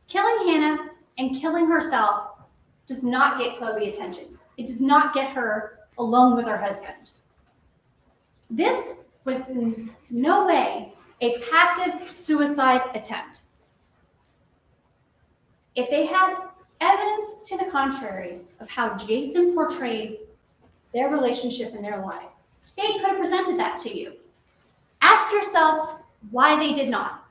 Killing Hannah and killing herself does not get Chloe attention. It does not get her alone with her husband. This was in no way a passive suicide attempt. If they had evidence to the contrary of how Jason portrayed their relationship in their life, state could have presented that to you. Ask yourselves why they did not.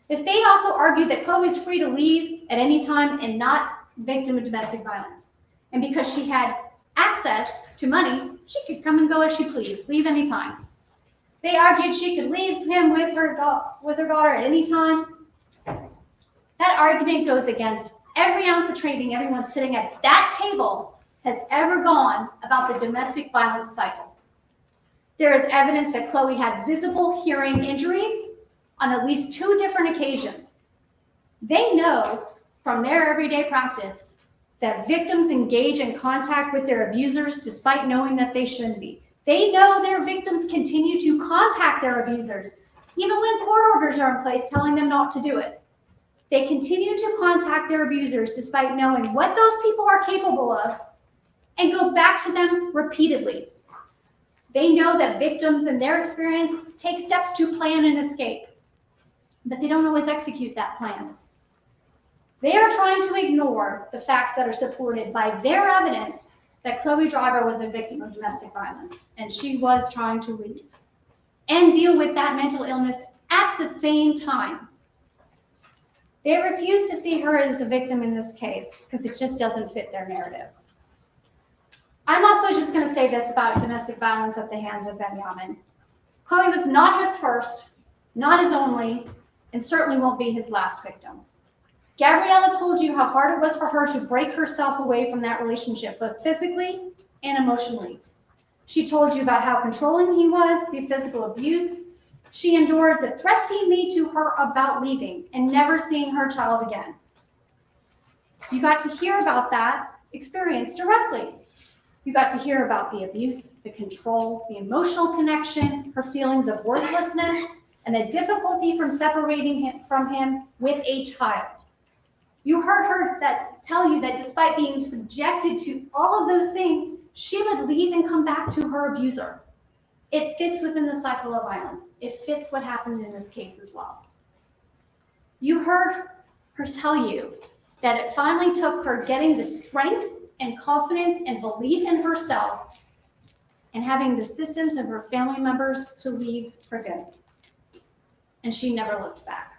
The state also argued that Chloe is free to leave at any time and not victim of domestic violence. And because she had access to money, she could come and go as she pleased, leave anytime. They argued she could leave him with her daughter at any time. That argument goes against every ounce of training everyone sitting at that table has ever gone about the domestic violence cycle. There is evidence that Chloe had visible hearing injuries on at least 2 different occasions. They know from their everyday practice that victims engage in contact with their abusers despite knowing that they shouldn't be. They know their victims continue to contact their abusers, even when court orders are in place telling them not to do it. They continue to contact their abusers despite knowing what those people are capable of and go back to them repeatedly. They know that victims, in their experience, take steps to plan an escape, but they don't always execute that plan. They are trying to ignore the facts that are supported by their evidence that Chloe Driver was a victim of domestic violence, and she was trying to leave and deal with that mental illness at the same time. They refuse to see her as a victim in this case because it just doesn't fit their narrative. I'm also just going to say this about domestic violence at the hands of Benjamin. Chloe was not his first, not his only, and certainly won't be his last victim. Gabriella told you how hard it was for her to break herself away from that relationship, both physically and emotionally. She told you about how controlling he was, the physical abuse. She endured the threats he made to her about leaving and never seeing her child again. You got to hear about that experience directly. You got to hear about the abuse, the control, the emotional connection, her feelings of worthlessness, and the difficulty from separating from him with a child. You heard her tell you that despite being subjected to all of those things, she would leave and come back to her abuser. It fits within the cycle of violence. It fits what happened in this case as well. You heard her tell you that it finally took her getting the strength and confidence and belief in herself and having the assistance of her family members to leave for good. And she never looked back.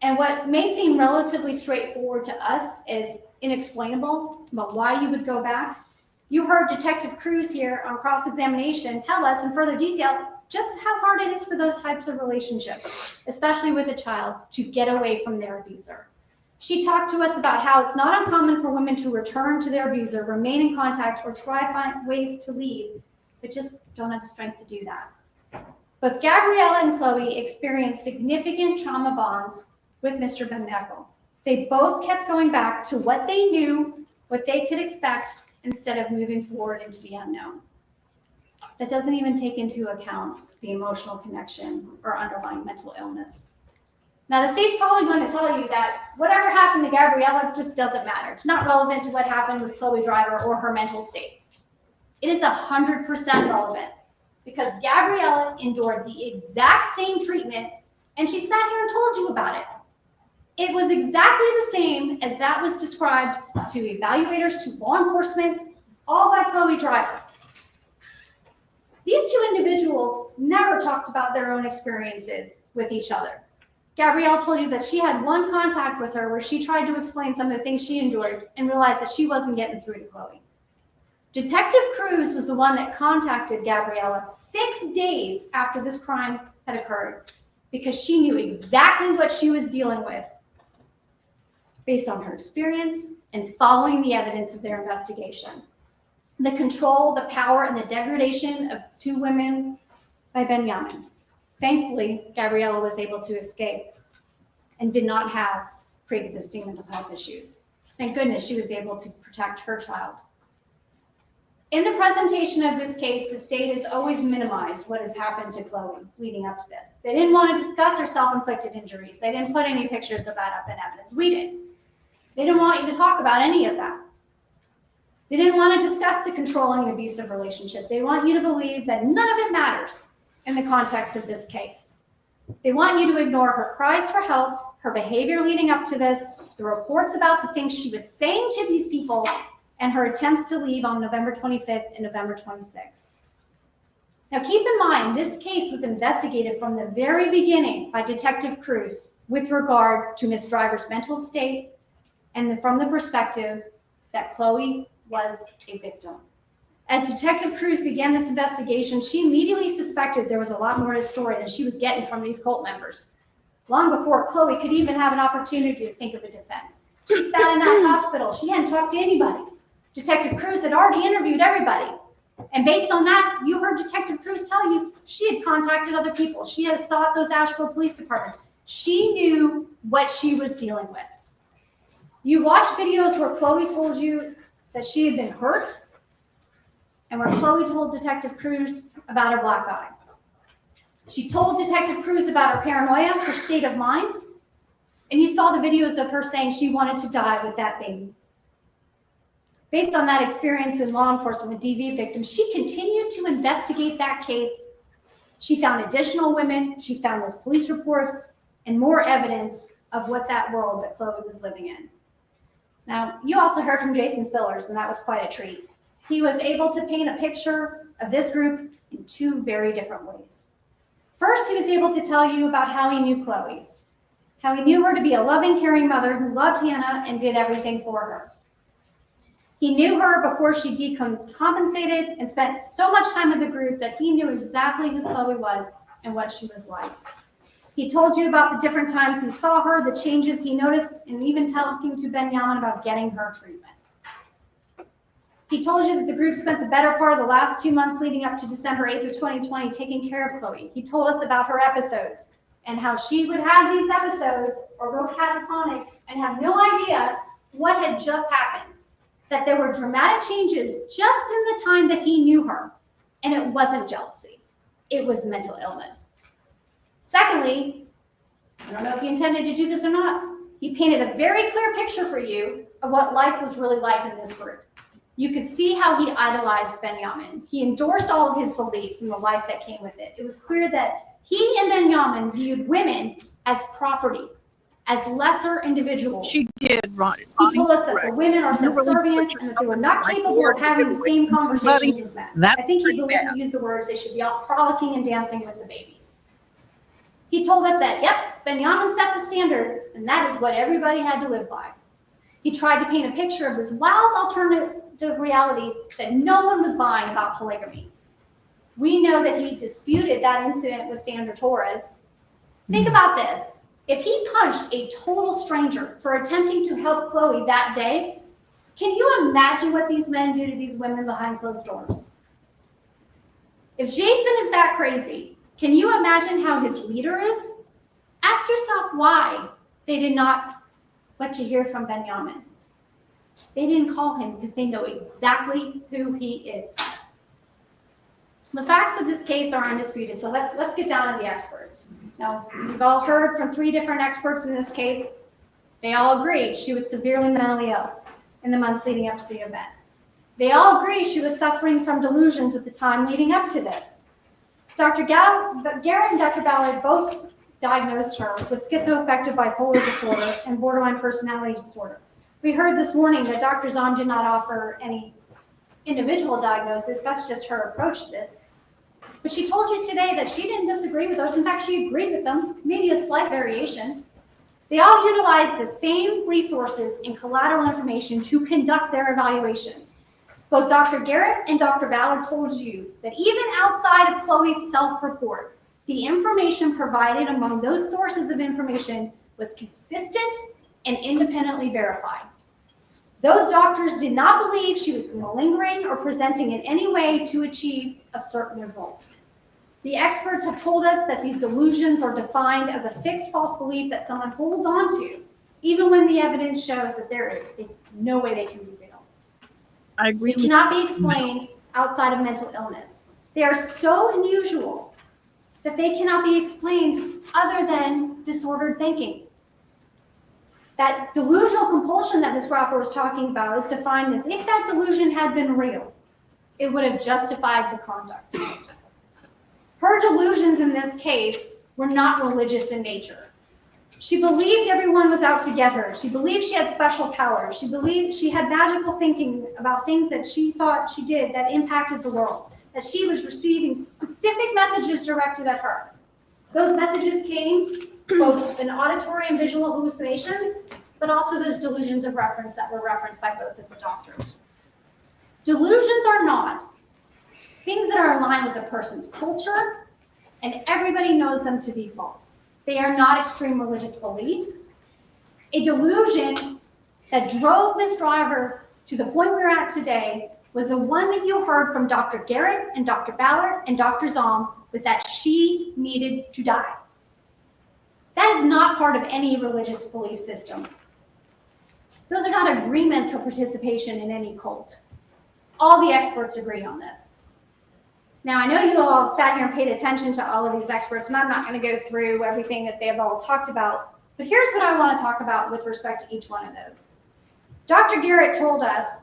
And what may seem relatively straightforward to us is inexplainable about why you would go back. You heard Detective Cruz here on cross-examination tell us in further detail just how hard it is for those types of relationships, especially with a child, to get away from their abuser. She talked to us about how it's not uncommon for women to return to their abuser, remain in contact, or try to find ways to leave, but just don't have the strength to do that. Both Gabriella and Chloe experienced significant trauma bonds with Mr. Ben-Neckel. They both kept going back to what they knew, what they could expect, instead of moving forward into the unknown. That doesn't even take into account the emotional connection or underlying mental illness. Now, the state's probably going to tell you that whatever happened to Gabriella just doesn't matter. It's not relevant to what happened with Chloe Driver or her mental state. It is 100% relevant because Gabriella endured the exact same treatment and she sat here and told you about it. It was exactly the same as that was described to evaluators, to law enforcement, all by Chloe Driver. These two individuals never talked about their own experiences with each other. Gabrielle told you that she had one contact with her where she tried to explain some of the things she endured and realized that she wasn't getting through to Chloe. Detective Cruz was the one that contacted Gabriella 6 days after this crime had occurred because she knew exactly what she was dealing with based on her experience and following the evidence of their investigation. The control, the power, and the degradation of 2 women by Benjamin. Thankfully, Gabriella was able to escape and did not have pre-existing mental health issues. Thank goodness she was able to protect her child. In the presentation of this case, the state has always minimized what has happened to Chloe leading up to this. They didn't want to discuss her self-inflicted injuries. They didn't put any pictures of that up in evidence. We did. They didn't want you to talk about any of that. They didn't want to discuss the controlling and abusive relationship. They want you to believe that none of it matters in the context of this case. They want you to ignore her cries for help, her behavior leading up to this, the reports about the things she was saying to these people, and her attempts to leave on November 25th and November 26th. Now keep in mind, this case was investigated from the very beginning by Detective Cruz with regard to Ms. Driver's mental state and from the perspective that Chloe was a victim. As Detective Cruz began this investigation, she immediately suspected there was a lot more to the story than she was getting from these cult members, long before Chloe could even have an opportunity to think of a defense. She sat in that hospital. She hadn't talked to anybody. Detective Cruz had already interviewed everybody. And based on that, you heard Detective Cruz tell you she had contacted other people. She had sought those Asheville police departments. She knew what she was dealing with. You watched videos where Chloe told you that she had been hurt, and where Chloe told Detective Cruz about her black eye. She told Detective Cruz about her paranoia, her state of mind, and you saw the videos of her saying she wanted to die with that baby. Based on that experience with law enforcement with DV victims, she continued to investigate that case. She found additional women, she found those police reports, and more evidence of what that world that Chloe was living in. Now, you also heard from Jason Spillers, and that was quite a treat. He was able to paint a picture of this group in two very different ways. First, he was able to tell you about how he knew Chloe, how he knew her to be a loving, caring mother who loved Hannah and did everything for her. He knew her before she decompensated and spent so much time with the group that he knew exactly who Chloe was and what she was like. He told you about the different times he saw her, the changes he noticed, and even talking to Benjamin about getting her treatment. He told you that the group spent the better part of the last 2 months leading up to December 8th of 2020 taking care of Chloe. He told us about her episodes and how she would have these episodes or go catatonic and have no idea what had just happened. That there were dramatic changes just in the time that he knew her. And it wasn't jealousy. It was mental illness. Secondly, I don't know if he intended to do this or not, he painted a very clear picture for you of what life was really like in this group. You could see how he idolized Benjamin. He endorsed all of his beliefs and the life that came with it. It was clear that he and Benjamin viewed women as property, as lesser individuals. She did, Ron. He told us that the women are subservient and that they were not capable of having the same conversations as men. I think he used the words they should be out frolicking and dancing with the babies. He told us that, yep, Benjamin set the standard, and that is what everybody had to live by. He tried to paint a picture of this wild alternative reality that no one was buying about polygamy. We know that he disputed that incident with Sandra Torres. Think about this. If he punched a total stranger for attempting to help Chloe that day, can you imagine what these men do to these women behind closed doors? If Jason is that crazy, can you imagine how his leader is? Ask yourself why they did not let you hear from Benjamin. They didn't call him because they know exactly who he is. The facts of this case are undisputed, so let's get down to the experts. Now, we've all heard from 3 different experts in this case. They all agree she was severely mentally ill in the months leading up to the event. They all agree she was suffering from delusions at the time leading up to this. Dr. Garrett and Dr. Ballard both diagnosed her with schizoaffective bipolar disorder and borderline personality disorder. We heard this morning that Dr. Zom did not offer any individual diagnosis. That's just her approach to this. But she told you today that she didn't disagree with those. In fact, she agreed with them, maybe a slight variation. They all utilize the same resources and collateral information to conduct their evaluations. Both Dr. Garrett and Dr. Ballard told you that even outside of Chloe's self-report, the information provided among those sources of information was consistent and independently verified. Those doctors did not believe she was malingering or presenting in any way to achieve a certain result. The experts have told us that these delusions are defined as a fixed false belief that someone holds on to, even when the evidence shows that there's no way they can be real. I agree. They cannot be explained outside of mental illness. They are so unusual that they cannot be explained other than disordered thinking. That delusional compulsion that Ms. Roper was talking about is defined as if that delusion had been real, it would have justified the conduct. Her delusions in this case were not religious in nature. She believed everyone was out to get her. She believed she had special powers. She believed she had magical thinking about things that she thought she did that impacted the world, that she was receiving specific messages directed at her. Those messages came both in auditory and visual hallucinations, but also those delusions of reference that were referenced by both of the doctors. Delusions are not things that are in line with a person's culture, and everybody knows them to be false. They are not extreme religious beliefs. A delusion that drove Ms. Driver to the point we're at today was the one that you heard from Dr. Garrett and Dr. Ballard and Dr. Zom, was that she needed to die. That is not part of any religious belief system. Those are not agreements for participation in any cult. All the experts agree on this. Now, I know you all sat here and paid attention to all of these experts, and I'm not going to go through everything that they have all talked about, but here's what I want to talk about with respect to each one of those. Dr. Garrett told us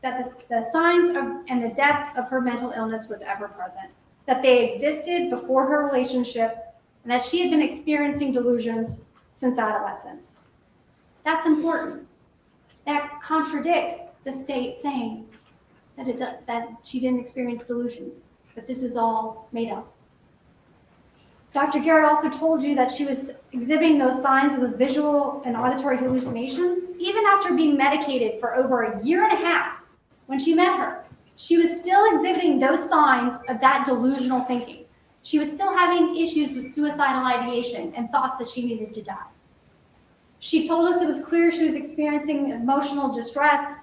that the signs and the depth of her mental illness was ever present, that they existed before her relationship, and that she had been experiencing delusions since adolescence. That's important. That contradicts the state saying that she didn't experience delusions, that this is all made up. Dr. Garrett also told you that she was exhibiting those signs of those visual and auditory hallucinations even after being medicated for over a year and a half. When she met her, she was still exhibiting those signs of that delusional thinking. She was still having issues with suicidal ideation and thoughts that she needed to die. She told us it was clear she was experiencing emotional distress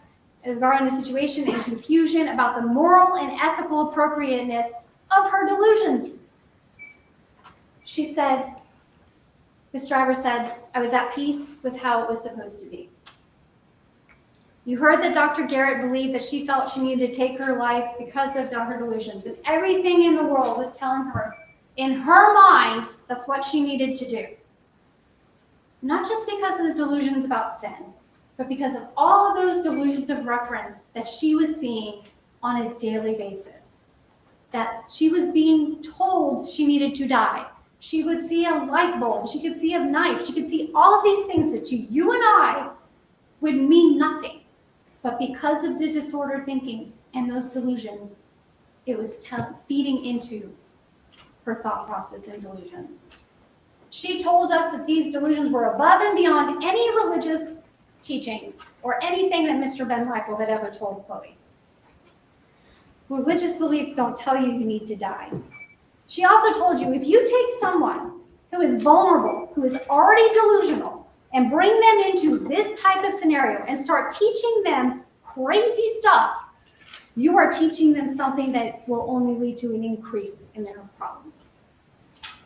regarding the situation and confusion about the moral and ethical appropriateness of her delusions. She said, Ms. Driver said, I was at peace with how it was supposed to be. You heard that Dr. Garrett believed that she felt she needed to take her life because of her delusions, and everything in the world was telling her, in her mind, that's what she needed to do. Not just because of the delusions about sin, but because of all of those delusions of reference that she was seeing on a daily basis. That she was being told she needed to die. She would see a light bulb, she could see a knife, she could see all of these things that to you and I would mean nothing. But because of the disordered thinking and those delusions, it was feeding into her thought process and delusions. She told us that these delusions were above and beyond any religious teachings or anything that Mr. Ben Michael had ever told Chloe. Religious beliefs don't tell you you need to die. She also told you if you take someone who is vulnerable, who is already delusional, and bring them into this type of scenario and start teaching them crazy stuff, you are teaching them something that will only lead to an increase in their problems.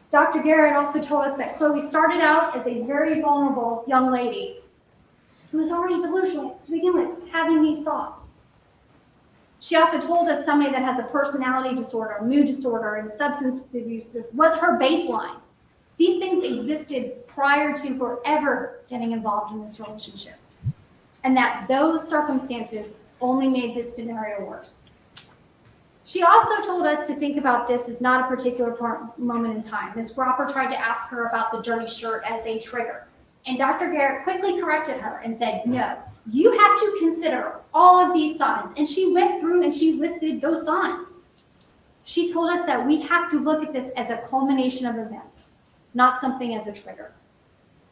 Dr. Garrett also told us that Chloe started out as a very vulnerable young lady who was already delusional to begin with, having these thoughts. She also told us somebody that has a personality disorder, mood disorder, and substance abuse was her baseline. These things existed prior to her ever getting involved in this relationship. And that those circumstances only made this scenario worse. She also told us to think about this as not a particular moment in time. Ms. Gropper tried to ask her about the dirty shirt as a trigger. And Dr. Garrett quickly corrected her and said, no, you have to consider all of these signs. And she went through and she listed those signs. She told us that we have to look at this as a culmination of events, not something as a trigger.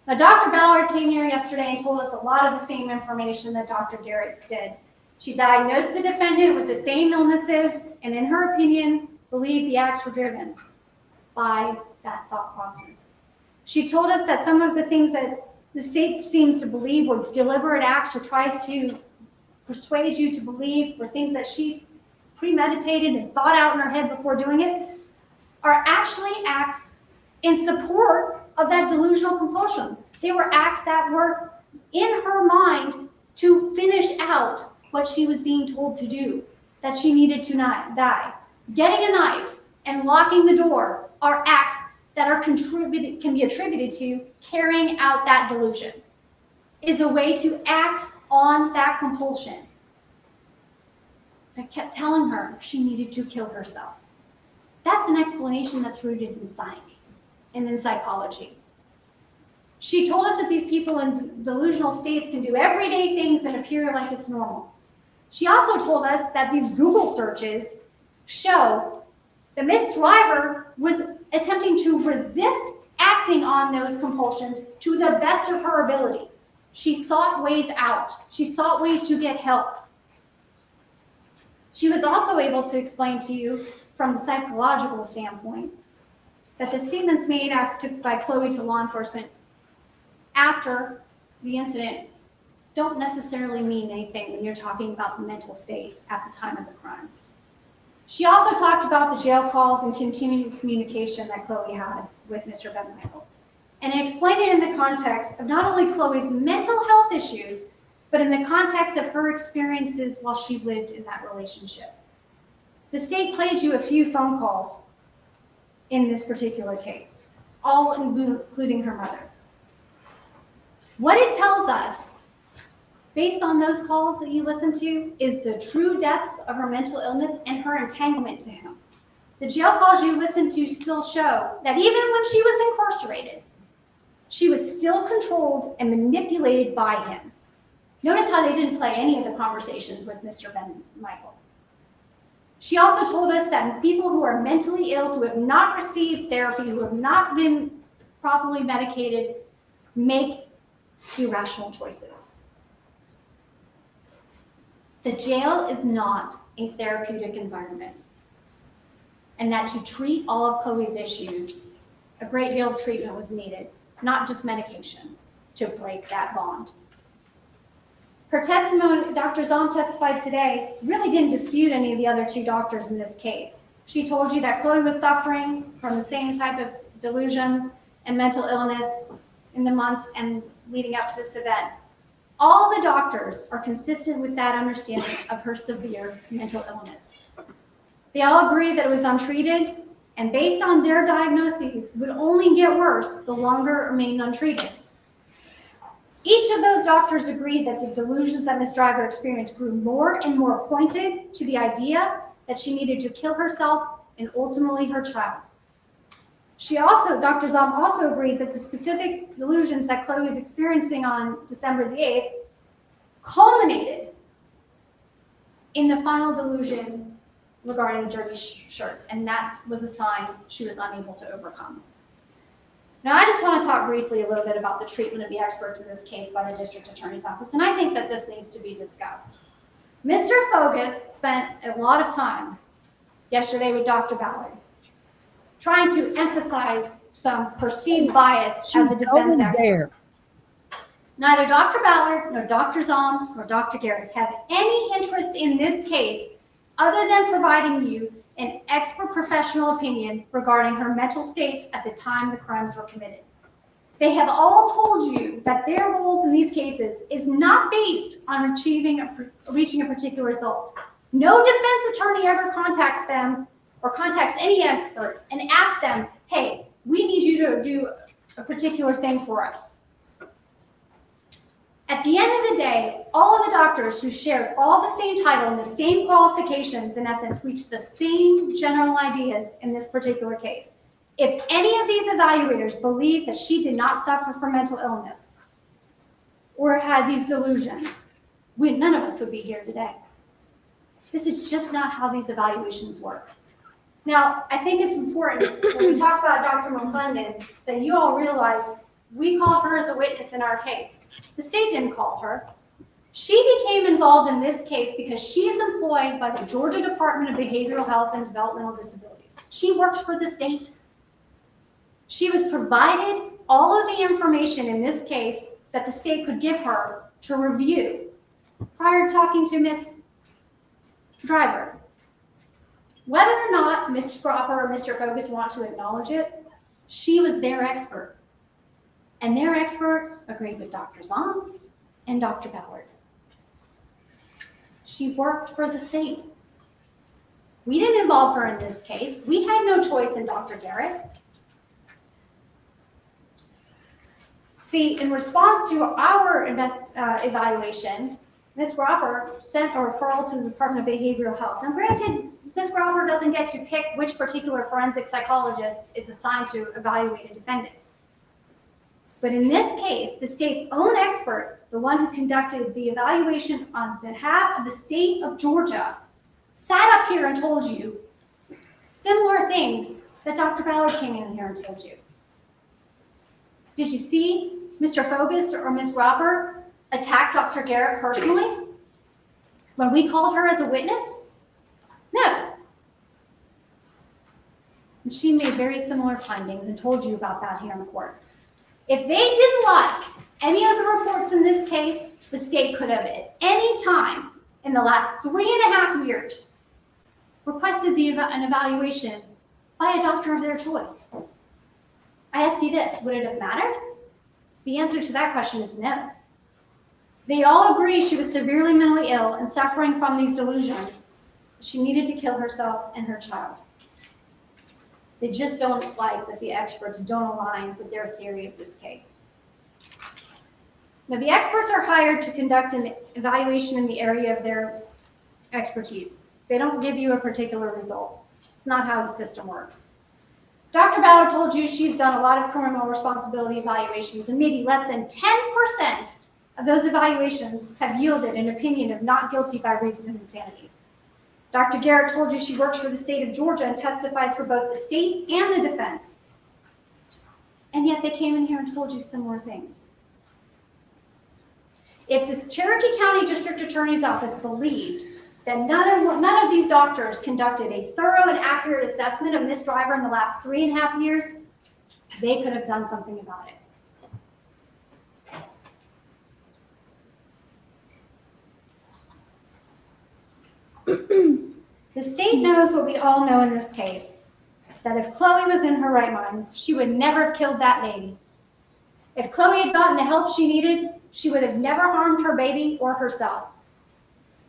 Now, Dr. Ballard came here yesterday and told us a lot of the same information that Dr. Garrett did. She diagnosed the defendant with the same illnesses and, in her opinion, believed the acts were driven by that thought process. She told us that some of the things that the state seems to believe were deliberate acts or tries to persuade you to believe were things that she premeditated and thought out in her head before doing it, are actually acts in support of that delusional compulsion. They were acts that were in her mind to finish out what she was being told to do, that she needed to not die. Getting a knife and locking the door are acts that are can be attributed to carrying out that delusion, is a way to act on that compulsion. I kept telling her she needed to kill herself. That's an explanation that's rooted in science and in psychology. She told us that these people in delusional states can do everyday things and appear like it's normal. She also told us that these Google searches show that Miss Driver was attempting to resist acting on those compulsions to the best of her ability. She sought ways out. She sought ways to get help. She was also able to explain to you from the psychological standpoint that the statements made by Chloe to law enforcement after the incident don't necessarily mean anything when you're talking about the mental state at the time of the crime. She also talked about the jail calls and continued communication that Chloe had with Mr. Ben-Michael, and explained it in the context of not only Chloe's mental health issues, but in the context of her experiences while she lived in that relationship. The state played you a few phone calls in this particular case, all including her mother. What it tells us, based on those calls that you listened to, is the true depths of her mental illness and her entanglement to him. The jail calls you listened to still show that even when she was incarcerated, she was still controlled and manipulated by him. Notice how they didn't play any of the conversations with Mr. Ben-Michael. She also told us that people who are mentally ill, who have not received therapy, who have not been properly medicated, make irrational choices. The jail is not a therapeutic environment, and that to treat all of Chloe's issues, a great deal of treatment was needed, not just medication, to break that bond. Her testimony, Dr. Zom testified today, really didn't dispute any of the other two doctors in this case. She told you that Chloe was suffering from the same type of delusions and mental illness in the months and leading up to this event. All the doctors are consistent with that understanding of her severe mental illness. They all agree that it was untreated, and based on their diagnoses, would only get worse the longer it remained untreated. Each of those doctors agreed that the delusions that Ms. Driver experienced grew more and more pointed to the idea that she needed to kill herself and ultimately her child. Dr. Zom also agreed that the specific delusions that Chloe was experiencing on December the 8th culminated in the final delusion regarding the dirty shirt, and that was a sign she was unable to overcome. Now, I just want to talk briefly a little bit about the treatment of the experts in this case by the district attorney's office, and I think that this needs to be discussed. Mr. Fogus spent a lot of time yesterday with Dr. Ballard, trying to emphasize some perceived bias as a defense expert. Neither Dr. Ballard, nor Dr. Zom, nor Dr. Garrett have any interest in this case other than providing you an expert professional opinion regarding her mental state at the time the crimes were committed. They have all told you that their roles in these cases is not based on reaching a particular result. No defense attorney ever contacts them or contacts any expert and asks them, hey, we need you to do a particular thing for us. At the end of the day, all of the doctors who shared all the same title and the same qualifications, in essence, reached the same general ideas in this particular case. If any of these evaluators believed that she did not suffer from mental illness or had these delusions, none of us would be here today. This is just not how these evaluations work. Now, I think it's important when we talk about Dr. McClendon that you all realize we called her as a witness in our case. The state didn't call her. She became involved in this case because she is employed by the Georgia Department of Behavioral Health and Developmental Disabilities. She works for the state. She was provided all of the information in this case that the state could give her to review prior to talking to Ms. Driver. Whether or not Mr. Cropper or Mr. Fogus want to acknowledge it, she was their expert. And their expert agreed with Dr. Zom and Dr. Ballard. She worked for the state. We didn't involve her in this case. We had no choice in Dr. Garrett. See, in response to our evaluation, Ms. Cropper sent a referral to the Department of Behavioral Health. Now, granted, Ms. Cropper doesn't get to pick which particular forensic psychologist is assigned to evaluate a defendant. But in this case, the state's own expert, the one who conducted the evaluation on behalf of the state of Georgia, sat up here and told you similar things that Dr. Ballard came in here and told you. Did you see Mr. Fogus or Ms. Cropper attack Dr. Garrett personally when we called her as a witness? No. And she made very similar findings and told you about that here in court. If they didn't like any of the reports in this case, the state could have at any time in the last 3.5 years requested an evaluation by a doctor of their choice. I ask you this, would it have mattered? The answer to that question is no. They all agree she was severely mentally ill and suffering from these delusions. She needed to kill herself and her child. They just don't like that the experts don't align with their theory of this case. Now, the experts are hired to conduct an evaluation in the area of their expertise. They don't give you a particular result. It's not how the system works. Dr. Bauer told you she's done a lot of criminal responsibility evaluations, and maybe less than 10% of those evaluations have yielded an opinion of not guilty by reason of insanity. Dr. Garrett told you she works for the state of Georgia and testifies for both the state and the defense. And yet they came in here and told you similar things. If the Cherokee County District Attorney's Office believed that none of these doctors conducted a thorough and accurate assessment of Miss Driver in the last 3.5 years, they could have done something about it. The state knows what we all know in this case, that if Chloe was in her right mind, she would never have killed that baby. If Chloe had gotten the help she needed, she would have never harmed her baby or herself.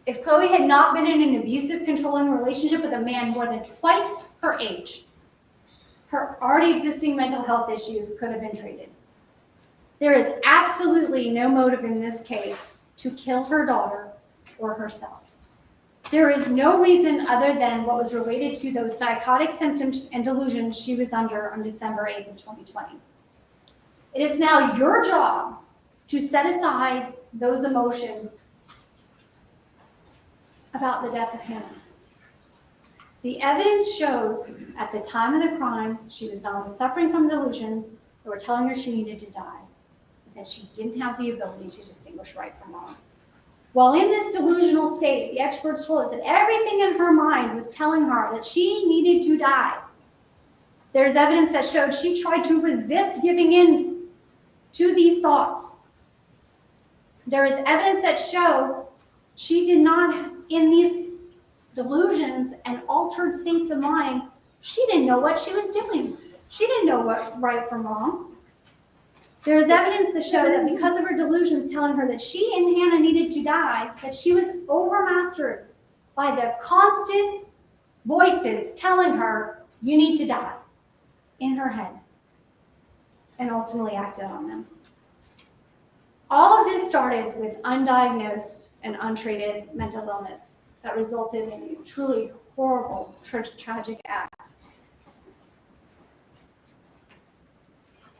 If Chloe had not been in an abusive, controlling relationship with a man more than twice her age, her already existing mental health issues could have been treated. There is absolutely no motive in this case to kill her daughter or herself. There is no reason other than what was related to those psychotic symptoms and delusions she was under on December 8th of 2020. It is now your job to set aside those emotions about the death of Hannah. The evidence shows at the time of the crime, she was not only suffering from delusions, they were telling her she needed to die, that she didn't have the ability to distinguish right from wrong. While in this delusional state, the experts told us that everything in her mind was telling her that she needed to die. There's evidence that showed she tried to resist giving in to these thoughts. There is evidence that showed she did not, in these delusions and altered states of mind, she didn't know what she was doing. She didn't know what right from wrong. There is evidence to show that because of her delusions telling her that she and Hannah needed to die, that she was overmastered by the constant voices telling her, you need to die, in her head, and ultimately acted on them. All of this started with undiagnosed and untreated mental illness that resulted in a truly horrible, tragic act.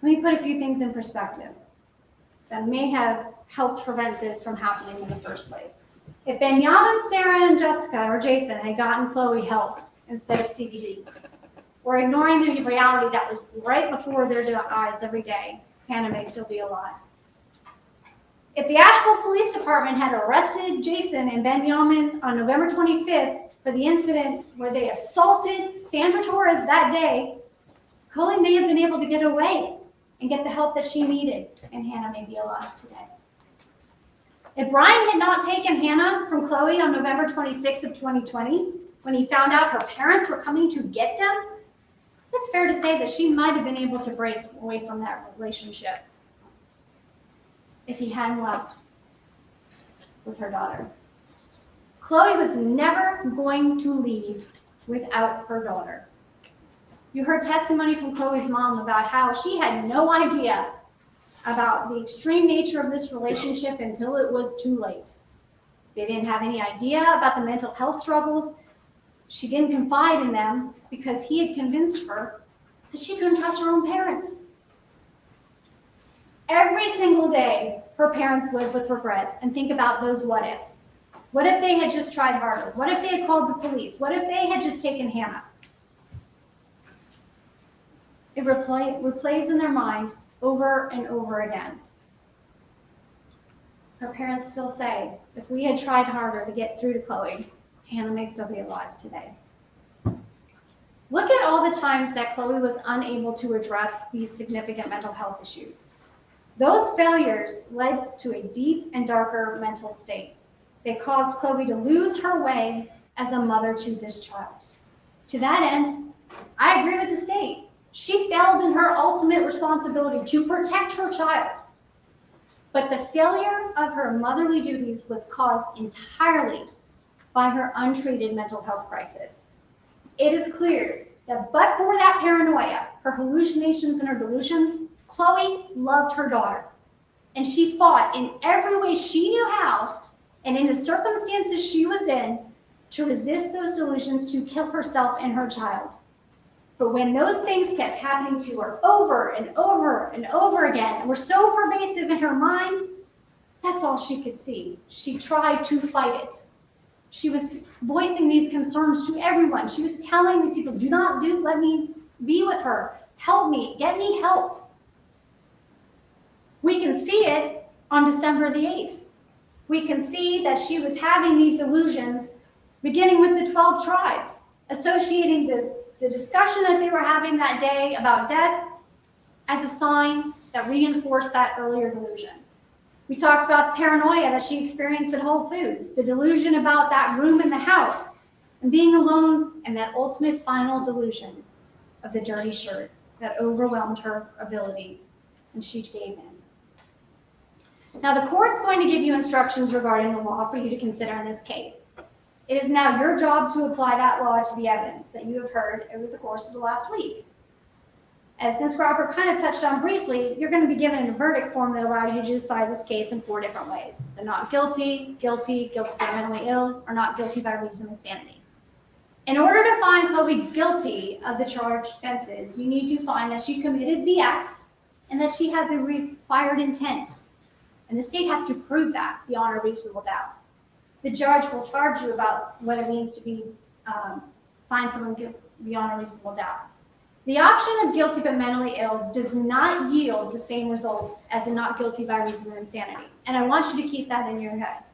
Let me put a few things in perspective that may have helped prevent this from happening in the first place. If Benjamin, Sarah, and Jessica or Jason had gotten Chloe help instead of CBD, or ignoring the reality that was right before their eyes every day, Hannah may still be alive. If the Asheville Police Department had arrested Jason and Benjamin on November 25th for the incident where they assaulted Sandra Torres that day, Chloe may have been able to get away and get the help that she needed, and Hannah may be alive today. If Brian had not taken Hannah from Chloe on November 26th of 2020, when he found out her parents were coming to get them, it's fair to say that she might have been able to break away from that relationship if he hadn't left with her daughter. Chloe was never going to leave without her daughter. You heard testimony from Chloe's mom about how she had no idea about the extreme nature of this relationship until it was too late. They didn't have any idea about the mental health struggles. She didn't confide in them because he had convinced her that she couldn't trust her own parents. Every single day, her parents live with regrets and think about those what ifs. What if they had just tried harder? What if they had called the police? What if they had just taken Hannah? It replays in their mind over and over again. Her parents still say, if we had tried harder to get through to Chloe, Hannah may still be alive today. Look at all the times that Chloe was unable to address these significant mental health issues. Those failures led to a deep and darker mental state. They caused Chloe to lose her way as a mother to this child. To that end, I agree with the state. She failed in her ultimate responsibility to protect her child. But the failure of her motherly duties was caused entirely by her untreated mental health crisis. It is clear that but for that paranoia, her hallucinations and her delusions, Chloe loved her daughter. And she fought in every way she knew how, and in the circumstances she was in, to resist those delusions to kill herself and her child. But when those things kept happening to her over and over and over again, and were so pervasive in her mind, that's all she could see. She tried to fight it. She was voicing these concerns to everyone. She was telling these people, let me be with her. Help me, get me help. We can see it on December the 8th. We can see that she was having these delusions, beginning with the 12 tribes, associating the discussion that they were having that day about death as a sign that reinforced that earlier delusion. We talked about the paranoia that she experienced at Whole Foods, the delusion about that room in the house, and being alone, and that ultimate final delusion of the dirty shirt that overwhelmed her ability, and she gave in. Now, the court's going to give you instructions regarding the law for you to consider in this case. It is now your job to apply that law to the evidence that you have heard over the course of the last week. As Ms. Cropper kind of touched on briefly, you're going to be given a verdict form that allows you to decide this case in 4 different ways. The not guilty, guilty, guilty by mentally ill, or not guilty by reason of insanity. In order to find Chloe guilty of the charged offenses, you need to find that she committed the acts and that she had the required intent. And the state has to prove that beyond a reasonable doubt. The judge will charge you about what it means to find someone guilty beyond a reasonable doubt. The option of guilty but mentally ill does not yield the same results as a not guilty by reason of insanity. And I want you to keep that in your head.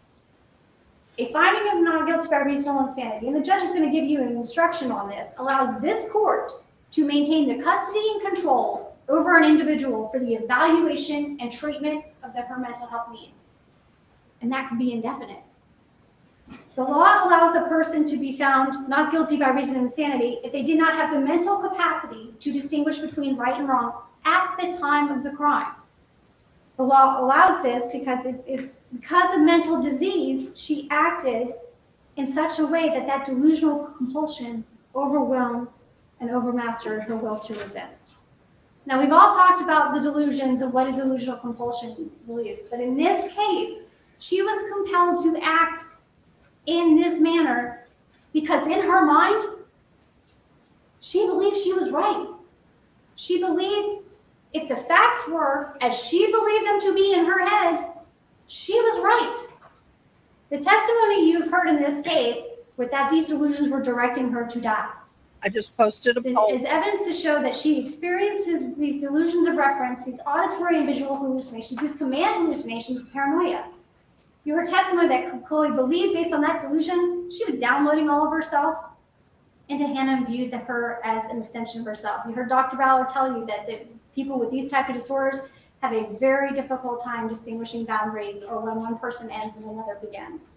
A finding of not guilty by reasonable insanity, and the judge is going to give you an instruction on this, allows this court to maintain the custody and control over an individual for the evaluation and treatment of her mental health needs. And that can be indefinite. The law allows a person to be found not guilty by reason of insanity if they did not have the mental capacity to distinguish between right and wrong at the time of the crime. The law allows this because because of mental disease, she acted in such a way that delusional compulsion overwhelmed and overmastered her will to resist. Now, we've all talked about the delusions of what a delusional compulsion really is, but in this case, she was compelled to act in this manner because in her mind, she believed she was right. She believed if the facts were as she believed them to be in her head, she was right. The testimony you've heard in this case was that these delusions were directing her to die. I just posted a poll. Is evidence to show that she experiences these delusions of reference, these auditory and visual hallucinations, these command hallucinations, paranoia. You heard testimony that Chloe believed based on that delusion, she was downloading all of herself into Hannah and viewed her as an extension of herself. You heard Dr. Ballard tell you that people with these type of disorders have a very difficult time distinguishing boundaries or when one person ends and another begins.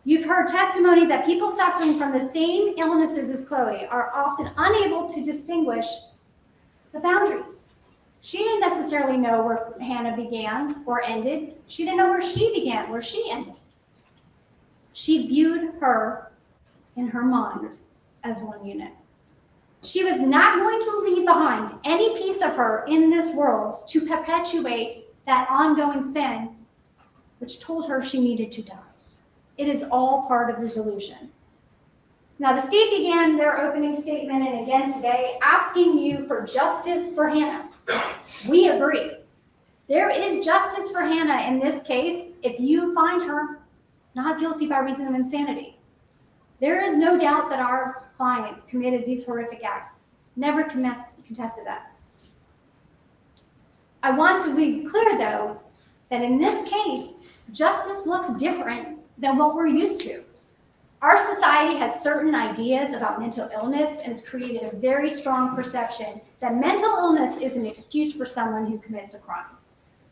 You've heard testimony that people suffering from the same illnesses as Chloe are often unable to distinguish the boundaries. She didn't necessarily know where Hannah began or ended. She didn't know where she began, where she ended. She viewed her in her mind as one unit. She was not going to leave behind any piece of her in this world to perpetuate that ongoing sin, which told her she needed to die. It is all part of the delusion. Now, the state began their opening statement and again today asking you for justice for Hannah. We agree. There is justice for Hannah in this case if you find her not guilty by reason of insanity. There is no doubt that our client committed these horrific acts. Never contested that. I want to be clear, though, that in this case, justice looks different than what we're used to. Our society has certain ideas about mental illness and has created a very strong perception that mental illness is an excuse for someone who commits a crime.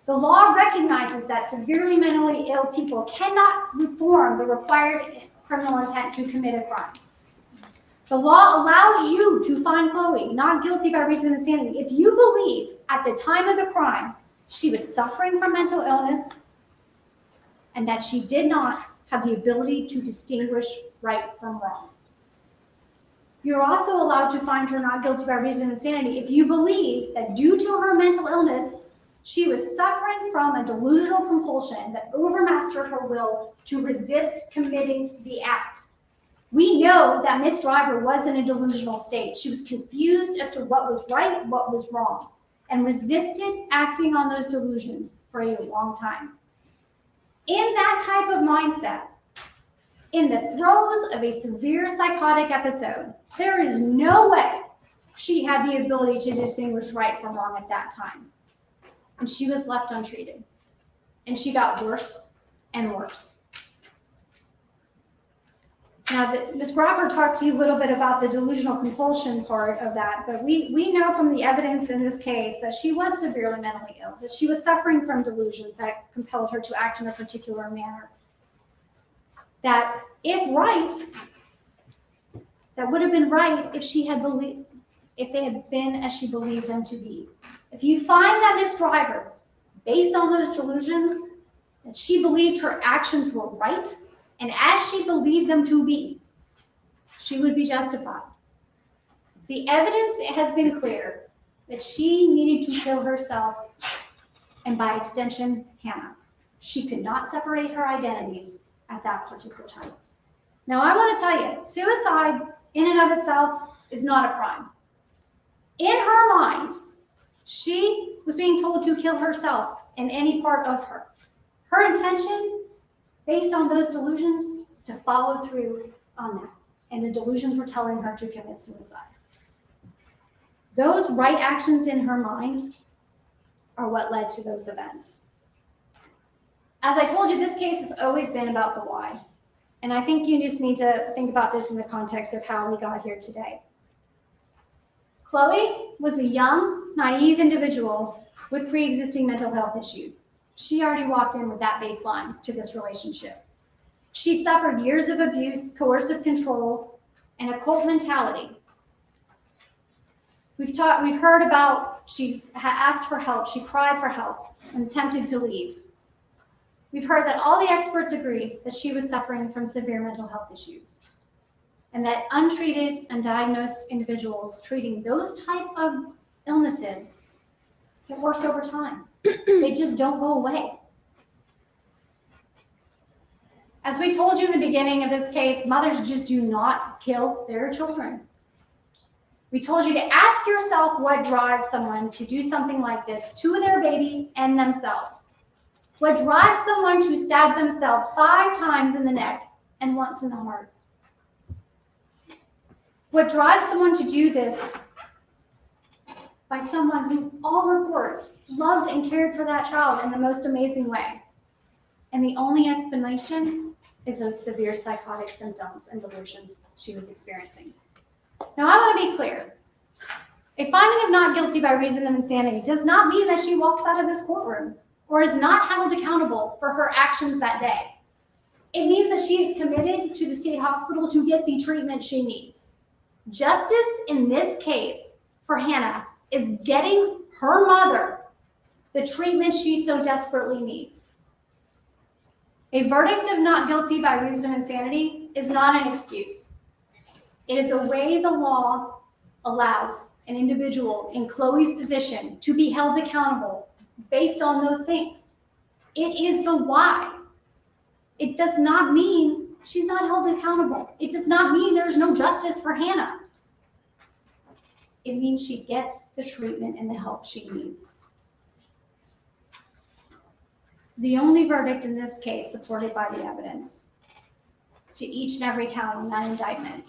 The law recognizes that severely mentally ill people cannot perform the required criminal intent to commit a crime. The law allows you to find Chloe not guilty by reason of insanity if you believe at the time of the crime she was suffering from mental illness and that she did not have the ability to distinguish right from wrong. You're also allowed to find her not guilty by reason of insanity if you believe that due to her mental illness, she was suffering from a delusional compulsion that overmastered her will to resist committing the act. We know that Miss Driver was in a delusional state. She was confused as to what was right and what was wrong, and resisted acting on those delusions for a long time. In that type of mindset, in the throes of a severe psychotic episode, there is no way she had the ability to distinguish right from wrong at that time. And she was left untreated. And she got worse and worse. Now, Ms. Grabber talked to you a little bit about the delusional compulsion part of that, but we know from the evidence in this case that she was severely mentally ill, that she was suffering from delusions that compelled her to act in a particular manner. That if right, that would have been right if she had believed, if they had been as she believed them to be. If you find that Ms. Driver, based on those delusions, that she believed her actions were right, and as she believed them to be, she would be justified. The evidence has been clear that she needed to kill herself, and by extension, Hannah. She could not separate her identities at that particular time. Now, I want to tell you, suicide in and of itself is not a crime. In her mind, she was being told to kill herself in any part of her. Her intention, based on those delusions, is to follow through on that. And the delusions were telling her to commit suicide. Those right actions in her mind are what led to those events. As I told you, this case has always been about the why. And I think you just need to think about this in the context of how we got here today. Chloe was a young, naive individual with pre-existing mental health issues. She already walked in with that baseline to this relationship. She suffered years of abuse, coercive control, and a cult mentality. We've heard about she asked for help, she cried for help, and attempted to leave. We've heard that all the experts agree that she was suffering from severe mental health issues, and that untreated, undiagnosed individuals treating those type of illnesses get worse over time. They just don't go away. As we told you in the beginning of this case, mothers just do not kill their children. We told you to ask yourself what drives someone to do something like this to their baby and themselves. What drives someone to stab themselves 5 times in the neck and once in the heart? What drives someone to do this by someone who, all reports, loved and cared for that child in the most amazing way? And the only explanation is those severe psychotic symptoms and delusions she was experiencing. Now, I want to be clear. A finding of not guilty by reason of insanity does not mean that she walks out of this courtroom or is not held accountable for her actions that day. It means that she is committed to the state hospital to get the treatment she needs. Justice in this case for Hannah is getting her mother the treatment she so desperately needs. A verdict of not guilty by reason of insanity is not an excuse. It is a way the law allows an individual in Chloe's position to be held accountable based on those things. It is the why. It does not mean she's not held accountable. It does not mean there's no justice for Hannah. It means she gets the treatment and the help she needs. The only verdict in this case supported by the evidence to each and every count on that indictment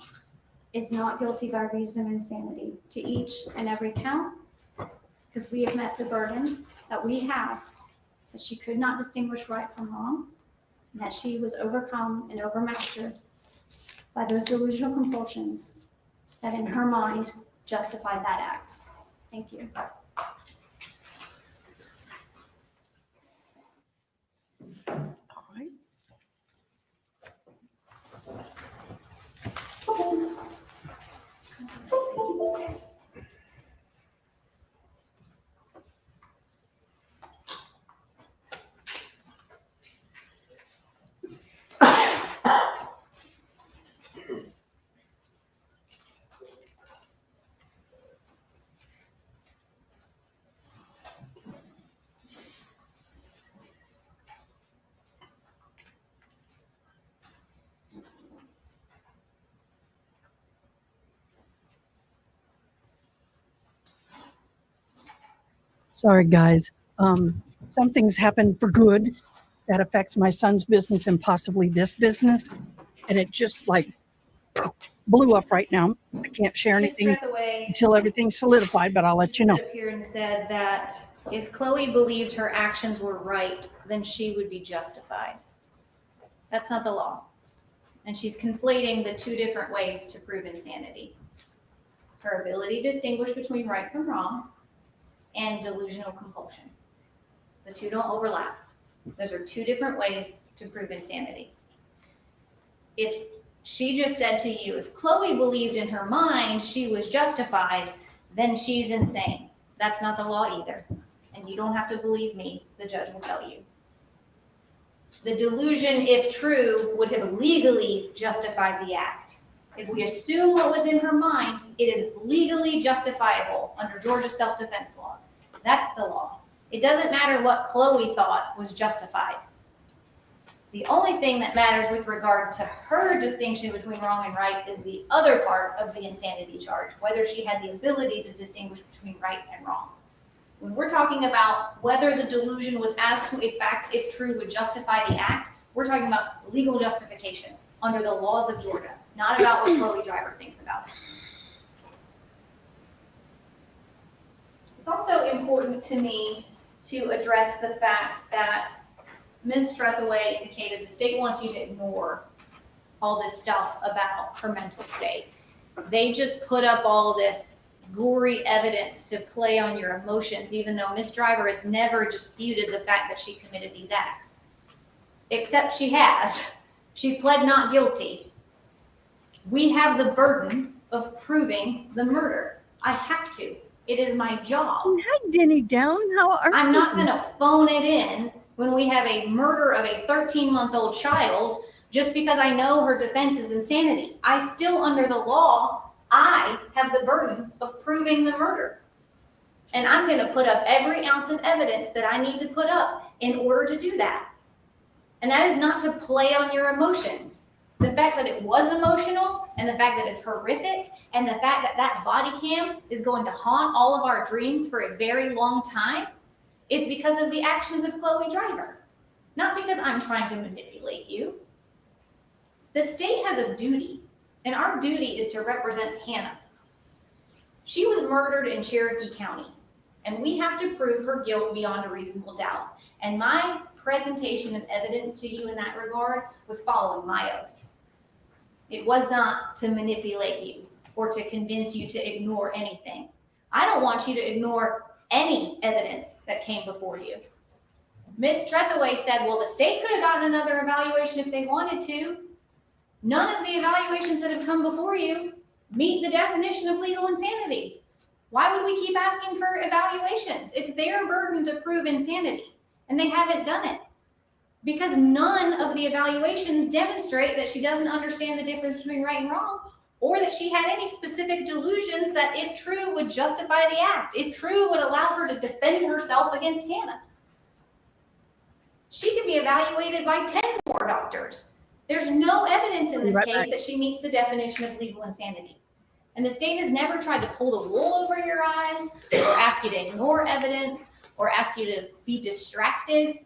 is not guilty by reason of insanity to each and every count, because we have met the burden that we have that she could not distinguish right from wrong, and that she was overcome and overmastered by those delusional compulsions that in her mind justified that act. Thank you. Sorry, guys. Something's happened for good that affects my son's business and possibly this business. And it just like blew up right now. I can't share anything until everything's solidified, but I'll let you know. Stood up here and said that if Chloe believed her actions were right, then she would be justified. That's not the law. And she's conflating the two different ways to prove insanity. Her ability to distinguish between right from wrong and delusional compulsion. The two don't overlap. Those are two different ways to prove insanity. If she just said to you, if Chloe believed in her mind she was justified, then she's insane. That's not the law either. And you don't have to believe me, the judge will tell you. The delusion, if true, would have legally justified the act. If we assume what was in her mind, it is legally justifiable under Georgia self-defense laws. That's the law. It doesn't matter what Chloe thought was justified. The only thing that matters with regard to her distinction between wrong and right is the other part of the insanity charge, whether she had the ability to distinguish between right and wrong. When we're talking about whether the delusion was as to a fact, if true, would justify the act, we're talking about legal justification under the laws of Georgia, not about what Chloe Driver thinks about it. It's also important to me to address the fact that Ms. Strathaway indicated the state wants you to ignore all this stuff about her mental state. They just put up all this gory evidence to play on your emotions, even though Ms. Driver has never disputed the fact that she committed these acts. Except she has. She pled not guilty. We have the burden of proving the murder. I have to. It is my job. Hi, Denny Down. How are you? I'm not going to phone it in when we have a murder of a 13-month-old child just because I know her defense is insanity. I still, under the law, I have the burden of proving the murder. And I'm going to put up every ounce of evidence that I need to put up in order to do that. And that is not to play on your emotions. The fact that it was emotional and the fact that it's horrific and the fact that that body cam is going to haunt all of our dreams for a very long time is because of the actions of Chloe Driver, not because I'm trying to manipulate you. The state has a duty, and our duty is to represent Hannah. She was murdered in Cherokee County, and we have to prove her guilt beyond a reasonable doubt. And my presentation of evidence to you in that regard was following my oath. It was not to manipulate you or to convince you to ignore anything. I don't want you to ignore any evidence that came before you. Ms. Strathaway said, well, the state could have gotten another evaluation if they wanted to. None of the evaluations that have come before you meet the definition of legal insanity. Why would we keep asking for evaluations? It's their burden to prove insanity, and they haven't done it. Because none of the evaluations demonstrate that she doesn't understand the difference between right and wrong, or that she had any specific delusions that, if true, would justify the act, if true, would allow her to defend herself against Hannah. She could be evaluated by 10 more doctors. There's no evidence in this case that she meets the definition of legal insanity. And the state has never tried to pull the wool over your eyes or ask you to ignore evidence or ask you to be distracted.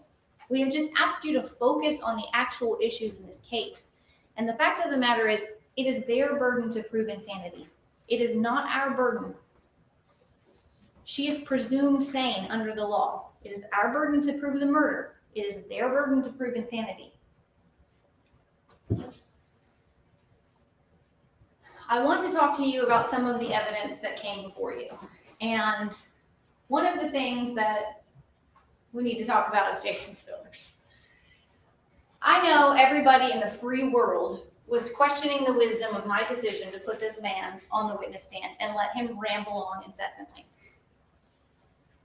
We have just asked you to focus on the actual issues in this case. And the fact of the matter is, it is their burden to prove insanity. It is not our burden. She is presumed sane under the law. It is our burden to prove the murder. It is their burden to prove insanity. I want to talk to you about some of the evidence that came before you. And one of the things that we need to talk about is Jason Spillers. I know everybody in the free world was questioning the wisdom of my decision to put this man on the witness stand and let him ramble on incessantly.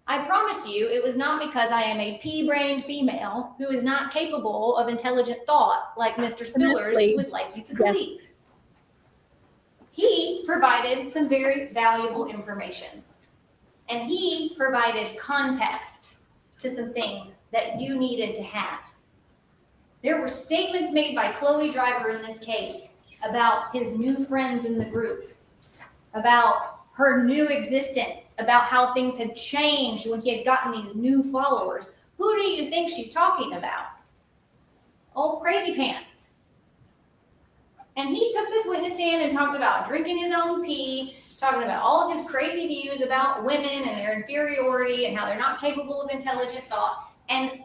I promise you, it was not because I am a pea-brained female who is not capable of intelligent thought like Mr. Spillers would like you to believe. He provided some very valuable information, and he provided context to some things that you needed to have. There were statements made by Chloe Driver in this case about his new friends in the group, about her new existence, about how things had changed when he had gotten these new followers, who do you think she's talking about? Old Crazy Pants. And he took this witness stand and talked about drinking his own pee, talking about all of his crazy views about women and their inferiority and how they're not capable of intelligent thought. And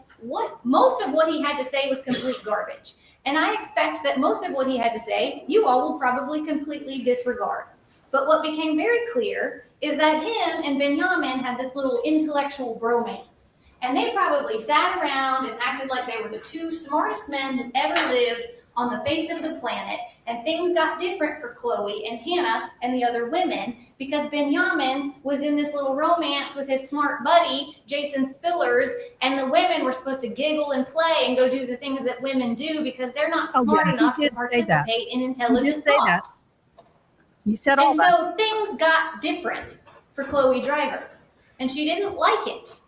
most of what he had to say was complete garbage. And I expect that most of what he had to say, you all will probably completely disregard. But what became very clear is that him and Benjamin had this little intellectual bromance. And they probably sat around and acted like they were the two smartest men who ever lived on the face of the planet. And things got different for Chloe and Hannah and the other women because Benjamin was in this little romance with his smart buddy, Jason Spillers, and the women were supposed to giggle and play and go do the things that women do because they're not smart enough to participate in intelligent thought. You said all that. And so things got different for Chloe Driver, and she didn't like it.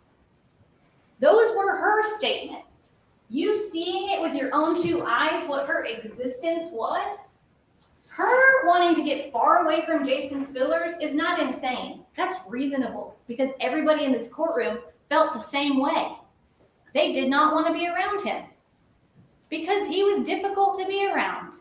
Those were her statements. You seeing it with your own two eyes, what her existence was, her wanting to get far away from Jason Spillers is not insane. That's reasonable because everybody in this courtroom felt the same way. They did not want to be around him because he was difficult to be around.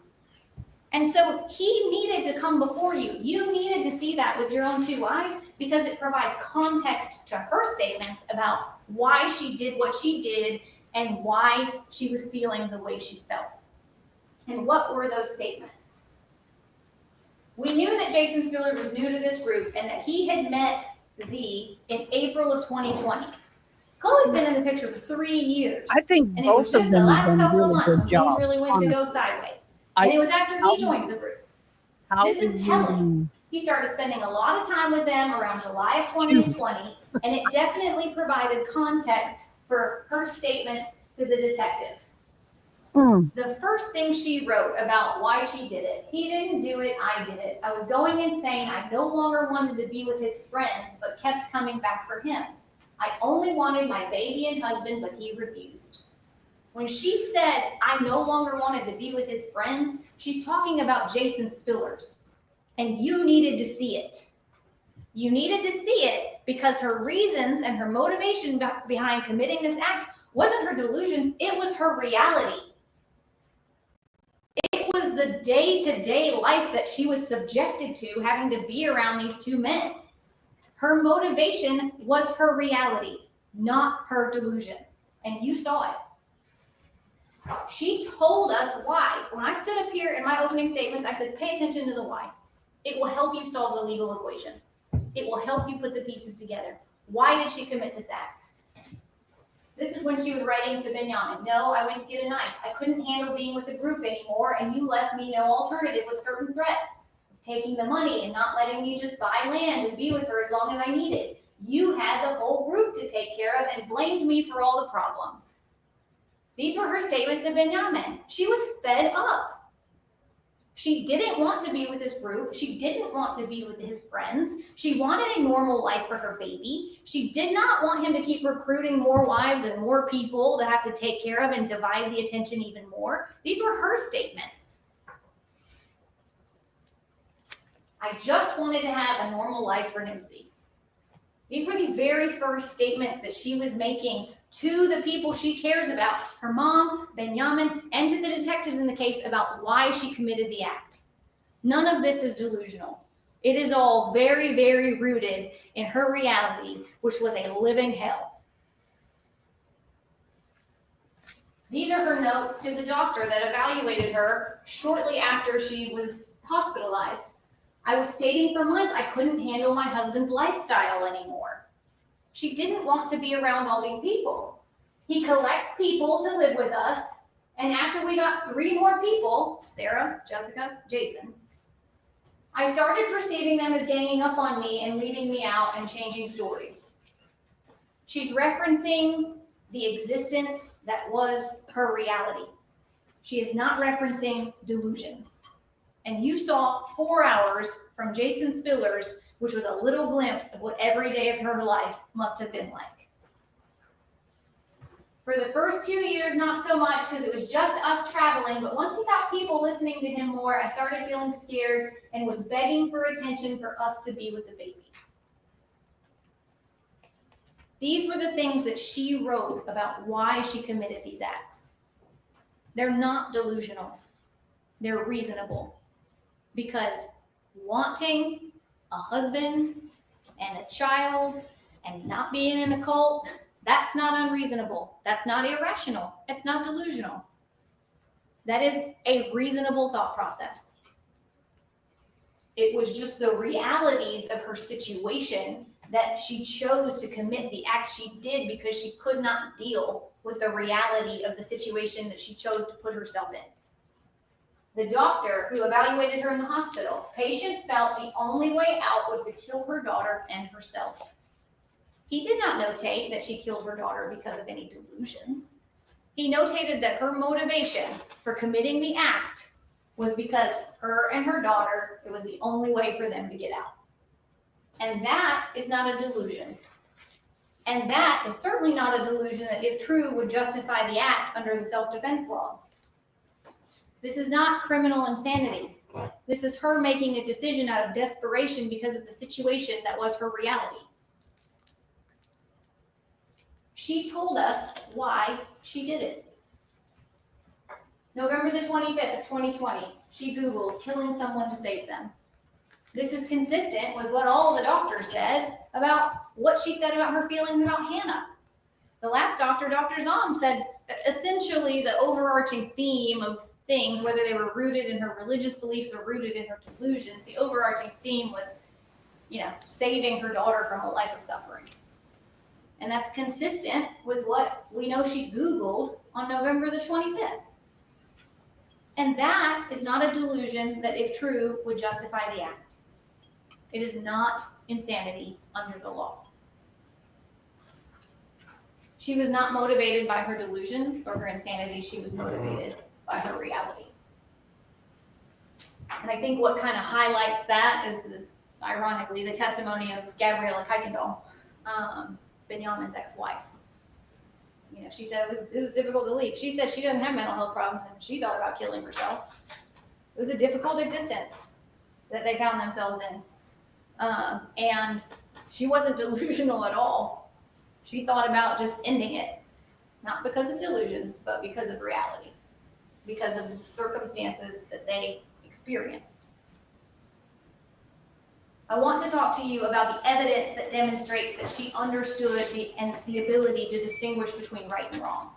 And so he needed to come before you. You needed to see that with your own two eyes because it provides context to her statements about why she did what she did and why she was feeling the way she felt. And what were those statements? We knew that Jason Spillers was new to this group and that he had met Z in April of 2020. Chloe's been in the picture for 3 years. I think and both it was just of them the have last done a couple of really months good when job. things really went to go sideways. And it was after he joined the group. This is telling. He started spending a lot of time with them around July of 2020, and it definitely provided context for her statements to the detective. The first thing she wrote about why she did it, he didn't do it, I did it. I was going insane. I no longer wanted to be with his friends, but kept coming back for him. I only wanted my baby and husband, but he refused. When she said, I no longer wanted to be with his friends, she's talking about Jason Spillers. And you needed to see it. You needed to see it because her reasons and her motivation behind committing this act wasn't her delusions, it was her reality. It was the day-to-day life that she was subjected to, having to be around these two men. Her motivation was her reality, not her delusion. And you saw it. She told us why. When I stood up here in my opening statements, I said, pay attention to the why. It will help you solve the legal equation. It will help you put the pieces together. Why did she commit this act? This is when she was writing to Benjamin. No, I went to get a knife. I couldn't handle being with the group anymore, and you left me no alternative with certain threats. Taking the money and not letting me just buy land and be with her as long as I needed. You had the whole group to take care of and blamed me for all the problems. These were her statements to Benjamin. She was fed up. She didn't want to be with this group. She didn't want to be with his friends. She wanted a normal life for her baby. She did not want him to keep recruiting more wives and more people to have to take care of and divide the attention even more. These were her statements. I just wanted to have a normal life for Nimsy. These were the very first statements that she was making to the people she cares about, her mom, Benjamin, and to the detectives in the case about why she committed the act. None of this is delusional. It is all very, very rooted in her reality, which was a living hell. These are her notes to the doctor that evaluated her shortly after she was hospitalized. I was stating for months I couldn't handle my husband's lifestyle anymore. She didn't want to be around all these people. He collects people to live with us, and after we got 3 more people, Sarah, Jessica, Jason, I started perceiving them as ganging up on me and leaving me out and changing stories. She's referencing the existence that was her reality. She is not referencing delusions. And you saw 4 hours from Jason Spillers, which was a little glimpse of what every day of her life must have been like. For the first 2 years, not so much because it was just us traveling, but once he got people listening to him more, I started feeling scared and was begging for attention for us to be with the baby. These were the things that she wrote about why she committed these acts. They're not delusional. They're reasonable. Because wanting a husband and a child and not being in a cult, that's not unreasonable. That's not irrational. It's not delusional. That is a reasonable thought process. It was just the realities of her situation that she chose to commit the act she did because she could not deal with the reality of the situation that she chose to put herself in. The doctor who evaluated her in the hospital, patient felt the only way out was to kill her daughter and herself. He did not notate that she killed her daughter because of any delusions. He notated that her motivation for committing the act was because her and her daughter, it was the only way for them to get out. And that is not a delusion. And that is certainly not a delusion that, if true, would justify the act under the self-defense laws. This is not criminal insanity. This is her making a decision out of desperation because of the situation that was her reality. She told us why she did it. November the 25th of 2020, she Googles killing someone to save them. This is consistent with what all the doctors said about what she said about her feelings about Hannah. The last doctor, Dr. Zom, said essentially the overarching theme of things, whether they were rooted in her religious beliefs or rooted in her delusions, the overarching theme was, saving her daughter from a life of suffering. And that's consistent with what we know she Googled on November the 25th. And that is not a delusion that, if true, would justify the act. It is not insanity under the law. She was not motivated by her delusions or her insanity. She was motivated by her reality. And I think what kind of highlights that is, ironically, the testimony of Gabriella Kuykendall, Benjamin's ex-wife. She said it was difficult to leave. She said she doesn't have mental health problems and she thought about killing herself. It was a difficult existence that they found themselves in. And she wasn't delusional at all. She thought about just ending it, not because of delusions, but because of reality, because of the circumstances that they experienced. I want to talk to you about the evidence that demonstrates that she understood the ability to distinguish between right and wrong.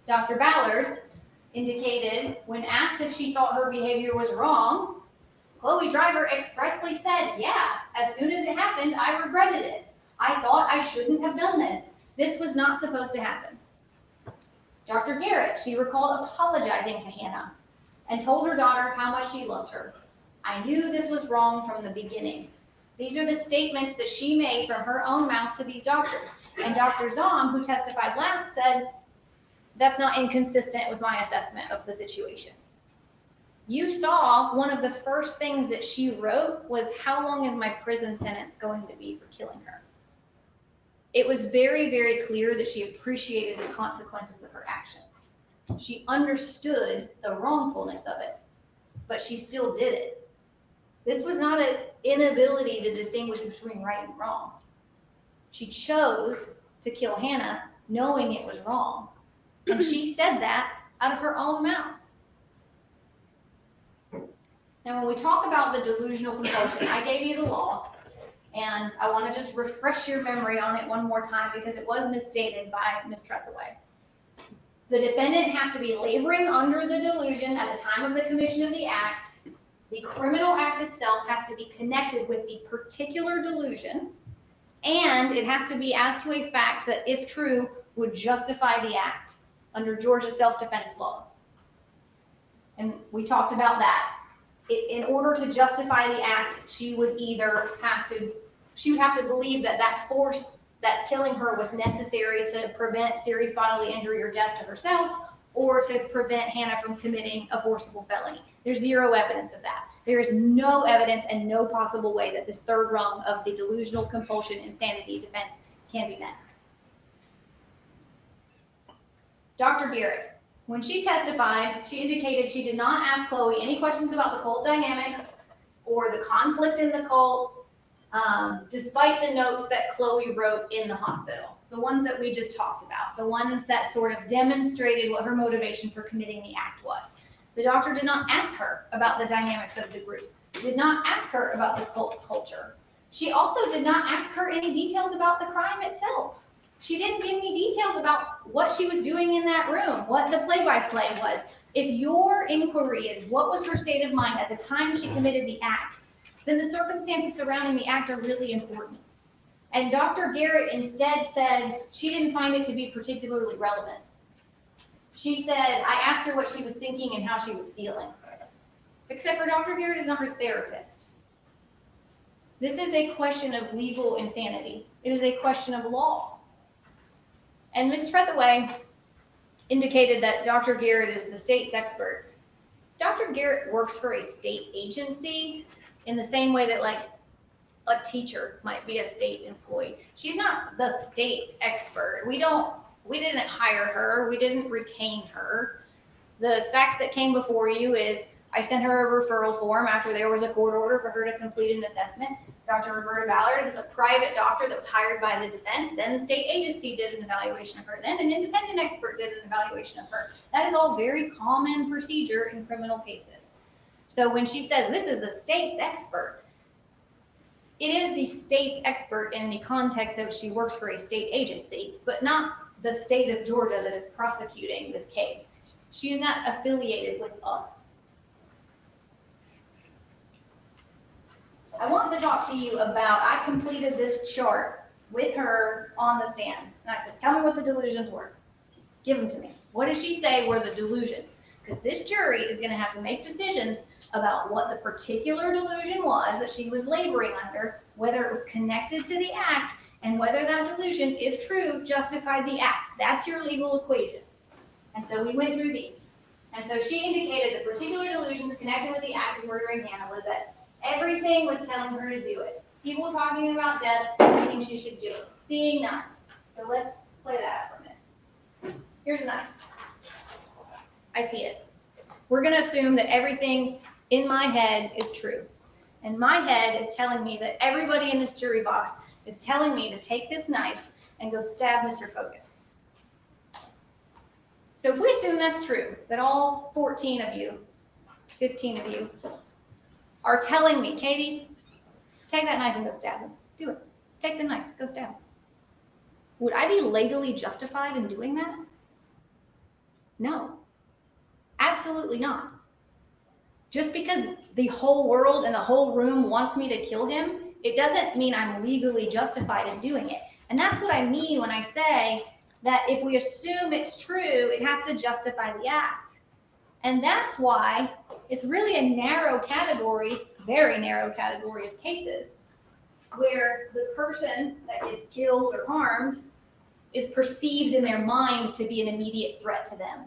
Dr. Ballard indicated, when asked if she thought her behavior was wrong, Chloe Driver expressly said, "Yeah, as soon as it happened, I regretted it. I thought I shouldn't have done this. This was not supposed to happen." Dr. Garrett, she recalled apologizing to Hannah and told her daughter how much she loved her. "I knew this was wrong from the beginning." These are the statements that she made from her own mouth to these doctors. And Dr. Zom, who testified last, said, "That's not inconsistent with my assessment of the situation." You saw one of the first things that she wrote was, "How long is my prison sentence going to be for killing her?" It was very, very clear that she appreciated the consequences of her actions. She understood the wrongfulness of it, but she still did it. This was not an inability to distinguish between right and wrong. She chose to kill Hannah knowing it was wrong. And she said that out of her own mouth. Now, when we talk about the delusional compulsion, I gave you the law, and I want to just refresh your memory on it one more time because it was misstated by Ms. Trethewey. The defendant has to be laboring under the delusion at the time of the commission of the act. The criminal act itself has to be connected with the particular delusion, and it has to be as to a fact that, if true, would justify the act under Georgia self-defense laws. And we talked about that. In order to justify the act, she would have to believe that force, that killing her, was necessary to prevent serious bodily injury or death to herself, or to prevent Hannah from committing a forcible felony. There's zero evidence of that. There is no evidence and no possible way that this third rung of the delusional compulsion insanity defense can be met. Dr. Garrett, when she testified, she indicated she did not ask Chloe any questions about the cult dynamics or the conflict in the cult, despite the notes that Chloe wrote in the hospital, the ones that we just talked about, the ones that sort of demonstrated what her motivation for committing the act was. The doctor did not ask her about the dynamics of the group, did not ask her about the cult culture. She also did not ask her any details about the crime itself. She didn't give me details about what she was doing in that room, what the play-by-play was. If your inquiry is what was her state of mind at the time she committed the act, then the circumstances surrounding the act are really important. And Dr. Garrett instead said she didn't find it to be particularly relevant. She said, I asked her what she was thinking and how she was feeling. Except for Dr. Garrett is not her therapist. This is a question of legal insanity. It is a question of law. And Ms. Trethewey indicated that Dr. Garrett is the state's expert. Dr. Garrett works for a state agency in the same way that like a teacher might be a state employee. She's not the state's expert. We didn't hire her. We didn't retain her. The facts that came before you is I sent her a referral form after there was a court order for her to complete an assessment. Dr. Roberta Ballard is a private doctor that was hired by the defense. Then the state agency did an evaluation of her. Then an independent expert did an evaluation of her. That is all very common procedure in criminal cases. So when she says this is the state's expert, it is the state's expert in the context of she works for a state agency, but not the state of Georgia that is prosecuting this case. She is not affiliated with us. I want to talk to you about, I completed this chart with her on the stand. And I said, tell me what the delusions were. Give them to me. What did she say were the delusions? Because this jury is going to have to make decisions about what the particular delusion was that she was laboring under, whether it was connected to the act, and whether that delusion, if true, justified the act. That's your legal equation. And so we went through these. And so she indicated the particular delusions connected with the act of murdering Hannah was that everything was telling her to do it. People talking about death, thinking she should do it. Seeing knives. So let's play that out for a minute. Here's a knife. I see it. We're going to assume that everything in my head is true. And my head is telling me that everybody in this jury box is telling me to take this knife and go stab Mr. Focus. So if we assume that's true, that all 14 of you, 15 of you, are telling me, Katie, take that knife and go stab him. Do it. Take the knife, go stab him. Would I be legally justified in doing that? No. Absolutely not. Just because the whole world and the whole room wants me to kill him, it doesn't mean I'm legally justified in doing it. And that's what I mean when I say that if we assume it's true, it has to justify the act. And that's why it's really a narrow category, very narrow category of cases where the person that gets killed or harmed is perceived in their mind to be an immediate threat to them.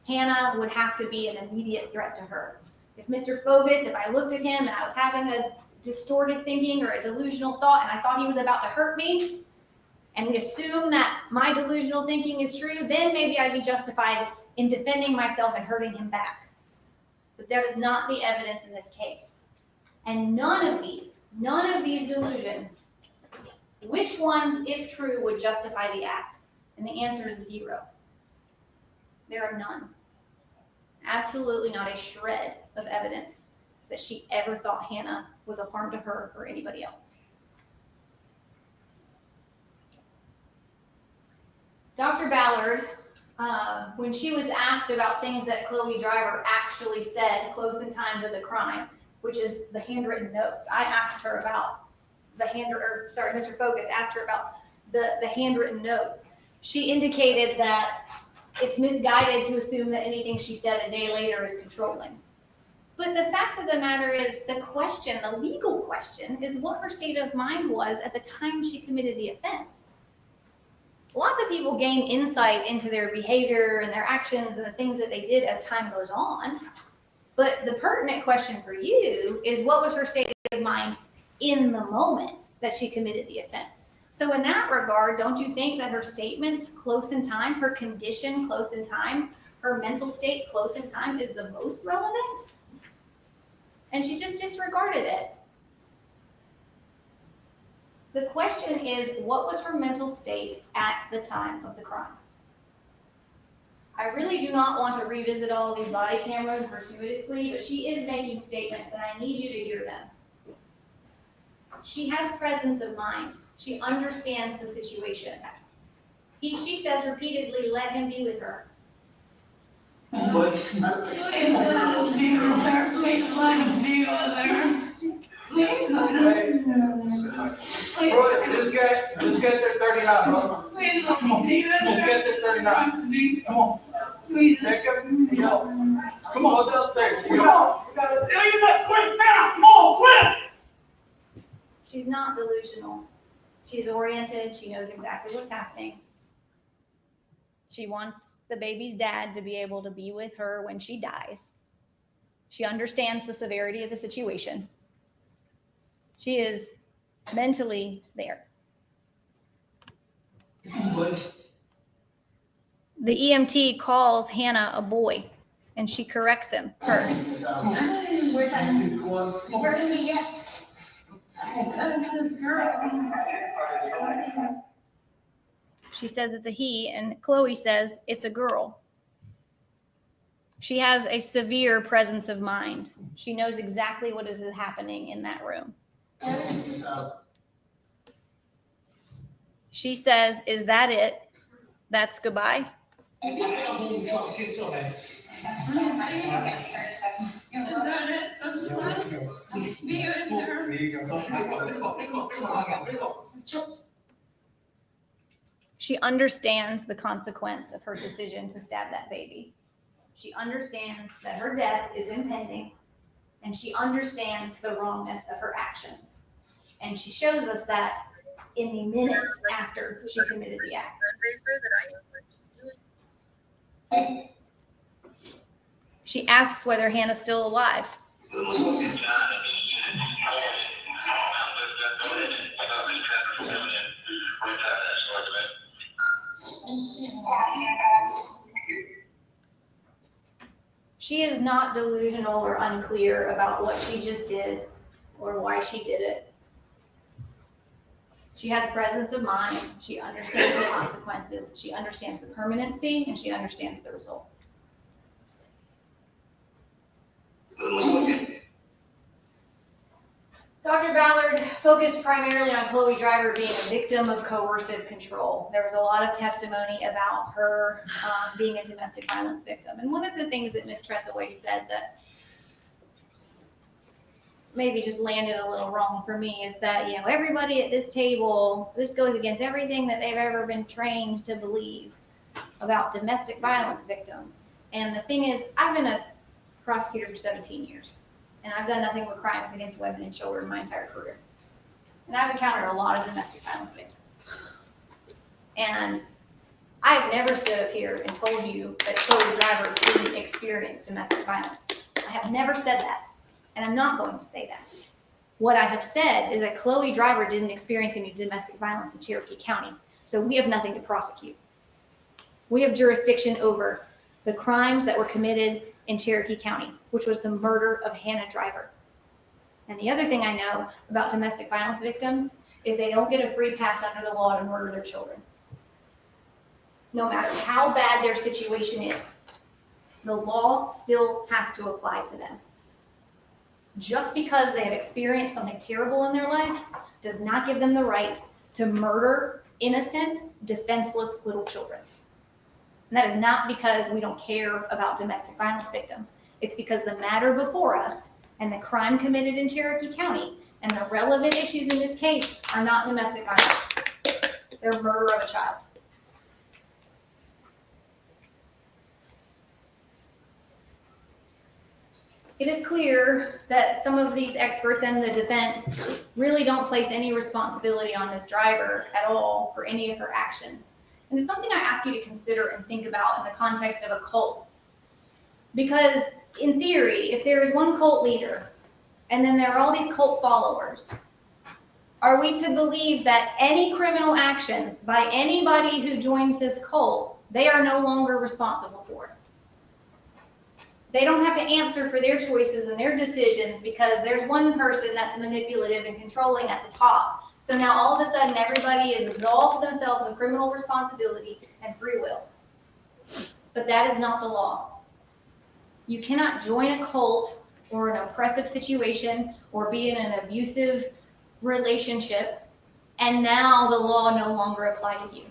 Hannah would have to be an immediate threat to her. If Mr. Focus, if I looked at him and I was having a distorted thinking or a delusional thought and I thought he was about to hurt me, and we assume that my delusional thinking is true, then maybe I'd be justified in defending myself and hurting him back. But that is not the evidence in this case. And none of these delusions, which ones, if true, would justify the act? And the answer is 0. There are none. Absolutely not a shred of evidence that she ever thought Hannah was a harm to her or anybody else. Dr. Ballard, when she was asked about things that Chloe Driver actually said close in time to the crime, which is the handwritten notes, I asked her about Mr. Focus asked her about the handwritten notes. She indicated that it's misguided to assume that anything she said a day later is controlling. But the fact of the matter is the question, the legal question, is what her state of mind was at the time she committed the offense. Lots of people gain insight into their behavior and their actions and the things that they did as time goes on. But the pertinent question for you is what was her state of mind in the moment that she committed the offense? So in that regard, don't you think that her statements close in time, her condition close in time, her mental state close in time is the most relevant? And she just disregarded it. The question is, what was her mental state at the time of the crime? I really do not want to revisit all of these body cameras gratuitously, but she is making statements and I need you to hear them. She has presence of mind. She understands the situation. She says repeatedly, let him be with her. Just get their 39, bro. Just get their 39. Come on. Take him. Come on, what's upstairs? Come on. Let's quit now. Come on, quit. She's not delusional. She's oriented. She knows exactly what's happening. She wants the baby's dad to be able to be with her when she dies. She understands the severity of the situation. She is mentally there. The EMT calls Hannah a boy, and she corrects him. Her. Where's that? Yes. She says it's a he, and Chloe says it's a girl. She has a severe presence of mind. She knows exactly what is happening in that room. She says, is that it? That's goodbye? She understands the consequence of her decision to stab that baby. She understands that her death is impending, and she understands the wrongness of her actions. And she shows us that in the minutes after she committed the act. She asks whether Hannah's still alive. She is not delusional or unclear about what she just did or why she did it. She has presence of mind. She understands the consequences. She understands the permanency, and she understands the result. Dr. Ballard focused primarily on Chloe Driver being a victim of coercive control. There was a lot of testimony about her being a domestic violence victim. And one of the things that Ms. Trethaway said that maybe just landed a little wrong for me is that, everybody at this table, this goes against everything that they've ever been trained to believe about domestic violence victims. And the thing is, I've been a prosecutor for 17 years. And I've done nothing but crimes against women and children my entire career. And I've encountered a lot of domestic violence victims. And I've never stood up here and told you that Chloe Driver didn't experience domestic violence. I have never said that. And I'm not going to say that. What I have said is that Chloe Driver didn't experience any domestic violence in Cherokee County. So we have nothing to prosecute. We have jurisdiction over the crimes that were committed in Cherokee County, which was the murder of Hannah Driver. And the other thing I know about domestic violence victims is they don't get a free pass under the law to murder their children. No matter how bad their situation is, the law still has to apply to them. Just because they have experienced something terrible in their life does not give them the right to murder innocent, defenseless little children. And that is not because we don't care about domestic violence victims. It's because the matter before us and the crime committed in Cherokee County and the relevant issues in this case are not domestic violence. They're murder of a child. It is clear that some of these experts and the defense really don't place any responsibility on Ms. Driver at all for any of her actions. And it's something I ask you to consider and think about in the context of a cult. Because in theory, if there is one cult leader, and then there are all these cult followers, Are we to believe that any criminal actions by anybody who joins this cult, they are no longer responsible for it? They don't have to answer for their choices and their decisions because there's one person that's manipulative and controlling at the top. So now all of a sudden everybody is absolved themselves of criminal responsibility and free will. But that is not the law. You cannot join a cult or an oppressive situation or be in an abusive relationship and now the law no longer apply to you.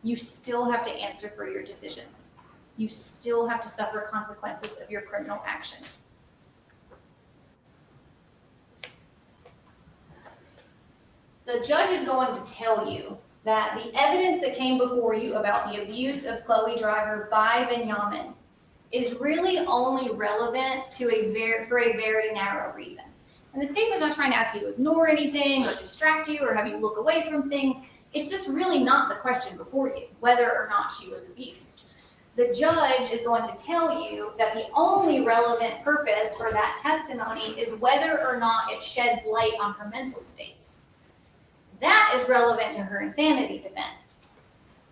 You still have to answer for your decisions. You still have to suffer consequences of your criminal actions. The judge is going to tell you that the evidence that came before you about the abuse of Chloe Driver by Benjamin is really only relevant to for a very narrow reason. And the state was not trying to ask you to ignore anything or distract you or have you look away from things. It's just really not the question before you, whether or not she was abused. The judge is going to tell you that the only relevant purpose for that testimony is whether or not it sheds light on her mental state. That is relevant to her insanity defense.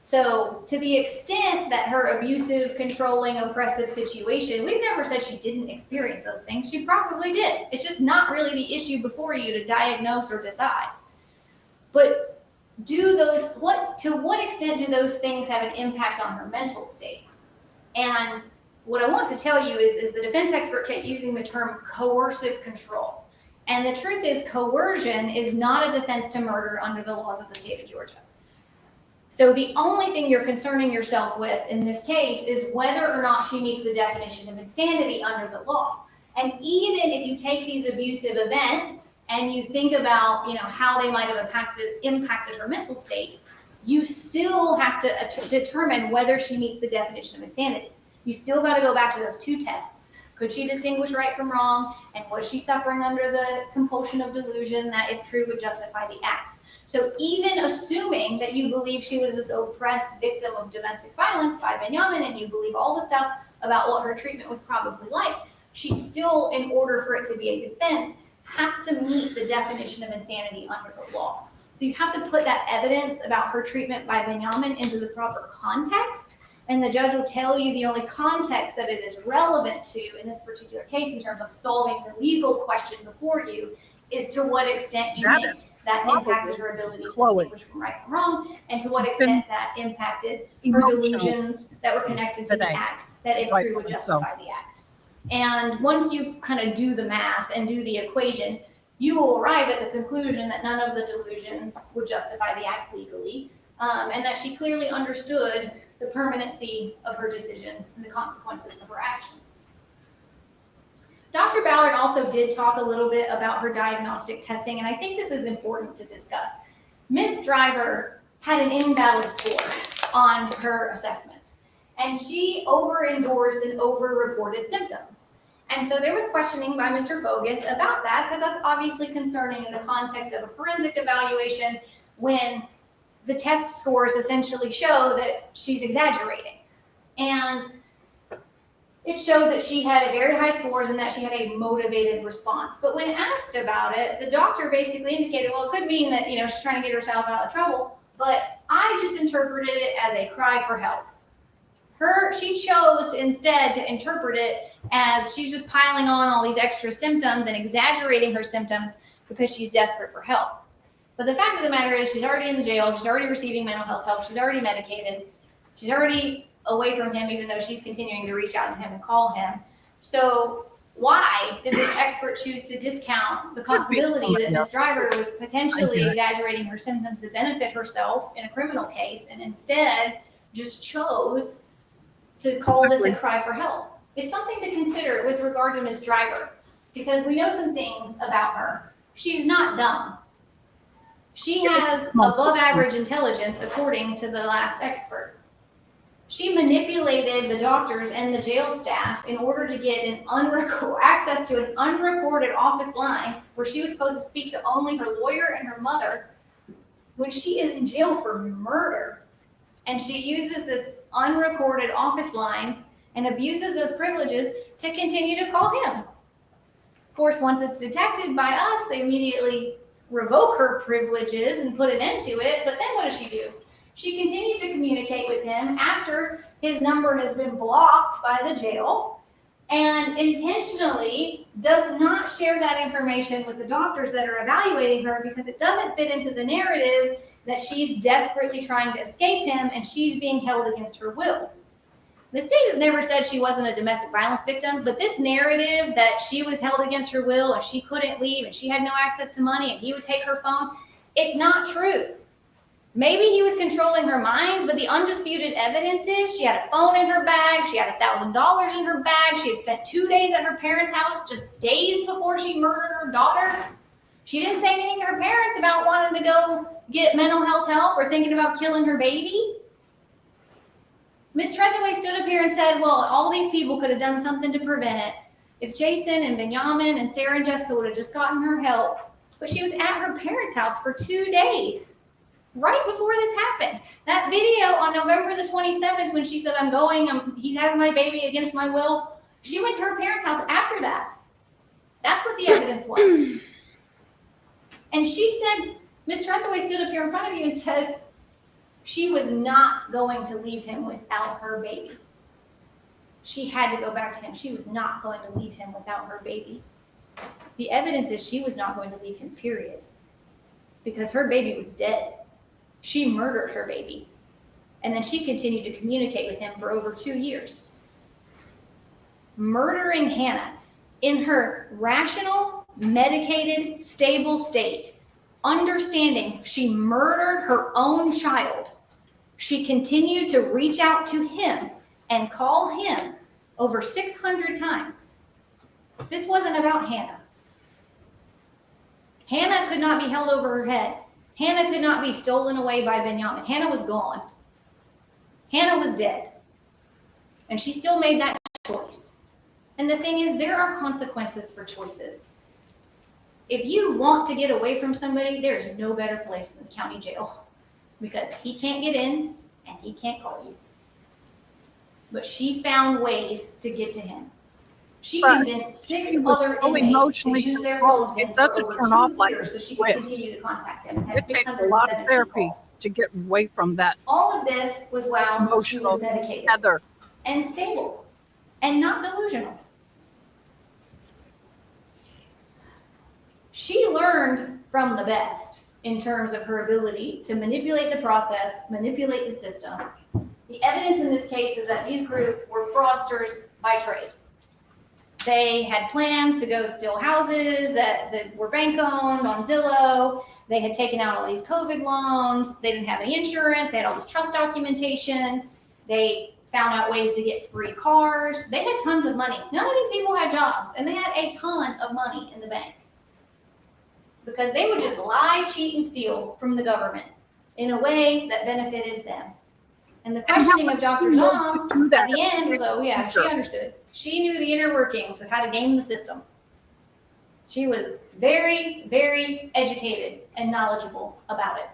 So to the extent that her abusive, controlling, oppressive situation, we've never said she didn't experience those things. She probably did. It's just not really the issue before you to diagnose or decide. But to what extent do those things have an impact on her mental state? And what I want to tell you is the defense expert kept using the term coercive control. And the truth is coercion is not a defense to murder under the laws of the state of Georgia. So the only thing you're concerning yourself with in this case is whether or not she meets the definition of insanity under the law. And even if you take these abusive events and you think about, how they might have impacted her mental state, you still have to determine whether she meets the definition of insanity. You still got to go back to those two tests. Could she distinguish right from wrong? And was she suffering under the compulsion of delusion that, if true, would justify the act? So even assuming that you believe she was this oppressed victim of domestic violence by Benjamin and you believe all the stuff about what her treatment was probably like, she still, in order for it to be a defense, has to meet the definition of insanity under the law. So you have to put that evidence about her treatment by Benjamin into the proper context, and the judge will tell you the only context that it is relevant to in this particular case in terms of solving the legal question before you is to what extent you think that impacted her ability to distinguish from right and wrong, and to what extent that impacted her delusions that were connected to the act, that if true would justify the act. And once you kind of do the math and do the equation, you will arrive at the conclusion that none of the delusions would justify the act legally, and that she clearly understood the permanency of her decision and the consequences of her actions. Dr. Ballard also did talk a little bit about her diagnostic testing, and I think this is important to discuss. Ms. Driver had an invalid score on her assessment, and she over-endorsed and over-reported symptoms. And so there was questioning by Mr. Fogus about that, because that's obviously concerning in the context of a forensic evaluation when the test scores essentially show that she's exaggerating. And it showed that she had very high scores and that she had a motivated response. But when asked about it, the doctor basically indicated, well, it could mean that, she's trying to get herself out of trouble, but I just interpreted it as a cry for help. She chose instead to interpret it as she's just piling on all these extra symptoms and exaggerating her symptoms because she's desperate for help. But the fact of the matter is she's already in the jail, she's already receiving mental health help, she's already medicated, she's already away from him even though she's continuing to reach out to him and call him. So why did this expert choose to discount the possibility that Ms. Driver was potentially exaggerating her symptoms to benefit herself in a criminal case and instead just chose to call this a cry for help? It's something to consider with regard to Ms. Driver, because we know some things about her. She's not dumb. She has above average intelligence, according to the last expert. She manipulated the doctors and the jail staff in order to get access to an unrecorded office line where she was supposed to speak to only her lawyer and her mother when she is in jail for murder. And she uses this unrecorded office line and abuses those privileges to continue to call him. Of course, once it's detected by us, they immediately revoke her privileges and put an end to it, but then what does she do? She continues to communicate with him after his number has been blocked by the jail, and intentionally does not share that information with the doctors that are evaluating her because it doesn't fit into the narrative that she's desperately trying to escape him and she's being held against her will. The state has never said she wasn't a domestic violence victim, but this narrative that she was held against her will and she couldn't leave and she had no access to money and he would take her phone, it's not true. Maybe he was controlling her mind, but the undisputed evidence is she had a phone in her bag, she had $1,000 in her bag, she had spent 2 days at her parents' house just days before she murdered her daughter. She didn't say anything to her parents about wanting to go get mental health help or thinking about killing her baby. Ms. Trethewey stood up here and said, well, all these people could have done something to prevent it. If Jason and Benjamin and Sarah and Jessica would have just gotten her help. But she was at her parents' house for 2 days, right before this happened. That video on November the 27th, when she said, he has my baby against my will, she went to her parents' house after that. That's what the evidence was. And she said, Ms. Trethewey stood up here in front of you and said, she was not going to leave him without her baby. She had to go back to him. She was not going to leave him without her baby. The evidence is she was not going to leave him, period. Because her baby was dead. She murdered her baby. And then she continued to communicate with him for over 2 years. Murdering Hannah in her rational, medicated, stable state, understanding she murdered her own child, she continued to reach out to him and call him over 600 times. This wasn't about Hannah. Hannah could not be held over her head. Hannah could not be stolen away by Benjamin. Hannah was gone. Hannah was dead. And she still made that choice. And the thing is, there are consequences for choices. If you want to get away from somebody, there's no better place than the county jail because he can't get in and he can't call you. But she found ways to get to him. She convinced 6 other inmates to use their phone pins for over 2 years so she could continue to contact him. It takes a lot of therapy to get away from that. All of this was while she was Emotional medicated tether. and stable and not delusional. She learned from the best in terms of her ability to manipulate the process, manipulate the system. The evidence in this case is that these groups were fraudsters by trade. They had plans to go steal houses that were bank owned on Zillow. They had taken out all these COVID loans. They didn't have any insurance. They had all this trust documentation. They found out ways to get free cars. They had tons of money. None of these people had jobs, and they had a ton of money in the bank because they would just lie, cheat, and steal from the government in a way that benefited them. And the questioning of Dr. Zom at the end was, oh yeah, she understood. She knew the inner workings of how to game the system. She was very, very educated and knowledgeable about it.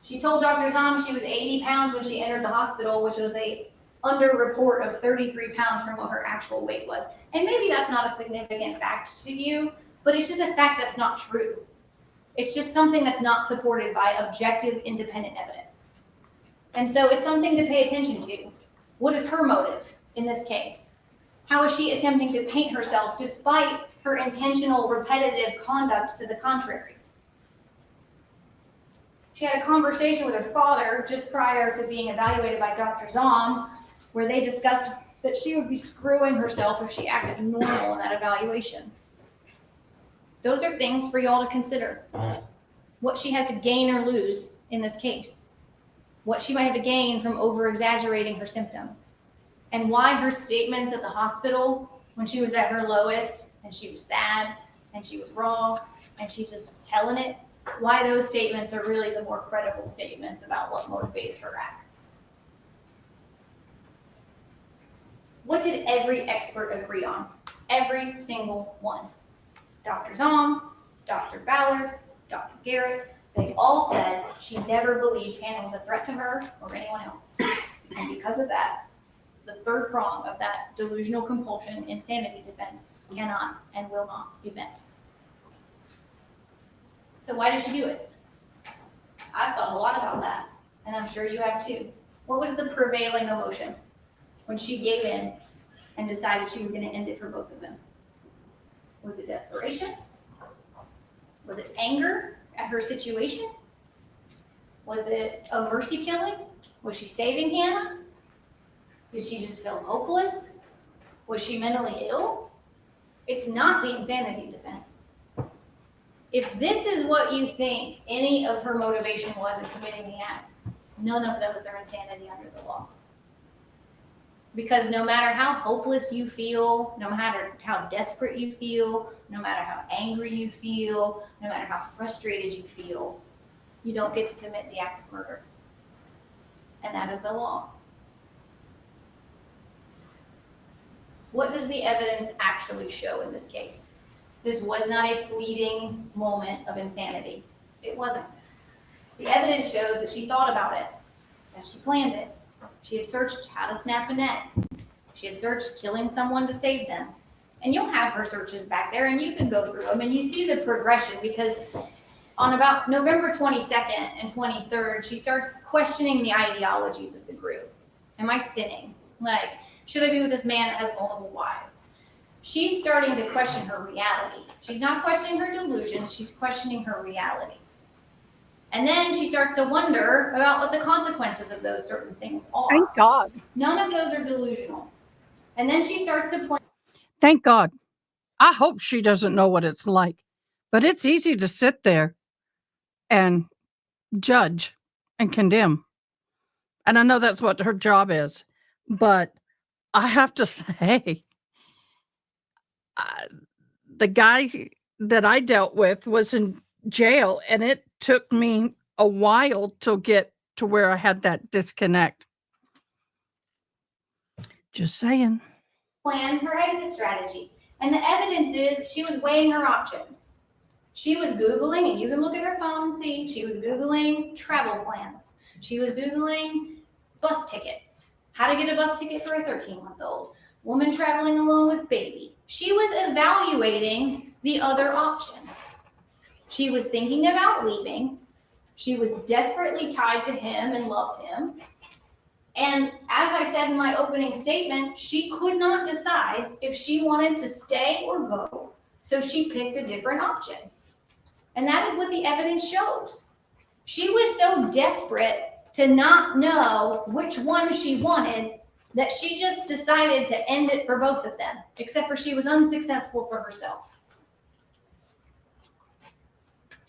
She told Dr. Zom she was 80 pounds when she entered the hospital, which was a under-report of 33 pounds from what her actual weight was. And maybe that's not a significant fact to you, but it's just a fact that's not true. It's just something that's not supported by objective, independent evidence. And so it's something to pay attention to. What is her motive in this case? How is she attempting to paint herself despite her intentional, repetitive conduct to the contrary? She had a conversation with her father just prior to being evaluated by Dr. Zom, where they discussed that she would be screwing herself if she acted normal in that evaluation. Those are things for y'all to consider. What she has to gain or lose in this case. What she might have to gain from over-exaggerating her symptoms. And why her statements at the hospital when she was at her lowest and she was sad and she was raw and she's just telling it, why those statements are really the more credible statements about what motivated her act. What did every expert agree on? Every single one. Dr. Zom, Dr. Ballard, Dr. Garrett, they all said she never believed Hannah was a threat to her or anyone else. And because of that, the third prong of that delusional compulsion insanity defense cannot and will not be met. So why did she do it? I've thought a lot about that, and I'm sure you have too. What was the prevailing emotion when she gave in and decided she was going to end it for both of them? Was it desperation? Was it anger at her situation? Was it a mercy killing? Was she saving Hannah? Did she just feel hopeless? Was she mentally ill? It's not the insanity defense. If this is what you think any of her motivation was in committing the act, none of those are insanity under the law. Because no matter how hopeless you feel, no matter how desperate you feel, no matter how angry you feel, no matter how frustrated you feel, you don't get to commit the act of murder. And that is the law. What does the evidence actually show in this case? This was not a fleeting moment of insanity. It wasn't. The evidence shows that she thought about it, that she planned it. She had searched how to snap a neck. She had searched killing someone to save them. And you'll have her searches back there and you can go through them and you see the progression, because on about November 22nd and 23rd, she starts questioning the ideologies of the group. Am I sinning? Like, should I be with this man that has multiple wives? She's starting to question her reality. She's not questioning her delusions, she's questioning her reality. And then she starts to wonder about what the consequences of those certain things are. Thank God. None of those are delusional. And then she starts to plan. Thank God. I hope she doesn't know what it's like. But it's easy to sit there and judge and condemn. And I know that's what her job is. But I have to say, the guy that I dealt with was in jail, and it took me a while to get to where I had that disconnect. Just saying. Plan her exit strategy. And the evidence is she was weighing her options. She was Googling, and you can look at her phone and see, she was Googling travel plans. She was Googling bus tickets. How to get a bus ticket for a 13-month-old. Woman traveling alone with baby. She was evaluating the other options. She was thinking about leaving. She was desperately tied to him and loved him. And as I said in my opening statement, she could not decide if she wanted to stay or go. So she picked a different option. And that is what the evidence shows. She was so desperate to not know which one she wanted that she just decided to end it for both of them, except for she was unsuccessful for herself.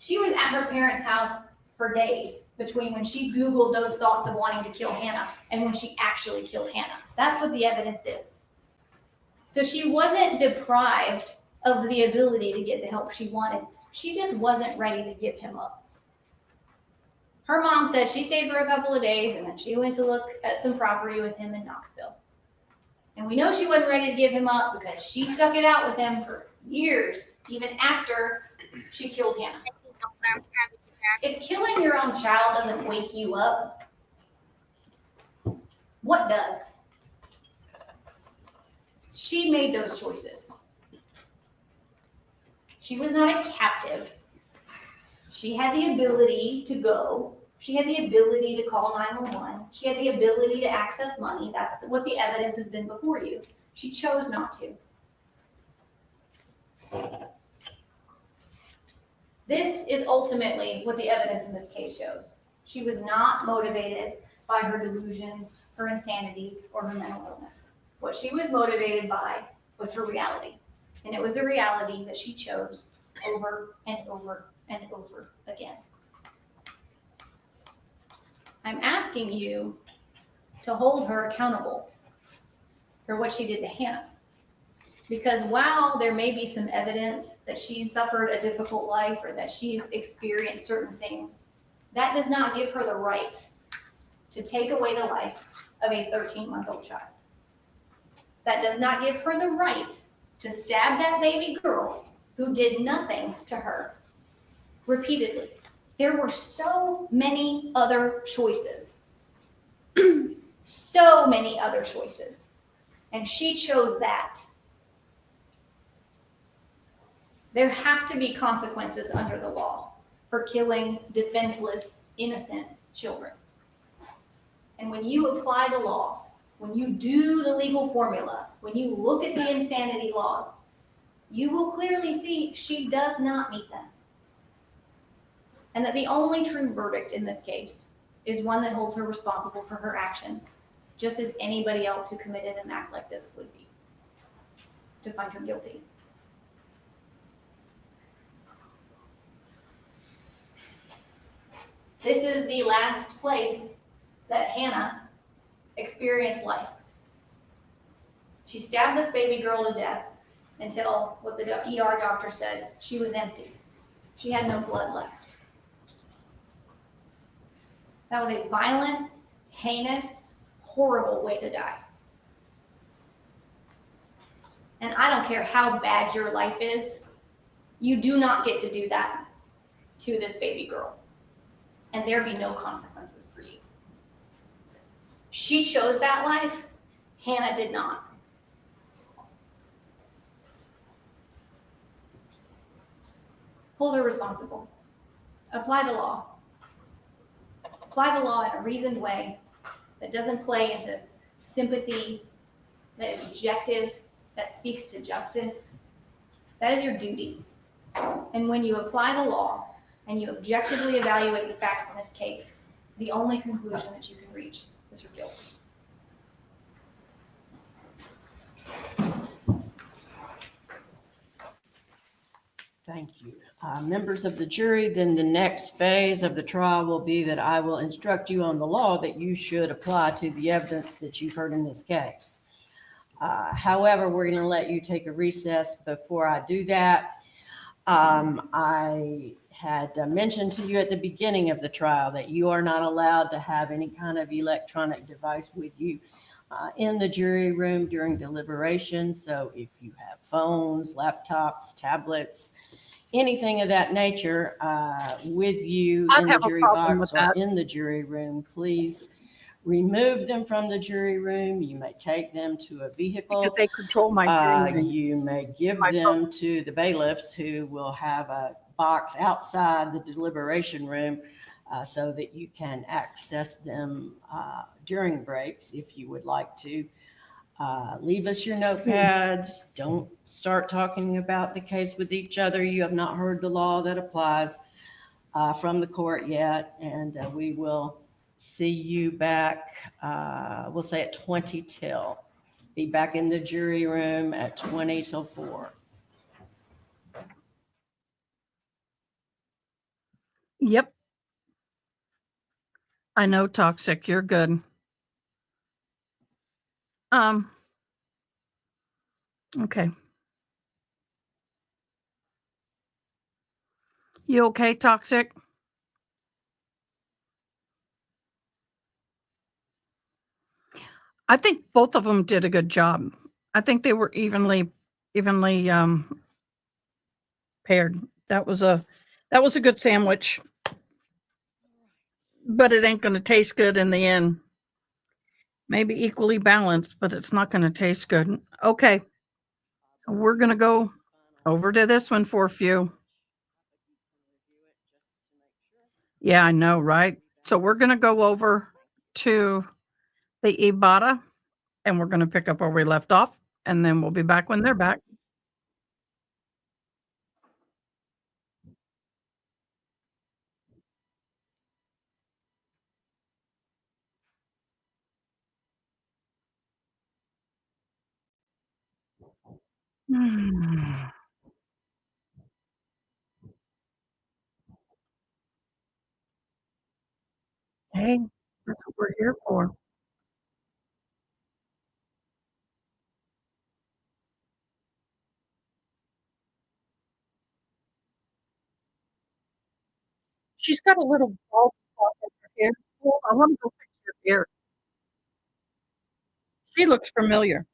She was at her parents' house for days between when she Googled those thoughts of wanting to kill Hannah and when she actually killed Hannah. That's what the evidence is. So she wasn't deprived of the ability to get the help she wanted. She just wasn't ready to give him up. Her mom said she stayed for a couple of days and then she went to look at some property with him in Knoxville. And we know she wasn't ready to give him up because she stuck it out with him for years, even after she killed Hannah. If killing your own child doesn't wake you up, what does? She made those choices. She was not a captive. She had the ability to go. She had the ability to call 911. She had the ability to access money. That's what the evidence has been before you. She chose not to. This is ultimately what the evidence in this case shows. She was not motivated by her delusions, her insanity, or her mental illness. What she was motivated by was her reality. And it was a reality that she chose over and over and over again. I'm asking you to hold her accountable for what she did to Hannah. Because while there may be some evidence that she's suffered a difficult life or that she's experienced certain things, that does not give her the right to take away the life of a 13-month-old child. That does not give her the right to stab that baby girl who did nothing to her repeatedly. There were so many other choices. So many other choices. And she chose that. There have to be consequences under the law. for killing defenseless, innocent children. And when you apply the law, when you do the legal formula, when you look at the insanity laws, you will clearly see she does not meet them. And that the only true verdict in this case is one that holds her responsible for her actions, just as anybody else who committed an act like this would be, to find her guilty. This is the last place that Hannah experienced life. She stabbed this baby girl to death until what the ER doctor said, she was empty. She had no blood left. That was a violent, heinous, horrible way to die. And I don't care how bad your life is, you do not get to do that to this baby girl. And there be no consequences for you. She chose that life, Hannah did not. Hold her responsible. Apply the law. Apply the law in a reasoned way that doesn't play into sympathy, that is objective, that speaks to justice. That is your duty. And when you apply the law and you objectively evaluate the facts in this case, the only conclusion that you can reach is her guilt. Thank you. Members of the jury, then the next phase of the trial will be that I will instruct you on the law that you should apply to the evidence that you've heard in this case. However, we're going to let you take a recess before I do that. I had mentioned to you at the beginning of the trial that you are not allowed to have any kind of electronic device with you in the jury room during deliberation. So if you have phones, laptops, tablets, anything of that nature with you in the jury box or in the jury room, please remove them from the jury room. You may take them to a vehicle. Because they control my hearing. You may give them to the bailiffs, who will have a box outside the deliberation room so that you can access them during breaks if you would like to. Leave us your notepads. Don't start talking about the case with each other. You have not heard the law that applies from the court yet, and we will see you back, we'll say at 20 till. Be back in the jury room at 20 till 4. Yep. I know, Toxic, you're good. Okay. You okay, Toxic? I think both of them did a good job. I think they were evenly paired. That was a good sandwich. But it ain't going to taste good in the end. Maybe equally balanced, but it's not going to taste good. Okay. So we're going to go over to this one for a few. Yeah, I know, right? So we're going to go over to the Ibarra, and we're going to pick up where we left off, and then we'll be back when they're back. Hey, that's what we're here for. She's got a little bald spot in her hair. Well, I want to go fix her hair. She looks familiar.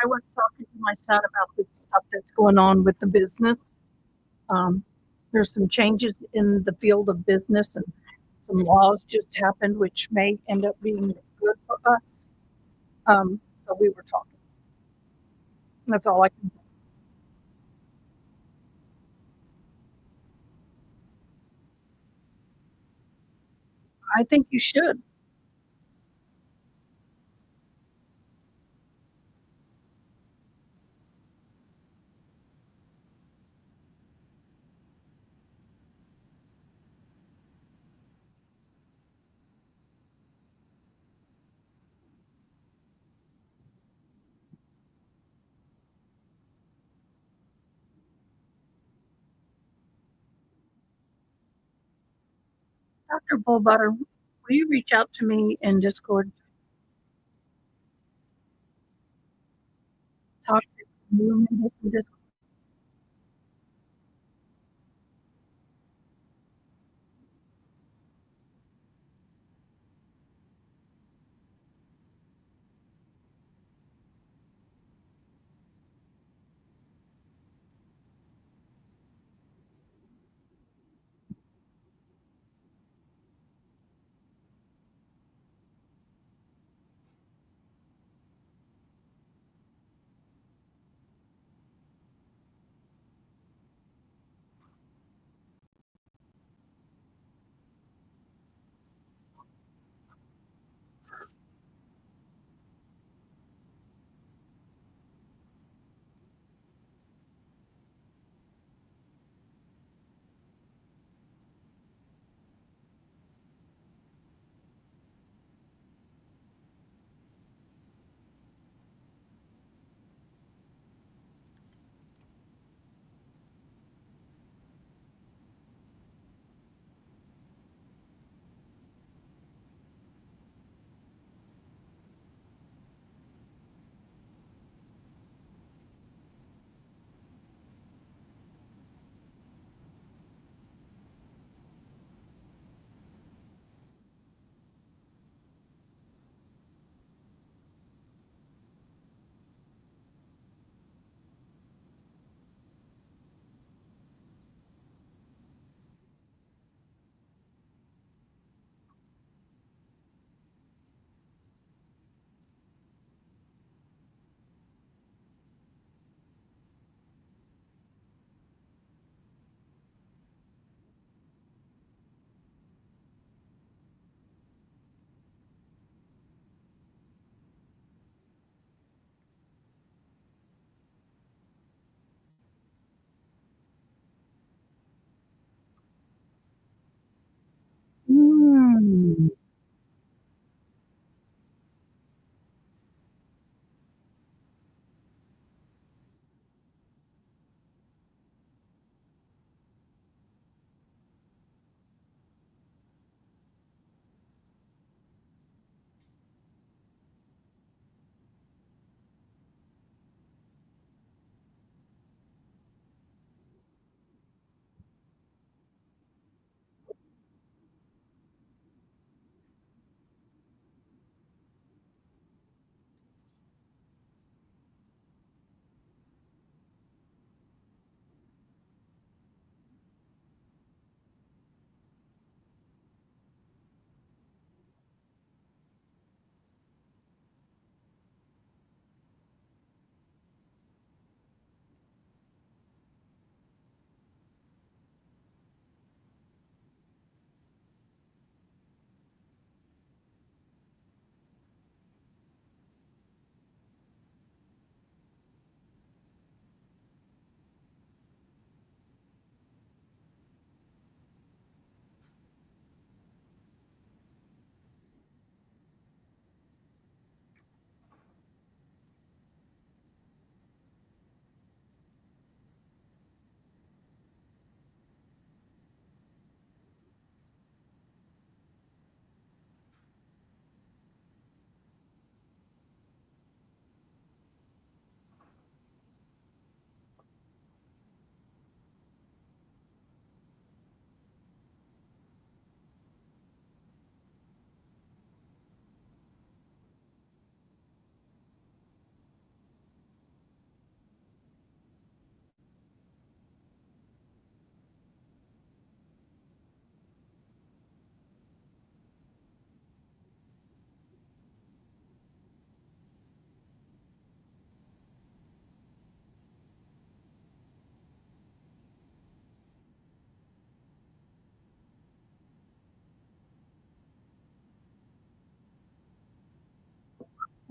I was talking to my son about the stuff that's going on with the business. There's some changes in the field of business and some laws just happened, which may end up being good for us. So we were talking. That's all I can say. I think you should. Dr. Bullbutter, will you reach out to me in Discord? Talk to you in Discord.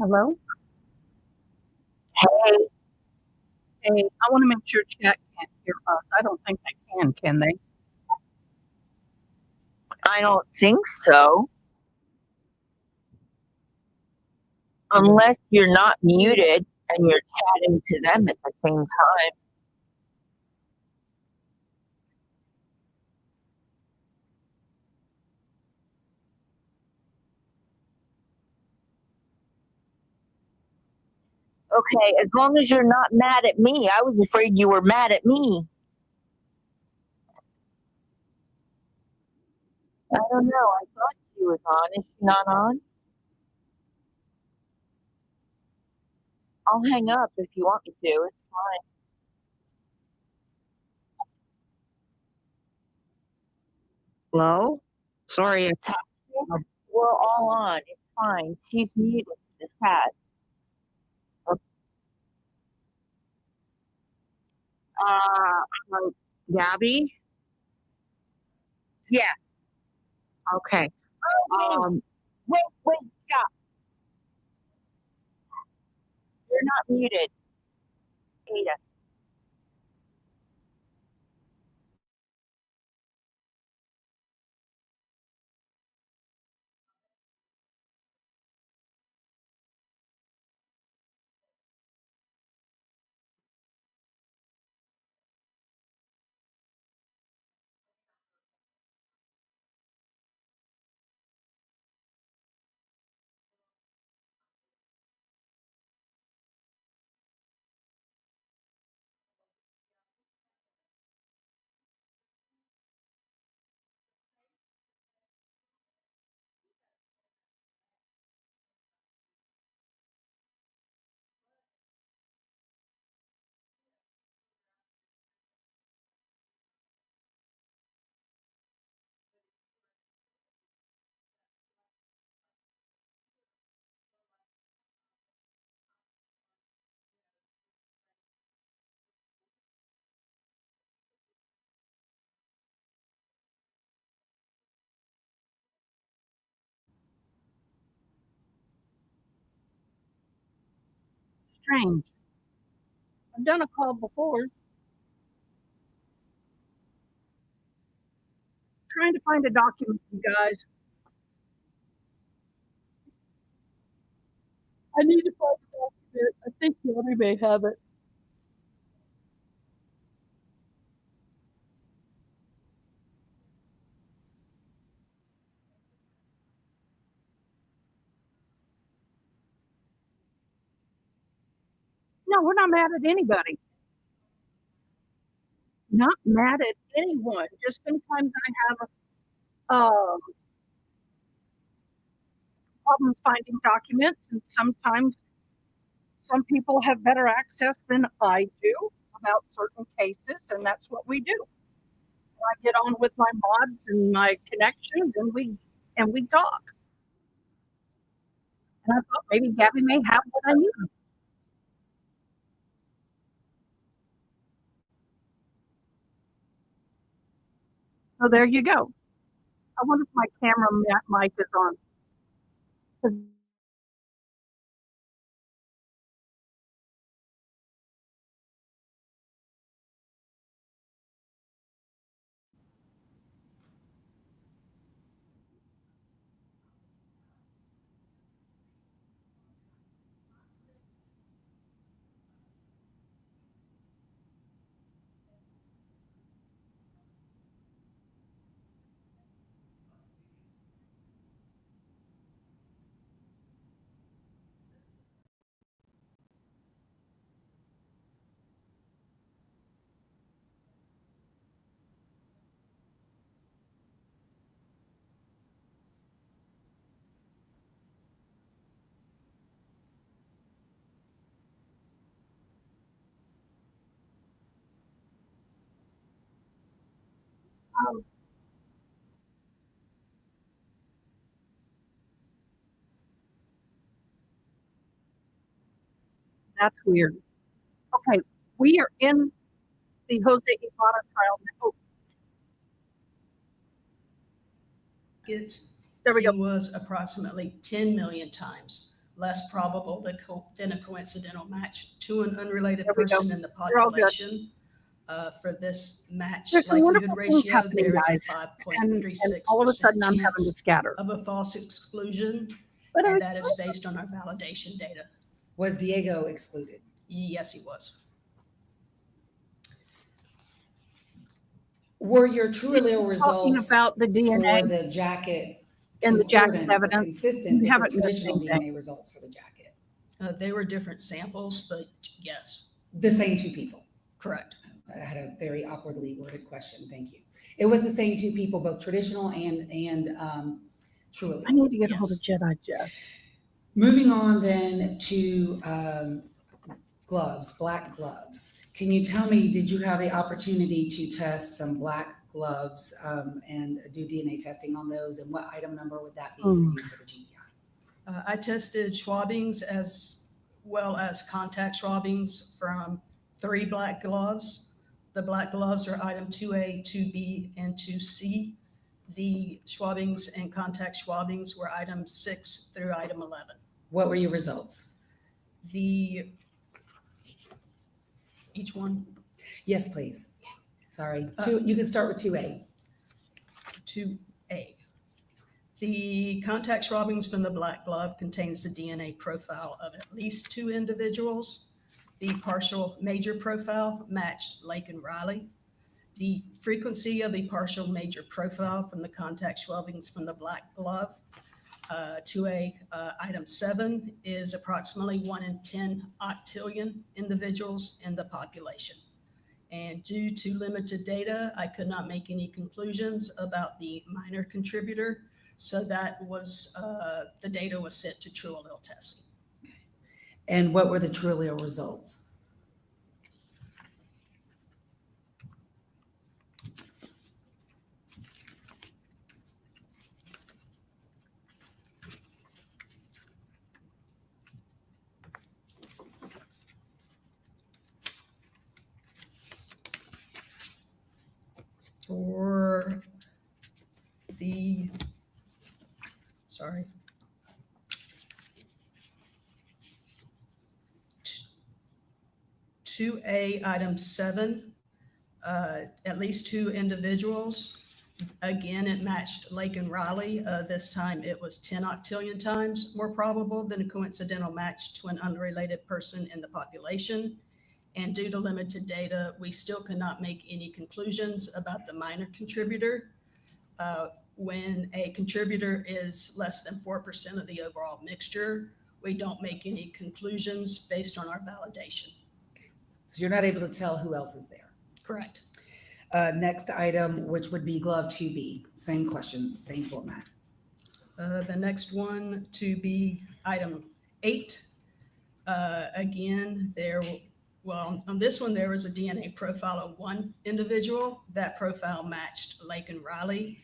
Hello? Hey, Hey, I want to make sure chat can't hear us. I don't think they can they? I don't think so. Unless you're not muted and you're chatting to them at the same time. Okay, as long as you're not mad at me. I was afraid you were mad at me. I don't know. I thought she was on. Is she not on? I'll hang up if you want me to. It's fine. Hello? Sorry, I talked. We're all on. It's fine. She's muted to the chat. Gabby? Yeah. Okay. Wait, stop. You're not muted, Ada. Strange. I've done a call before. Trying to find a document, you guys. I need to find a document. I think Yoni may have it. No, we're not mad at anybody. Not mad at anyone. Just sometimes I have problems finding documents, and sometimes some people have better access than I do about certain cases, and that's what we do. I get on with my mods and my connections, and we talk. And I thought maybe Gabby may have what I need. So there you go. I wonder if my camera mic is on. That's weird. Okay, we are in the Jose Ibarra trial now. It, There we he go. was approximately 10 million times less probable than a coincidental match to an unrelated There we go. person in the You're all good. population. For this match There's some likelihood wonderful things ratio, happening, there is a guys. And 5.36% all of a sudden I'm having to chance scatter. of a false exclusion, But and that is based on our validation data. Was Diego excluded? Yes, he was. Were your true allele results about the DNA for the jacket and the jacket concordant or evidence, consistent you with the haven't missed traditional anything. DNA results for the jacket? They were different samples, but yes. The same two people? Correct. I had a very awkwardly worded question. Thank you. It was the same two people, both traditional and true allele. I need to get a hold of Jedi Jeff. Moving on then to gloves, black gloves. Can you tell me, did you have the opportunity to test some black gloves and do DNA testing on those? And what item number would that be for you for the GBI? I tested swabbings as well as contact swabbings from 3 black gloves. The black gloves are item 2A, 2B, and 2C. The swabbings and contact swabbings were item 6 through item 11. What were your results? Each one? Yes, please. Sorry. You can start with 2A. 2A. The contact swabbings from the black glove contains the DNA profile of at least 2 individuals. The partial major profile matched Lake and Riley. The frequency of the partial major profile from the contact swabbings from the black glove, 2A, item 7, is approximately 1 in 10 octillion individuals in the population. And due to limited data, I could not make any conclusions about the minor contributor. So that was, the data was sent to true allele testing. And what were the true allele results? For the, sorry. 2A, item 7, at least 2 individuals. Again, it matched Lake and Riley. This time it was 10 octillion times more probable than a coincidental match to an unrelated person in the population. And due to limited data, we still cannot make any conclusions about the minor contributor. When a contributor is less than 4% of the overall mixture, we don't make any conclusions based on our validation. So you're not able to tell who else is there? Correct. Next item, which would be glove 2B. Same question, same format. The next one to be item 8. Again, on this one, there was a DNA profile of 1 individual. That profile matched Lake and Riley,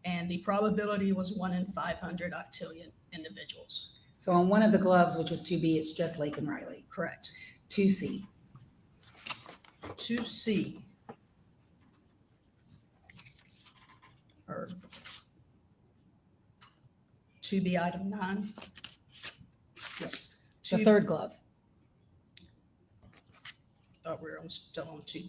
and the probability was 1 in 500 octillion individuals. So on one of the gloves, which was 2B, it's just Lake and Riley. Correct. 2C. 2C. Or 2B, item 9. Yes. The third glove. Thought we were still on 2.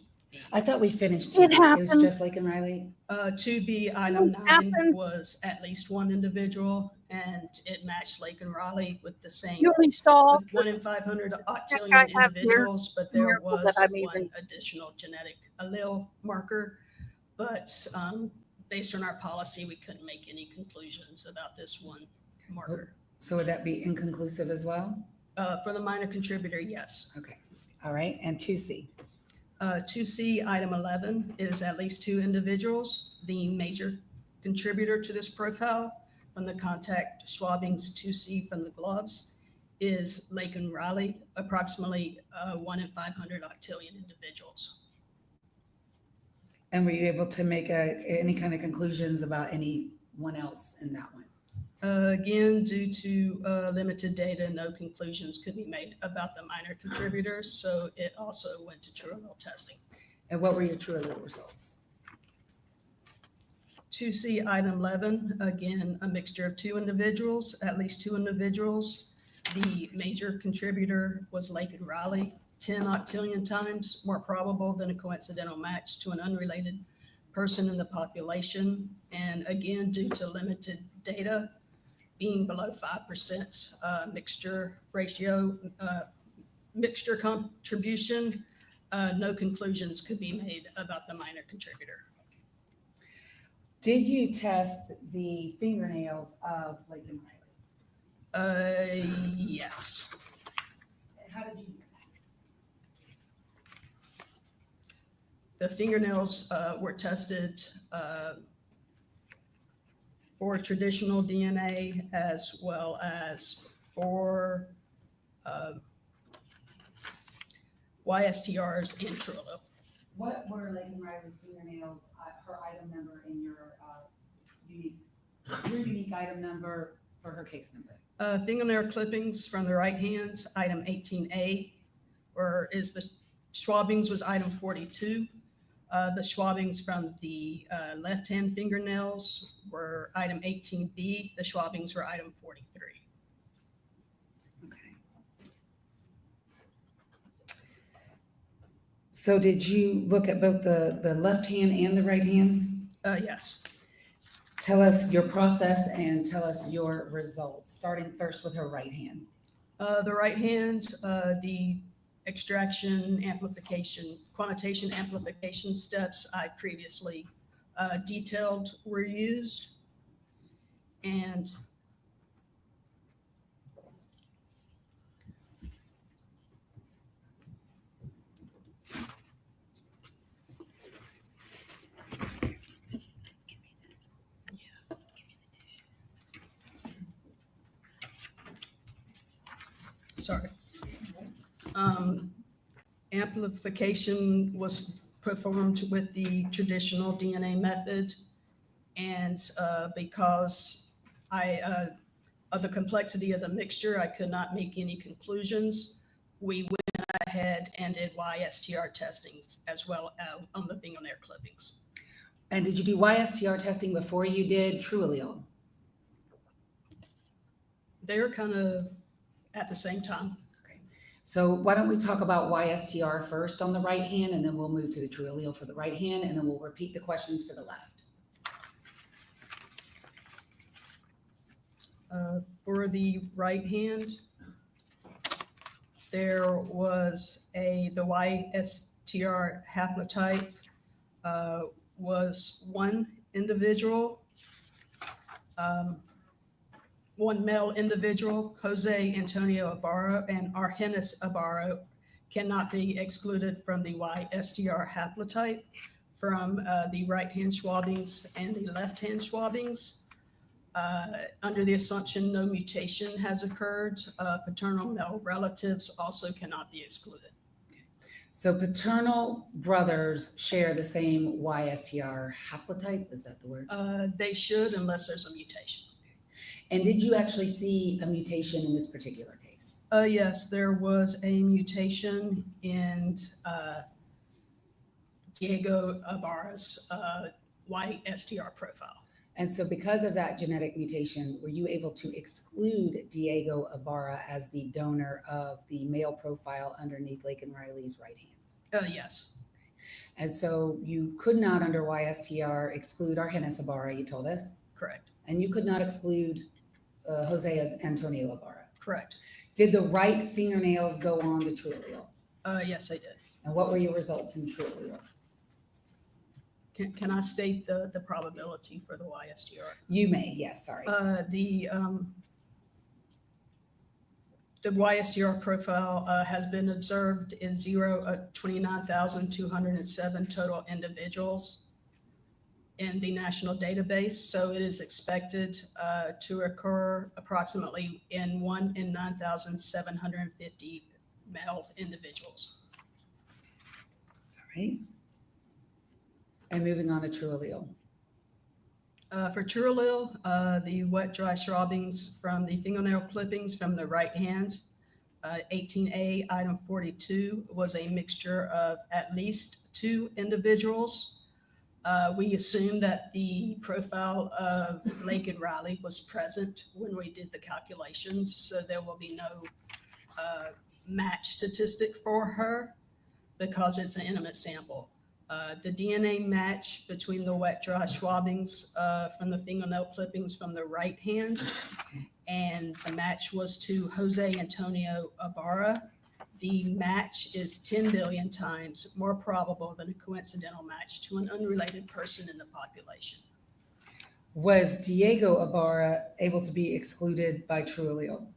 I thought we finished. It 2B. happened. It was just Lake and Riley. 2B, item 9 was at least 1 individual, and it matched Lake and Riley with the same. You only saw with 1 in 500 I octillion have here individuals, but there miracle was that I'm 1 even- additional genetic allele marker. But based on our policy, we couldn't make any conclusions about this 1 marker. So would that be inconclusive as well? For the minor contributor, yes. Okay. All right. And 2C. 2C, item 11, is at least 2 individuals. The major contributor to this profile from the contact swabbings 2C from the gloves is Lake and Riley, approximately 1 in 500 octillion individuals. And were you able to make any kind of conclusions about anyone else in that one? Again, due to limited data, no conclusions could be made about the minor contributors, so it also went to true allele testing. And what were your true allele results? 2C, item 11, again, a mixture of 2 individuals, at least 2 individuals. The major contributor was Lake and Riley, 10 octillion times more probable than a coincidental match to an unrelated person in the population. And again, due to limited data, being below 5% mixture ratio, mixture contribution, no conclusions could be made about the minor contributor. Did you test the fingernails of Lake and Riley? Yes. How did you do The fingernails were tested for traditional DNA as well as for YSTRs and Trullo. What were Lake and Riley's fingernails, her item number in your unique item number for her case number? Fingernail clippings from the right hand, item 18A, or is the swabbings was item 42. The swabbings from the left-hand fingernails were item 18B. The swabbings were item 43. Okay. So did you look at both the left hand and the right hand? Yes. Tell us your process and tell us your results, starting first with her right hand. The right hand, the extraction, amplification, quantitation amplification steps I previously detailed were used. And sorry. Amplification was performed with the traditional DNA method. And because of the complexity of the mixture, I could not make any conclusions. We went ahead and did YSTR testing as well on the fingernail clippings. And did you do YSTR testing before you did true allele? They're kind of at the same time. Okay. So why don't we talk about YSTR first on the right hand, and then we'll move to the true allele for the right hand, and then we'll repeat the questions for the left. For the right hand, there was the YSTR haplotype was one individual, one male individual, Jose Antonio Ibarra, and Argenis Ibarra cannot be excluded from the YSTR haplotype from the right-hand swabbings and the left-hand swabbings. Under the assumption no mutation has occurred, paternal male relatives also cannot be excluded. So paternal brothers share the same YSTR haplotype, is that the word? They should, unless there's a mutation. And did you actually see a mutation in this particular case? Yes, there was a mutation in Diego Ibarra's YSTR profile. And so because of that genetic mutation, were you able to exclude Diego Ibarra as the donor of the male profile underneath Lake and Riley's right hand? Yes. And so you could not under YSTR exclude Argenis Ibarra, you told us? Correct. And you could not exclude Jose Antonio Ibarra? Correct. Did the right fingernails go on to true allele? Yes, I did. And what were your results in true allele? Can I state the probability for the YSTR? You may, yes, sorry. The YSTR profile has been observed in 29,207 total individuals in the national database. So it is expected to occur approximately in 1 in 9,750 male individuals. All right. And moving on to true allele. For true allele, the wet dry swabbings from the fingernail clippings from the right hand, 18A item 42 was a mixture of at least 2 individuals. We assumed that the profile of Lake and Riley was present when we did the calculations, so there will be no match statistic for her because it's an intimate sample. The DNA match between the wet dry swabbings from the fingernail clippings from the right hand and the match was to Jose Antonio Ibarra. The match is 10 billion times more probable than a coincidental match to an unrelated person in the population. Was Diego Ibarra able to be excluded by true allele?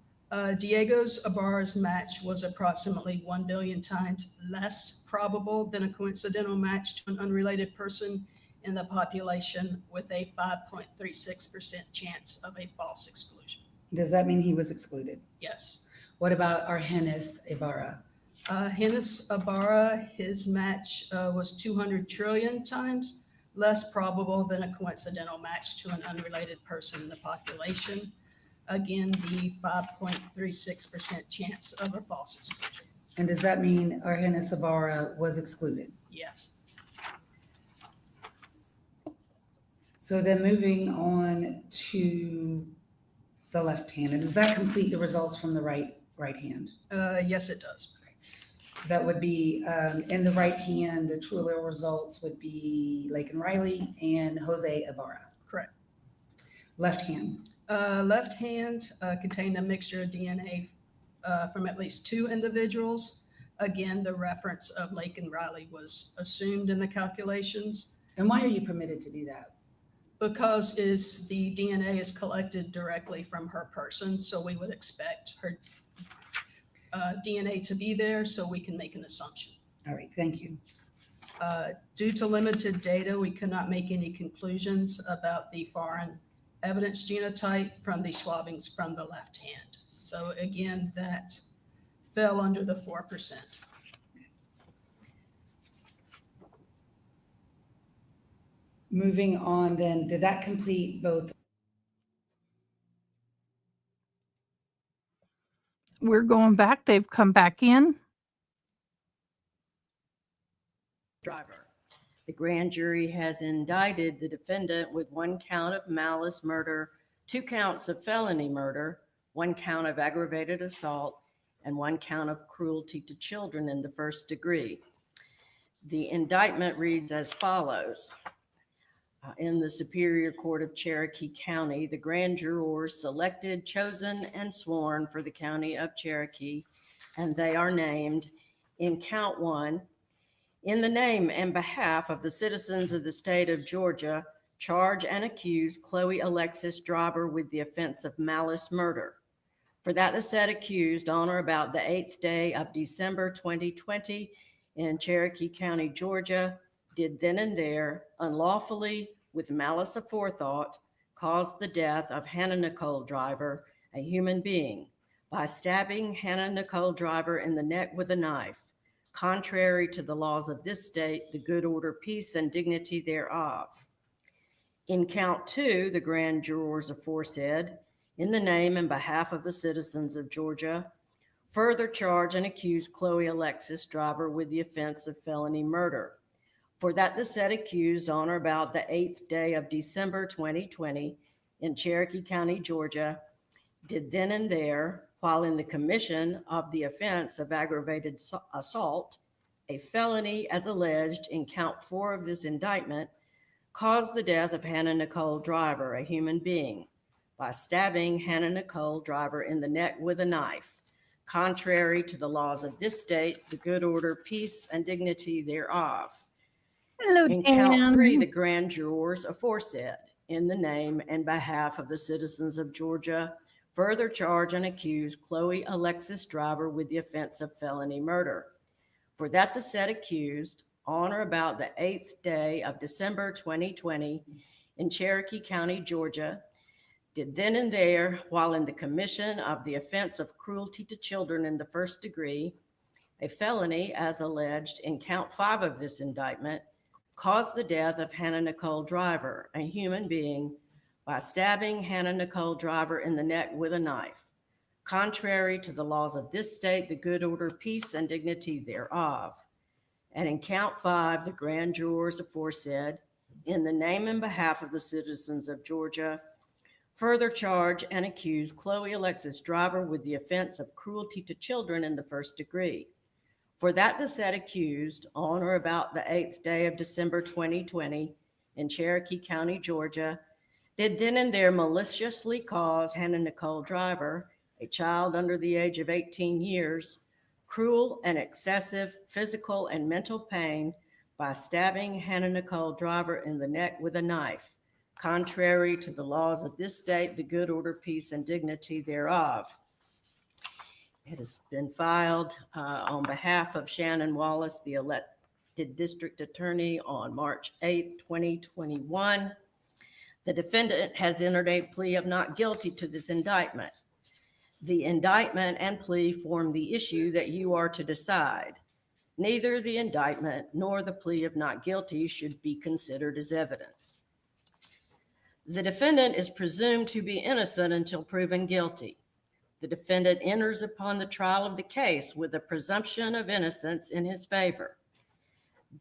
Diego's Ibarra's match was approximately 1 billion times less probable than a coincidental match to an unrelated person in the population with a 5.36% chance of a false exclusion. Does that mean he was excluded? Yes. What about Argenis Ibarra? Hennis Ibarra, his match was 200 trillion times less probable than a coincidental match to an unrelated person in the population. Again, the 5.36% chance of a false exclusion. And does that mean Argenis Ibarra was excluded? Yes. So then moving on to the left hand, and does that complete the results from the right hand? Yes, it does. Okay. So that would be in the right hand, the true allele results would be Lake and Riley and Jose Ibarra. Correct. Left hand. Left hand contained a mixture of DNA from at least 2 individuals. Again, the reference of Lake and Riley was assumed in the calculations. And why are you permitted to do that? Because the DNA is collected directly from her person, so we would expect her DNA to be there so we can make an assumption. All right, thank you. Due to limited data, we cannot make any conclusions about the foreign evidence genotype from the swabbings from the left hand. So again, that fell under the 4%. Moving on then, did that complete both? We're going back. They've come back in. Driver. The grand jury has indicted the defendant with 1 count of malice murder, 2 counts of felony murder, 1 count of aggravated assault, and 1 count of cruelty to children in the first degree. The indictment reads as follows. In the Superior Court of Cherokee County, the grand jurors selected, chosen, and sworn for the County of Cherokee, and they are named in count 1, in the name and behalf of the citizens of the state of Georgia, charge and accuse Chloe Alexis Driver with the offense of malice murder. For that the said accused on or about the 8th day of December 2020 in Cherokee County, Georgia, did then and there unlawfully with malice aforethought caused the death of Hannah Nicole Driver, a human being, by stabbing Hannah Nicole Driver in the neck with a knife, contrary to the laws of this state, the good order, peace, and dignity thereof. In count 2, the grand jurors aforesaid, in the name and behalf of the citizens of Georgia, further charge and accuse Chloe Alexis Driver with the offense of felony murder. For that the said accused on or about the 8th day of December 2020 in Cherokee County, Georgia, did then and there, while in the commission of the offense of aggravated assault, a felony as alleged in count 4 of this indictment, caused the death of Hannah Nicole Driver, a human being, by stabbing Hannah Nicole Driver in the neck with a knife, contrary to the laws of this state, the good order, peace, and dignity thereof. Hello, in count 3, the grand jurors aforesaid, in the name and behalf of the citizens of Georgia, further charge and accuse Chloe Alexis Driver with the offense of felony murder. For that the said accused, on or about the 8th day of December 2020 in Cherokee County, Georgia, did then and there, while in the commission of the offense of cruelty to children in the first degree, a felony as alleged in count 5 of this indictment, caused the death of Hannah Nicole Driver, a human being, by stabbing Hannah Nicole Driver in the neck with a knife, contrary to the laws of this state, the good order, peace, and dignity thereof. And in count 5, the grand jurors aforesaid, in the name and behalf of the citizens of Georgia, further charge and accuse Chloe Alexis Driver with the offense of cruelty to children in the first degree. For that the said accused, on or about the 8th day of December 2020 in Cherokee County, Georgia, did then and there maliciously cause Hannah Nicole Driver, a child under the age of 18 years, cruel and excessive physical and mental pain by stabbing Hannah Nicole Driver in the neck with a knife, contrary to the laws of this state, the good order, peace, and dignity thereof. It has been filed on behalf of Shannon Wallace, the elected district attorney, on March 8, 2021. The defendant has entered a plea of not guilty to this indictment. The indictment and plea form the issue that you are to decide. Neither the indictment nor the plea of not guilty should be considered as evidence. The defendant is presumed to be innocent until proven guilty. The defendant enters upon the trial of the case with a presumption of innocence in his favor.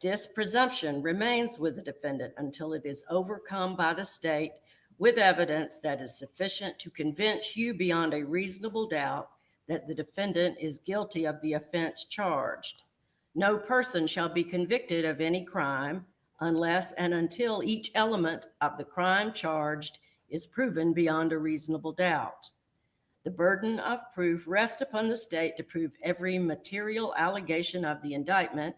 This presumption remains with the defendant until it is overcome by the state with evidence that is sufficient to convince you beyond a reasonable doubt that the defendant is guilty of the offense charged. No person shall be convicted of any crime unless and until each element of the crime charged is proven beyond a reasonable doubt. The burden of proof rests upon the state to prove every material allegation of the indictment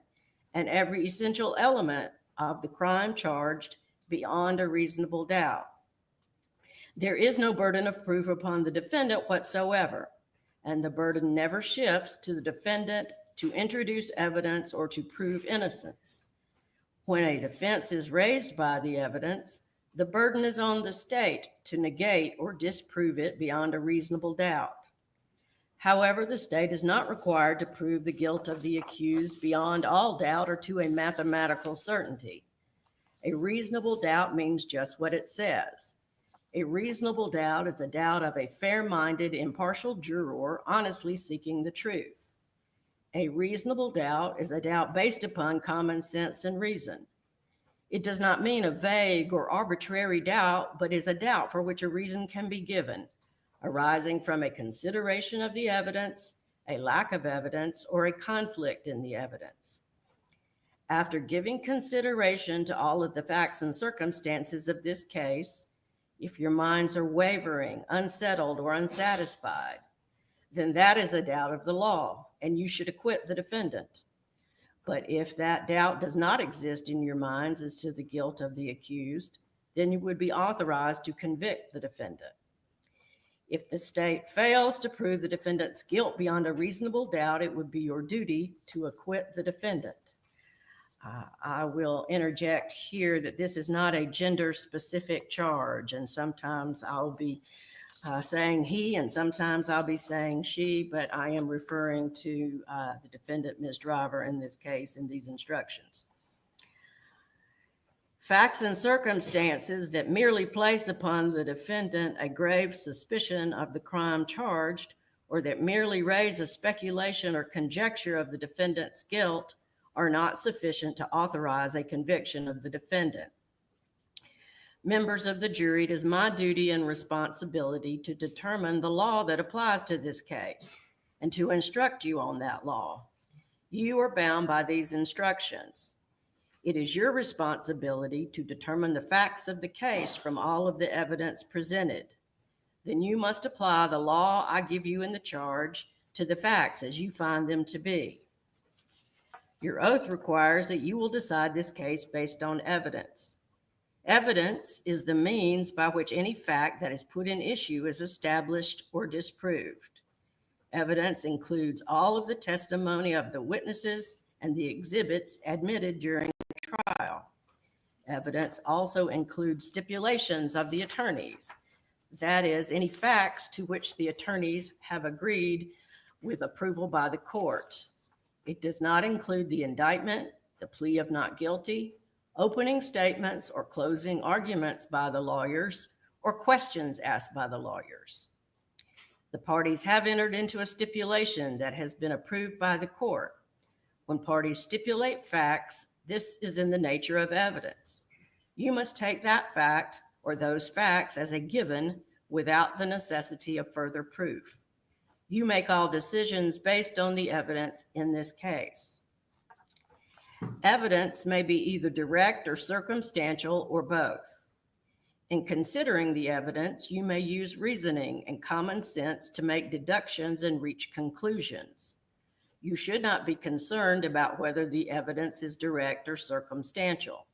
and every essential element of the crime charged beyond a reasonable doubt. There is no burden of proof upon the defendant whatsoever, and the burden never shifts to the defendant to introduce evidence or to prove innocence. When a defense is raised by the evidence, the burden is on the state to negate or disprove it beyond a reasonable doubt. However, the state is not required to prove the guilt of the accused beyond all doubt or to a mathematical certainty. A reasonable doubt means just what it says. A reasonable doubt is a doubt of a fair-minded, impartial juror honestly seeking the truth. A reasonable doubt is a doubt based upon common sense and reason. It does not mean a vague or arbitrary doubt, but is a doubt for which a reason can be given, arising from a consideration of the evidence, a lack of evidence, or a conflict in the evidence. After giving consideration to all of the facts and circumstances of this case, if your minds are wavering, unsettled, or unsatisfied, then that is a doubt of the law, and you should acquit the defendant. But if that doubt does not exist in your minds as to the guilt of the accused, then you would be authorized to convict the defendant. If the state fails to prove the defendant's guilt beyond a reasonable doubt, it would be your duty to acquit the defendant. I will interject here that this is not a gender-specific charge, and sometimes I'll be saying he, and sometimes I'll be saying she, but I am referring to the defendant, Ms. Driver, in this case, in these instructions. Facts and circumstances that merely place upon the defendant a grave suspicion of the crime charged, or that merely raise a speculation or conjecture of the defendant's guilt, are not sufficient to authorize a conviction of the defendant. Members of the jury, it is my duty and responsibility to determine the law that applies to this case and to instruct you on that law. You are bound by these instructions. It is your responsibility to determine the facts of the case from all of the evidence presented. Then you must apply the law I give you in the charge to the facts as you find them to be. Your oath requires that you will decide this case based on evidence. Evidence is the means by which any fact that is put in issue is established or disproved. Evidence includes all of the testimony of the witnesses and the exhibits admitted during the trial. Evidence also includes stipulations of the attorneys, that is, any facts to which the attorneys have agreed with approval by the court. It does not include the indictment, the plea of not guilty, opening statements or closing arguments by the lawyers, or questions asked by the lawyers. The parties have entered into a stipulation that has been approved by the court. When parties stipulate facts, this is in the nature of evidence. you must take that fact or those facts as a given without the necessity of further proof. You make all decisions based on the evidence in this case. Evidence may be either direct or circumstantial or both. In considering the evidence, you may use reasoning and common sense to make deductions and reach conclusions. You should not be concerned about whether the evidence is direct or circumstantial.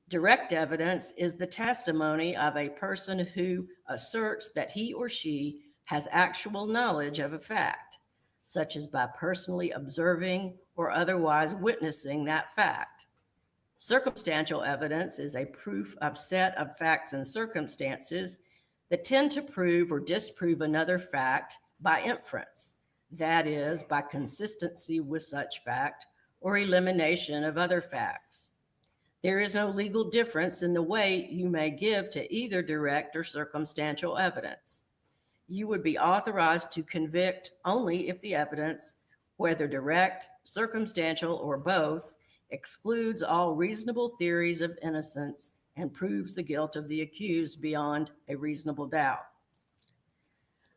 Direct evidence is the testimony of a person who asserts that he or she has actual knowledge of a fact, such as by personally observing or otherwise witnessing that fact. Circumstantial evidence is a proof of set of facts and circumstances that tend to prove or disprove another fact by inference, that is, by consistency with such fact or elimination of other facts. There is no legal difference in the weight you may give to either direct or circumstantial evidence. You would be authorized to convict only if the evidence, whether direct, circumstantial, or both, excludes all reasonable theories of innocence and proves the guilt of the accused beyond a reasonable doubt.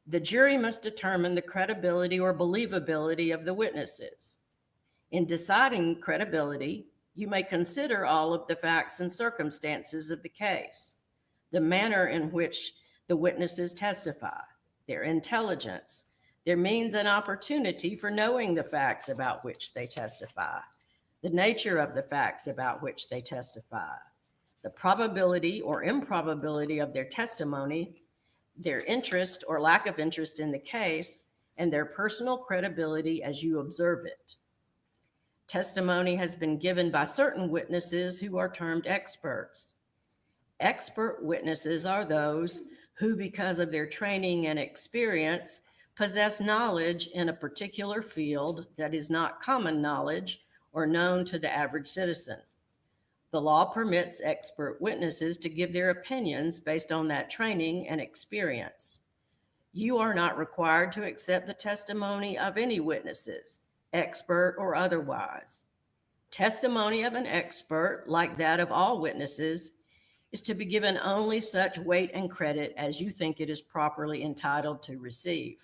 The jury must determine the credibility or believability of the witnesses. In deciding credibility, you may consider all of the facts and circumstances of the case, the manner in which the witnesses testify, their intelligence, their means and opportunity for knowing the facts about which they testify, the nature of the facts about which they testify, the probability or improbability of their testimony, their interest or lack of interest in the case, and their personal credibility as you observe it. Testimony has been given by certain witnesses who are termed experts. Expert witnesses are those who, because of their training and experience, possess knowledge in a particular field that is not common knowledge or known to the average citizen. The law permits expert witnesses to give their opinions based on that training and experience. You are not required to accept the testimony of any witnesses, expert or otherwise. Testimony of an expert, like that of all witnesses, is to be given only such weight and credit as you think it is properly entitled to receive.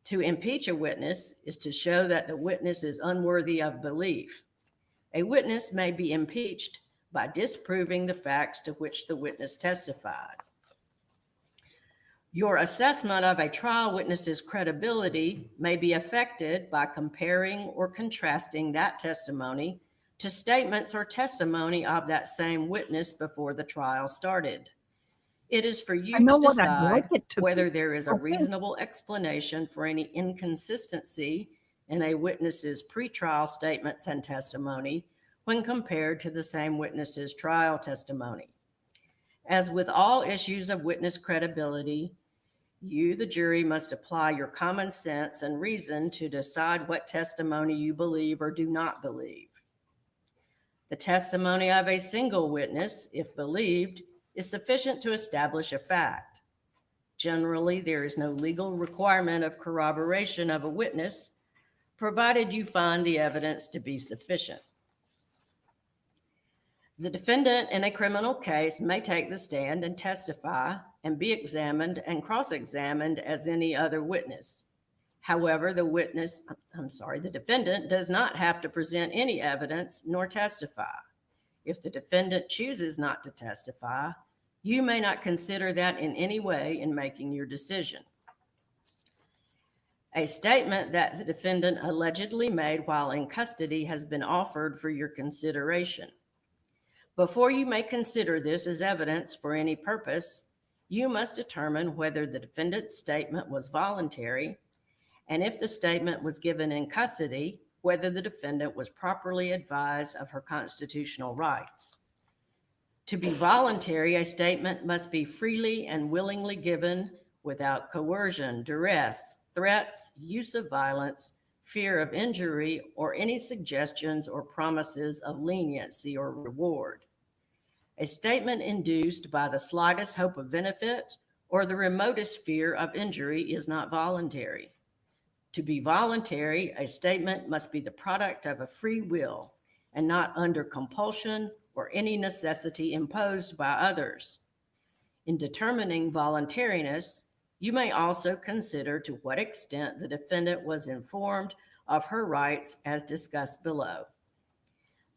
To impeach a witness is to show that the witness is unworthy of belief. A witness may be impeached by disproving the facts to which the witness testified. Your assessment of a trial witness's credibility may be affected by comparing or contrasting that testimony to statements or testimony of that same witness before the trial started. It is for you to decide whether there is a reasonable explanation for any inconsistency in a witness's pretrial statements and testimony when compared to the same witness's trial testimony. As with all issues of witness credibility, you, the jury, must apply your common sense and reason to decide what testimony you believe or do not believe. The testimony of a single witness, if believed, is sufficient to establish a fact. Generally, there is no legal requirement of corroboration of a witness, provided you find the evidence to be sufficient. The defendant in a criminal case may take the stand and testify and be examined and cross-examined as any other witness. However, the defendant does not have to present any evidence nor testify. If the defendant chooses not to testify, you may not consider that in any way in making your decision. A statement that the defendant allegedly made while in custody has been offered for your consideration. Before you may consider this as evidence for any purpose, you must determine whether the defendant's statement was voluntary, and if the statement was given in custody, whether the defendant was properly advised of her constitutional rights. To be voluntary, a statement must be freely and willingly given without coercion, duress, threats, use of violence, fear of injury, or any suggestions or promises of leniency or reward. A statement induced by the slightest hope of benefit or the remotest fear of injury is not voluntary. To be voluntary, a statement must be the product of a free will and not under compulsion or any necessity imposed by others. In determining voluntariness, you may also consider to what extent the defendant was informed of her rights as discussed below.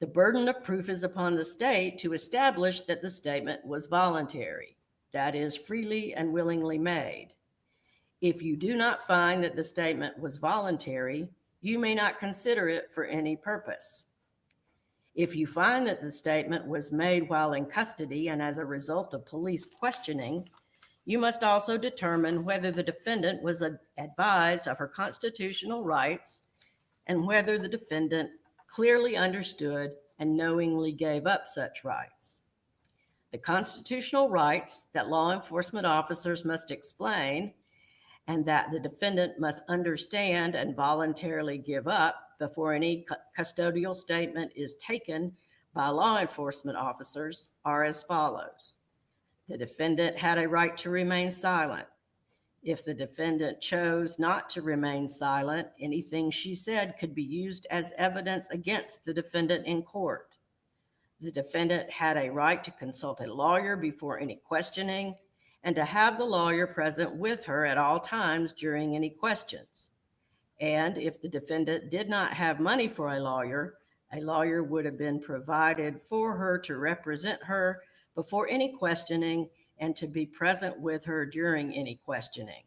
The burden of proof is upon the state to establish that the statement was voluntary, that is, freely and willingly made. If you do not find that the statement was voluntary, you may not consider it for any purpose. If you find that the statement was made while in custody and as a result of police questioning, you must also determine whether the defendant was advised of her constitutional rights and whether the defendant clearly understood and knowingly gave up such rights. The constitutional rights that law enforcement officers must explain and that the defendant must understand and voluntarily give up before any custodial statement is taken by law enforcement officers are as follows. The defendant had a right to remain silent. If the defendant chose not to remain silent, anything she said could be used as evidence against the defendant in court. The defendant had a right to consult a lawyer before any questioning and to have the lawyer present with her at all times during any questions. And if the defendant did not have money for a lawyer would have been provided for her to represent her before any questioning and to be present with her during any questioning.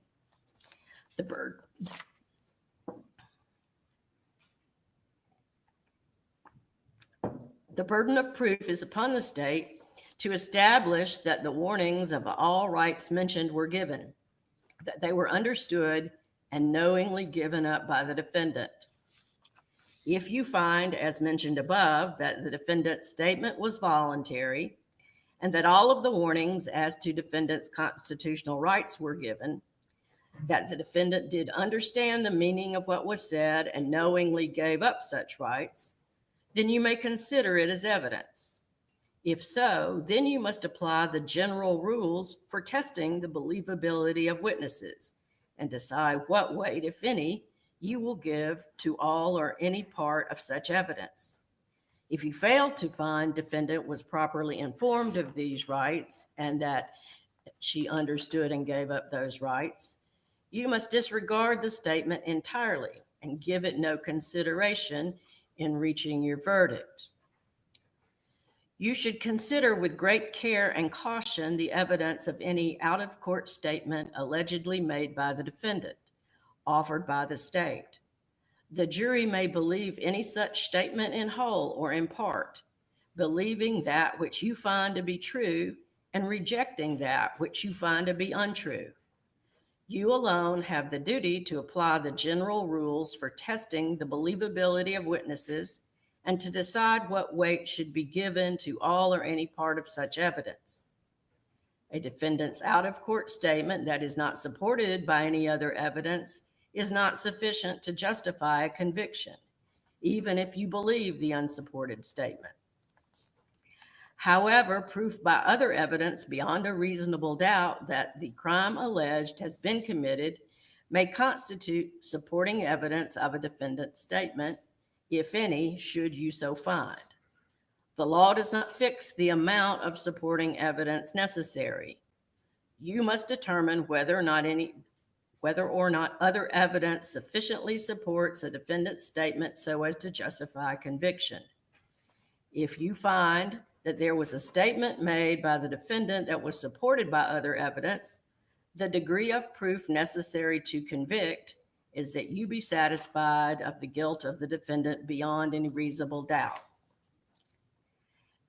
The burden of proof is upon the state to establish that the warnings of all rights mentioned were given, that they were understood and knowingly given up by the defendant. If you find, as mentioned above, that the defendant's statement was voluntary and that all of the warnings as to defendant's constitutional rights were given, that the defendant did understand the meaning of what was said and knowingly gave up such rights, then you may consider it as evidence. If so, then you must apply the general rules for testing the believability of witnesses and decide what weight, if any, you will give to all or any part of such evidence. If you fail to find defendant was properly informed of these rights and that she understood and gave up those rights, you must disregard the statement entirely and give it no consideration in reaching your verdict. You should consider with great care and caution the evidence of any out-of-court statement allegedly made by the defendant, offered by the state. The jury may believe any such statement in whole or in part, believing that which you find to be true and rejecting that which you find to be untrue. You alone have the duty to apply the general rules for testing the believability of witnesses and to decide what weight should be given to all or any part of such evidence. A defendant's out-of-court statement that is not supported by any other evidence is not sufficient to justify a conviction, even if you believe the unsupported statement. However, proof by other evidence beyond a reasonable doubt that the crime alleged has been committed may constitute supporting evidence of a defendant's statement, if any, should you so find. The law does not fix the amount of supporting evidence necessary. You must determine whether or not other evidence sufficiently supports a defendant's statement so as to justify conviction. If you find that there was a statement made by the defendant that was supported by other evidence, the degree of proof necessary to convict is that you be satisfied of the guilt of the defendant beyond any reasonable doubt.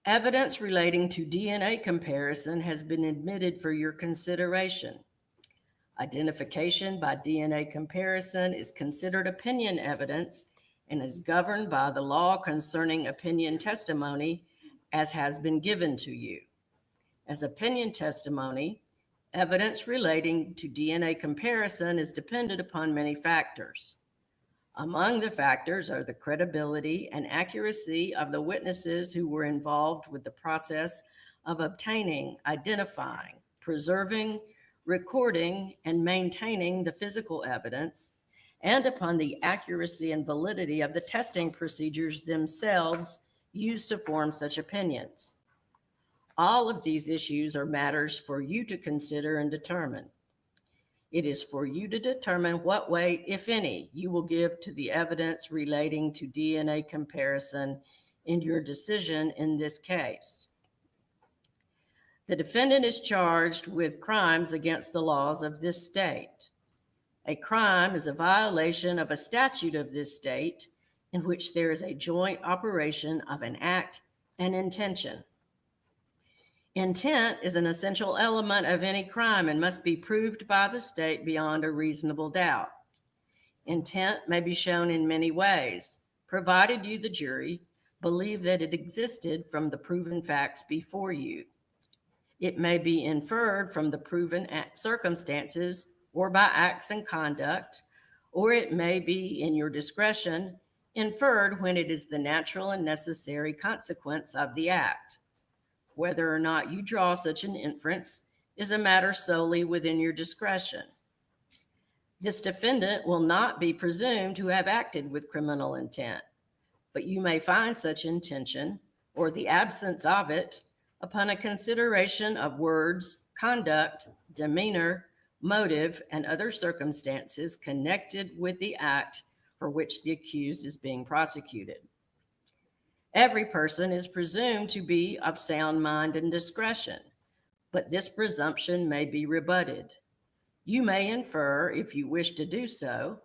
Evidence relating to DNA comparison has been admitted for your consideration. Identification by DNA comparison is considered opinion evidence and is governed by the law concerning opinion testimony as has been given to you. As opinion testimony, evidence relating to DNA comparison is dependent upon many factors. Among the factors are the credibility and accuracy of the witnesses who were involved with the process of obtaining, identifying, preserving, recording, and maintaining the physical evidence, and upon the accuracy and validity of the testing procedures themselves used to form such opinions. All of these issues are matters for you to consider and determine. It is for you to determine what weight, if any, you will give to the evidence relating to DNA comparison in your decision in this case. The defendant is charged with crimes against the laws of this state. A crime is a violation of a statute of this state in which there is a joint operation of an act and intention. Intent is an essential element of any crime and must be proved by the state beyond a reasonable doubt. Intent may be shown in many ways, provided you, the jury, believe that it existed from the proven facts before you. It may be inferred from the proven circumstances or by acts and conduct, or it may be, in your discretion, inferred when it is the natural and necessary consequence of the act. Whether or not you draw such an inference is a matter solely within your discretion. This defendant will not be presumed to have acted with criminal intent, but you may find such intention or the absence of it upon a consideration of words, conduct, demeanor, motive, and other circumstances connected with the act for which the accused is being prosecuted. Every person is presumed to be of sound mind and discretion, but this presumption may be rebutted. You may infer, if you wish to do so,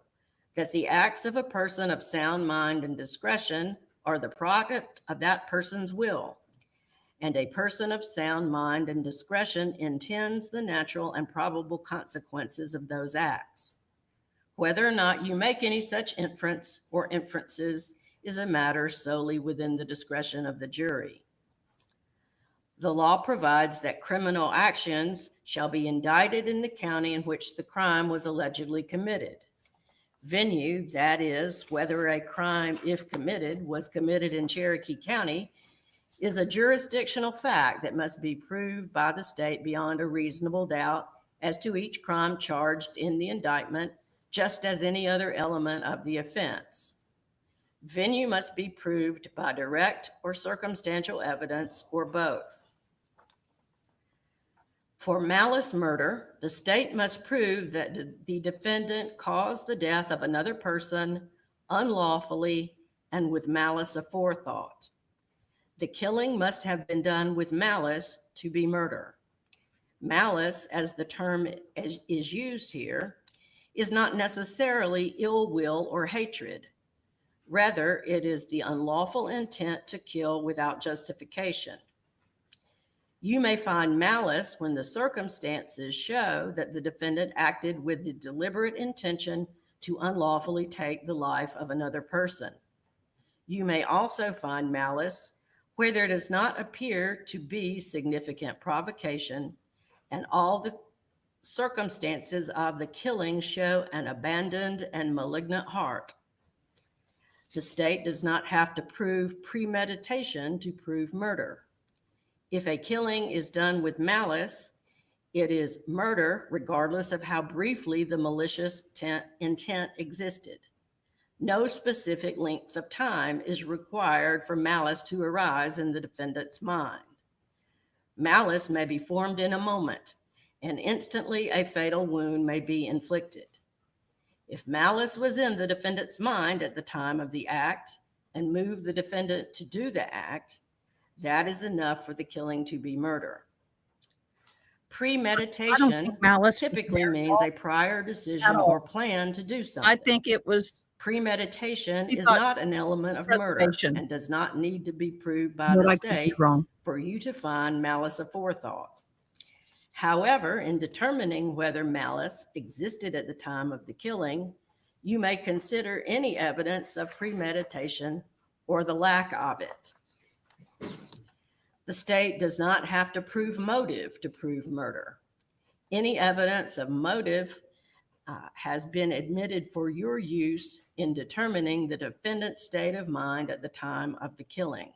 that the acts of a person of sound mind and discretion are the product of that person's will, and a person of sound mind and discretion intends the natural and probable consequences of those acts. Whether or not you make any such inference or inferences is a matter solely within the discretion of the jury. The law provides that criminal actions shall be indicted in the county in which the crime was allegedly committed. Venue, that is, whether a crime, if committed, was committed in Cherokee County, is a jurisdictional fact that must be proved by the state beyond a reasonable doubt as to each crime charged in the indictment, just as any other element of the offense. Venue must be proved by direct or circumstantial evidence or both. For malice murder, the state must prove that the defendant caused the death of another person unlawfully and with malice aforethought. The killing must have been done with malice to be murder. Malice, as the term is used here, is not necessarily ill will or hatred. Rather, it is the unlawful intent to kill without justification. You may find malice when the circumstances show that the defendant acted with the deliberate intention to unlawfully take the life of another person. You may also find malice where there does not appear to be significant provocation and all the circumstances of the killing show an abandoned and malignant heart. The state does not have to prove premeditation to prove murder. If a killing is done with malice, it is murder regardless of how briefly the malicious intent existed. No specific length of time is required for malice to arise in the defendant's mind. Malice may be formed in a moment, and instantly a fatal wound may be inflicted. If malice was in the defendant's mind at the time of the act and moved the defendant to do the act, that is enough for the killing to be murder. Premeditation typically means a prior decision or plan to do something. I think it was premeditation is not an element of murder and does not need to be proved by the state for you to find malice aforethought. However, in determining whether malice existed at the time of the killing, you may consider any evidence of premeditation or the lack of it. The state does not have to prove motive to prove murder. Any evidence of motive has been admitted for your use in determining the defendant's state of mind at the time of the killing.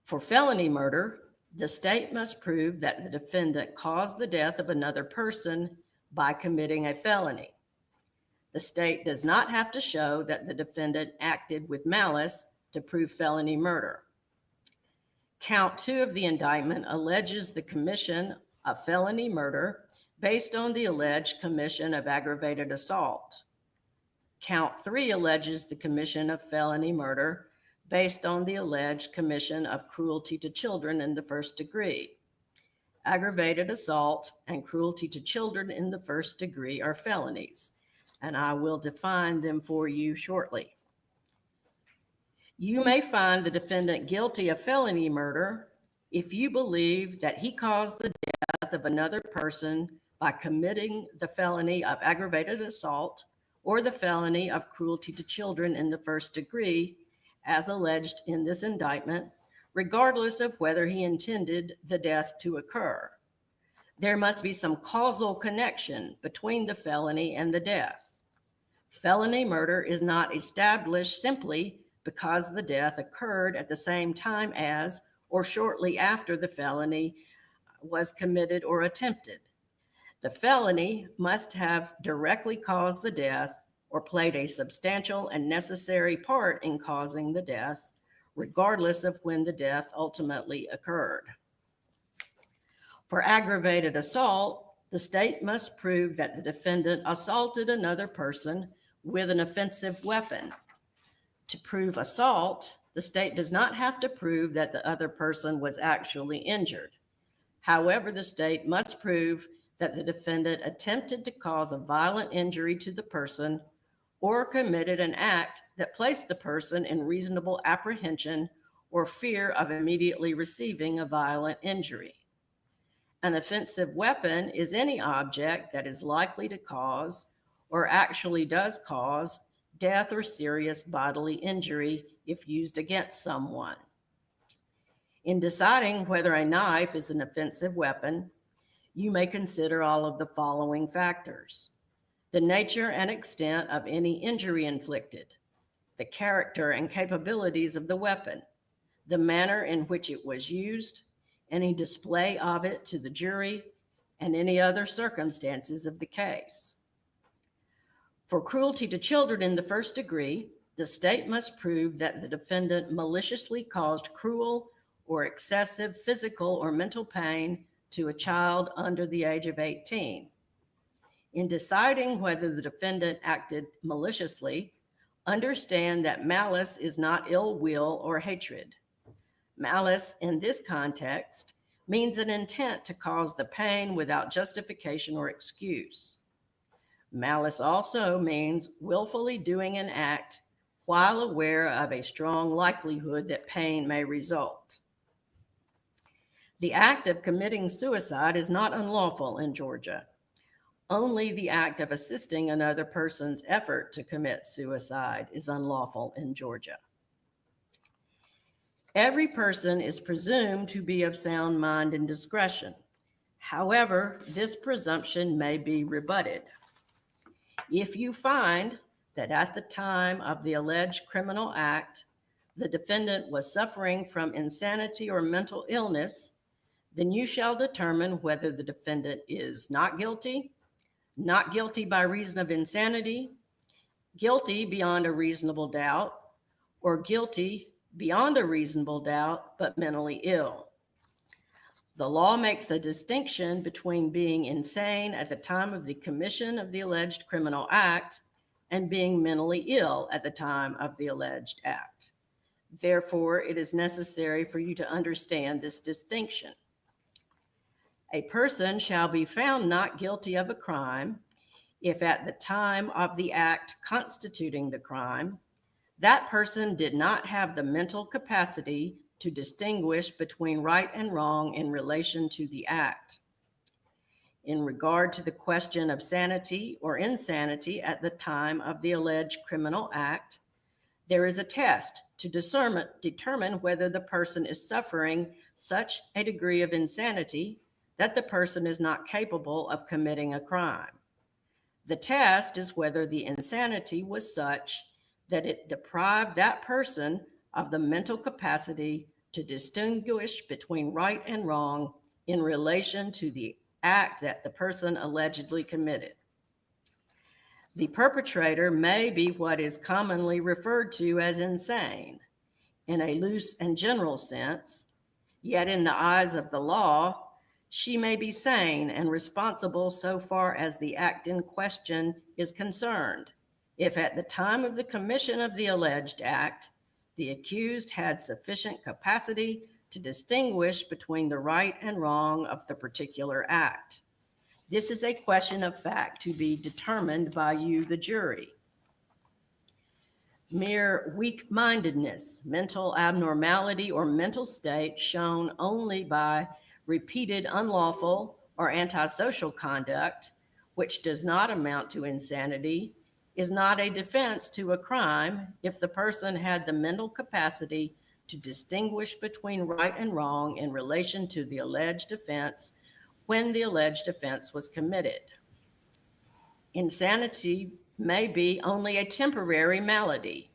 For felony murder, the state must prove that the defendant caused the death of another person by committing a felony. The state does not have to show that the defendant acted with malice to prove felony murder. Count 2 of the indictment alleges the commission of felony murder based on the alleged commission of aggravated assault. Count 3 alleges the commission of felony murder based on the alleged commission of cruelty to children in the first degree. Aggravated assault and cruelty to children in the first degree are felonies, and I will define them for you shortly. You may find the defendant guilty of felony murder if you believe that he caused the death of another person by committing the felony of aggravated assault or the felony of cruelty to children in the first degree, as alleged in this indictment, regardless of whether he intended the death to occur. There must be some causal connection between the felony and the death. Felony murder is not established simply because the death occurred at the same time as or shortly after the felony was committed or attempted. The felony must have directly caused the death or played a substantial and necessary part in causing the death, regardless of when the death ultimately occurred. For aggravated assault, the state must prove that the defendant assaulted another person with an offensive weapon. To prove assault, the state does not have to prove that the other person was actually injured. However, the state must prove that the defendant attempted to cause a violent injury to the person or committed an act that placed the person in reasonable apprehension or fear of immediately receiving a violent injury. An offensive weapon is any object that is likely to cause or actually does cause death or serious bodily injury if used against someone. In deciding whether a knife is an offensive weapon, you may consider all of the following factors: the nature and extent of any injury inflicted, the character and capabilities of the weapon, the manner in which it was used, any display of it to the jury, and any other circumstances of the case. For cruelty to children in the first degree, the state must prove that the defendant maliciously caused cruel or excessive physical or mental pain to a child under the age of 18. In deciding whether the defendant acted maliciously, understand that malice is not ill will or hatred. Malice in this context means an intent to cause the pain without justification or excuse. Malice also means willfully doing an act while aware of a strong likelihood that pain may result. The act of committing suicide is not unlawful in Georgia. Only the act of assisting another person's effort to commit suicide is unlawful in Georgia. Every person is presumed to be of sound mind and discretion. However, this presumption may be rebutted. If you find that at the time of the alleged criminal act, the defendant was suffering from insanity or mental illness, then you shall determine whether the defendant is not guilty by reason of insanity, guilty beyond a reasonable doubt, or guilty beyond a reasonable doubt but mentally ill. The law makes a distinction between being insane at the time of the commission of the alleged criminal act and being mentally ill at the time of the alleged act. Therefore, it is necessary for you to understand this distinction. A person shall be found not guilty of a crime if at the time of the act constituting the crime, that person did not have the mental capacity to distinguish between right and wrong in relation to the act. In regard to the question of sanity or insanity at the time of the alleged criminal act, there is a test to determine whether the person is suffering such a degree of insanity that the person is not capable of committing a crime. The test is whether the insanity was such that it deprived that person of the mental capacity to distinguish between right and wrong in relation to the act that the person allegedly committed. The perpetrator may be what is commonly referred to as insane. in a loose and general sense, yet in the eyes of the law, she may be sane and responsible so far as the act in question is concerned, if at the time of the commission of the alleged act, the accused had sufficient capacity to distinguish between the right and wrong of the particular act. This is a question of fact to be determined by you, the jury. Mere weak-mindedness, mental abnormality, or mental state shown only by repeated unlawful or antisocial conduct, which does not amount to insanity, is not a defense to a crime if the person had the mental capacity to distinguish between right and wrong in relation to the alleged offense when the alleged offense was committed. Insanity may be only a temporary malady,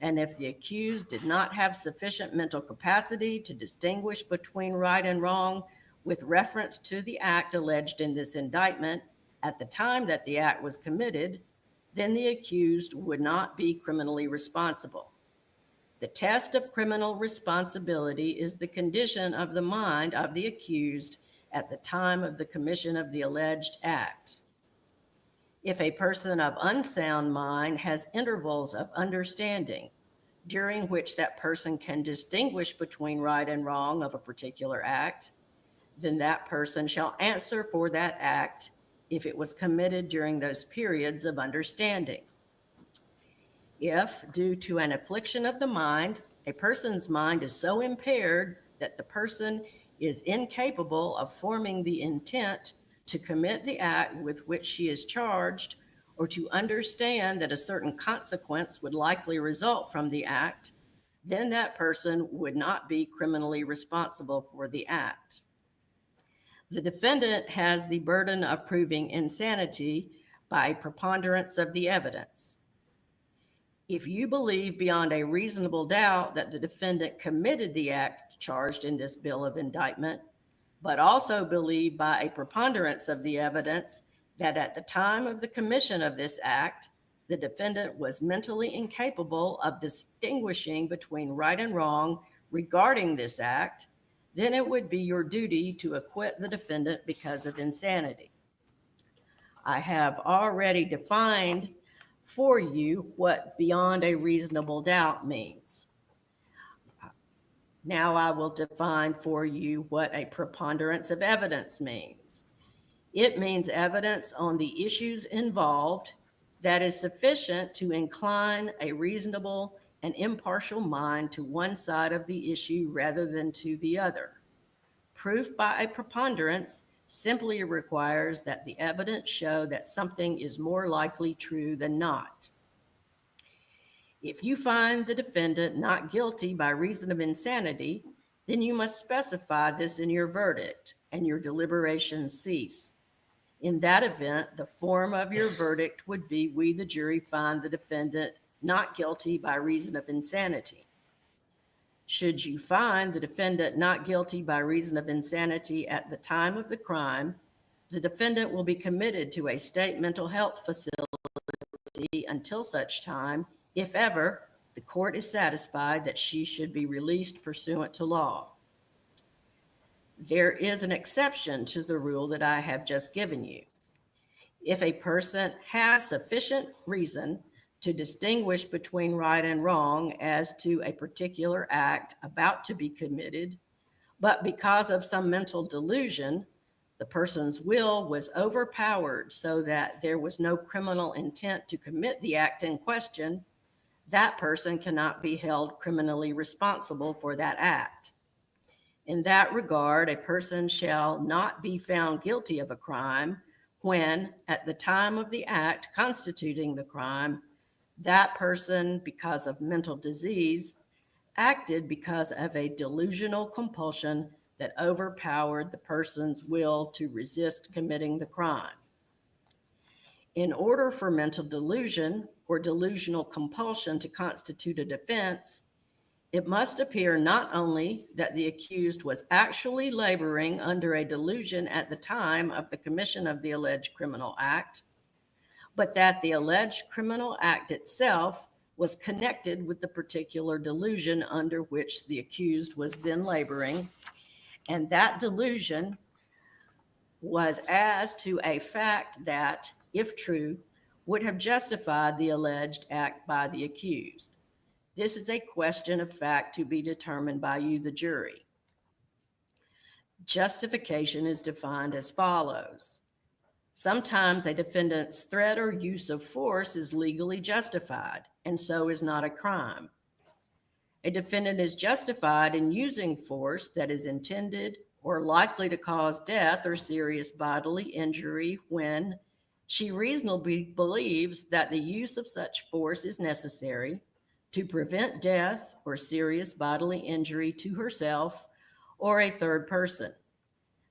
and if the accused did not have sufficient mental capacity to distinguish between right and wrong with reference to the act alleged in this indictment at the time that the act was committed, then the accused would not be criminally responsible. The test of criminal responsibility is the condition of the mind of the accused at the time of the commission of the alleged act. If a person of unsound mind has intervals of understanding during which that person can distinguish between right and wrong of a particular act, then that person shall answer for that act if it was committed during those periods of understanding. If, due to an affliction of the mind, a person's mind is so impaired that the person is incapable of forming the intent to commit the act with which she is charged, or to understand that a certain consequence would likely result from the act, then that person would not be criminally responsible for the act. The defendant has the burden of proving insanity by a preponderance of the evidence. If you believe beyond a reasonable doubt that the defendant committed the act charged in this bill of indictment, but also believe by a preponderance of the evidence that at the time of the commission of this act, the defendant was mentally incapable of distinguishing between right and wrong regarding this act, then it would be your duty to acquit the defendant because of insanity. I have already defined for you what beyond a reasonable doubt means. Now I will define for you what a preponderance of evidence means. It means evidence on the issues involved that is sufficient to incline a reasonable and impartial mind to one side of the issue rather than to the other. Proof by a preponderance simply requires that the evidence show that something is more likely true than not. If you find the defendant not guilty by reason of insanity, then you must specify this in your verdict and your deliberations cease. In that event, the form of your verdict would be, we, the jury, find the defendant not guilty by reason of insanity. Should you find the defendant not guilty by reason of insanity at the time of the crime, the defendant will be committed to a state mental health facility until such time, if ever, the court is satisfied that she should be released pursuant to law. There is an exception to the rule that I have just given you. If a person has sufficient reason to distinguish between right and wrong as to a particular act about to be committed, but because of some mental delusion, the person's will was overpowered so that there was no criminal intent to commit the act in question, that person cannot be held criminally responsible for that act. In that regard, a person shall not be found guilty of a crime when, at the time of the act constituting the crime, that person, because of mental disease, acted because of a delusional compulsion that overpowered the person's will to resist committing the crime. In order for mental delusion or delusional compulsion to constitute a defense, it must appear not only that the accused was actually laboring under a delusion at the time of the commission of the alleged criminal act, but that the alleged criminal act itself was connected with the particular delusion under which the accused was then laboring, and that delusion was as to a fact that, if true, would have justified the alleged act by the accused. This is a question of fact to be determined by you, the jury. Justification is defined as follows. Sometimes a defendant's threat or use of force is legally justified, and so is not a crime. A defendant is justified in using force that is intended or likely to cause death or serious bodily injury when she reasonably believes that the use of such force is necessary to prevent death or serious bodily injury to herself or a third person.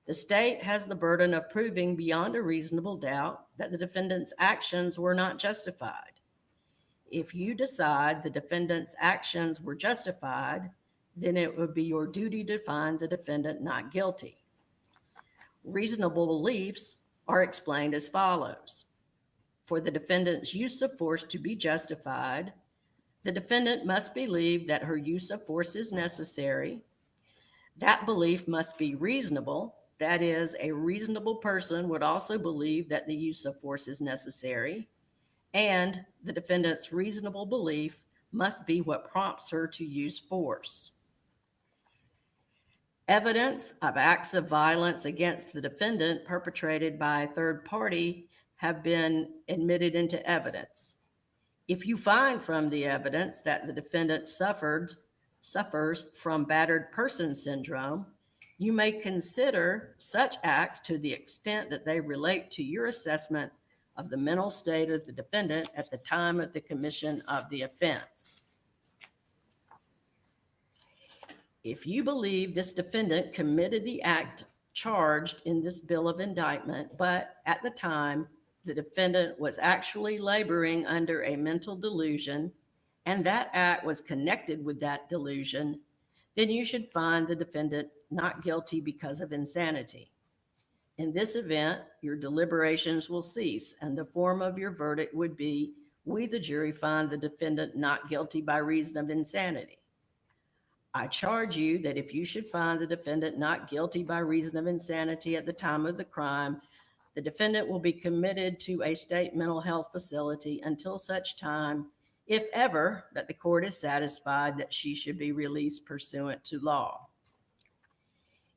The state has the burden of proving beyond a reasonable doubt that the defendant's actions were not justified. If you decide the defendant's actions were justified, then it would be your duty to find the defendant not guilty. Reasonable beliefs are explained as follows. For the defendant's use of force to be justified, the defendant must believe that her use of force is necessary. That belief must be reasonable. That is, a reasonable person would also believe that the use of force is necessary, and the defendant's reasonable belief must be what prompts her to use force. Evidence of acts of violence against the defendant perpetrated by a third party have been admitted into evidence. If you find from the evidence that the defendant suffers from battered person syndrome, you may consider such acts to the extent that they relate to your assessment of the mental state of the defendant at the time of the commission of the offense. If you believe this defendant committed the act charged in this bill of indictment, but at the time the defendant was actually laboring under a mental delusion, and that act was connected with that delusion, then you should find the defendant not guilty because of insanity. In this event, your deliberations will cease, and the form of your verdict would be, we, the jury, find the defendant not guilty by reason of insanity. I charge you that if you should find the defendant not guilty by reason of insanity at the time of the crime, the defendant will be committed to a state mental health facility until such time, if ever, that the court is satisfied that she should be released pursuant to law.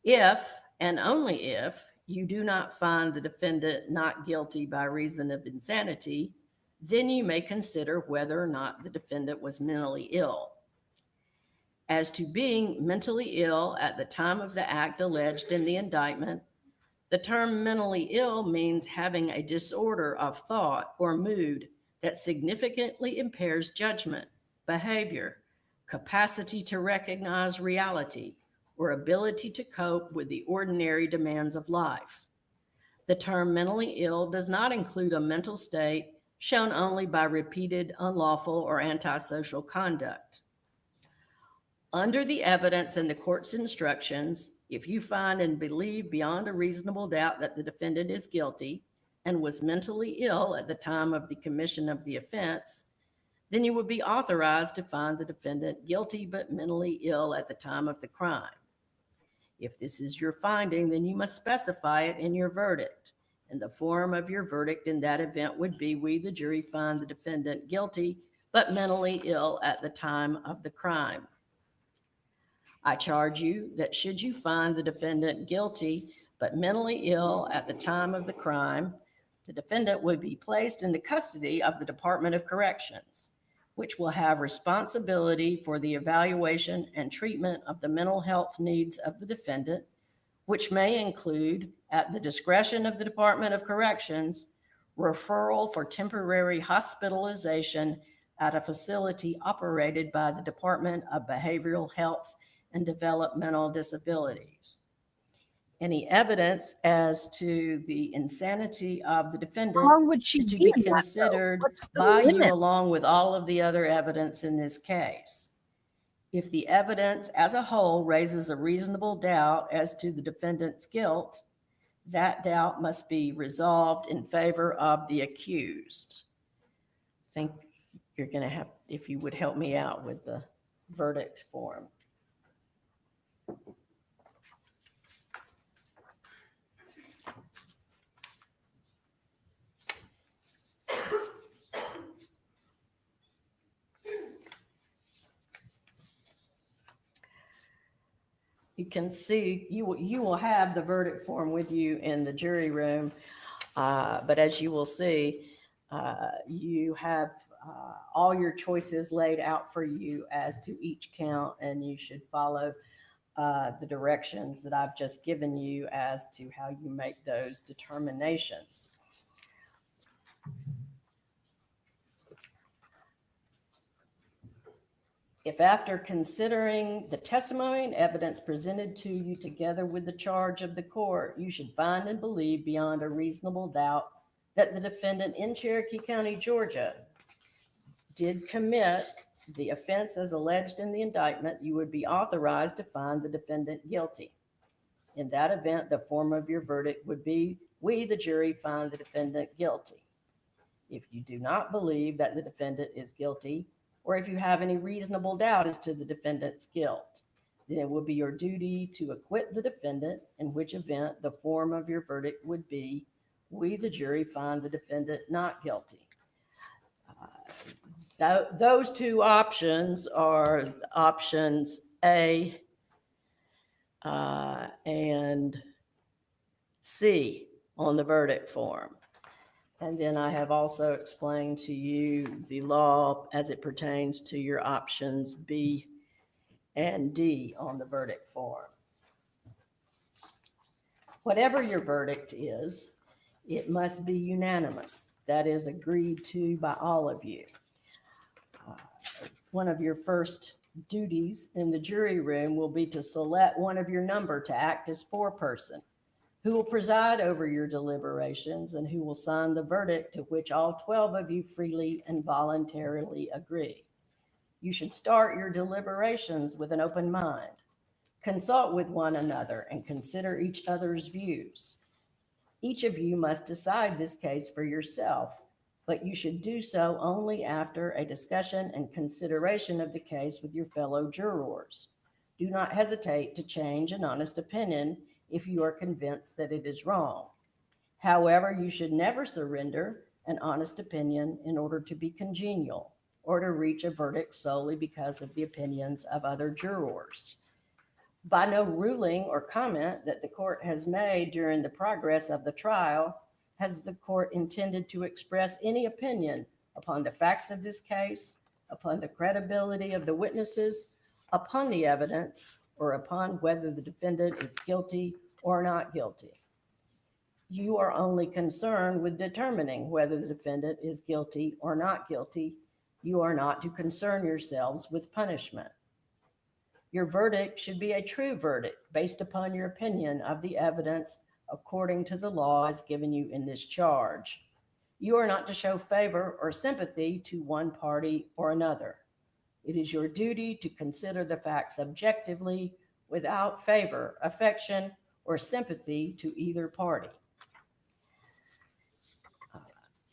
If, and only if, you do not find the defendant not guilty by reason of insanity, then you may consider whether or not the defendant was mentally ill. As to being mentally ill at the time of the act alleged in the indictment, the term mentally ill means having a disorder of thought or mood that significantly impairs judgment, behavior, capacity to recognize reality, or ability to cope with the ordinary demands of life. The term mentally ill does not include a mental state shown only by repeated unlawful or antisocial conduct. Under the evidence and the court's instructions, if you find and believe beyond a reasonable doubt that the defendant is guilty and was mentally ill at the time of the commission of the offense, then you would be authorized to find the defendant guilty but mentally ill at the time of the crime. If this is your finding, then you must specify it in your verdict. And the form of your verdict in that event would be, we, the jury, find the defendant guilty but mentally ill at the time of the crime. I charge you that should you find the defendant guilty but mentally ill at the time of the crime, the defendant would be placed in the custody of the Department of Corrections, which will have responsibility for the evaluation and treatment of the mental health needs of the defendant, which may include, at the discretion of the Department of Corrections, referral for temporary hospitalization at a facility operated by the Department of Behavioral Health and Developmental Disabilities. Any evidence as to the insanity of the defendant is to be considered by you along with all of the other evidence in this case. If the evidence as a whole raises a reasonable doubt as to the defendant's guilt, that doubt must be resolved in favor of the accused. I think you're going to have if you would help me out with the verdict form. You can see, you will have the verdict form with you in the jury room, but as you will see, you have all your choices laid out for you as to each count, and you should follow the directions that I've just given you as to how you make those determinations. If after considering the testimony and evidence presented to you together with the charge of the court, you should find and believe beyond a reasonable doubt that the defendant in Cherokee County, Georgia, did commit the offense as alleged in the indictment, you would be authorized to find the defendant guilty. In that event, the form of your verdict would be, we, the jury, find the defendant guilty. If you do not believe that the defendant is guilty, or if you have any reasonable doubt as to the defendant's guilt, then it will be your duty to acquit the defendant, in which event the form of your verdict would be, we, the jury, find the defendant not guilty. Those two options are options A and C on the verdict form. And then I have also explained to you the law as it pertains to your options B and D on the verdict form. Whatever your verdict is, it must be unanimous. That is agreed to by all of you. One of your first duties in the jury room will be to select one of your number to act as foreperson, who will preside over your deliberations and who will sign the verdict to which all 12 of you freely and voluntarily agree. You should start your deliberations with an open mind. Consult with one another and consider each other's views. Each of you must decide this case for yourself, but you should do so only after a discussion and consideration of the case with your fellow jurors. Do not hesitate to change an honest opinion if you are convinced that it is wrong. However, you should never surrender an honest opinion in order to be congenial or to reach a verdict solely because of the opinions of other jurors. By no ruling or comment that the court has made during the progress of the trial has the court intended to express any opinion upon the facts of this case, upon the credibility of the witnesses, upon the evidence, or upon whether the defendant is guilty or not guilty. You are only concerned with determining whether the defendant is guilty or not guilty. You are not to concern yourselves with punishment. Your verdict should be a true verdict based upon your opinion of the evidence according to the law as given you in this charge. You are not to show favor or sympathy to one party or another. It is your duty to consider the facts objectively without favor, affection, or sympathy to either party.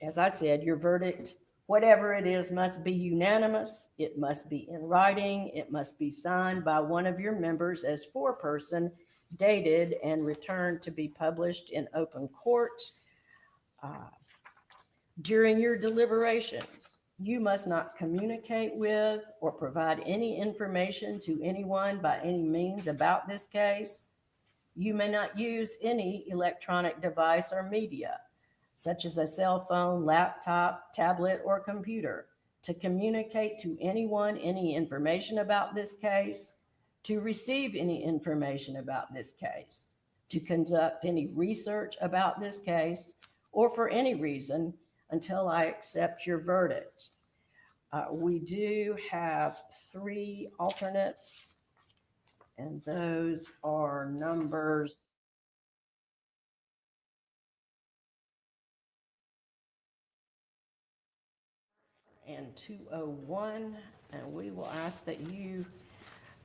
As I said, your verdict, whatever it is, must be unanimous. It must be in writing. It must be signed by one of your members as foreperson, dated and returned to be published in open court. During your deliberations, you must not communicate with or provide any information to anyone by any means about this case. You may not use any electronic device or media, such as a cell phone, laptop, tablet, or computer, to communicate to anyone any information about this case, to receive any information about this case, to conduct any research about this case, or for any reason until I accept your verdict. We do have 3 alternates, and those are numbers and 201, and we will ask that you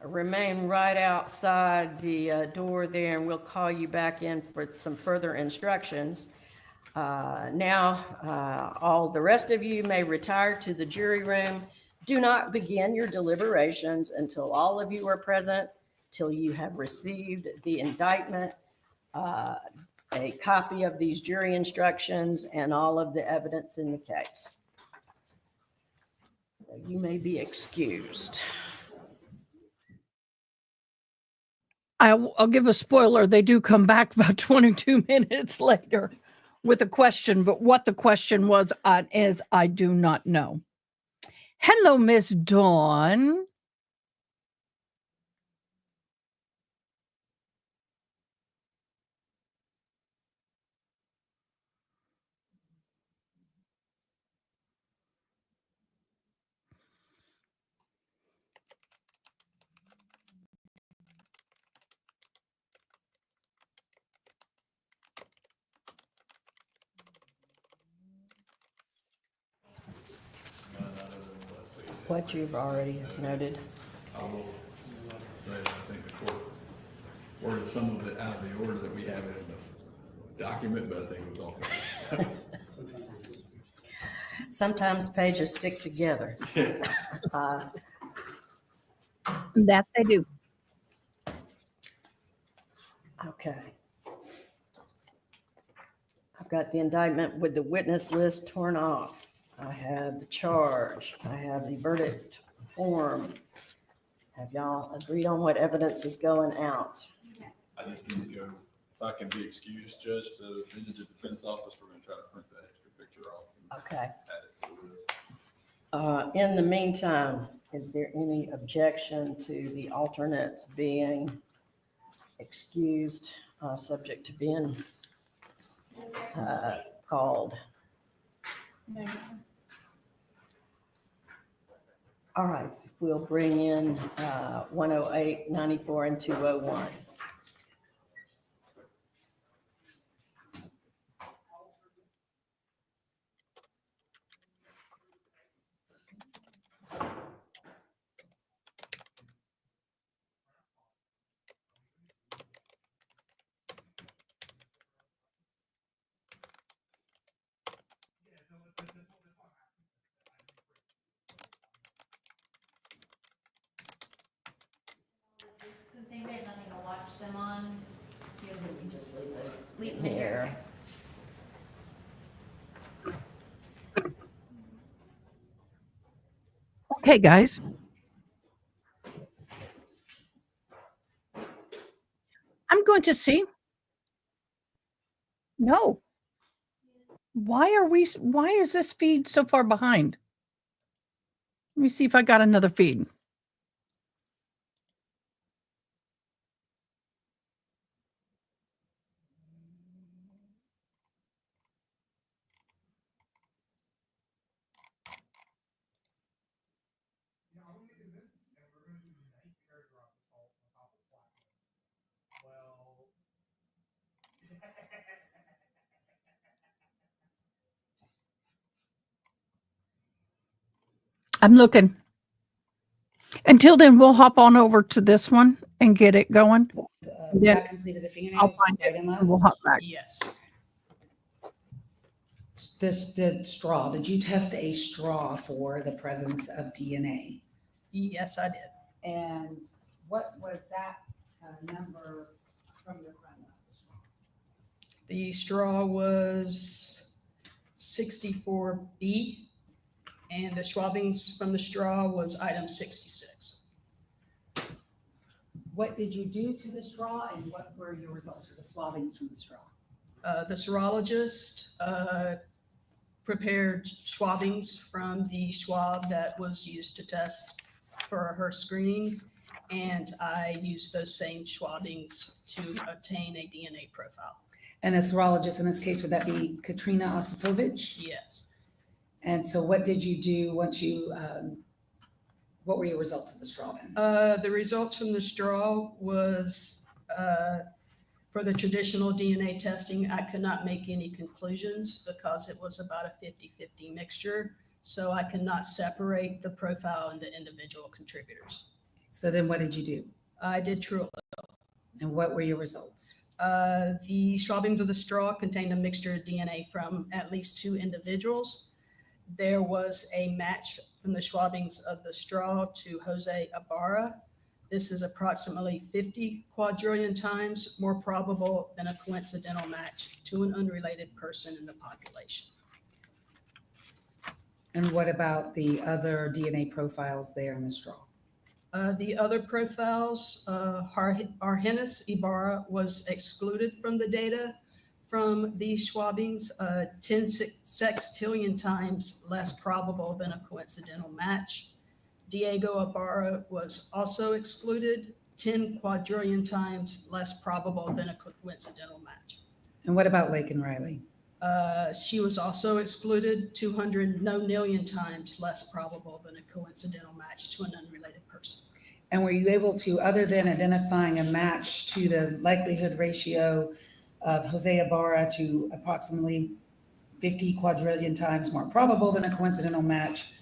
remain right outside the door there, and we'll call you back in for some further instructions. Now, all the rest of you may retire to the jury room. Do not begin your deliberations until all of you are present, till you have received the indictment, a copy of these jury instructions, and all of the evidence in the case. So you may be excused. I'll give a spoiler. They do come back about 22 minutes later with a question, but what the question was is I do not know. Hello, Miss Dawn. What you've already noted. I will say that I think the court worded some of it out of the order that we have it in the document, but I think it was all. Sometimes pages stick together. That they do. Okay. I've got the indictment with the witness list torn off. I have the charge. I have the verdict form. Have y'all agreed on what evidence is going out? I just need to go, if I can be excused, Judge, to the indigent defense office, we're going to try to print that extra picture off. Okay. In the meantime, is there any objection to the alternates being excused, subject to being called? No. All right, we'll bring in 108, 94, and 201. Since they have nothing to watch them on, you can just leave those. Leave them Here. Okay, guys. I'm going to see. No. Why is this feed so far behind? Let me see if I got another feed. I'm looking. Until then, we'll hop on over to this one and get it going. That completed the fingernails. I'll find it and we'll hop back. Yes. The straw, did you test a straw for the presence of DNA? Yes, I did. And what was that number from your crime lab? The straw was 64B, and the swabbings from the straw was item 66. What did you do to the straw, and what were your results for the swabbings from the straw? The serologist prepared swabbings from the swab that was used to test for her screening, and I used those same swabbings to obtain a DNA profile. And a serologist in this case, would that be Katrina Osipovich? Yes. And so what did you do once you, what were your results of the straw then? The results from the straw was for the traditional DNA testing, I could not make any conclusions because it was about a 50-50 mixture. So I cannot separate the profile into individual contributors. So then what did you do? I did true. And what were your results? The swabbings of the straw contained a mixture of DNA from at least 2 individuals. There was a match from the swabbings of the straw to Jose Ibarra. This is approximately 50 quadrillion times more probable than a coincidental match to an unrelated person in the population. And what about the other DNA profiles there in the straw? The other profiles, Argenis Ibarra was excluded from the data from these swabbings, 10 sextillion times less probable than a coincidental match. Diego Ibarra was also excluded, 10 quadrillion times less probable than a coincidental match. And what about Lake and Riley? She was also excluded, 200 nonillion times less probable than a coincidental match to an unrelated person. And were you able to, other than identifying a match to the likelihood ratio of Jose Ibarra to approximately 50 quadrillion times more probable than a coincidental match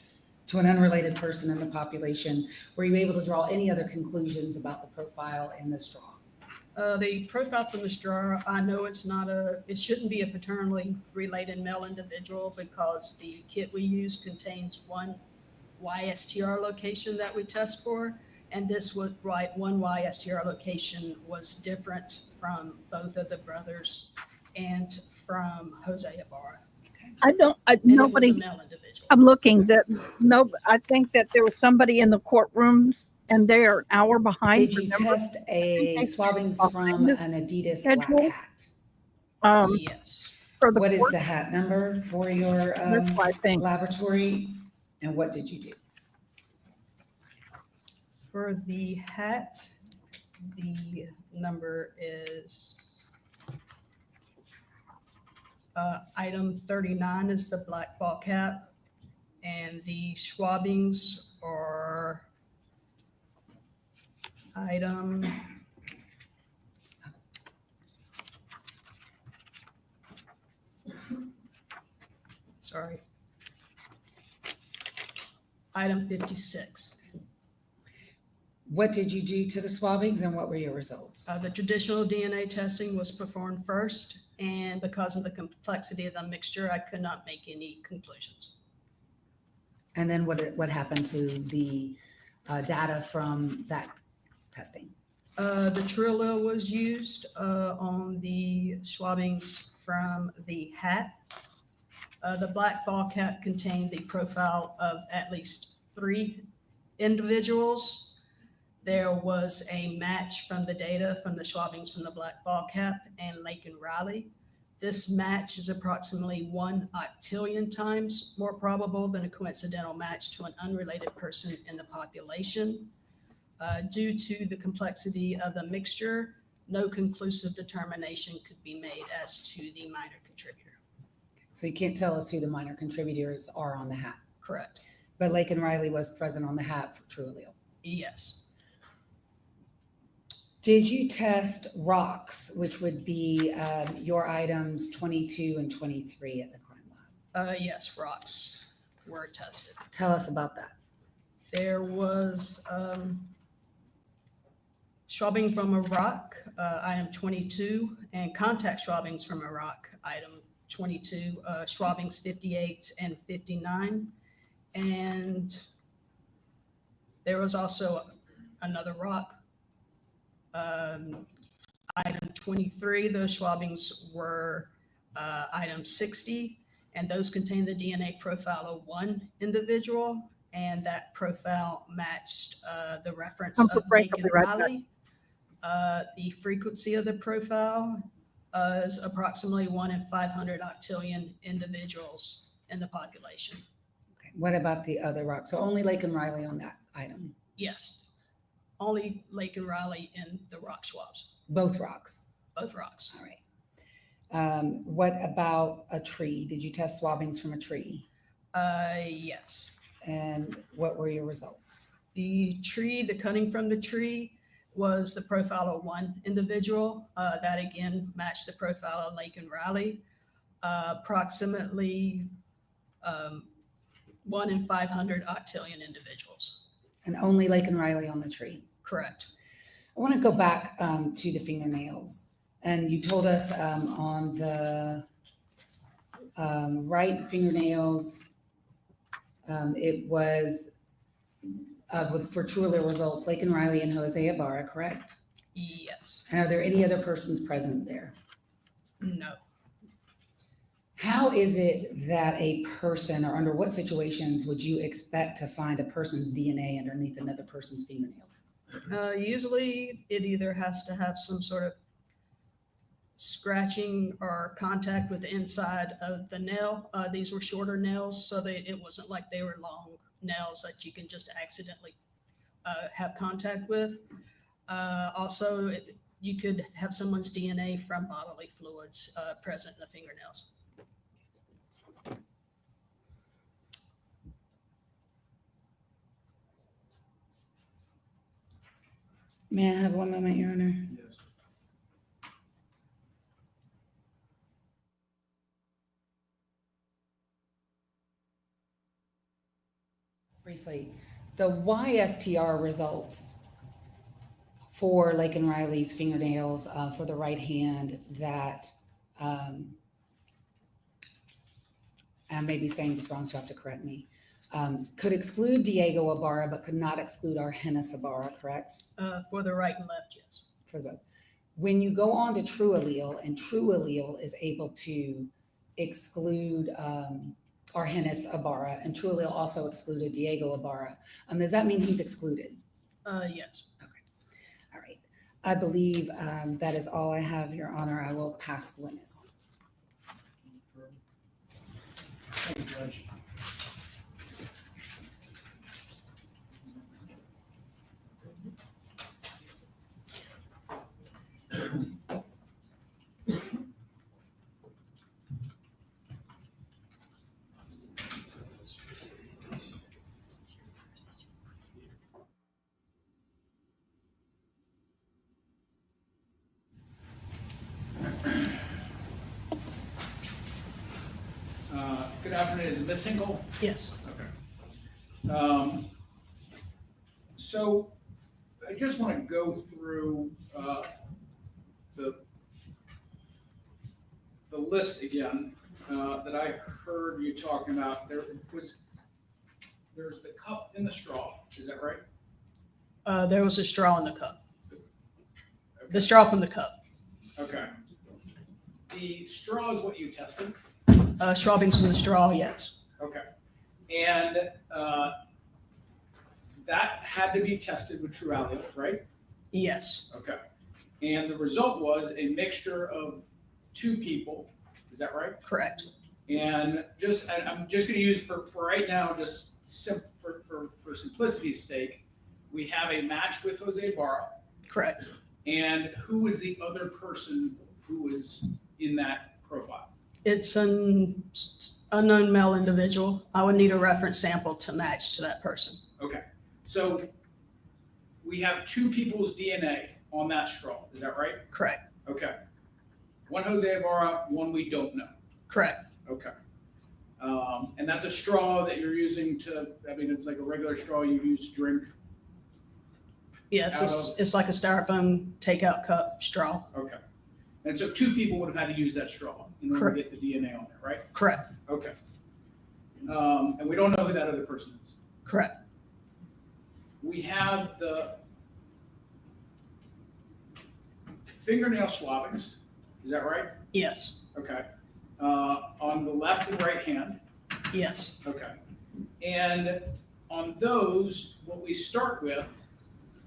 to an unrelated person in the population, were you able to draw any other conclusions about the profile in the straw? The profile from the straw, I know it shouldn't be a paternally related male individual because the kit we use contains one YSTR location that we test for. And this one YSTR location was different from both of the brothers and from Jose Ibarra. Nobody, I'm looking I think that there was somebody in the courtroom and they're an hour behind. Did you test swabbings from an Adidas black hat? Yes. What is the hat number for your laboratory, and what did you do? For the hat, the number is item 39 is the black ball cap, and the swabbings are item item 56. What did you do to the swabbings and what were your results? The traditional DNA testing was performed first, and because of the complexity of the mixture, I could not make any conclusions. And then what happened to the data from that testing? The true allele was used on the swabbings from the hat. The black ball cap contained the profile of at least 3 individuals. There was a match from the data from the swabbings from the black ball cap and Lake and Riley. This match is approximately 1 octillion times more probable than a coincidental match to an unrelated person in the population. Due to the complexity of the mixture, no conclusive determination could be made as to the minor contributor. So you can't tell us who the minor contributors are on the hat? Correct. But Lake and Riley was present on the hat for true allele? Yes. Did you test rocks, which would be your items 22 and 23 at the crime lab? Yes, rocks were tested. Tell us about that. There was swabbing from a rock, item 22, and contact swabbings from a rock, item 22, swabbings 58 and 59. And there was also another rock, item 23. Those swabbings were item 60, and those contain the DNA profile of 1 individual, and that profile matched the reference of Lake and Riley. The frequency of the profile is approximately 1 in 500 octillion individuals in the population. Okay. What about the other rock? So only Lake and Riley on that item? Yes. Only Lake and Riley in the rock swabs. Both rocks? Both rocks. All right. What about a tree? Did you test swabbings from a tree? Yes. And what were your results? The tree, the cutting from the tree was the profile of 1 individual. That again matched the profile of Lake and Riley. Approximately 1 in 500 octillion individuals. And only Lake and Riley on the tree? Correct. I want to go back to the fingernails. And you told us on the right fingernails, It was for true allele results, Lakin Riley and Jose Ibarra, correct? Yes. And are there any other persons present there? No. How is it that a person, or under what situations would you expect to find a person's DNA underneath another person's fingernails? Usually it either has to have some sort of scratching or contact with the inside of the nail. These were shorter nails, so it wasn't like they were long nails that you can just accidentally have contact with. Also, you could have someone's DNA from bodily fluids present in the fingernails. May I have one moment, Your Honor? Yes. Briefly, the YSTR results for Lakin Riley's fingernails for the right hand that, I may be saying this wrong, so you have to correct me, could exclude Diego Ibarra, but could not exclude Argenis Ibarra, correct? For the right and left, yes. For the, when you go on to true allele, and true allele is able to exclude Argenis Ibarra, and true allele also excluded Diego Ibarra, does that mean he's excluded? Yes. All right. I believe that is all I have, Your Honor. I will pass the witness. Thank you, Judge. Good afternoon. Is it Ms. Hinkle? Yes. Okay. So I just want to go through the list again that I heard you talking about. There's the cup and the straw. Is that right? There was a straw in the cup. The straw from the cup. Okay. The straw is what you tested? Strawbings from the straw, yes. Okay. And that had to be tested with true allele, right? Yes. Okay. And the result was a mixture of two people. Is that right? Correct. And I'm just going to use for right now, just for simplicity's sake, we have a match with Jose Ibarra. Correct. And who is the other person who was in that profile? It's an unknown male individual. I would need a reference sample to match to that person. Okay. So we have two people's DNA on that straw. Is that right? Correct. Okay. One Jose Ibarra, one we don't know. Correct. Okay. And that's a straw that you're using to, I mean, it's like a regular straw you use to drink. Yes, it's like a styrofoam takeout cup straw. Okay. And so two people would have had to use that straw in order to get the DNA on there, right? Correct. Okay. And we don't know who that other person is. Correct. We have the fingernail swabbings. Is that right? Yes. Okay. On the left and right hand. Yes. Okay. And on those, what we start with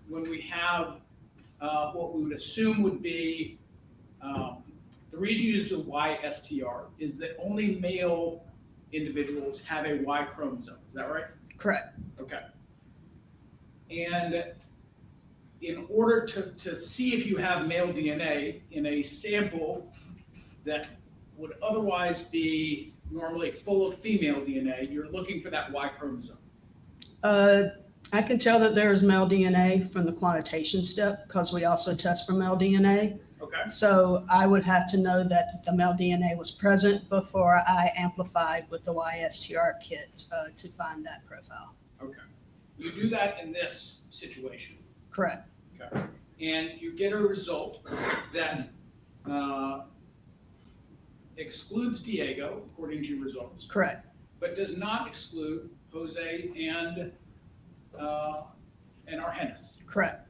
when we have what we would assume would be the reason you use a YSTR is that only male individuals have a Y chromosome. Is that right? Correct. Okay. And in order to see if you have male DNA in a sample that would otherwise be normally full of female DNA, you're looking for that Y chromosome. I can tell that there is male DNA from the quantitation step because we also test for male DNA. Okay. So I would have to know that the male DNA was present before I amplified with the YSTR kit to find that profile. Okay. You do that in this situation. Correct. Okay. And you get a result that excludes Diego, according to your results. Correct. But does not exclude Jose and Argenis. Correct.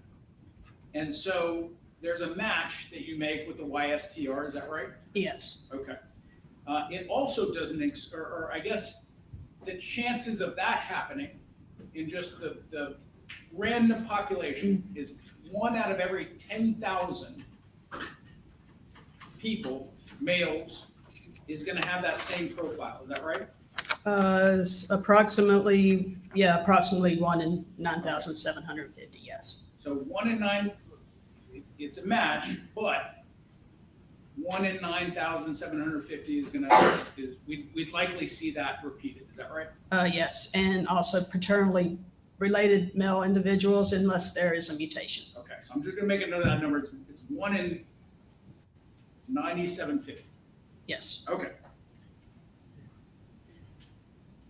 And so there's a match that you make with the YSTR, is that right? Yes. Okay. It also doesn't, or I guess the chances of that happening in just the random population is 1 out of every 10,000 people, males, is going to have that same profile. Is that right? Approximately 1 in 9,750, yes. So 1 in 9, it's a match, but 1 in 9,750 is going to, we'd likely see that repeated. Is that right? Yes, and also paternally related male individuals unless there is a mutation. Okay, so I'm just going to make a note of that number. It's 1 in 9,750. Yes. Okay.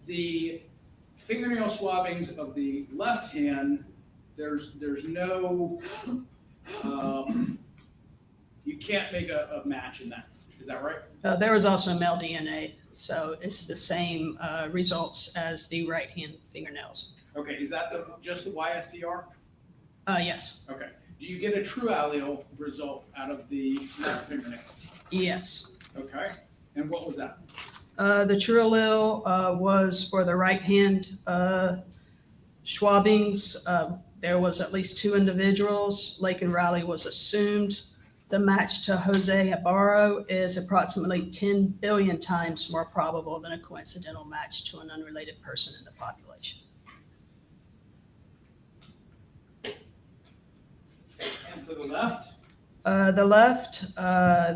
The fingernail swabbings of the left hand, there's no, you can't make a match in that. Is that right? There was also male DNA, so it's the same results as the right hand fingernails. Okay, is that just the YSDR? Yes. Okay. Do you get a true allele result out of the left fingernail? Yes. Okay. And what was that? The true allele was for the right hand swabbings. There was at least 2 individuals. Lake and Riley was assumed. The match to Jose Ibarra is approximately 10 billion times more probable than a coincidental match to an unrelated person in the population. And for the left? The left,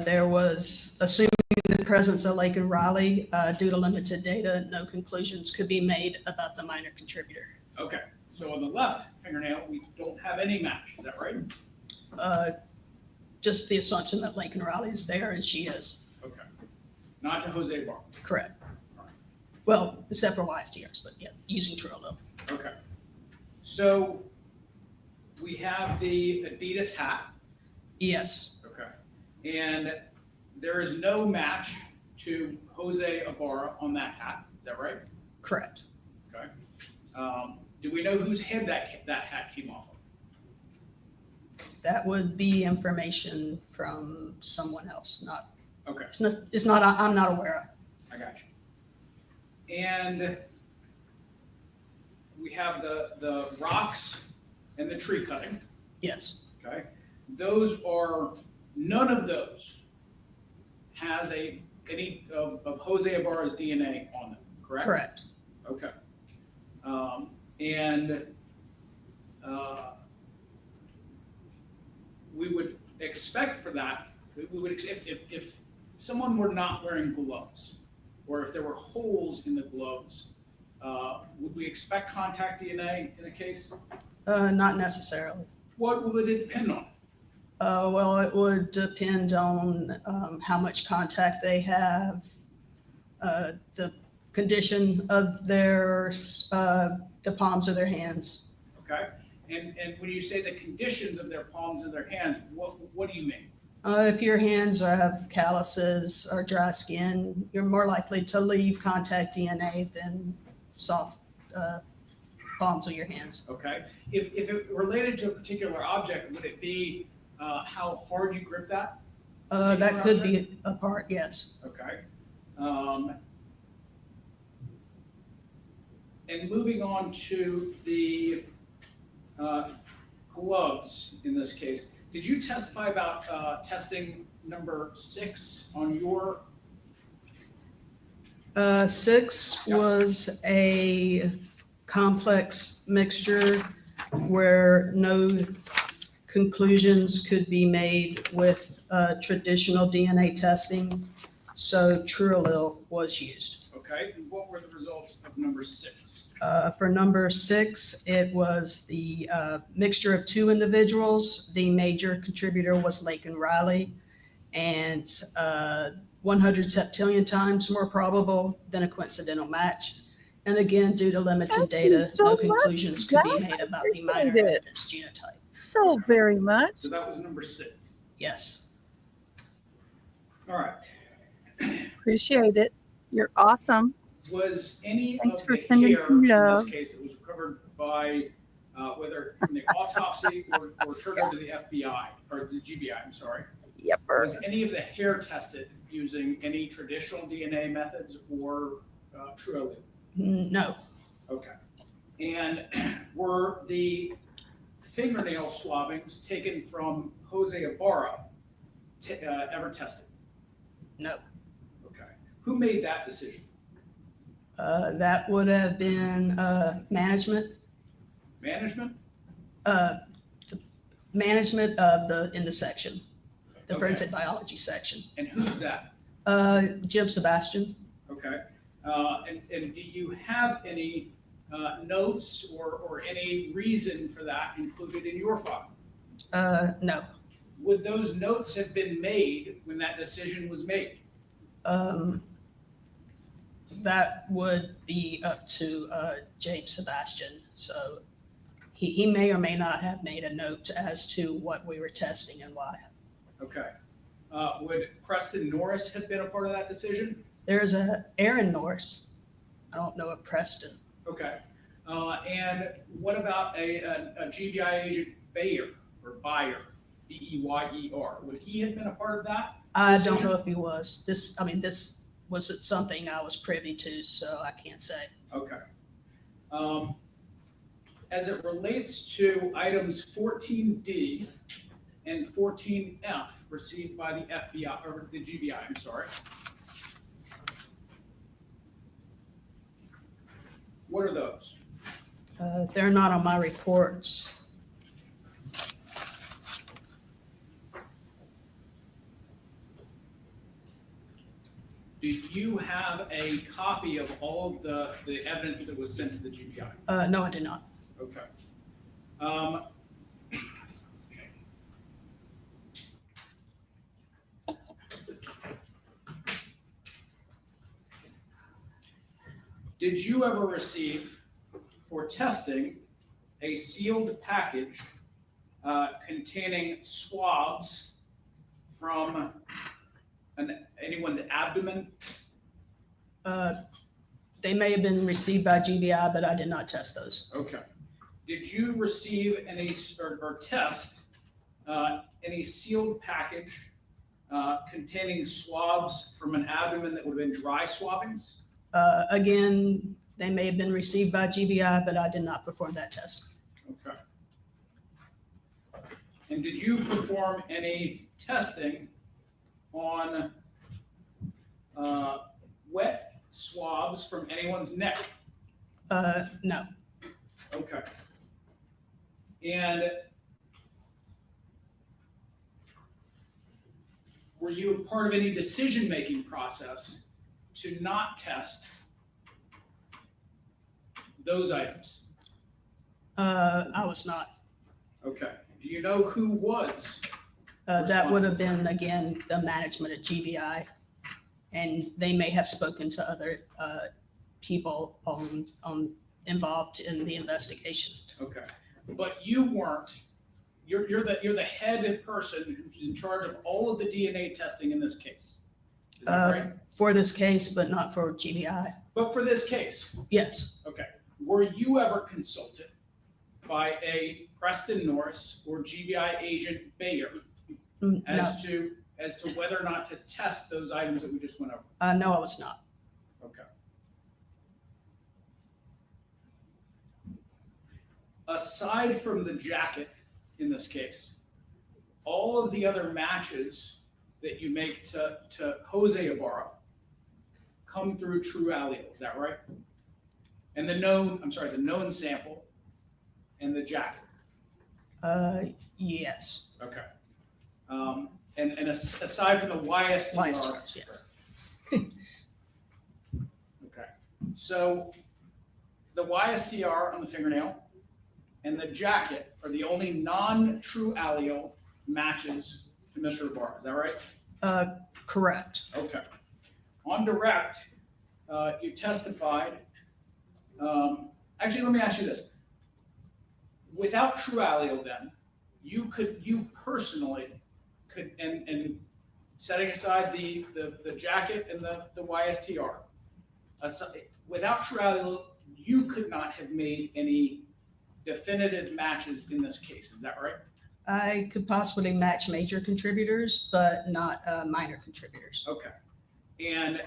there was, assuming the presence of Lake and Riley, due to limited data, no conclusions could be made about the minor contributor. Okay. So on the left fingernail, we don't have any match. Is that right? Just the assumption that Lake and Riley is there, and she is. Okay. Not to Jose Ibarra. Correct. Well, except for YSTRs, but yeah, using true allele. Okay. So we have the Adidas hat. Yes. Okay. And there is no match to Jose Ibarra on that hat. Is that right? Correct. Okay. Do we know whose head that hat came off of? That would be information from someone else, not. Okay. It's not I'm not aware of. I got you. And we have the rocks and the tree cutting. Yes. Okay. None of those has any of Jose Ibarra's DNA on them, correct? Correct. Okay. We would expect for that, if someone were not wearing gloves, or if there were holes in the gloves, would we expect contact DNA in a case? Not necessarily. What would it depend on? Well, it would depend on how much contact they have, the condition of the palms of their hands. Okay. And when you say the conditions of their palms of their hands, what do you mean? If your hands have calluses or dry skin, you're more likely to leave contact DNA than soft palms of your hands. Okay. If it related to a particular object, would it be how hard you grip that? That could be a part, yes. Okay. And moving on to the gloves in this case, did you testify about testing number 6 on your? 6 was a complex mixture where no conclusions could be made with traditional DNA testing, so true allele was used. Okay, and what were the results of number 6? For number 6, it was the mixture of 2 individuals. The major contributor was Lake and Riley, and 100 septillion times more probable than a coincidental match. And again, due to limited data, no conclusions could be made about the minor evidence genotype. So very much. So that was number 6. Yes. All right. Appreciate it. You're awesome. Was any Thanks of for the sending hair some in this love. case that was recovered by, whether from the autopsy or turned over to the FBI, or the GBI, I'm sorry, Yep. was any of the hair tested using any traditional DNA methods or true allele? No. Okay. And were the fingernail swabbings taken from Jose Ibarra ever tested? No. Okay. Who made that decision? That would have been management. Management? The management in the section, the Okay. forensic biology section. And who's that? Jim Sebastian. Okay. And do you have any notes or any reason for that included in your file? No. Would those notes have been made when that decision was made? That would be up to James Sebastian. So he may or may not have made a note as to what we were testing and why. Okay. Would Preston Norris have been a part of that decision? There's Aaron Norris. I don't know of Preston. Okay. And what about a GBI agent Bayer or Bayer, B-E-Y-E-R? Would he have been a part of that? I don't know if he was. This wasn't something I was privy to, so I can't say. Okay. As it relates to items 14D and 14F received by the FBI, or the GBI, I'm sorry. What are those? They're not on my reports. Do you have a copy of all of the evidence that was sent to the GBI? No, I did not. Okay. Did you ever receive, for testing, a sealed package containing swabs from anyone's abdomen? They may have been received by GBI, but I did not test those. Okay. Did you receive any or test any sealed package containing swabs from an abdomen that would have been dry swabbings? Again, they may have been received by GBI, but I did not perform that test. Okay. And did you perform any testing on wet swabs from anyone's neck? No. Okay. And were you a part of any decision-making process to not test those items? I was not. Okay. Do you know who was? That would have been, again, the management at GBI, and they may have spoken to other people involved in the investigation. Okay. But you weren't. You're the head person who's in charge of all of the DNA testing in this case. Is that right? For this case, but not for GBI. But for this case? Yes. Okay. Were you ever consulted by a Preston Norris or GBI agent Bayer as to whether or not to test those items that we just went over? No, I was not. Okay. Aside from the jacket in this case, all of the other matches that you make to Jose Ibarra come through true allele, is that right? And the known sample and the jacket. Yes. Okay. And aside from the YSTR. Yes. Okay. So the YSTR on the fingernail and the jacket are the only non-true allele matches to Mr. Ibarra. Is that right? Correct. Okay. On direct, you testified. Actually, let me ask you this. Without true allele, then, you personally could, and setting aside the jacket and the YSTR, without True Allele, you could not have made any definitive matches in this case. Is that right? I could possibly match major contributors, but not minor contributors. Okay. And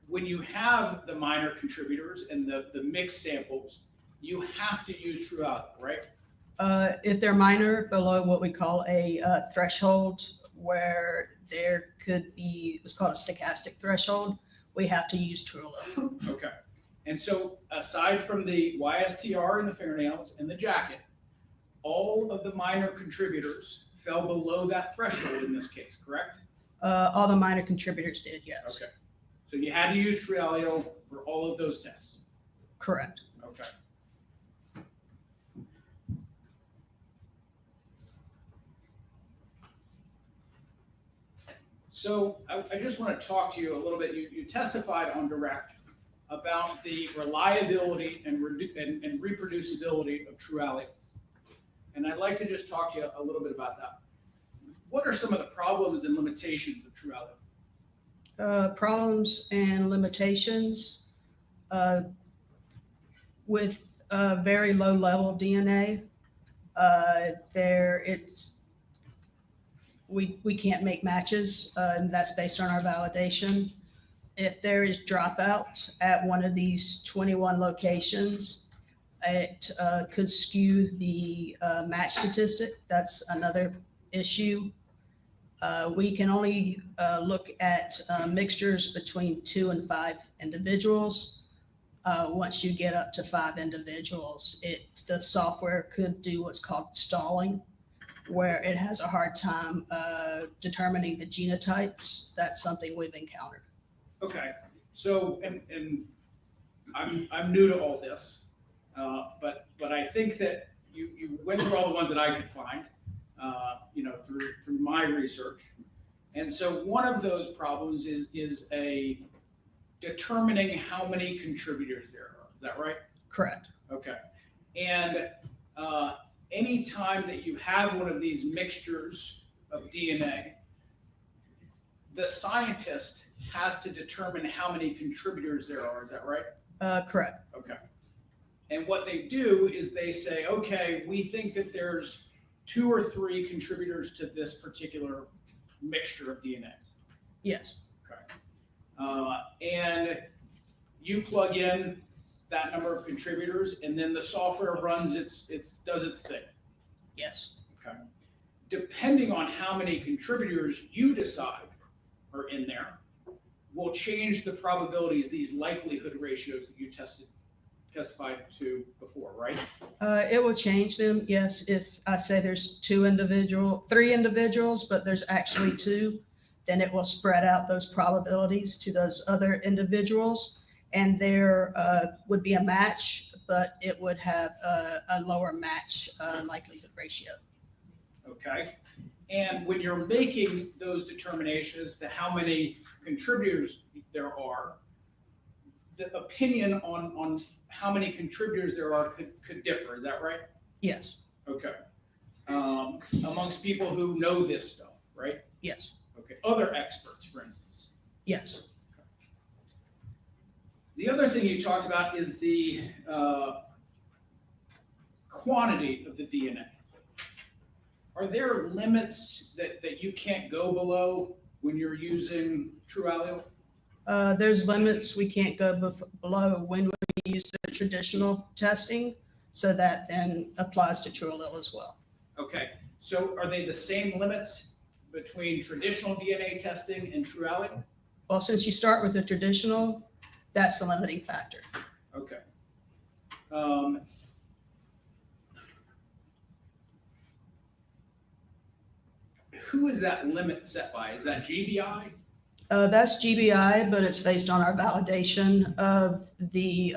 when you have the minor contributors and the mixed samples, you have to use True Allele, right? If they're minor, below what we call a threshold, where there could be what's called a stochastic threshold, we have to use True Allele. Okay. And so aside from the YSTR and the fingernails and the jacket, all of the minor contributors fell below that threshold in this case, correct? All the minor contributors did, yes. Okay. So you had to use True Allele for all of those tests? Correct. Okay. So I just want to talk to you a little bit. You testified on direct about the reliability and reproducibility of True Allele. And I'd like to just talk to you a little bit about that. What are some of the problems and limitations of True Allele? Problems and limitations with very low level DNA. We can't make matches, and that's based on our validation. If there is dropout at one of these 21 locations, it could skew the match statistic. That's another issue. We can only look at mixtures between 2 and 5 individuals. Once you get up to 5 individuals, the software could do what's called stalling, where it has a hard time determining the genotypes. That's something we've encountered. Okay, so and I'm new to all this, but I think that you went through all the ones that I could find, through my research, and so one of those problems is a determining how many contributors there are. Is that right? Correct. Okay, and any time that you have one of these mixtures of DNA, the scientist has to determine how many contributors there are. Is that right? Correct. Okay. And what they do is they say, okay, we think that there's 2 or 3 contributors to this particular mixture of DNA. Yes. Okay. And you plug in that number of contributors, and then the software runs does its thing. Yes. Okay. Depending on how many contributors you decide are in there, will change the probabilities, these likelihood ratios that you testified to before, right? It will change them, yes. If I say there's 3 individuals, but there's actually 2, then it will spread out those probabilities to those other individuals, and there would be a match, but it would have a lower match likelihood ratio. Okay. And when you're making those determinations to how many contributors there are, the opinion on how many contributors there are could differ. Is that right? Yes. Okay. Amongst people who know this stuff, right? Yes. Okay. Other experts, for instance. Yes. The other thing you talked about is the quantity of the DNA. Are there limits that you can't go below when you're using True Allele? There's limits we can't go below when we use the traditional testing, so that then applies to True Allele as well. Okay, so are they the same limits between traditional DNA testing and True Allele? Well, since you start with the traditional, that's the limiting factor. Okay. Who is that limit set by? Is that GBI? That's GBI, but it's based on our validation of the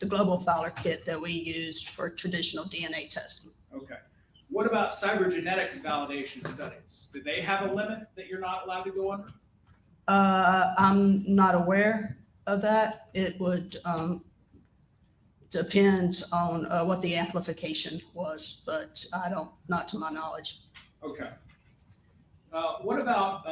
global Fowler kit that we used for traditional DNA testing. Okay. What about cybergenetics validation studies? Do they have a limit that you're not allowed to go under? I'm not aware of that. It would depend on what the amplification was, but not to my knowledge. Okay. What about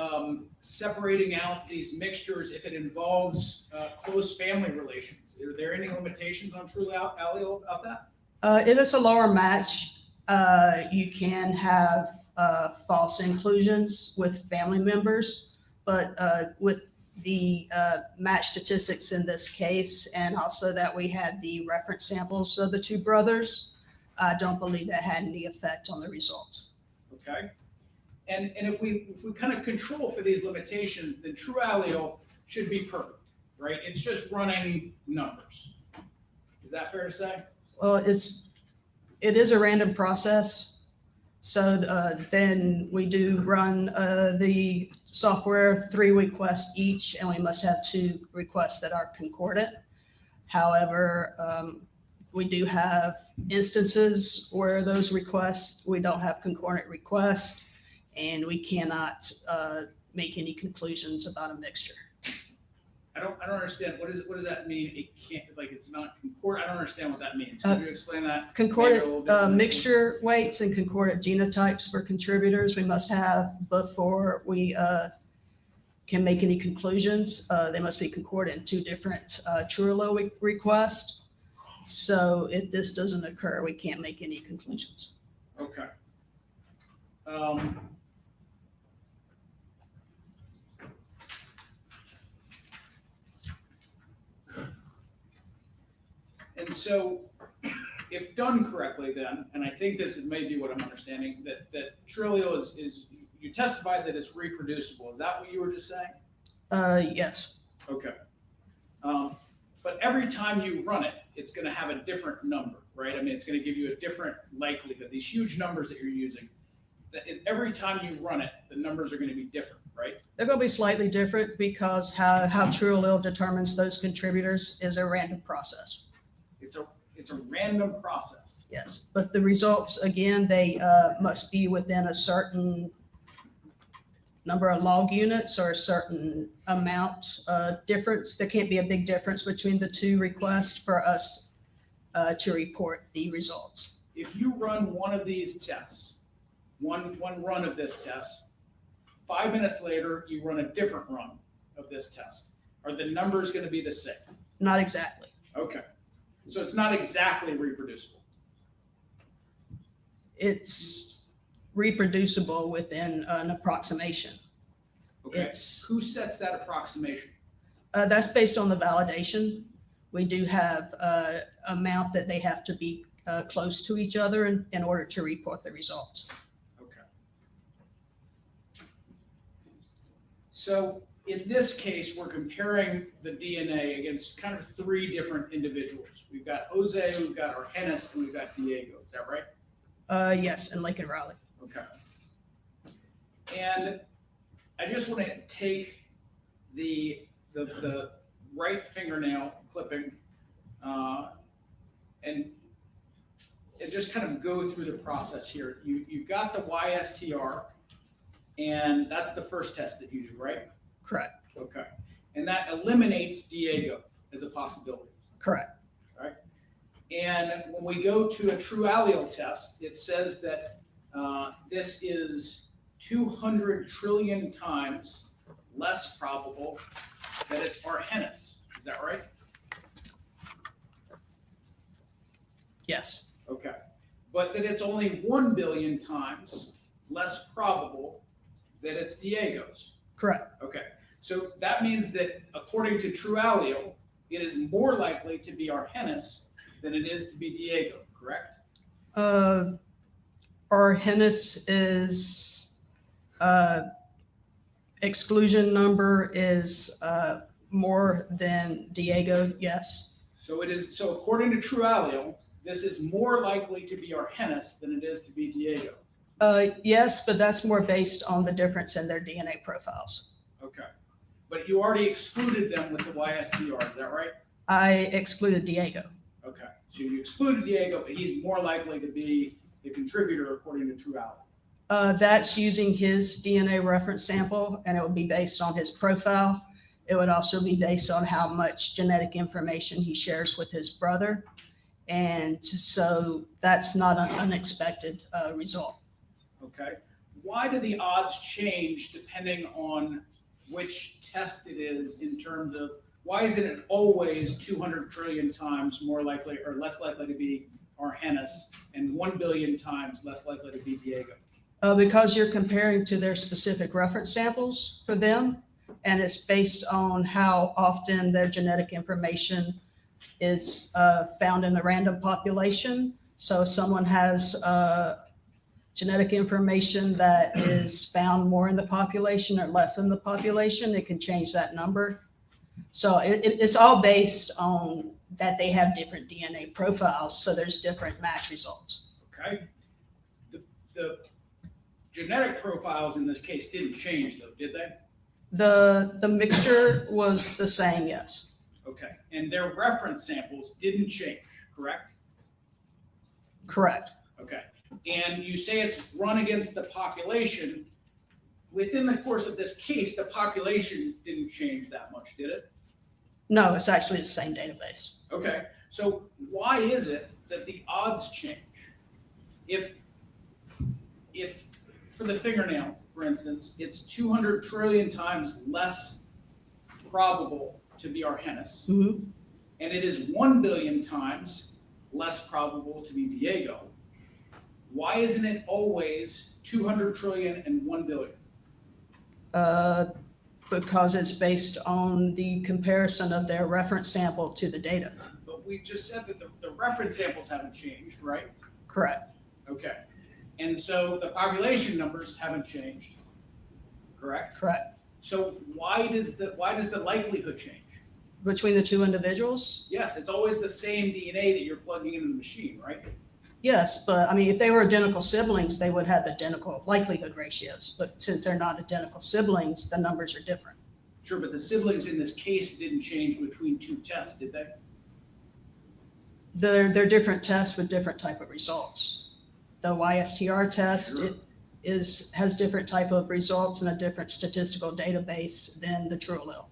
separating out these mixtures if it involves close family relations? Are there any limitations on true allele about that? It is a lower match. You can have false inclusions with family members, but with the match statistics in this case, and also that we had the reference samples of the two brothers, I don't believe that had any effect on the results. Okay. And if we kind of control for these limitations, then true allele should be perfect, right? It's just running numbers. Is that fair to say? Well, it is a random process. So then we do run the software 3 requests each, and we must have 2 requests that are concordant. However, we do have instances where those requests, we don't have concordant requests, and we cannot make any conclusions about a mixture. I don't understand. What does that mean? It can't, like, it's not concordant. I don't understand what that means. Could you explain that? Concordant mixture weights and concordant genotypes for contributors we must have before we can make any conclusions. They must be concordant in 2 different true allele requests. So if this doesn't occur, we can't make any conclusions. Okay. And so, if done correctly, then, and I think this is maybe what I'm understanding, that true allele is you testified that it's reproducible. Is that what you were just saying? Yes. Okay. But every time you run it, it's going to have a different number, right? I mean, it's going to give you a different likelihood. These huge numbers that you're using, every time you run it, the numbers are going to be different, right? They're going to be slightly different because how true allele determines those contributors is a random process. It's a random process. Yes, but the results, again, they must be within a certain number of log units or a certain amount difference. There can't be a big difference between the 2 requests for us to report the results. If you run one of these tests, one run of this test, 5 minutes later, you run a different run of this test. Are the numbers going to be the same? Not exactly. Okay. So it's not exactly reproducible. It's reproducible within an approximation. Okay. Who sets that approximation? That's based on the validation. We do have an amount that they have to be close to each other in order to report the results. Okay. So in this case, we're comparing the DNA against kind of 3 different individuals. We've got Jose, we've got Argenis, and we've got Diego. Is that right? Yes, and Lake and Raleigh. Okay. And I just want to take the right fingernail clipping and just kind of go through the process here. You've got the YSTR, and that's the first test that you do, right? Correct. Okay. And that eliminates Diego as a possibility. Correct. All right. And when we go to a true allele test, it says that this is 200 trillion times less probable that it's Argenis. Is that right? Yes. Okay. But that it's only 1 billion times less probable that it's Diego's. Correct. Okay. So that means that according to true allele, it is more likely to be Argenis than it is to be Diego, correct? Argenis is exclusion number is more than Diego, yes. So it is, so according to true allele, this is more likely to be Argenis than it is to be Diego. Yes, but that's more based on the difference in their DNA profiles. Okay. But you already excluded them with the YSTR, is that right? I excluded Diego. Okay. So you excluded Diego, but he's more likely to be the contributor according to true allele. That's using his DNA reference sample, and it would be based on his profile. It would also be based on how much genetic information he shares with his brother. And so that's not an unexpected result. Okay. why do the odds change depending on which test it is in terms of, why isn't it always 200 trillion times more likely or less likely to be Arrhenis and 1 billion times less likely to be Diego? Because you're comparing to their specific reference samples for them, and it's based on how often their genetic information is found in the random population. So if someone has genetic information that is found more in the population or less in the population, it can change that number. So it's all based on that they have different DNA profiles, so there's different match results. Okay. The genetic profiles in this case didn't change though, did they? The mixture was the same, yes. Okay. And their reference samples didn't change, correct? Correct. Okay. And you say it's run against the population. Within the course of this case, the population didn't change that much, did it? No, it's actually the same database. Okay. So why is it that the odds change? If for the fingernail, for instance, it's 200 trillion times less probable to be Arrhenis, and it is 1 billion times less probable to be Diego, why isn't it always 200 trillion and 1 billion? Because it's based on the comparison of their reference sample to the data. But we just said that the reference samples haven't changed, right? Correct. Okay. And so the population numbers haven't changed, correct? Correct. So why does the likelihood change? Between the two individuals? Yes, it's always the same DNA that you're plugging into the machine, right? Yes, but I mean, if they were identical siblings, they would have identical likelihood ratios. But since they're not identical siblings, the numbers are different. Sure, but the siblings in this case didn't change between two tests, did they? They're different tests with different type of results. The YSTR test has different type of results and a different statistical database than the true allele.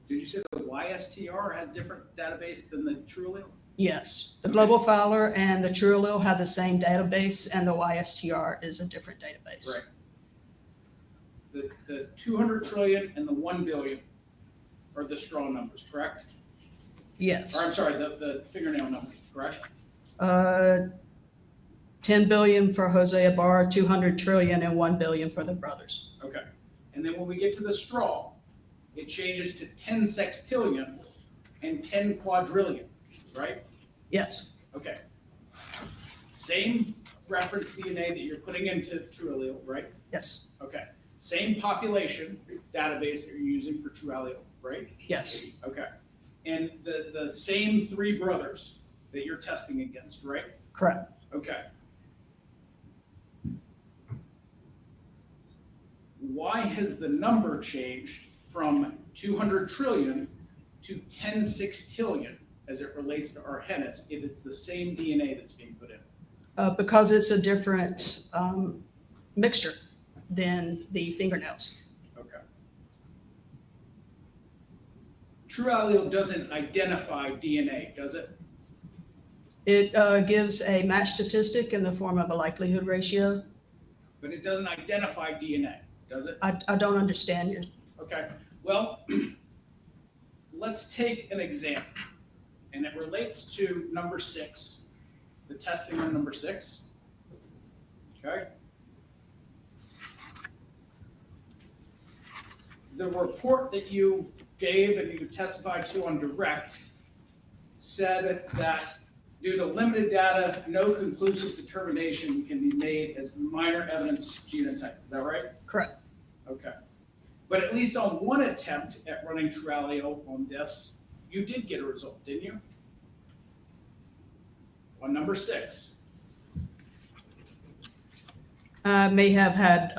Did you say the YSTR has different database than the true allele? Yes, the global Fowler and the true allele have the same database, and the YSTR is a different database. Right. The 200 trillion and the 1 billion are the straw numbers, correct? Yes. Or I'm sorry, the fingernail numbers, correct? 10 billion for Jose Ibarra, 200 trillion, and 1 billion for the brothers. Okay. And then when we get to the straw, it changes to 10 sextillion and 10 quadrillion, right? Yes. Okay. Same reference DNA that you're putting into true allele, right? Yes. Okay. Same population database that you're using for true allele, right? Yes. Okay. And the same 3 brothers that you're testing against, right? Correct. Okay. Why has the number changed from 200 trillion to 10 sextillion as it relates to Arrhenis if it's the same DNA that's being put in? Because it's a different mixture than the fingernails. Okay. True allele doesn't identify DNA, does it? It gives a match statistic in the form of a likelihood ratio. But it doesn't identify DNA, does it? I don't understand your. Okay. Well, let's take an example, and it relates to number 6, the testing on number 6. Okay. The report that you gave and you testified to on direct said that due to limited data, no conclusive determination can be made as minor evidence genotype. Is that right? Correct. Okay. But at least on one attempt at running true allele on this, you did get a result, didn't you? On number 6. I may have had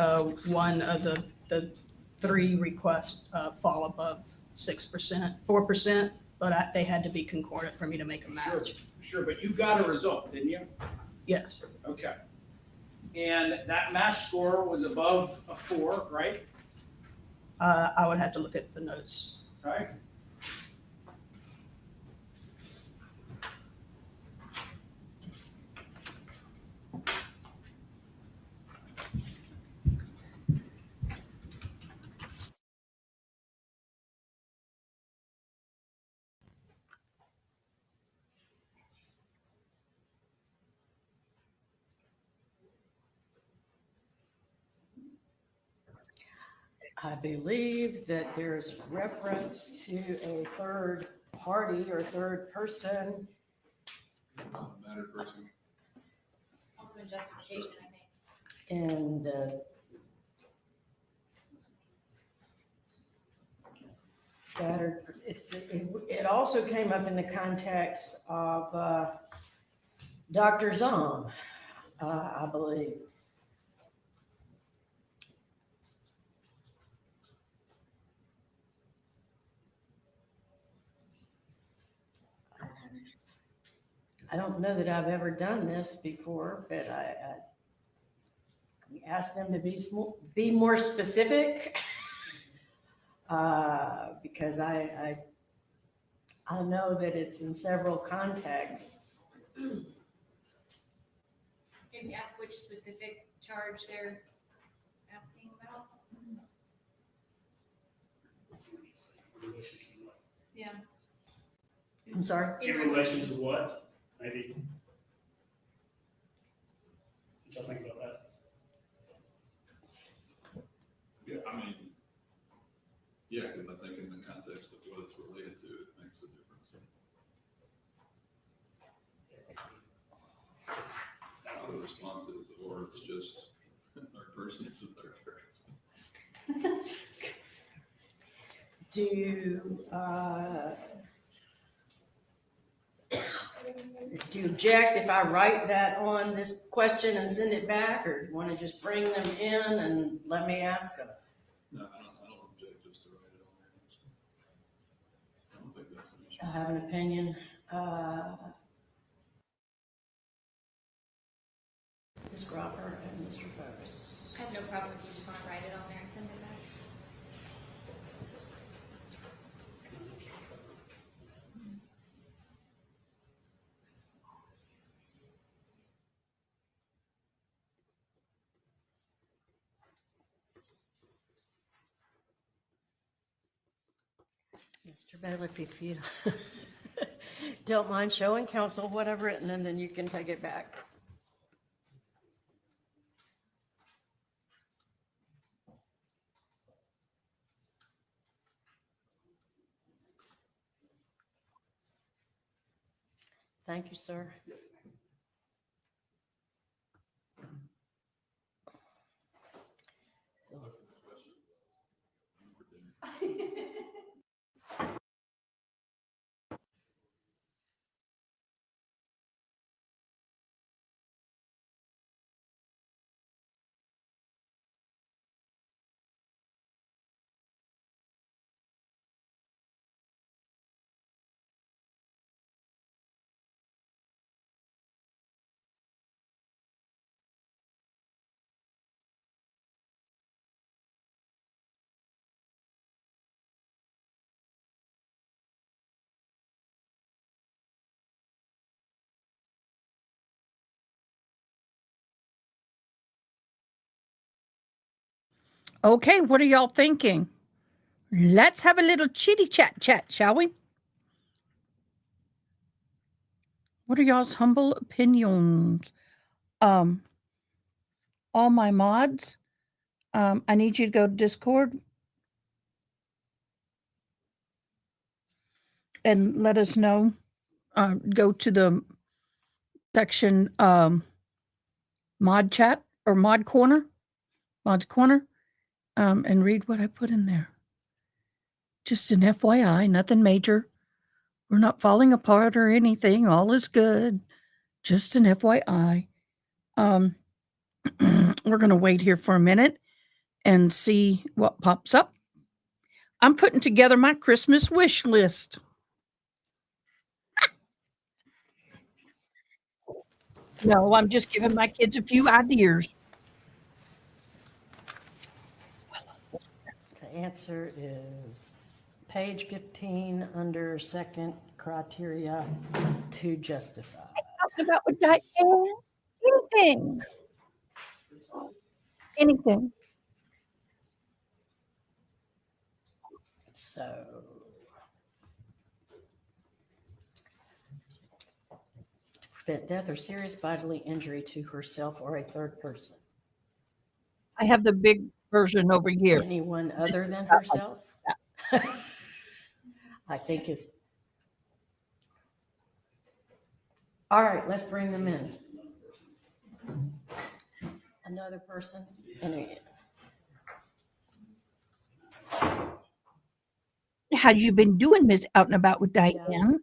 one of the 3 requests fall above 6%, 4%, but they had to be concordant for me to make a match. Sure, but you got a result, didn't you? Yes. Okay. And that match score was above a 4, right? I would have to look at the notes. Right. I believe that there's reference to a third party or third person. Matter person. Also in justification, I think. And it also came up in the context of Dr. Zom, I believe. I don't know that I've ever done this before, but we asked them to be more specific because I know that it's in several contexts. Can you ask which specific charge they're asking about? Yeah. I'm sorry? In relation to what, maybe? Did y'all think about that? Yeah, I mean, yeah, because I think in the context of what it's related to, it makes a difference. How the response is, or it's just a third person, it's a third person. Do you object if I write that on this question and send it back, or do you want to just bring them in and let me ask them? No, I don't object just to write it on there. I don't think that's an issue. I have an opinion. Ms. Gropper and Mr. Fox. I have no problem if you just want to write it on there and send it back. Mr. Bailiff, if you don't mind showing council what I've written, and then you can take it back. Thank you, sir. Okay, what are y'all thinking? Let's have a little chitty chat, shall we? What are y'all's humble opinions? All my mods, I need you to go to Discord and let us know. Go to the section mod chat or mod corner, and read what I put in there. Just an FYI, nothing major. We're not falling apart or anything. All is good. Just an FYI. We're going to wait here for a minute and see what pops up. I'm putting together my Christmas wish list. No, I'm just giving my kids a few ideas. The answer is page 15 under second criteria to justify. Talking about with Dianne, anything. Anything. So to prevent death or serious bodily injury to herself or a third person. I have the big version over here. Anyone other than herself? I think it's. All right, let's bring them in. Another person. How you been doing, Miss Out and About with Diane?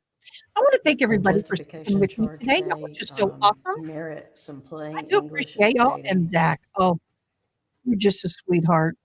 I want to thank everybody for speaking with me today. Y'all are just so awesome. Merit some plain I do English appreciate y'all. and And Zach, oh, you're just a sweetheart.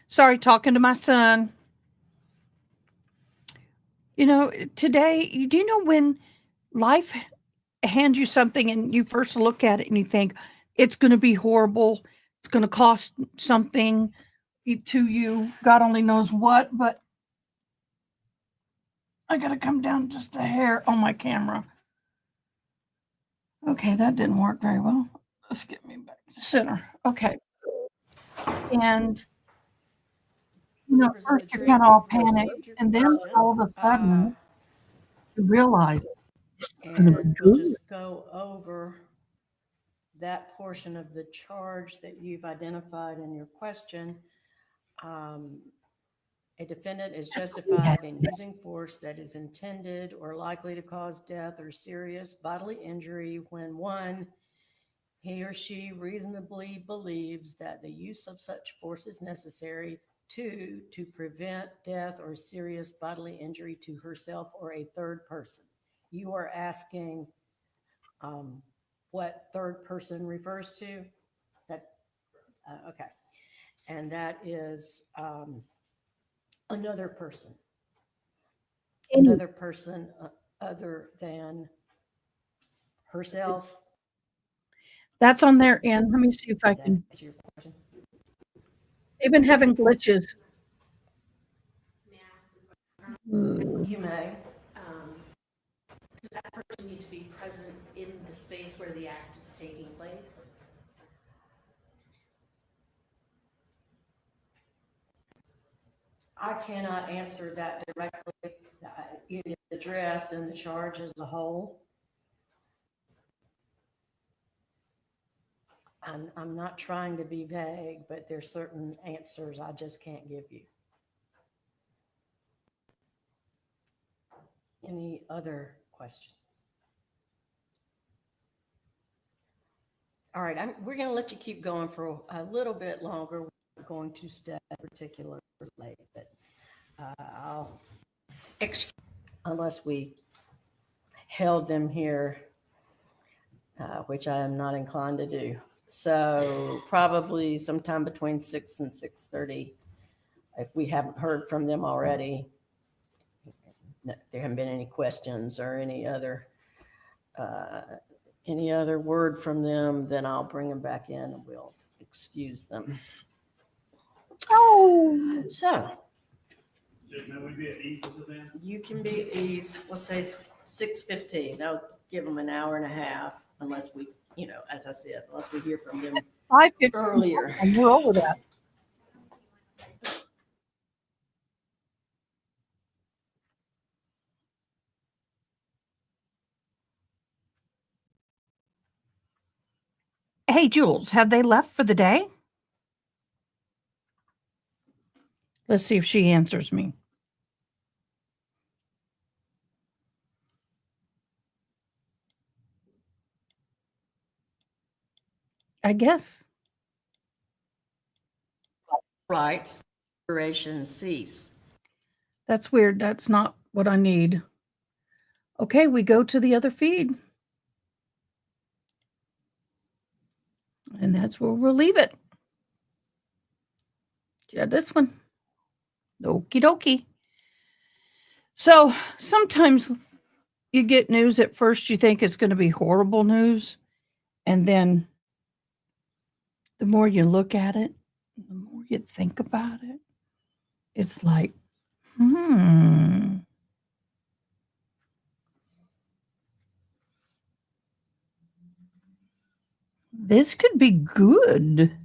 Sorry, talking to my son. You know, today, do you know when life hands you something and you first look at it and you think it's going to be horrible, it's going to cost something to you, God only knows what, but I got to come down just a hair on my camera. Okay, that didn't work very well. Let's get me back to center. Okay. And, you know, first you're kind of all panicked, and then all of a sudden you realize it's going to be and we'll good. just go over that portion of the charge that you've identified in your question. A defendant is justified in using force that is intended or likely to cause death or serious bodily injury when, one, he or she reasonably believes that the use of such force is necessary, two, to prevent death or serious bodily injury to herself or a third person. You are asking what third person refers to? That okay. And that is another person. Another person other than herself. That's on their end. Let me see if I can. They've been having glitches. You may. Does that person need to be present in the space where the act is taking place? I cannot answer that directly. It is addressed in the charge as a whole. I'm not trying to be vague, but there's certain answers I just can't give you. Any other questions? All right, we're going to let you keep going for a little bit longer. We're going to step particularly late, but I'll excuse unless we held them here, which I am not inclined to do. So probably sometime between 6 and 6:30, if we haven't heard from them already, there haven't been any questions or any other word from them, then I'll bring them back in and we'll excuse them. Oh, so May we be at ease until then? you can be at ease. Let's say 6:15. That'll give them an hour and a half, unless we, as I said, unless we hear from them 5:15 earlier. And we're over that. Hey, Jules, have they left for the day? Let's see if she answers me. I guess. Rights, duration cease. That's weird. That's not what I need. Okay, we go to the other feed. And that's where we'll leave it. Yeah, this one. Okie dokie. So sometimes you get news at first, you think it's going to be horrible news. And then the more you look at it, the more you think about it, It's like, this could be good.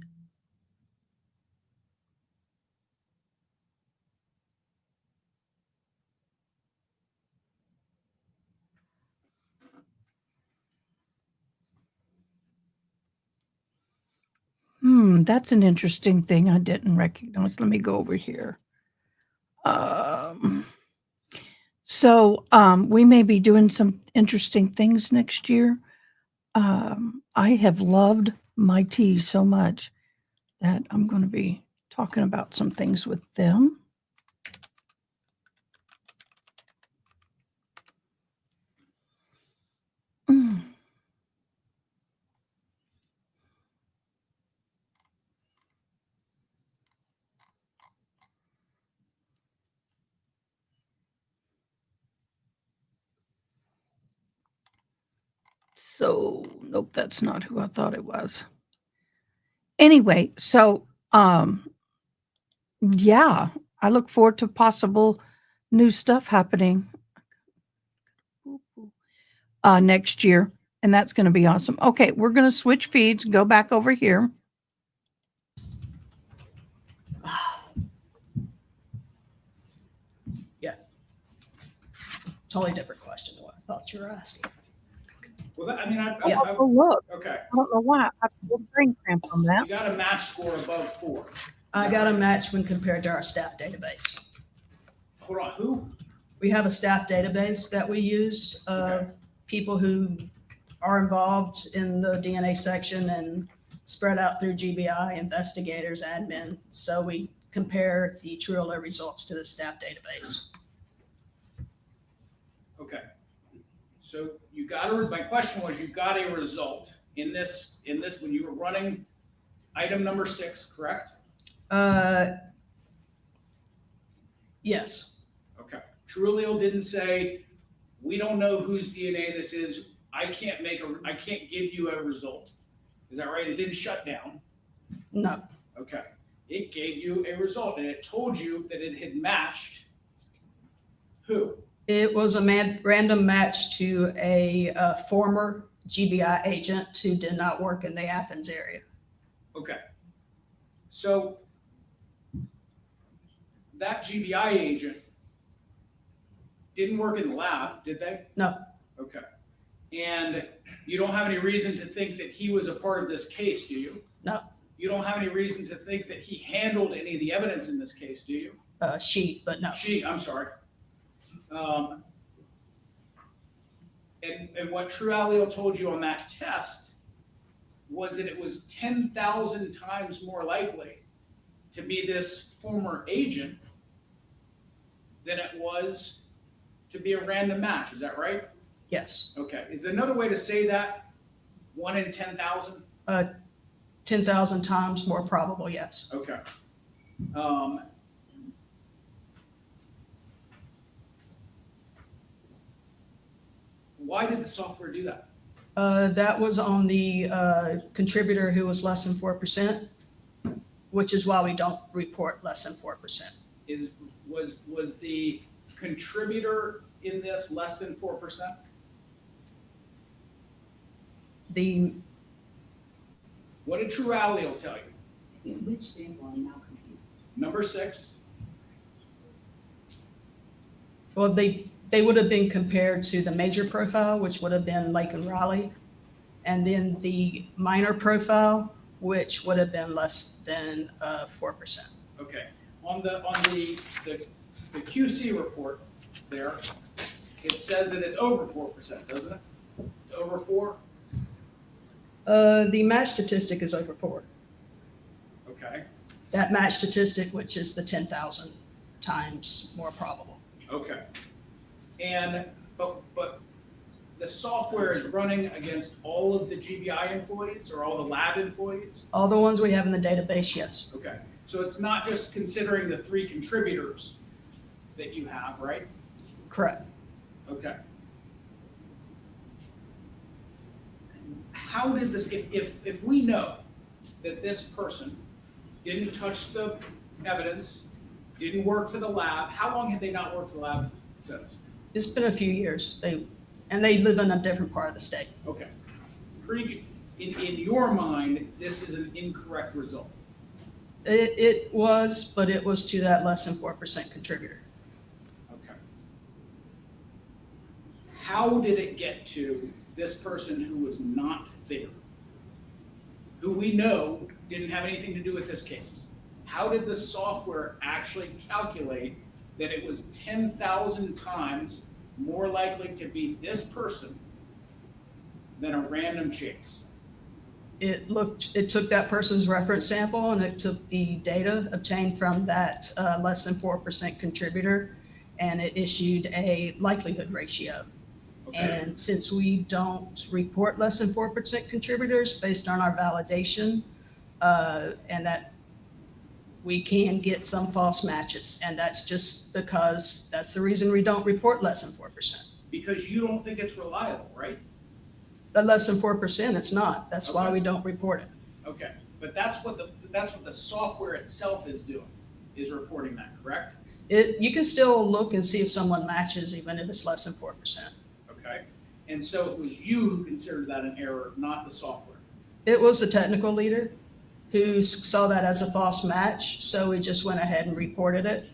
That's an interesting thing I didn't recognize. Let me go over here. We may be doing some interesting things next year. I have loved my tea so much that I'm going to be talking about some things with them. So, nope, that's not who I thought it was. Anyway, yeah, I look forward to possible new stuff happening next year, and that's going to be awesome. Okay, we're going to switch feeds and go back over here. Yeah. Totally different question than what I thought you were asking. Well, I mean, Oh, look. Okay. I don't know why. I have a brain cramp on that. You got a match score above 4. I got a match when compared to our staff database. Hold on, who? We have a staff database that we use of people who are involved in the DNA section and spread out through GBI, investigators, admin. So we compare the true or low results to the staff database. Okay. So you got my question was, you got a result in this when you were running item number 6, correct? Yes. Okay. Trulio didn't say, we don't know whose DNA this is. I can't give you a result. Is that right? It didn't shut down. No. Okay. It gave you a result, and it told you that it had matched who? It was a random match to a former GBI agent who did not work in the Athens area. Okay. So that GBI agent didn't work in the lab, did they? No. Okay. And you don't have any reason to think that he was a part of this case, do you? No. You don't have any reason to think that he handled any of the evidence in this case, do you? She, but no. She, I'm sorry. And what True Allele told you on that test was that it was 10,000 times more likely to be this former agent than it was to be a random match. Is that right? Yes. Okay. Is there another way to say that? 1 in 10,000? 10,000 times more probable, yes. Okay. Why did the software do that? That was on the contributor who was less than 4%, which is why we don't report less than 4%. Was the contributor in this less than 4%? What did True Allele tell you? Which sample? I'm now confused. Number 6. Well, they would have been compared to the major profile, which would have been Lake and Raleigh, and then the minor profile, which would have been less than 4%. Okay. On the QC report there, it says that it's over 4%, doesn't it? It's over 4? The match statistic is over 4. Okay. That match statistic, which is the 10,000 times more probable. Okay. And but the software is running against all of the GBI employees or all the lab employees? All the ones we have in the database, yes. Okay. So it's not just considering the 3 contributors that you have, right? Correct. Okay. How did this, if we know that this person didn't touch the evidence didn't work for the lab. How long had they not worked for the lab since? It's been a few years. And they live in a different part of the state. Okay. In your mind, this is an incorrect result. It was, but it was to that less than 4% contributor. Okay. How did it get to this person who was not there, who we know didn't have anything to do with this case? How did the software actually calculate that it was 10,000 times more likely to be this person than a random chance? It took that person's reference sample and it took the data obtained from that less than 4% contributor, and it issued a likelihood ratio. Okay. And since we don't report less than 4% contributors based on our validation, and that we can get some false matches, and that's just because that's the reason we don't report less than 4%. Because you don't think it's reliable, right? But less than 4%, it's not. That's why we don't report it. Okay, but that's what the software itself is doing, is reporting that, correct? You can still look and see if someone matches, even if it's less than 4%. Okay, and so it was you who considered that an error, not the software. It was the technical leader who saw that as a false match, so we just went ahead and reported it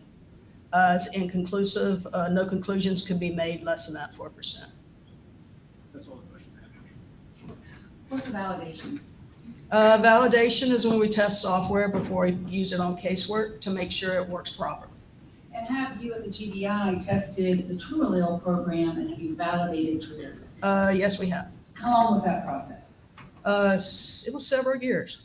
as inconclusive. No conclusions could be made less than that 4%. That's all the question I have. What's the validation? Validation is when we test software before we use it on casework to make sure it works properly. And have you at the GBI tested the TrueAllele program, and have you validated TrueAllele? Yes, we have. How long was that process? It was several years.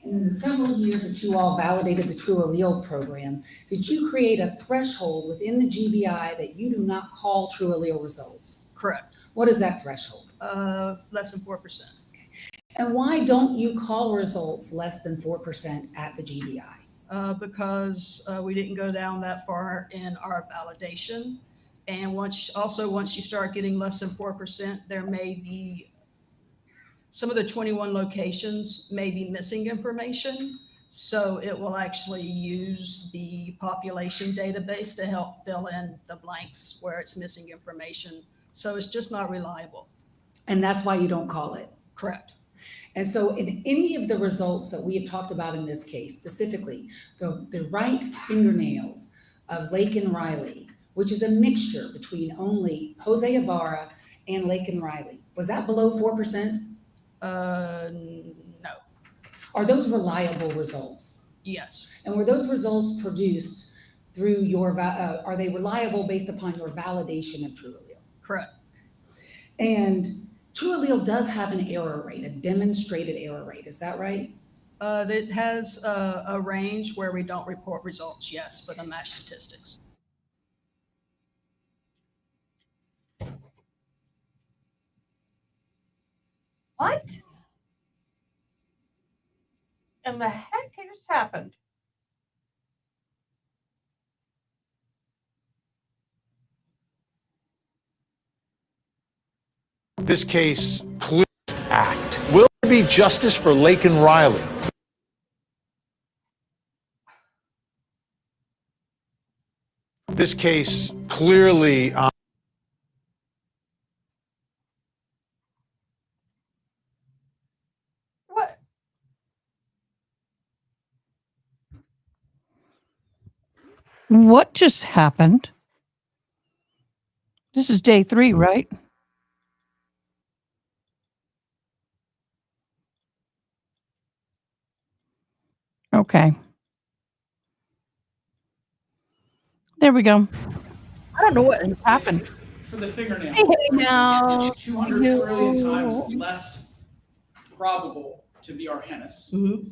And in the several years that you all validated the TrueAllele program, did you create a threshold within the GBI that you do not call TrueAllele results? Correct. What is that threshold? Less than 4%. Okay. And why don't you call results less than 4% at the GBI? Because we didn't go down that far in our validation. And once you start getting less than 4%, there may be some of the 21 locations may be missing information. So it will actually use the population database to help fill in the blanks where it's missing information. So it's just not reliable. And that's why you don't call it? Correct. And so in any of the results that we have talked about in this case, specifically the right fingernails of Laken Riley, which is a mixture between only Jose Ibarra and Laken Riley, was that below 4%? No. Are those reliable results? Yes. And were those results produced through your, are they reliable based upon your validation of TrueAllele? Correct. And TrueAllele does have an error rate, a demonstrated error rate. Is that right? It has a range where we don't report results, yes, for the match statistics. What? And the heck just happened? This case clearly act. Will there be justice for Laken Riley? This case clearly What? What just happened? This is day 3, right? Okay. There we go. I don't know what happened. For the fingernail, Hey, now. 200 trillion times less probable to be Argenis. Mm-hmm.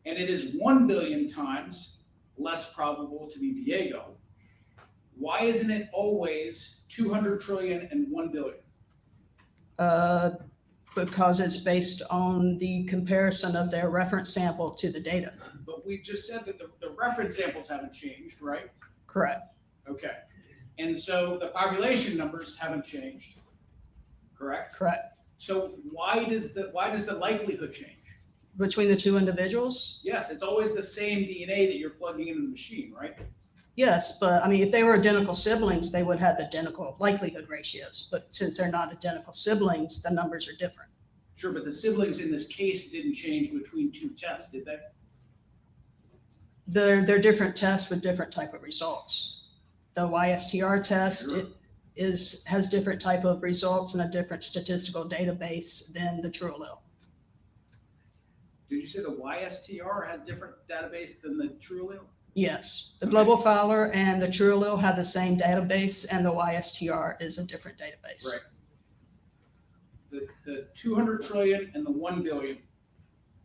And it is 1 billion times less probable to be Diego. Why isn't it always 200 trillion and 1 billion? Because it's based on the comparison of their reference sample to the data. But we just said that the reference samples haven't changed, right? Correct. Okay. And so the population numbers haven't changed, correct? Correct. So why does the likelihood change? Between the two individuals? Yes, it's always the same DNA that you're plugging into the machine, right? Yes, but I mean, if they were identical siblings, they would have identical likelihood ratios. But since they're not identical siblings, the numbers are different. Sure, but the siblings in this case didn't change between two tests, did they? They're different tests with different type of results. The YSTR test Sure. has different type of results and a different statistical database than the true allele. Did you say the YSTR has different database than the true allele? Yes, the global filer and the true allele have the same database, and the YSTR is a different database. Right. The 200 trillion and the 1 billion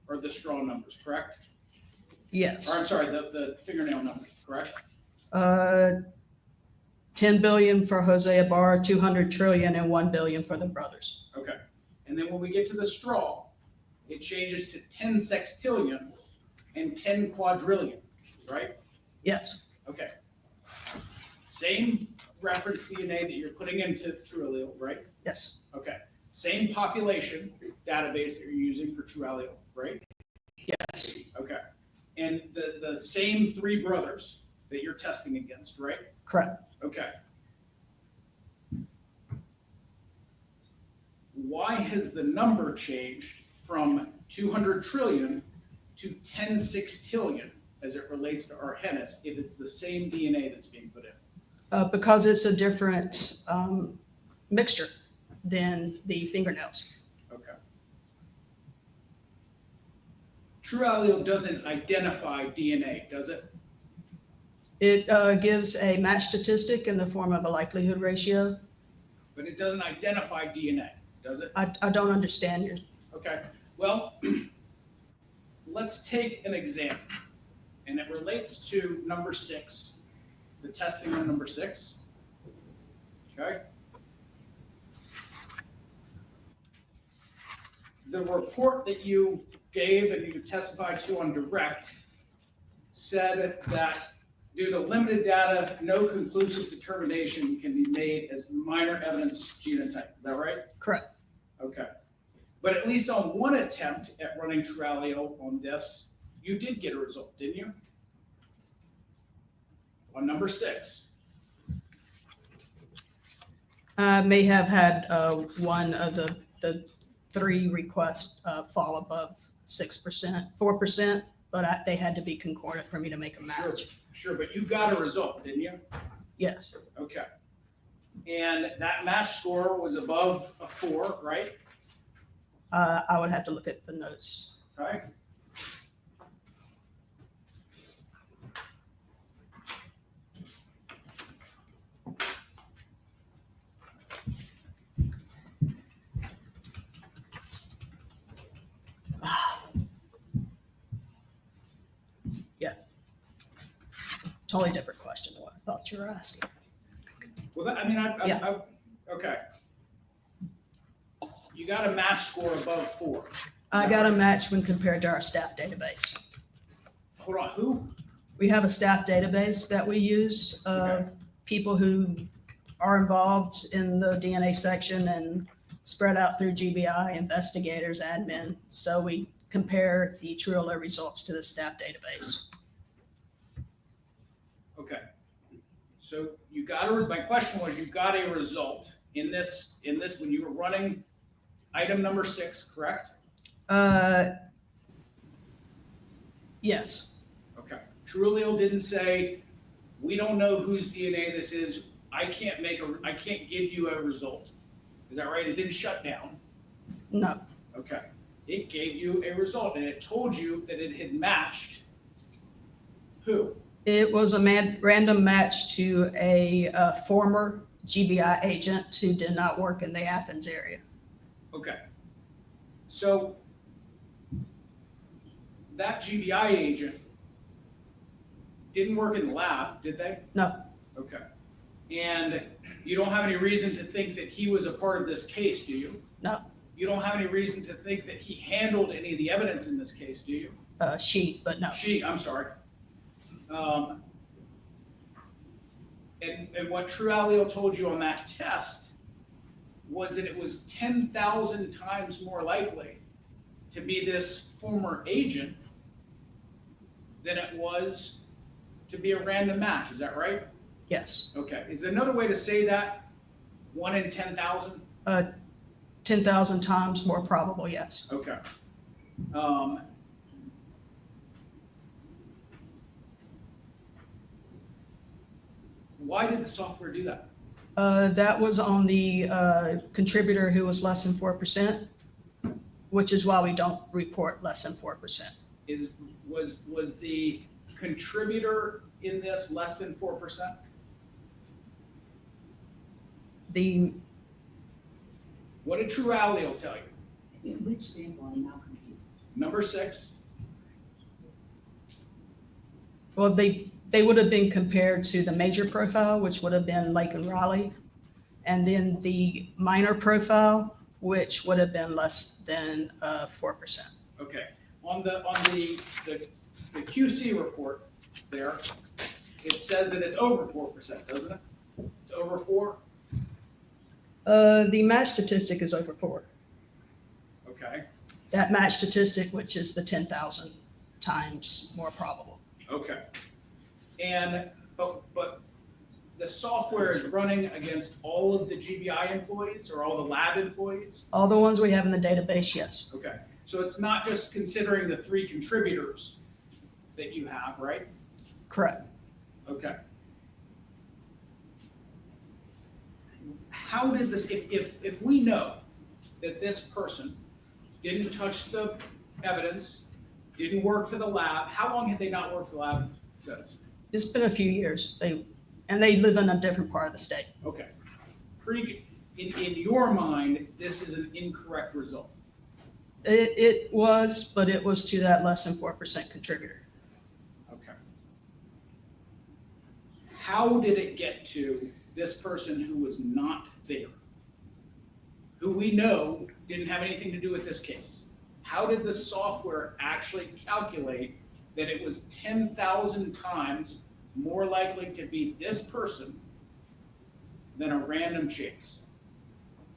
are the straw numbers, correct? Yes. Or I'm sorry, the fingernail numbers, correct? 10 billion for Jose Ibarra, 200 trillion, and 1 billion for the brothers. Okay. And then when we get to the straw, it changes to 10 sextillion and 10 quadrillion, right? Yes. Okay. Same reference DNA that you're putting into true allele, right? Yes. Okay. Same population database that you're using for true allele, right? Yes. Okay. And the same 3 brothers that you're testing against, right? Correct. Okay. Why has the number changed from 200 trillion to 10 sextillion as it relates to Arrhenius if it's the same DNA that's being put in? Because it's a different mixture than the fingernails. Okay. True allele doesn't identify DNA, does it? It gives a match statistic in the form of a likelihood ratio. But it doesn't identify DNA, does it? I don't understand your. Okay. Well, let's take an example, and it relates to number 6, the testing on number 6. Okay. The report that you gave and you testified to on direct said that due to limited data, no conclusive determination can be made as minor evidence genotype. Is that right? Correct. Okay. But at least on one attempt at running true allele on this, you did get a result, didn't you? On number 6. I may have had one of the 3 requests fall above 6%, 4%, but they had to be concordant for me to make a match. Sure, but you got a result, didn't you? Yes. Okay. And that match score was above a 4, right? I would have to look at the notes. Okay. Yeah. Totally different question than what I thought you were asking. Well, that, I mean, okay. You got a match score above 4. I got a match when compared to our staff database. Hold on, who? We have a staff database that we use of people who are involved in the DNA section and spread out through GBI, investigators, admin. So we compare the true allele results to the staff database. Okay. So you got my question was, you got a result in this when you were running item number 6, correct? Yes. Okay. True allele didn't say, we don't know whose DNA this is. I can't give you a result. Is that right? It didn't shut down. No. Okay. It gave you a result, and it told you that it had matched who? It was a random match to a former GBI agent who did not work in the Athens area. Okay. So that GBI agent didn't work in the lab, did they? No. Okay. And you don't have any reason to think that he was a part of this case, do you? No. You don't have any reason to think that he handled any of the evidence in this case, do you? She, but no. She, I'm sorry. And what True allele told you on that test was that it was 10,000 times more likely to be this former agent than it was to be a random match, is that right? Yes. Okay, is there another way to say that? 1 in 10,000? 10,000 times more probable, yes. Okay. Why did the software do that? That was on the contributor who was less than 4%, which is why we don't report less than 4%. Was the contributor in this less than 4%? What did True Allele tell you? Which sample? I'm now confused. Number 6. Well, they would have been compared to the major profile, which would have been Lake and Raleigh, and then the minor profile, which would have been less than 4%. Okay. On the QC report there, it says that it's over 4%, doesn't it? It's over 4? The match statistic is over 4. Okay. That match statistic, which is the 10,000 times more probable. Okay. And but the software is running against all of the GBI employees or all the lab employees? All the ones we have in the database, yes. Okay. So it's not just considering the 3 contributors that you have, right? Correct. Okay. How did this, if we know that this person didn't touch the evidence, didn't work for the lab, how long had they not worked for the lab since? It's been a few years. They live in a different part of the state. Okay. In your mind, this is an incorrect result. It was, but it was to that less than 4% contributor. Okay. How did it get to this person who was not there, who we know didn't have anything to do with this case? How did the software actually calculate that it was 10,000 times more likely to be this person than a random chance?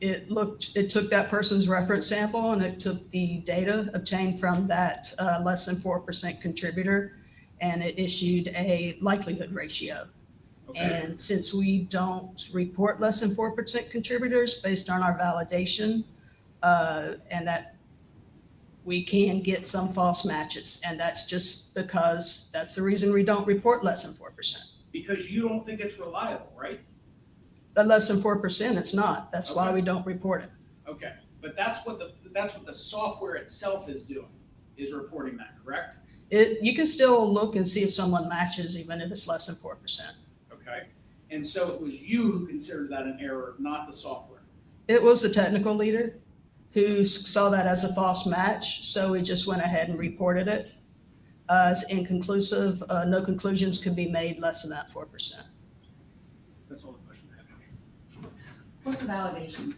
It took that person's reference sample and it took the data obtained from that less than 4% contributor, and it issued a likelihood ratio. Okay. And since we don't report less than 4% contributors based on our validation, and that we can get some false matches, and that's just because that's the reason we don't report less than 4%. Because you don't think it's reliable, right? But less than 4%, it's not. That's Okay. why we don't report it. Okay, but that's what the software itself is doing, is reporting that, correct? You can still look and see if someone matches, even if it's less than 4%. Okay, and so it was you who considered that an error, not the software. It was the technical leader who saw that as a false match, so we just went ahead and reported it as inconclusive. No conclusions could be made less than that 4%. That's all the question I have. What's the validation?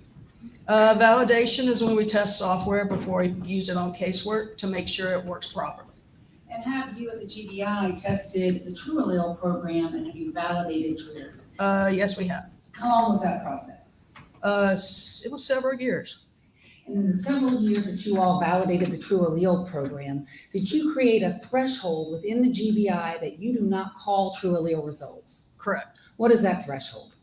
Validation is when we test software before we use it on casework to make sure it works properly. And have you at the GBI tested the True Allele program, and have you validated True? Yes, we have. How long was that process? It was several years. And in the several years that you all validated the True Allele program, did you create a threshold within the GBI that you do not call True Allele results? Correct. What is that threshold?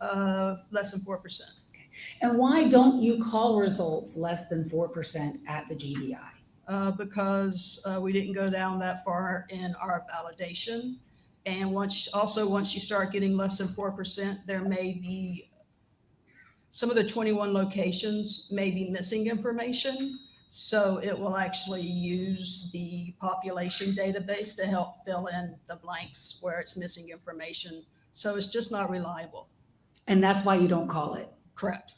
Less than 4%. Okay. And why don't you call results less than 4% at the GBI? Because we didn't go down that far in our validation. And once you start getting less than 4%, there may be some of the 21 locations may be missing information. So it will actually use the population database to help fill in the blanks where it's missing information. So it's just not reliable. And that's why you don't call it. Correct.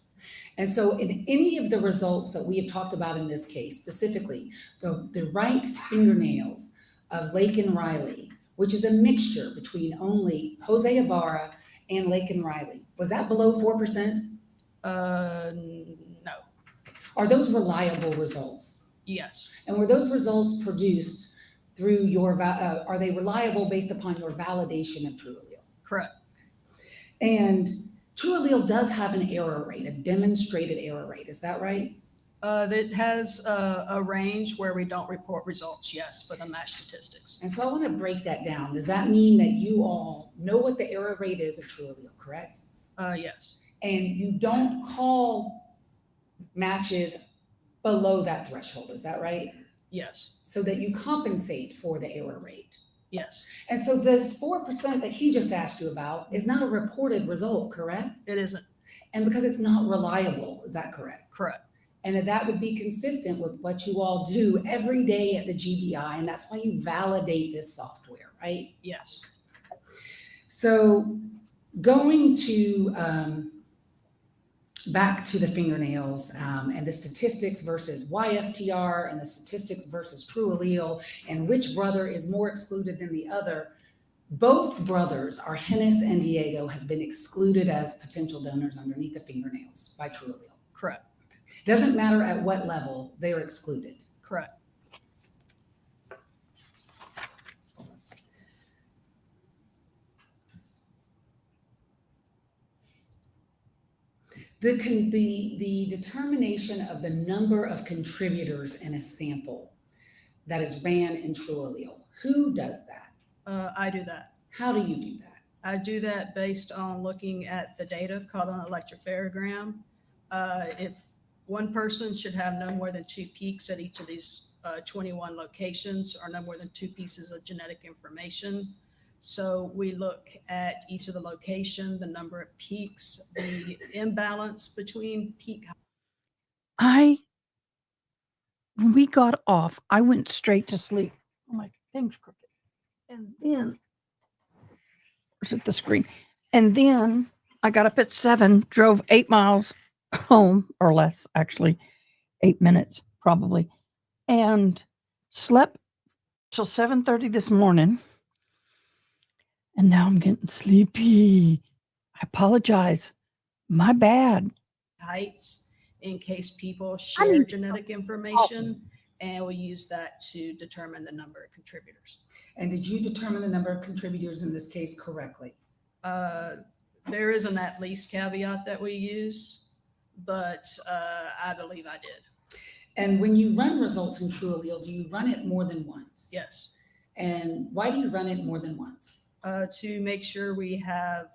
And so in any of the results that we have talked about in this case, specifically the right fingernails of Lake and Riley, which is a mixture between only Jose Ibarra and Lake and Riley, was that below 4%? No. Are those reliable results? Yes. And were those results produced through your, are they reliable based upon your validation of True Allele? Correct. And True Allele does have an error rate, a demonstrated error rate. Is that right? That has a range where we don't report results, yes, for the match statistics. And so I want to break that down. Does that mean that you all know what the error rate is of true allele, correct? Yes. And you don't call matches below that threshold, is that right? Yes. So that you compensate for the error rate. Yes. And so this 4% that he just asked you about is not a reported result, correct? It isn't. And because it's not reliable, is that correct? Correct. And that would be consistent with what you all do every day at the GBI, and that's why you validate this software, right? Yes. So going to back to the fingernails and the statistics versus YSTR and the statistics versus true allele and which brother is more excluded than the other, both brothers, Argenis and Diego, have been excluded as potential donors underneath the fingernails by true allele. Correct. Doesn't matter at what level, they're excluded. Correct. The determination of the number of contributors in a sample that is ran in true allele, who does that? I do that. How do you do that? I do that based on looking at the data called an electropherogram. If one person should have no more than 2 peaks at each of these 21 locations, or no more than 2 pieces of genetic information. So we look at each of the location, the number of peaks, the imbalance between peak. When we got off, I went straight to sleep. I'm like, thing's crooked. And then, where's it, the screen? And then I got up at 7, drove 8 miles home, or less, actually, 8 minutes probably, and slept till 7:30 this morning. And now I'm getting sleepy. I apologize. My bad. Heights in case people share genetic information, and we use that to determine the number of contributors. And did you determine the number of contributors in this case correctly? There is an at least caveat that we use, but I believe I did. And when you run results in true allele, do you run it more than once? Yes. And why do you run it more than once? To make sure we have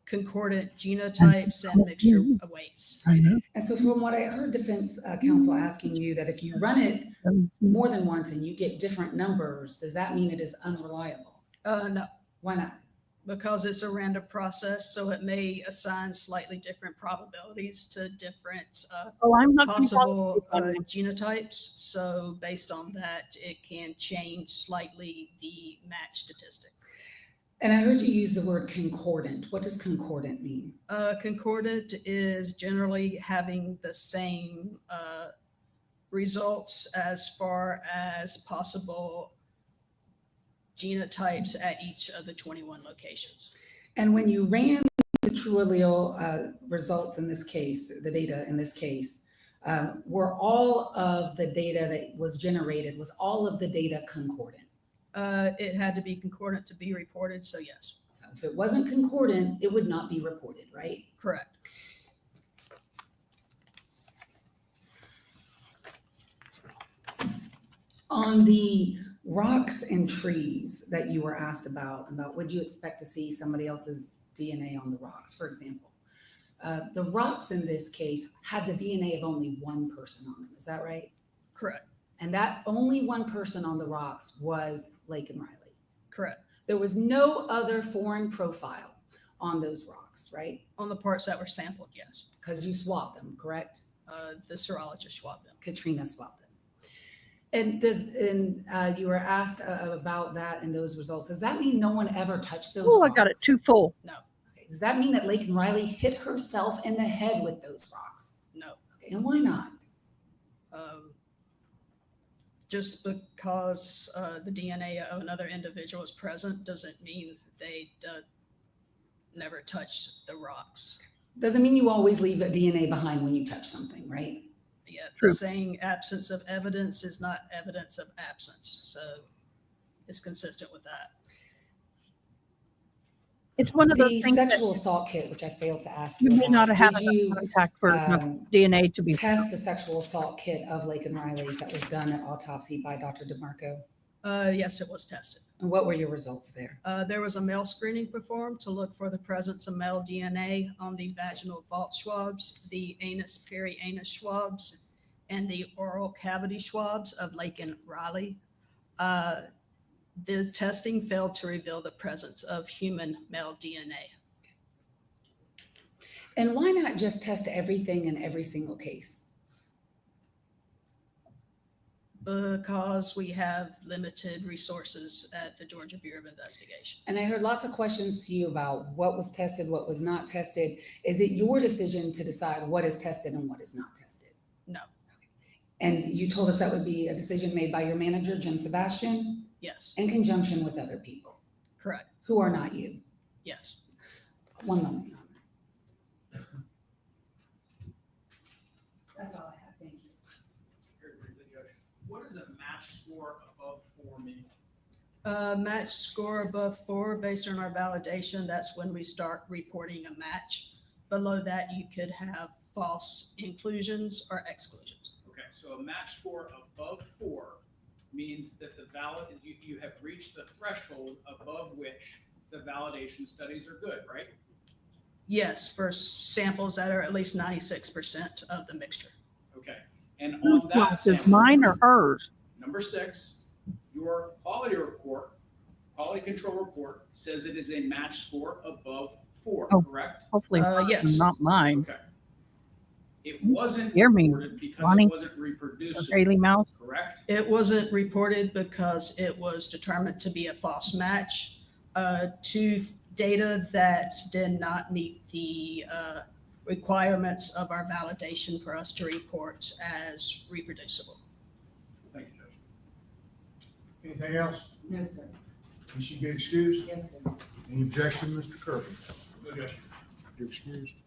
concordant genotypes and mixture of weights. And so from what I heard defense counsel asking you, that if you run it more than once and you get different numbers, does that mean it is unreliable? No. Why not? Because it's a random process, so it may assign slightly different probabilities to different possible genotypes. So based on that, it can change slightly the match statistic. And I heard you use the word concordant. What does concordant mean? Concordant is generally having the same results as far as possible genotypes at each of the 21 locations. And when you ran the true allele results in this case, the data in this case, were all of the data that was generated, was all of the data concordant? It had to be concordant to be reported, so yes. So if it wasn't concordant, it would not be reported, right? Correct. On the rocks and trees that you were asked about would you expect to see somebody else's DNA on the rocks, for example? The rocks in this case had the DNA of only one person on them. Is that right? Correct. And that only one person on the rocks was Lake and Riley. Correct. There was no other foreign profile on those rocks, right? On the parts that were sampled, yes. Because you swabbed them, correct? The serologist swabbed them. Katrina swabbed them. And you were asked about that and those results. Does that mean no one ever touched those rocks? I got it too full. No. Okay. Does that mean that Lake and Riley hit herself in the head with those rocks? No. Okay. And why not? Just because the DNA of another individual is present doesn't mean they never touched the rocks. Doesn't mean you always leave a DNA behind when you touch something, right? Yeah, the saying absence of evidence is not evidence of absence. So it's consistent with that. It's one of those The things that sexual assault kit, which I failed to ask you you may not about, have did had you enough contact for enough DNA to be test the sexual assault kit of Lake and Riley's that was done at autopsy by Dr. DeMarco? Yes, it was tested. And what were your results there? There was a male screening performed to look for the presence of male DNA on the vaginal vault swabs, the anus peri-anus swabs, and the oral cavity swabs of Lake and Riley. The testing failed to reveal the presence of human male DNA. And why not just test everything in every single case? Because we have limited resources at the Georgia Bureau of Investigation. And I heard lots of questions to you about what was tested, what was not tested. Is it your decision to decide what is tested and what is not tested? No. And you told us that would be a decision made by your manager, Jim Sebastian? Yes. In conjunction with other people? Correct. Who are not you? Yes. One moment. That's all I have, thank you. Very briefly, Judge. What does a match score above 4 mean? Match score above 4, based on our validation, that's when we start reporting a match. Below that, you could have false inclusions or exclusions. Okay, so a match score above 4 means that you have reached the threshold above which the validation studies are good, right? Yes, for samples that are at least 96% of the mixture. Okay, and Whose on that fault is sample, mine or hers? number 6, your quality control report says it is a match score above 4, Oh, correct? hopefully yes. not mine. Okay. It wasn't Hear me, reported because Ronnie? it wasn't reproducible, Haley Mouse? correct? It wasn't reported because it was determined to be a false match to data that did not meet the requirements of our validation for us to report as reproducible. Thank you, Judge. Anything else? No, sir. You should get excused. Yes, sir. Any objection, Mr. Kirby? No objection. You're excused.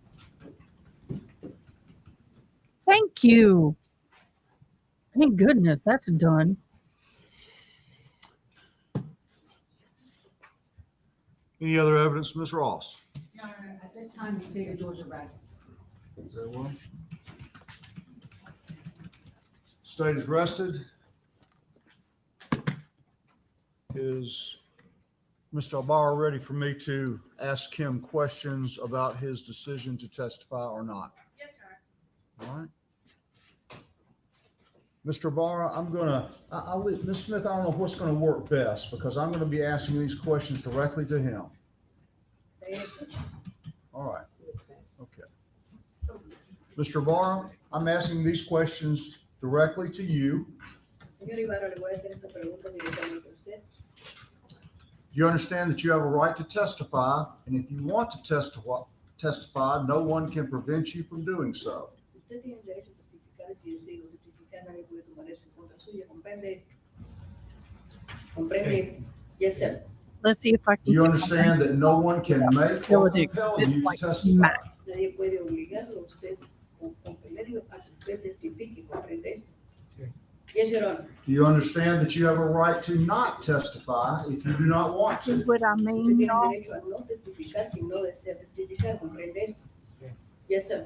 Thank you. Thank goodness that's done. Any other evidence, Ms. Ross? Your Honor, at this time, the state of Georgia rests. Is there one? State is rested. Is Mr. Ibarra ready for me to ask him questions about his decision to testify or not? Yes, Your Honor. All right. Mr. Ibarra, Ms. Smith, I don't know what's going to work best because I'm going to be asking these questions directly to him. All right. Okay. Mr. Ibarra, I'm asking these questions directly to you. Señor Ibarra, le voy a hacer esta pregunta directamente a usted. You understand that you have a right to testify, and if you want to testify, no one can prevent you from doing so. Usted tiene el derecho a testificar y si decide testificar, nadie puede tomar eso en contra suya. ¿Comprende? ¿Comprende? Yes, sir. Let's see if I can. Do you understand that no one can make or compel you to testify? Nadie puede obligarlo a usted o compelerlo a que usted testifique. ¿Comprende esto? Yes, Your Honor. Do you understand that you have a right to not testify if you do not want to? What I Usted mean, tiene y'all? derecho a no testificar si no desea testificar. ¿Comprende esto? Yes, sir.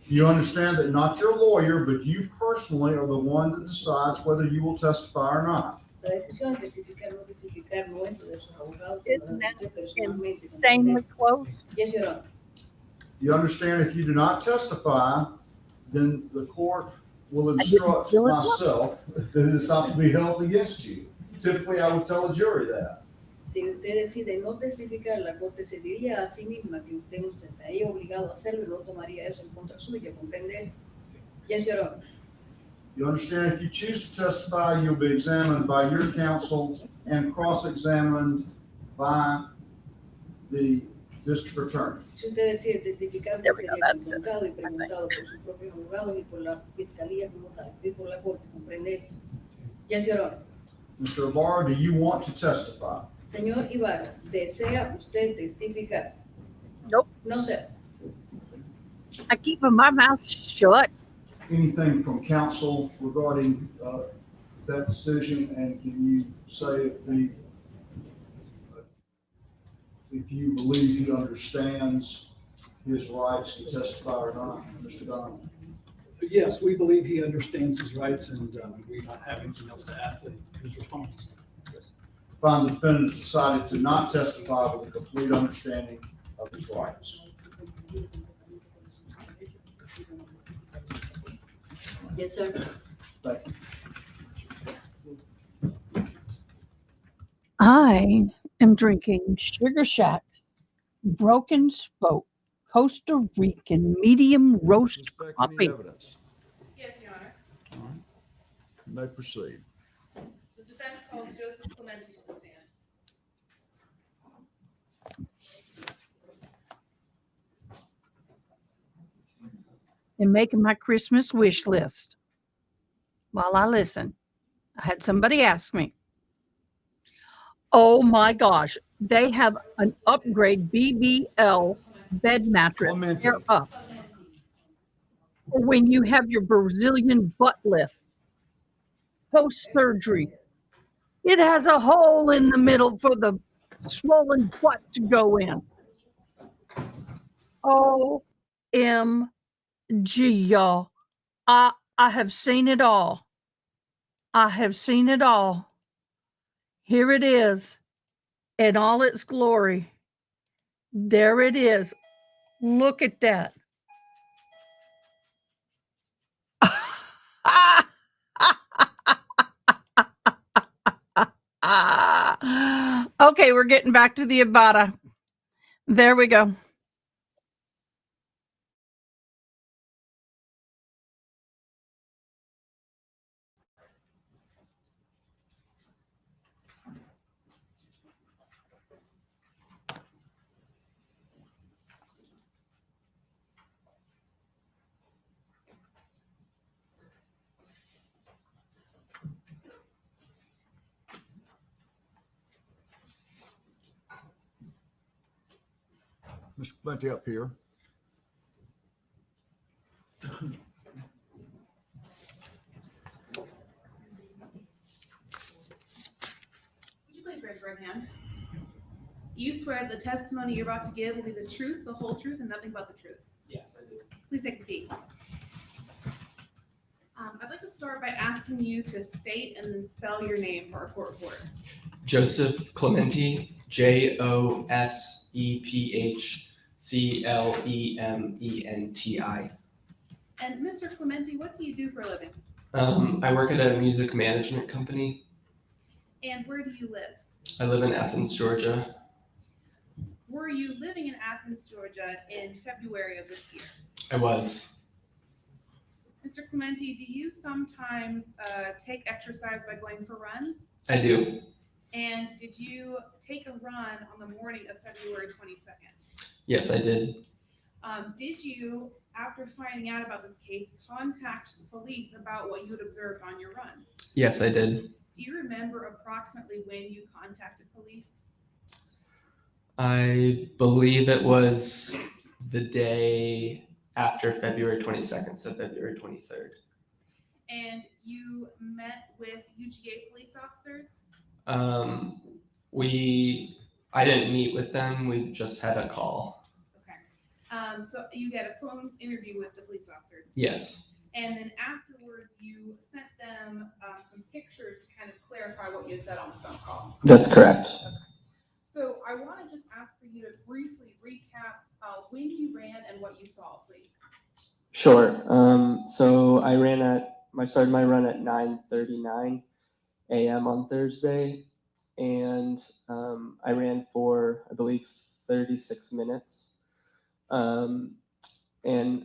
Do you understand that not your lawyer, but you personally are the one that decides whether you will testify or not? La decisión de testificar o no testificar no es de sus abogados, Isn't that usted personalmente. insanely close? Yes, Your Honor. Do you understand if you do not testify, then the court will instruct myself that it is not to be held against you? Typically, I would tell a jury that. Si usted decide no testificar, la corte se diría a sí misma que usted no estaría obligado a hacerlo y no tomaría eso en contra suya. ¿Comprende esto? Yes, Your Honor. You understand if you choose to testify, you'll be examined by your counsel and cross-examined by the district attorney. Si usted decide testificar, usted sería confrontado y preguntado por sus propios abogados y por la fiscalía como tal, y por la corte. ¿Comprende esto? Yes, Your Honor. Mr. Ibarra, do you want to testify? Señor Ibarra, ¿desea usted testificar? Nope. No, sir. I keep my mouth shut. Anything from counsel regarding that decision, and can you say if the if you believe he understands his rights to testify or not, Mr. Don? Yes, we believe he understands his rights, and we do not have anything else to add to his responses. Find the defendant has decided to not testify with a complete understanding of his rights. Yes, sir. Thank you. I am drinking Sugar Shack's Broken Spoke Costa Rican medium roast Suspect any coffee. evidence? Yes, Your Honor. All right. You may proceed. The defense calls Joseph Clementi to the stand. And making my Christmas wish list. While I listen, I had somebody ask me, oh my gosh, they have an upgrade BBL bed mattress. They're up. Or when you have your Brazilian butt lift post surgery, it has a hole in the middle for the swollen butt to go in. OMG, y'all. I have seen it all. I have seen it all. Here it is in all its glory. There it is. Look at that. Okay, we're getting back to the Ibarra. There we go. Mr. Clementi up here. Would you please raise your right hand? Do you swear the testimony you're about to give will be the truth, the whole truth, and nothing but the truth? Yes, I do. Please take a seat. I'd like to start by asking you to state and then spell your name for our court reporter. Joseph Clementi, JOSEPHCLEMENTI. And Mr. Clementi, what do you do for a living? I work at a music management company. And where do you live? I live in Athens, Georgia. Were you living in Athens, Georgia in February of this year? I was. Mr. Clementi, do you sometimes take exercise by going for runs? I do. And did you take a run on the morning of February 22nd? Yes, I did. Did you, after finding out about this case, contact the police about what you had observed on your run? Yes, I did. Do you remember approximately when you contacted police? I believe it was the day after February 22nd, so February 23rd. And you met with UGA police officers? I didn't meet with them. We just had a call. Okay. So you get a phone interview with the police officers? Yes. And then afterwards, you sent them some pictures to kind of clarify what you had said on the phone call? That's correct. Okay. So I want to just ask for you to briefly recap when you ran and what you saw, please. Sure. So I started my run at 9:39 a.m. on Thursday, and I ran for, I believe, 36 minutes. And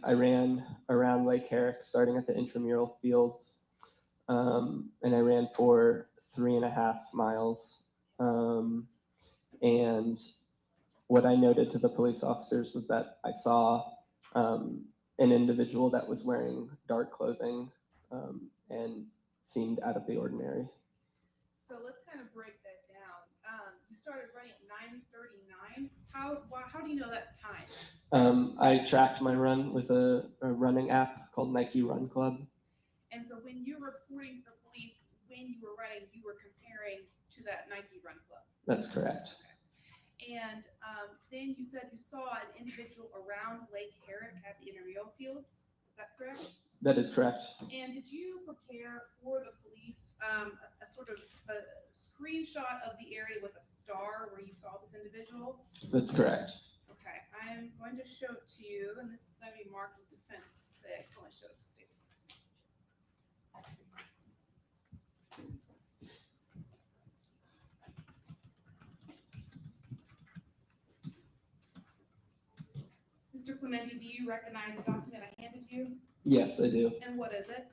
I ran around Lake Herrick, starting at the intramural fields, and I ran for 3.5 miles. And what I noted to the police officers was that I saw an individual that was wearing dark clothing and seemed out of the ordinary. So let's kind of break that down. You started running at 9:39. How do you know that time? I tracked my run with a running app called Nike Run Club. And so when you're reporting to the police when you were running, you were comparing to that Nike Run Club. That's correct. Okay. And then you said you saw an individual around Lake Herrick at the Intramural Fields. Is that correct? That is correct. And did you prepare for the police a sort of a screenshot of the area with a star where you saw this individual? That's correct. Okay, I am going to show it to you, and this is going to be marked as defense 6 when I show it to state. Mr. Clementi, do you recognize the document I handed you? Yes, I do. And what is it?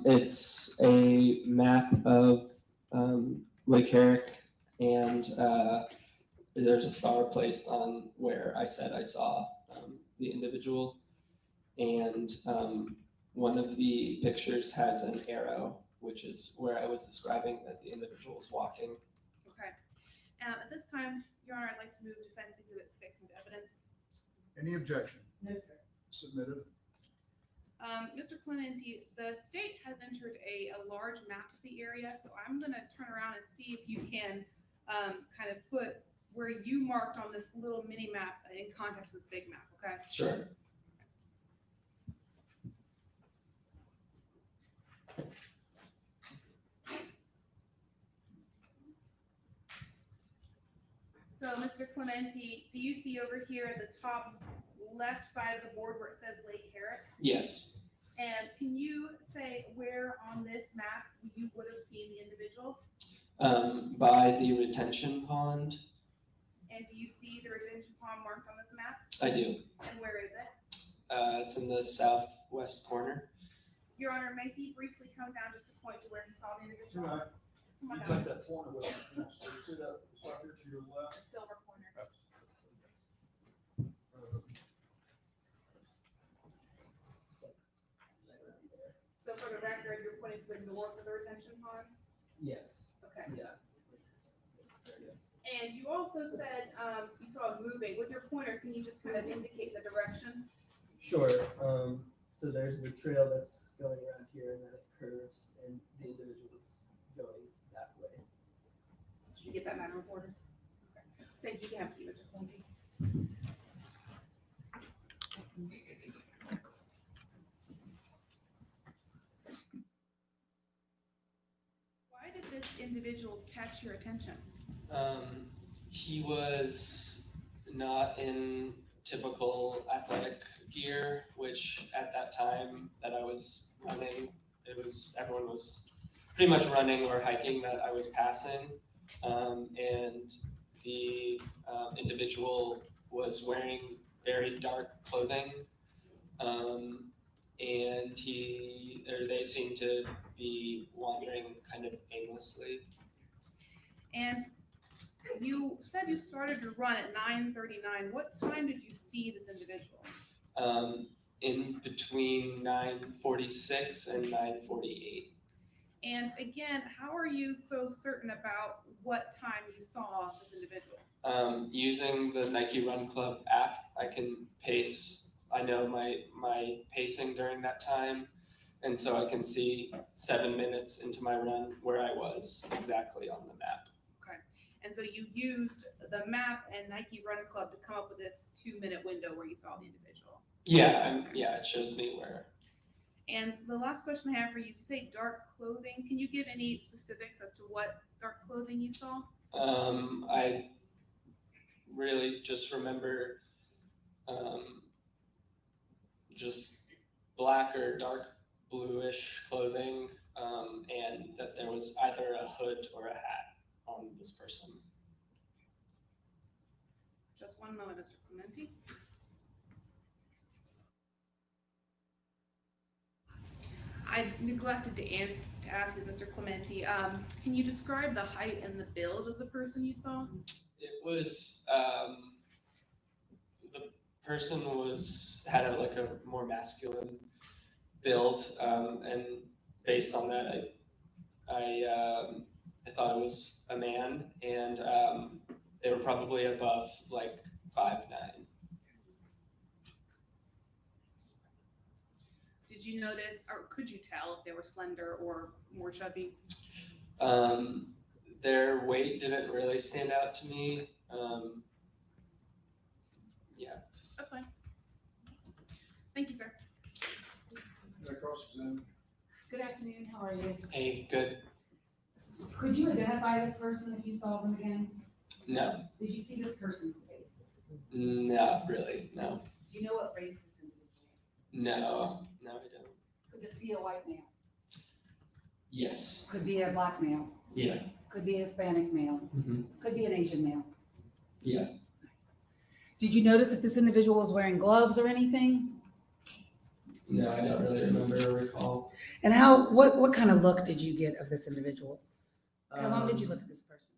It's a map of Lake Herrick, and there's a star placed on where I said I saw the individual. And one of the pictures has an arrow, which is where I was describing that the individual is walking. Okay. At this time, Your Honor, I'd like to move defense exhibit 6 into evidence. Any objection? No, sir. Submitted. Mr. Clementi, the state has entered a large map of the area, so I'm going to turn around and see if you can kind of put where you marked on this little mini map in context of this big map, okay? Sure. So, Mr. Clementi, do you see over here at the top left side of the board where it says Lake Herrick? Yes. And can you say where on this map you would have seen the individual? By the retention pond. And do you see the retention pond marked on this map? I do. And where is it? It's in the southwest corner. Your Honor, may he briefly come down just to point to where he saw the individual? Right. Come on You down. take that corner with you. So you see that right here to your left? The silver corner. So for the record, you're pointing to the north of the retention pond? Yes. Okay. Yeah. And you also said you saw it moving. With your pointer, can you just kind of indicate the direction? Sure. So there's the trail that's going around here, and then it curves, and the individual is going that way. Did you get that, Madam Reporter? Okay. Thank you. You can have a seat, Mr. Clementi. Why did this individual catch your attention? He was not in typical athletic gear, which at that time that I was running, everyone was pretty much running or hiking that I was passing. And the individual was wearing very dark clothing. And they seemed to be wandering kind of aimlessly. And you said you started your run at 9:39. What time did you see this individual? In between 9:46 and 9:48. And again, how are you so certain about what time you saw this individual? Using the Nike Run Club app, I can pace. I know my pacing during that time, and so I can see 7 minutes into my run where I was exactly on the map. Okay. And so you used the map and Nike Run Club to come up with this 2-minute window where you saw the individual. Yeah, it shows me where. And the last question I have for you is you say dark clothing. Can you give any specifics as to what dark clothing you saw? I really just remember just black or dark bluish clothing, and that there was either a hood or a hat on this person. Just one moment, Mr. Clementi. I neglected to ask you, Mr. Clementi. Can you describe the height and the build of the person you saw? It was the person had a more masculine build, and based on that, I thought it was a man, and they were probably above 5'9". Did you notice, or could you tell if they were slender or more chubby? Their weight didn't really stand out to me. Yeah. That's fine. Thank you, sir. Good afternoon, how are you? Hey, good. Could you identify this person if you saw them again? No, Did you see this person's face? not really. No, Do you know what race this individual? no, I don't. Could this be a white male? Yes. Could be a black male? Yeah. Could be a Hispanic male? Mm-hmm. Could be an Asian male? Yeah. Did you notice if this individual was wearing gloves or anything? No, I don't really remember or recall. And what kind of look did you get of this individual? How long did you look at this person?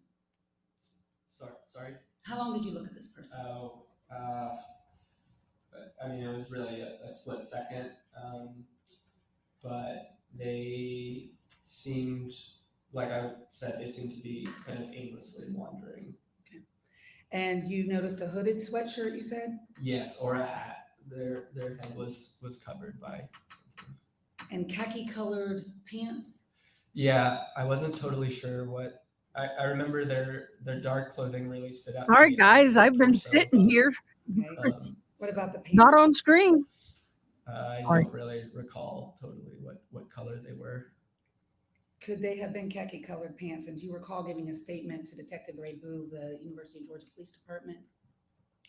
Sorry. How long did you look at this person? Oh, I mean, it was really a split second, but they seemed, like I said, they seemed to be kind of aimlessly wandering. And you noticed a hooded sweatshirt, you said? Yes, or a hat. Their head was covered by something. And khaki colored pants? Yeah, I wasn't totally sure what. I remember their dark clothing really stood out. to Sorry, me. guys, I've been Torso sitting up. here. What about the pants? Not on screen. I Sorry. don't really recall totally what color they were. Could they have been khaki colored pants? And do you recall giving a statement to Detective Ray Boo, the University of Georgia Police Department?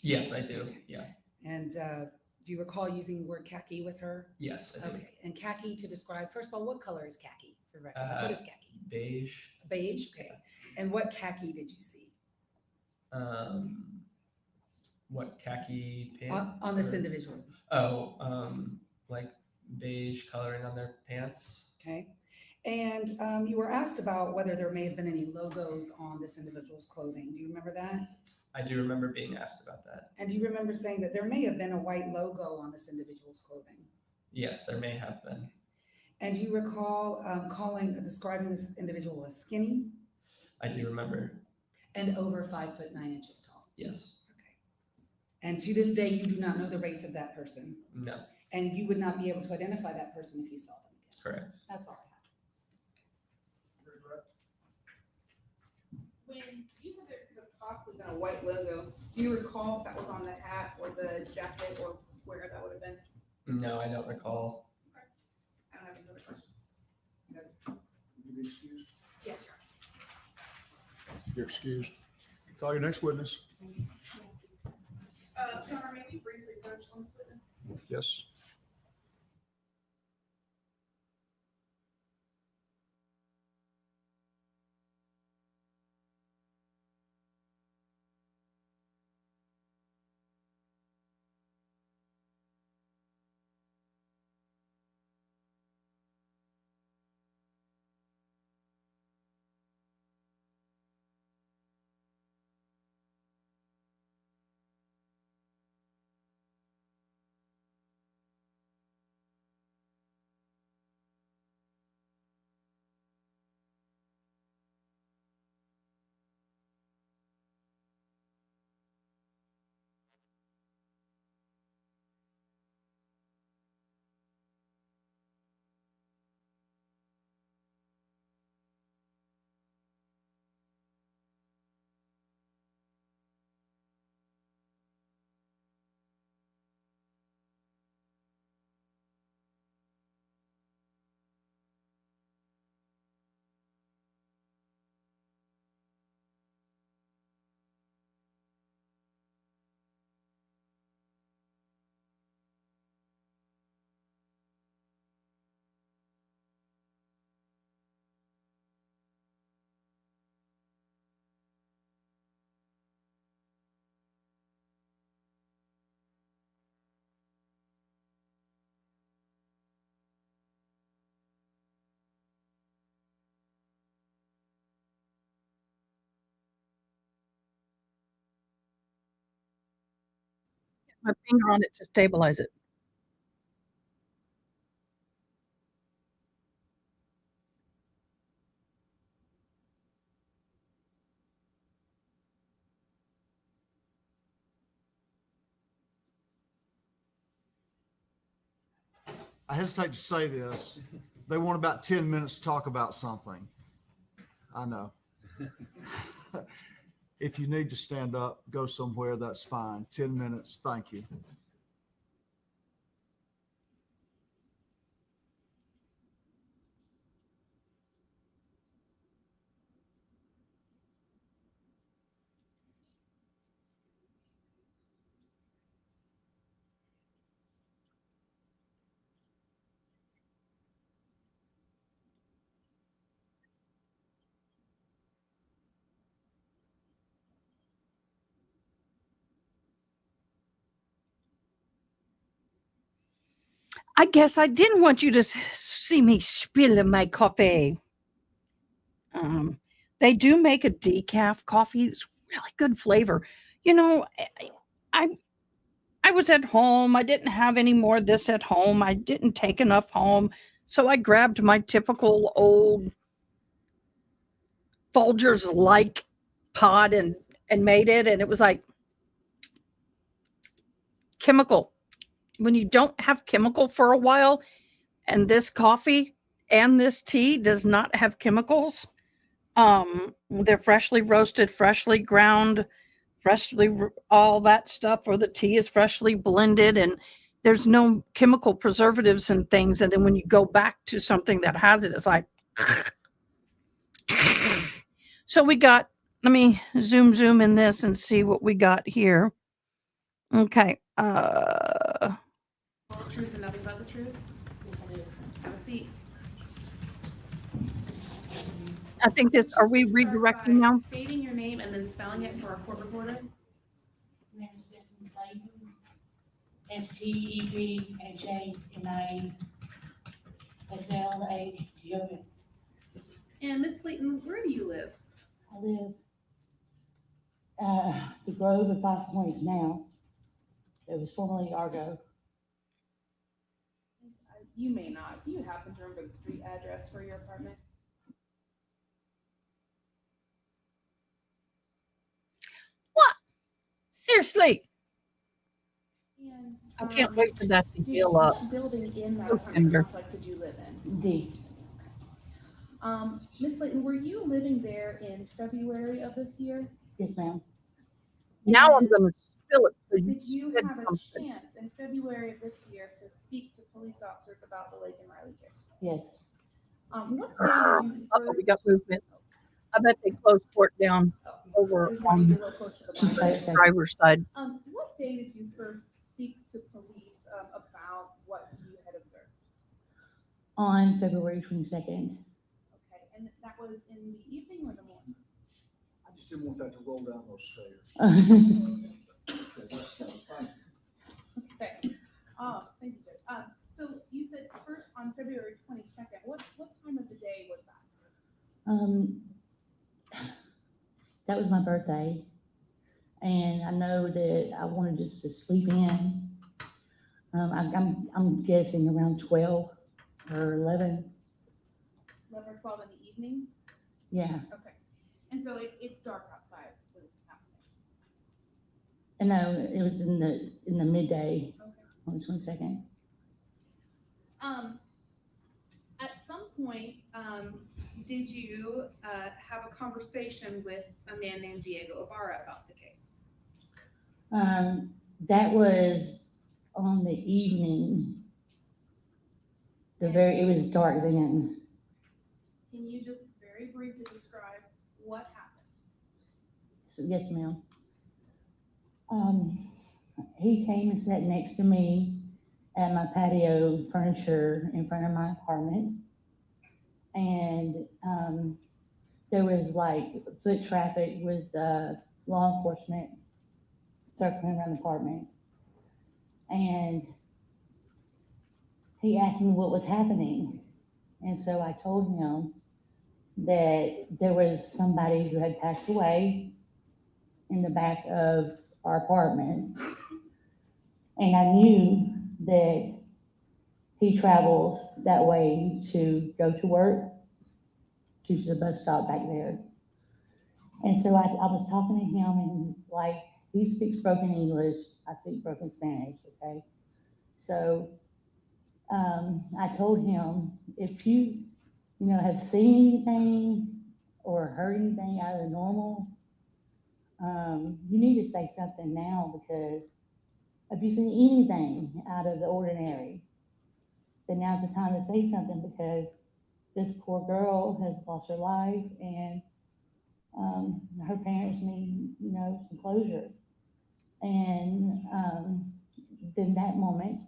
Yes, I do. Yeah. And do you recall using the word khaki with her? Yes, I do. Okay. And khaki to describe, first of all, what color is khaki? For record? What is khaki? Beige. Beige. Okay. And what khaki did you see? What khaki pants? On this individual. Oh, like beige coloring on their pants. Okay. And you were asked about whether there may have been any logos on this individual's clothing. Do you remember that? I do remember being asked about that. And do you remember saying that there may have been a white logo on this individual's clothing? Yes, there may have been. And do you recall describing this individual as skinny? I do remember. And over 5'9" tall? Yes. And to this day, you do not know the race of that person? No. And you would not be able to identify that person if you saw them again? Correct. That's all I have. When you said there could have possibly been a white logo, do you recall if that was on the hat or the jacket or where that would have been? No, I don't recall. I don't have any other questions. Yes. You be excused? Yes, sir. You're excused. Call your next witness. Your Honor, may we briefly approach on this witness? Yes. My finger on it to stabilize it. I hesitate to say this. They want about 10 minutes to talk about something. I know. If you need to stand up, go somewhere, that's fine. 10 minutes. Thank you. I guess I didn't want you to see me spilling my coffee. They do make a decaf coffee. It's really good flavor. You know, I was at home. I didn't have any more of this at home. I didn't take enough home. So I grabbed my typical old Folgers like pod and made it. And it was like chemical. When you don't have chemical for a while, and this coffee and this tea does not have chemicals, they're freshly roasted, freshly ground, all that stuff, or the tea is freshly blended, and there's no chemical preservatives and things. And then when you go back to something that has it, it's like so we got, let me zoom in this and see what we got here. Okay. Truth and nothing but the truth. Have a seat. I think this, are we redirecting now? Stating your name and then spelling it for our court reporter. Name is Stephanie Slayton. STEPHANA SLA. And Miss Slayton, where do you live? I live the Grove of 5 Points now. It was formerly Argo. You may not. Do you happen to remember the street address for your apartment? What? Seriously? And, I can't wait for that to heal up. What building in that Go apartment finger. complex did you live in? D. Miss Slayton, were you living there in February of this year? Yes, ma'am. Now I'm going to spill it. Did you have a chance in February of this year to speak to police officers about the Lake and Riley case? Yes. What day did you first? We got movement. I bet they closed court down over on the driver's side. What day did you first speak to police about what you had observed? On February 22nd. Okay, and that was in the evening or the morning? I just didn't want that to roll down those stairs. Okay. Thank you, Judge. So you said first on February 22nd. What time of the day was that? That was my birthday, and I know that I wanted just to sleep in. I'm guessing around 12 or 11. 11 or 12 in the evening? Yeah. Okay. And so it's dark outside when this is happening? And no, it was in the midday on the 22nd. At some point, did you have a conversation with a man named Diego Ibarra about the case? That was on the evening. It was dark then. Can you just very briefly describe what happened? So, yes, ma'am. He came and sat next to me at my patio furniture in front of my apartment. And there was like foot traffic with law enforcement circling around the apartment. And he asked me what was happening. And so I told him that there was somebody who had passed away in the back of our apartment. And I knew that he travels that way to go to work, to the bus stop back there. And so I was talking to him, and like, he speaks broken English, I speak broken Spanish, okay? So I told him, if you have seen anything or heard anything out of the normal, you need to say something now, because if you see anything out of the ordinary, then now's the time to say something, because this poor girl has lost her life, and her parents need, some closure. And then that moment,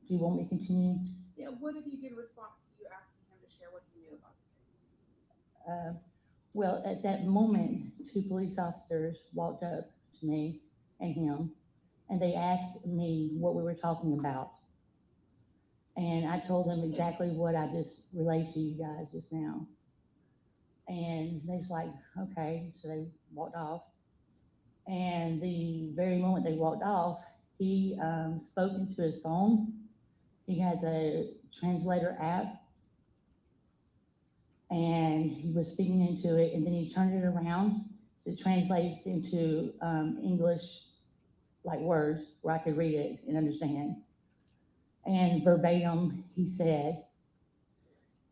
do you want me to continue? Yeah, what did he do in response to you asking him to share what he knew about the case? Well, at that moment, 2 police officers walked up to me and him, and they asked me what we were talking about. And I told them exactly what I just relayed to you guys just now. And they was like, okay, so they walked off. And the very moment they walked off, he spoke into his phone. He has a translator app, and he was speaking into it, and then he turned it around, so it translates into English, like words, where I could read it and understand. And verbatim, he said,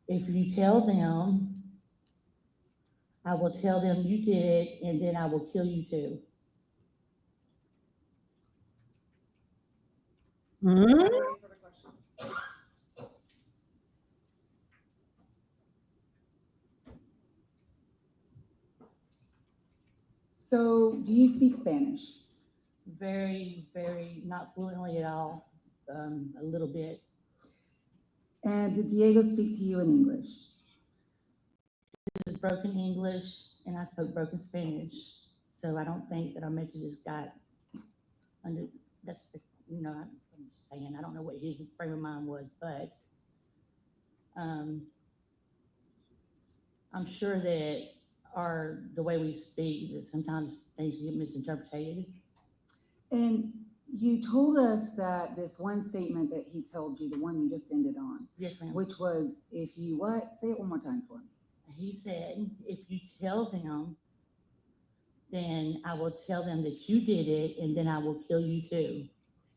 if you tell them, I will tell them you did it, and then I will kill you too. So, do you speak Spanish? Very, very, not fluently at all, a little bit. And did Diego speak to you in English? It was broken English, and I spoke broken Spanish, so I don't think that our messages got under, that's, I'm just saying, I don't know what his frame of mind was, but I'm sure that the way we speak, that sometimes things get misinterpreted. And you told us that this one statement that he told you, the one you just ended on. Yes, ma'am. Which was, if you what? Say it one more time for me. He said, if you tell them, then I will tell them that you did it, and then I will kill you too.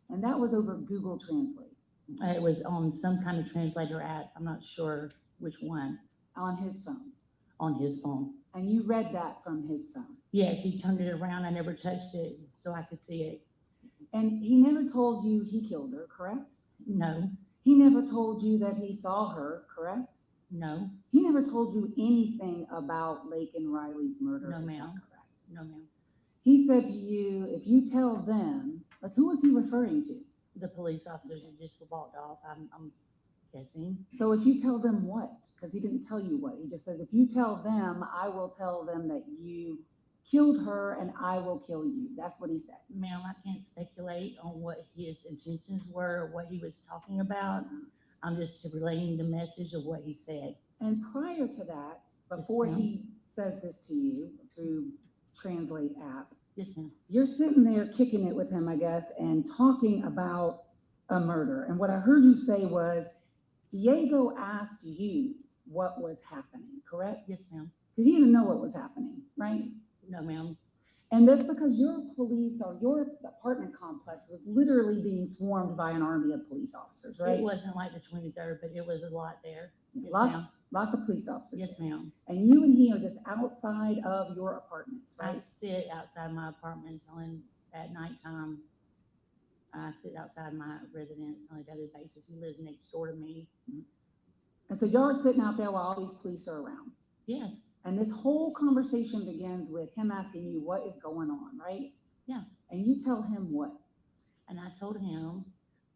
And that was over Google Translate. It was on some kind of translator app. I'm not sure which one. On his phone. On his phone. And you read that from his phone? Yes, he turned it around. I never touched it, so I could see it. And he never told you he killed her, correct? No. He never told you that he saw her, correct? No. He never told you anything about Lake and Riley's murder. No, is ma'am. that correct? No, ma'am. He said to you, if you tell them, like, who was he referring to? The police officers that just walked off, I'm guessing. So if you tell them what? Because he didn't tell you what. He just says, if you tell them, I will tell them that you killed her and I will kill you. That's what he said. Ma'am, I can't speculate on what his intentions were or what he was talking about. I'm just relaying the message of what he said. And prior to that, before he says this to you through Translate app, yes, ma'am, you're sitting there kicking it with him, I guess, and talking about a murder. And what I heard you say was, Diego asked you what was happening, correct? Yes, ma'am. Because he didn't know what was happening, right? No, ma'am. And that's because your police or your apartment complex was literally being swarmed by an army of police officers, right? It wasn't like the 23rd, but it was a lot there. Yes, Lots of police officers. Yes, ma'am. And you and he are just outside of your apartments, right? I sit outside my apartments at nighttime. I sit outside my residence on a daily basis. He lives next door to me. And so you're sitting out there while all these police are around. Yes. And this whole conversation begins with him asking you what is going on, right? Yeah. And you tell him what? And I told him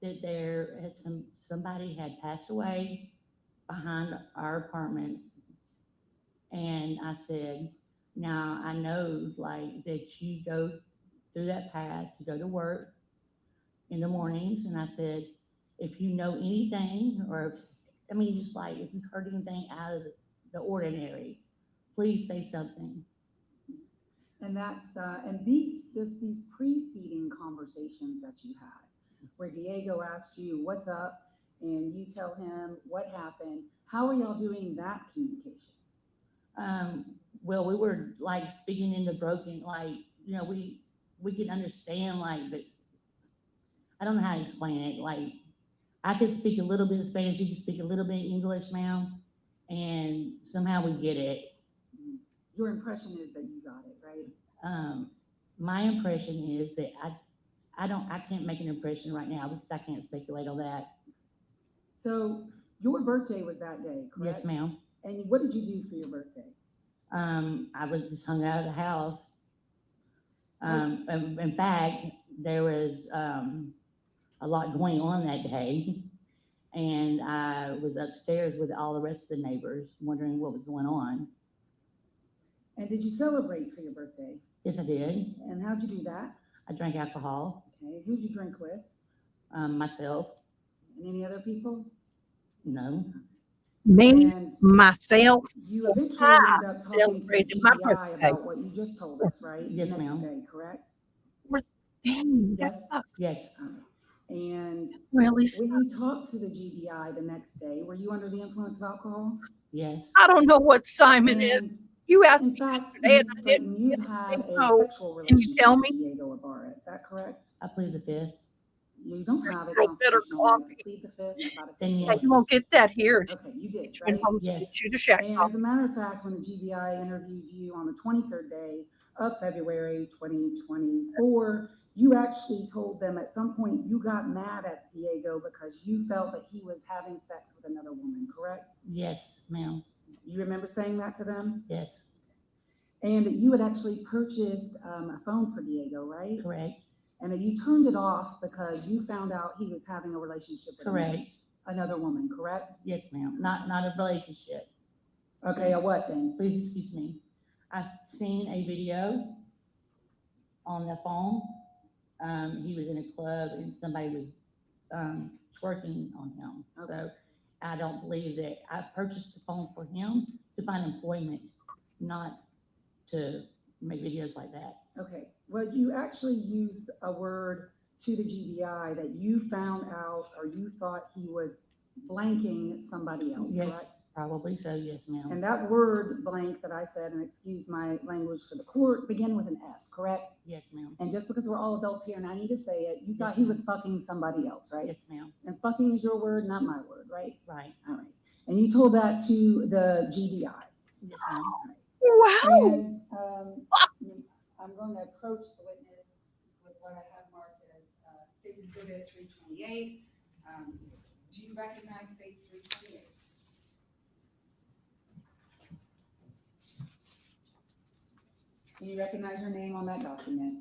that there had somebody had passed away behind our apartments. And I said, now I know like that you go through that path to go to work in the mornings. And I said, if you know anything, or just like if you've heard anything out of the ordinary, please say something. And that's and these preceding conversations that you had, where Diego asked you what's up, and you tell him what happened. How are y'all doing that communication? Well, we were like speaking in the broken, like we can understand, like, but I don't know how to explain it. Like, I could speak a little bit of Spanish, you could speak a little bit of English, ma'am, and somehow we get it. Your impression is that you got it, right? My impression is that I can't make an impression right now because I can't speculate on that. So your birthday was that day, correct? Yes, ma'am. And what did you do for your birthday? I was just hung out of the house. In fact, there was a lot going on that day, and I was upstairs with all the rest of the neighbors, wondering what was going on. And did you celebrate for your birthday? Yes, I did. And how'd you do that? I drank alcohol. Okay, who'd you drink with? Myself. And any other people? No. Me, And myself, you eventually I ended up talking to the celebrated my GBI birthday. about what you just told us, right? Yes, Next ma'am. day, correct? Dang, that Yes. sucks. Yes. And Really when you talked to the GBI the next day, were you under the influence of alcohol? Yes. I don't know what Simon is. And You asked in me fact, yesterday and Ms. I Slayton, didn't you get had anything. a So, sexual can you relationship tell with me? Diego Ibarra, is that correct? I plead the fifth. You don't have a Little bitter constitutional right to coffee. plead the fifth about a Then sexual yes. You won't get that here. Okay, you did, She went right? home Yes. to shoot a shack And off. as a matter of fact, when the GBI interviewed you on the 23rd day of February 2024, you actually told them at some point you got mad at Diego because you felt that he was having sex with another woman, correct? Yes, ma'am. You remember saying that to them? Yes. And that you had actually purchased a phone for Diego, right? Correct. And that you turned it off because you found out he was having a relationship with Correct. another woman, correct? Yes, ma'am. Not a relationship. Okay, a what then? Please excuse me. I've seen a video on the phone. He was in a club and somebody was twerking on him. Okay. So I don't believe that I purchased the phone for him to find employment, not to make videos like that. Okay, well, you actually used a word to the GBI that you found out or you thought he was blanking somebody else, Yes, correct? probably so. Yes, ma'am. And that word blank that I said, and excuse my language for the court, began with an F, correct? Yes, ma'am. And just because we're all adults here and I need to say it, you Yes, thought he was ma'am. fucking somebody else, right? Yes, ma'am. And fucking is your word, not my word, right? Right. All right. And you told that to the GBI. Yes, ma'am. Wow. And I'm going to approach the witness with what I have marked as State's Exhibit 328. Do you recognize State's 328? Do you recognize your name on that document?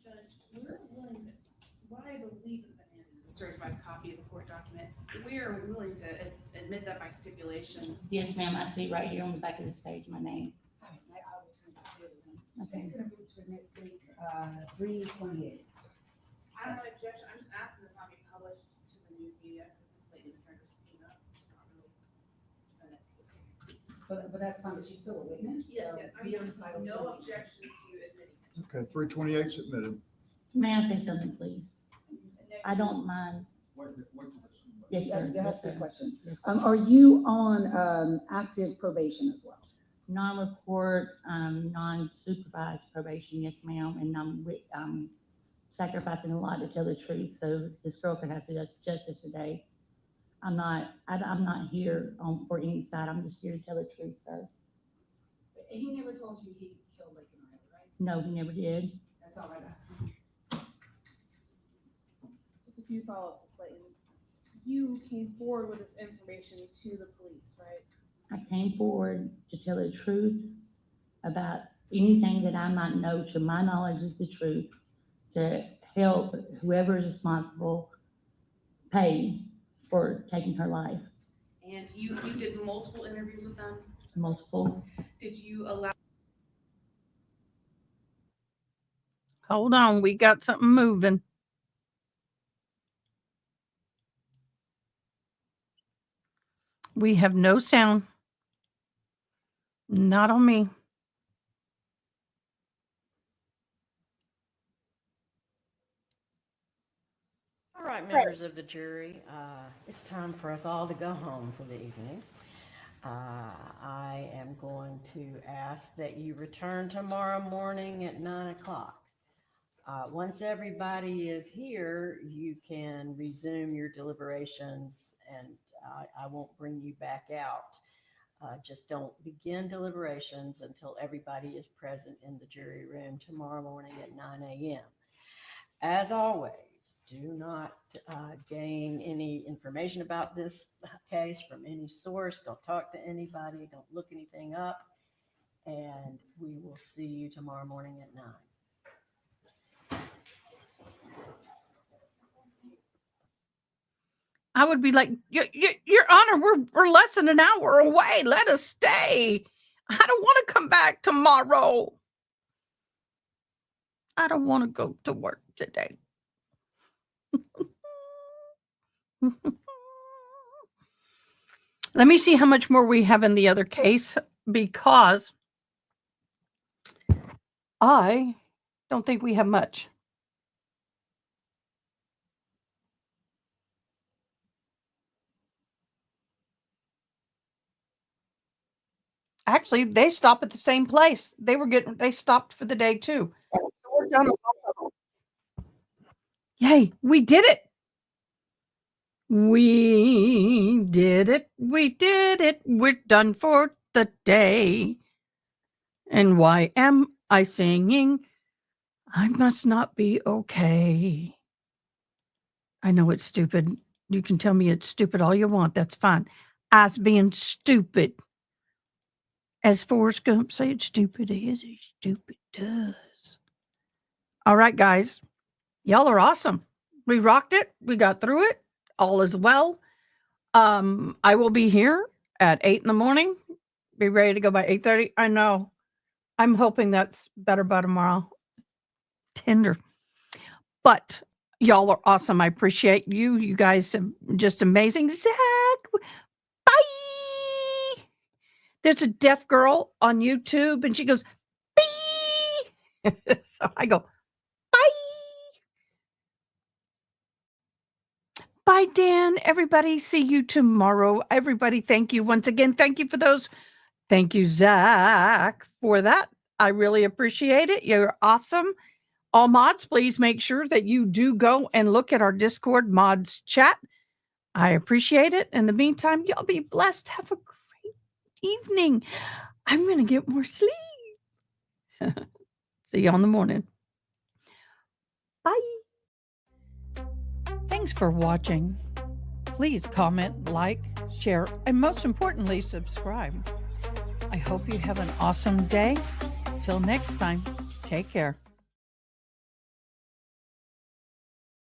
Judge, we're willing to, what I believe has been handed is a certified copy of the court document. We are willing to admit that by stipulation. Yes, ma'am. I see right here on the back of this page my name. All right, I will turn to you. Okay. State's going to move to admit State's 328. I don't have an objection, I'm just asking this not be published to the news media, because Ms. Layton's trying to subpoena. But that's fine, but she's still a witness? Yes, so yes, we are entitled to no it. objection to admitting it. Okay, 328 submitted. May I say something, please? I don't mind. Yes, sir. Yeah, that's Yes, a good sir. question. Yes, Are you on active probation as well? Non-report, non-supervised probation, yes, ma'am, and I'm sacrificing a lot to tell the truth, so this girl can have justice today. I'm not here for any side, I'm just here to tell the truth, sir. But he never told you he killed Laken Riley, right? No, he never did. That's all I got. Just a few follow-ups, Ms. Layton. You came forward with this information to the police, right? I came forward to tell the truth about anything that I might know to my knowledge is the truth, to help whoever is responsible pay for taking her life. And you did multiple interviews with them? Multiple. Did you allow? Hold on, we got something moving. We have no sound. Not on me. All right, members of the jury, it's time for us all to go home for the evening. I am going to ask that you return tomorrow morning at 9 o'clock. Once everybody is here, you can resume your deliberations, and I won't bring you back out. Just don't begin deliberations until everybody is present in the jury room tomorrow morning at 9 a.m. As always, do not gain any information about this case from any source. Don't talk to anybody. Don't look anything up. And we will see you tomorrow morning at 9. I would be like, Your Honor, we're less than an hour away. Let us stay. I don't want to come back tomorrow. I don't want to go to work today. Let me see how much more we have in the other case, because I don't think we have much. Actually, they stop at the same place. They stopped for the day too. So we're done with both of them. Yay, we did it. We did it. We did it. We're done for the day. And why am I singing? I must not be okay. I know it's stupid. You can tell me it's stupid all you want. That's fine. Us being stupid. As Forrest Gump say, it's stupid as he stupid does. All right, guys. Y'all are awesome. We rocked it. We got through it. All is well. I will be here at 8 in the morning. Be ready to go by 8:30. I know. I'm hoping that's better by tomorrow. Tender. But y'all are awesome. I appreciate you. You guys are just amazing. Zach, bye. There's a deaf girl on YouTube, and she goes, bee. So I go, bye. Bye, Dan. Everybody, see you tomorrow. Everybody, thank you once again. Thank you for those. Thank you, Zach, for that. I really appreciate it. You're awesome. All mods, please make sure that you do go and look at our Discord mods chat. I appreciate it. In the meantime, y'all be blessed. Have a great evening. I'm going to get more sleep. See you on the morning. Bye. Thanks for watching. Please comment, like, share, and most importantly, subscribe. I hope you have an awesome day. Till next time, take care.